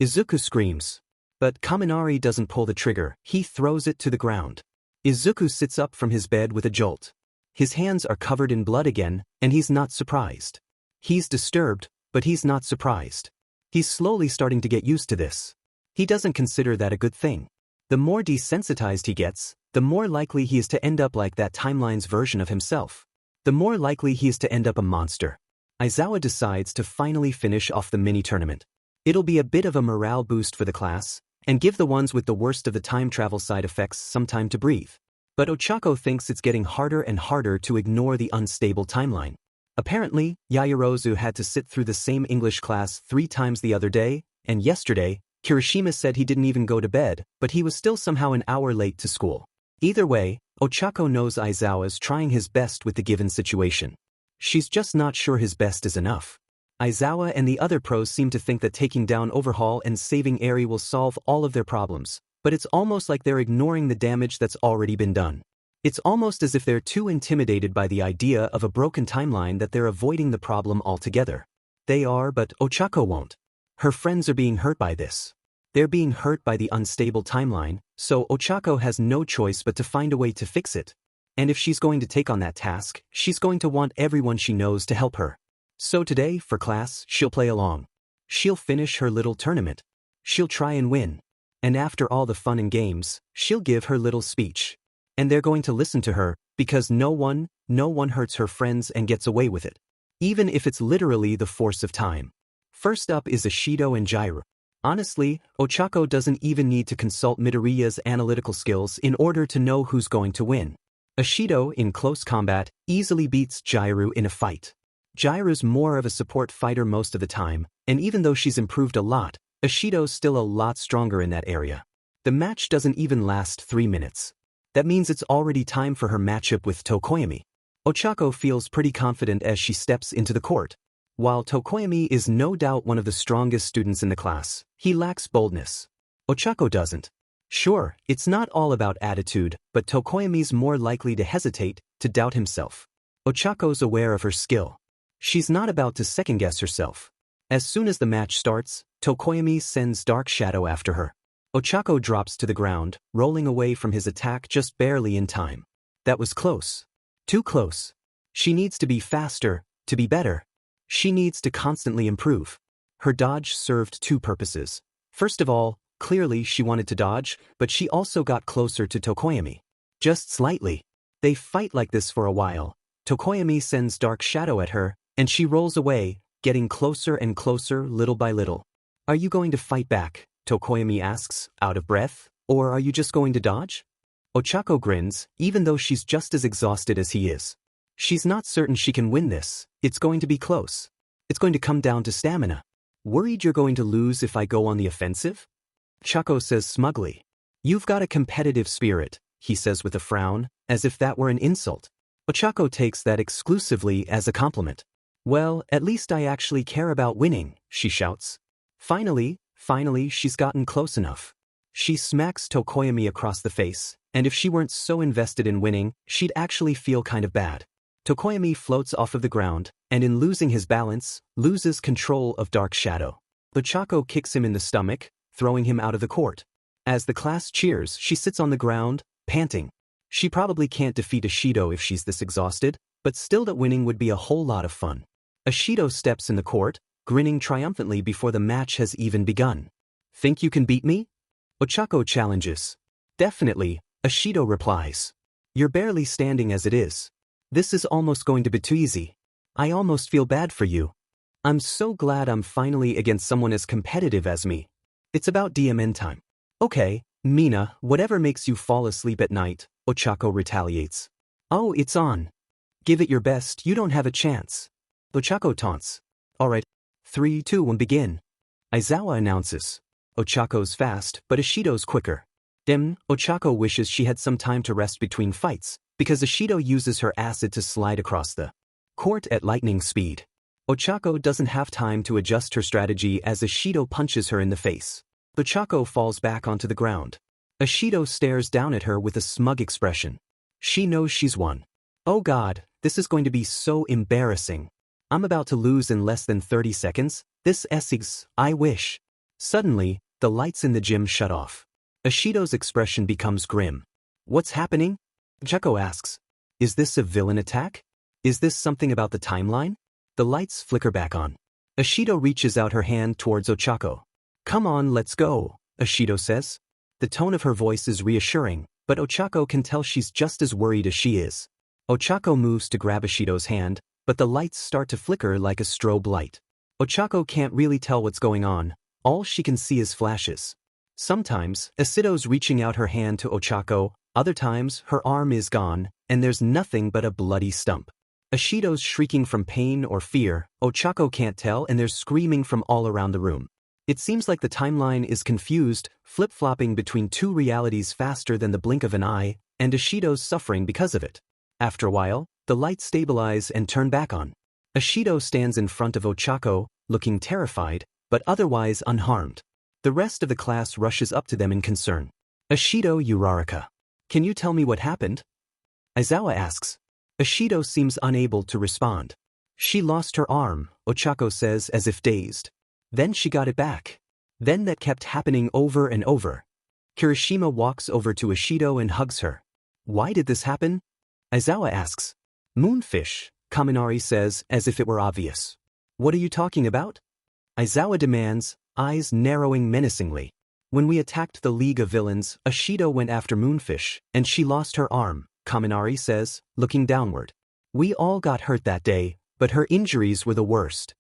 Izuku screams. But Kaminari doesn't pull the trigger, he throws it to the ground. Izuku sits up from his bed with a jolt. His hands are covered in blood again, and he's not surprised. He's disturbed, but he's not surprised. He's slowly starting to get used to this. He doesn't consider that a good thing. The more desensitized he gets, the more likely he is to end up like that timeline's version of himself. The more likely he is to end up a monster. Aizawa decides to finally finish off the mini-tournament. It'll be a bit of a morale boost for the class, and give the ones with the worst of the time travel side effects some time to breathe. But Ochako thinks it's getting harder and harder to ignore the unstable timeline. Apparently, Yaoyorozu had to sit through the same English class 3 times the other day, and yesterday, Kirishima said he didn't even go to bed, but he was still somehow an hour late to school. Either way, Ochako knows Aizawa's trying his best with the given situation. She's just not sure his best is enough. Aizawa and the other pros seem to think that taking down Overhaul and saving Eri will solve all of their problems, but it's almost like they're ignoring the damage that's already been done. It's almost as if they're too intimidated by the idea of a broken timeline that they're avoiding the problem altogether. They are, but Ochako won't. Her friends are being hurt by this. They're being hurt by the unstable timeline, so Ochako has no choice but to find a way to fix it. And if she's going to take on that task, she's going to want everyone she knows to help her. So today, for class, she'll play along. She'll finish her little tournament. She'll try and win. And after all the fun and games, she'll give her little speech. And they're going to listen to her, because no one hurts her friends and gets away with it. Even if it's literally the force of time. First up is Ishido and Jiraiya. Honestly, Ochako doesn't even need to consult Midoriya's analytical skills in order to know who's going to win. Ishido, in close combat, easily beats Jiraiya in a fight. Jiraiya's more of a support fighter most of the time, and even though she's improved a lot, Ishido's still a lot stronger in that area. The match doesn't even last 3 minutes. That means it's already time for her matchup with Tokoyami. Ochako feels pretty confident as she steps into the court. While Tokoyami is no doubt one of the strongest students in the class, he lacks boldness. Ochako doesn't. Sure, it's not all about attitude, but Tokoyami's more likely to hesitate, to doubt himself. Ochako's aware of her skill. She's not about to second-guess herself. As soon as the match starts, Tokoyami sends Dark Shadow after her. Ochako drops to the ground, rolling away from his attack just barely in time. That was close. Too close. She needs to be faster, to be better. She needs to constantly improve. Her dodge served 2 purposes. First of all, clearly she wanted to dodge, but she also got closer to Tokoyami. Just slightly. They fight like this for a while. Tokoyami sends Dark Shadow at her, and she rolls away, getting closer and closer little by little. Are you going to fight back? Tokoyami asks, out of breath, or are you just going to dodge? Ochako grins, even though she's just as exhausted as he is. She's not certain she can win this. It's going to be close. It's going to come down to stamina. Worried you're going to lose if I go on the offensive? Ochako says smugly. You've got a competitive spirit, he says with a frown, as if that were an insult. Ochako takes that exclusively as a compliment. Well, at least I actually care about winning, she shouts. Finally, she's gotten close enough. She smacks Tokoyami across the face, and if she weren't so invested in winning, she'd actually feel kind of bad. Tokoyami floats off of the ground, and in losing his balance, loses control of Dark Shadow. Ochako kicks him in the stomach, throwing him out of the court. As the class cheers, she sits on the ground, panting. She probably can't defeat Ishido if she's this exhausted, but still that winning would be a whole lot of fun. Ishido steps in the court, grinning triumphantly before the match has even begun. Think you can beat me? Ochako challenges. Definitely, Ishido replies. You're barely standing as it is. This is almost going to be too easy. I almost feel bad for you. I'm so glad I'm finally against someone as competitive as me. It's about DMN time. Okay, Mina, whatever makes you fall asleep at night, Ochako retaliates. Oh, it's on. Give it your best, you don't have a chance. Ochako taunts. Alright. 3, 2, 1, begin. Aizawa announces. Ochako's fast, but Ishido's quicker. Ochako wishes she had some time to rest between fights, because Ishido uses her acid to slide across the court at lightning speed. Ochako doesn't have time to adjust her strategy as Ishido punches her in the face. Ochako falls back onto the ground. Ishido stares down at her with a smug expression. She knows she's won. Oh god, this is going to be so embarrassing. I'm about to lose in less than 30 seconds. This Essex, I wish. Suddenly, the lights in the gym shut off. Ishido's expression becomes grim. What's happening? Ochako asks. Is this a villain attack? Is this something about the timeline? The lights flicker back on. Ishido reaches out her hand towards Ochako. Come on, let's go. Ashido says. The tone of her voice is reassuring, but Ochako can tell she's just as worried as she is. Ochako moves to grab Ashido's hand, but the lights start to flicker like a strobe light. Ochako can't really tell what's going on, all she can see is flashes. Sometimes, Ashido's reaching out her hand to Ochako, other times, her arm is gone, and there's nothing but a bloody stump. Ashido's shrieking from pain or fear, Ochako can't tell, and there's screaming from all around the room. It seems like the timeline is confused, flip-flopping between two realities faster than the blink of an eye, and Ashido's suffering because of it. After a while, the lights stabilize and turn back on. Ashido stands in front of Ochako, looking terrified, but otherwise unharmed. The rest of the class rushes up to them in concern. Ashido Uraraka. Can you tell me what happened? Aizawa asks. Ashido seems unable to respond. She lost her arm, Ochako says as if dazed. Then she got it back. Then that kept happening over and over. Kirishima walks over to Ashido and hugs her. Why did this happen? Aizawa asks. Moonfish, Kaminari says as if it were obvious. What are you talking about? Aizawa demands, eyes narrowing menacingly. When we attacked the League of Villains, Ashido went after Moonfish, and she lost her arm, Kaminari says, looking downward. We all got hurt that day, but her injuries were the worst.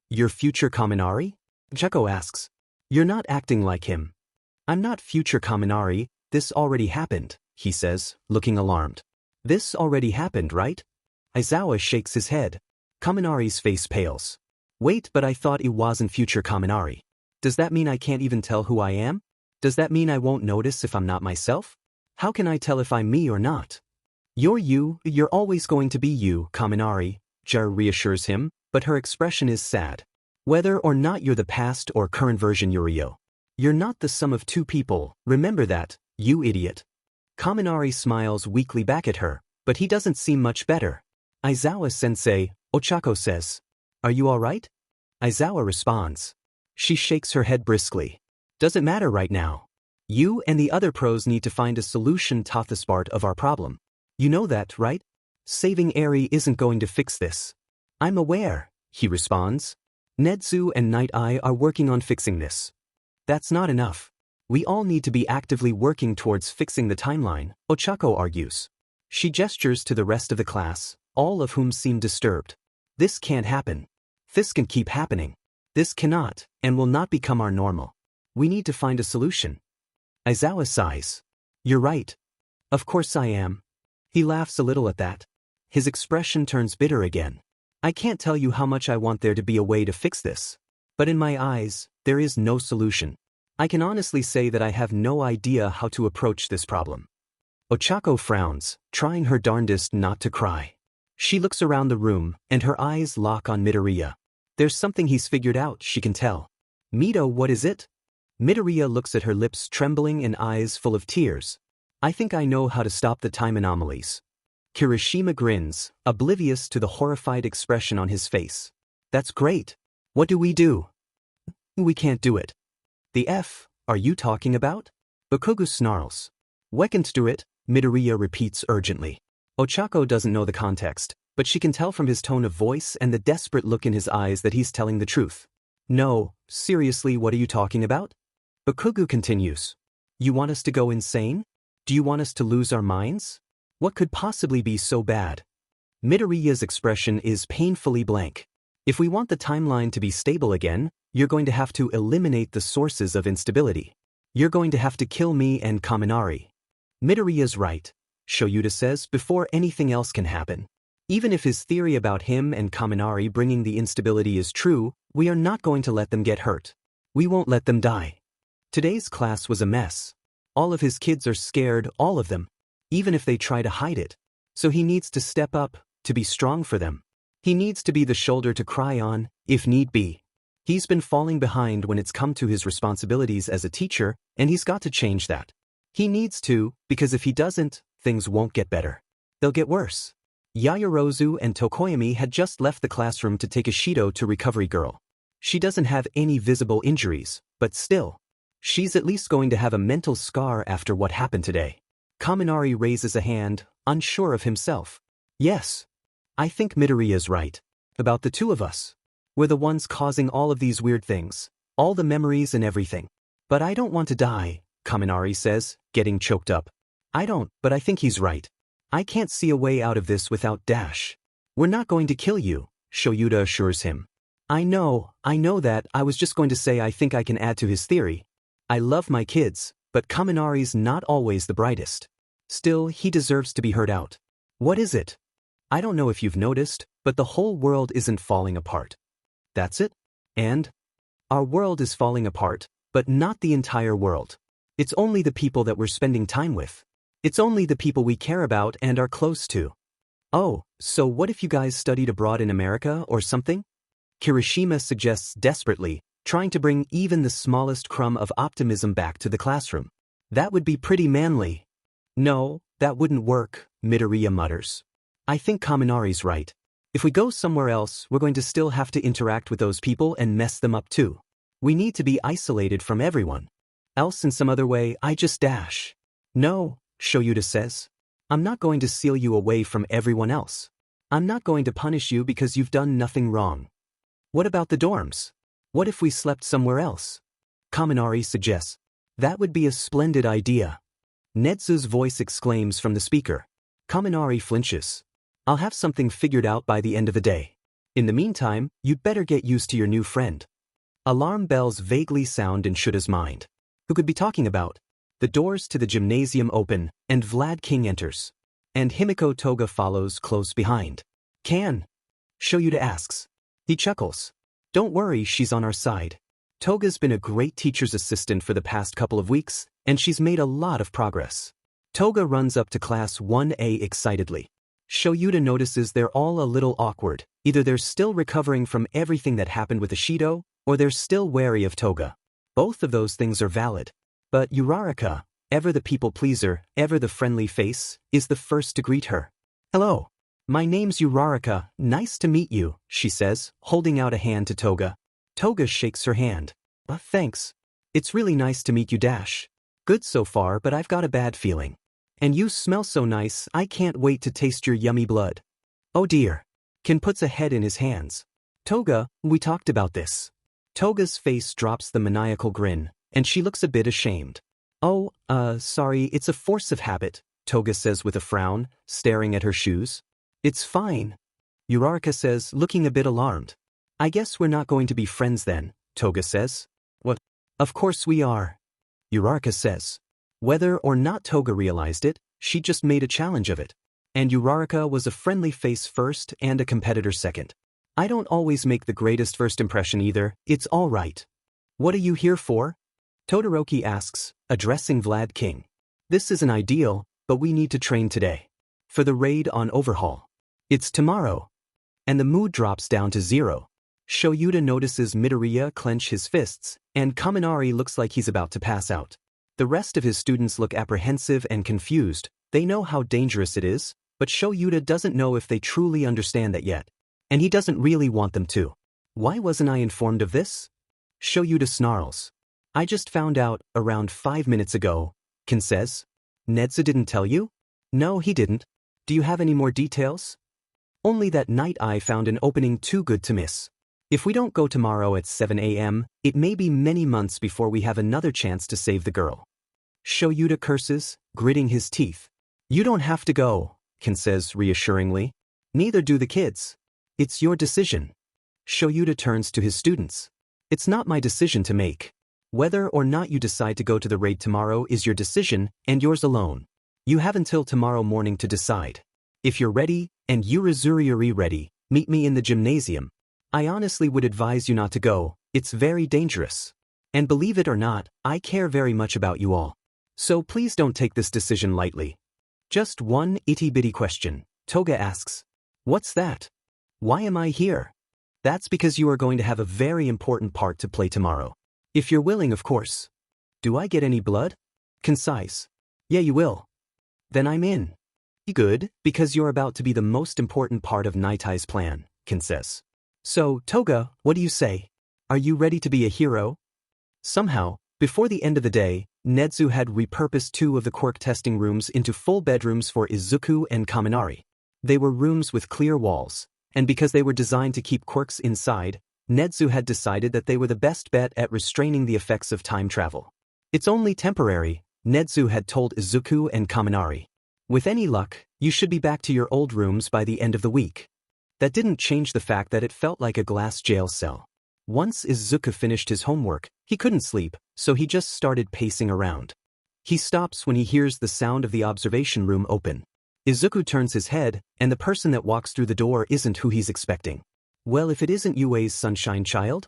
Your future Kaminari? Ochako asks. You're not acting like him. I'm not future Kaminari, this already happened, he says, looking alarmed. This already happened, right? Aizawa shakes his head. Kaminari's face pales. Wait, but I thought it wasn't future Kaminari. Does that mean I can't even tell who I am? Does that mean I won't notice if I'm not myself? How can I tell if I'm me or not? You're you, you're always going to be you, Kaminari, Jar reassures him, but her expression is sad. Whether or not you're the past or current version Yurio. You're not the sum of two people, remember that, you idiot. Kaminari smiles weakly back at her, but he doesn't seem much better. Aizawa-sensei, Ochako says. Are you alright? Aizawa responds. She shakes her head briskly. Doesn't matter right now. You and the other pros need to find a solution to this part of our problem. You know that, right? Saving Eri isn't going to fix this. I'm aware, he responds. Nedzu and Nighteye are working on fixing this. That's not enough. We all need to be actively working towards fixing the timeline, Ochako argues. She gestures to the rest of the class, all of whom seem disturbed. This can't happen. This can keep happening. This cannot, and will not become our normal. We need to find a solution. Aizawa sighs. You're right. Of course I am. He laughs a little at that. His expression turns bitter again. I can't tell you how much I want there to be a way to fix this. But in my eyes, there is no solution. I can honestly say that I have no idea how to approach this problem. Ochako frowns, trying her darndest not to cry. She looks around the room, and her eyes lock on Midoriya. There's something he's figured out, she can tell. Mido, what is it? Midoriya looks at her lips trembling and eyes full of tears. I think I know how to stop the time anomalies. Kirishima grins, oblivious to the horrified expression on his face. That's great. What do we do? We can't do it. The F, are you talking about? Bakugo snarls. We can't do it, Midoriya repeats urgently. Ochako doesn't know the context, but she can tell from his tone of voice and the desperate look in his eyes that he's telling the truth. No, seriously, what are you talking about? Bakugo continues. You want us to go insane? Do you want us to lose our minds? What could possibly be so bad? Midoriya's expression is painfully blank. If we want the timeline to be stable again, you're going to have to eliminate the sources of instability. You're going to have to kill me and Kaminari. Midoriya's right, Shoyuta says before anything else can happen. Even if his theory about him and Kaminari bringing the instability is true, we are not going to let them get hurt. We won't let them die. Today's class was a mess. All of his kids are scared, all of them. Even if they try to hide it. So he needs to step up, to be strong for them. He needs to be the shoulder to cry on, if need be. He's been falling behind when it's come to his responsibilities as a teacher, and he's got to change that. He needs to, because if he doesn't, things won't get better. They'll get worse. Yaoyorozu and Tokoyami had just left the classroom to take Ashido to Recovery Girl. She doesn't have any visible injuries, but still. She's at least going to have a mental scar after what happened today. Kaminari raises a hand, unsure of himself. Yes. I think Midoriya's right. About the two of us. We're the ones causing all of these weird things. All the memories and everything. But I don't want to die, Kaminari says, getting choked up. I don't, but I think he's right. I can't see a way out of this without Dash. We're not going to kill you, Shoyuta assures him. I know that. I was just going to say I think I can add to his theory. I love my kids, but Kaminari's not always the brightest. Still, he deserves to be heard out. What is it? I don't know if you've noticed, but the whole world isn't falling apart. That's it? And? Our world is falling apart, but not the entire world. It's only the people that we're spending time with. It's only the people we care about and are close to. Oh, so what if you guys studied abroad in America or something? Kirishima suggests desperately, trying to bring even the smallest crumb of optimism back to the classroom. That would be pretty manly. No, that wouldn't work, Midoriya mutters. I think Kaminari's right. If we go somewhere else, we're going to still have to interact with those people and mess them up too. We need to be isolated from everyone. Else in some other way, I just dash. No, Shoyuta says. I'm not going to seal you away from everyone else. I'm not going to punish you because you've done nothing wrong. What about the dorms? What if we slept somewhere else? Kaminari suggests. That would be a splendid idea. Netsu's voice exclaims from the speaker. Kaminari flinches. I'll have something figured out by the end of the day. In the meantime, you'd better get used to your new friend. Alarm bells vaguely sound in Shuta's mind. Who could be talking about? The doors to the gymnasium open, and Vlad King enters. And Himiko Toga follows close behind. Can? Shoyuta asks. He chuckles. Don't worry, she's on our side. Toga's been a great teacher's assistant for the past couple of weeks, and she's made a lot of progress. Toga runs up to Class 1A excitedly. Shoyuta notices they're all a little awkward. Either they're still recovering from everything that happened with Ishido, or they're still wary of Toga. Both of those things are valid. But Uraraka, ever the people-pleaser, ever the friendly face, is the first to greet her. Hello. My name's Uraraka, nice to meet you, she says, holding out a hand to Toga. Toga shakes her hand. Thanks. It's really nice to meet you, Dash. Good so far, but I've got a bad feeling. And you smell so nice, I can't wait to taste your yummy blood. Oh dear. Ken puts a head in his hands. Toga, we talked about this. Toga's face drops the maniacal grin, and she looks a bit ashamed. Oh, sorry, it's a force of habit, Toga says with a frown, staring at her shoes. It's fine. Uraraka says, looking a bit alarmed. I guess we're not going to be friends then, Toga says. What? Of course we are. Uraraka says. Whether or not Toga realized it, she just made a challenge of it. And Uraraka was a friendly face first and a competitor second. I don't always make the greatest first impression either, it's all right. What are you here for? Todoroki asks, addressing Vlad King. This isn't ideal, but we need to train today. For the raid on Overhaul. It's tomorrow. And the mood drops down to 0. Shoyuta notices Midoriya clench his fists, and Kaminari looks like he's about to pass out. The rest of his students look apprehensive and confused. They know how dangerous it is, but Shoyuta doesn't know if they truly understand that yet. And he doesn't really want them to. Why wasn't I informed of this? Shoyuta snarls. I just found out, around 5 minutes ago, Ken says. Netsu didn't tell you? No, he didn't. Do you have any more details? Only that Nighteye found an opening too good to miss. If we don't go tomorrow at 7 a.m., it may be many months before we have another chance to save the girl. Shoyuta curses, gritting his teeth. You don't have to go, Ken says reassuringly. Neither do the kids. It's your decision. Shoyuta turns to his students. It's not my decision to make. Whether or not you decide to go to the raid tomorrow is your decision, and yours alone. You have until tomorrow morning to decide. If you're ready, and Yurizuriuri ready, meet me in the gymnasium. I honestly would advise you not to go, it's very dangerous. And believe it or not, I care very much about you all. So please don't take this decision lightly. Just one itty-bitty question, Toga asks. What's that? Why am I here? That's because you are going to have a very important part to play tomorrow. If you're willing, of course. Do I get any blood? Concise. Yeah, you will. Then I'm in. Good, because you're about to be the most important part of Nighteye's plan, Ken says. So, Toga, what do you say? Are you ready to be a hero? Somehow, before the end of the day, Netsu had repurposed 2 of the quirk testing rooms into full bedrooms for Izuku and Kaminari. They were rooms with clear walls, and because they were designed to keep quirks inside, Netsu had decided that they were the best bet at restraining the effects of time travel. It's only temporary, Nezu had told Izuku and Kaminari. With any luck, you should be back to your old rooms by the end of the week. That didn't change the fact that it felt like a glass jail cell. Once Izuku finished his homework, he couldn't sleep, so he just started pacing around. He stops when he hears the sound of the observation room open. Izuku turns his head, and the person that walks through the door isn't who he's expecting. Well, if it isn't Yue's sunshine child?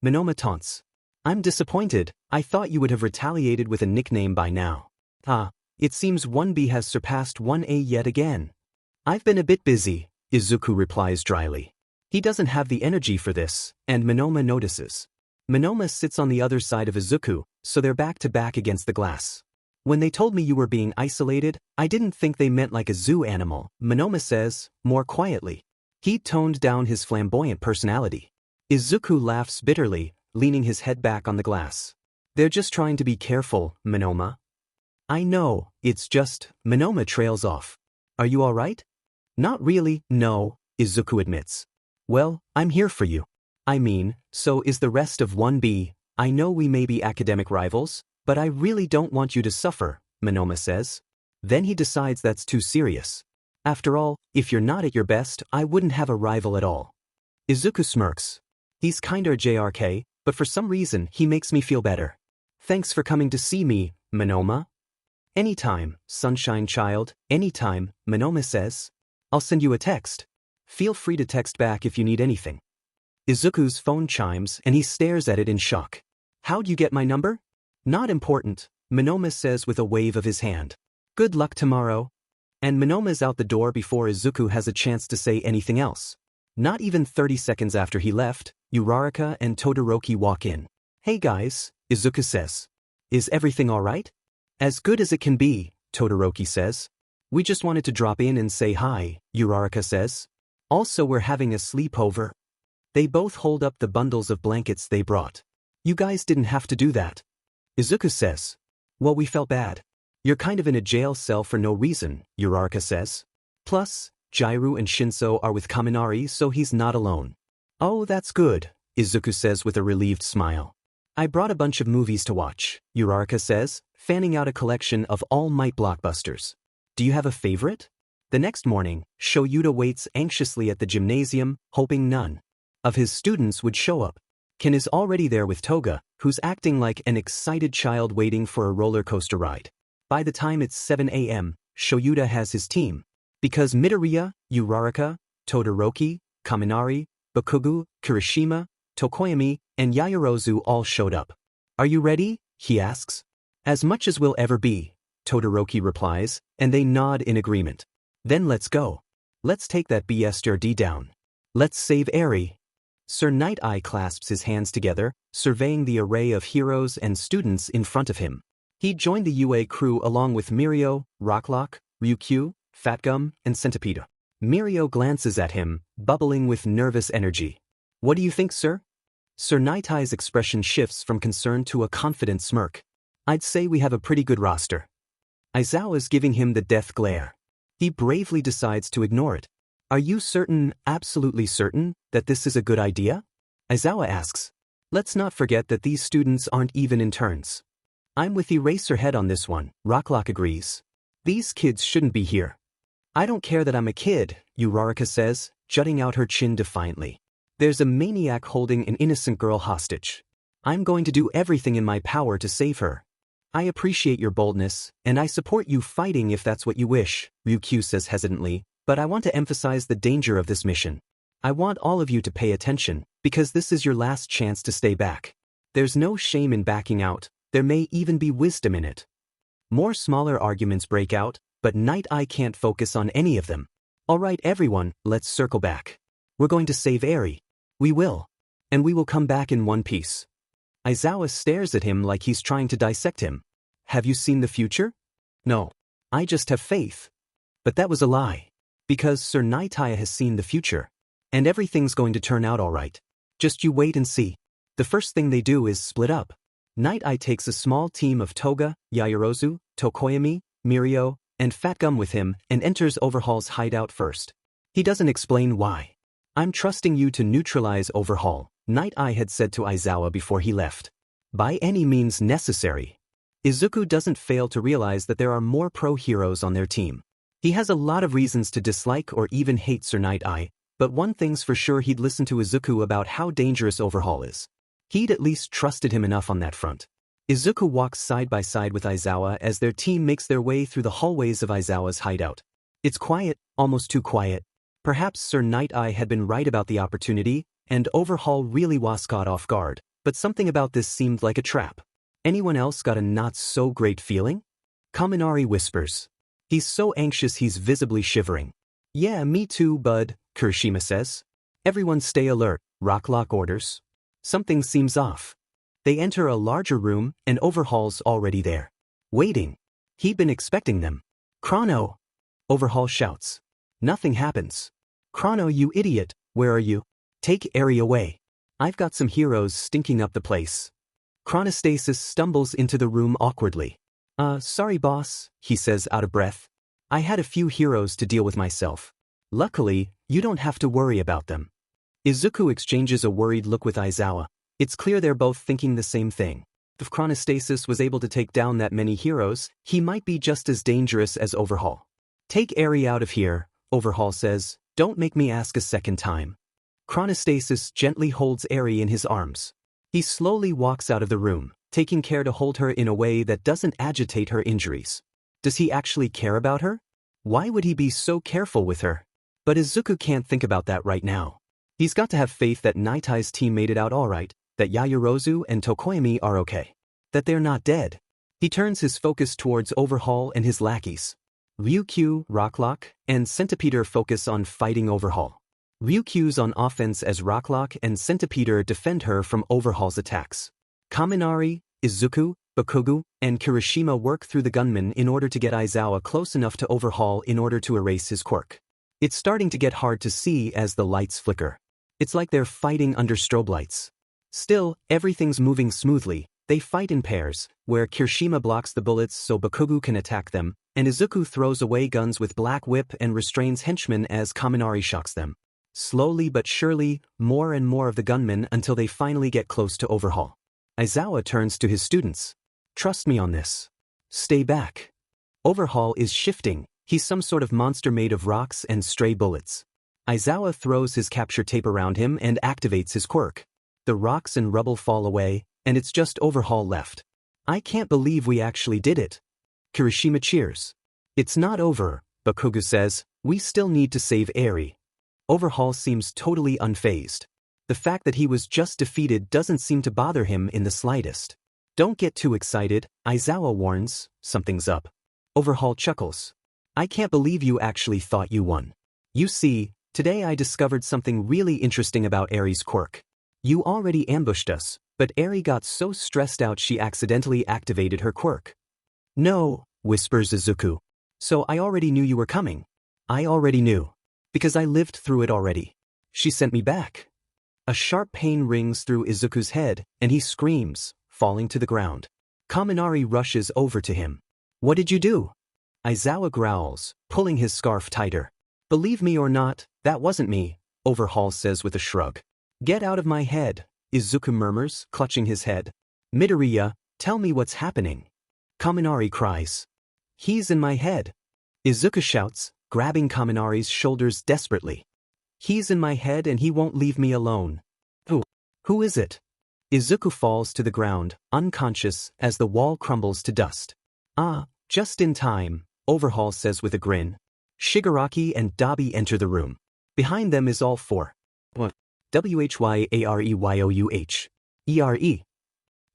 Monoma taunts. I'm disappointed, I thought you would have retaliated with a nickname by now. It seems 1B has surpassed 1A yet again. I've been a bit busy, Izuku replies dryly. He doesn't have the energy for this, and Monoma notices. Monoma sits on the other side of Izuku, so they're back to back against the glass. When they told me you were being isolated, I didn't think they meant like a zoo animal, Monoma says, more quietly. He toned down his flamboyant personality. Izuku laughs bitterly, leaning his head back on the glass. They're just trying to be careful, Monoma. I know, it's just, Monoma trails off. Are you alright? Not really, no, Izuku admits. Well, I'm here for you. I mean, so is the rest of 1B. I know we may be academic rivals, but I really don't want you to suffer, Monoma says. Then he decides that's too serious. After all, if you're not at your best, I wouldn't have a rival at all. Izuku smirks. He's kinda JRK, but for some reason he makes me feel better. Thanks for coming to see me, Monoma. Anytime, sunshine child, anytime, Monoma says. I'll send you a text. Feel free to text back if you need anything. Izuku's phone chimes and he stares at it in shock. How'd you get my number? Not important, Monoma says with a wave of his hand. Good luck tomorrow. And Monoma's out the door before Izuku has a chance to say anything else. Not even 30 seconds after he left, Uraraka and Todoroki walk in. Hey guys, Izuku says. Is everything alright? As good as it can be, Todoroki says. We just wanted to drop in and say hi, Uraraka says. Also, we're having a sleepover. They both hold up the bundles of blankets they brought. You guys didn't have to do that. Izuku says. Well, we felt bad. You're kind of in a jail cell for no reason, Uraraka says. Plus, Jairu and Shinso are with Kaminari, so he's not alone. Oh, that's good, Izuku says with a relieved smile. I brought a bunch of movies to watch, Uraraka says, fanning out a collection of all-might blockbusters. Do you have a favorite? The next morning, Shoyuta waits anxiously at the gymnasium, hoping none of his students would show up. Ken is already there with Toga, who's acting like an excited child waiting for a roller coaster ride. By the time it's 7 a.m., Shoyuta has his team. Because Midoriya, Uraraka, Todoroki, Kaminari, Bakugo, Kirishima, Tokoyami, and Yaoyorozu all showed up. Are you ready? He asks. As much as we'll ever be, Todoroki replies, and they nod in agreement. Then let's go. Let's take that BSRD down. Let's save Eri. Sir Nighteye clasps his hands together, surveying the array of heroes and students in front of him. He joined the UA crew along with Mirio, Rocklock, Ryukyu, Fatgum, and Centipede. Mirio glances at him, bubbling with nervous energy. What do you think, sir? Sir Nighteye's expression shifts from concern to a confident smirk. I'd say we have a pretty good roster. Aizawa's giving him the death glare. He bravely decides to ignore it. Are you certain, absolutely certain, that this is a good idea? Aizawa asks. Let's not forget that these students aren't even interns. I'm with Eraserhead on this one, Rocklock agrees. These kids shouldn't be here. I don't care that I'm a kid, Uraraka says, jutting out her chin defiantly. There's a maniac holding an innocent girl hostage. I'm going to do everything in my power to save her. I appreciate your boldness, and I support you fighting if that's what you wish, Ryukyu says hesitantly, but I want to emphasize the danger of this mission. I want all of you to pay attention, because this is your last chance to stay back. There's no shame in backing out, there may even be wisdom in it. More smaller arguments break out, but Nighteye can't focus on any of them. Alright everyone, let's circle back. We're going to save Eri. We will. And we will come back in one piece. Aizawa stares at him like he's trying to dissect him. Have you seen the future? No. I just have faith. But that was a lie. Because Sir Nighteye has seen the future. And everything's going to turn out alright. Just you wait and see. The first thing they do is split up. Nighteye takes a small team of Toga, Yaoyorozu, Tokoyami, Mirio, and Fatgum with him and enters Overhaul's hideout first. He doesn't explain why. I'm trusting you to neutralize Overhaul, Nighteye had said to Aizawa before he left. By any means necessary. Izuku doesn't fail to realize that there are more pro-heroes on their team. He has a lot of reasons to dislike or even hate Sir Nighteye, but one thing's for sure, he'd listen to Izuku about how dangerous Overhaul is. He'd at least trusted him enough on that front. Izuku walks side by side with Aizawa as their team makes their way through the hallways of Aizawa's hideout. It's quiet, almost too quiet. Perhaps Sir Nighteye had been right about the opportunity, and Overhaul really was caught off guard, but something about this seemed like a trap. Anyone else got a not-so-great feeling? Kaminari whispers. He's so anxious he's visibly shivering. Yeah, me too, bud, Kirishima says. Everyone stay alert, Rocklock orders. Something seems off. They enter a larger room, and Overhaul's already there. Waiting. He'd been expecting them. Chrono! Overhaul shouts. Nothing happens. Chrono, you idiot, where are you? Take Eri away. I've got some heroes stinking up the place. Chronostasis stumbles into the room awkwardly. Sorry boss, he says out of breath. I had a few heroes to deal with myself. Luckily, you don't have to worry about them. Izuku exchanges a worried look with Aizawa. It's clear they're both thinking the same thing. If Chronostasis was able to take down that many heroes, he might be just as dangerous as Overhaul. Take Eri out of here, Overhaul says. Don't make me ask a second time. Chronostasis gently holds Eri in his arms. He slowly walks out of the room, taking care to hold her in a way that doesn't agitate her injuries. Does he actually care about her? Why would he be so careful with her? But Izuku can't think about that right now. He's got to have faith that Nighteye's team made it out alright, that Yaoyorozu and Tokoyami are okay. That they're not dead. He turns his focus towards Overhaul and his lackeys. Ryukyu, Rocklock, and Centipeder focus on fighting Overhaul. Ryukyu's on offense as Rocklock and Centipeder defend her from Overhaul's attacks. Kaminari, Izuku, Bakugo, and Kirishima work through the gunmen in order to get Aizawa close enough to Overhaul in order to erase his quirk. It's starting to get hard to see as the lights flicker. It's like they're fighting under strobe lights. Still, everything's moving smoothly. They fight in pairs, where Kirishima blocks the bullets so Bakugo can attack them, and Izuku throws away guns with Black Whip and restrains henchmen as Kaminari shocks them. Slowly but surely, more and more of the gunmen until they finally get close to Overhaul. Aizawa turns to his students. Trust me on this. Stay back. Overhaul is shifting. He's some sort of monster made of rocks and stray bullets. Aizawa throws his capture tape around him and activates his quirk. The rocks and rubble fall away, and it's just Overhaul left. I can't believe we actually did it. Kirishima cheers. It's not over, Bakugo says. We still need to save Eri. Overhaul seems totally unfazed. The fact that he was just defeated doesn't seem to bother him in the slightest. Don't get too excited, Aizawa warns. Something's up. Overhaul chuckles. I can't believe you actually thought you won. You see, today I discovered something really interesting about Eri's quirk. You already ambushed us, but Eri got so stressed out she accidentally activated her quirk. No, whispers Izuku. So I already knew you were coming. I already knew. Because I lived through it already. She sent me back. A sharp pain rings through Izuku's head, and he screams, falling to the ground. Kaminari rushes over to him. What did you do? Aizawa growls, pulling his scarf tighter. Believe me or not, that wasn't me, Overhaul says with a shrug. Get out of my head, Izuku murmurs, clutching his head. Midoriya, tell me what's happening. Kaminari cries. He's in my head. Izuku shouts, grabbing Kaminari's shoulders desperately. He's in my head and he won't leave me alone. Who is it? Izuku falls to the ground, unconscious, as the wall crumbles to dust. Just in time, Overhaul says with a grin. Shigaraki and Dabi enter the room. Behind them is all four. WHYAREYOUH. ERE.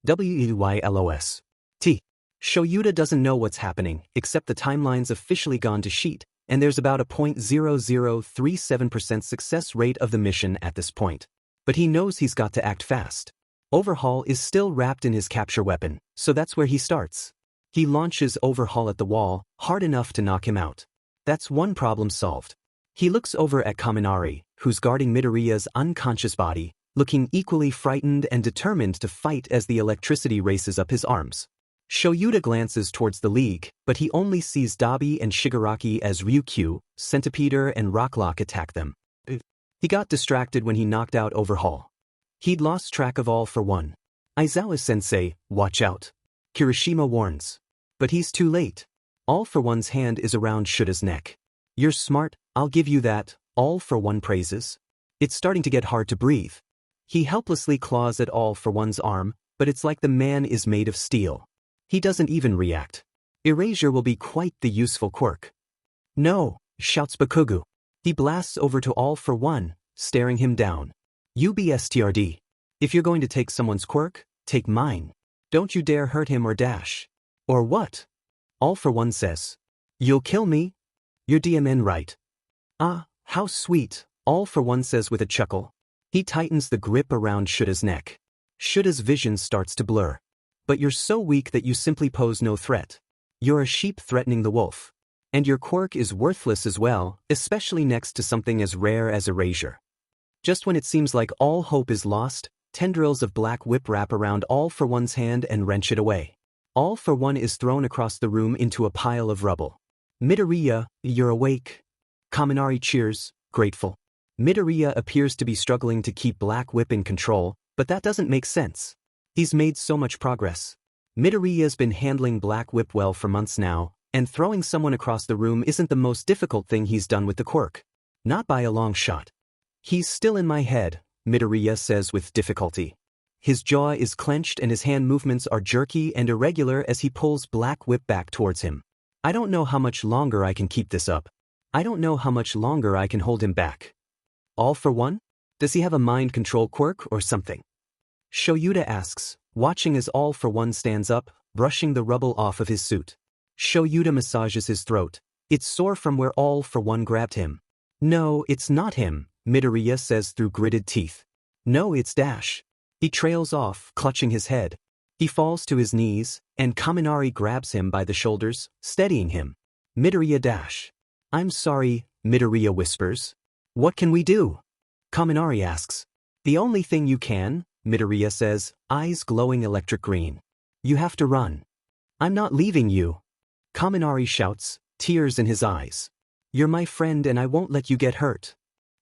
WEYLOS. T. Shoyuta doesn't know what's happening, except the timeline's officially gone to sheet, and there's about a 0.0037% success rate of the mission at this point. But he knows he's got to act fast. Overhaul is still wrapped in his capture weapon, so that's where he starts. He launches Overhaul at the wall, hard enough to knock him out. That's one problem solved. He looks over at Kaminari, who's guarding Midoriya's unconscious body, looking equally frightened and determined to fight as the electricity races up his arms. Shoyuta glances towards the League, but he only sees Dabi and Shigaraki as Ryukyu, Centipeder and Rocklock attack them. He got distracted when he knocked out Overhaul. He'd lost track of all for one. Aizawa-sensei, watch out. Kirishima warns. But he's too late. All for One's hand is around Shuta's neck. You're smart, I'll give you that, All for One praises. It's starting to get hard to breathe. He helplessly claws at All for One's arm, but it's like the man is made of steel. He doesn't even react. Erasure will be quite the useful quirk. No, shouts Bakugo. He blasts over to All for One, staring him down. UBSTRD. If you're going to take someone's quirk, take mine. Don't you dare hurt him or dash. Or what? All for One says. You'll kill me? You're DMN right. Ah, how sweet, All for One says with a chuckle. He tightens the grip around Shuta's neck. Shuta's vision starts to blur. But you're so weak that you simply pose no threat. You're a sheep threatening the wolf. And your quirk is worthless as well, especially next to something as rare as erasure. Just when it seems like all hope is lost, tendrils of black whip wrap around All for One's hand and wrench it away. All for One is thrown across the room into a pile of rubble. Midoriya, you're awake. Kaminari cheers, grateful. Midoriya appears to be struggling to keep Black Whip in control, but that doesn't make sense. He's made so much progress. Midoriya's been handling Black Whip well for months now, and throwing someone across the room isn't the most difficult thing he's done with the quirk. Not by a long shot. He's still in my head, Midoriya says with difficulty. His jaw is clenched and his hand movements are jerky and irregular as he pulls Black Whip back towards him. I don't know how much longer I can keep this up. I don't know how much longer I can hold him back. All for One? Does he have a mind control quirk or something? Shoyuda asks, watching as All for One stands up, brushing the rubble off of his suit. Shoyuda massages his throat. It's sore from where All for One grabbed him. No, it's not him, Midoriya says through gritted teeth. No, it's Dash. He trails off, clutching his head. He falls to his knees, and Kaminari grabs him by the shoulders, steadying him. Midoriya Dash. I'm sorry, Midoriya whispers. What can we do? Kaminari asks. The only thing you can, Midoriya says, eyes glowing electric green. You have to run. I'm not leaving you. Kaminari shouts, tears in his eyes. You're my friend and I won't let you get hurt.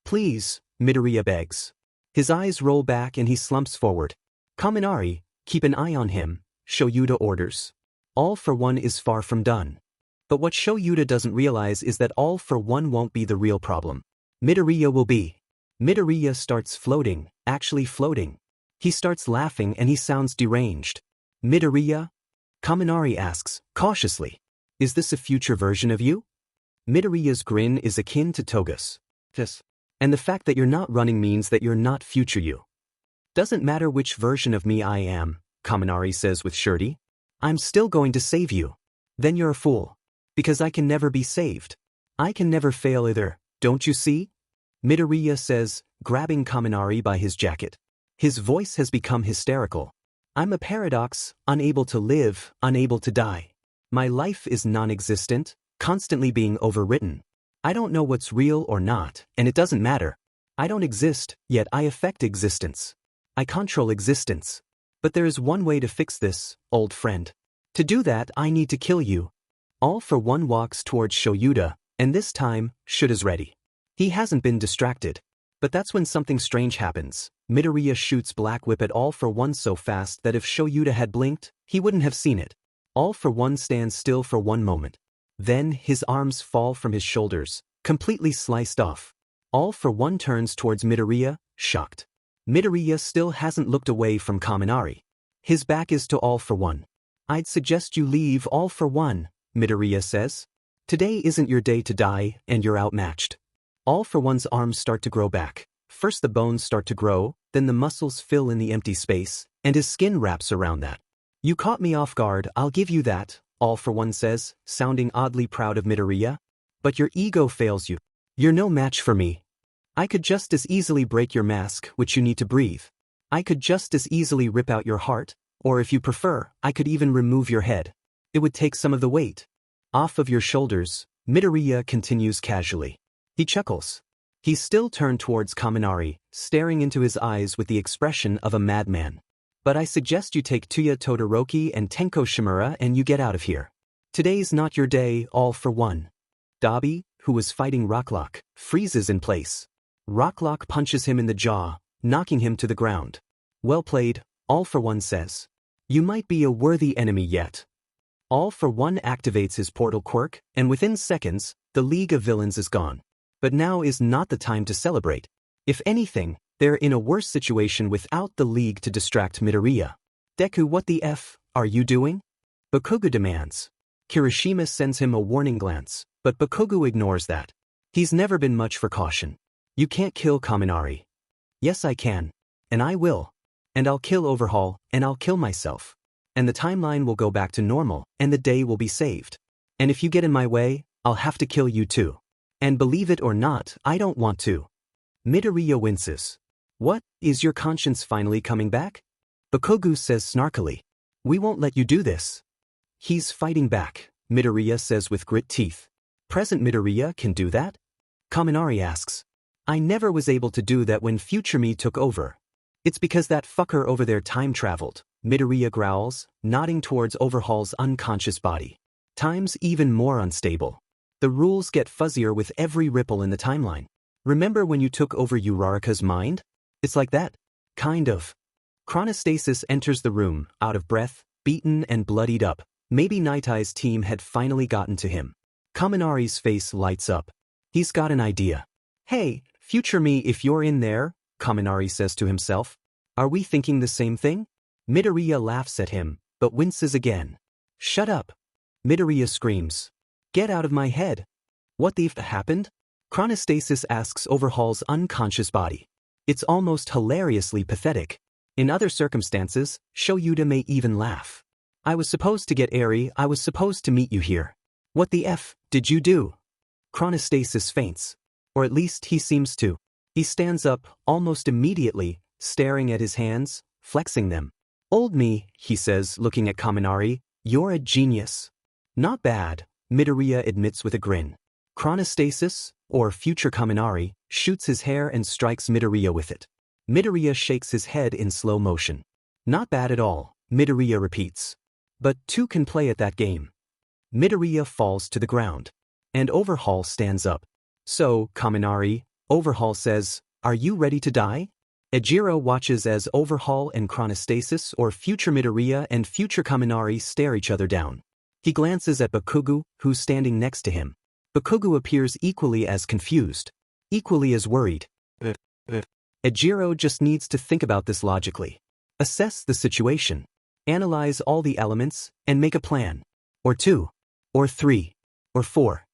Please, Midoriya begs. His eyes roll back and he slumps forward. Kaminari, keep an eye on him, Shoyuda orders. All for One is far from done. But what Shoyuda doesn't realize is that All for One won't be the real problem. Midoriya will be. Midoriya starts floating, actually floating. He starts laughing and he sounds deranged. Midoriya? Kaminari asks, cautiously. Is this a future version of you? Midoriya's grin is akin to Toga's. Yes. And the fact that you're not running means that you're not future you. Doesn't matter which version of me I am, Kaminari says with surety. I'm still going to save you. Then you're a fool. Because I can never be saved. I can never fail either, don't you see? Midoriya says, grabbing Kaminari by his jacket. His voice has become hysterical. I'm a paradox, unable to live, unable to die. My life is non-existent, constantly being overwritten. I don't know what's real or not, and it doesn't matter. I don't exist, yet I affect existence. I control existence. But there is one way to fix this, old friend. To do that, I need to kill you. All for One walks towards Shoyuda, and this time, Shuta's ready. He hasn't been distracted. But that's when something strange happens. Midoriya shoots Black Whip at All for One so fast that if Shoyuda had blinked, he wouldn't have seen it. All for One stands still for one moment. Then, his arms fall from his shoulders, completely sliced off. All for One turns towards Midoriya, shocked. Midoriya still hasn't looked away from Kaminari. His back is to All for One. I'd suggest you leave All for One, Midoriya says. Today isn't your day to die, and you're outmatched. All for One's arms start to grow back. First the bones start to grow, then the muscles fill in the empty space, and his skin wraps around that. You caught me off guard, I'll give you that, All for One says, sounding oddly proud of Midoriya. But your ego fails you. You're no match for me. I could just as easily break your mask, which you need to breathe. I could just as easily rip out your heart, or if you prefer, I could even remove your head. It would take some of the weight off of your shoulders, Midoriya continues casually. He chuckles. He's still turned towards Kaminari, staring into his eyes with the expression of a madman. But I suggest you take Tuya Todoroki and Tenko Shimura and you get out of here. Today's not your day, All for One. Dabi, who was fighting Rocklock, freezes in place. Rocklock punches him in the jaw, knocking him to the ground. Well played, All for One says. You might be a worthy enemy yet. All for One activates his portal quirk, and within seconds, the League of Villains is gone. But now is not the time to celebrate. If anything, they're in a worse situation without the League to distract Midoriya. Deku, what the F are you doing? Bakugo demands. Kirishima sends him a warning glance, but Bakugo ignores that. He's never been much for caution. You can't kill Kaminari. Yes, I can. And I will. And I'll kill Overhaul, and I'll kill myself. And the timeline will go back to normal, and the day will be saved. And if you get in my way, I'll have to kill you too. And believe it or not, I don't want to. Midoriya winces. What, is your conscience finally coming back? Bakugo says snarkily. We won't let you do this. He's fighting back, Midoriya says with grit teeth. Present Midoriya can do that? Kaminari asks. I never was able to do that when future me took over. It's because that fucker over there time traveled, Midoriya growls, nodding towards Overhaul's unconscious body. Time's even more unstable. The rules get fuzzier with every ripple in the timeline. Remember when you took over Uraraka's mind? It's like that. Kind of. Chronostasis enters the room, out of breath, beaten and bloodied up. Maybe Nighteye's team had finally gotten to him. Kaminari's face lights up. He's got an idea. Hey, future me, if you're in there, Kaminari says to himself. Are we thinking the same thing? Midoriya laughs at him, but winces again. Shut up. Midoriya screams. Get out of my head. What the f happened? Chronostasis asks Overhaul's unconscious body. It's almost hilariously pathetic. In other circumstances, Shoyuda may even laugh. I was supposed to get airy, I was supposed to meet you here. What the f did you do? Chronostasis faints. Or at least he seems to. He stands up, almost immediately, staring at his hands, flexing them. Old me, he says, looking at Kaminari, you're a genius. Not bad, Midoriya admits with a grin. Chronostasis, or future Kaminari, shoots his hair and strikes Midoriya with it. Midoriya shakes his head in slow motion. Not bad at all, Midoriya repeats. But two can play at that game. Midoriya falls to the ground. And Overhaul stands up. So, Kaminari, Overhaul says, are you ready to die? Ejiro watches as Overhaul and Chronostasis or future Midoriya and future Kaminari stare each other down. He glances at Bakugo, who's standing next to him. Bakugo appears equally as confused. Equally as worried. Ejiro just needs to think about this logically. Assess the situation. Analyze all the elements, and make a plan. Or two. Or three. Or four.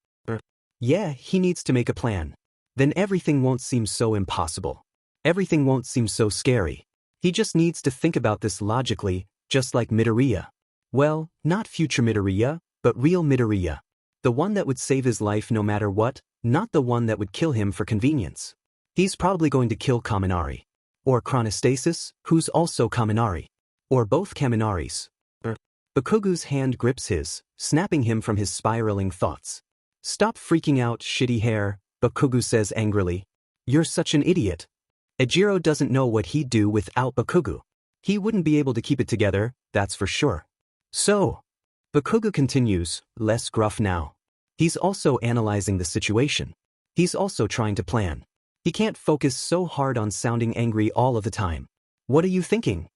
Yeah, he needs to make a plan. Then everything won't seem so impossible. Everything won't seem so scary. He just needs to think about this logically, just like Midoriya. Well, not future Midoriya, but real Midoriya. The one that would save his life no matter what, not the one that would kill him for convenience. He's probably going to kill Kaminari. Or Chronostasis, who's also Kaminari. Or both Kaminaris. Bakugo's hand grips his, snapping him from his spiraling thoughts. Stop freaking out, shitty hair, Bakugo says angrily. You're such an idiot. Ejiro doesn't know what he'd do without Bakugo. He wouldn't be able to keep it together, that's for sure. So, Bakugo continues, less gruff now. He's also analyzing the situation. He's also trying to plan. He can't focus so hard on sounding angry all of the time. What are you thinking?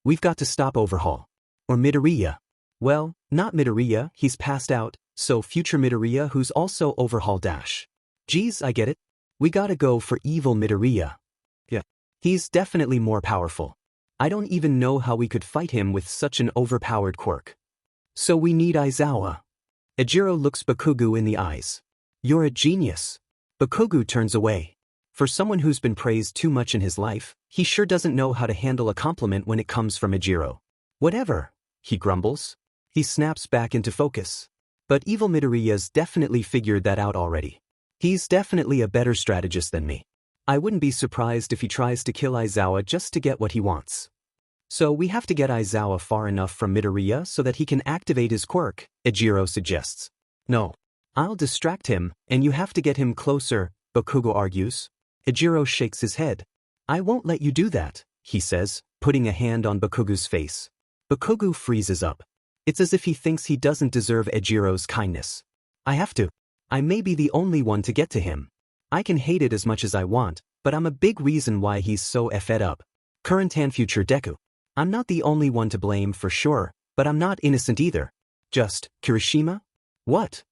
We've got to stop Overhaul. Or Midoriya. Well, not Midoriya, he's passed out, so future Midoriya who's also Overhaul dash. Geez, I get it. We gotta go for evil Midoriya. Yeah. He's definitely more powerful. I don't even know how we could fight him with such an overpowered quirk. So we need Aizawa. Ejiro looks Bakugo in the eyes. You're a genius. Bakugo turns away. For someone who's been praised too much in his life, he sure doesn't know how to handle a compliment when it comes from Ejiro. Whatever, he grumbles. He snaps back into focus. But evil Midoriya's definitely figured that out already. He's definitely a better strategist than me. I wouldn't be surprised if he tries to kill Aizawa just to get what he wants. So we have to get Aizawa far enough from Midoriya so that he can activate his quirk, Ejiro suggests. No. I'll distract him, and you have to get him closer, Bakugo argues. Ejiro shakes his head. I won't let you do that, he says, putting a hand on Bakugo's face. Bakugo freezes up. It's as if he thinks he doesn't deserve Ejiro's kindness. I have to. I may be the only one to get to him. I can hate it as much as I want, but I'm a big reason why he's so effed up. Current and future Deku. I'm not the only one to blame for sure, but I'm not innocent either. Just, Kirishima? What?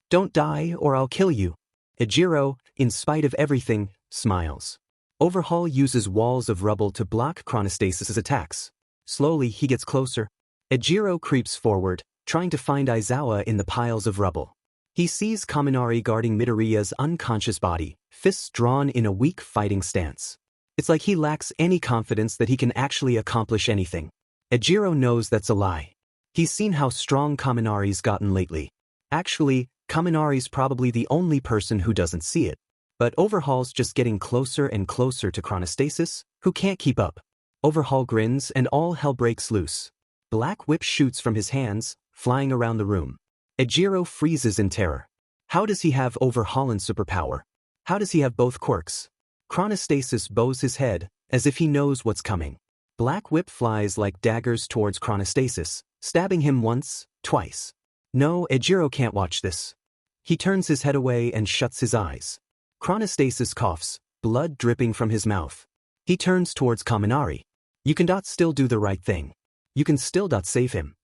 Don't die or I'll kill you. Ejiro, in spite of everything, smiles. Overhaul uses walls of rubble to block Chronostasis's attacks. Slowly he gets closer. Ejiro creeps forward, trying to find Aizawa in the piles of rubble. He sees Kaminari guarding Midoriya's unconscious body, fists drawn in a weak fighting stance. It's like he lacks any confidence that he can actually accomplish anything. Ejiro knows that's a lie. He's seen how strong Kaminari's gotten lately. Actually, Kaminari's probably the only person who doesn't see it. But Overhaul's just getting closer and closer to Chronostasis, who can't keep up. Overhaul grins and all hell breaks loose. Black whip shoots from his hands, flying around the room. Ejiro freezes in terror. How does he have Overhaul's superpower? How does he have both quirks? Chronostasis bows his head, as if he knows what's coming. Black whip flies like daggers towards Chronostasis, stabbing him once, twice. No, Ejiro can't watch this. He turns his head away and shuts his eyes. Chronostasis coughs, blood dripping from his mouth. He turns towards Kaminari. You can still do the right thing. You can still save him.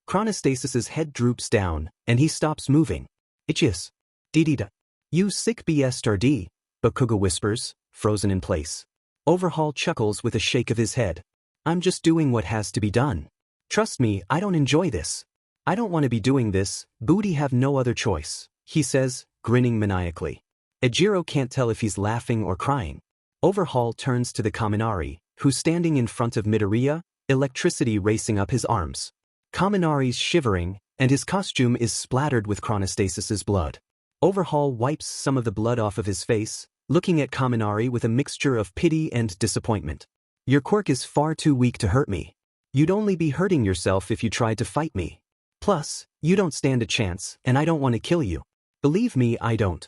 Chronostasis's head droops down, and he stops moving. Itches. Didida. You sick bastard, Bakugo whispers, frozen in place. Overhaul chuckles with a shake of his head. I'm just doing what has to be done. Trust me, I don't enjoy this. I don't want to be doing this, Booty have no other choice, he says, grinning maniacally. Ejiro can't tell if he's laughing or crying. Overhaul turns to the Kaminari, who's standing in front of Midoriya, electricity racing up his arms. Kaminari's shivering, and his costume is splattered with Chronostasis's blood. Overhaul wipes some of the blood off of his face, looking at Kaminari with a mixture of pity and disappointment. Your quirk is far too weak to hurt me. You'd only be hurting yourself if you tried to fight me. Plus, you don't stand a chance, and I don't want to kill you. Believe me, I don't.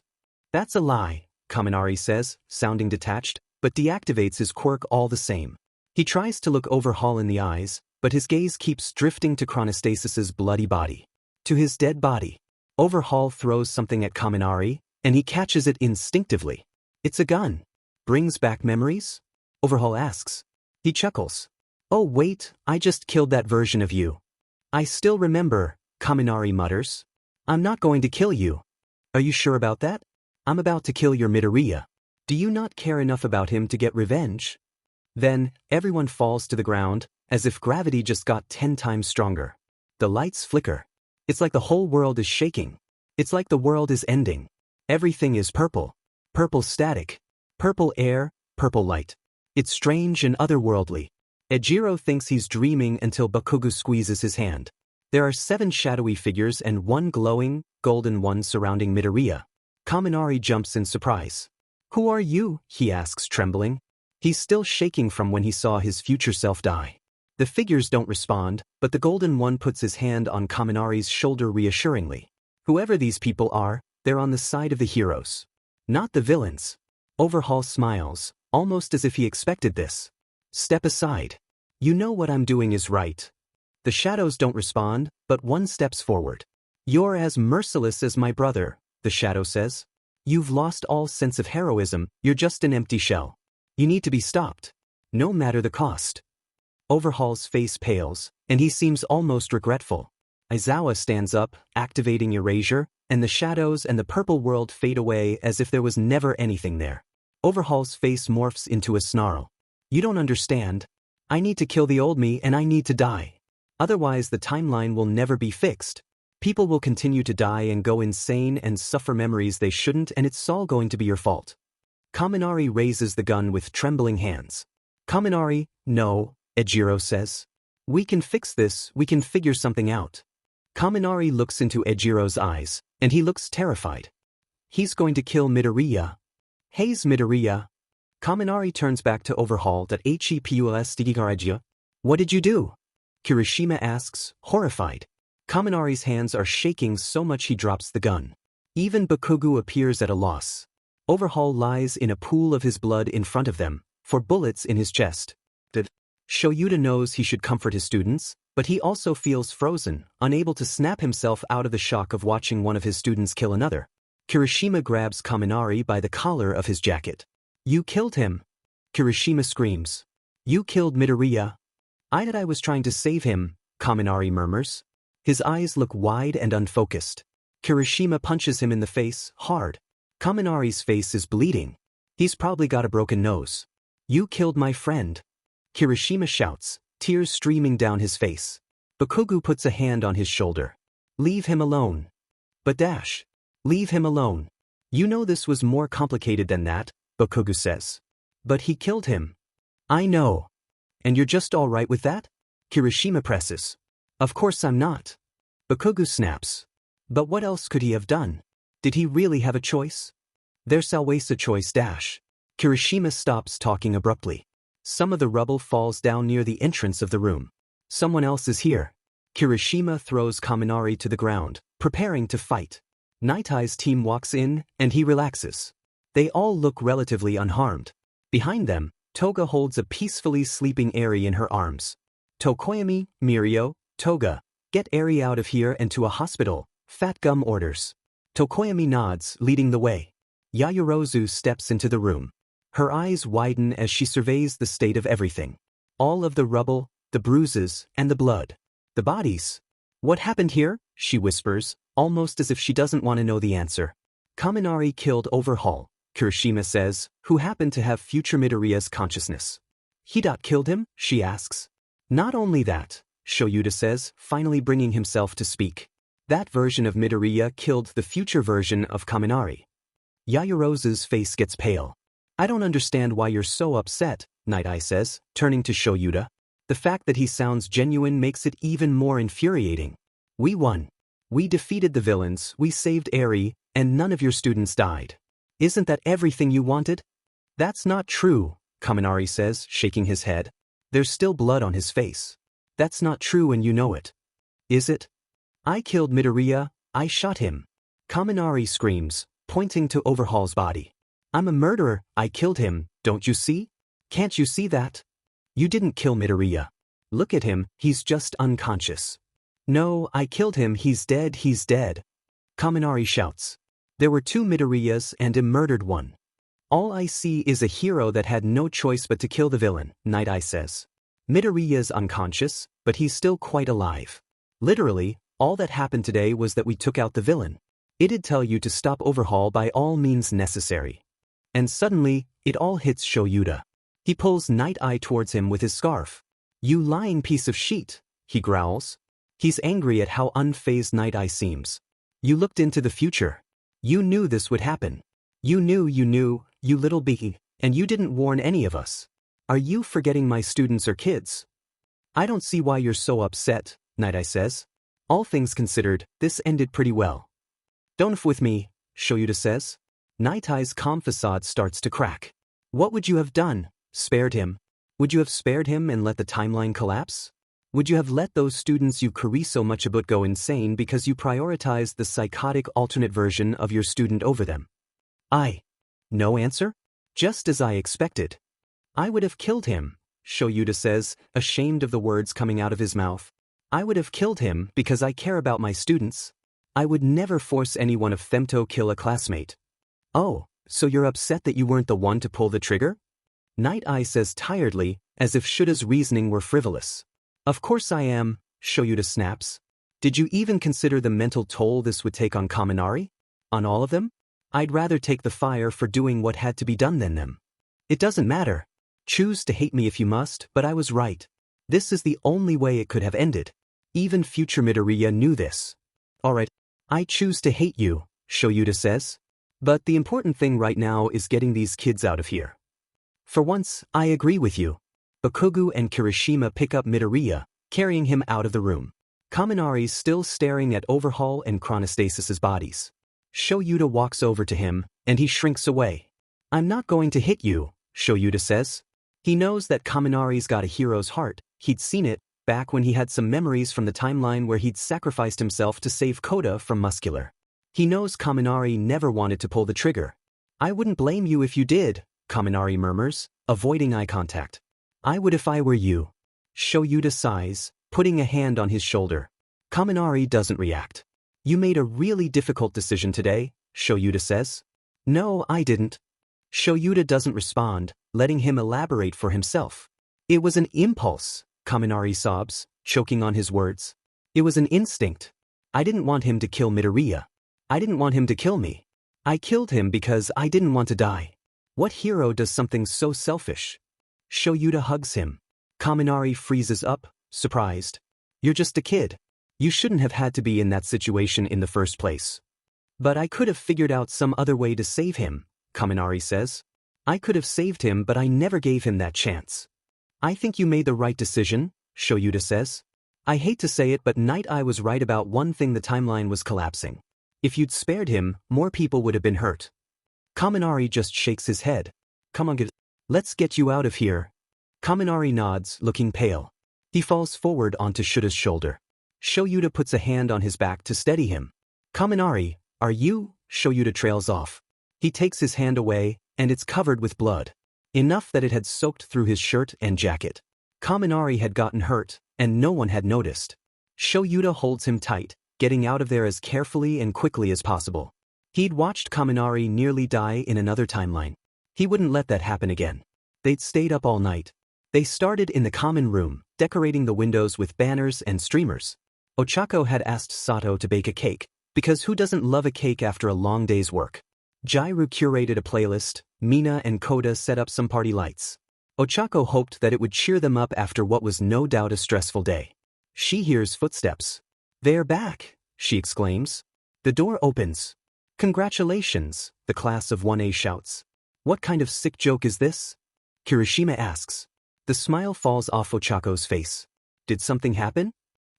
That's a lie, Kaminari says, sounding detached, but deactivates his quirk all the same. He tries to look Overhaul in the eyes, but his gaze keeps drifting to Chronostasis's bloody body. To his dead body. Overhaul throws something at Kaminari, and he catches it instinctively. It's a gun. Brings back memories? Overhaul asks. He chuckles. Oh wait, I just killed that version of you. I still remember, Kaminari mutters. I'm not going to kill you. Are you sure about that? I'm about to kill your Midoriya. Do you not care enough about him to get revenge? Then, everyone falls to the ground, as if gravity just got 10 times stronger. The lights flicker. It's like the whole world is shaking. It's like the world is ending. Everything is purple. Purple static. Purple air, purple light. It's strange and otherworldly. Ejiro thinks he's dreaming until Bakugo squeezes his hand. There are 7 shadowy figures and 1 glowing, golden one surrounding Midoriya. Kaminari jumps in surprise. Who are you? He asks, trembling. He's still shaking from when he saw his future self die. The figures don't respond, but the golden one puts his hand on Kaminari's shoulder reassuringly. Whoever these people are, they're on the side of the heroes. Not the villains. Overhaul smiles, almost as if he expected this. Step aside. You know what I'm doing is right. The shadows don't respond, but one steps forward. You're as merciless as my brother, the shadow says. You've lost all sense of heroism, you're just an empty shell. You need to be stopped. No matter the cost. Overhaul's face pales, and he seems almost regretful. Aizawa stands up, activating erasure, and the shadows and the purple world fade away as if there was never anything there. Overhaul's face morphs into a snarl. You don't understand. I need to kill the old me and I need to die. Otherwise the timeline will never be fixed. People will continue to die and go insane and suffer memories they shouldn't, and it's all going to be your fault. Kaminari raises the gun with trembling hands. Kaminari, no, Ejiro says. We can fix this, we can figure something out. Kaminari looks into Ejiro's eyes, and he looks terrified. He's going to kill Midoriya. Hey's Midoriya. Kaminari turns back to Overhaul that Vestigages. What did you do? Kirishima asks, horrified. Kaminari's hands are shaking so much he drops the gun. Even Bakugo appears at a loss. Overhaul lies in a pool of his blood in front of them, 4 bullets in his chest. Shoyuta knows he should comfort his students, but he also feels frozen, unable to snap himself out of the shock of watching one of his students kill another. Kirishima grabs Kaminari by the collar of his jacket. You killed him. Kirishima screams. You killed Midoriya. I was trying to save him, Kaminari murmurs. His eyes look wide and unfocused. Kirishima punches him in the face, hard. Kaminari's face is bleeding. He's probably got a broken nose. You killed my friend. Kirishima shouts, tears streaming down his face. Bakugo puts a hand on his shoulder. Leave him alone. But Dash. Leave him alone. You know this was more complicated than that, Bakugo says. But he killed him. I know. And you're just all right with that? Kirishima presses. Of course I'm not. Bakugo snaps. But what else could he have done? Did he really have a choice? There's always a choice. Dash. Kirishima stops talking abruptly. Some of the rubble falls down near the entrance of the room. Someone else is here. Kirishima throws Kaminari to the ground, preparing to fight. Nighteye's team walks in, and he relaxes. They all look relatively unharmed. Behind them, Toga holds a peacefully sleeping Eri in her arms. Tokoyami, Mirio, Toga, get Eri out of here and to a hospital, Fat Gum orders. Tokoyami nods, leading the way. Yaoyorozu steps into the room. Her eyes widen as she surveys the state of everything. All of the rubble, the bruises, and the blood. The bodies. What happened here? She whispers, almost as if she doesn't want to know the answer. Kaminari killed Overhaul, Kirishima says, who happened to have future Midoriya's consciousness. Iida killed him? She asks. Not only that, Shoyuta says, finally bringing himself to speak. That version of Midoriya killed the future version of Kaminari. Yaoyorozu's face gets pale. I don't understand why you're so upset, Nighteye says, turning to Shoyuta. The fact that he sounds genuine makes it even more infuriating. We won. We defeated the villains, we saved Eri, and none of your students died. Isn't that everything you wanted? That's not true, Kaminari says, shaking his head. There's still blood on his face. That's not true and you know it. Is it? I killed Midoriya, I shot him. Kaminari screams, pointing to Overhaul's body. I'm a murderer, I killed him, don't you see? Can't you see that? You didn't kill Midoriya. Look at him, he's just unconscious. No, I killed him, he's dead, he's dead. Kaminari shouts. There were 2 Midoriyas and a murdered one. All I see is a hero that had no choice but to kill the villain, Nighteye says. Midoriya's unconscious, but he's still quite alive. Literally, all that happened today was that we took out the villain. It'd tell you to stop Overhaul by all means necessary. And suddenly, it all hits Shoyuta. He pulls Nighteye towards him with his scarf. You lying piece of shit, he growls. He's angry at how unfazed Nighteye seems. You looked into the future. You knew this would happen. You knew, you little bee, and you didn't warn any of us. Are you forgetting my students are kids? I don't see why you're so upset, Nighteye says. All things considered, this ended pretty well. Don't f with me, Shoyuta says. Nighteye's calm facade starts to crack. What would you have done? Spared him? Would you have spared him and let the timeline collapse? Would you have let those students you care so much about go insane because you prioritized the psychotic alternate version of your student over them? No answer? Just as I expected. I would have killed him, Shoyuta says, ashamed of the words coming out of his mouth. I would have killed him because I care about my students. I would never force any one of them to kill a classmate. Oh, so you're upset that you weren't the one to pull the trigger? Nighteye says tiredly, as if Shuta's reasoning were frivolous. Of course I am, Shoyuta snaps. Did you even consider the mental toll this would take on Kaminari? On all of them? I'd rather take the fire for doing what had to be done than them. It doesn't matter. Choose to hate me if you must, but I was right. This is the only way it could have ended. Even future Midoriya knew this. Alright, I choose to hate you, Shoyuta says. But the important thing right now is getting these kids out of here. For once, I agree with you. Bakugo and Kirishima pick up Midoriya, carrying him out of the room. Kaminari's still staring at Overhaul and Chronostasis's bodies. Shoyuta walks over to him, and he shrinks away. I'm not going to hit you, Shoyuta says. He knows that Kaminari's got a hero's heart. He'd seen it, back when he had some memories from the timeline where he'd sacrificed himself to save Koda from Muscular. He knows Kaminari never wanted to pull the trigger. I wouldn't blame you if you did, Kaminari murmurs, avoiding eye contact. I would if I were you. Shoyuta sighs, putting a hand on his shoulder. Kaminari doesn't react. You made a really difficult decision today, Shoyuta says. No, I didn't. Shoyuta doesn't respond, letting him elaborate for himself. It was an impulse. Kaminari sobs, choking on his words. It was an instinct. I didn't want him to kill Midoriya. I didn't want him to kill me. I killed him because I didn't want to die. What hero does something so selfish? Shoyuta hugs him. Kaminari freezes up, surprised. You're just a kid. You shouldn't have had to be in that situation in the first place. But I could have figured out some other way to save him, Kaminari says. I could have saved him, but I never gave him that chance. I think you made the right decision, Shoyuta says. I hate to say it, but Nighteye was right about one thing: the timeline was collapsing. If you'd spared him, more people would have been hurt. Kaminari just shakes his head. Come on, let's get you out of here. Kaminari nods, looking pale. He falls forward onto Shuta's shoulder. Shoyuta puts a hand on his back to steady him. Kaminari, are you? Shoyuta trails off. He takes his hand away, and it's covered with blood. Enough that it had soaked through his shirt and jacket. Kaminari had gotten hurt, and no one had noticed. Shoyuta holds him tight, getting out of there as carefully and quickly as possible. He'd watched Kaminari nearly die in another timeline. He wouldn't let that happen again. They'd stayed up all night. They started in the common room, decorating the windows with banners and streamers. Ochako had asked Sato to bake a cake, because who doesn't love a cake after a long day's work? Jairu curated a playlist. Mina and Koda set up some party lights. Ochako hoped that it would cheer them up after what was no doubt a stressful day. She hears footsteps. They're back, she exclaims. The door opens. Congratulations, the class of 1A shouts. What kind of sick joke is this? Kirishima asks. The smile falls off Ochako's face. Did something happen?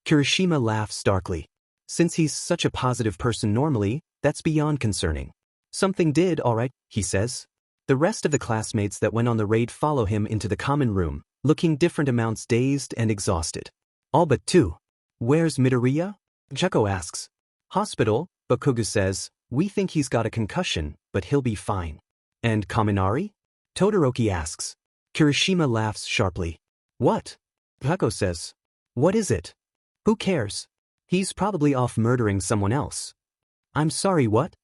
Kirishima laughs darkly. Since he's such a positive person normally, that's beyond concerning. Something did, all right, he says. The rest of the classmates that went on the raid follow him into the common room, looking different amounts dazed and exhausted. All but two. Where's Midoriya? Ochako asks. Hospital, Bakugo says. We think he's got a concussion, but he'll be fine. And Kaminari? Todoroki asks. Kirishima laughs sharply. What? Ochako says. What is it? Who cares? He's probably off murdering someone else. I'm sorry, what?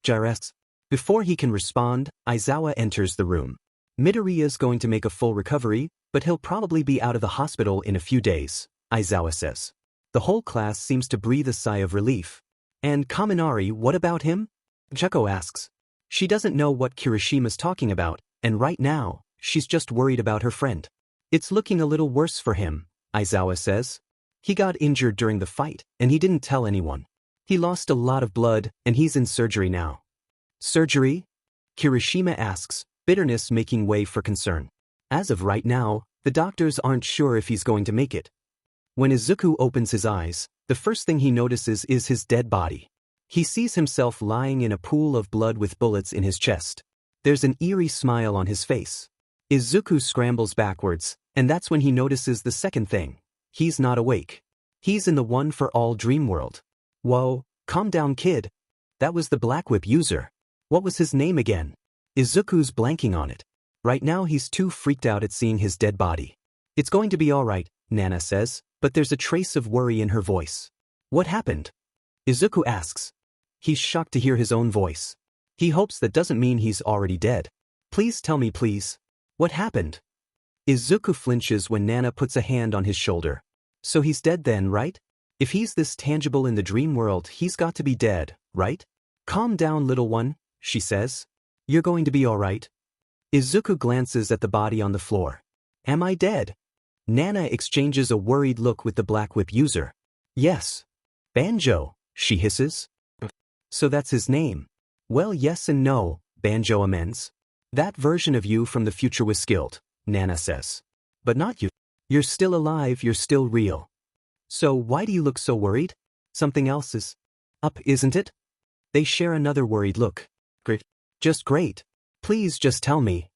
Jair asks. Before he can respond, Aizawa enters the room. Midoriya's going to make a full recovery, but he'll probably be out of the hospital in a few days, Aizawa says. The whole class seems to breathe a sigh of relief. And Kaminari, what about him? Ochako asks. She doesn't know what Kirishima's talking about, and right now, she's just worried about her friend. It's looking a little worse for him, Aizawa says. He got injured during the fight, and he didn't tell anyone. He lost a lot of blood, and he's in surgery now. Surgery? Kirishima asks, bitterness making way for concern. As of right now, the doctors aren't sure if he's going to make it. When Izuku opens his eyes, the first thing he notices is his dead body. He sees himself lying in a pool of blood with bullets in his chest. There's an eerie smile on his face. Izuku scrambles backwards, and that's when he notices the second thing. He's not awake. He's in the one-for-all dream world. Whoa, calm down, kid. That was the Black Whip user. What was his name again? Izuku's blanking on it. Right now he's too freaked out at seeing his dead body. It's going to be all right, Nana says, but there's a trace of worry in her voice. What happened? Izuku asks. He's shocked to hear his own voice. He hopes that doesn't mean he's already dead. Please tell me, please. What happened? Izuku flinches when Nana puts a hand on his shoulder. So he's dead then, right? If he's this tangible in the dream world, he's got to be dead, right? Calm down, little one, she says. You're going to be all right. Izuku glances at the body on the floor. Am I dead? Nana exchanges a worried look with the Black Whip user. Yes. Banjo, she hisses. So that's his name. Well, yes and no, Banjo amends. That version of you from the future was skilled, Nana says. But not you. You're still alive, you're still real. So why do you look so worried? Something else is up, isn't it? They share another worried look. Great. Just great. Please just tell me.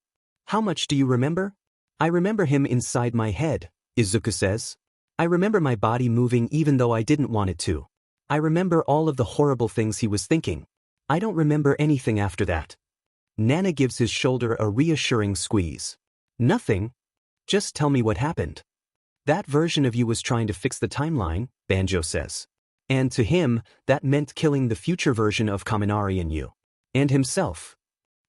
How much do you remember? I remember him inside my head, Izuku says. I remember my body moving even though I didn't want it to. I remember all of the horrible things he was thinking. I don't remember anything after that. Nana gives his shoulder a reassuring squeeze. Nothing. Just tell me what happened. That version of you was trying to fix the timeline, Banjo says. And to him, that meant killing the future version of Kaminari and you. And himself.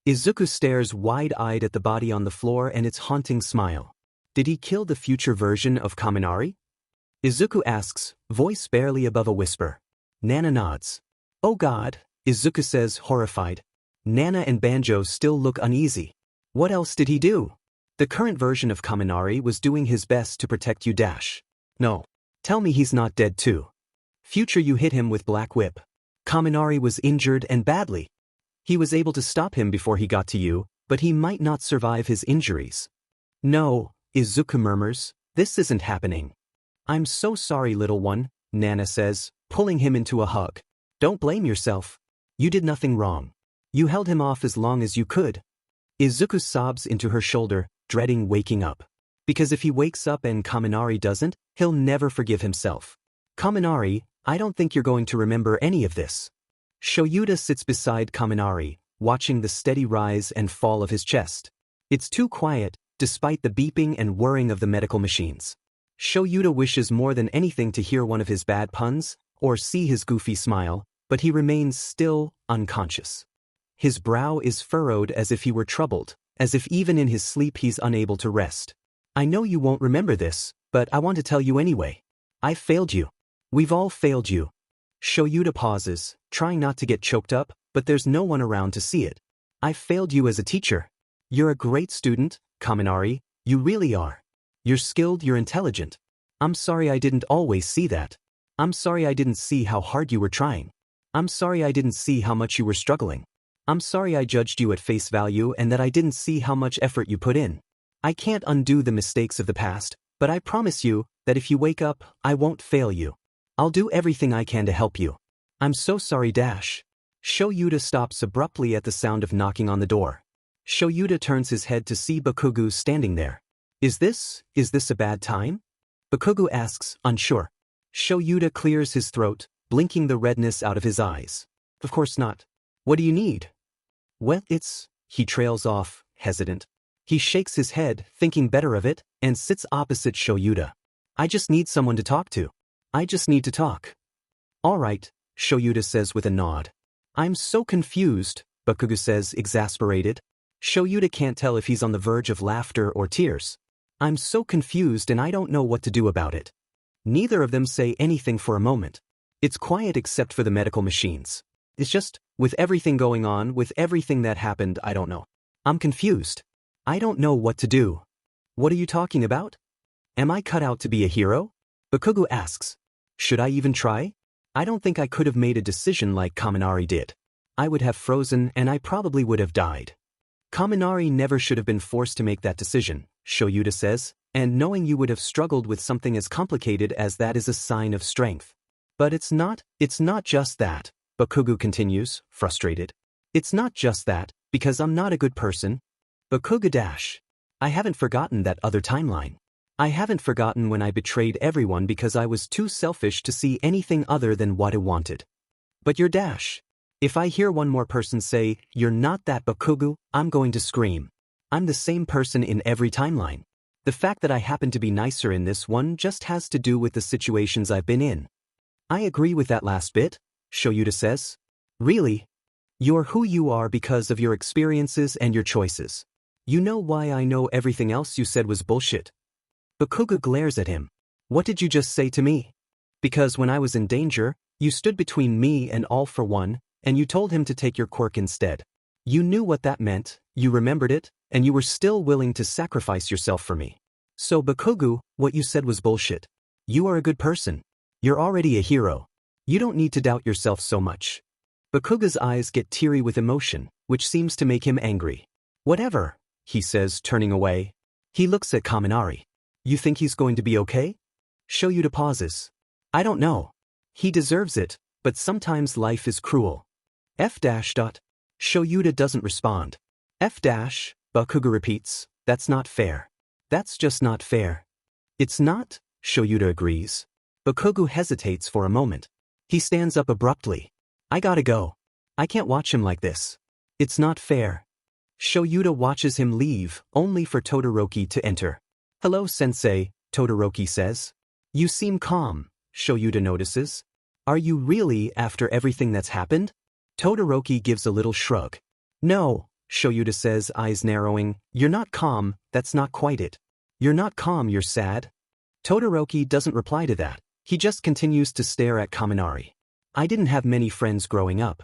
Izuku stares wide-eyed at the body on the floor and its haunting smile. Did he kill the future version of Kaminari? Izuku asks, voice barely above a whisper. Nana nods. Oh god, Izuku says, horrified. Nana and Banjo still look uneasy. What else did he do? The current version of Kaminari was doing his best to protect you. No. Tell me he's not dead too. Future, you hit him with Black Whip. Kaminari was injured and badly. He was able to stop him before he got to you, but he might not survive his injuries. No, Izuku murmurs, this isn't happening. I'm so sorry, little one, Nana says, pulling him into a hug. Don't blame yourself. You did nothing wrong. You held him off as long as you could. Izuku sobs into her shoulder, dreading waking up. Because if he wakes up and Kaminari doesn't, he'll never forgive himself. Kaminari, I don't think you're going to remember any of this. Shoyuta sits beside Kaminari, watching the steady rise and fall of his chest. It's too quiet, despite the beeping and whirring of the medical machines. Shoyuta wishes more than anything to hear one of his bad puns, or see his goofy smile, but he remains still, unconscious. His brow is furrowed as if he were troubled, as if even in his sleep he's unable to rest. I know you won't remember this, but I want to tell you anyway. I failed you. We've all failed you. Shoyuta pauses, trying not to get choked up, but there's no one around to see it. I failed you as a teacher. You're a great student, Kaminari, you really are. You're skilled, you're intelligent. I'm sorry I didn't always see that. I'm sorry I didn't see how hard you were trying. I'm sorry I didn't see how much you were struggling. I'm sorry I judged you at face value and that I didn't see how much effort you put in. I can't undo the mistakes of the past, but I promise you that if you wake up, I won't fail you. I'll do everything I can to help you. I'm so sorry. Shoyuta stops abruptly at the sound of knocking on the door. Shoyuta turns his head to see Bakugo standing there. Is this a bad time? Bakugo asks, unsure. Shoyuta clears his throat, blinking the redness out of his eyes. Of course not. What do you need? Well, he trails off, hesitant. He shakes his head, thinking better of it, and sits opposite Shoyuta. I just need someone to talk to. I just need to talk. All right, Shoyuta says with a nod. I'm so confused, Bakugo says, exasperated. Shoyuta can't tell if he's on the verge of laughter or tears. I'm so confused and I don't know what to do about it. Neither of them say anything for a moment. It's quiet except for the medical machines. It's just, with everything going on, with everything that happened, I don't know. I'm confused. I don't know what to do. What are you talking about? Am I cut out to be a hero? Bakugo asks. Should I even try? I don't think I could have made a decision like Kaminari did. I would have frozen and I probably would have died. Kaminari never should have been forced to make that decision, Shoyuta says, and knowing you would have struggled with something as complicated as that is a sign of strength. But it's not just that, Bakugo continues, frustrated. It's not just that, because I'm not a good person. Bakugo I haven't forgotten that other timeline. I haven't forgotten when I betrayed everyone because I was too selfish to see anything other than what I wanted. But you're If I hear one more person say, you're not that Bakugo, I'm going to scream. I'm the same person in every timeline. The fact that I happen to be nicer in this one just has to do with the situations I've been in. I agree with that last bit, Shoyuta says. Really? You're who you are because of your experiences and your choices. You know why I know everything else you said was bullshit? Bakugo glares at him. What did you just say to me? Because when I was in danger, you stood between me and All for One, and you told him to take your quirk instead. You knew what that meant, you remembered it, and you were still willing to sacrifice yourself for me. So Bakugo, what you said was bullshit. You are a good person. You're already a hero. You don't need to doubt yourself so much. Bakugo's eyes get teary with emotion, which seems to make him angry. Whatever, he says, turning away. He looks at Kaminari. You think he's going to be okay? Shoyuta pauses. I don't know. He deserves it, but sometimes life is cruel. Shoyuta doesn't respond. Bakugo repeats, that's not fair. That's just not fair. It's not, Shoyuta agrees. Bakugo hesitates for a moment. He stands up abruptly. I gotta go. I can't watch him like this. It's not fair. Shoyuta watches him leave, only for Todoroki to enter. Hello, sensei, Todoroki says. You seem calm, Shoyuta notices. Are you really after everything that's happened? Todoroki gives a little shrug. No, Shoyuta says, eyes narrowing. You're not calm, that's not quite it. You're not calm, you're sad. Todoroki doesn't reply to that. He just continues to stare at Kaminari. I didn't have many friends growing up.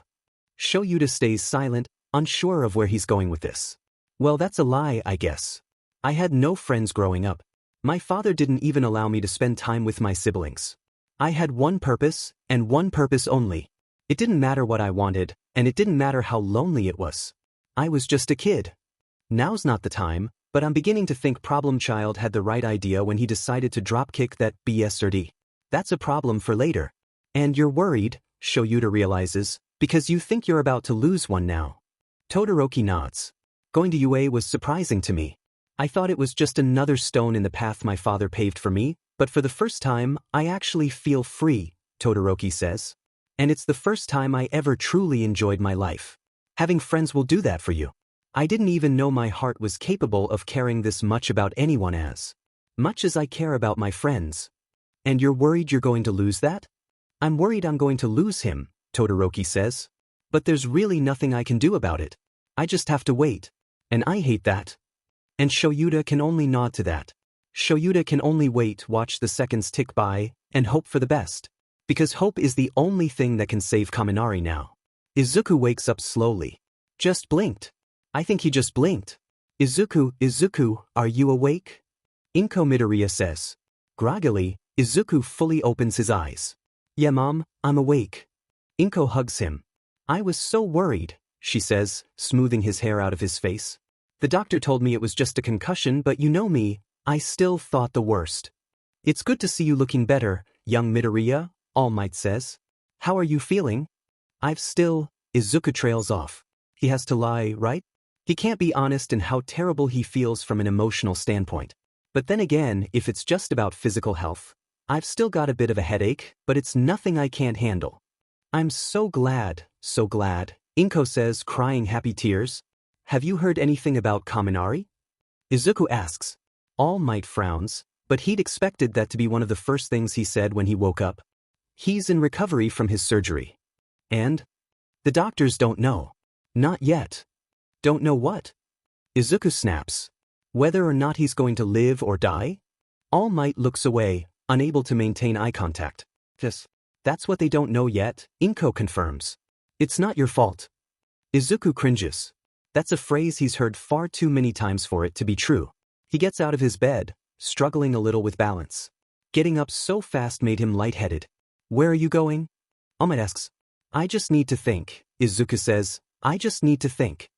Shoyuta stays silent, unsure of where he's going with this. Well, that's a lie, I guess. I had no friends growing up. My father didn't even allow me to spend time with my siblings. I had one purpose, and one purpose only. It didn't matter what I wanted, and it didn't matter how lonely it was. I was just a kid. Now's not the time, but I'm beginning to think Problem Child had the right idea when he decided to dropkick that BSRD. That's a problem for later. And you're worried, Shoyuta realizes, because you think you're about to lose one now. Todoroki nods. Going to UA was surprising to me. I thought it was just another stone in the path my father paved for me, but for the first time, I actually feel free, Todoroki says. And it's the first time I ever truly enjoyed my life. Having friends will do that for you. I didn't even know my heart was capable of caring this much about anyone as much as I care about my friends. And you're worried you're going to lose that? I'm worried I'm going to lose him, Todoroki says. But there's really nothing I can do about it. I just have to wait. And I hate that. And Shoyuta can only nod to that. Shoyuta can only wait, watch the seconds tick by, and hope for the best. Because hope is the only thing that can save Kaminari now. Izuku wakes up slowly. Just blinked. I think he just blinked. Izuku, are you awake? Izuku Midoriya says. Groggily, Izuku fully opens his eyes. Yeah, Mom, I'm awake. Izuku hugs him. I was so worried, she says, smoothing his hair out of his face. The doctor told me it was just a concussion, but you know me, I still thought the worst. It's good to see you looking better, young Midoriya, All Might says. How are you feeling? Izuku trails off. He has to lie, right? He can't be honest in how terrible he feels from an emotional standpoint. But then again, if it's just about physical health, I've still got a bit of a headache, but it's nothing I can't handle. I'm so glad, Izuku says, crying happy tears. Have you heard anything about Kaminari? Izuku asks. All Might frowns, but he'd expected that to be one of the first things he said when he woke up. He's in recovery from his surgery. And? The doctors don't know. Not yet. Don't know what? Izuku snaps. Whether or not he's going to live or die? All Might looks away, unable to maintain eye contact. That's what they don't know yet, Izuku confirms. It's not your fault. Izuku cringes. That's a phrase he's heard far too many times for it to be true. He gets out of his bed, struggling a little with balance. Getting up so fast made him lightheaded. Where are you going? All Might asks. I just need to think, Izuku says. I just need to think.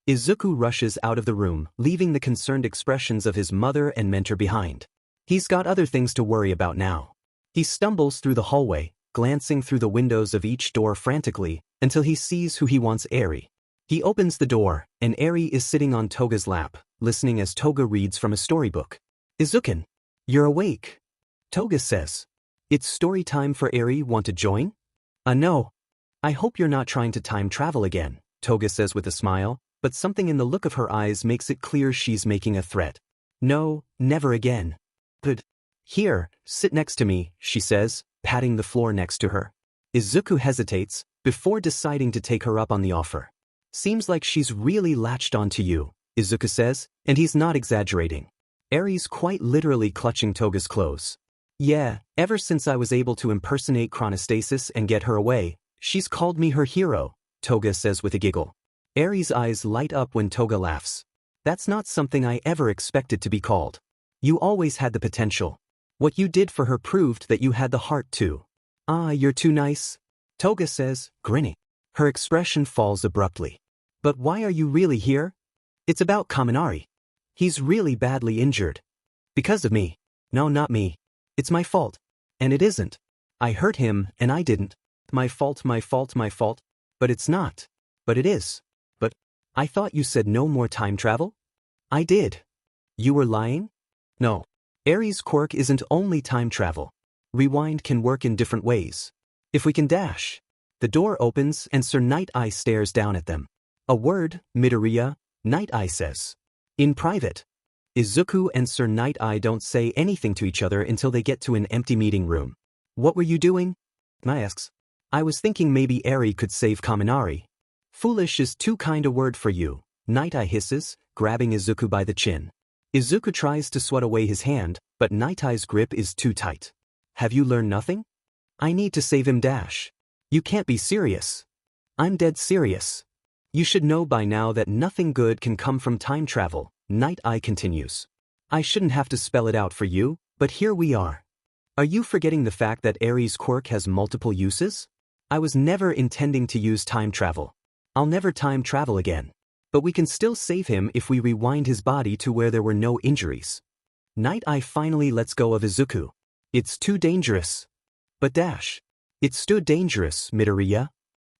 Izuku rushes out of the room, leaving the concerned expressions of his mother and mentor behind. He's got other things to worry about now. He stumbles through the hallway, glancing through the windows of each door frantically, until he sees who he wants, Eri. He opens the door, and Eri is sitting on Toga's lap, listening as Toga reads from a storybook. Izuku, you're awake. Toga says. It's story time for Eri, want to join? No. I hope you're not trying to time travel again, Toga says with a smile, but something in the look of her eyes makes it clear she's making a threat. No, never again. But here, sit next to me, she says, patting the floor next to her. Izuku hesitates, before deciding to take her up on the offer. Seems like she's really latched onto you, Izuku says, and he's not exaggerating. Eri's quite literally clutching Toga's clothes. Yeah, ever since I was able to impersonate Chronostasis and get her away, she's called me her hero, Toga says with a giggle. Eri's eyes light up when Toga laughs. That's not something I ever expected to be called. You always had the potential. What you did for her proved that you had the heart too. Ah, you're too nice, Toga says, grinning. Her expression falls abruptly. But why are you really here? It's about Kaminari. He's really badly injured. Because of me. No, not me. It's my fault. And it isn't. I hurt him, and I didn't. My fault. But it's not. But it is. But I thought you said no more time travel? I did. You were lying? No. Eri's quirk isn't only time travel. Rewind can work in different ways. If we can dash. The door opens and Sir Nighteye stares down at them. A word, Midoriya, Nighteye says. In private. Izuku and Sir Nighteye don't say anything to each other until they get to an empty meeting room. What were you doing? Nighteye asks. I was thinking maybe Eri could save Kaminari. Foolish is too kind a word for you, Nighteye hisses, grabbing Izuku by the chin. Izuku tries to swat away his hand, but Nighteye's grip is too tight. Have you learned nothing? I need to save him dash. You can't be serious. I'm dead serious. You should know by now that nothing good can come from time travel, Nighteye continues. I shouldn't have to spell it out for you, but here we are. Are you forgetting the fact that Aries' quirk has multiple uses? I was never intending to use time travel. I'll never time travel again. But we can still save him if we rewind his body to where there were no injuries. Nighteye finally lets go of Izuku. It's too dangerous. But dash. It's too dangerous, Midoriya.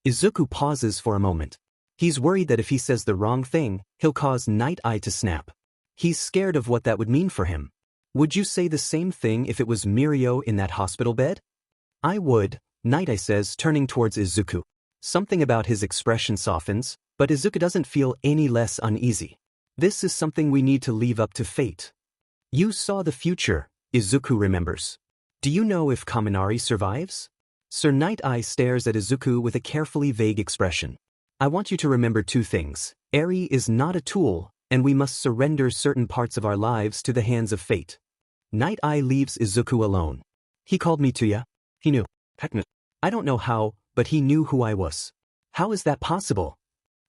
Izuku pauses for a moment. He's worried that if he says the wrong thing, he'll cause Nighteye to snap. He's scared of what that would mean for him. Would you say the same thing if it was Mirio in that hospital bed? I would, Nighteye says, turning towards Izuku. Something about his expression softens, but Izuku doesn't feel any less uneasy. This is something we need to leave up to fate. You saw the future, Izuku remembers. Do you know if Kaminari survives? Sir Nighteye stares at Izuku with a carefully vague expression. I want you to remember two things. Eri is not a tool, and we must surrender certain parts of our lives to the hands of fate. Nighteye leaves Izuku alone. He called me to ya. He knew. I don't know how, but he knew who I was. How is that possible?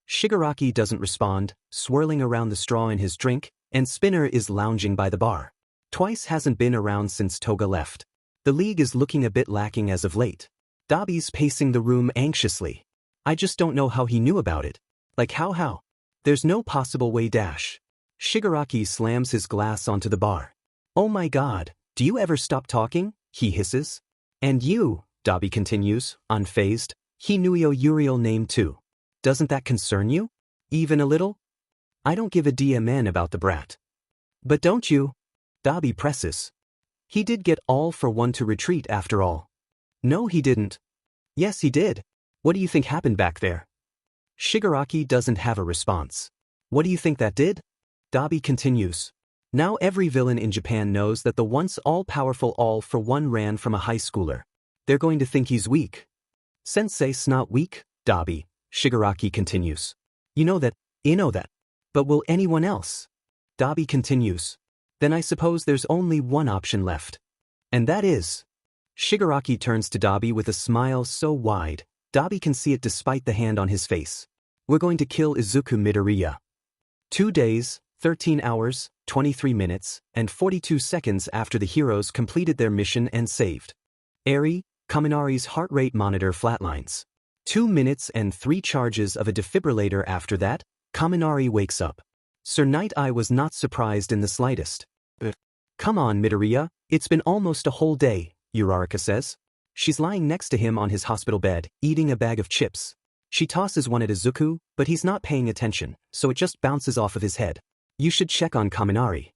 Shigaraki doesn't respond, swirling around the straw in his drink, and Spinner is lounging by the bar. Twice hasn't been around since Toga left. The league is looking a bit lacking as of late. Dabi's pacing the room anxiously. I just don't know how he knew about it. Like how? There's no possible way dash. Shigaraki slams his glass onto the bar. Oh my god, do you ever stop talking? He hisses. And you, Dabi continues, unfazed, he knew your Uriel name too. Doesn't that concern you? Even a little? I don't give a DMN about the brat. But don't you? Dabi presses. He did get all for one to retreat after all. No he didn't. Yes he did. What do you think happened back there? Shigaraki doesn't have a response. What do you think that did? Dabi continues. Now every villain in Japan knows that the once all-powerful all for one ran from a high schooler. They're going to think he's weak. Sensei's not weak, Dabi, Shigaraki continues. You know that. But will anyone else? Dabi continues. Then I suppose there's only one option left. And that is. Shigaraki turns to Dabi with a smile so wide, Dabi can see it despite the hand on his face. We're going to kill Izuku Midoriya. 2 days, 13 hours, 23 minutes, and 42 seconds after the heroes completed their mission and saved. Eri, Kaminari's heart rate monitor flatlines. 2 minutes and 3 charges of a defibrillator after that, Kaminari wakes up. Sir Nighteye was not surprised in the slightest. Come on, Midoriya, it's been almost a whole day, Uraraka says. She's lying next to him on his hospital bed, eating a bag of chips. She tosses one at Izuku, but he's not paying attention, so it just bounces off of his head. You should check on Kaminari.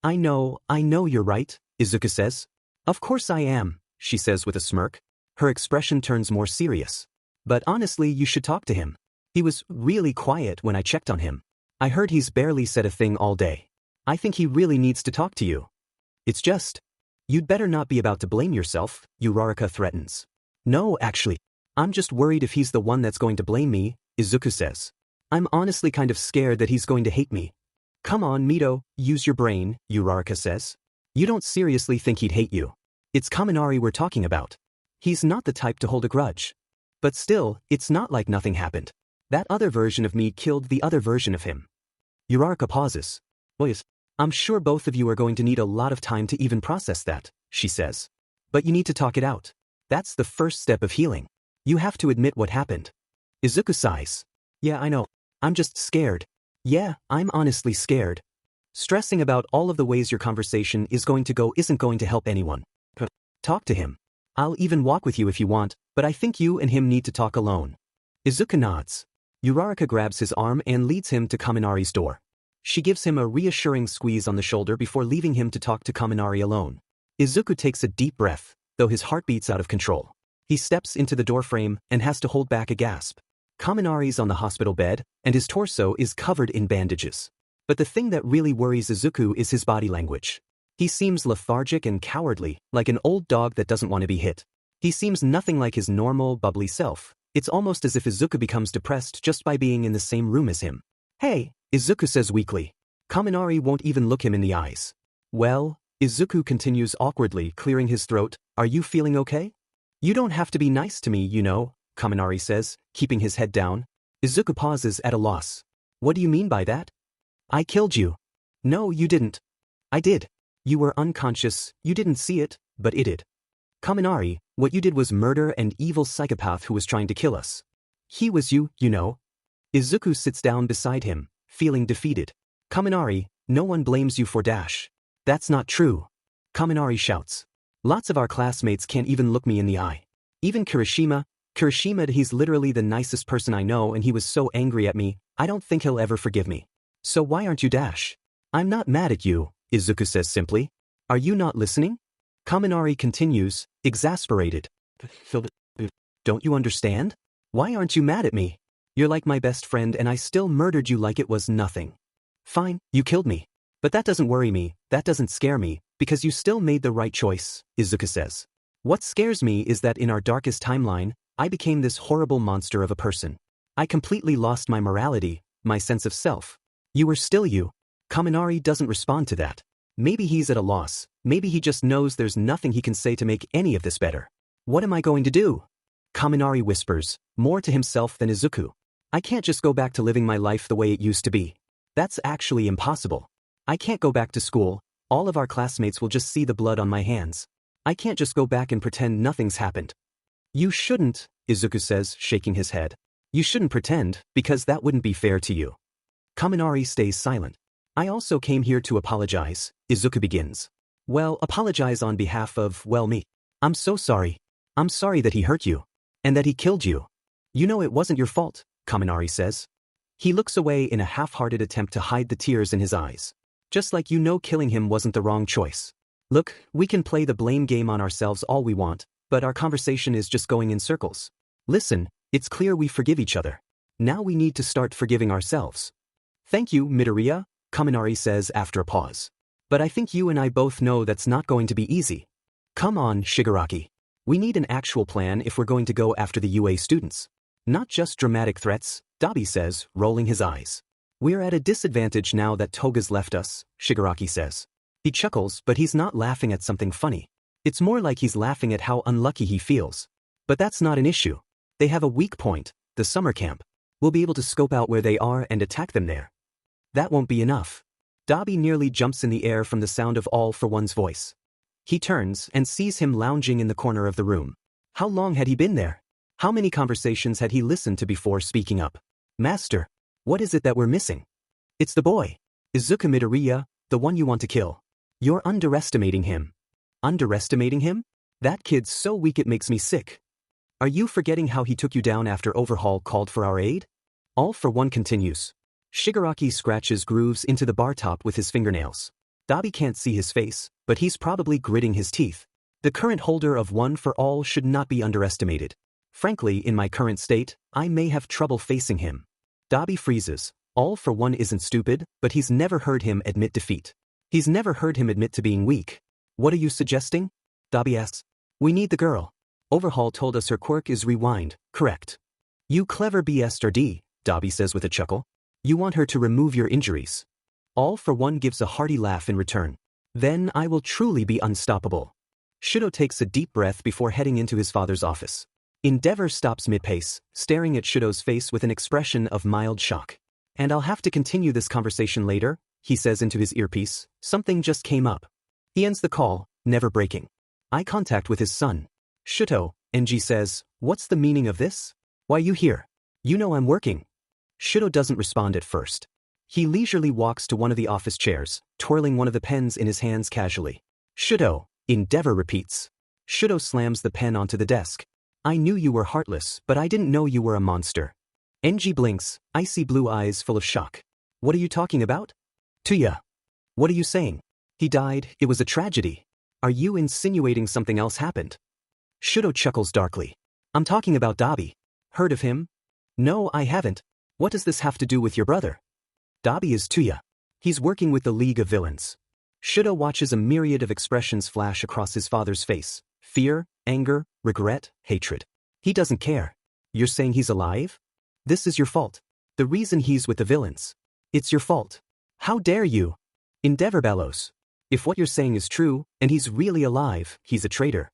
I know you're right, Izuku says. Of course I am, she says with a smirk. Her expression turns more serious. But honestly, you should talk to him. He was really quiet when I checked on him. I heard he's barely said a thing all day. I think he really needs to talk to you. It's just. You'd better not be about to blame yourself, Uraraka threatens. No, actually. I'm just worried if he's the one that's going to blame me, Izuku says. I'm honestly kind of scared that he's going to hate me. Come on, Mito, use your brain, Uraraka says. You don't seriously think he'd hate you. It's Kaminari we're talking about. He's not the type to hold a grudge. But still, it's not like nothing happened. That other version of me killed the other version of him. Uraraka pauses. Boys, I'm sure both of you are going to need a lot of time to even process that, she says. But you need to talk it out. That's the first step of healing. You have to admit what happened. Izuku sighs. Yeah, I know. I'm just scared. Yeah, I'm honestly scared. Stressing about all of the ways your conversation is going to go isn't going to help anyone. Talk to him. I'll even walk with you if you want, but I think you and him need to talk alone. Izuku nods. Uraraka grabs his arm and leads him to Kaminari's door. She gives him a reassuring squeeze on the shoulder before leaving him to talk to Kaminari alone. Izuku takes a deep breath, though his heart beats out of control. He steps into the doorframe and has to hold back a gasp. Kaminari's on the hospital bed, and his torso is covered in bandages. But the thing that really worries Izuku is his body language. He seems lethargic and cowardly, like an old dog that doesn't want to be hit. He seems nothing like his normal, bubbly self. It's almost as if Izuku becomes depressed just by being in the same room as him. Hey, Izuku says weakly. Kaminari won't even look him in the eyes. Well, Izuku continues awkwardly, clearing his throat. Are you feeling okay? You don't have to be nice to me, you know, Kaminari says, keeping his head down. Izuku pauses at a loss. What do you mean by that? I killed you. No, you didn't. I did. You were unconscious, you didn't see it, but it did. Kaminari, what you did was murder an evil psychopath who was trying to kill us. He was you know. Izuku sits down beside him, feeling defeated. Kaminari, no one blames you for dash. That's not true. Kaminari shouts. Lots of our classmates can't even look me in the eye. Even Kirishima, he's literally the nicest person I know and he was so angry at me, I don't think he'll ever forgive me. So why aren't you dash? I'm not mad at you, Izuku says simply. Are you not listening? Kaminari continues, exasperated. Don't you understand? Why aren't you mad at me? You're like my best friend and I still murdered you like it was nothing. Fine, you killed me. But that doesn't worry me, that doesn't scare me, because you still made the right choice, Izuku says. What scares me is that in our darkest timeline, I became this horrible monster of a person. I completely lost my morality, my sense of self. You were still you. Kaminari doesn't respond to that. Maybe he's at a loss, maybe he just knows there's nothing he can say to make any of this better. What am I going to do? Kaminari whispers, more to himself than Izuku. I can't just go back to living my life the way it used to be. That's actually impossible. I can't go back to school, all of our classmates will just see the blood on my hands. I can't just go back and pretend nothing's happened. You shouldn't, Izuku says, shaking his head. You shouldn't pretend, because that wouldn't be fair to you. Kaminari stays silent. I also came here to apologize, Izuku begins. Well, apologize on behalf of, well, me. I'm so sorry. I'm sorry that he hurt you. And that he killed you. You know it wasn't your fault, Kaminari says. He looks away in a half-hearted attempt to hide the tears in his eyes. Just like you know killing him wasn't the wrong choice. Look, we can play the blame game on ourselves all we want, but our conversation is just going in circles. Listen, it's clear we forgive each other. Now we need to start forgiving ourselves. Thank you, Midoriya, Kaminari says after a pause. But I think you and I both know that's not going to be easy. Come on, Shigaraki. We need an actual plan if we're going to go after the UA students. Not just dramatic threats, Dabi says, rolling his eyes. We're at a disadvantage now that Toga's left us, Shigaraki says. He chuckles, but he's not laughing at something funny. It's more like he's laughing at how unlucky he feels. But that's not an issue. They have a weak point, the summer camp. We'll be able to scope out where they are and attack them there. That won't be enough. Dabi nearly jumps in the air from the sound of All for One's voice. He turns and sees him lounging in the corner of the room. How long had he been there? How many conversations had he listened to before speaking up? Master, what is it that we're missing? It's the boy. Izuku Midoriya, the one you want to kill. You're underestimating him. Underestimating him? That kid's so weak it makes me sick. Are you forgetting how he took you down after Overhaul called for our aid? All for One continues. Shigaraki scratches grooves into the bar top with his fingernails. Dabi can't see his face, but he's probably gritting his teeth. The current holder of One for All should not be underestimated. Frankly, in my current state, I may have trouble facing him. Dabi freezes. All for One isn't stupid, but he's never heard him admit defeat. He's never heard him admit to being weak. What are you suggesting? Dabi asks. We need the girl. Overhaul told us her quirk is rewind, correct? You clever BSRD, Dabi says with a chuckle. You want her to remove your injuries. All for One gives a hearty laugh in return. Then I will truly be unstoppable. Shudo takes a deep breath before heading into his father's office. Endeavor stops mid-pace, staring at Shudo's face with an expression of mild shock. And I'll have to continue this conversation later, he says into his earpiece. Something just came up. He ends the call, never breaking. Eye contact with his son. Shudo, NG says, what's the meaning of this? Why you here? You know I'm working. Shudo doesn't respond at first. He leisurely walks to one of the office chairs, twirling one of the pens in his hands casually. Shudo, Endeavor repeats. Shudo slams the pen onto the desk. I knew you were heartless, but I didn't know you were a monster. NG blinks, icy blue eyes full of shock. What are you talking about? Tuya. What are you saying? He died, it was a tragedy. Are you insinuating something else happened? Shudo chuckles darkly. I'm talking about Dabi. Heard of him? No, I haven't. What does this have to do with your brother? Dabi is Tuya. He's working with the League of Villains. Shudo watches a myriad of expressions flash across his father's face. Fear, anger, regret, hatred. He doesn't care. You're saying he's alive? This is your fault. The reason he's with the villains. It's your fault. How dare you? Endeavor bellows. If what you're saying is true, and he's really alive, he's a traitor.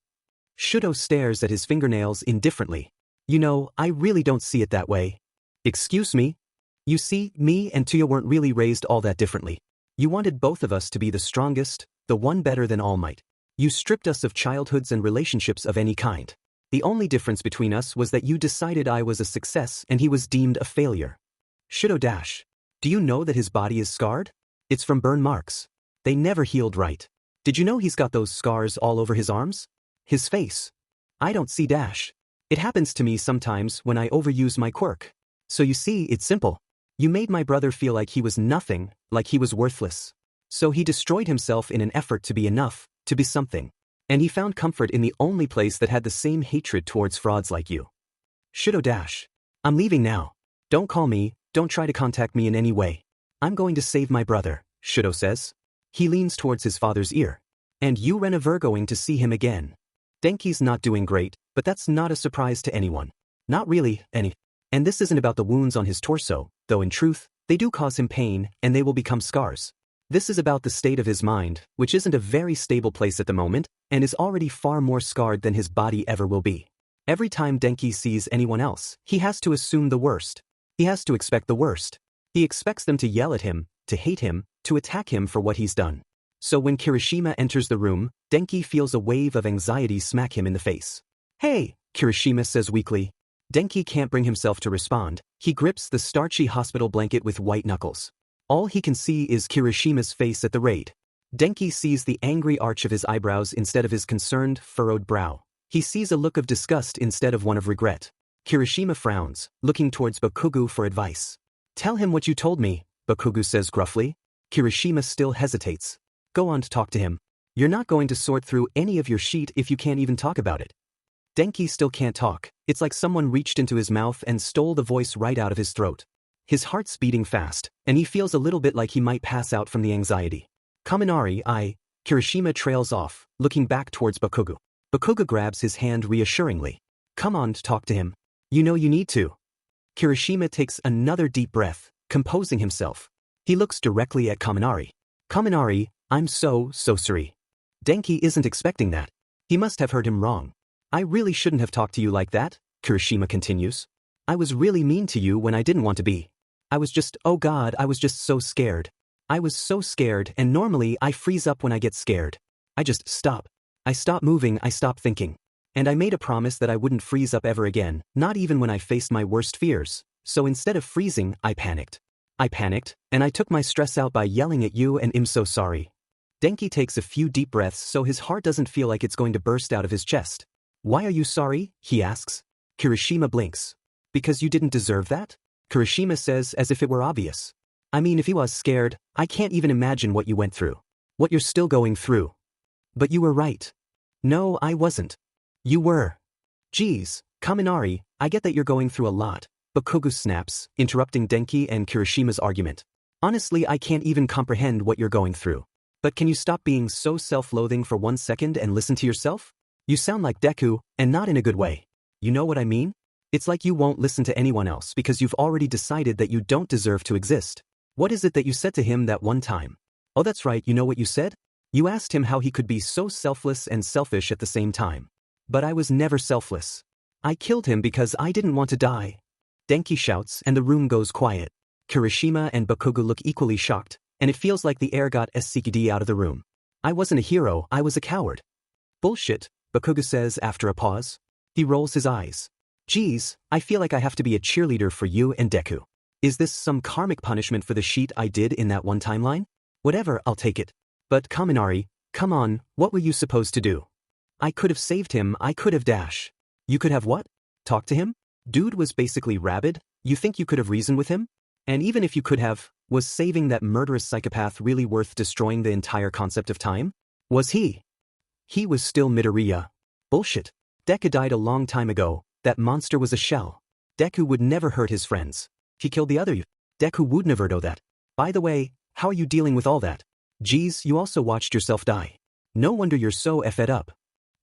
Shudo stares at his fingernails indifferently. You know, I really don't see it that way. Excuse me? You see, me and Tuya weren't really raised all that differently. You wanted both of us to be the strongest, the one better than All Might. You stripped us of childhoods and relationships of any kind. The only difference between us was that you decided I was a success and he was deemed a failure. Shudo dash. Do you know that his body is scarred? It's from burn marks. They never healed right. Did you know he's got those scars all over his arms? His face. I don't see dash. It happens to me sometimes when I overuse my quirk. So you see, it's simple. You made my brother feel like he was nothing, like he was worthless. So he destroyed himself in an effort to be enough, to be something. And he found comfort in the only place that had the same hatred towards frauds like you. Shudo dash. I'm leaving now. Don't call me, don't try to contact me in any way. I'm going to save my brother, Shudo says. He leans towards his father's ear. And you Ren Virgoing to see him again. Denki's not doing great, but that's not a surprise to anyone. Not really, And this isn't about the wounds on his torso, though in truth, they do cause him pain, and they will become scars. This is about the state of his mind, which isn't a very stable place at the moment, and is already far more scarred than his body ever will be. Every time Denki sees anyone else, he has to assume the worst. He has to expect the worst. He expects them to yell at him, to hate him, to attack him for what he's done. So when Kirishima enters the room, Denki feels a wave of anxiety smack him in the face. Hey, Kirishima says weakly. Denki can't bring himself to respond. He grips the starchy hospital blanket with white knuckles. All he can see is Kirishima's face at the raid. Denki sees the angry arch of his eyebrows instead of his concerned, furrowed brow. He sees a look of disgust instead of one of regret. Kirishima frowns, looking towards Bakugo for advice. Tell him what you told me, Bakugo says gruffly. Kirishima still hesitates. Go on to talk to him. You're not going to sort through any of your sheet if you can't even talk about it. Denki still can't talk. It's like someone reached into his mouth and stole the voice right out of his throat. His heart's beating fast, and he feels a little bit like he might pass out from the anxiety. Kaminari, Kirishima trails off, looking back towards Bakugo. Bakugo grabs his hand reassuringly. Come on to talk to him. You know you need to. Kirishima takes another deep breath, composing himself. He looks directly at Kaminari. Kaminari, I'm so sorry. Denki isn't expecting that. He must have heard him wrong. I really shouldn't have talked to you like that, Kirishima continues. I was really mean to you when I didn't want to be. I was just so scared. I was so scared, and normally I freeze up when I get scared. I just stop. I stop moving, I stop thinking. And I made a promise that I wouldn't freeze up ever again, not even when I faced my worst fears. So instead of freezing, I panicked. And I took my stress out by yelling at you and I'm so sorry. Denki takes a few deep breaths so his heart doesn't feel like it's going to burst out of his chest. Why are you sorry? He asks. Kirishima blinks. Because you didn't deserve that? Kirishima says as if it were obvious. I mean, if he was scared, I can't even imagine what you went through. What you're still going through. But you were right. No, I wasn't. You were. Geez, Kaminari, I get that you're going through a lot. Bakugo snaps, interrupting Denki and Kirishima's argument. Honestly, I can't even comprehend what you're going through. But can you stop being so self-loathing for 1 second and listen to yourself? You sound like Deku, and not in a good way. You know what I mean? It's like you won't listen to anyone else because you've already decided that you don't deserve to exist. What is it that you said to him that one time? Oh, that's right, you know what you said? You asked him how he could be so selfless and selfish at the same time. But I was never selfless. I killed him because I didn't want to die. Denki shouts and the room goes quiet. Kirishima and Bakugo look equally shocked, and it feels like the air got SCD out of the room. I wasn't a hero, I was a coward. Bullshit, Bakugo says after a pause. He rolls his eyes. Geez, I feel like I have to be a cheerleader for you and Deku. Is this some karmic punishment for the sheet I did in that one timeline? Whatever, I'll take it. But Kaminari, come on, what were you supposed to do? I could have saved him, I could have dash. You could have what? Talk to him? Dude was basically rabid, you think you could have reasoned with him? And even if you could have, was saving that murderous psychopath really worth destroying the entire concept of time? Was he? He was still Midoriya. Bullshit. Deku died a long time ago, that monster was a shell. Deku would never hurt his friends. He killed the other. Deku would never do that. By the way, how are you dealing with all that? Geez, you also watched yourself die. No wonder you're so fed up.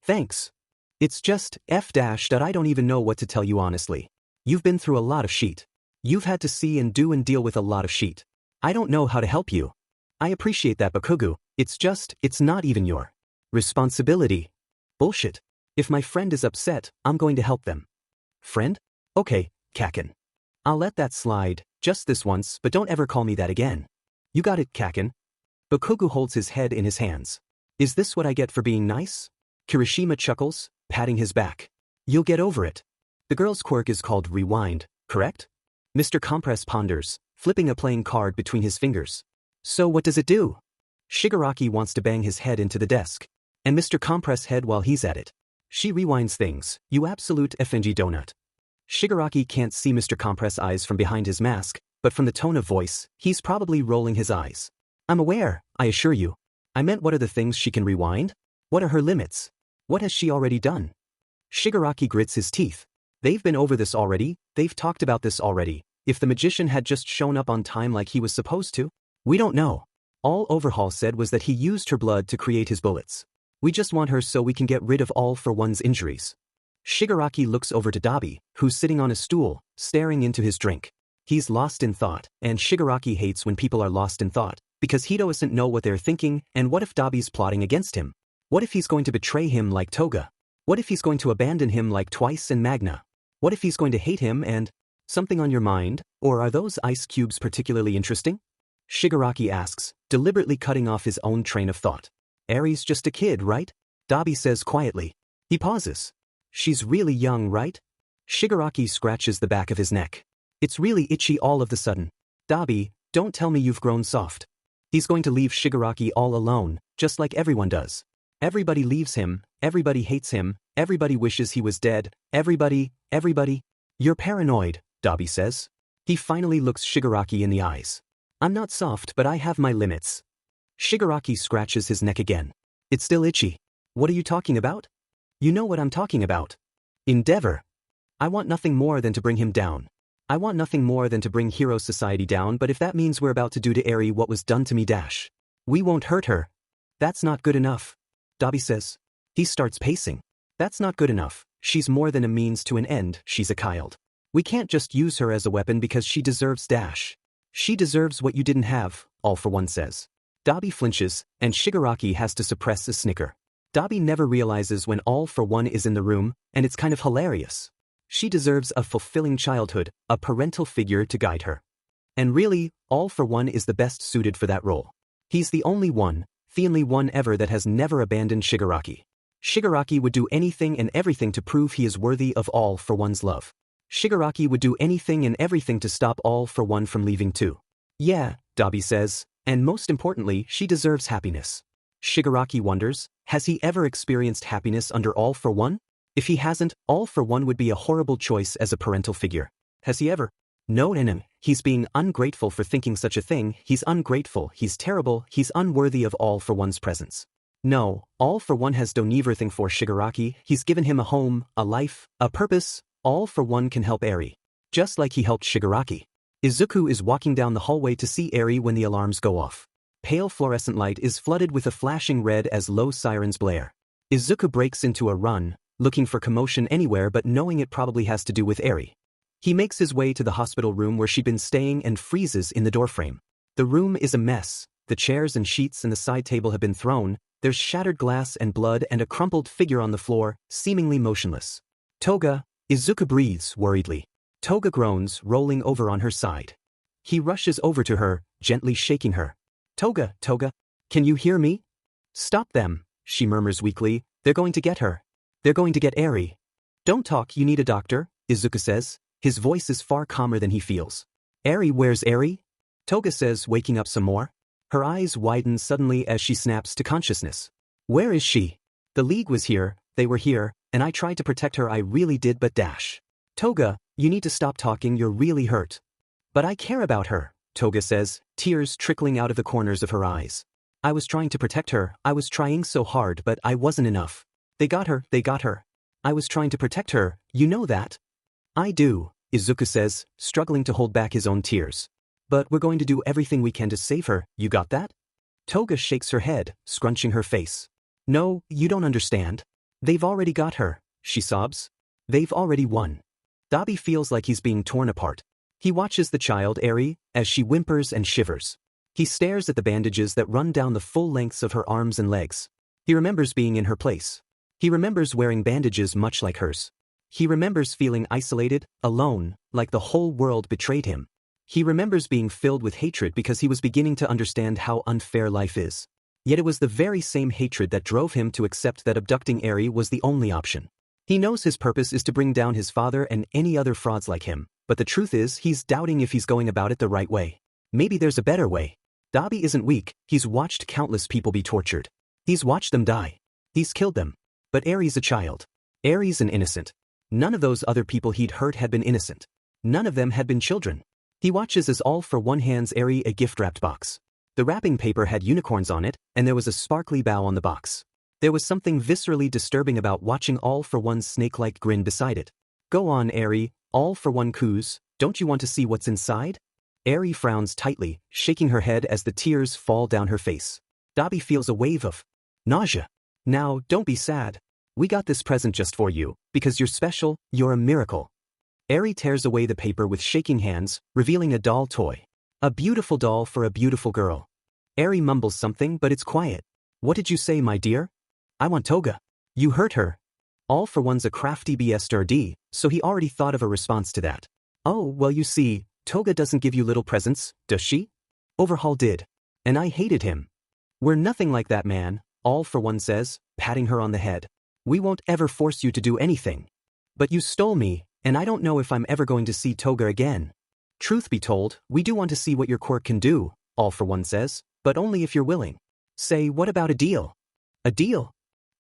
Thanks. It's just, that I don't even know what to tell you honestly. You've been through a lot of shit. You've had to see and do and deal with a lot of shit. I don't know how to help you. I appreciate that, Bakugo. It's not even your responsibility. Bullshit. If my friend is upset, I'm going to help them. Friend? Okay, Kakin. I'll let that slide, just this once, but don't ever call me that again. You got it, Kakin. Bakugo holds his head in his hands. Is this what I get for being nice? Kirishima chuckles, patting his back. You'll get over it. The girl's quirk is called rewind, correct? Mr. Compress ponders, flipping a playing card between his fingers. So what does it do? Shigaraki wants to bang his head into the desk. And Mr. Compress head while he's at it. She rewinds things, you absolute FNG donut. Shigaraki can't see Mr. Compress' eyes from behind his mask, but from the tone of voice, he's probably rolling his eyes. I'm aware, I assure you. I meant what are the things she can rewind? What are her limits? What has she already done? Shigaraki grits his teeth. They've been over this already, they've talked about this already. If the magician had just shown up on time like he was supposed to? We don't know. All Overhaul said was that he used her blood to create his bullets. We just want her so we can get rid of All for One's injuries. Shigaraki looks over to Dabi, who's sitting on a stool, staring into his drink. He's lost in thought, and Shigaraki hates when people are lost in thought, because he doesn't know what they're thinking, and what if Dabi's plotting against him? What if he's going to betray him like Toga? What if he's going to abandon him like Twice and Magna? What if he's going to hate him and… Something on your mind, or are those ice cubes particularly interesting? Shigaraki asks, deliberately cutting off his own train of thought. Eri's just a kid, right? Dabi says quietly. He pauses. She's really young, right? Shigaraki scratches the back of his neck. It's really itchy all of the sudden. Dabi, don't tell me you've grown soft. He's going to leave Shigaraki all alone, just like everyone does. Everybody leaves him, everybody hates him, everybody wishes he was dead, everybody. You're paranoid, Dabi says. He finally looks Shigaraki in the eyes. I'm not soft, but I have my limits. Shigaraki scratches his neck again. It's still itchy. What are you talking about? You know what I'm talking about. Endeavor. I want nothing more than to bring him down. I want nothing more than to bring Hero Society down, but if that means we're about to do to Eri what was done to me we won't hurt her. That's not good enough. Dabi says. He starts pacing. That's not good enough. She's more than a means to an end, she's a child. We can't just use her as a weapon because she deserves She deserves what you didn't have, All for One says. Dabi flinches, and Shigaraki has to suppress a snicker. Dabi never realizes when All for One is in the room, and it's kind of hilarious. She deserves a fulfilling childhood, a parental figure to guide her. And really, All for One is the best suited for that role. He's the only one ever that has never abandoned Shigaraki. Shigaraki would do anything and everything to prove he is worthy of All for One's love. Shigaraki would do anything and everything to stop All for One from leaving too. Yeah, Dabi says, and most importantly, she deserves happiness. Shigaraki wonders, has he ever experienced happiness under All for One? If he hasn't, All for One would be a horrible choice as a parental figure. Has he ever? No, he's being ungrateful for thinking such a thing, he's ungrateful, he's terrible, he's unworthy of All for One's presence. No, All for One has done everything for Shigaraki, he's given him a home, a life, a purpose. All for One can help Eri. Just like he helped Shigaraki. Izuku is walking down the hallway to see Eri when the alarms go off. Pale fluorescent light is flooded with a flashing red as low sirens blare. Izuku breaks into a run, looking for commotion anywhere but knowing it probably has to do with Eri. He makes his way to the hospital room where she'd been staying and freezes in the doorframe. The room is a mess, the chairs and sheets and the side table have been thrown, there's shattered glass and blood and a crumpled figure on the floor, seemingly motionless. Toga, Izuku breathes worriedly. Toga groans, rolling over on her side. He rushes over to her, gently shaking her. Toga, can you hear me? Stop them, she murmurs weakly, they're going to get her. They're going to get Eri. Don't talk, you need a doctor, Izuku says. His voice is far calmer than he feels. Eri, where's Eri? Toga says, waking up some more. Her eyes widen suddenly as she snaps to consciousness. Where is she? The League was here, they were here, and I tried to protect her, I really did, but Toga, you need to stop talking, you're really hurt. But I care about her, Toga says, tears trickling out of the corners of her eyes. I was trying to protect her, I was trying so hard, but I wasn't enough. They got her. I was trying to protect her, you know that? I do, Izuku says, struggling to hold back his own tears. But we're going to do everything we can to save her, you got that? Toga shakes her head, scrunching her face. No, you don't understand. They've already got her, she sobs. They've already won. Dabi feels like he's being torn apart. He watches the child Eri as she whimpers and shivers. He stares at the bandages that run down the full lengths of her arms and legs. He remembers being in her place. He remembers wearing bandages much like hers. He remembers feeling isolated, alone, like the whole world betrayed him. He remembers being filled with hatred because he was beginning to understand how unfair life is. Yet it was the very same hatred that drove him to accept that abducting Eri was the only option. He knows his purpose is to bring down his father and any other frauds like him, but the truth is he's doubting if he's going about it the right way. Maybe there's a better way. Dabi isn't weak, he's watched countless people be tortured. He's watched them die. He's killed them. But Eri's a child. Eri's an innocent. None of those other people he'd hurt had been innocent. None of them had been children. He watches as All for One hands Eri a gift-wrapped box. The wrapping paper had unicorns on it, and there was a sparkly bow on the box. There was something viscerally disturbing about watching All for One's snake-like grin beside it. Go on, Eri, All for One coos, don't you want to see what's inside? Eri frowns tightly, shaking her head as the tears fall down her face. Dabi feels a wave of nausea. Now, don't be sad. We got this present just for you, because you're special, you're a miracle. Eri tears away the paper with shaking hands, revealing a doll toy. A beautiful doll for a beautiful girl. Eri mumbles something but it's quiet. What did you say, my dear? I want Toga. You hurt her. All for One's a crafty BSTRD, so he already thought of a response to that. Oh, well you see, Toga doesn't give you little presents, does she? Overhaul did. And I hated him. We're nothing like that man, All for One says, patting her on the head. We won't ever force you to do anything. But you stole me, and I don't know if I'm ever going to see Toga again. Truth be told, we do want to see what your quirk can do, All for One says, but only if you're willing. Say, what about a deal? A deal?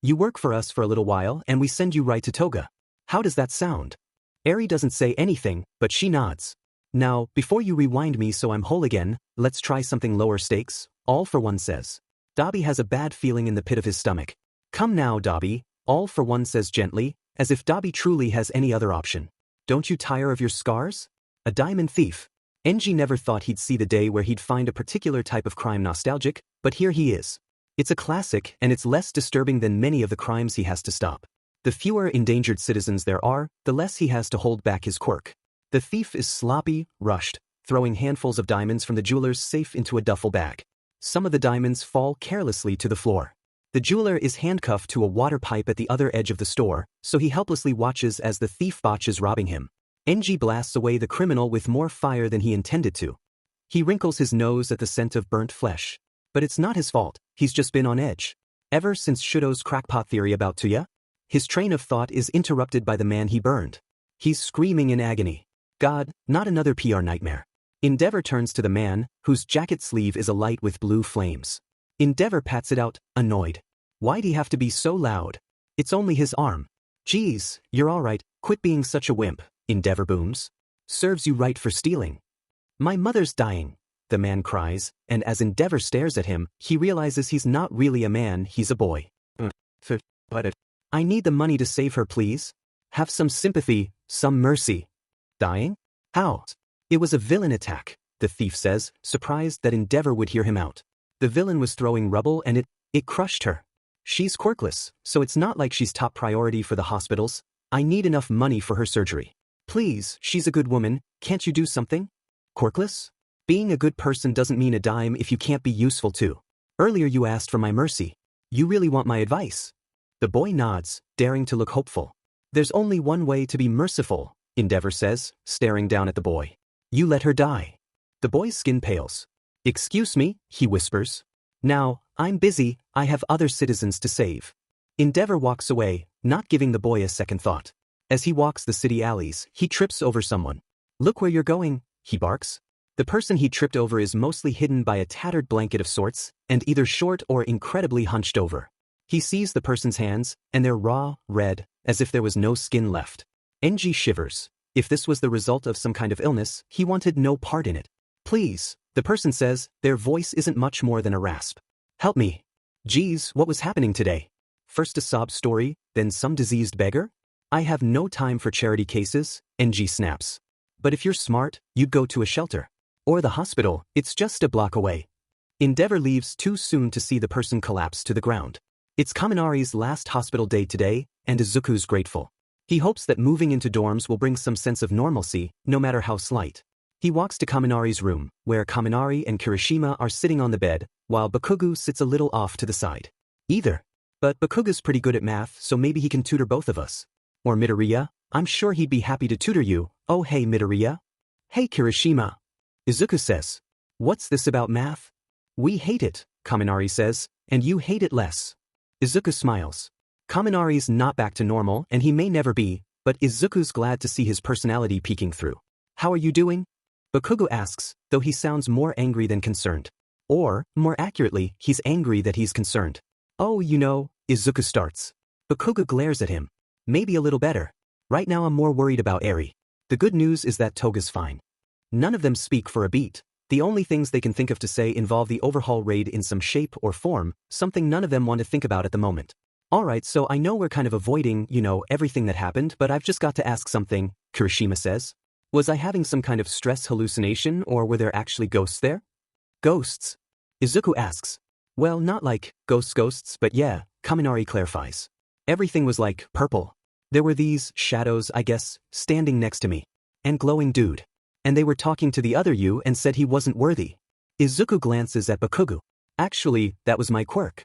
You work for us for a little while and we send you right to Toga. How does that sound? Eri doesn't say anything, but she nods. Now, before you rewind me so I'm whole again, let's try something lower stakes, All for One says. Dabi has a bad feeling in the pit of his stomach. Come now, Dabi, All for One says gently, as if Dabi truly has any other option. Don't you tire of your scars? A diamond thief. Enji never thought he'd see the day where he'd find a particular type of crime nostalgic, but here he is. It's a classic and it's less disturbing than many of the crimes he has to stop. The fewer endangered citizens there are, the less he has to hold back his quirk. The thief is sloppy, rushed, throwing handfuls of diamonds from the jeweler's safe into a duffel bag. Some of the diamonds fall carelessly to the floor. The jeweler is handcuffed to a water pipe at the other edge of the store, so he helplessly watches as the thief botches robbing him. Enji blasts away the criminal with more fire than he intended to. He wrinkles his nose at the scent of burnt flesh. But it's not his fault, he's just been on edge. Ever since Shudo's crackpot theory about Tuya, his train of thought is interrupted by the man he burned. He's screaming in agony. God, not another PR nightmare. Endeavor turns to the man, whose jacket sleeve is alight with blue flames. Endeavor pats it out, annoyed. Why'd he have to be so loud? It's only his arm. Geez, you're alright, quit being such a wimp, Endeavor booms. Serves you right for stealing. My mother's dying, the man cries, and as Endeavor stares at him, he realizes he's not really a man, he's a boy. I need the money to save her, please. Have some sympathy, some mercy. Dying? How? It was a villain attack, the thief says, surprised that Endeavor would hear him out. The villain was throwing rubble and it crushed her. She's quirkless, so it's not like she's top priority for the hospitals. I need enough money for her surgery. Please, she's a good woman, can't you do something? Quirkless? Being a good person doesn't mean a dime if you can't be useful too. Earlier you asked for my mercy. You really want my advice? The boy nods, daring to look hopeful. There's only one way to be merciful, Endeavor says, staring down at the boy. You let her die. The boy's skin pales. Excuse me, he whispers. Now, I'm busy, I have other citizens to save. Endeavor walks away, not giving the boy a second thought. As he walks the city alleys, he trips over someone. Look where you're going, he barks. The person he tripped over is mostly hidden by a tattered blanket of sorts, and either short or incredibly hunched over. He sees the person's hands, and they're raw, red, as if there was no skin left. Enji shivers. If this was the result of some kind of illness, he wanted no part in it. Please, the person says, their voice isn't much more than a rasp. Help me. Geez, what was happening today? First a sob story, then some diseased beggar? I have no time for charity cases, Enji snaps. But if you're smart, you'd go to a shelter. Or the hospital, it's just a block away. Endeavor leaves too soon to see the person collapse to the ground. It's Kaminari's last hospital day today, and Izuku's grateful. He hopes that moving into dorms will bring some sense of normalcy, no matter how slight. He walks to Kaminari's room, where Kaminari and Kirishima are sitting on the bed, while Bakugo sits a little off to the side. Either. But Bakugo's pretty good at math, so maybe he can tutor both of us. Or Midoriya, I'm sure he'd be happy to tutor you. Oh hey Midoriya. Hey Kirishima. Izuku says. What's this about math? We hate it, Kaminari says, and you hate it less. Izuku smiles. Kaminari's not back to normal and he may never be, but Izuku's glad to see his personality peeking through. How are you doing? Bakugo asks, though he sounds more angry than concerned. Or, more accurately, he's angry that he's concerned. Oh, you know, Izuku starts. Bakugo glares at him. Maybe a little better. Right now I'm more worried about Eri. The good news is that Toga's fine. None of them speak for a beat. The only things they can think of to say involve the Overhaul raid in some shape or form, something none of them want to think about at the moment. Alright, so I know we're kind of avoiding, everything that happened, but I've just got to ask something, Kirishima says. Was I having some kind of stress hallucination or were there actually ghosts there? Ghosts? Izuku asks. Well, not like ghosts, but yeah, Kaminari clarifies. Everything was like purple. There were these shadows, I guess, standing next to me. And glowing dude. And they were talking to the other you and said he wasn't worthy. Izuku glances at Bakugo. Actually, that was my quirk.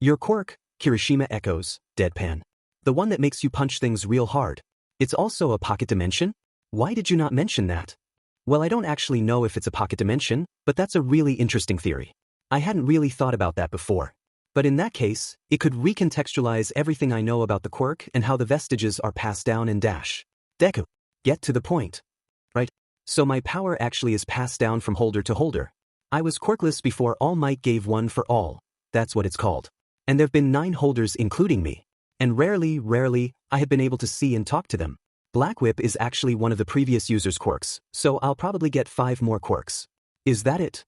Your quirk? Kirishima echoes, deadpan. The one that makes you punch things real hard. It's also a pocket dimension? Why did you not mention that? Well, I don't actually know if it's a pocket dimension, but that's a really interesting theory. I hadn't really thought about that before. But in that case, it could recontextualize everything I know about the quirk and how the vestiges are passed down and dash. Deku. Get to the point. Right? So my power actually is passed down from holder to holder. I was quirkless before All Might gave one for all. That's what it's called. And there've been 9 holders including me. And rarely, I have been able to see and talk to them. Black Whip is actually one of the previous user's quirks, so I'll probably get 5 more quirks. Is that it?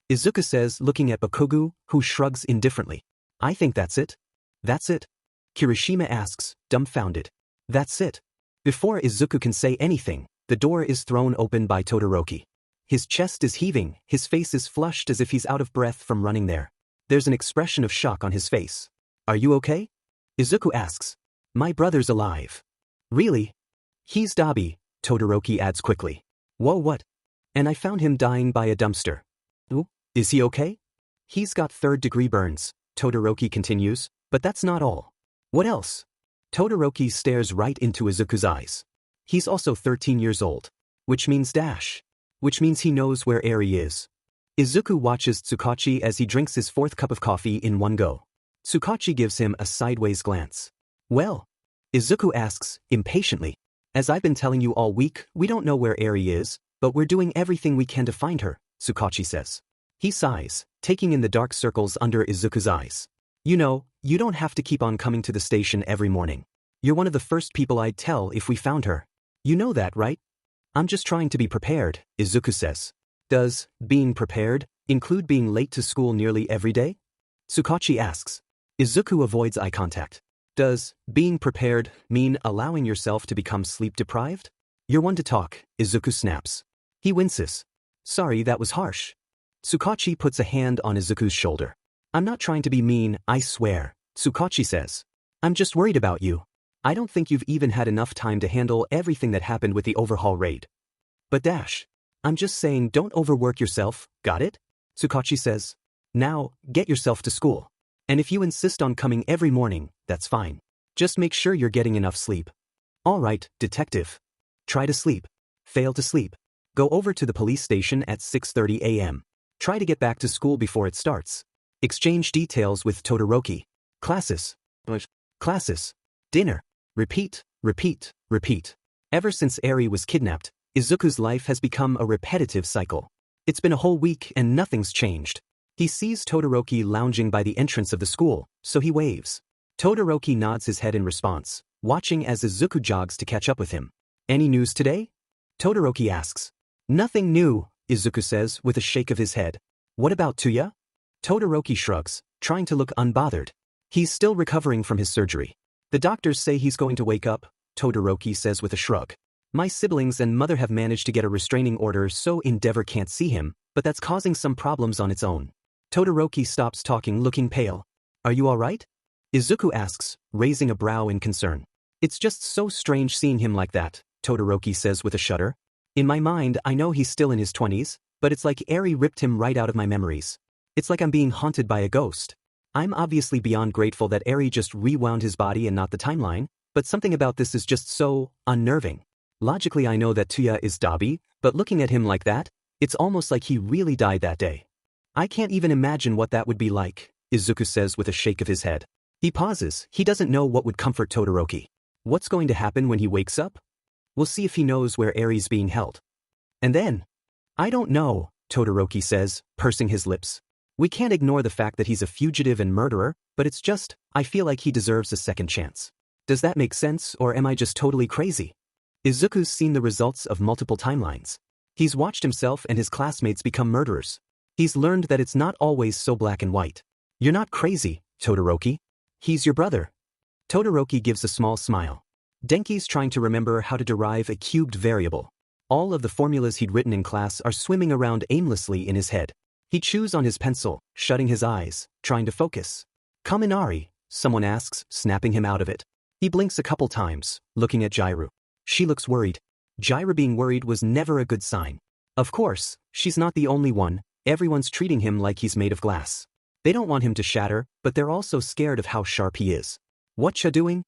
Izuku says, looking at Bakugo, who shrugs indifferently. I think that's it. That's it? Kirishima asks, dumbfounded. That's it. Before Izuku can say anything, the door is thrown open by Todoroki. His chest is heaving, his face is flushed as if he's out of breath from running there. There's an expression of shock on his face. Are you okay? Izuku asks. My brother's alive. Really? He's Dabi, Todoroki adds quickly. Whoa, what? And I found him dying by a dumpster. Ooh, is he okay? He's got 3rd-degree burns, Todoroki continues, but that's not all. What else? Todoroki stares right into Izuku's eyes. He's also 13 years old. Which means dash. Which means he knows where Eri is. Izuku watches Tsukachi as he drinks his 4th cup of coffee in one go. Tsukachi gives him a sideways glance. Well? Izuku asks, impatiently. As I've been telling you all week, we don't know where Eri is, but we're doing everything we can to find her, Tsukachi says. He sighs, taking in the dark circles under Izuku's eyes. You know, you don't have to keep on coming to the station every morning. You're one of the first people I'd tell if we found her. You know that, right? I'm just trying to be prepared, Izuku says. Does being prepared include being late to school nearly every day? Tsukachi asks. Izuku avoids eye contact. Does being prepared mean allowing yourself to become sleep-deprived? You're one to talk, Izuku snaps. He winces. Sorry, that was harsh. Tsukachi puts a hand on Izuku's shoulder. I'm not trying to be mean, I swear, Tsukachi says. I'm just worried about you. I don't think you've even had enough time to handle everything that happened with the Overhaul raid. But Dash, I'm just saying don't overwork yourself, got it? Tsukachi says. Now, get yourself to school. And if you insist on coming every morning, that's fine. Just make sure you're getting enough sleep. All right, detective. Try to sleep. Fail to sleep. Go over to the police station at 6:30 a.m. Try to get back to school before it starts. Exchange details with Todoroki. Classes. Classes. Dinner. Repeat. Ever since Eri was kidnapped, Izuku's life has become a repetitive cycle. It's been a whole week and nothing's changed. He sees Todoroki lounging by the entrance of the school, so he waves. Todoroki nods his head in response, watching as Izuku jogs to catch up with him. Any news today? Todoroki asks. Nothing new, Izuku says with a shake of his head. What about Tuya? Todoroki shrugs, trying to look unbothered. He's still recovering from his surgery. The doctors say he's going to wake up, Todoroki says with a shrug. My siblings and mother have managed to get a restraining order so Endeavor can't see him, but that's causing some problems on its own. Todoroki stops talking, looking pale. Are you all right? Izuku asks, raising a brow in concern. It's just so strange seeing him like that, Todoroki says with a shudder. In my mind, I know he's still in his 20s, but it's like Eri ripped him right out of my memories. It's like I'm being haunted by a ghost. I'm obviously beyond grateful that Eri just rewound his body and not the timeline, but something about this is just so unnerving. Logically I know that Tuya is Dabi, but looking at him like that, it's almost like he really died that day. I can't even imagine what that would be like, Izuku says with a shake of his head. He pauses, he doesn't know what would comfort Todoroki. What's going to happen when he wakes up? We'll see if he knows where Eri's being held. And then? I don't know, Todoroki says, pursing his lips. We can't ignore the fact that he's a fugitive and murderer, but it's just, I feel like he deserves a second chance. Does that make sense, or am I just totally crazy? Izuku's seen the results of multiple timelines. He's watched himself and his classmates become murderers. He's learned that it's not always so black and white. You're not crazy, Todoroki. He's your brother. Todoroki gives a small smile. Denki's trying to remember how to derive a cubed variable. All of the formulas he'd written in class are swimming around aimlessly in his head. He chews on his pencil, shutting his eyes, trying to focus. Kaminari, someone asks, snapping him out of it. He blinks a couple times, looking at Jairu. She looks worried. Jairu being worried was never a good sign. Of course, she's not the only one, everyone's treating him like he's made of glass. They don't want him to shatter, but they're also scared of how sharp he is. What's ya doing?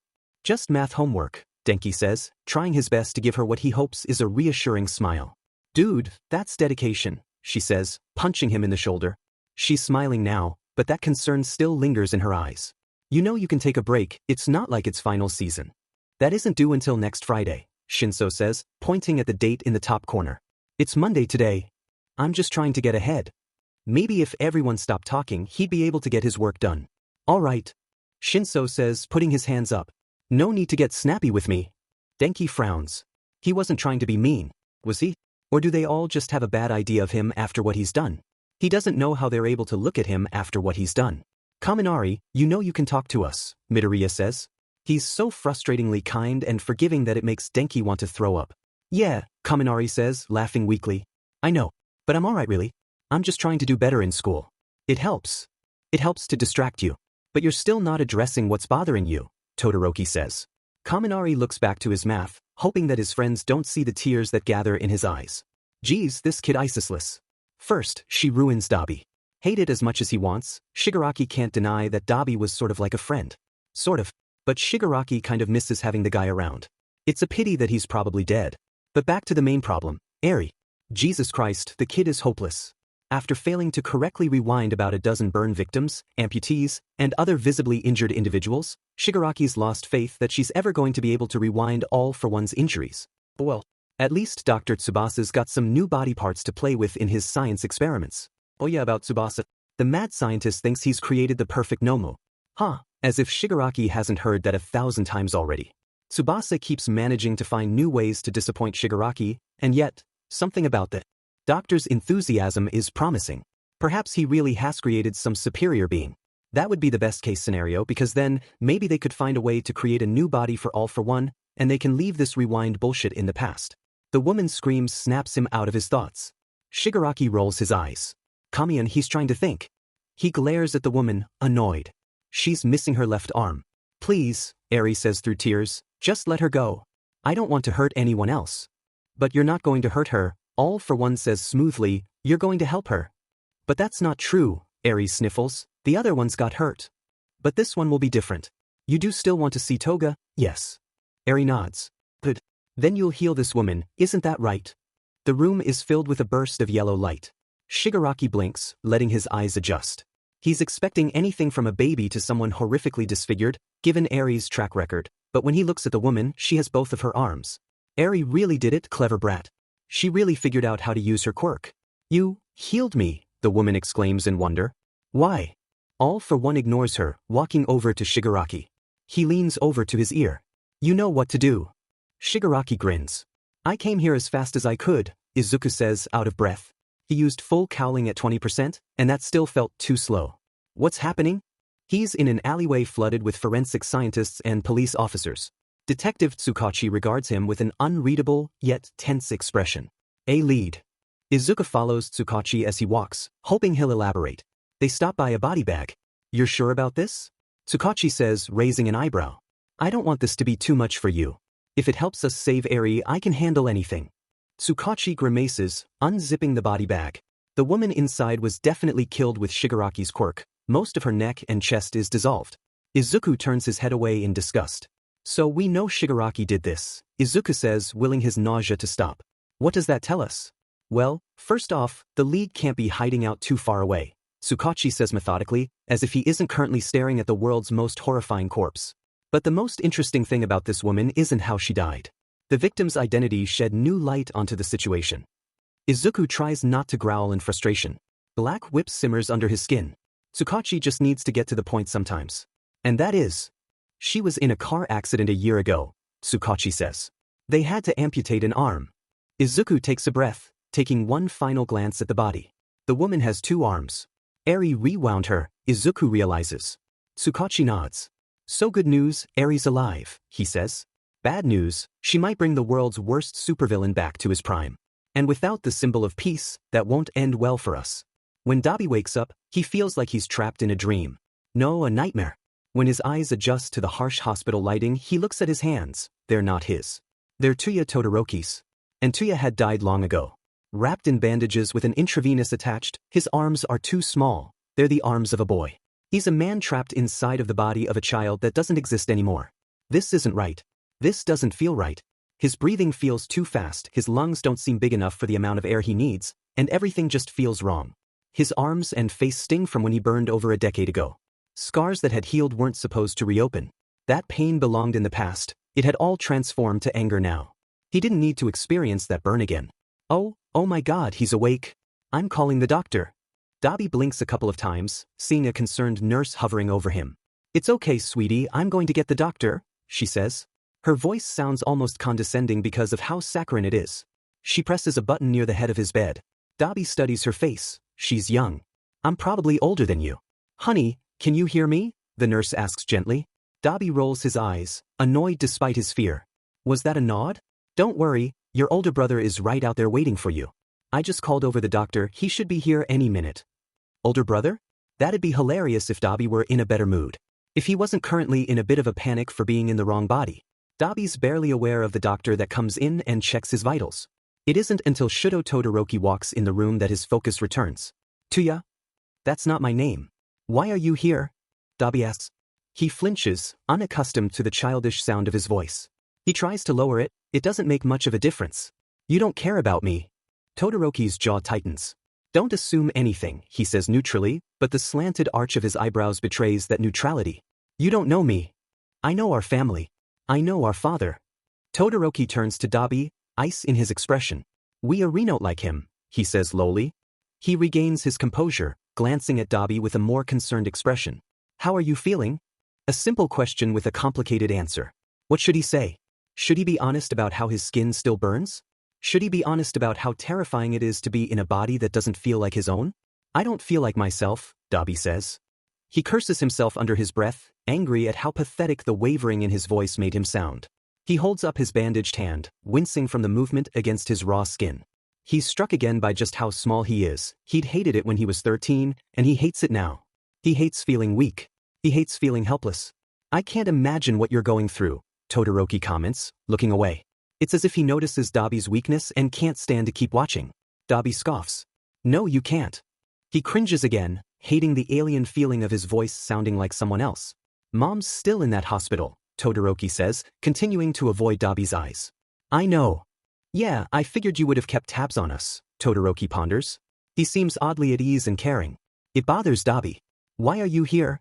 Just math homework, Denki says, trying his best to give her what he hopes is a reassuring smile. Dude, that's dedication, she says, punching him in the shoulder. She's smiling now, but that concern still lingers in her eyes. You know you can take a break, it's not like it's final season. That isn't due until next Friday, Shinso says, pointing at the date in the top corner. It's Monday today. I'm just trying to get ahead. Maybe if everyone stopped talking, he'd be able to get his work done. All right. Shinso says, putting his hands up. No need to get snappy with me. Denki frowns. He wasn't trying to be mean, was he? Or do they all just have a bad idea of him after what he's done? He doesn't know how they're able to look at him after what he's done. Kaminari, you know you can talk to us, Midoriya says. He's so frustratingly kind and forgiving that it makes Denki want to throw up. Yeah, Kaminari says, laughing weakly. I know, but I'm alright really. I'm just trying to do better in school. It helps. It helps to distract you. But you're still not addressing what's bothering you, Todoroki says. Kaminari looks back to his math, hoping that his friends don't see the tears that gather in his eyes. Geez, this kid iceless. First, she ruins Dabi. Hate it as much as he wants, Shigaraki can't deny that Dabi was sort of like a friend. Sort of. But Shigaraki kind of misses having the guy around. It's a pity that he's probably dead. But back to the main problem, Eri. Jesus Christ, the kid is hopeless. After failing to correctly rewind about a dozen burn victims, amputees, and other visibly injured individuals, Shigaraki's lost faith that she's ever going to be able to rewind all for one's injuries. Well, at least Dr. Tsubasa's got some new body parts to play with in his science experiments. Oh yeah, about Tsubasa. The mad scientist thinks he's created the perfect Nomu. Huh, as if Shigaraki hasn't heard that 1,000 times already. Tsubasa keeps managing to find new ways to disappoint Shigaraki, and yet, something about the doctor's enthusiasm is promising. Perhaps he really has created some superior being. That would be the best case scenario because then, maybe they could find a way to create a new body for all for one, and they can leave this rewind bullshit in the past. The woman's scream snaps him out of his thoughts. Shigaraki rolls his eyes. Kamiyan, he's trying to think. He glares at the woman, annoyed. She's missing her left arm. Please, Eri says through tears, just let her go. I don't want to hurt anyone else. But you're not going to hurt her, All for One says smoothly, you're going to help her. But that's not true, Eri sniffles, the other one's got hurt. But this one will be different. You do still want to see Toga? Yes. Eri nods. Good. Then you'll heal this woman, isn't that right? The room is filled with a burst of yellow light. Shigaraki blinks, letting his eyes adjust. He's expecting anything from a baby to someone horrifically disfigured, given Eri's track record, but when he looks at the woman, she has both of her arms. Eri really did it, clever brat. She really figured out how to use her quirk. You healed me, the woman exclaims in wonder. Why? All for One ignores her, walking over to Shigaraki. He leans over to his ear. You know what to do. Shigaraki grins. I came here as fast as I could, Izuku says, out of breath. He used full cowling at 20%, and that still felt too slow. What's happening? He's in an alleyway flooded with forensic scientists and police officers. Detective Tsukachi regards him with an unreadable, yet tense expression. A lead. Izuku follows Tsukachi as he walks, hoping he'll elaborate. They stop by a body bag. You're sure about this? Tsukachi says, raising an eyebrow. I don't want this to be too much for you. If it helps us save Eri, I can handle anything. Tsukachi grimaces, unzipping the body bag. The woman inside was definitely killed with Shigaraki's quirk. Most of her neck and chest is dissolved. Izuku turns his head away in disgust. So we know Shigaraki did this, Izuku says, willing his nausea to stop. What does that tell us? Well, first off, the League can't be hiding out too far away, Tsukachi says methodically, as if he isn't currently staring at the world's most horrifying corpse. But the most interesting thing about this woman isn't how she died. The victim's identity shed new light onto the situation. Izuku tries not to growl in frustration. Black whip simmers under his skin. Tsukachi just needs to get to the point sometimes. And that is, she was in a car accident a year ago, Tsukachi says. They had to amputate an arm. Izuku takes a breath, taking one final glance at the body. The woman has 2 arms. Eri rewound her, Izuku realizes. Tsukachi nods. So good news, Eri's alive, he says. Bad news, she might bring the world's worst supervillain back to his prime. And without the symbol of peace, that won't end well for us. When Dabi wakes up, he feels like he's trapped in a dream. No, a nightmare. When his eyes adjust to the harsh hospital lighting, he looks at his hands. They're not his. They're Tuya Todoroki's. And Tuya had died long ago. Wrapped in bandages with an intravenous attached, his arms are too small. They're the arms of a boy. He's a man trapped inside of the body of a child that doesn't exist anymore. This isn't right. This doesn't feel right. His breathing feels too fast, his lungs don't seem big enough for the amount of air he needs, and everything just feels wrong. His arms and face sting from when he burned over a decade ago. Scars that had healed weren't supposed to reopen. That pain belonged in the past, it had all transformed to anger now. He didn't need to experience that burn again. Oh my god, he's awake. I'm calling the doctor. Dabi blinks a couple of times, seeing a concerned nurse hovering over him. It's okay, sweetie, I'm going to get the doctor, she says. Her voice sounds almost condescending because of how saccharine it is. She presses a button near the head of his bed. Dabi studies her face. She's young. I'm probably older than you. Honey, can you hear me? The nurse asks gently. Dabi rolls his eyes, annoyed despite his fear. Was that a nod? Don't worry, your older brother is right out there waiting for you. I just called over the doctor, he should be here any minute. Older brother? That'd be hilarious if Dabi were in a better mood. If he wasn't currently in a bit of a panic for being in the wrong body. Dabi's barely aware of the doctor that comes in and checks his vitals. It isn't until Shudo Todoroki walks in the room that his focus returns. Tuya? That's not my name. Why are you here? Dabi asks. He flinches, unaccustomed to the childish sound of his voice. He tries to lower it, it doesn't make much of a difference. You don't care about me. Todoroki's jaw tightens. Don't assume anything, he says neutrally, but the slanted arch of his eyebrows betrays that neutrality. You don't know me. I know our family. I know our father. Todoroki turns to Dabi, ice in his expression. We are Renote like him, he says lowly. He regains his composure, glancing at Dabi with a more concerned expression. How are you feeling? A simple question with a complicated answer. What should he say? Should he be honest about how his skin still burns? Should he be honest about how terrifying it is to be in a body that doesn't feel like his own? I don't feel like myself, Dabi says. He curses himself under his breath, angry at how pathetic the wavering in his voice made him sound. He holds up his bandaged hand, wincing from the movement against his raw skin. He's struck again by just how small he is. He'd hated it when he was 13, and he hates it now. He hates feeling weak. He hates feeling helpless. I can't imagine what you're going through, Todoroki comments, looking away. It's as if he notices Dabi's weakness and can't stand to keep watching. Dabi scoffs. No, you can't. He cringes again, hating the alien feeling of his voice sounding like someone else. Mom's still in that hospital, Todoroki says, continuing to avoid Dabi's eyes. I know. Yeah, I figured you would have kept tabs on us, Todoroki ponders. He seems oddly at ease and caring. It bothers Dabi. Why are you here?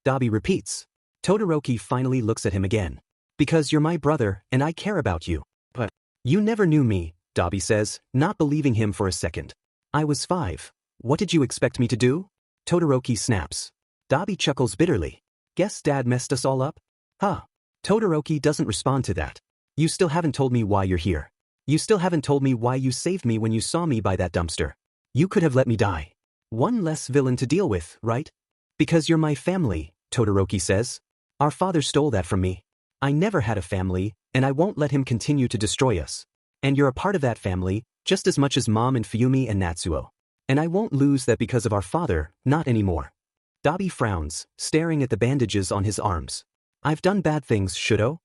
Dabi repeats. Todoroki finally looks at him again. Because you're my brother, and I care about you. But you never knew me, Dabi says, not believing him for a second. I was 5. What did you expect me to do? Todoroki snaps. Dabi chuckles bitterly. Guess Dad messed us all up? Huh. Todoroki doesn't respond to that. You still haven't told me why you're here. You still haven't told me why you saved me when you saw me by that dumpster. You could have let me die. One less villain to deal with, right? Because you're my family, Todoroki says. Our father stole that from me. I never had a family, and I won't let him continue to destroy us. And you're a part of that family, just as much as Mom and Fuyumi and Natsuo. And I won't lose that because of our father, not anymore. Dabi frowns, staring at the bandages on his arms. I've done bad things, Shudo.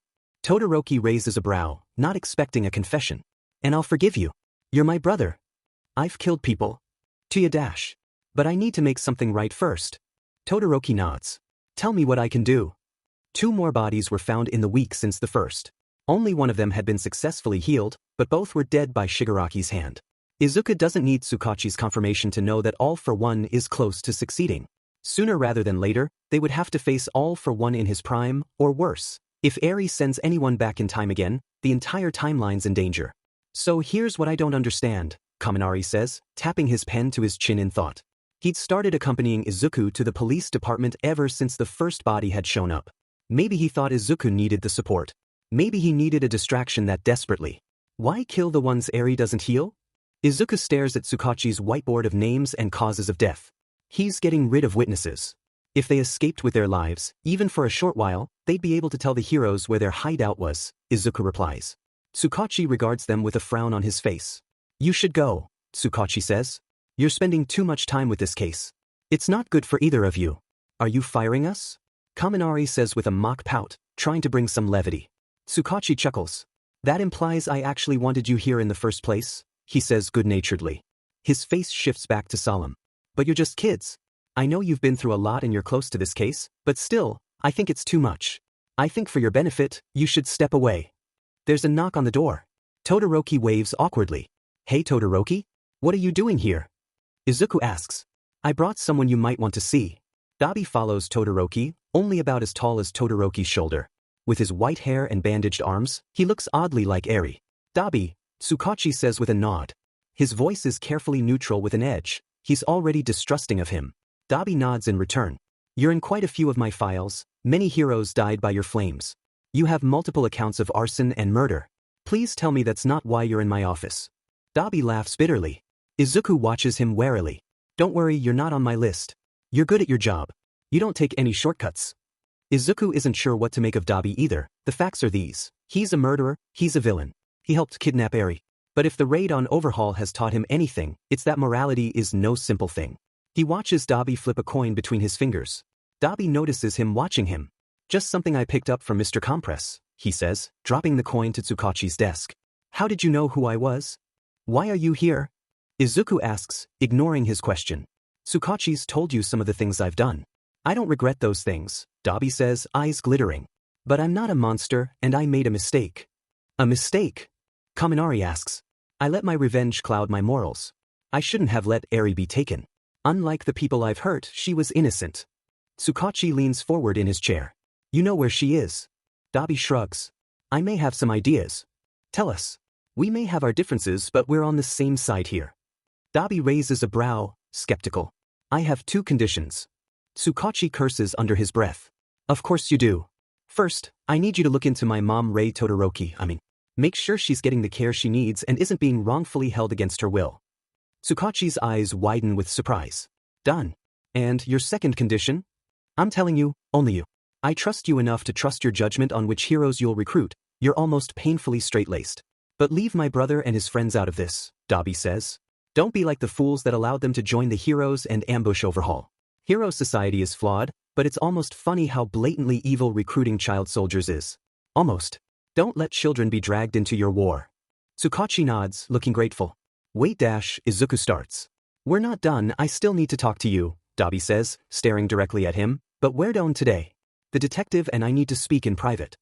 Todoroki raises a brow, not expecting a confession. And I'll forgive you. You're my brother. I've killed people. Tia dash. But I need to make something right first. Todoroki nods. Tell me what I can do. 2 more bodies were found in the week since the first. Only one of them had been successfully healed, but both were dead by Shigaraki's hand. Izuku doesn't need Tsukachi's confirmation to know that All for One is close to succeeding. Sooner rather than later, they would have to face All for One in his prime, or worse. If Eri sends anyone back in time again, the entire timeline's in danger. So here's what I don't understand, Kaminari says, tapping his pen to his chin in thought. He'd started accompanying Izuku to the police department ever since the first body had shown up. Maybe he thought Izuku needed the support. Maybe he needed a distraction that desperately. Why kill the ones Eri doesn't heal? Izuku stares at Tsukachi's whiteboard of names and causes of death. He's getting rid of witnesses. If they escaped with their lives, even for a short while, they'd be able to tell the heroes where their hideout was, Izuku replies. Tsukachi regards them with a frown on his face. You should go, Tsukachi says. You're spending too much time with this case. It's not good for either of you. Are you firing us? Kaminari says with a mock pout, trying to bring some levity. Tsukachi chuckles. That implies I actually wanted you here in the first place, he says good-naturedly. His face shifts back to solemn. But you're just kids. I know you've been through a lot and you're close to this case, but still, I think it's too much. I think for your benefit, you should step away. There's a knock on the door. Todoroki waves awkwardly. Hey Todoroki? What are you doing here? Izuku asks. I brought someone you might want to see. Dabi follows Todoroki, only about as tall as Todoroki's shoulder. With his white hair and bandaged arms, he looks oddly like Eri. Dabi, Tsukachi says with a nod. His voice is carefully neutral with an edge. He's already distrusting of him. Dabi nods in return. You're in quite a few of my files. Many heroes died by your flames. You have multiple accounts of arson and murder. Please tell me that's not why you're in my office. Dabi laughs bitterly. Izuku watches him warily. Don't worry, you're not on my list. You're good at your job. You don't take any shortcuts. Izuku isn't sure what to make of Dabi either. The facts are these. He's a murderer, he's a villain. He helped kidnap Eri. But if the raid on Overhaul has taught him anything, it's that morality is no simple thing. He watches Dabi flip a coin between his fingers. Dabi notices him watching him. Just something I picked up from Mr. Compress, he says, dropping the coin to Tsukachi's desk. How did you know who I was? Why are you here? Izuku asks, ignoring his question. Tsukachi's told you some of the things I've done. I don't regret those things, Dabi says, eyes glittering. But I'm not a monster, and I made a mistake. A mistake? Kaminari asks. I let my revenge cloud my morals. I shouldn't have let Eri be taken. Unlike the people I've hurt, she was innocent. Tsukachi leans forward in his chair. You know where she is. Dabi shrugs. I may have some ideas. Tell us. We may have our differences, but we're on the same side here. Dabi raises a brow, skeptical. I have 2 conditions. Tsukachi curses under his breath. Of course you do. First, I need you to look into my mom Rei Todoroki, make sure she's getting the care she needs and isn't being wrongfully held against her will. Tsukachi's eyes widen with surprise. Done. And your second condition? I'm telling you, only you. I trust you enough to trust your judgment on which heroes you'll recruit. You're almost painfully straight-laced. But leave my brother and his friends out of this, Dabi says. Don't be like the fools that allowed them to join the heroes and ambush Overhaul. Hero society is flawed, but it's almost funny how blatantly evil recruiting child soldiers is. Almost. Don't let children be dragged into your war. Tsukachi nods, looking grateful. Wait dash, Izuku starts. We're not done, I still need to talk to you, Dabi says, staring directly at him. But we're done today. The detective and I need to speak in private.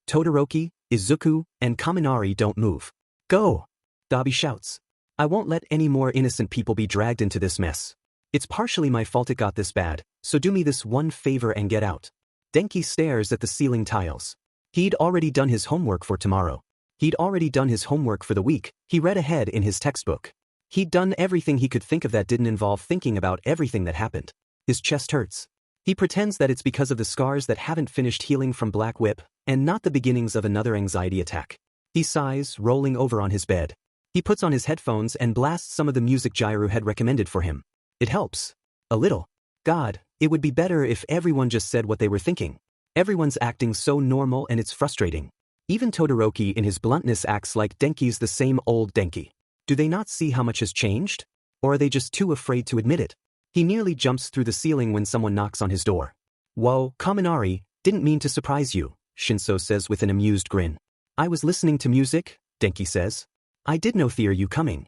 Todoroki, Izuku, and Kaminari don't move. Go! Dabi shouts. I won't let any more innocent people be dragged into this mess. It's partially my fault it got this bad, so do me this one favor and get out. Denki stares at the ceiling tiles. He'd already done his homework for tomorrow. He'd already done his homework for the week. He read ahead in his textbook. He'd done everything he could think of that didn't involve thinking about everything that happened. His chest hurts. He pretends that it's because of the scars that haven't finished healing from Black Whip, and not the beginnings of another anxiety attack. He sighs, rolling over on his bed. He puts on his headphones and blasts some of the music Jairu had recommended for him. It helps. A little. God, it would be better if everyone just said what they were thinking. Everyone's acting so normal and it's frustrating. Even Todoroki in his bluntness acts like Denki's the same old Denki. Do they not see how much has changed? Or are they just too afraid to admit it? He nearly jumps through the ceiling when someone knocks on his door. Whoa, Kaminari, didn't mean to surprise you, Shinso says with an amused grin. I was listening to music, Denki says. I did know fear you coming.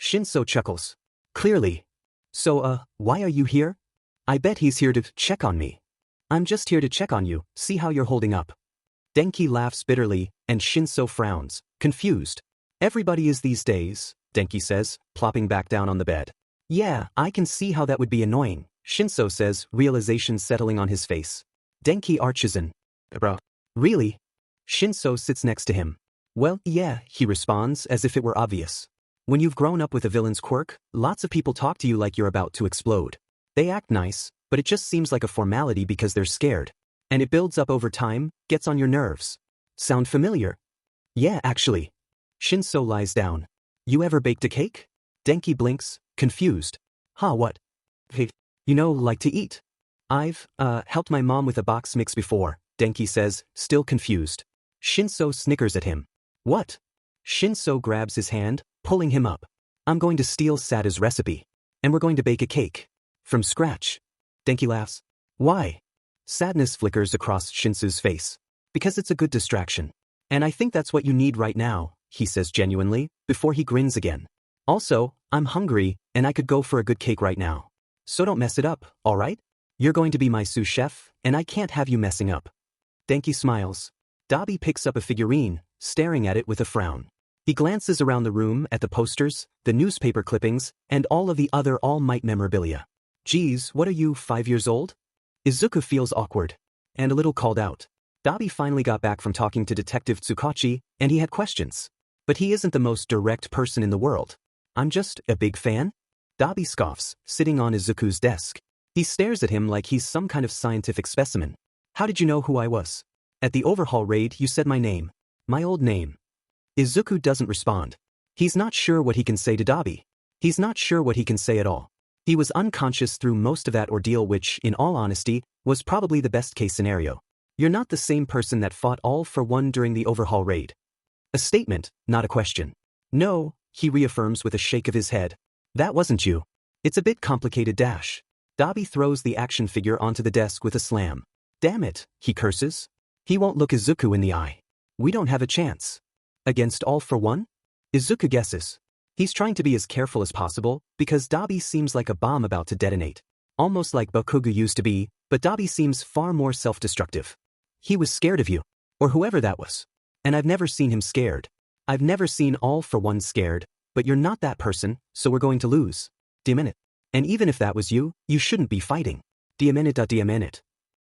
Shinso chuckles. Clearly. So, why are you here? I bet he's here to check on me. I'm just here to check on you, see how you're holding up. Denki laughs bitterly, and Shinso frowns, confused. Everybody is these days, Denki says, plopping back down on the bed. Yeah, I can see how that would be annoying, Shinso says, realization settling on his face. Denki arches in. Bro. Really? Shinso sits next to him. Well, yeah, he responds as if it were obvious. When you've grown up with a villain's quirk, lots of people talk to you like you're about to explode. They act nice, but it just seems like a formality because they're scared. And it builds up over time, gets on your nerves. Sound familiar? Yeah, actually. Shinso lies down. You ever baked a cake? Denki blinks, confused. Huh, what? Hey, like to eat. I've, helped my mom with a box mix before, Denki says, still confused. Shinso snickers at him. What? Shinso grabs his hand, pulling him up. I'm going to steal Sada's recipe. And we're going to bake a cake. From scratch. Denki laughs. Why? Sadness flickers across Shinso's face. Because it's a good distraction. And I think that's what you need right now, he says genuinely, before he grins again. Also, I'm hungry, and I could go for a good cake right now. So don't mess it up, alright? You're going to be my sous chef, and I can't have you messing up. Denki smiles. Dabi picks up a figurine, staring at it with a frown. He glances around the room at the posters, the newspaper clippings, and all of the other All Might memorabilia. Geez, what are you, 5 years old? Izuku feels awkward. And a little called out. Dabi finally got back from talking to Detective Tsukachi, and he had questions. But he isn't the most direct person in the world. I'm just a big fan? Dabi scoffs, sitting on Izuku's desk. He stares at him like he's some kind of scientific specimen. How did you know who I was? At the Overhaul raid you said my name. My old name. Izuku doesn't respond. He's not sure what he can say to Dabi. He's not sure what he can say at all. He was unconscious through most of that ordeal which, in all honesty, was probably the best case scenario. You're not the same person that fought all for one during the Overhaul raid. A statement, not a question. No, he reaffirms with a shake of his head. That wasn't you. It's a bit complicated dash. Dabi throws the action figure onto the desk with a slam. Damn it, he curses. He won't look Izuku in the eye. We don't have a chance. Against all for one? Izuku guesses. He's trying to be as careful as possible, because Dabi seems like a bomb about to detonate. Almost like Bakugo used to be, but Dabi seems far more self-destructive. He was scared of you. Or whoever that was. And I've never seen him scared. I've never seen all for one scared, but you're not that person, so we're going to lose. Diaminute. And even if that was you, you shouldn't be fighting. Diaminute.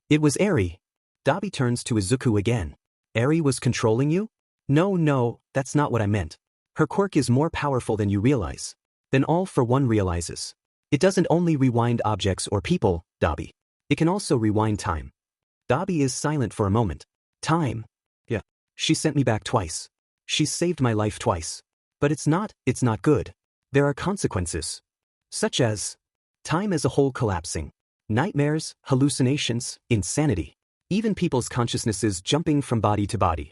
It was Eri. Dabi turns to Izuku again. Eri was controlling you? No, that's not what I meant. Her quirk is more powerful than you realize. Than all for one realizes. It doesn't only rewind objects or people, Dabi. It can also rewind time. Dabi is silent for a moment. Time? Yeah. She sent me back twice. She's saved my life twice. But it's not good. There are consequences. Such as time as a whole collapsing. Nightmares, hallucinations, insanity. Even people's consciousnesses jumping from body to body.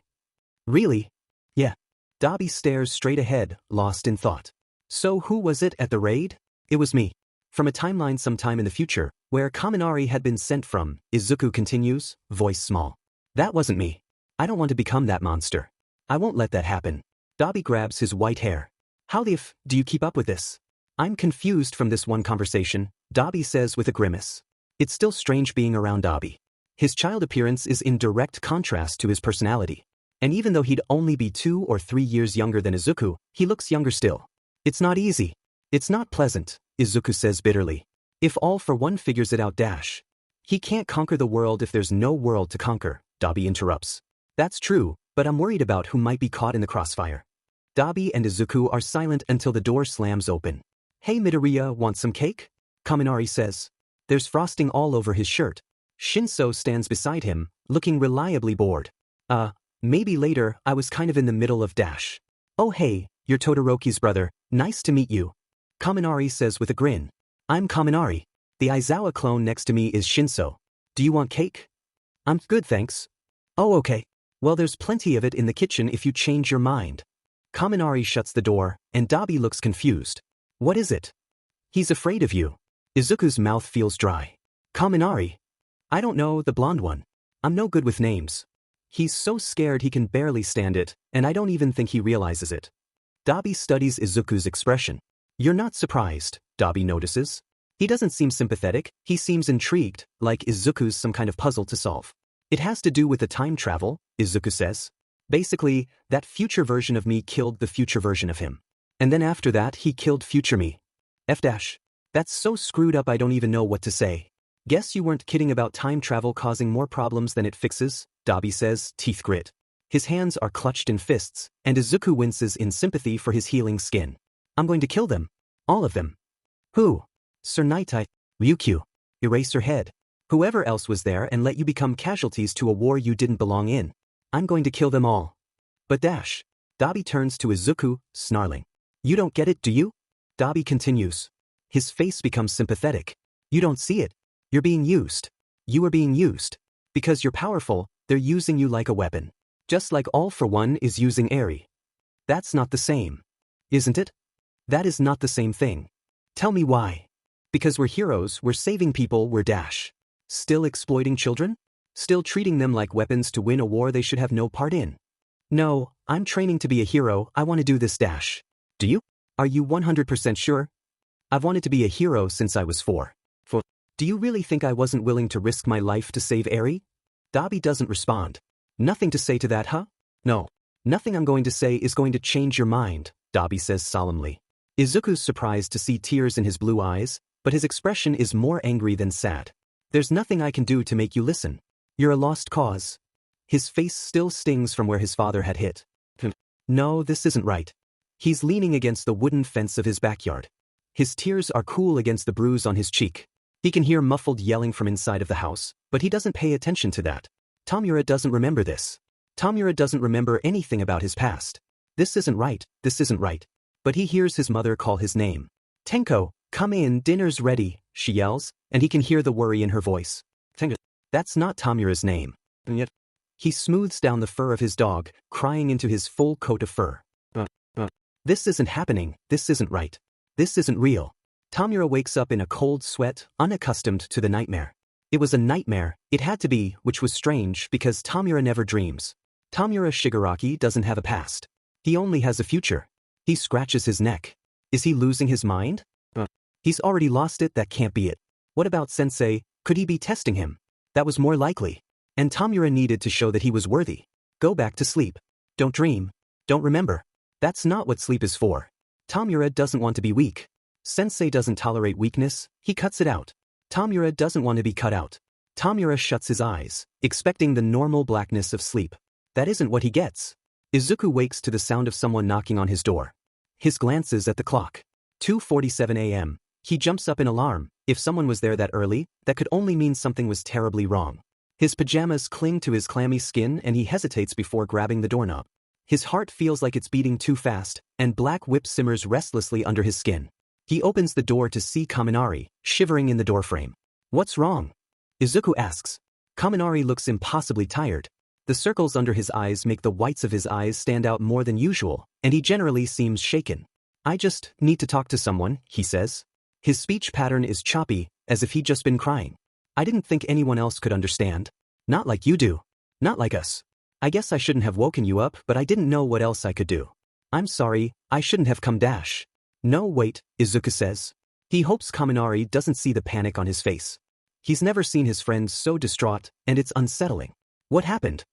Really? Yeah. Dabi stares straight ahead, lost in thought. So who was it at the raid? It was me. From a timeline sometime in the future, where Kaminari had been sent from, Izuku continues, voice small. That wasn't me. I don't want to become that monster. I won't let that happen. Dabi grabs his white hair. How the f do you keep up with this? I'm confused from this one conversation, Dabi says with a grimace. It's still strange being around Dabi. His child appearance is in direct contrast to his personality. And even though he'd only be 2 or 3 years younger than Izuku, he looks younger still. It's not easy. It's not pleasant, Izuku says bitterly. If all for one figures it out dash. He can't conquer the world if there's no world to conquer, Dabi interrupts. That's true, but I'm worried about who might be caught in the crossfire. Dabi and Izuku are silent until the door slams open. Hey Midoriya, want some cake? Kaminari says. There's frosting all over his shirt. Shinso stands beside him, looking reliably bored. Maybe later, I was kind of in the middle of dash. Oh hey, you're Todoroki's brother, nice to meet you. Kaminari says with a grin. I'm Kaminari. The Aizawa clone next to me is Shinso. Do you want cake? I'm good thanks. Oh okay. Well there's plenty of it in the kitchen if you change your mind. Kaminari shuts the door, and Dabi looks confused. What is it? He's afraid of you. Izuku's mouth feels dry. Kaminari? I don't know, the blonde one. I'm no good with names. He's so scared he can barely stand it, and I don't even think he realizes it. Dabi studies Izuku's expression. You're not surprised, Dabi notices. He doesn't seem sympathetic, he seems intrigued, like Izuku's some kind of puzzle to solve. It has to do with the time travel, Izuku says. Basically, that future version of me killed the future version of him. And then after that he killed future me. F-. That's so screwed up I don't even know what to say. Guess you weren't kidding about time travel causing more problems than it fixes, Dabi says, teeth grit. His hands are clutched in fists, and Izuku winces in sympathy for his healing skin. I'm going to kill them. All of them. Who? Sir Nighteye, Ryukyu. Erase your head. Whoever else was there and let you become casualties to a war you didn't belong in. I'm going to kill them all. But Dabi turns to Izuku, snarling. You don't get it, do you? Dabi continues. His face becomes sympathetic. You don't see it. You're being used. You are being used. Because you're powerful, they're using you like a weapon. Just like All for One is using Eri. That's not the same. Isn't it? That is not the same thing. Tell me why. Because we're heroes, we're saving people, we're still exploiting children? Still treating them like weapons to win a war they should have no part in. No, I'm training to be a hero, I want to do this . Do you? Are you 100% sure? I've wanted to be a hero since I was 4. Do you really think I wasn't willing to risk my life to save Eri? Dabi doesn't respond. Nothing to say to that, huh? No. Nothing I'm going to say is going to change your mind, Dabi says solemnly. Izuku's surprised to see tears in his blue eyes, but his expression is more angry than sad. There's nothing I can do to make you listen. You're a lost cause. His face still stings from where his father had hit. No, this isn't right. He's leaning against the wooden fence of his backyard. His tears are cool against the bruise on his cheek. He can hear muffled yelling from inside of the house, but he doesn't pay attention to that. Tomura doesn't remember this. Tomura doesn't remember anything about his past. This isn't right, this isn't right. But he hears his mother call his name. Tenko, come in, dinner's ready, she yells, and he can hear the worry in her voice. Tenko. That's not Tomura's name. And yet, he smooths down the fur of his dog, crying into his full coat of fur. This isn't happening, this isn't right. This isn't real. Tomura wakes up in a cold sweat, unaccustomed to the nightmare. It was a nightmare, it had to be, which was strange because Tomura never dreams. Tomura Shigaraki doesn't have a past. He only has a future. He scratches his neck. Is he losing his mind? He's already lost it, that can't be it. What about Sensei, could he be testing him? That was more likely. And Tomura needed to show that he was worthy. Go back to sleep. Don't dream. Don't remember. That's not what sleep is for. Tomura doesn't want to be weak. Sensei doesn't tolerate weakness, he cuts it out. Tomura doesn't want to be cut out. Tomura shuts his eyes, expecting the normal blackness of sleep. That isn't what he gets. Izuku wakes to the sound of someone knocking on his door. His glances at the clock. 2:47 a.m. He jumps up in alarm. If someone was there that early, that could only mean something was terribly wrong. His pajamas cling to his clammy skin and he hesitates before grabbing the doorknob. His heart feels like it's beating too fast, and black whip simmers restlessly under his skin. He opens the door to see Kaminari, shivering in the doorframe. What's wrong? Izuku asks. Kaminari looks impossibly tired. The circles under his eyes make the whites of his eyes stand out more than usual, and he generally seems shaken. I just need to talk to someone, he says. His speech pattern is choppy, as if he'd just been crying. I didn't think anyone else could understand. Not like you do. Not like us. I guess I shouldn't have woken you up, but I didn't know what else I could do. I'm sorry, I shouldn't have come . No, wait, Izuku says. He hopes Kaminari doesn't see the panic on his face. He's never seen his friend so distraught, and it's unsettling. What happened?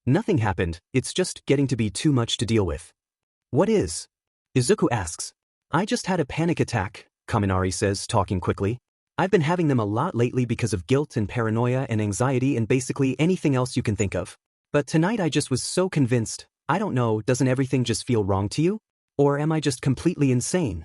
Nothing happened, it's just getting to be too much to deal with. What is? Izuku asks. I just had a panic attack, Kaminari says, talking quickly. I've been having them a lot lately because of guilt and paranoia and anxiety and basically anything else you can think of. But tonight I just was so convinced. I don't know, doesn't everything just feel wrong to you? Or am I just completely insane?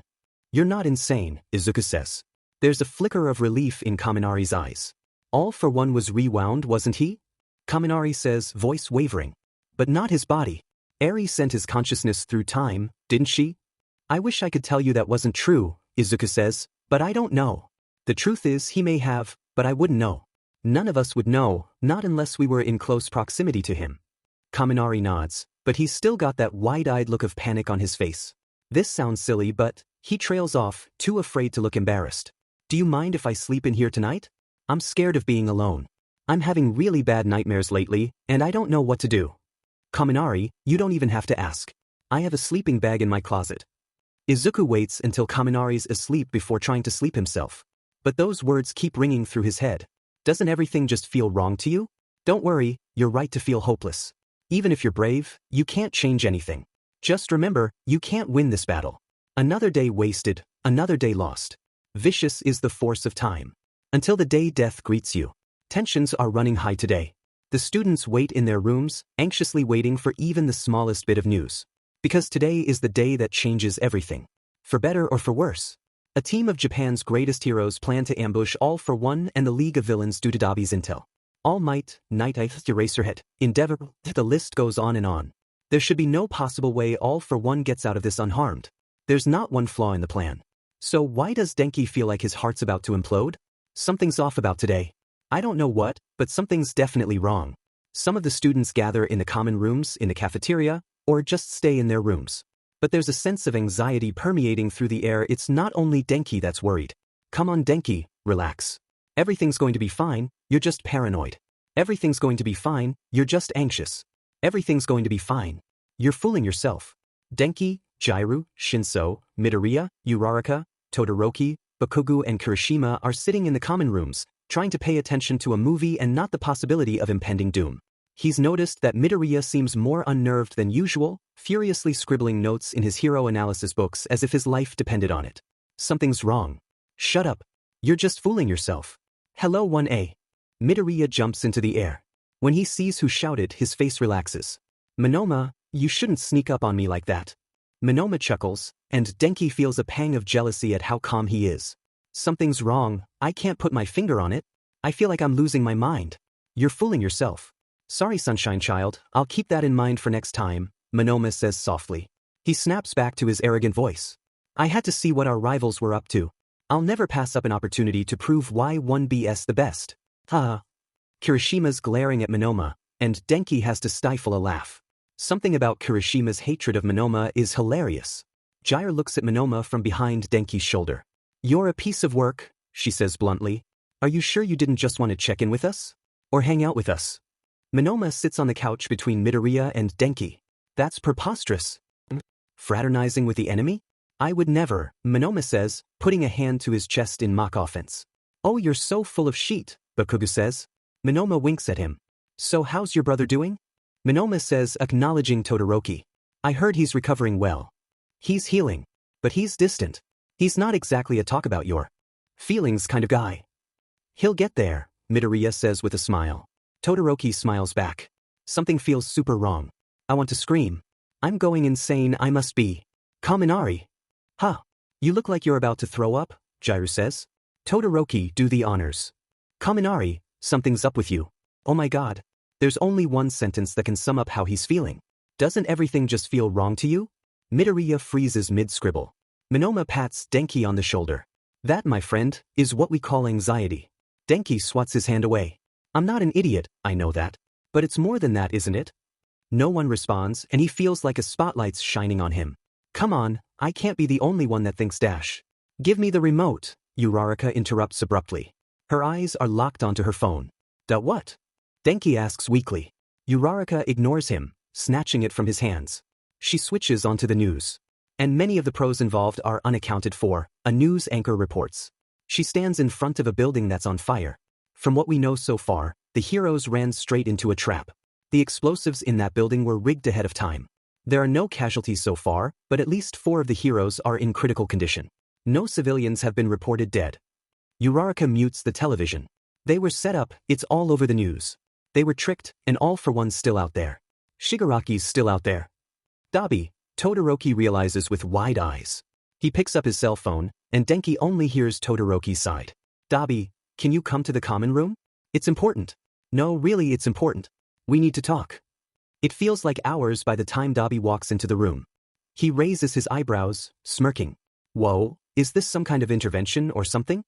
You're not insane, Izuku says. There's a flicker of relief in Kaminari's eyes. All for One was rewound, wasn't he? Kaminari says, voice wavering. But not his body. Eri sent his consciousness through time, didn't she? I wish I could tell you that wasn't true, Izuku says, but I don't know. The truth is he may have, but I wouldn't know. None of us would know, not unless we were in close proximity to him. Kaminari nods, but he's still got that wide-eyed look of panic on his face. This sounds silly, but he trails off, too afraid to look embarrassed. Do you mind if I sleep in here tonight? I'm scared of being alone. I'm having really bad nightmares lately, and I don't know what to do. Kaminari, you don't even have to ask. I have a sleeping bag in my closet. Izuku waits until Kaminari's asleep before trying to sleep himself. But those words keep ringing through his head. Doesn't everything just feel wrong to you? Don't worry, you're right to feel hopeless. Even if you're brave, you can't change anything. Just remember, you can't win this battle. Another day wasted, another day lost. Vicious is the force of time. Until the day death greets you. Tensions are running high today. The students wait in their rooms, anxiously waiting for even the smallest bit of news. Because today is the day that changes everything. For better or for worse. A team of Japan's greatest heroes plan to ambush All for One and the League of Villains due to Dabi's intel. All Might, Nighteye, Eraserhead, Endeavor, the list goes on and on. There should be no possible way All for One gets out of this unharmed. There's not one flaw in the plan. So why does Denki feel like his heart's about to implode? Something's off about today. I don't know what, but something's definitely wrong. Some of the students gather in the common rooms, in the cafeteria, or just stay in their rooms. But there's a sense of anxiety permeating through the air. It's not only Denki that's worried. Come on Denki, relax. Everything's going to be fine, you're just paranoid. Everything's going to be fine, you're just anxious. Everything's going to be fine. You're fooling yourself. Denki, Jiru, Shinso, Midoriya, Uraraka, Todoroki, Bakugo and Kirishima are sitting in the common rooms, trying to pay attention to a movie and not the possibility of impending doom. He's noticed that Midoriya seems more unnerved than usual, furiously scribbling notes in his hero analysis books as if his life depended on it. Something's wrong. Shut up. You're just fooling yourself. Hello 1A. Midoriya jumps into the air. When he sees who shouted, his face relaxes. Monoma, you shouldn't sneak up on me like that. Monoma chuckles, and Denki feels a pang of jealousy at how calm he is. Something's wrong, I can't put my finger on it. I feel like I'm losing my mind. You're fooling yourself. Sorry Sunshine Child, I'll keep that in mind for next time, Monoma says softly. He snaps back to his arrogant voice. I had to see what our rivals were up to. I'll never pass up an opportunity to prove why 1BS the best. Ha. Kirishima's glaring at Monoma, and Denki has to stifle a laugh. Something about Kirishima's hatred of Monoma is hilarious. Jiru looks at Monoma from behind Denki's shoulder. You're a piece of work, she says bluntly. Are you sure you didn't just want to check in with us? Or hang out with us? Monoma sits on the couch between Midoriya and Denki. That's preposterous. Fraternizing with the enemy? I would never, Monoma says, putting a hand to his chest in mock offense. Oh, you're so full of shit, Bakugo says. Monoma winks at him. So how's your brother doing? Monoma says, acknowledging Todoroki. I heard he's recovering well. He's healing. But he's distant. He's not exactly a talk about your feelings kind of guy. He'll get there, Midoriya says with a smile. Todoroki smiles back. Something feels super wrong. I want to scream. I'm going insane, I must be. Kaminari. Huh. You look like you're about to throw up, Jiru says. Todoroki, do the honors. Kaminari, something's up with you. Oh my god. There's only one sentence that can sum up how he's feeling. Doesn't everything just feel wrong to you? Midoriya freezes mid-scribble. Monoma pats Denki on the shoulder. That, my friend, is what we call anxiety. Denki swats his hand away. I'm not an idiot, I know that. But it's more than that, isn't it? No one responds, and he feels like a spotlight's shining on him. Come on, I can't be the only one that thinks dash. Give me the remote, Uraraka interrupts abruptly. Her eyes are locked onto her phone. What? Denki asks weakly. Uraraka ignores him, snatching it from his hands. She switches onto the news. And many of the pros involved are unaccounted for, a news anchor reports. She stands in front of a building that's on fire. From what we know so far, the heroes ran straight into a trap. The explosives in that building were rigged ahead of time. There are no casualties so far, but at least 4 of the heroes are in critical condition. No civilians have been reported dead. Uraraka mutes the television. They were set up, it's all over the news. They were tricked, and All for One's still out there. Shigaraki's still out there. Dabi, Todoroki realizes with wide eyes. He picks up his cell phone, and Denki only hears Todoroki's side. Dabi, can you come to the common room? It's important. No, really it's important. We need to talk. It feels like hours by the time Dabi walks into the room. He raises his eyebrows, smirking. Whoa, is this some kind of intervention or something?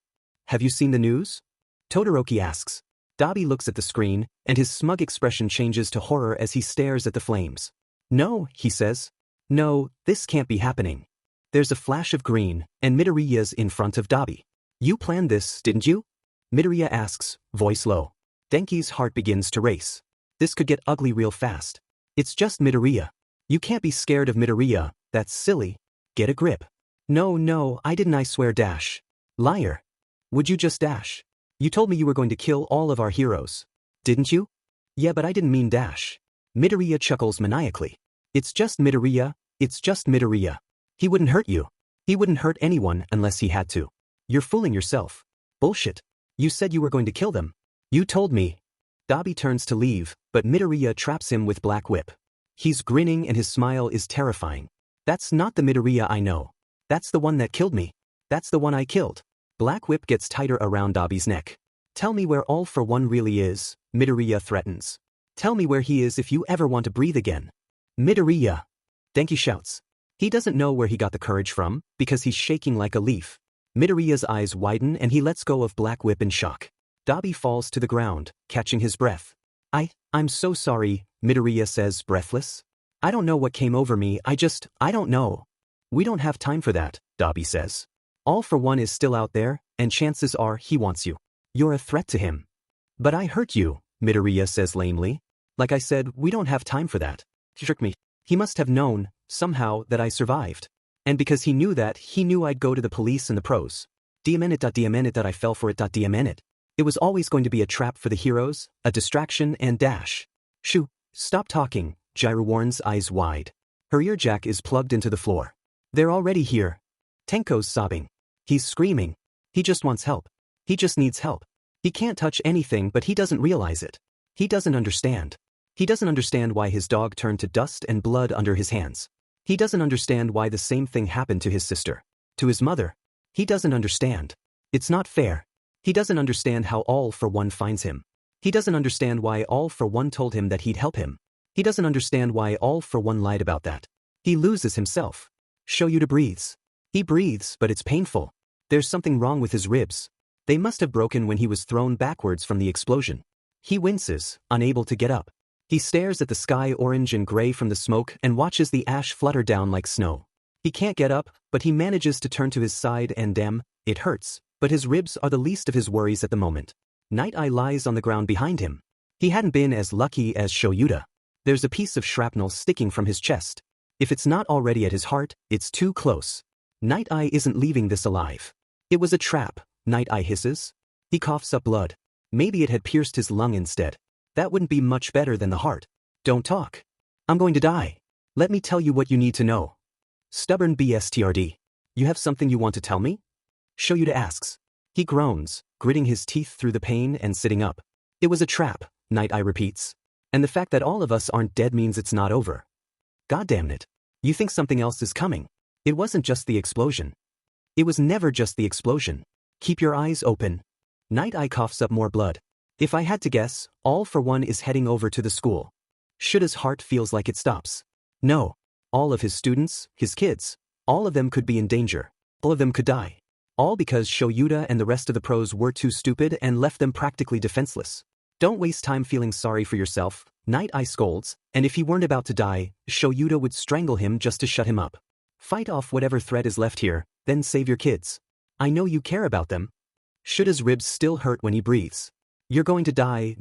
Have you seen the news? Todoroki asks. Dabi looks at the screen, and his smug expression changes to horror as he stares at the flames. No, he says. No, this can't be happening. There's a flash of green, and Midoriya's in front of Dabi. You planned this, didn't you? Midoriya asks, voice low. Denki's heart begins to race. This could get ugly real fast. It's just Midoriya. You can't be scared of Midoriya, that's silly. Get a grip. No, I didn't, I swear dash. Liar. Would you just dash? You told me you were going to kill all of our heroes. Didn't you? Yeah, but I didn't mean dash. Midoriya chuckles maniacally. It's just Midoriya, it's just Midoriya. He wouldn't hurt you. He wouldn't hurt anyone unless he had to. You're fooling yourself. Bullshit. You said you were going to kill them. You told me. Dabi turns to leave, but Midoriya traps him with Black Whip. He's grinning and his smile is terrifying. That's not the Midoriya I know. That's the one that killed me. That's the one I killed. Black Whip gets tighter around Dabi's neck. Tell me where All for One really is, Midoriya threatens. Tell me where he is if you ever want to breathe again. Midoriya. Denki shouts. He doesn't know where he got the courage from, because he's shaking like a leaf. Midoriya's eyes widen and he lets go of Black Whip in shock. Dabi falls to the ground, catching his breath. I'm so sorry, Midoriya says, breathless. I don't know what came over me, I don't know. We don't have time for that, Dabi says. All for One is still out there, and chances are he wants you. You're a threat to him. But I hurt you, Midoriya says lamely. Like I said, we don't have time for that. He tricked me. He must have known, somehow, that I survived. And because he knew that, he knew I'd go to the police and the pros. Diamenit that I fell for it. Diamenit. It was always going to be a trap for the heroes, a distraction and dash. Shoo, stop talking, Jiru warns, eyes wide. Her ear jack is plugged into the floor. They're already here. Tenko's sobbing. He's screaming. He just wants help. He just needs help. He can't touch anything but he doesn't realize it. He doesn't understand. He doesn't understand why his dog turned to dust and blood under his hands. He doesn't understand why the same thing happened to his sister. To his mother. He doesn't understand. It's not fair. He doesn't understand how All for One finds him. He doesn't understand why All for One told him that he'd help him. He doesn't understand why All for One lied about that. He loses himself. Shoyuta breathes. He breathes, but it's painful. There's something wrong with his ribs. They must have broken when he was thrown backwards from the explosion. He winces, unable to get up. He stares at the sky orange and gray from the smoke and watches the ash flutter down like snow. He can't get up, but he manages to turn to his side and it hurts, but his ribs are the least of his worries at the moment. Nighteye lies on the ground behind him. He hadn't been as lucky as Shoyuta. There's a piece of shrapnel sticking from his chest. If it's not already at his heart, it's too close. Nighteye isn't leaving this alive. It was a trap, Nighteye hisses. He coughs up blood. Maybe it had pierced his lung instead. That wouldn't be much better than the heart. Don't talk. I'm going to die. Let me tell you what you need to know. Stubborn BSTRD. You have something you want to tell me? Shoyuta asks. He groans, gritting his teeth through the pain and sitting up. It was a trap, Nighteye repeats. And the fact that all of us aren't dead means it's not over. Goddamn it. You think something else is coming. It wasn't just the explosion. It was never just the explosion. Keep your eyes open. Nighteye coughs up more blood. If I had to guess, All for One is heading over to the school. Shuta's heart feels like it stops. No. All of his students, his kids, all of them could be in danger. All of them could die. All because Shoyuta and the rest of the pros were too stupid and left them practically defenseless. Don't waste time feeling sorry for yourself, Nighteye scolds, and if he weren't about to die, Shoyuta would strangle him just to shut him up. Fight off whatever threat is left here, then save your kids. I know you care about them. Shuta's ribs still hurt when he breathes. You're going to die,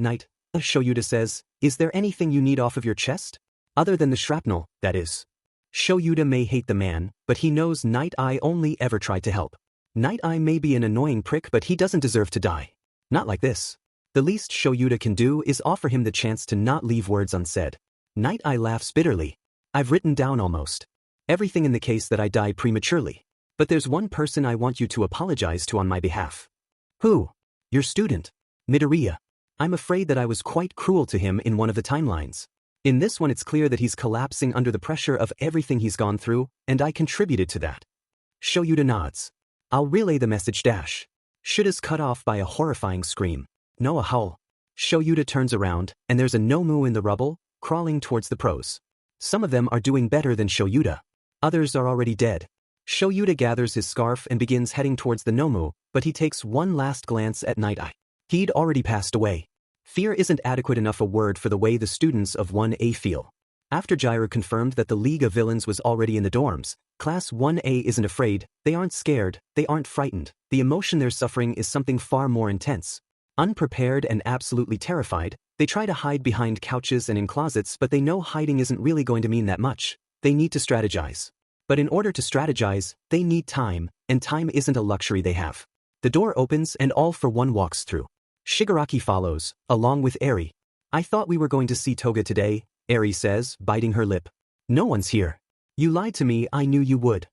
Shoyuta says. Is there anything you need off of your chest? Other than the shrapnel, that is. Shoyuta may hate the man, but he knows Nighteye only ever tried to help. Nighteye may be an annoying prick, but he doesn't deserve to die. Not like this. The least Shoyuta can do is offer him the chance to not leave words unsaid. Nighteye laughs bitterly. I've written down almost everything in the case that I died prematurely. But there's one person I want you to apologize to on my behalf. Who? Your student. Midoriya. I'm afraid that I was quite cruel to him in one of the timelines. In this one it's clear that he's collapsing under the pressure of everything he's gone through, and I contributed to that. Shoyuta nods. I'll relay the message. Shuta's cut off by a horrifying scream. No, a howl. Shoyuta turns around, and there's a Nomu in the rubble, crawling towards the pros. Some of them are doing better than Shoyuta. Others are already dead. Shoyuta gathers his scarf and begins heading towards the Nomu, but he takes one last glance at Nighteye. He'd already passed away. Fear isn't adequate enough a word for the way the students of 1A feel. After Jiru confirmed that the League of Villains was already in the dorms, Class 1A isn't afraid, they aren't scared, they aren't frightened. The emotion they're suffering is something far more intense. Unprepared and absolutely terrified, they try to hide behind couches and in closets, but they know hiding isn't really going to mean that much. they need to strategize. But in order to strategize, they need time, and time isn't a luxury they have. The door opens and All for One walks through. Shigaraki follows, along with Eri. I thought we were going to see Toga today, Eri says, biting her lip. No one's here. You lied to me, I knew you would.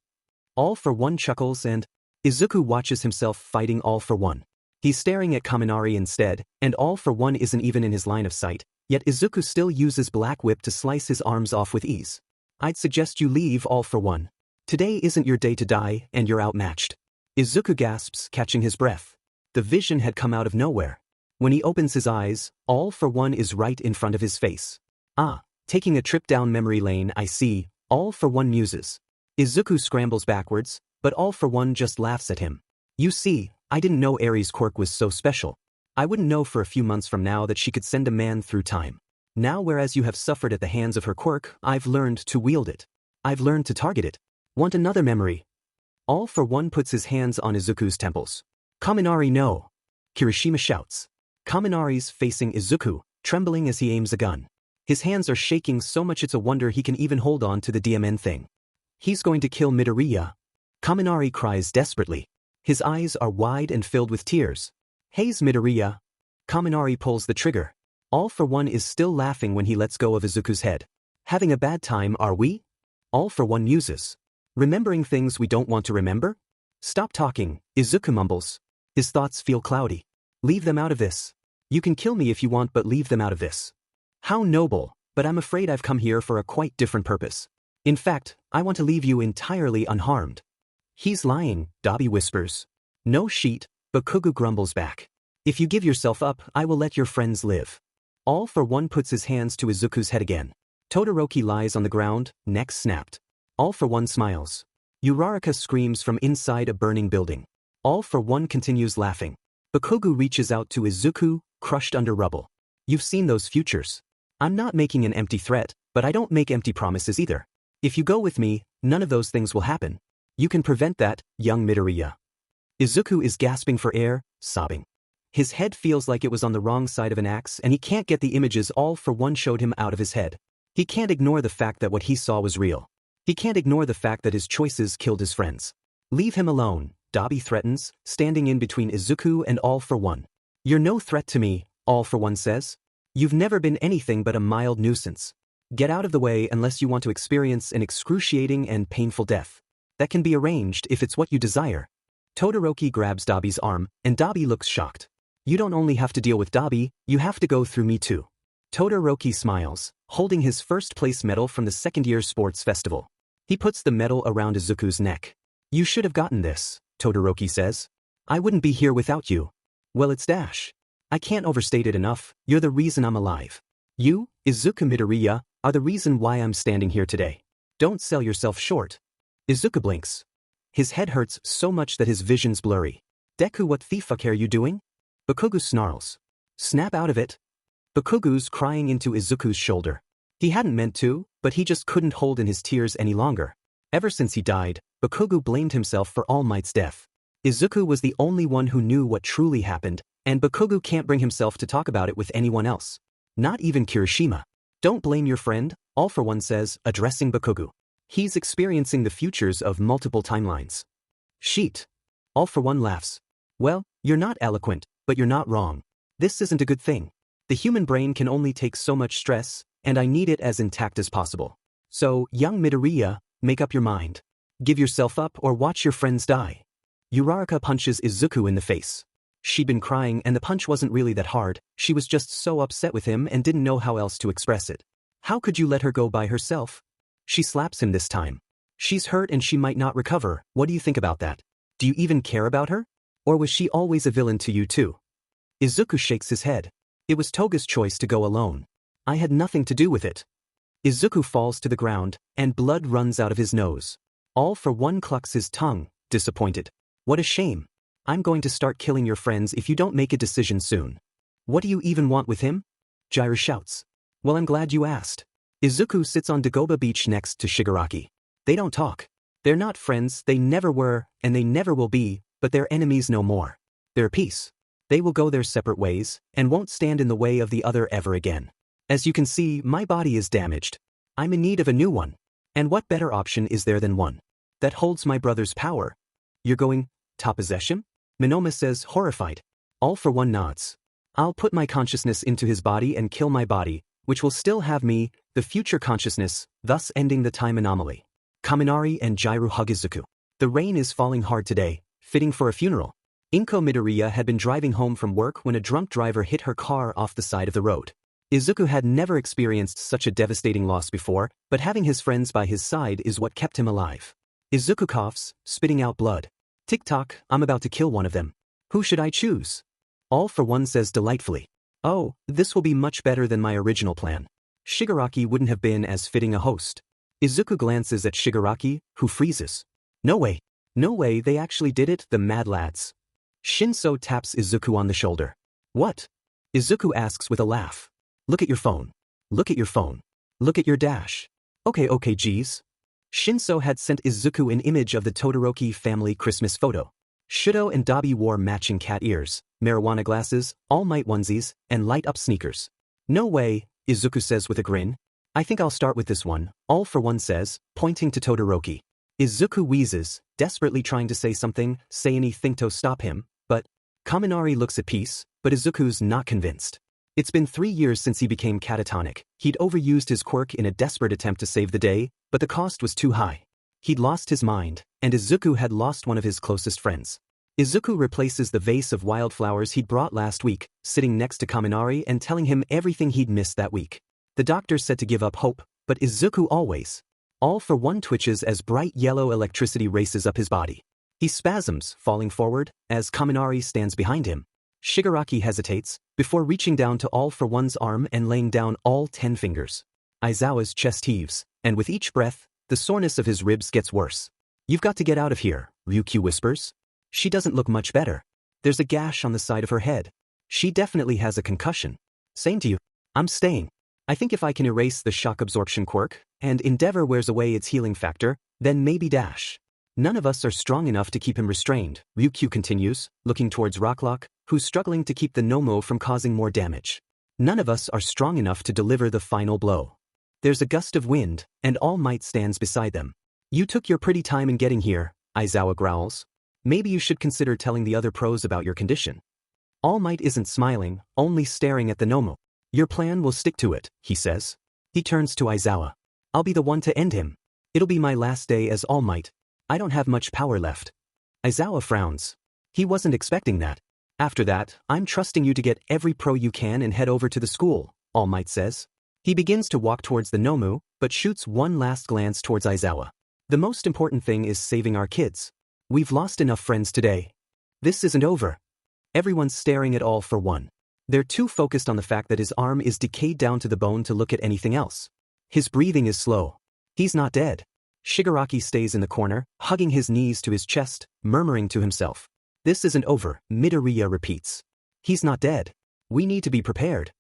All for One chuckles and Izuku watches himself fighting All for One. He's staring at Kaminari instead, and All for One isn't even in his line of sight, yet Izuku still uses Black Whip to slice his arms off with ease. I'd suggest you leave, All for One. Today isn't your day to die, and you're outmatched. Izuku gasps, catching his breath. The vision had come out of nowhere. When he opens his eyes, All for One is right in front of his face. Ah, taking a trip down memory lane, I see, All for One muses. Izuku scrambles backwards, but All for One just laughs at him. You see, I didn't know Eri's quirk was so special. I wouldn't know for a few months from now that she could send a man through time. Now whereas you have suffered at the hands of her quirk, I've learned to wield it. I've learned to target it. Want another memory? All for One puts his hands on Izuku's temples. Kaminari no! Kirishima shouts. Kaminari's facing Izuku, trembling as he aims a gun. His hands are shaking so much it's a wonder he can even hold on to the DMN thing. He's going to kill Midoriya. Kaminari cries desperately. His eyes are wide and filled with tears. Haze Midoriya. Kaminari pulls the trigger. All for One is still laughing when he lets go of Izuku's head. Having a bad time, are we? All for One muses. Remembering things we don't want to remember? Stop talking, Izuku mumbles. His thoughts feel cloudy. Leave them out of this. You can kill me if you want, but leave them out of this. How noble, but I'm afraid I've come here for a quite different purpose. In fact, I want to leave you entirely unharmed. He's lying, Dabi whispers. No sheet, Bakugo grumbles back. If you give yourself up, I will let your friends live. All for One puts his hands to Izuku's head again. Todoroki lies on the ground, neck snapped. All for One smiles. Uraraka screams from inside a burning building. All for One continues laughing. Bakugo reaches out to Izuku, crushed under rubble. You've seen those futures. I'm not making an empty threat, but I don't make empty promises either. If you go with me, none of those things will happen. You can prevent that, young Midoriya. Izuku is gasping for air, sobbing. His head feels like it was on the wrong side of an axe and he can't get the images All for One showed him out of his head. He can't ignore the fact that what he saw was real. He can't ignore the fact that his choices killed his friends. Leave him alone, Dabi threatens, standing in between Izuku and All for One. You're no threat to me, All for One says. You've never been anything but a mild nuisance. Get out of the way unless you want to experience an excruciating and painful death. That can be arranged if it's what you desire. Todoroki grabs Dabi's arm, and Dabi looks shocked. You don't only have to deal with Dabi, you have to go through me too. Todoroki smiles, holding his first place medal from the second-year sports festival. He puts the medal around Izuku's neck. You should have gotten this, Todoroki says. I wouldn't be here without you. Well, it's Dash. I can't overstate it enough, you're the reason I'm alive. You, Izuku Midoriya, are the reason why I'm standing here today. Don't sell yourself short. Izuku blinks. His head hurts so much that his vision's blurry. Deku, what the fuck are you doing? Bakugo snarls. Snap out of it. Bakugo's crying into Izuku's shoulder. He hadn't meant to, but he just couldn't hold in his tears any longer. Ever since he died, Bakugo blamed himself for All Might's death. Izuku was the only one who knew what truly happened, and Bakugo can't bring himself to talk about it with anyone else. Not even Kirishima. Don't blame your friend, All for One says, addressing Bakugo. He's experiencing the futures of multiple timelines. Sheet. All for One laughs. Well, you're not eloquent, but you're not wrong. This isn't a good thing. The human brain can only take so much stress, and I need it as intact as possible. So, young Midoriya, make up your mind. Give yourself up or watch your friends die. Uraraka punches Izuku in the face. She'd been crying and the punch wasn't really that hard, she was just so upset with him and didn't know how else to express it. How could you let her go by herself? She slaps him this time. She's hurt and she might not recover, what do you think about that? Do you even care about her? Or was she always a villain to you too? Izuku shakes his head. It was Toga's choice to go alone. I had nothing to do with it. Izuku falls to the ground, and blood runs out of his nose. All for One clucks his tongue, disappointed. What a shame. I'm going to start killing your friends if you don't make a decision soon. What do you even want with him? Jiraiya shouts. Well, I'm glad you asked. Izuku sits on Dagoba Beach next to Shigaraki. They don't talk. They're not friends, they never were, and they never will be, but they're enemies no more. They're peace. They will go their separate ways, and won't stand in the way of the other ever again. As you can see, my body is damaged. I'm in need of a new one. And what better option is there than one that holds my brother's power? You're going to possess him? Minoma says, horrified. All for one nods. I'll put my consciousness into his body and kill my body, which will still have me, the future consciousness, thus ending the time anomaly. Kaminari and Jiru hug Izuku. The rain is falling hard today, fitting for a funeral. Izuku Midoriya had been driving home from work when a drunk driver hit her car off the side of the road. Izuku had never experienced such a devastating loss before, but having his friends by his side is what kept him alive. Izuku coughs, spitting out blood. Tick-tock, I'm about to kill one of them. Who should I choose? All for one says delightfully. Oh, this will be much better than my original plan. Shigaraki wouldn't have been as fitting a host. Izuku glances at Shigaraki, who freezes. No way. No way they actually did it, the mad lads. Shinso taps Izuku on the shoulder. What? Izuku asks with a laugh. Look at your phone. Look at your phone. Look at your dash. Okay geez. Shinso had sent Izuku an image of the Todoroki family Christmas photo. Shudo and Dabi wore matching cat ears, marijuana glasses, All Might onesies, and light-up sneakers. No way, Izuku says with a grin. I think I'll start with this one, All for one says, pointing to Todoroki. Izuku wheezes, desperately trying to say something, say anything to stop him, but Kaminari looks at peace, but Izuku's not convinced. It's been 3 years since he became catatonic. He'd overused his quirk in a desperate attempt to save the day, but the cost was too high. He'd lost his mind, and Izuku had lost one of his closest friends. Izuku replaces the vase of wildflowers he'd brought last week, sitting next to Kaminari and telling him everything he'd missed that week. The doctor said to give up hope, but Izuku always. All for one twitches as bright yellow electricity races up his body. He spasms, falling forward, as Kaminari stands behind him. Shigaraki hesitates, before reaching down to All for one's arm and laying down all 10 fingers. Aizawa's chest heaves, and with each breath, the soreness of his ribs gets worse. You've got to get out of here, Ryukyu whispers. She doesn't look much better. There's a gash on the side of her head. She definitely has a concussion. Same to you. I'm staying. I think if I can erase the shock absorption quirk, and Endeavor wears away its healing factor, then maybe dash. None of us are strong enough to keep him restrained, Ryukyu continues, looking towards Rocklock, who's struggling to keep the Nomo from causing more damage. None of us are strong enough to deliver the final blow. There's a gust of wind, and All Might stands beside them. You took your pretty time in getting here, Aizawa growls. Maybe you should consider telling the other pros about your condition. All Might isn't smiling, only staring at the Nomo. Your plan will stick to it, he says. He turns to Aizawa. I'll be the one to end him. It'll be my last day as All Might. I don't have much power left. Aizawa frowns. He wasn't expecting that. After that, I'm trusting you to get every pro you can and head over to the school, All Might says. He begins to walk towards the Nomu, but shoots one last glance towards Aizawa. The most important thing is saving our kids. We've lost enough friends today. This isn't over. Everyone's staring at All for one. They're too focused on the fact that his arm is decayed down to the bone to look at anything else. His breathing is slow. He's not dead. Shigaraki stays in the corner, hugging his knees to his chest, murmuring to himself. This isn't over, Midoriya repeats. He's not dead. We need to be prepared.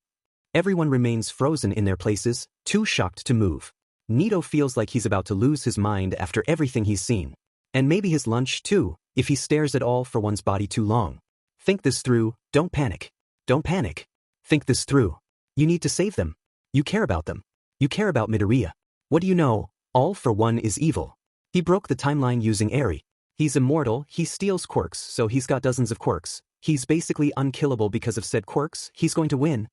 Everyone remains frozen in their places, too shocked to move. Nito feels like he's about to lose his mind after everything he's seen. And maybe his lunch too, if he stares at All for one's body too long. Think this through, don't panic. Don't panic. Think this through. You need to save them. You care about them. You care about Midoriya. What do you know? All for one is evil. He broke the timeline using Eri. He's immortal, he steals quirks, so he's got dozens of quirks. He's basically unkillable because of said quirks. He's going to win.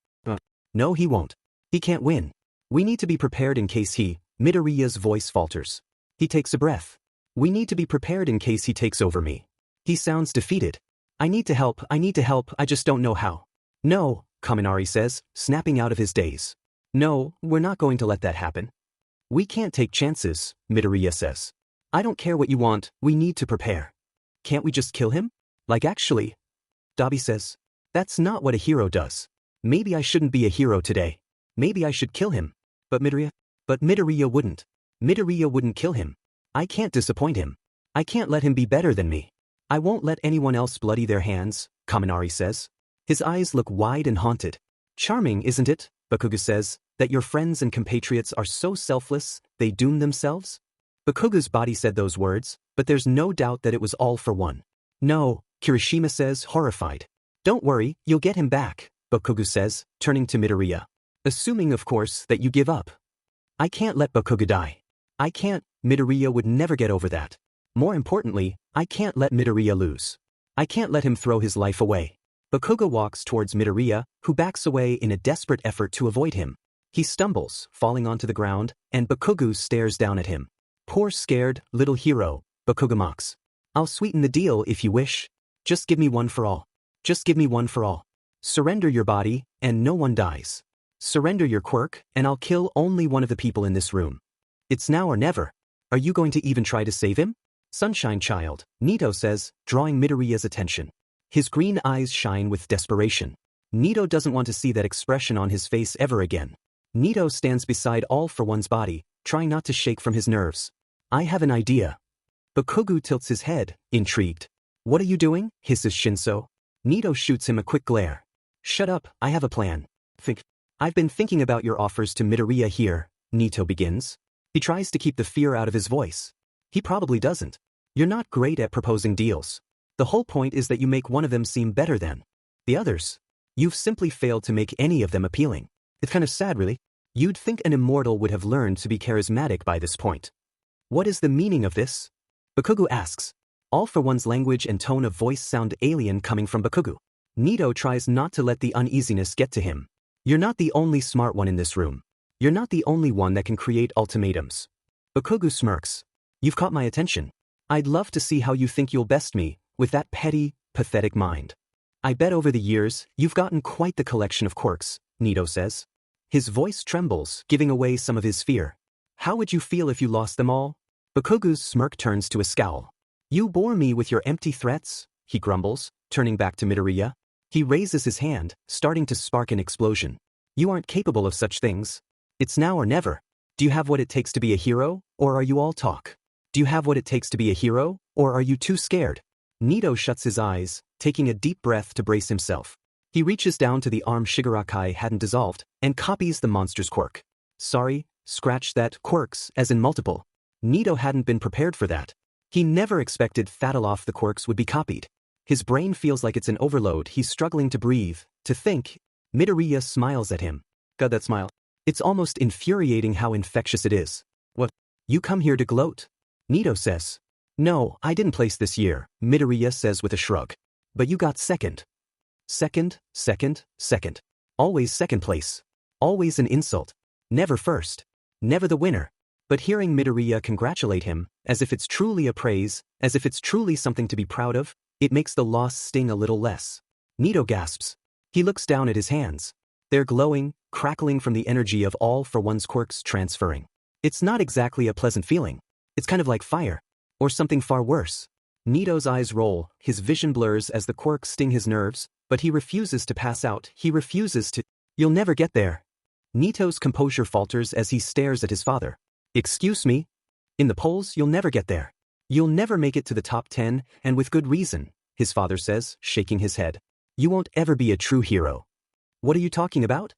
No, he won't. He can't win. We need to be prepared in case he. Midoriya's voice falters. He takes a breath. We need to be prepared in case he takes over me. He sounds defeated. I need to help, I just don't know how. No, Kaminari says, snapping out of his daze. No, we're not going to let that happen. We can't take chances, Midoriya says. I don't care what you want, we need to prepare. Can't we just kill him? Like actually. Dabi says. That's not what a hero does. Maybe I shouldn't be a hero today. Maybe I should kill him. But Midoriya wouldn't. Midoriya wouldn't kill him. I can't disappoint him. I can't let him be better than me. I won't let anyone else bloody their hands, Kaminari says. His eyes look wide and haunted. Charming, isn't it, Bakugo says, that your friends and compatriots are so selfless, they doom themselves? Bakugo's body said those words, but there's no doubt that it was All for one. No, Kirishima says, horrified. Don't worry, you'll get him back, Bakugo says, turning to Midoriya. Assuming, of course, that you give up. I can't let Bakugo die. I can't, Midoriya would never get over that. More importantly, I can't let Midoriya lose. I can't let him throw his life away. Bakugo walks towards Midoriya, who backs away in a desperate effort to avoid him. He stumbles, falling onto the ground, and Bakugo stares down at him. Poor scared, little hero, Bakugo mocks. I'll sweeten the deal if you wish. Just give me one for all. Just give me one for all. Surrender your body, and no one dies. Surrender your quirk, and I'll kill only one of the people in this room. It's now or never. Are you going to even try to save him? Sunshine child, Nito says, drawing Midoriya's attention. His green eyes shine with desperation. Nito doesn't want to see that expression on his face ever again. Nito stands beside All for One's body, trying not to shake from his nerves. I have an idea. Bakugo tilts his head, intrigued. What are you doing? Hisses Shinso. Nito shoots him a quick glare. Shut up, I have a plan. I've been thinking about your offers to Midoriya here, Nito begins. He tries to keep the fear out of his voice. He probably doesn't. You're not great at proposing deals. The whole point is that you make one of them seem better than the others. You've simply failed to make any of them appealing. It's kind of sad, really. You'd think an immortal would have learned to be charismatic by this point. What is the meaning of this? Bakugo asks. All for One's language and tone of voice sound alien coming from Bakugo. Nito tries not to let the uneasiness get to him. You're not the only smart one in this room. You're not the only one that can create ultimatums. Bakugo smirks. You've caught my attention. I'd love to see how you think you'll best me, with that petty, pathetic mind. I bet over the years, you've gotten quite the collection of quirks, Nito says. His voice trembles, giving away some of his fear. How would you feel if you lost them all? Bakugo's smirk turns to a scowl. You bore me with your empty threats, he grumbles, turning back to Midoriya. He raises his hand, starting to spark an explosion. You aren't capable of such things. It's now or never. Do you have what it takes to be a hero, or are you all talk? Do you have what it takes to be a hero, or are you too scared? Nito shuts his eyes, taking a deep breath to brace himself. He reaches down to the arm Shigaraki hadn't dissolved, and copies the monster's quirk. Sorry, scratch that, quirks, as in multiple. Nito hadn't been prepared for that. He never expected Fataloff the quirks would be copied. His brain feels like it's an overload. He's struggling to breathe, to think. Midoriya smiles at him. God, that smile. It's almost infuriating how infectious it is. What? You come here to gloat? Nito says. No, I didn't place this year, Midoriya says with a shrug. But you got second. Second, second, second. Always second place. Always an insult. Never first. Never the winner. But hearing Midoriya congratulate him, as if it's truly a praise, as if it's truly something to be proud of, it makes the loss sting a little less. Nito gasps. He looks down at his hands. They're glowing, crackling from the energy of All for One's quirks transferring. It's not exactly a pleasant feeling. It's kind of like fire. Or something far worse. Nito's eyes roll, his vision blurs as the quirks sting his nerves, but he refuses to pass out. He refuses to. You'll never get there. Nito's composure falters as he stares at his father. Excuse me? In the polls, you'll never get there. You'll never make it to the top 10, and with good reason, his father says, shaking his head. You won't ever be a true hero. What are you talking about?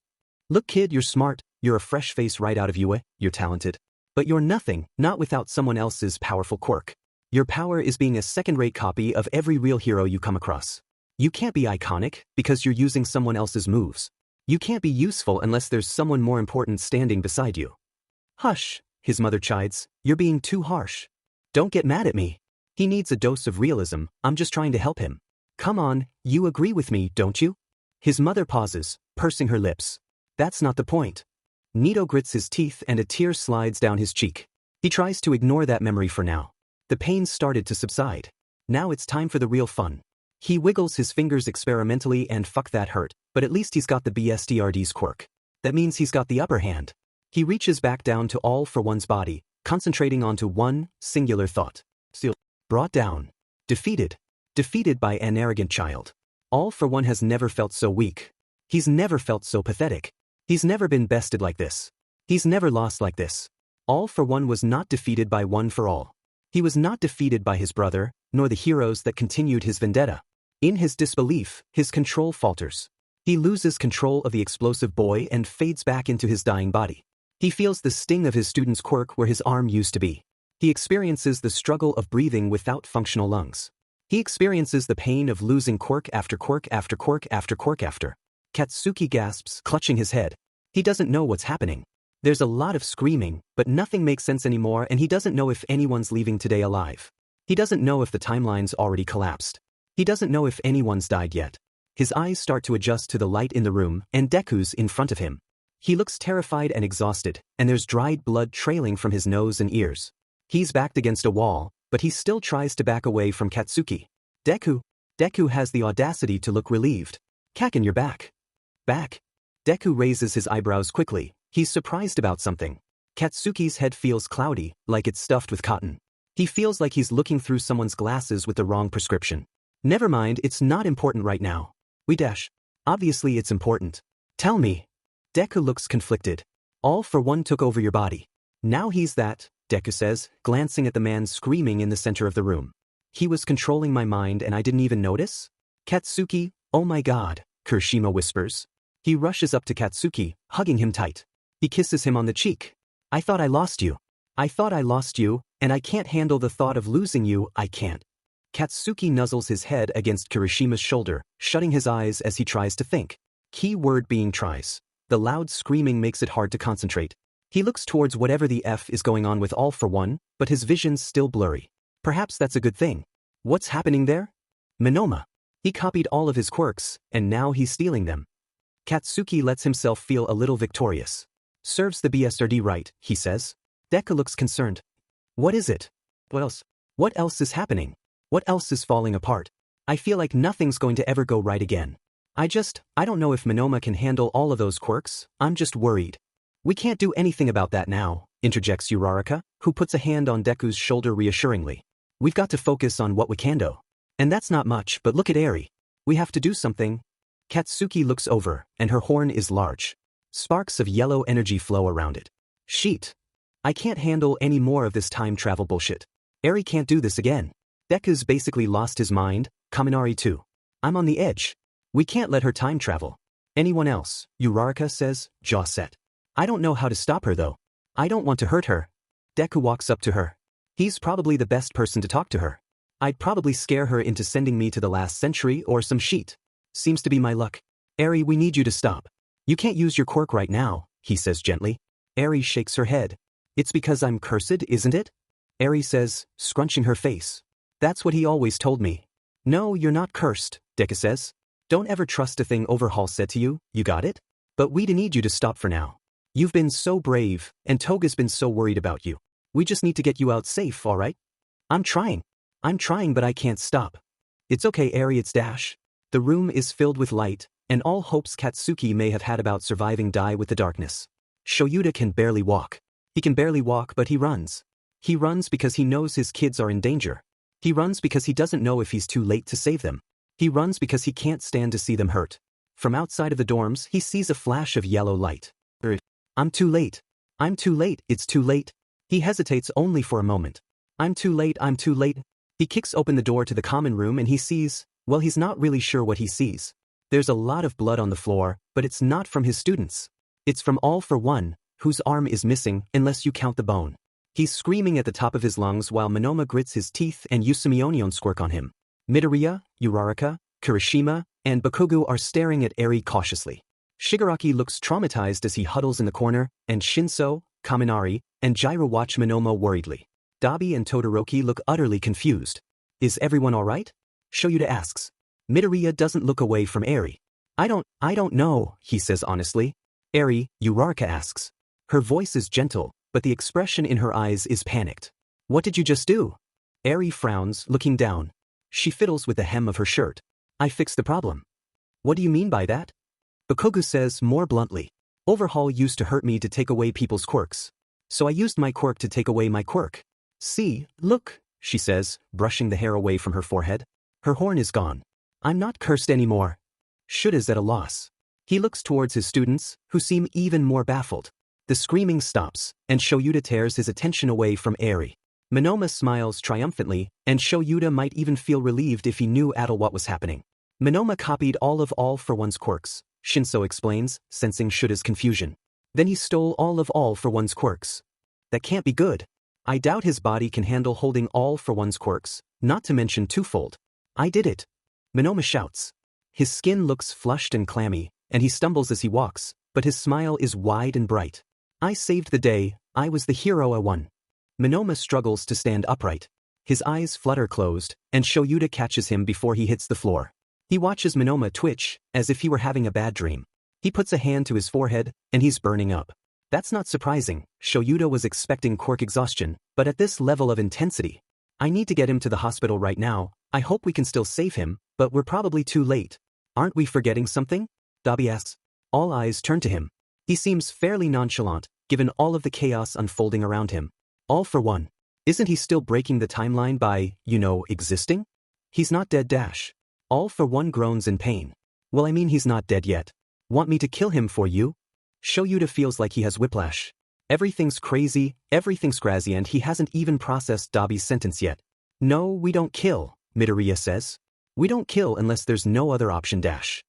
Look, kid, you're smart, you're a fresh face right out of UA, you're talented. But you're nothing, not without someone else's powerful quirk. Your power is being a second-rate copy of every real hero you come across. You can't be iconic because you're using someone else's moves. You can't be useful unless there's someone more important standing beside you. Hush, his mother chides, you're being too harsh. Don't get mad at me. He needs a dose of realism, I'm just trying to help him. Come on, you agree with me, don't you? His mother pauses, pursing her lips. That's not the point. Nito grits his teeth and a tear slides down his cheek. He tries to ignore that memory for now. The pain started to subside. Now it's time for the real fun. He wiggles his fingers experimentally and fuck that hurt, but at least he's got the BSDRD's quirk. That means he's got the upper hand. He reaches back down to All for One's body, concentrating onto one singular thought. Still brought down. Defeated. Defeated by an arrogant child. All for One has never felt so weak. He's never felt so pathetic. He's never been bested like this. He's never lost like this. All for One was not defeated by One for All. He was not defeated by his brother, nor the heroes that continued his vendetta. In his disbelief, his control falters. He loses control of the explosive boy and fades back into his dying body. He feels the sting of his student's quirk where his arm used to be. He experiences the struggle of breathing without functional lungs. He experiences the pain of losing quirk after quirk after quirk after quirk after. Katsuki gasps, clutching his head. He doesn't know what's happening. There's a lot of screaming, but nothing makes sense anymore and he doesn't know if anyone's leaving today alive. He doesn't know if the timeline's already collapsed. He doesn't know if anyone's died yet. His eyes start to adjust to the light in the room and Deku's in front of him. He looks terrified and exhausted, and there's dried blood trailing from his nose and ears. He's backed against a wall, but he still tries to back away from Katsuki. Deku has the audacity to look relieved. Kakin, you're back. Back? Deku raises his eyebrows quickly. He's surprised about something. Katsuki's head feels cloudy, like it's stuffed with cotton. He feels like he's looking through someone's glasses with the wrong prescription. Never mind, it's not important right now. Obviously it's important. Tell me. Deku looks conflicted. All for one took over your body. Now he's that, Deku says, glancing at the man screaming in the center of the room. He was controlling my mind and I didn't even notice? Katsuki, oh my god, Kirishima whispers. He rushes up to Katsuki, hugging him tight. He kisses him on the cheek. I thought I lost you. I thought I lost you, and I can't handle the thought of losing you, I can't. Katsuki nuzzles his head against Kirishima's shoulder, shutting his eyes as he tries to think. Key word being tries. The loud screaming makes it hard to concentrate. He looks towards whatever the F is going on with All for One, but his vision's still blurry. Perhaps that's a good thing. What's happening there? Monoma. He copied all of his quirks, and now he's stealing them. Katsuki lets himself feel a little victorious. Serves the BSRD right, he says. Deku looks concerned. What is it? What else? What else is happening? What else is falling apart? I feel like nothing's going to ever go right again. I don't know if Monoma can handle all of those quirks, I'm just worried. We can't do anything about that now, interjects Uraraka, who puts a hand on Deku's shoulder reassuringly. We've got to focus on what we can do. And that's not much, but look at Eri. We have to do something. Katsuki looks over, and her horn is large. Sparks of yellow energy flow around it. Sheet. I can't handle any more of this time travel bullshit. Eri can't do this again. Deku's basically lost his mind, Kaminari too. I'm on the edge. We can't let her time travel. Anyone else, Uraraka says, jaw set. I don't know how to stop her though. I don't want to hurt her. Deku walks up to her. He's probably the best person to talk to her. I'd probably scare her into sending me to the last century or some sheet. Seems to be my luck. Eri, we need you to stop. You can't use your quirk right now, he says gently. Eri shakes her head. It's because I'm cursed, isn't it? Eri says, scrunching her face. That's what he always told me. No, you're not cursed, Deku says. Don't ever trust a thing Overhaul said to you, you got it? But we'd need you to stop for now. You've been so brave, and Toga's been so worried about you. We just need to get you out safe, alright? I'm trying, but I can't stop. It's okay, Eri, it's Dash. The room is filled with light, and all hopes Katsuki may have had about surviving die with the darkness. Shoyuta can barely walk. He can barely walk, but he runs. He runs because he knows his kids are in danger. He runs because he doesn't know if he's too late to save them. He runs because he can't stand to see them hurt. From outside of the dorms, he sees a flash of yellow light. I'm too late. I'm too late, it's too late. He hesitates only for a moment. I'm too late, I'm too late. He kicks open the door to the common room and he sees, well, he's not really sure what he sees. There's a lot of blood on the floor, but it's not from his students. It's from All for One, whose arm is missing unless you count the bone. He's screaming at the top of his lungs while Monoma grits his teeth and Yusumi squirk on him. Midoriya, Uraraka, Kirishima, and Bakugo are staring at Eri cautiously. Shigaraki looks traumatized as he huddles in the corner, and Shinso, Kaminari, and Jiraiya watch Monoma worriedly. Dabi and Todoroki look utterly confused. Is everyone alright? Shoyuta asks. Midoriya doesn't look away from Eri. I don't know, he says honestly. Eri, Uraraka asks. Her voice is gentle, but the expression in her eyes is panicked. What did you just do? Eri frowns, looking down. She fiddles with the hem of her shirt. I fixed the problem. What do you mean by that? Bakugo says more bluntly. Overhaul used to hurt me to take away people's quirks. So I used my quirk to take away my quirk. See, look, she says, brushing the hair away from her forehead. Her horn is gone. I'm not cursed anymore. Shuta's at a loss. He looks towards his students, who seem even more baffled. The screaming stops, and Shoyuta tears his attention away from Eri. Monoma smiles triumphantly, and Shoyuta might even feel relieved if he knew at all what was happening. Monoma copied all for One's quirks, Shinso explains, sensing Shuta's confusion. Then he stole all for One's quirks. That can't be good. I doubt his body can handle holding all for One's quirks, not to mention twofold. I did it. Monoma shouts. His skin looks flushed and clammy, and he stumbles as he walks, but his smile is wide and bright. I saved the day, I was the hero I won. Monoma struggles to stand upright. His eyes flutter closed, and Shoyuta catches him before he hits the floor. He watches Monoma twitch, as if he were having a bad dream. He puts a hand to his forehead, and he's burning up. That's not surprising, Shoyuta was expecting quirk exhaustion, but at this level of intensity. I need to get him to the hospital right now, I hope we can still save him, but we're probably too late. Aren't we forgetting something? Dabi asks. All eyes turn to him. He seems fairly nonchalant, given all of the chaos unfolding around him. All for one. Isn't he still breaking the timeline by, existing? He's not dead dash. All for one groans in pain. Well, I mean he's not dead yet. Want me to kill him for you? Shoyuta feels like he has whiplash. Everything's crazy, everything's crazy, and he hasn't even processed Dabi's sentence yet. No, we don't kill, Midoriya says. We don't kill unless there's no other option dash.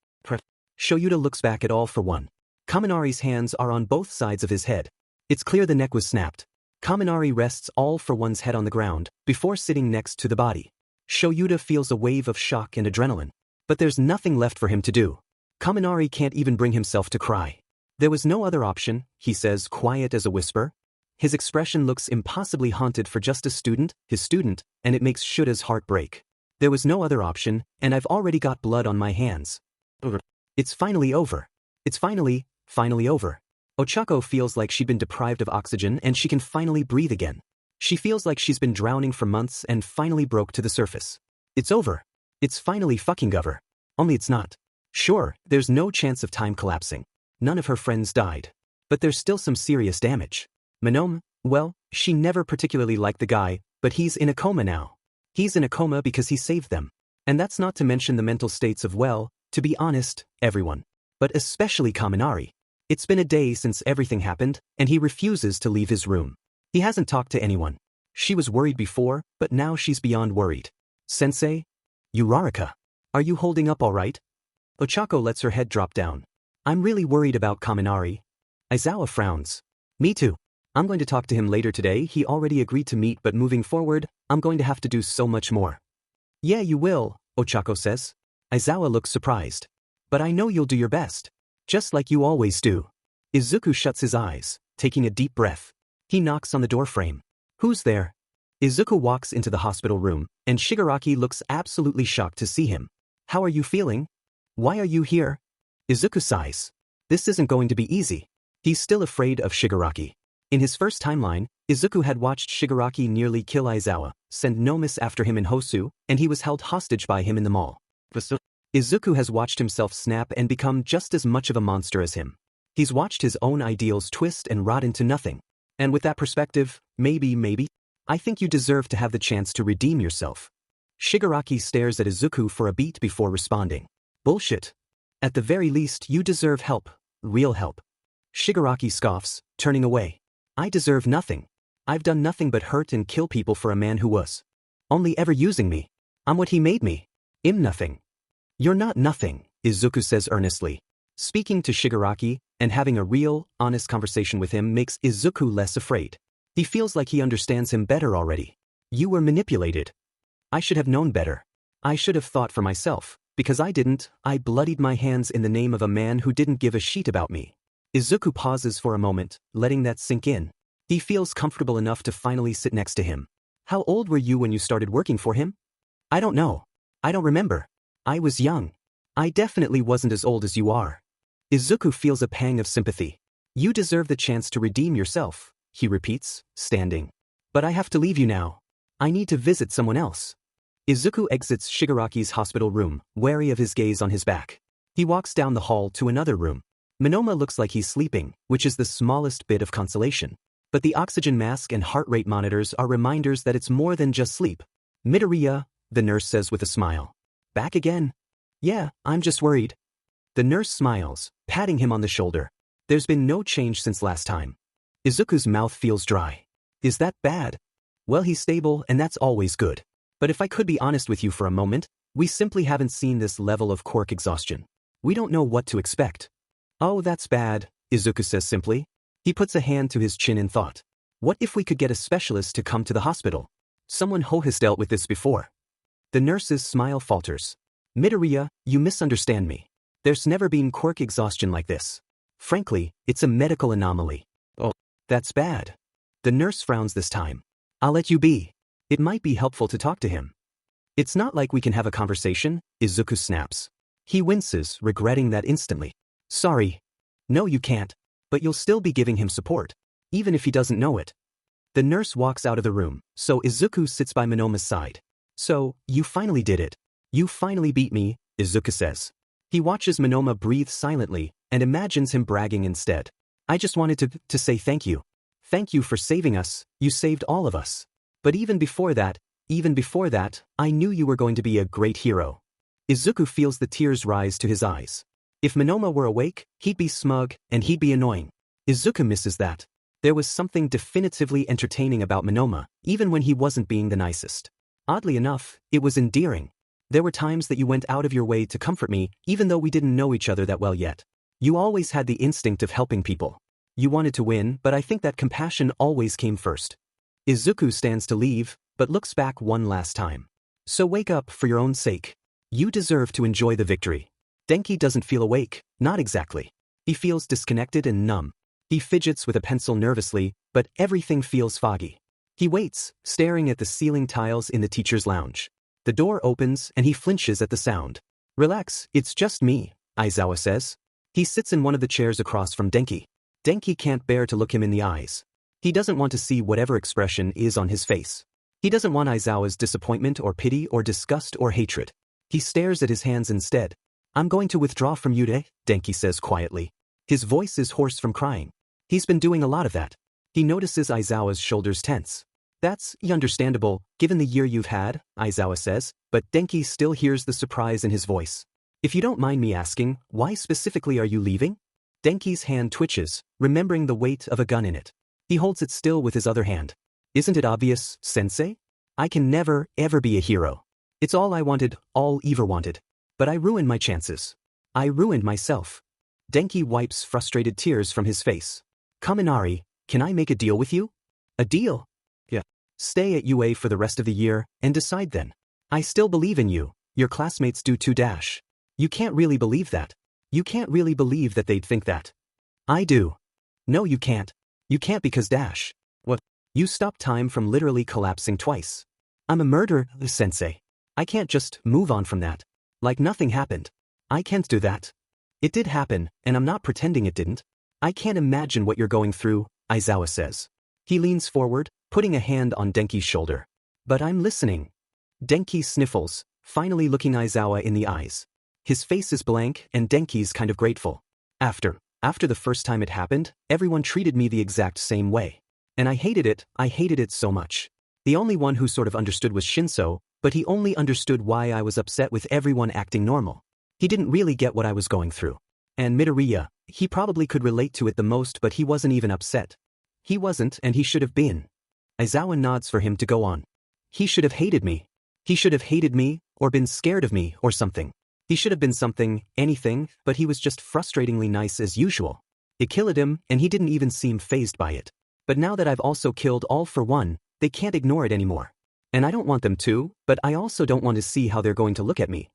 Shoyuta looks back at All for One. Kaminari's hands are on both sides of his head. It's clear the neck was snapped. Kaminari rests All for One's head on the ground, before sitting next to the body. Shoyuta feels a wave of shock and adrenaline. But there's nothing left for him to do. Kaminari can't even bring himself to cry. There was no other option, he says, quiet as a whisper. His expression looks impossibly haunted for just his student, and it makes Shuta's heart break. There was no other option, and I've already got blood on my hands. It's finally over. It's finally over. Ochako feels like she'd been deprived of oxygen and she can finally breathe again. She feels like she's been drowning for months and finally broke to the surface. It's over. It's finally fucking over. Only it's not. Sure, there's no chance of time collapsing. None of her friends died. But there's still some serious damage. Monoma, well, she never particularly liked the guy, but he's in a coma now. He's in a coma because he saved them. And that's not to mention the mental states of, well, to be honest, everyone. But especially Kaminari. It's been a day since everything happened, and he refuses to leave his room. He hasn't talked to anyone. She was worried before, but now she's beyond worried. Sensei? Uraraka. Are you holding up all right? Ochako lets her head drop down. I'm really worried about Kaminari. Aizawa frowns. Me too. I'm going to talk to him later today. He already agreed to meet, but moving forward, I'm going to have to do so much more. Yeah, you will, Ochako says. Aizawa looks surprised. But I know you'll do your best. Just like you always do. Izuku shuts his eyes, taking a deep breath. He knocks on the doorframe. Who's there? Izuku walks into the hospital room, and Shigaraki looks absolutely shocked to see him. How are you feeling? Why are you here? Izuku sighs. This isn't going to be easy. He's still afraid of Shigaraki. In his first timeline, Izuku had watched Shigaraki nearly kill Aizawa, send Nomis after him in Hosu, and he was held hostage by him in the mall. Izuku has watched himself snap and become just as much of a monster as him. He's watched his own ideals twist and rot into nothing. And with that perspective, maybe, I think you deserve to have the chance to redeem yourself. Shigaraki stares at Izuku for a beat before responding. Bullshit. At the very least, you deserve help. Real help. Shigaraki scoffs, turning away. I deserve nothing. I've done nothing but hurt and kill people for a man who was only ever using me. I'm what he made me. I'm nothing. You're not nothing, Izuku says earnestly. Speaking to Shigaraki and having a real, honest conversation with him makes Izuku less afraid. He feels like he understands him better already. You were manipulated. I should have known better. I should have thought for myself. Because I didn't, I bloodied my hands in the name of a man who didn't give a shit about me. Izuku pauses for a moment, letting that sink in. He feels comfortable enough to finally sit next to him. How old were you when you started working for him? I don't know. I don't remember. I was young. I definitely wasn't as old as you are. Izuku feels a pang of sympathy. You deserve the chance to redeem yourself, he repeats, standing. But I have to leave you now. I need to visit someone else. Izuku exits Shigaraki's hospital room, wary of his gaze on his back. He walks down the hall to another room. Monoma looks like he's sleeping, which is the smallest bit of consolation. But the oxygen mask and heart rate monitors are reminders that it's more than just sleep. Midoriya, the nurse says with a smile. Back again? Yeah, I'm just worried. The nurse smiles, patting him on the shoulder. There's been no change since last time. Izuku's mouth feels dry. Is that bad? Well, he's stable and that's always good. But if I could be honest with you for a moment, we simply haven't seen this level of quirk exhaustion. We don't know what to expect. Oh, that's bad, Izuku says simply. He puts a hand to his chin in thought. What if we could get a specialist to come to the hospital? Someone who has dealt with this before. The nurse's smile falters. Midoriya, you misunderstand me. There's never been quirk exhaustion like this. Frankly, it's a medical anomaly. Oh. That's bad. The nurse frowns this time. I'll let you be. It might be helpful to talk to him. It's not like we can have a conversation, Izuku snaps. He winces, regretting that instantly. Sorry. No, you can't. But you'll still be giving him support, even if he doesn't know it. The nurse walks out of the room, so Izuku sits by Monoma's side. So, you finally did it. You finally beat me, Izuku says. He watches Monoma breathe silently, and imagines him bragging instead. I just wanted to say thank you. Thank you for saving us, you saved all of us. But even before that, I knew you were going to be a great hero. Izuku feels the tears rise to his eyes. If Monoma were awake, he'd be smug, and he'd be annoying. Izuku misses that. There was something definitively entertaining about Monoma, even when he wasn't being the nicest. Oddly enough, it was endearing. There were times that you went out of your way to comfort me, even though we didn't know each other that well yet. You always had the instinct of helping people. You wanted to win, but I think that compassion always came first. Izuku stands to leave, but looks back one last time. So wake up for your own sake. You deserve to enjoy the victory. Denki doesn't feel awake, not exactly. He feels disconnected and numb. He fidgets with a pencil nervously, but everything feels foggy. He waits, staring at the ceiling tiles in the teacher's lounge. The door opens and he flinches at the sound. Relax, it's just me, Aizawa says. He sits in one of the chairs across from Denki. Denki can't bear to look him in the eyes. He doesn't want to see whatever expression is on his face. He doesn't want Aizawa's disappointment or pity or disgust or hatred. He stares at his hands instead. I'm going to withdraw from you today, Denki says quietly. His voice is hoarse from crying. He's been doing a lot of that. He notices Aizawa's shoulders tense. That's understandable, given the year you've had, Aizawa says, but Denki still hears the surprise in his voice. If you don't mind me asking, why specifically are you leaving? Denki's hand twitches, remembering the weight of a gun in it. He holds it still with his other hand. Isn't it obvious, sensei? I can never, ever be a hero. It's all I wanted, all Eva wanted. But I ruined my chances. I ruined myself. Denki wipes frustrated tears from his face. Kaminari, can I make a deal with you? A deal? Yeah. Stay at UA for the rest of the year, and decide then. I still believe in you, your classmates do too. You can't really believe that. You can't really believe that they'd think that. I do. No, you can't. You can't because What? You stopped time from literally collapsing twice. I'm a murderer, sensei. I can't just move on from that. Like nothing happened. I can't do that. It did happen, and I'm not pretending it didn't. I can't imagine what you're going through, Aizawa says. He leans forward, putting a hand on Denki's shoulder. But I'm listening. Denki sniffles, finally looking Aizawa in the eyes. His face is blank, and Denki's kind of grateful. After the first time it happened, everyone treated me the exact same way. And I hated it so much. The only one who sort of understood was Shinso, but he only understood why I was upset with everyone acting normal. He didn't really get what I was going through. And Midoriya, he probably could relate to it the most, but he wasn't even upset. He wasn't, and he should have been. Aizawa nods for him to go on. He should have hated me. He should have hated me, or been scared of me, or something. He should have been something, anything, but he was just frustratingly nice as usual. It killed him, and he didn't even seem fazed by it. But now that I've also killed all for one, they can't ignore it anymore. And I don't want them to, but I also don't want to see how they're going to look at me.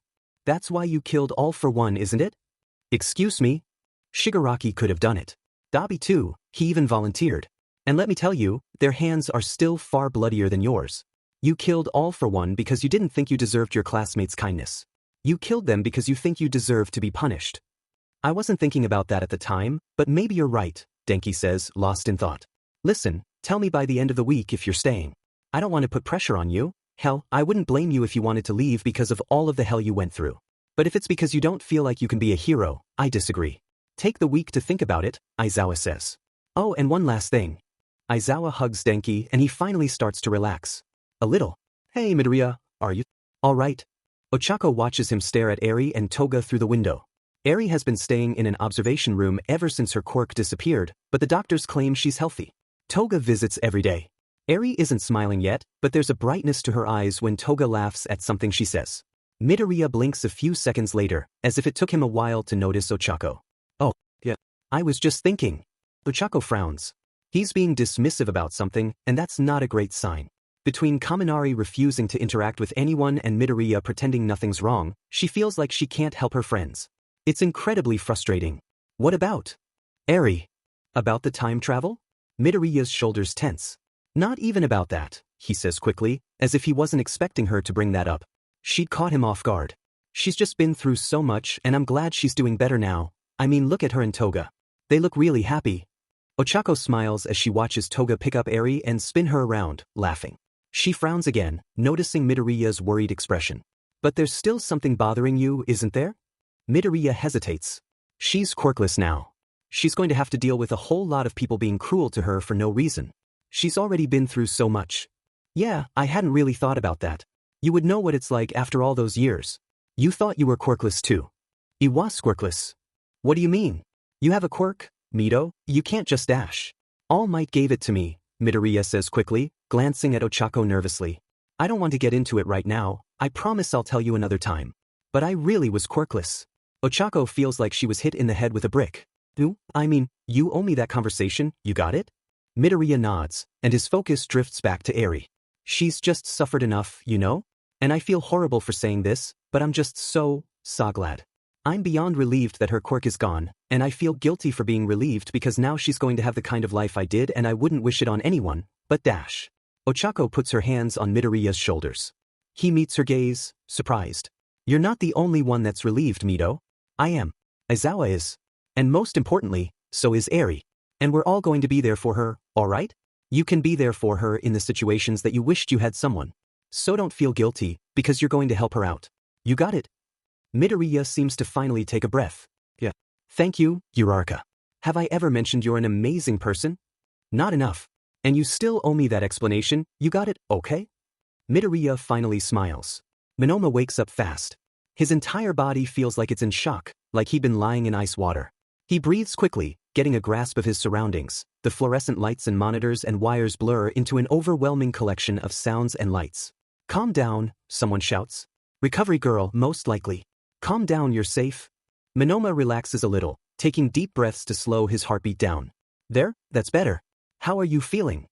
That's why you killed all for one, isn't it? Excuse me? Shigaraki could have done it. Dabi too, he even volunteered. And let me tell you, their hands are still far bloodier than yours. You killed all for one because you didn't think you deserved your classmates' kindness. You killed them because you think you deserve to be punished. I wasn't thinking about that at the time, but maybe you're right, Denki says, lost in thought. Listen, tell me by the end of the week if you're staying. I don't want to put pressure on you. Hell, I wouldn't blame you if you wanted to leave because of all of the hell you went through. But if it's because you don't feel like you can be a hero, I disagree. Take the week to think about it, Aizawa says. Oh, and one last thing. Aizawa hugs Denki and he finally starts to relax. A little. Hey Midoriya, are you all right? Ochako watches him stare at Eri and Toga through the window. Eri has been staying in an observation room ever since her quirk disappeared, but the doctors claim she's healthy. Toga visits every day. Eri isn't smiling yet, but there's a brightness to her eyes when Toga laughs at something she says. Midoriya blinks a few seconds later, as if it took him a while to notice Ochako. Oh, yeah. I was just thinking. Ochako frowns. He's being dismissive about something, and that's not a great sign. Between Kaminari refusing to interact with anyone and Midoriya pretending nothing's wrong, she feels like she can't help her friends. It's incredibly frustrating. What about? Eri. About the time travel? Midoriya's shoulders tense. Not even about that, he says quickly, as if he wasn't expecting her to bring that up. She'd caught him off guard. She's just been through so much and I'm glad she's doing better now. I mean, look at her and Toga. They look really happy. Ochako smiles as she watches Toga pick up Eri and spin her around, laughing. She frowns again, noticing Midoriya's worried expression. But there's still something bothering you, isn't there? Midoriya hesitates. She's quirkless now. She's going to have to deal with a whole lot of people being cruel to her for no reason. She's already been through so much. Yeah, I hadn't really thought about that. You would know what it's like after all those years. You thought you were quirkless too. I was quirkless. What do you mean? You have a quirk, Mido? You can't just dash. All Might gave it to me, Midoriya says quickly, glancing at Ochako nervously. I don't want to get into it right now, I promise I'll tell you another time. But I really was quirkless. Ochako feels like she was hit in the head with a brick. I mean, you owe me that conversation, you got it? Midoriya nods, and his focus drifts back to Eri. She's just suffered enough, you know? And I feel horrible for saying this, but I'm just so glad. I'm beyond relieved that her quirk is gone, and I feel guilty for being relieved because now she's going to have the kind of life I did and I wouldn't wish it on anyone, but dash. Ochako puts her hands on Midoriya's shoulders. He meets her gaze, surprised. You're not the only one that's relieved, Mido. I am. Aizawa is. And most importantly, so is Eri. And we're all going to be there for her, alright? You can be there for her in the situations that you wished you had someone. So don't feel guilty, because you're going to help her out. You got it? Midoriya seems to finally take a breath. Yeah. Thank you, Uraraka. Have I ever mentioned you're an amazing person? Not enough. And you still owe me that explanation, you got it, okay? Midoriya finally smiles. Monoma wakes up fast. His entire body feels like it's in shock, like he'd been lying in ice water. He breathes quickly, getting a grasp of his surroundings. The fluorescent lights and monitors and wires blur into an overwhelming collection of sounds and lights. Calm down, someone shouts. Recovery girl, most likely. Calm down, you're safe. Monoma relaxes a little, taking deep breaths to slow his heartbeat down. There, that's better. How are you feeling?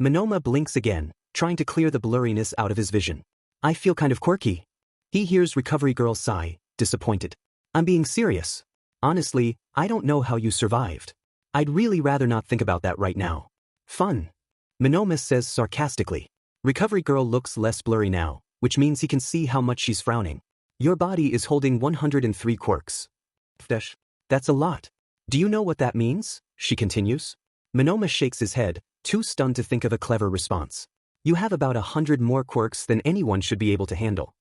Monoma blinks again, trying to clear the blurriness out of his vision. I feel kind of quirky. He hears Recovery Girl sigh, disappointed. I'm being serious. Honestly, I don't know how you survived. I'd really rather not think about that right now. Fun. Monoma says sarcastically. Recovery Girl looks less blurry now, which means he can see how much she's frowning. Your body is holding 103 quirks. That's a lot. Do you know what that means? She continues. Monoma shakes his head, too stunned to think of a clever response. You have about 100 more quirks than anyone should be able to handle.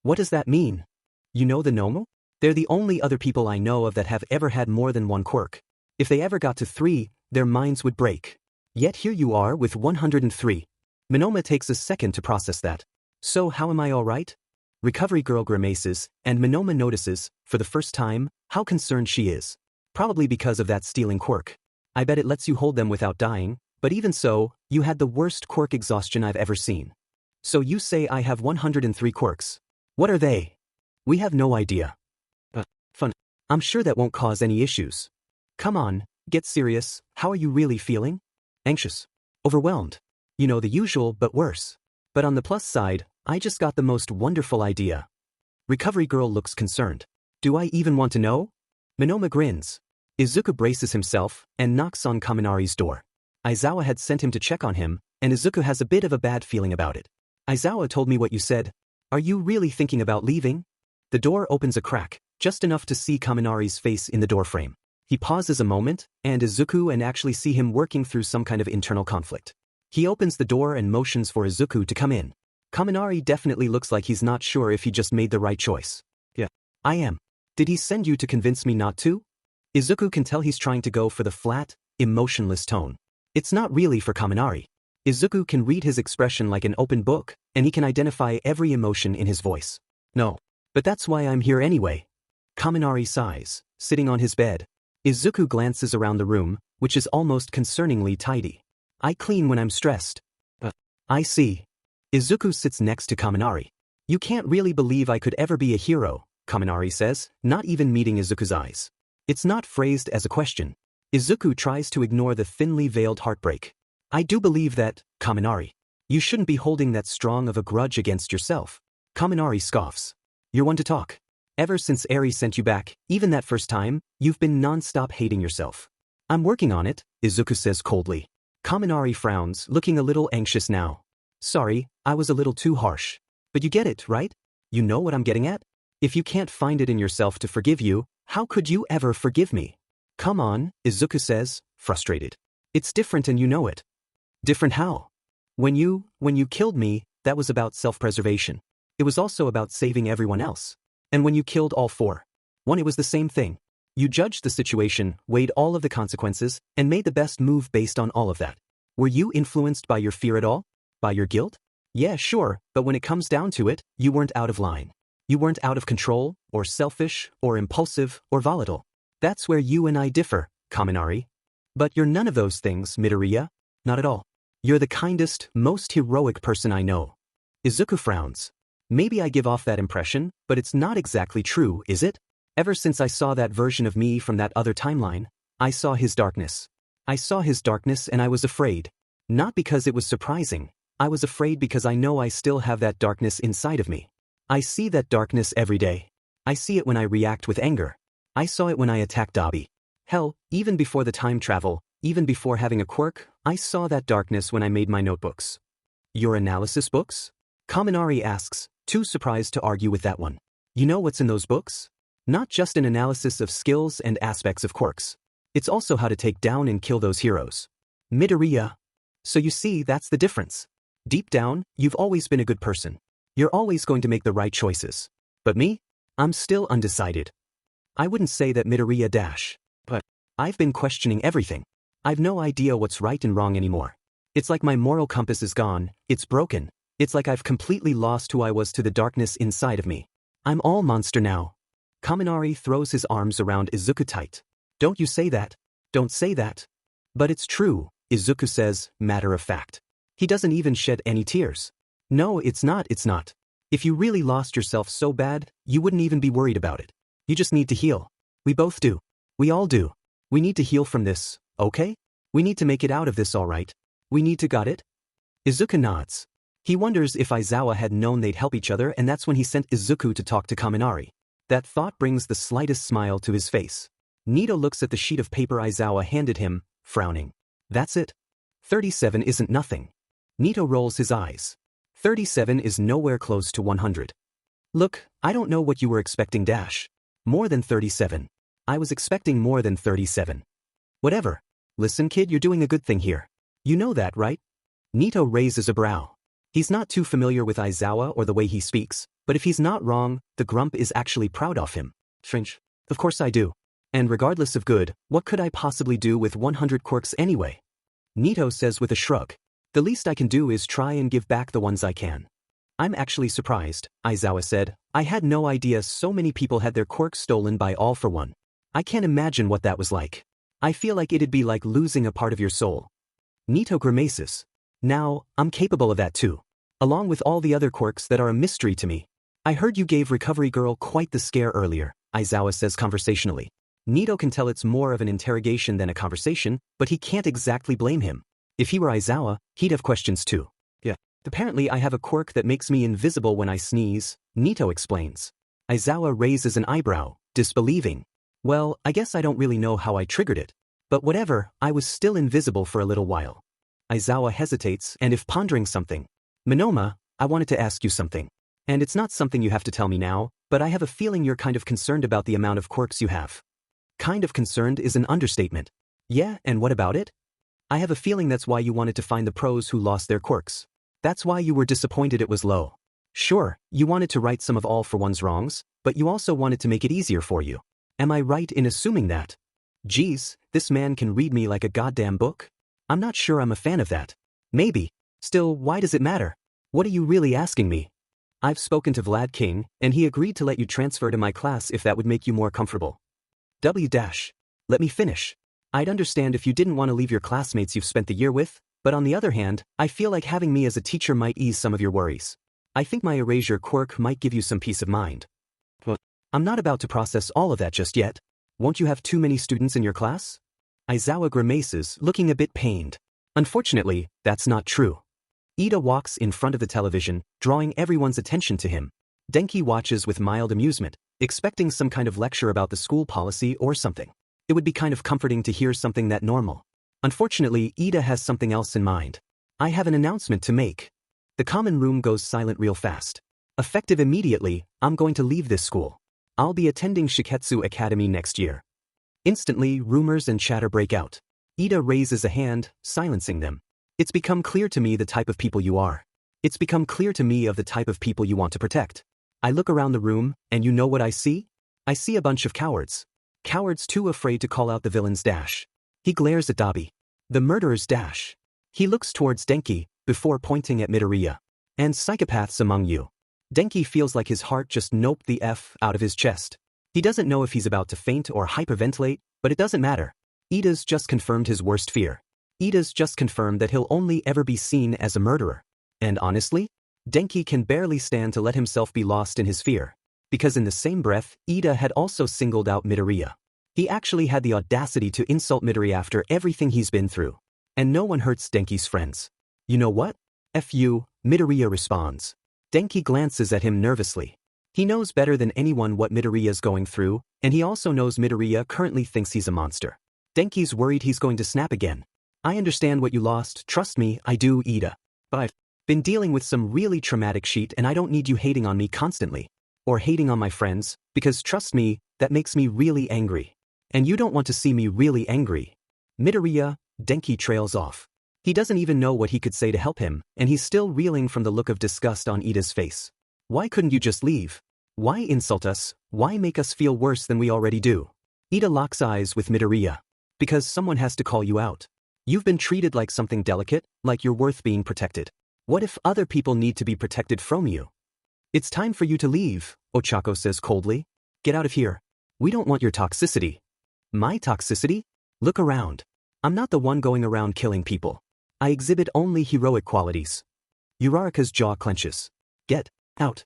What does that mean? You know the Nomo? They're the only other people I know of that have ever had more than one quirk. If they ever got to 3, their minds would break. Yet here you are with 103. Monoma takes a second to process that. So how am I alright? Recovery Girl grimaces, and Monoma notices, for the first time, how concerned she is. Probably because of that stealing quirk. I bet it lets you hold them without dying, but even so, you had the worst quirk exhaustion I've ever seen. So you say I have 103 quirks. What are they? We have no idea. Fun. I'm sure that won't cause any issues. Come on, get serious, how are you really feeling? Anxious. Overwhelmed. You know the usual but worse. But on the plus side, I just got the most wonderful idea. Recovery Girl looks concerned. Do I even want to know? Monoma grins. Izuku braces himself and knocks on Kaminari's door. Aizawa had sent him to check on him, and Izuku has a bit of a bad feeling about it. Aizawa told me what you said. Are you really thinking about leaving? The door opens a crack, just enough to see Kaminari's face in the doorframe. He pauses a moment, and Izuku and actually see him working through some kind of internal conflict. He opens the door and motions for Izuku to come in. Kaminari definitely looks like he's not sure if he just made the right choice. Yeah, I am. Did he send you to convince me not to? Izuku can tell he's trying to go for the flat, emotionless tone. It's not really for Kaminari. Izuku can read his expression like an open book, and he can identify every emotion in his voice. No. But that's why I'm here anyway. Kaminari sighs, sitting on his bed. Izuku glances around the room, which is almost concerningly tidy. I clean when I'm stressed. I see. Izuku sits next to Kaminari. You can't really believe I could ever be a hero, Kaminari says, not even meeting Izuku's eyes. It's not phrased as a question. Izuku tries to ignore the thinly veiled heartbreak. I do believe that, Kaminari. You shouldn't be holding that strong of a grudge against yourself. Kaminari scoffs. You're one to talk. Ever since Eri sent you back, even that first time, you've been non-stop hating yourself. I'm working on it, Izuku says coldly. Kaminari frowns, looking a little anxious now. Sorry, I was a little too harsh. But you get it, right? You know what I'm getting at? If you can't find it in yourself to forgive you, how could you ever forgive me? Come on, Izuku says, frustrated. It's different and you know it. Different how? When you killed me, that was about self-preservation. It was also about saving everyone else. And when you killed all four, it was the same thing. You judged the situation, weighed all of the consequences, and made the best move based on all of that. Were you influenced by your fear at all? By your guilt? Yeah, sure, but when it comes down to it, you weren't out of line. You weren't out of control, or selfish, or impulsive, or volatile. That's where you and I differ, Kaminari. But you're none of those things, Midoriya. Not at all. You're the kindest, most heroic person I know. Izuku frowns. Maybe I give off that impression, but it's not exactly true, is it? Ever since I saw that version of me from that other timeline, I saw his darkness. I saw his darkness and I was afraid. Not because it was surprising. I was afraid because I know I still have that darkness inside of me. I see that darkness every day. I see it when I react with anger. I saw it when I attacked Dabi. Hell, even before the time travel, even before having a quirk, I saw that darkness when I made my notebooks. Your analysis books? Kaminari asks, too surprised to argue with that one. You know what's in those books? Not just an analysis of skills and aspects of quirks. It's also how to take down and kill those heroes. Midoriya. So you see, that's the difference. Deep down, you've always been a good person. You're always going to make the right choices. But me? I'm still undecided. I wouldn't say that Midoriya dash. But I've been questioning everything. I've no idea what's right and wrong anymore. It's like my moral compass is gone, it's broken. It's like I've completely lost who I was to the darkness inside of me. I'm all monster now. Kaminari throws his arms around Izuku tight. Don't you say that. Don't say that. But it's true, Izuku says, matter of fact. He doesn't even shed any tears. No, it's not. If you really lost yourself so bad, you wouldn't even be worried about it. You just need to heal. We both do. We all do. We need to heal from this, okay? We need to make it out of this, all right? We need to, got it? Izuku nods. He wonders if Aizawa had known they'd help each other, and that's when he sent Izuku to talk to Kaminari. That thought brings the slightest smile to his face. Nito looks at the sheet of paper Aizawa handed him, frowning. That's it. 37 isn't nothing. Nito rolls his eyes. 37 is nowhere close to 100. Look, I don't know what you were expecting dash. More than 37. I was expecting more than 37. Whatever. Listen kid, you're doing a good thing here. You know that, right? Nito raises a brow. He's not too familiar with Aizawa or the way he speaks, but if he's not wrong, the grump is actually proud of him. Fringe. Of course I do. And regardless of good, what could I possibly do with 100 quirks anyway? Nito says with a shrug. The least I can do is try and give back the ones I can. I'm actually surprised, Aizawa said. I had no idea so many people had their quirks stolen by All for One. I can't imagine what that was like. I feel like it'd be like losing a part of your soul. Nito grimaces. Now, I'm capable of that too. Along with all the other quirks that are a mystery to me. I heard you gave Recovery Girl quite the scare earlier, Aizawa says conversationally. Nito can tell it's more of an interrogation than a conversation, but he can't exactly blame him. If he were Aizawa, he'd have questions too. Yeah. Apparently I have a quirk that makes me invisible when I sneeze, Nito explains. Aizawa raises an eyebrow, disbelieving. Well, I guess I don't really know how I triggered it. But whatever, I was still invisible for a little while. Aizawa hesitates, and if pondering something. Monoma, I wanted to ask you something. And it's not something you have to tell me now, but I have a feeling you're kind of concerned about the amount of quirks you have. Kind of concerned is an understatement. Yeah, and what about it? I have a feeling that's why you wanted to find the pros who lost their quirks. That's why you were disappointed it was low. Sure, you wanted to right some of All for One's wrongs, but you also wanted to make it easier for you. Am I right in assuming that? Geez, this man can read me like a goddamn book? I'm not sure I'm a fan of that. Maybe. Still, why does it matter? What are you really asking me? I've spoken to Vlad King, and he agreed to let you transfer to my class if that would make you more comfortable. Let me finish. I'd understand if you didn't want to leave your classmates you've spent the year with, but on the other hand, I feel like having me as a teacher might ease some of your worries. I think my erasure quirk might give you some peace of mind. But I'm not about to process all of that just yet. Won't you have too many students in your class? Aizawa grimaces, looking a bit pained. Unfortunately, that's not true. Iida walks in front of the television, drawing everyone's attention to him. Denki watches with mild amusement, expecting some kind of lecture about the school policy or something. It would be kind of comforting to hear something that normal. Unfortunately, Iida has something else in mind. I have an announcement to make. The common room goes silent real fast. Effective immediately, I'm going to leave this school. I'll be attending Shiketsu Academy next year. Instantly, rumors and chatter break out. Iida raises a hand, silencing them. It's become clear to me the type of people you are. It's become clear to me of the type of people you want to protect. I look around the room, and you know what I see? I see a bunch of cowards. Cowards too afraid to call out the villain's dash. He glares at Dabi. The murderer's dash. He looks towards Denki, before pointing at Midoriya. And psychopaths among you. Denki feels like his heart just noped the F out of his chest. He doesn't know if he's about to faint or hyperventilate, but it doesn't matter. Iida's just confirmed his worst fear. Iida's just confirmed that he'll only ever be seen as a murderer. And honestly, Denki can barely stand to let himself be lost in his fear. Because in the same breath, Iida had also singled out Midoriya. He actually had the audacity to insult Midoriya after everything he's been through. And no one hurts Denki's friends. You know what? F you, Midoriya responds. Denki glances at him nervously. He knows better than anyone what Midoriya's going through, and he also knows Midoriya currently thinks he's a monster. Denki's worried he's going to snap again. I understand what you lost, trust me, I do, Iida. But I've been dealing with some really traumatic shit and I don't need you hating on me constantly. Or hating on my friends, because trust me, that makes me really angry. And you don't want to see me really angry. Midoriya, Denki trails off. He doesn't even know what he could say to help him, and he's still reeling from the look of disgust on Iida's face. Why couldn't you just leave? Why insult us? Why make us feel worse than we already do? Iida locks eyes with Midoriya. Because someone has to call you out. You've been treated like something delicate, like you're worth being protected. What if other people need to be protected from you? It's time for you to leave, Ochako says coldly. Get out of here. We don't want your toxicity. My toxicity? Look around. I'm not the one going around killing people. I exhibit only heroic qualities. Uraraka's jaw clenches. Get out.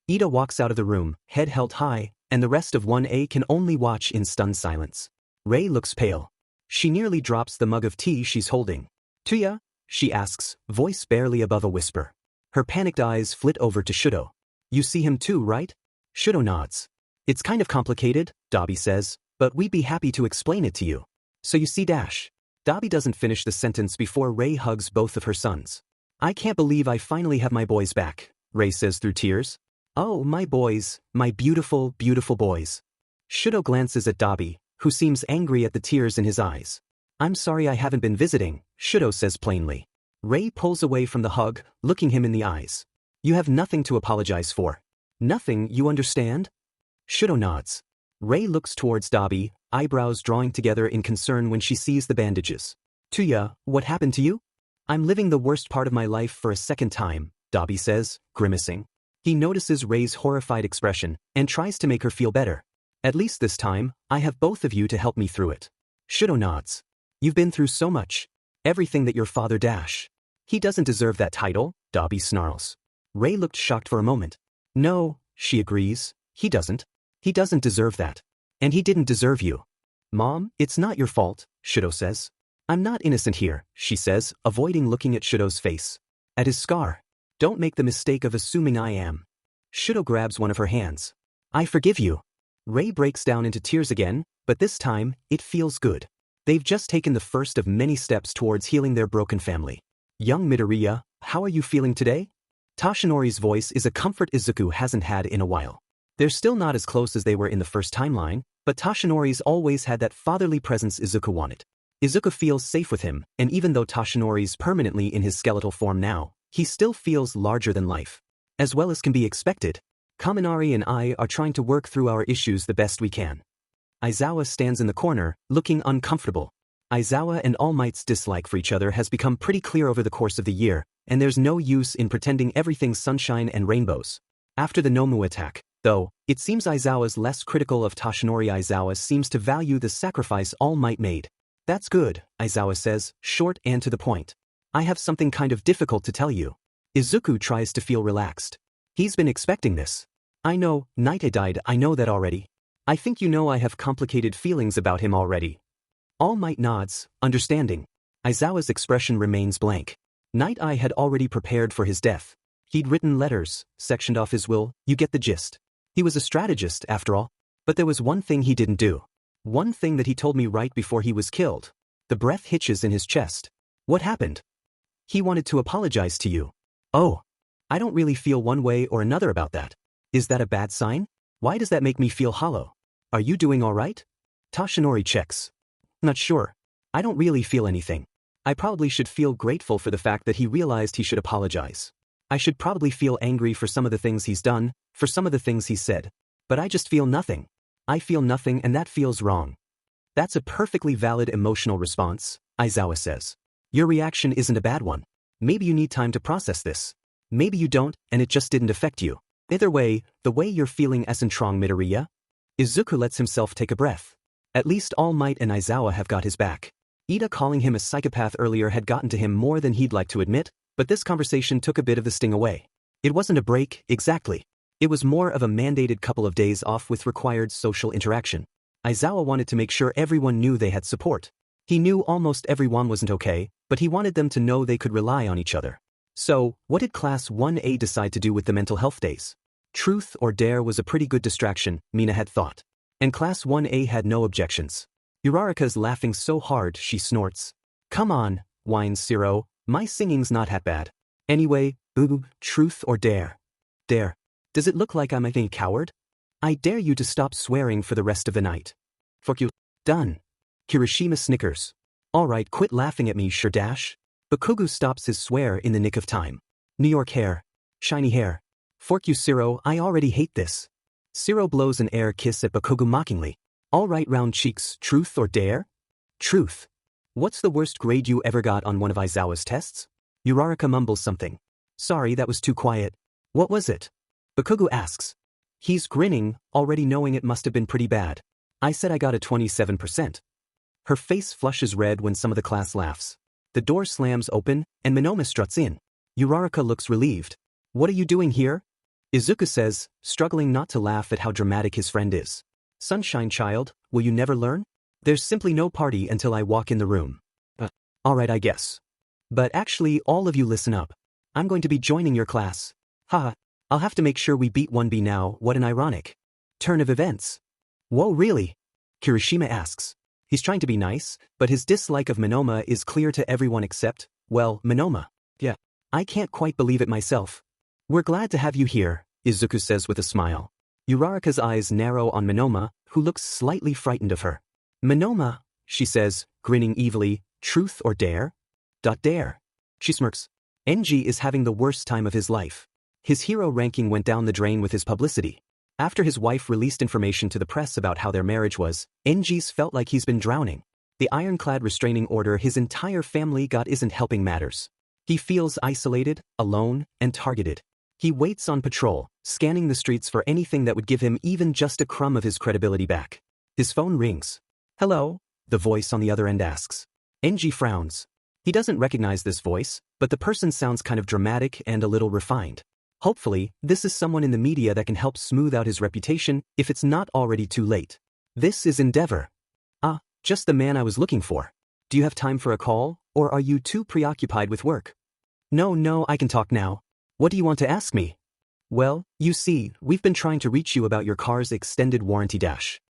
Iida walks out of the room, head held high, and the rest of 1A can only watch in stunned silence. Rei looks pale. She nearly drops the mug of tea she's holding. Tuya? She asks, voice barely above a whisper. Her panicked eyes flit over to Shudo. You see him too, right? Shudo nods. It's kind of complicated, Dabi says, but we'd be happy to explain it to you. So you see dash. Dabi doesn't finish the sentence before Rei hugs both of her sons. I can't believe I finally have my boys back, Rei says through tears. Oh, my boys, my beautiful, beautiful boys. Shudo glances at Dabi, who seems angry at the tears in his eyes. I'm sorry I haven't been visiting, Shudo says plainly. Rei pulls away from the hug, looking him in the eyes. You have nothing to apologize for. Nothing, you understand? Shudo nods. Rei looks towards Dabi, eyebrows drawing together in concern when she sees the bandages. Tuya, what happened to you? I'm living the worst part of my life for a second time, Dabi says, grimacing. He notices Rei's horrified expression and tries to make her feel better. At least this time, I have both of you to help me through it. Shudo nods. You've been through so much. Everything that your father dash. He doesn't deserve that title, Dabi snarls. Rei looked shocked for a moment. No, she agrees, he doesn't. He doesn't deserve that. And he didn't deserve you. Mom, it's not your fault, Shudo says. I'm not innocent here, she says, avoiding looking at Shudo's face. At his scar. Don't make the mistake of assuming I am. Shudo grabs one of her hands. I forgive you. Rei breaks down into tears again, but this time, it feels good. They've just taken the first of many steps towards healing their broken family. Young Midoriya, how are you feeling today? Toshinori's voice is a comfort Izuku hasn't had in a while. They're still not as close as they were in the first timeline, but Toshinori's always had that fatherly presence Izuku wanted. Izuku feels safe with him, and even though Toshinori's permanently in his skeletal form now, he still feels larger than life. As well as can be expected, Kaminari and I are trying to work through our issues the best we can. Aizawa stands in the corner, looking uncomfortable. Aizawa and All Might's dislike for each other has become pretty clear over the course of the year, and there's no use in pretending everything's sunshine and rainbows. After the Nomu attack, though, it seems Aizawa's less critical of Toshinori. Aizawa seems to value the sacrifice All Might made. That's good, Aizawa says, short and to the point. I have something kind of difficult to tell you. Izuku tries to feel relaxed. He's been expecting this. I know, Nighteye died, I know that already. I think you know I have complicated feelings about him already. All Might nods, understanding. Aizawa's expression remains blank. Nighteye had already prepared for his death. He'd written letters, sectioned off his will, you get the gist. He was a strategist, after all. But there was one thing he didn't do. One thing that he told me right before he was killed. The breath hitches in his chest. What happened? He wanted to apologize to you. Oh. I don't really feel one way or another about that. Is that a bad sign? Why does that make me feel hollow? Are you doing alright? Toshinori checks. Not sure. I don't really feel anything. I probably should feel grateful for the fact that he realized he should apologize. I should probably feel angry for some of the things he's done, for some of the things he said. But I just feel nothing. I feel nothing and that feels wrong. That's a perfectly valid emotional response, Aizawa says. Your reaction isn't a bad one. Maybe you need time to process this. Maybe you don't, and it just didn't affect you. Either way, the way you're feeling isn't wrong, Midoriya. Izuku lets himself take a breath. At least All Might and Aizawa have got his back. Iida calling him a psychopath earlier had gotten to him more than he'd like to admit, but this conversation took a bit of the sting away. It wasn't a break, exactly. It was more of a mandated couple of days off with required social interaction. Aizawa wanted to make sure everyone knew they had support. He knew almost everyone wasn't okay, but he wanted them to know they could rely on each other. So, what did Class 1A decide to do with the mental health days? Truth or dare was a pretty good distraction, Mina had thought. And Class 1A had no objections. Uraraka's laughing so hard she snorts. Come on, whines Zero, my singing's not that bad. Anyway, boo, truth or dare? Dare. Does it look like I'm a coward? I dare you to stop swearing for the rest of the night. Fuck you. Done. Kirishima snickers. Alright, quit laughing at me, sure dash. Bakugo stops his swear in the nick of time. New York hair. Shiny hair. Fork you, Zero, I already hate this. Zero blows an air kiss at Bakugo mockingly. Alright, round cheeks, truth or dare? Truth. What's the worst grade you ever got on one of Aizawa's tests? Uraraka mumbles something. Sorry, that was too quiet. What was it? Bakugo asks. He's grinning, already knowing it must have been pretty bad. I said I got a 27%. Her face flushes red when some of the class laughs. The door slams open, and Monoma struts in. Uraraka looks relieved. What are you doing here? Izuku says, struggling not to laugh at how dramatic his friend is. Sunshine child, will you never learn? There's simply no party until I walk in the room. Alright, I guess. But actually, all of you listen up. I'm going to be joining your class. Haha, I'll have to make sure we beat 1B now, what an ironic turn of events. Whoa, really? Kirishima asks. He's trying to be nice, but his dislike of Monoma is clear to everyone except, well, Monoma. Yeah. I can't quite believe it myself. We're glad to have you here, Izuku says with a smile. Uraraka's eyes narrow on Monoma, who looks slightly frightened of her. Monoma, she says, grinning evilly, truth or dare? Dare. She smirks. Enji is having the worst time of his life. His hero ranking went down the drain with his publicity. After his wife released information to the press about how their marriage was, Enji's felt like he's been drowning. The ironclad restraining order his entire family got isn't helping matters. He feels isolated, alone, and targeted. He waits on patrol, scanning the streets for anything that would give him even just a crumb of his credibility back. His phone rings. Hello? The voice on the other end asks. Enji frowns. He doesn't recognize this voice, but the person sounds kind of dramatic and a little refined. Hopefully, this is someone in the media that can help smooth out his reputation if it's not already too late. This is Endeavor. Ah, just the man I was looking for. Do you have time for a call, or are you too preoccupied with work? No, I can talk now. What do you want to ask me? Well, you see, we've been trying to reach you about your car's extended warranty dash.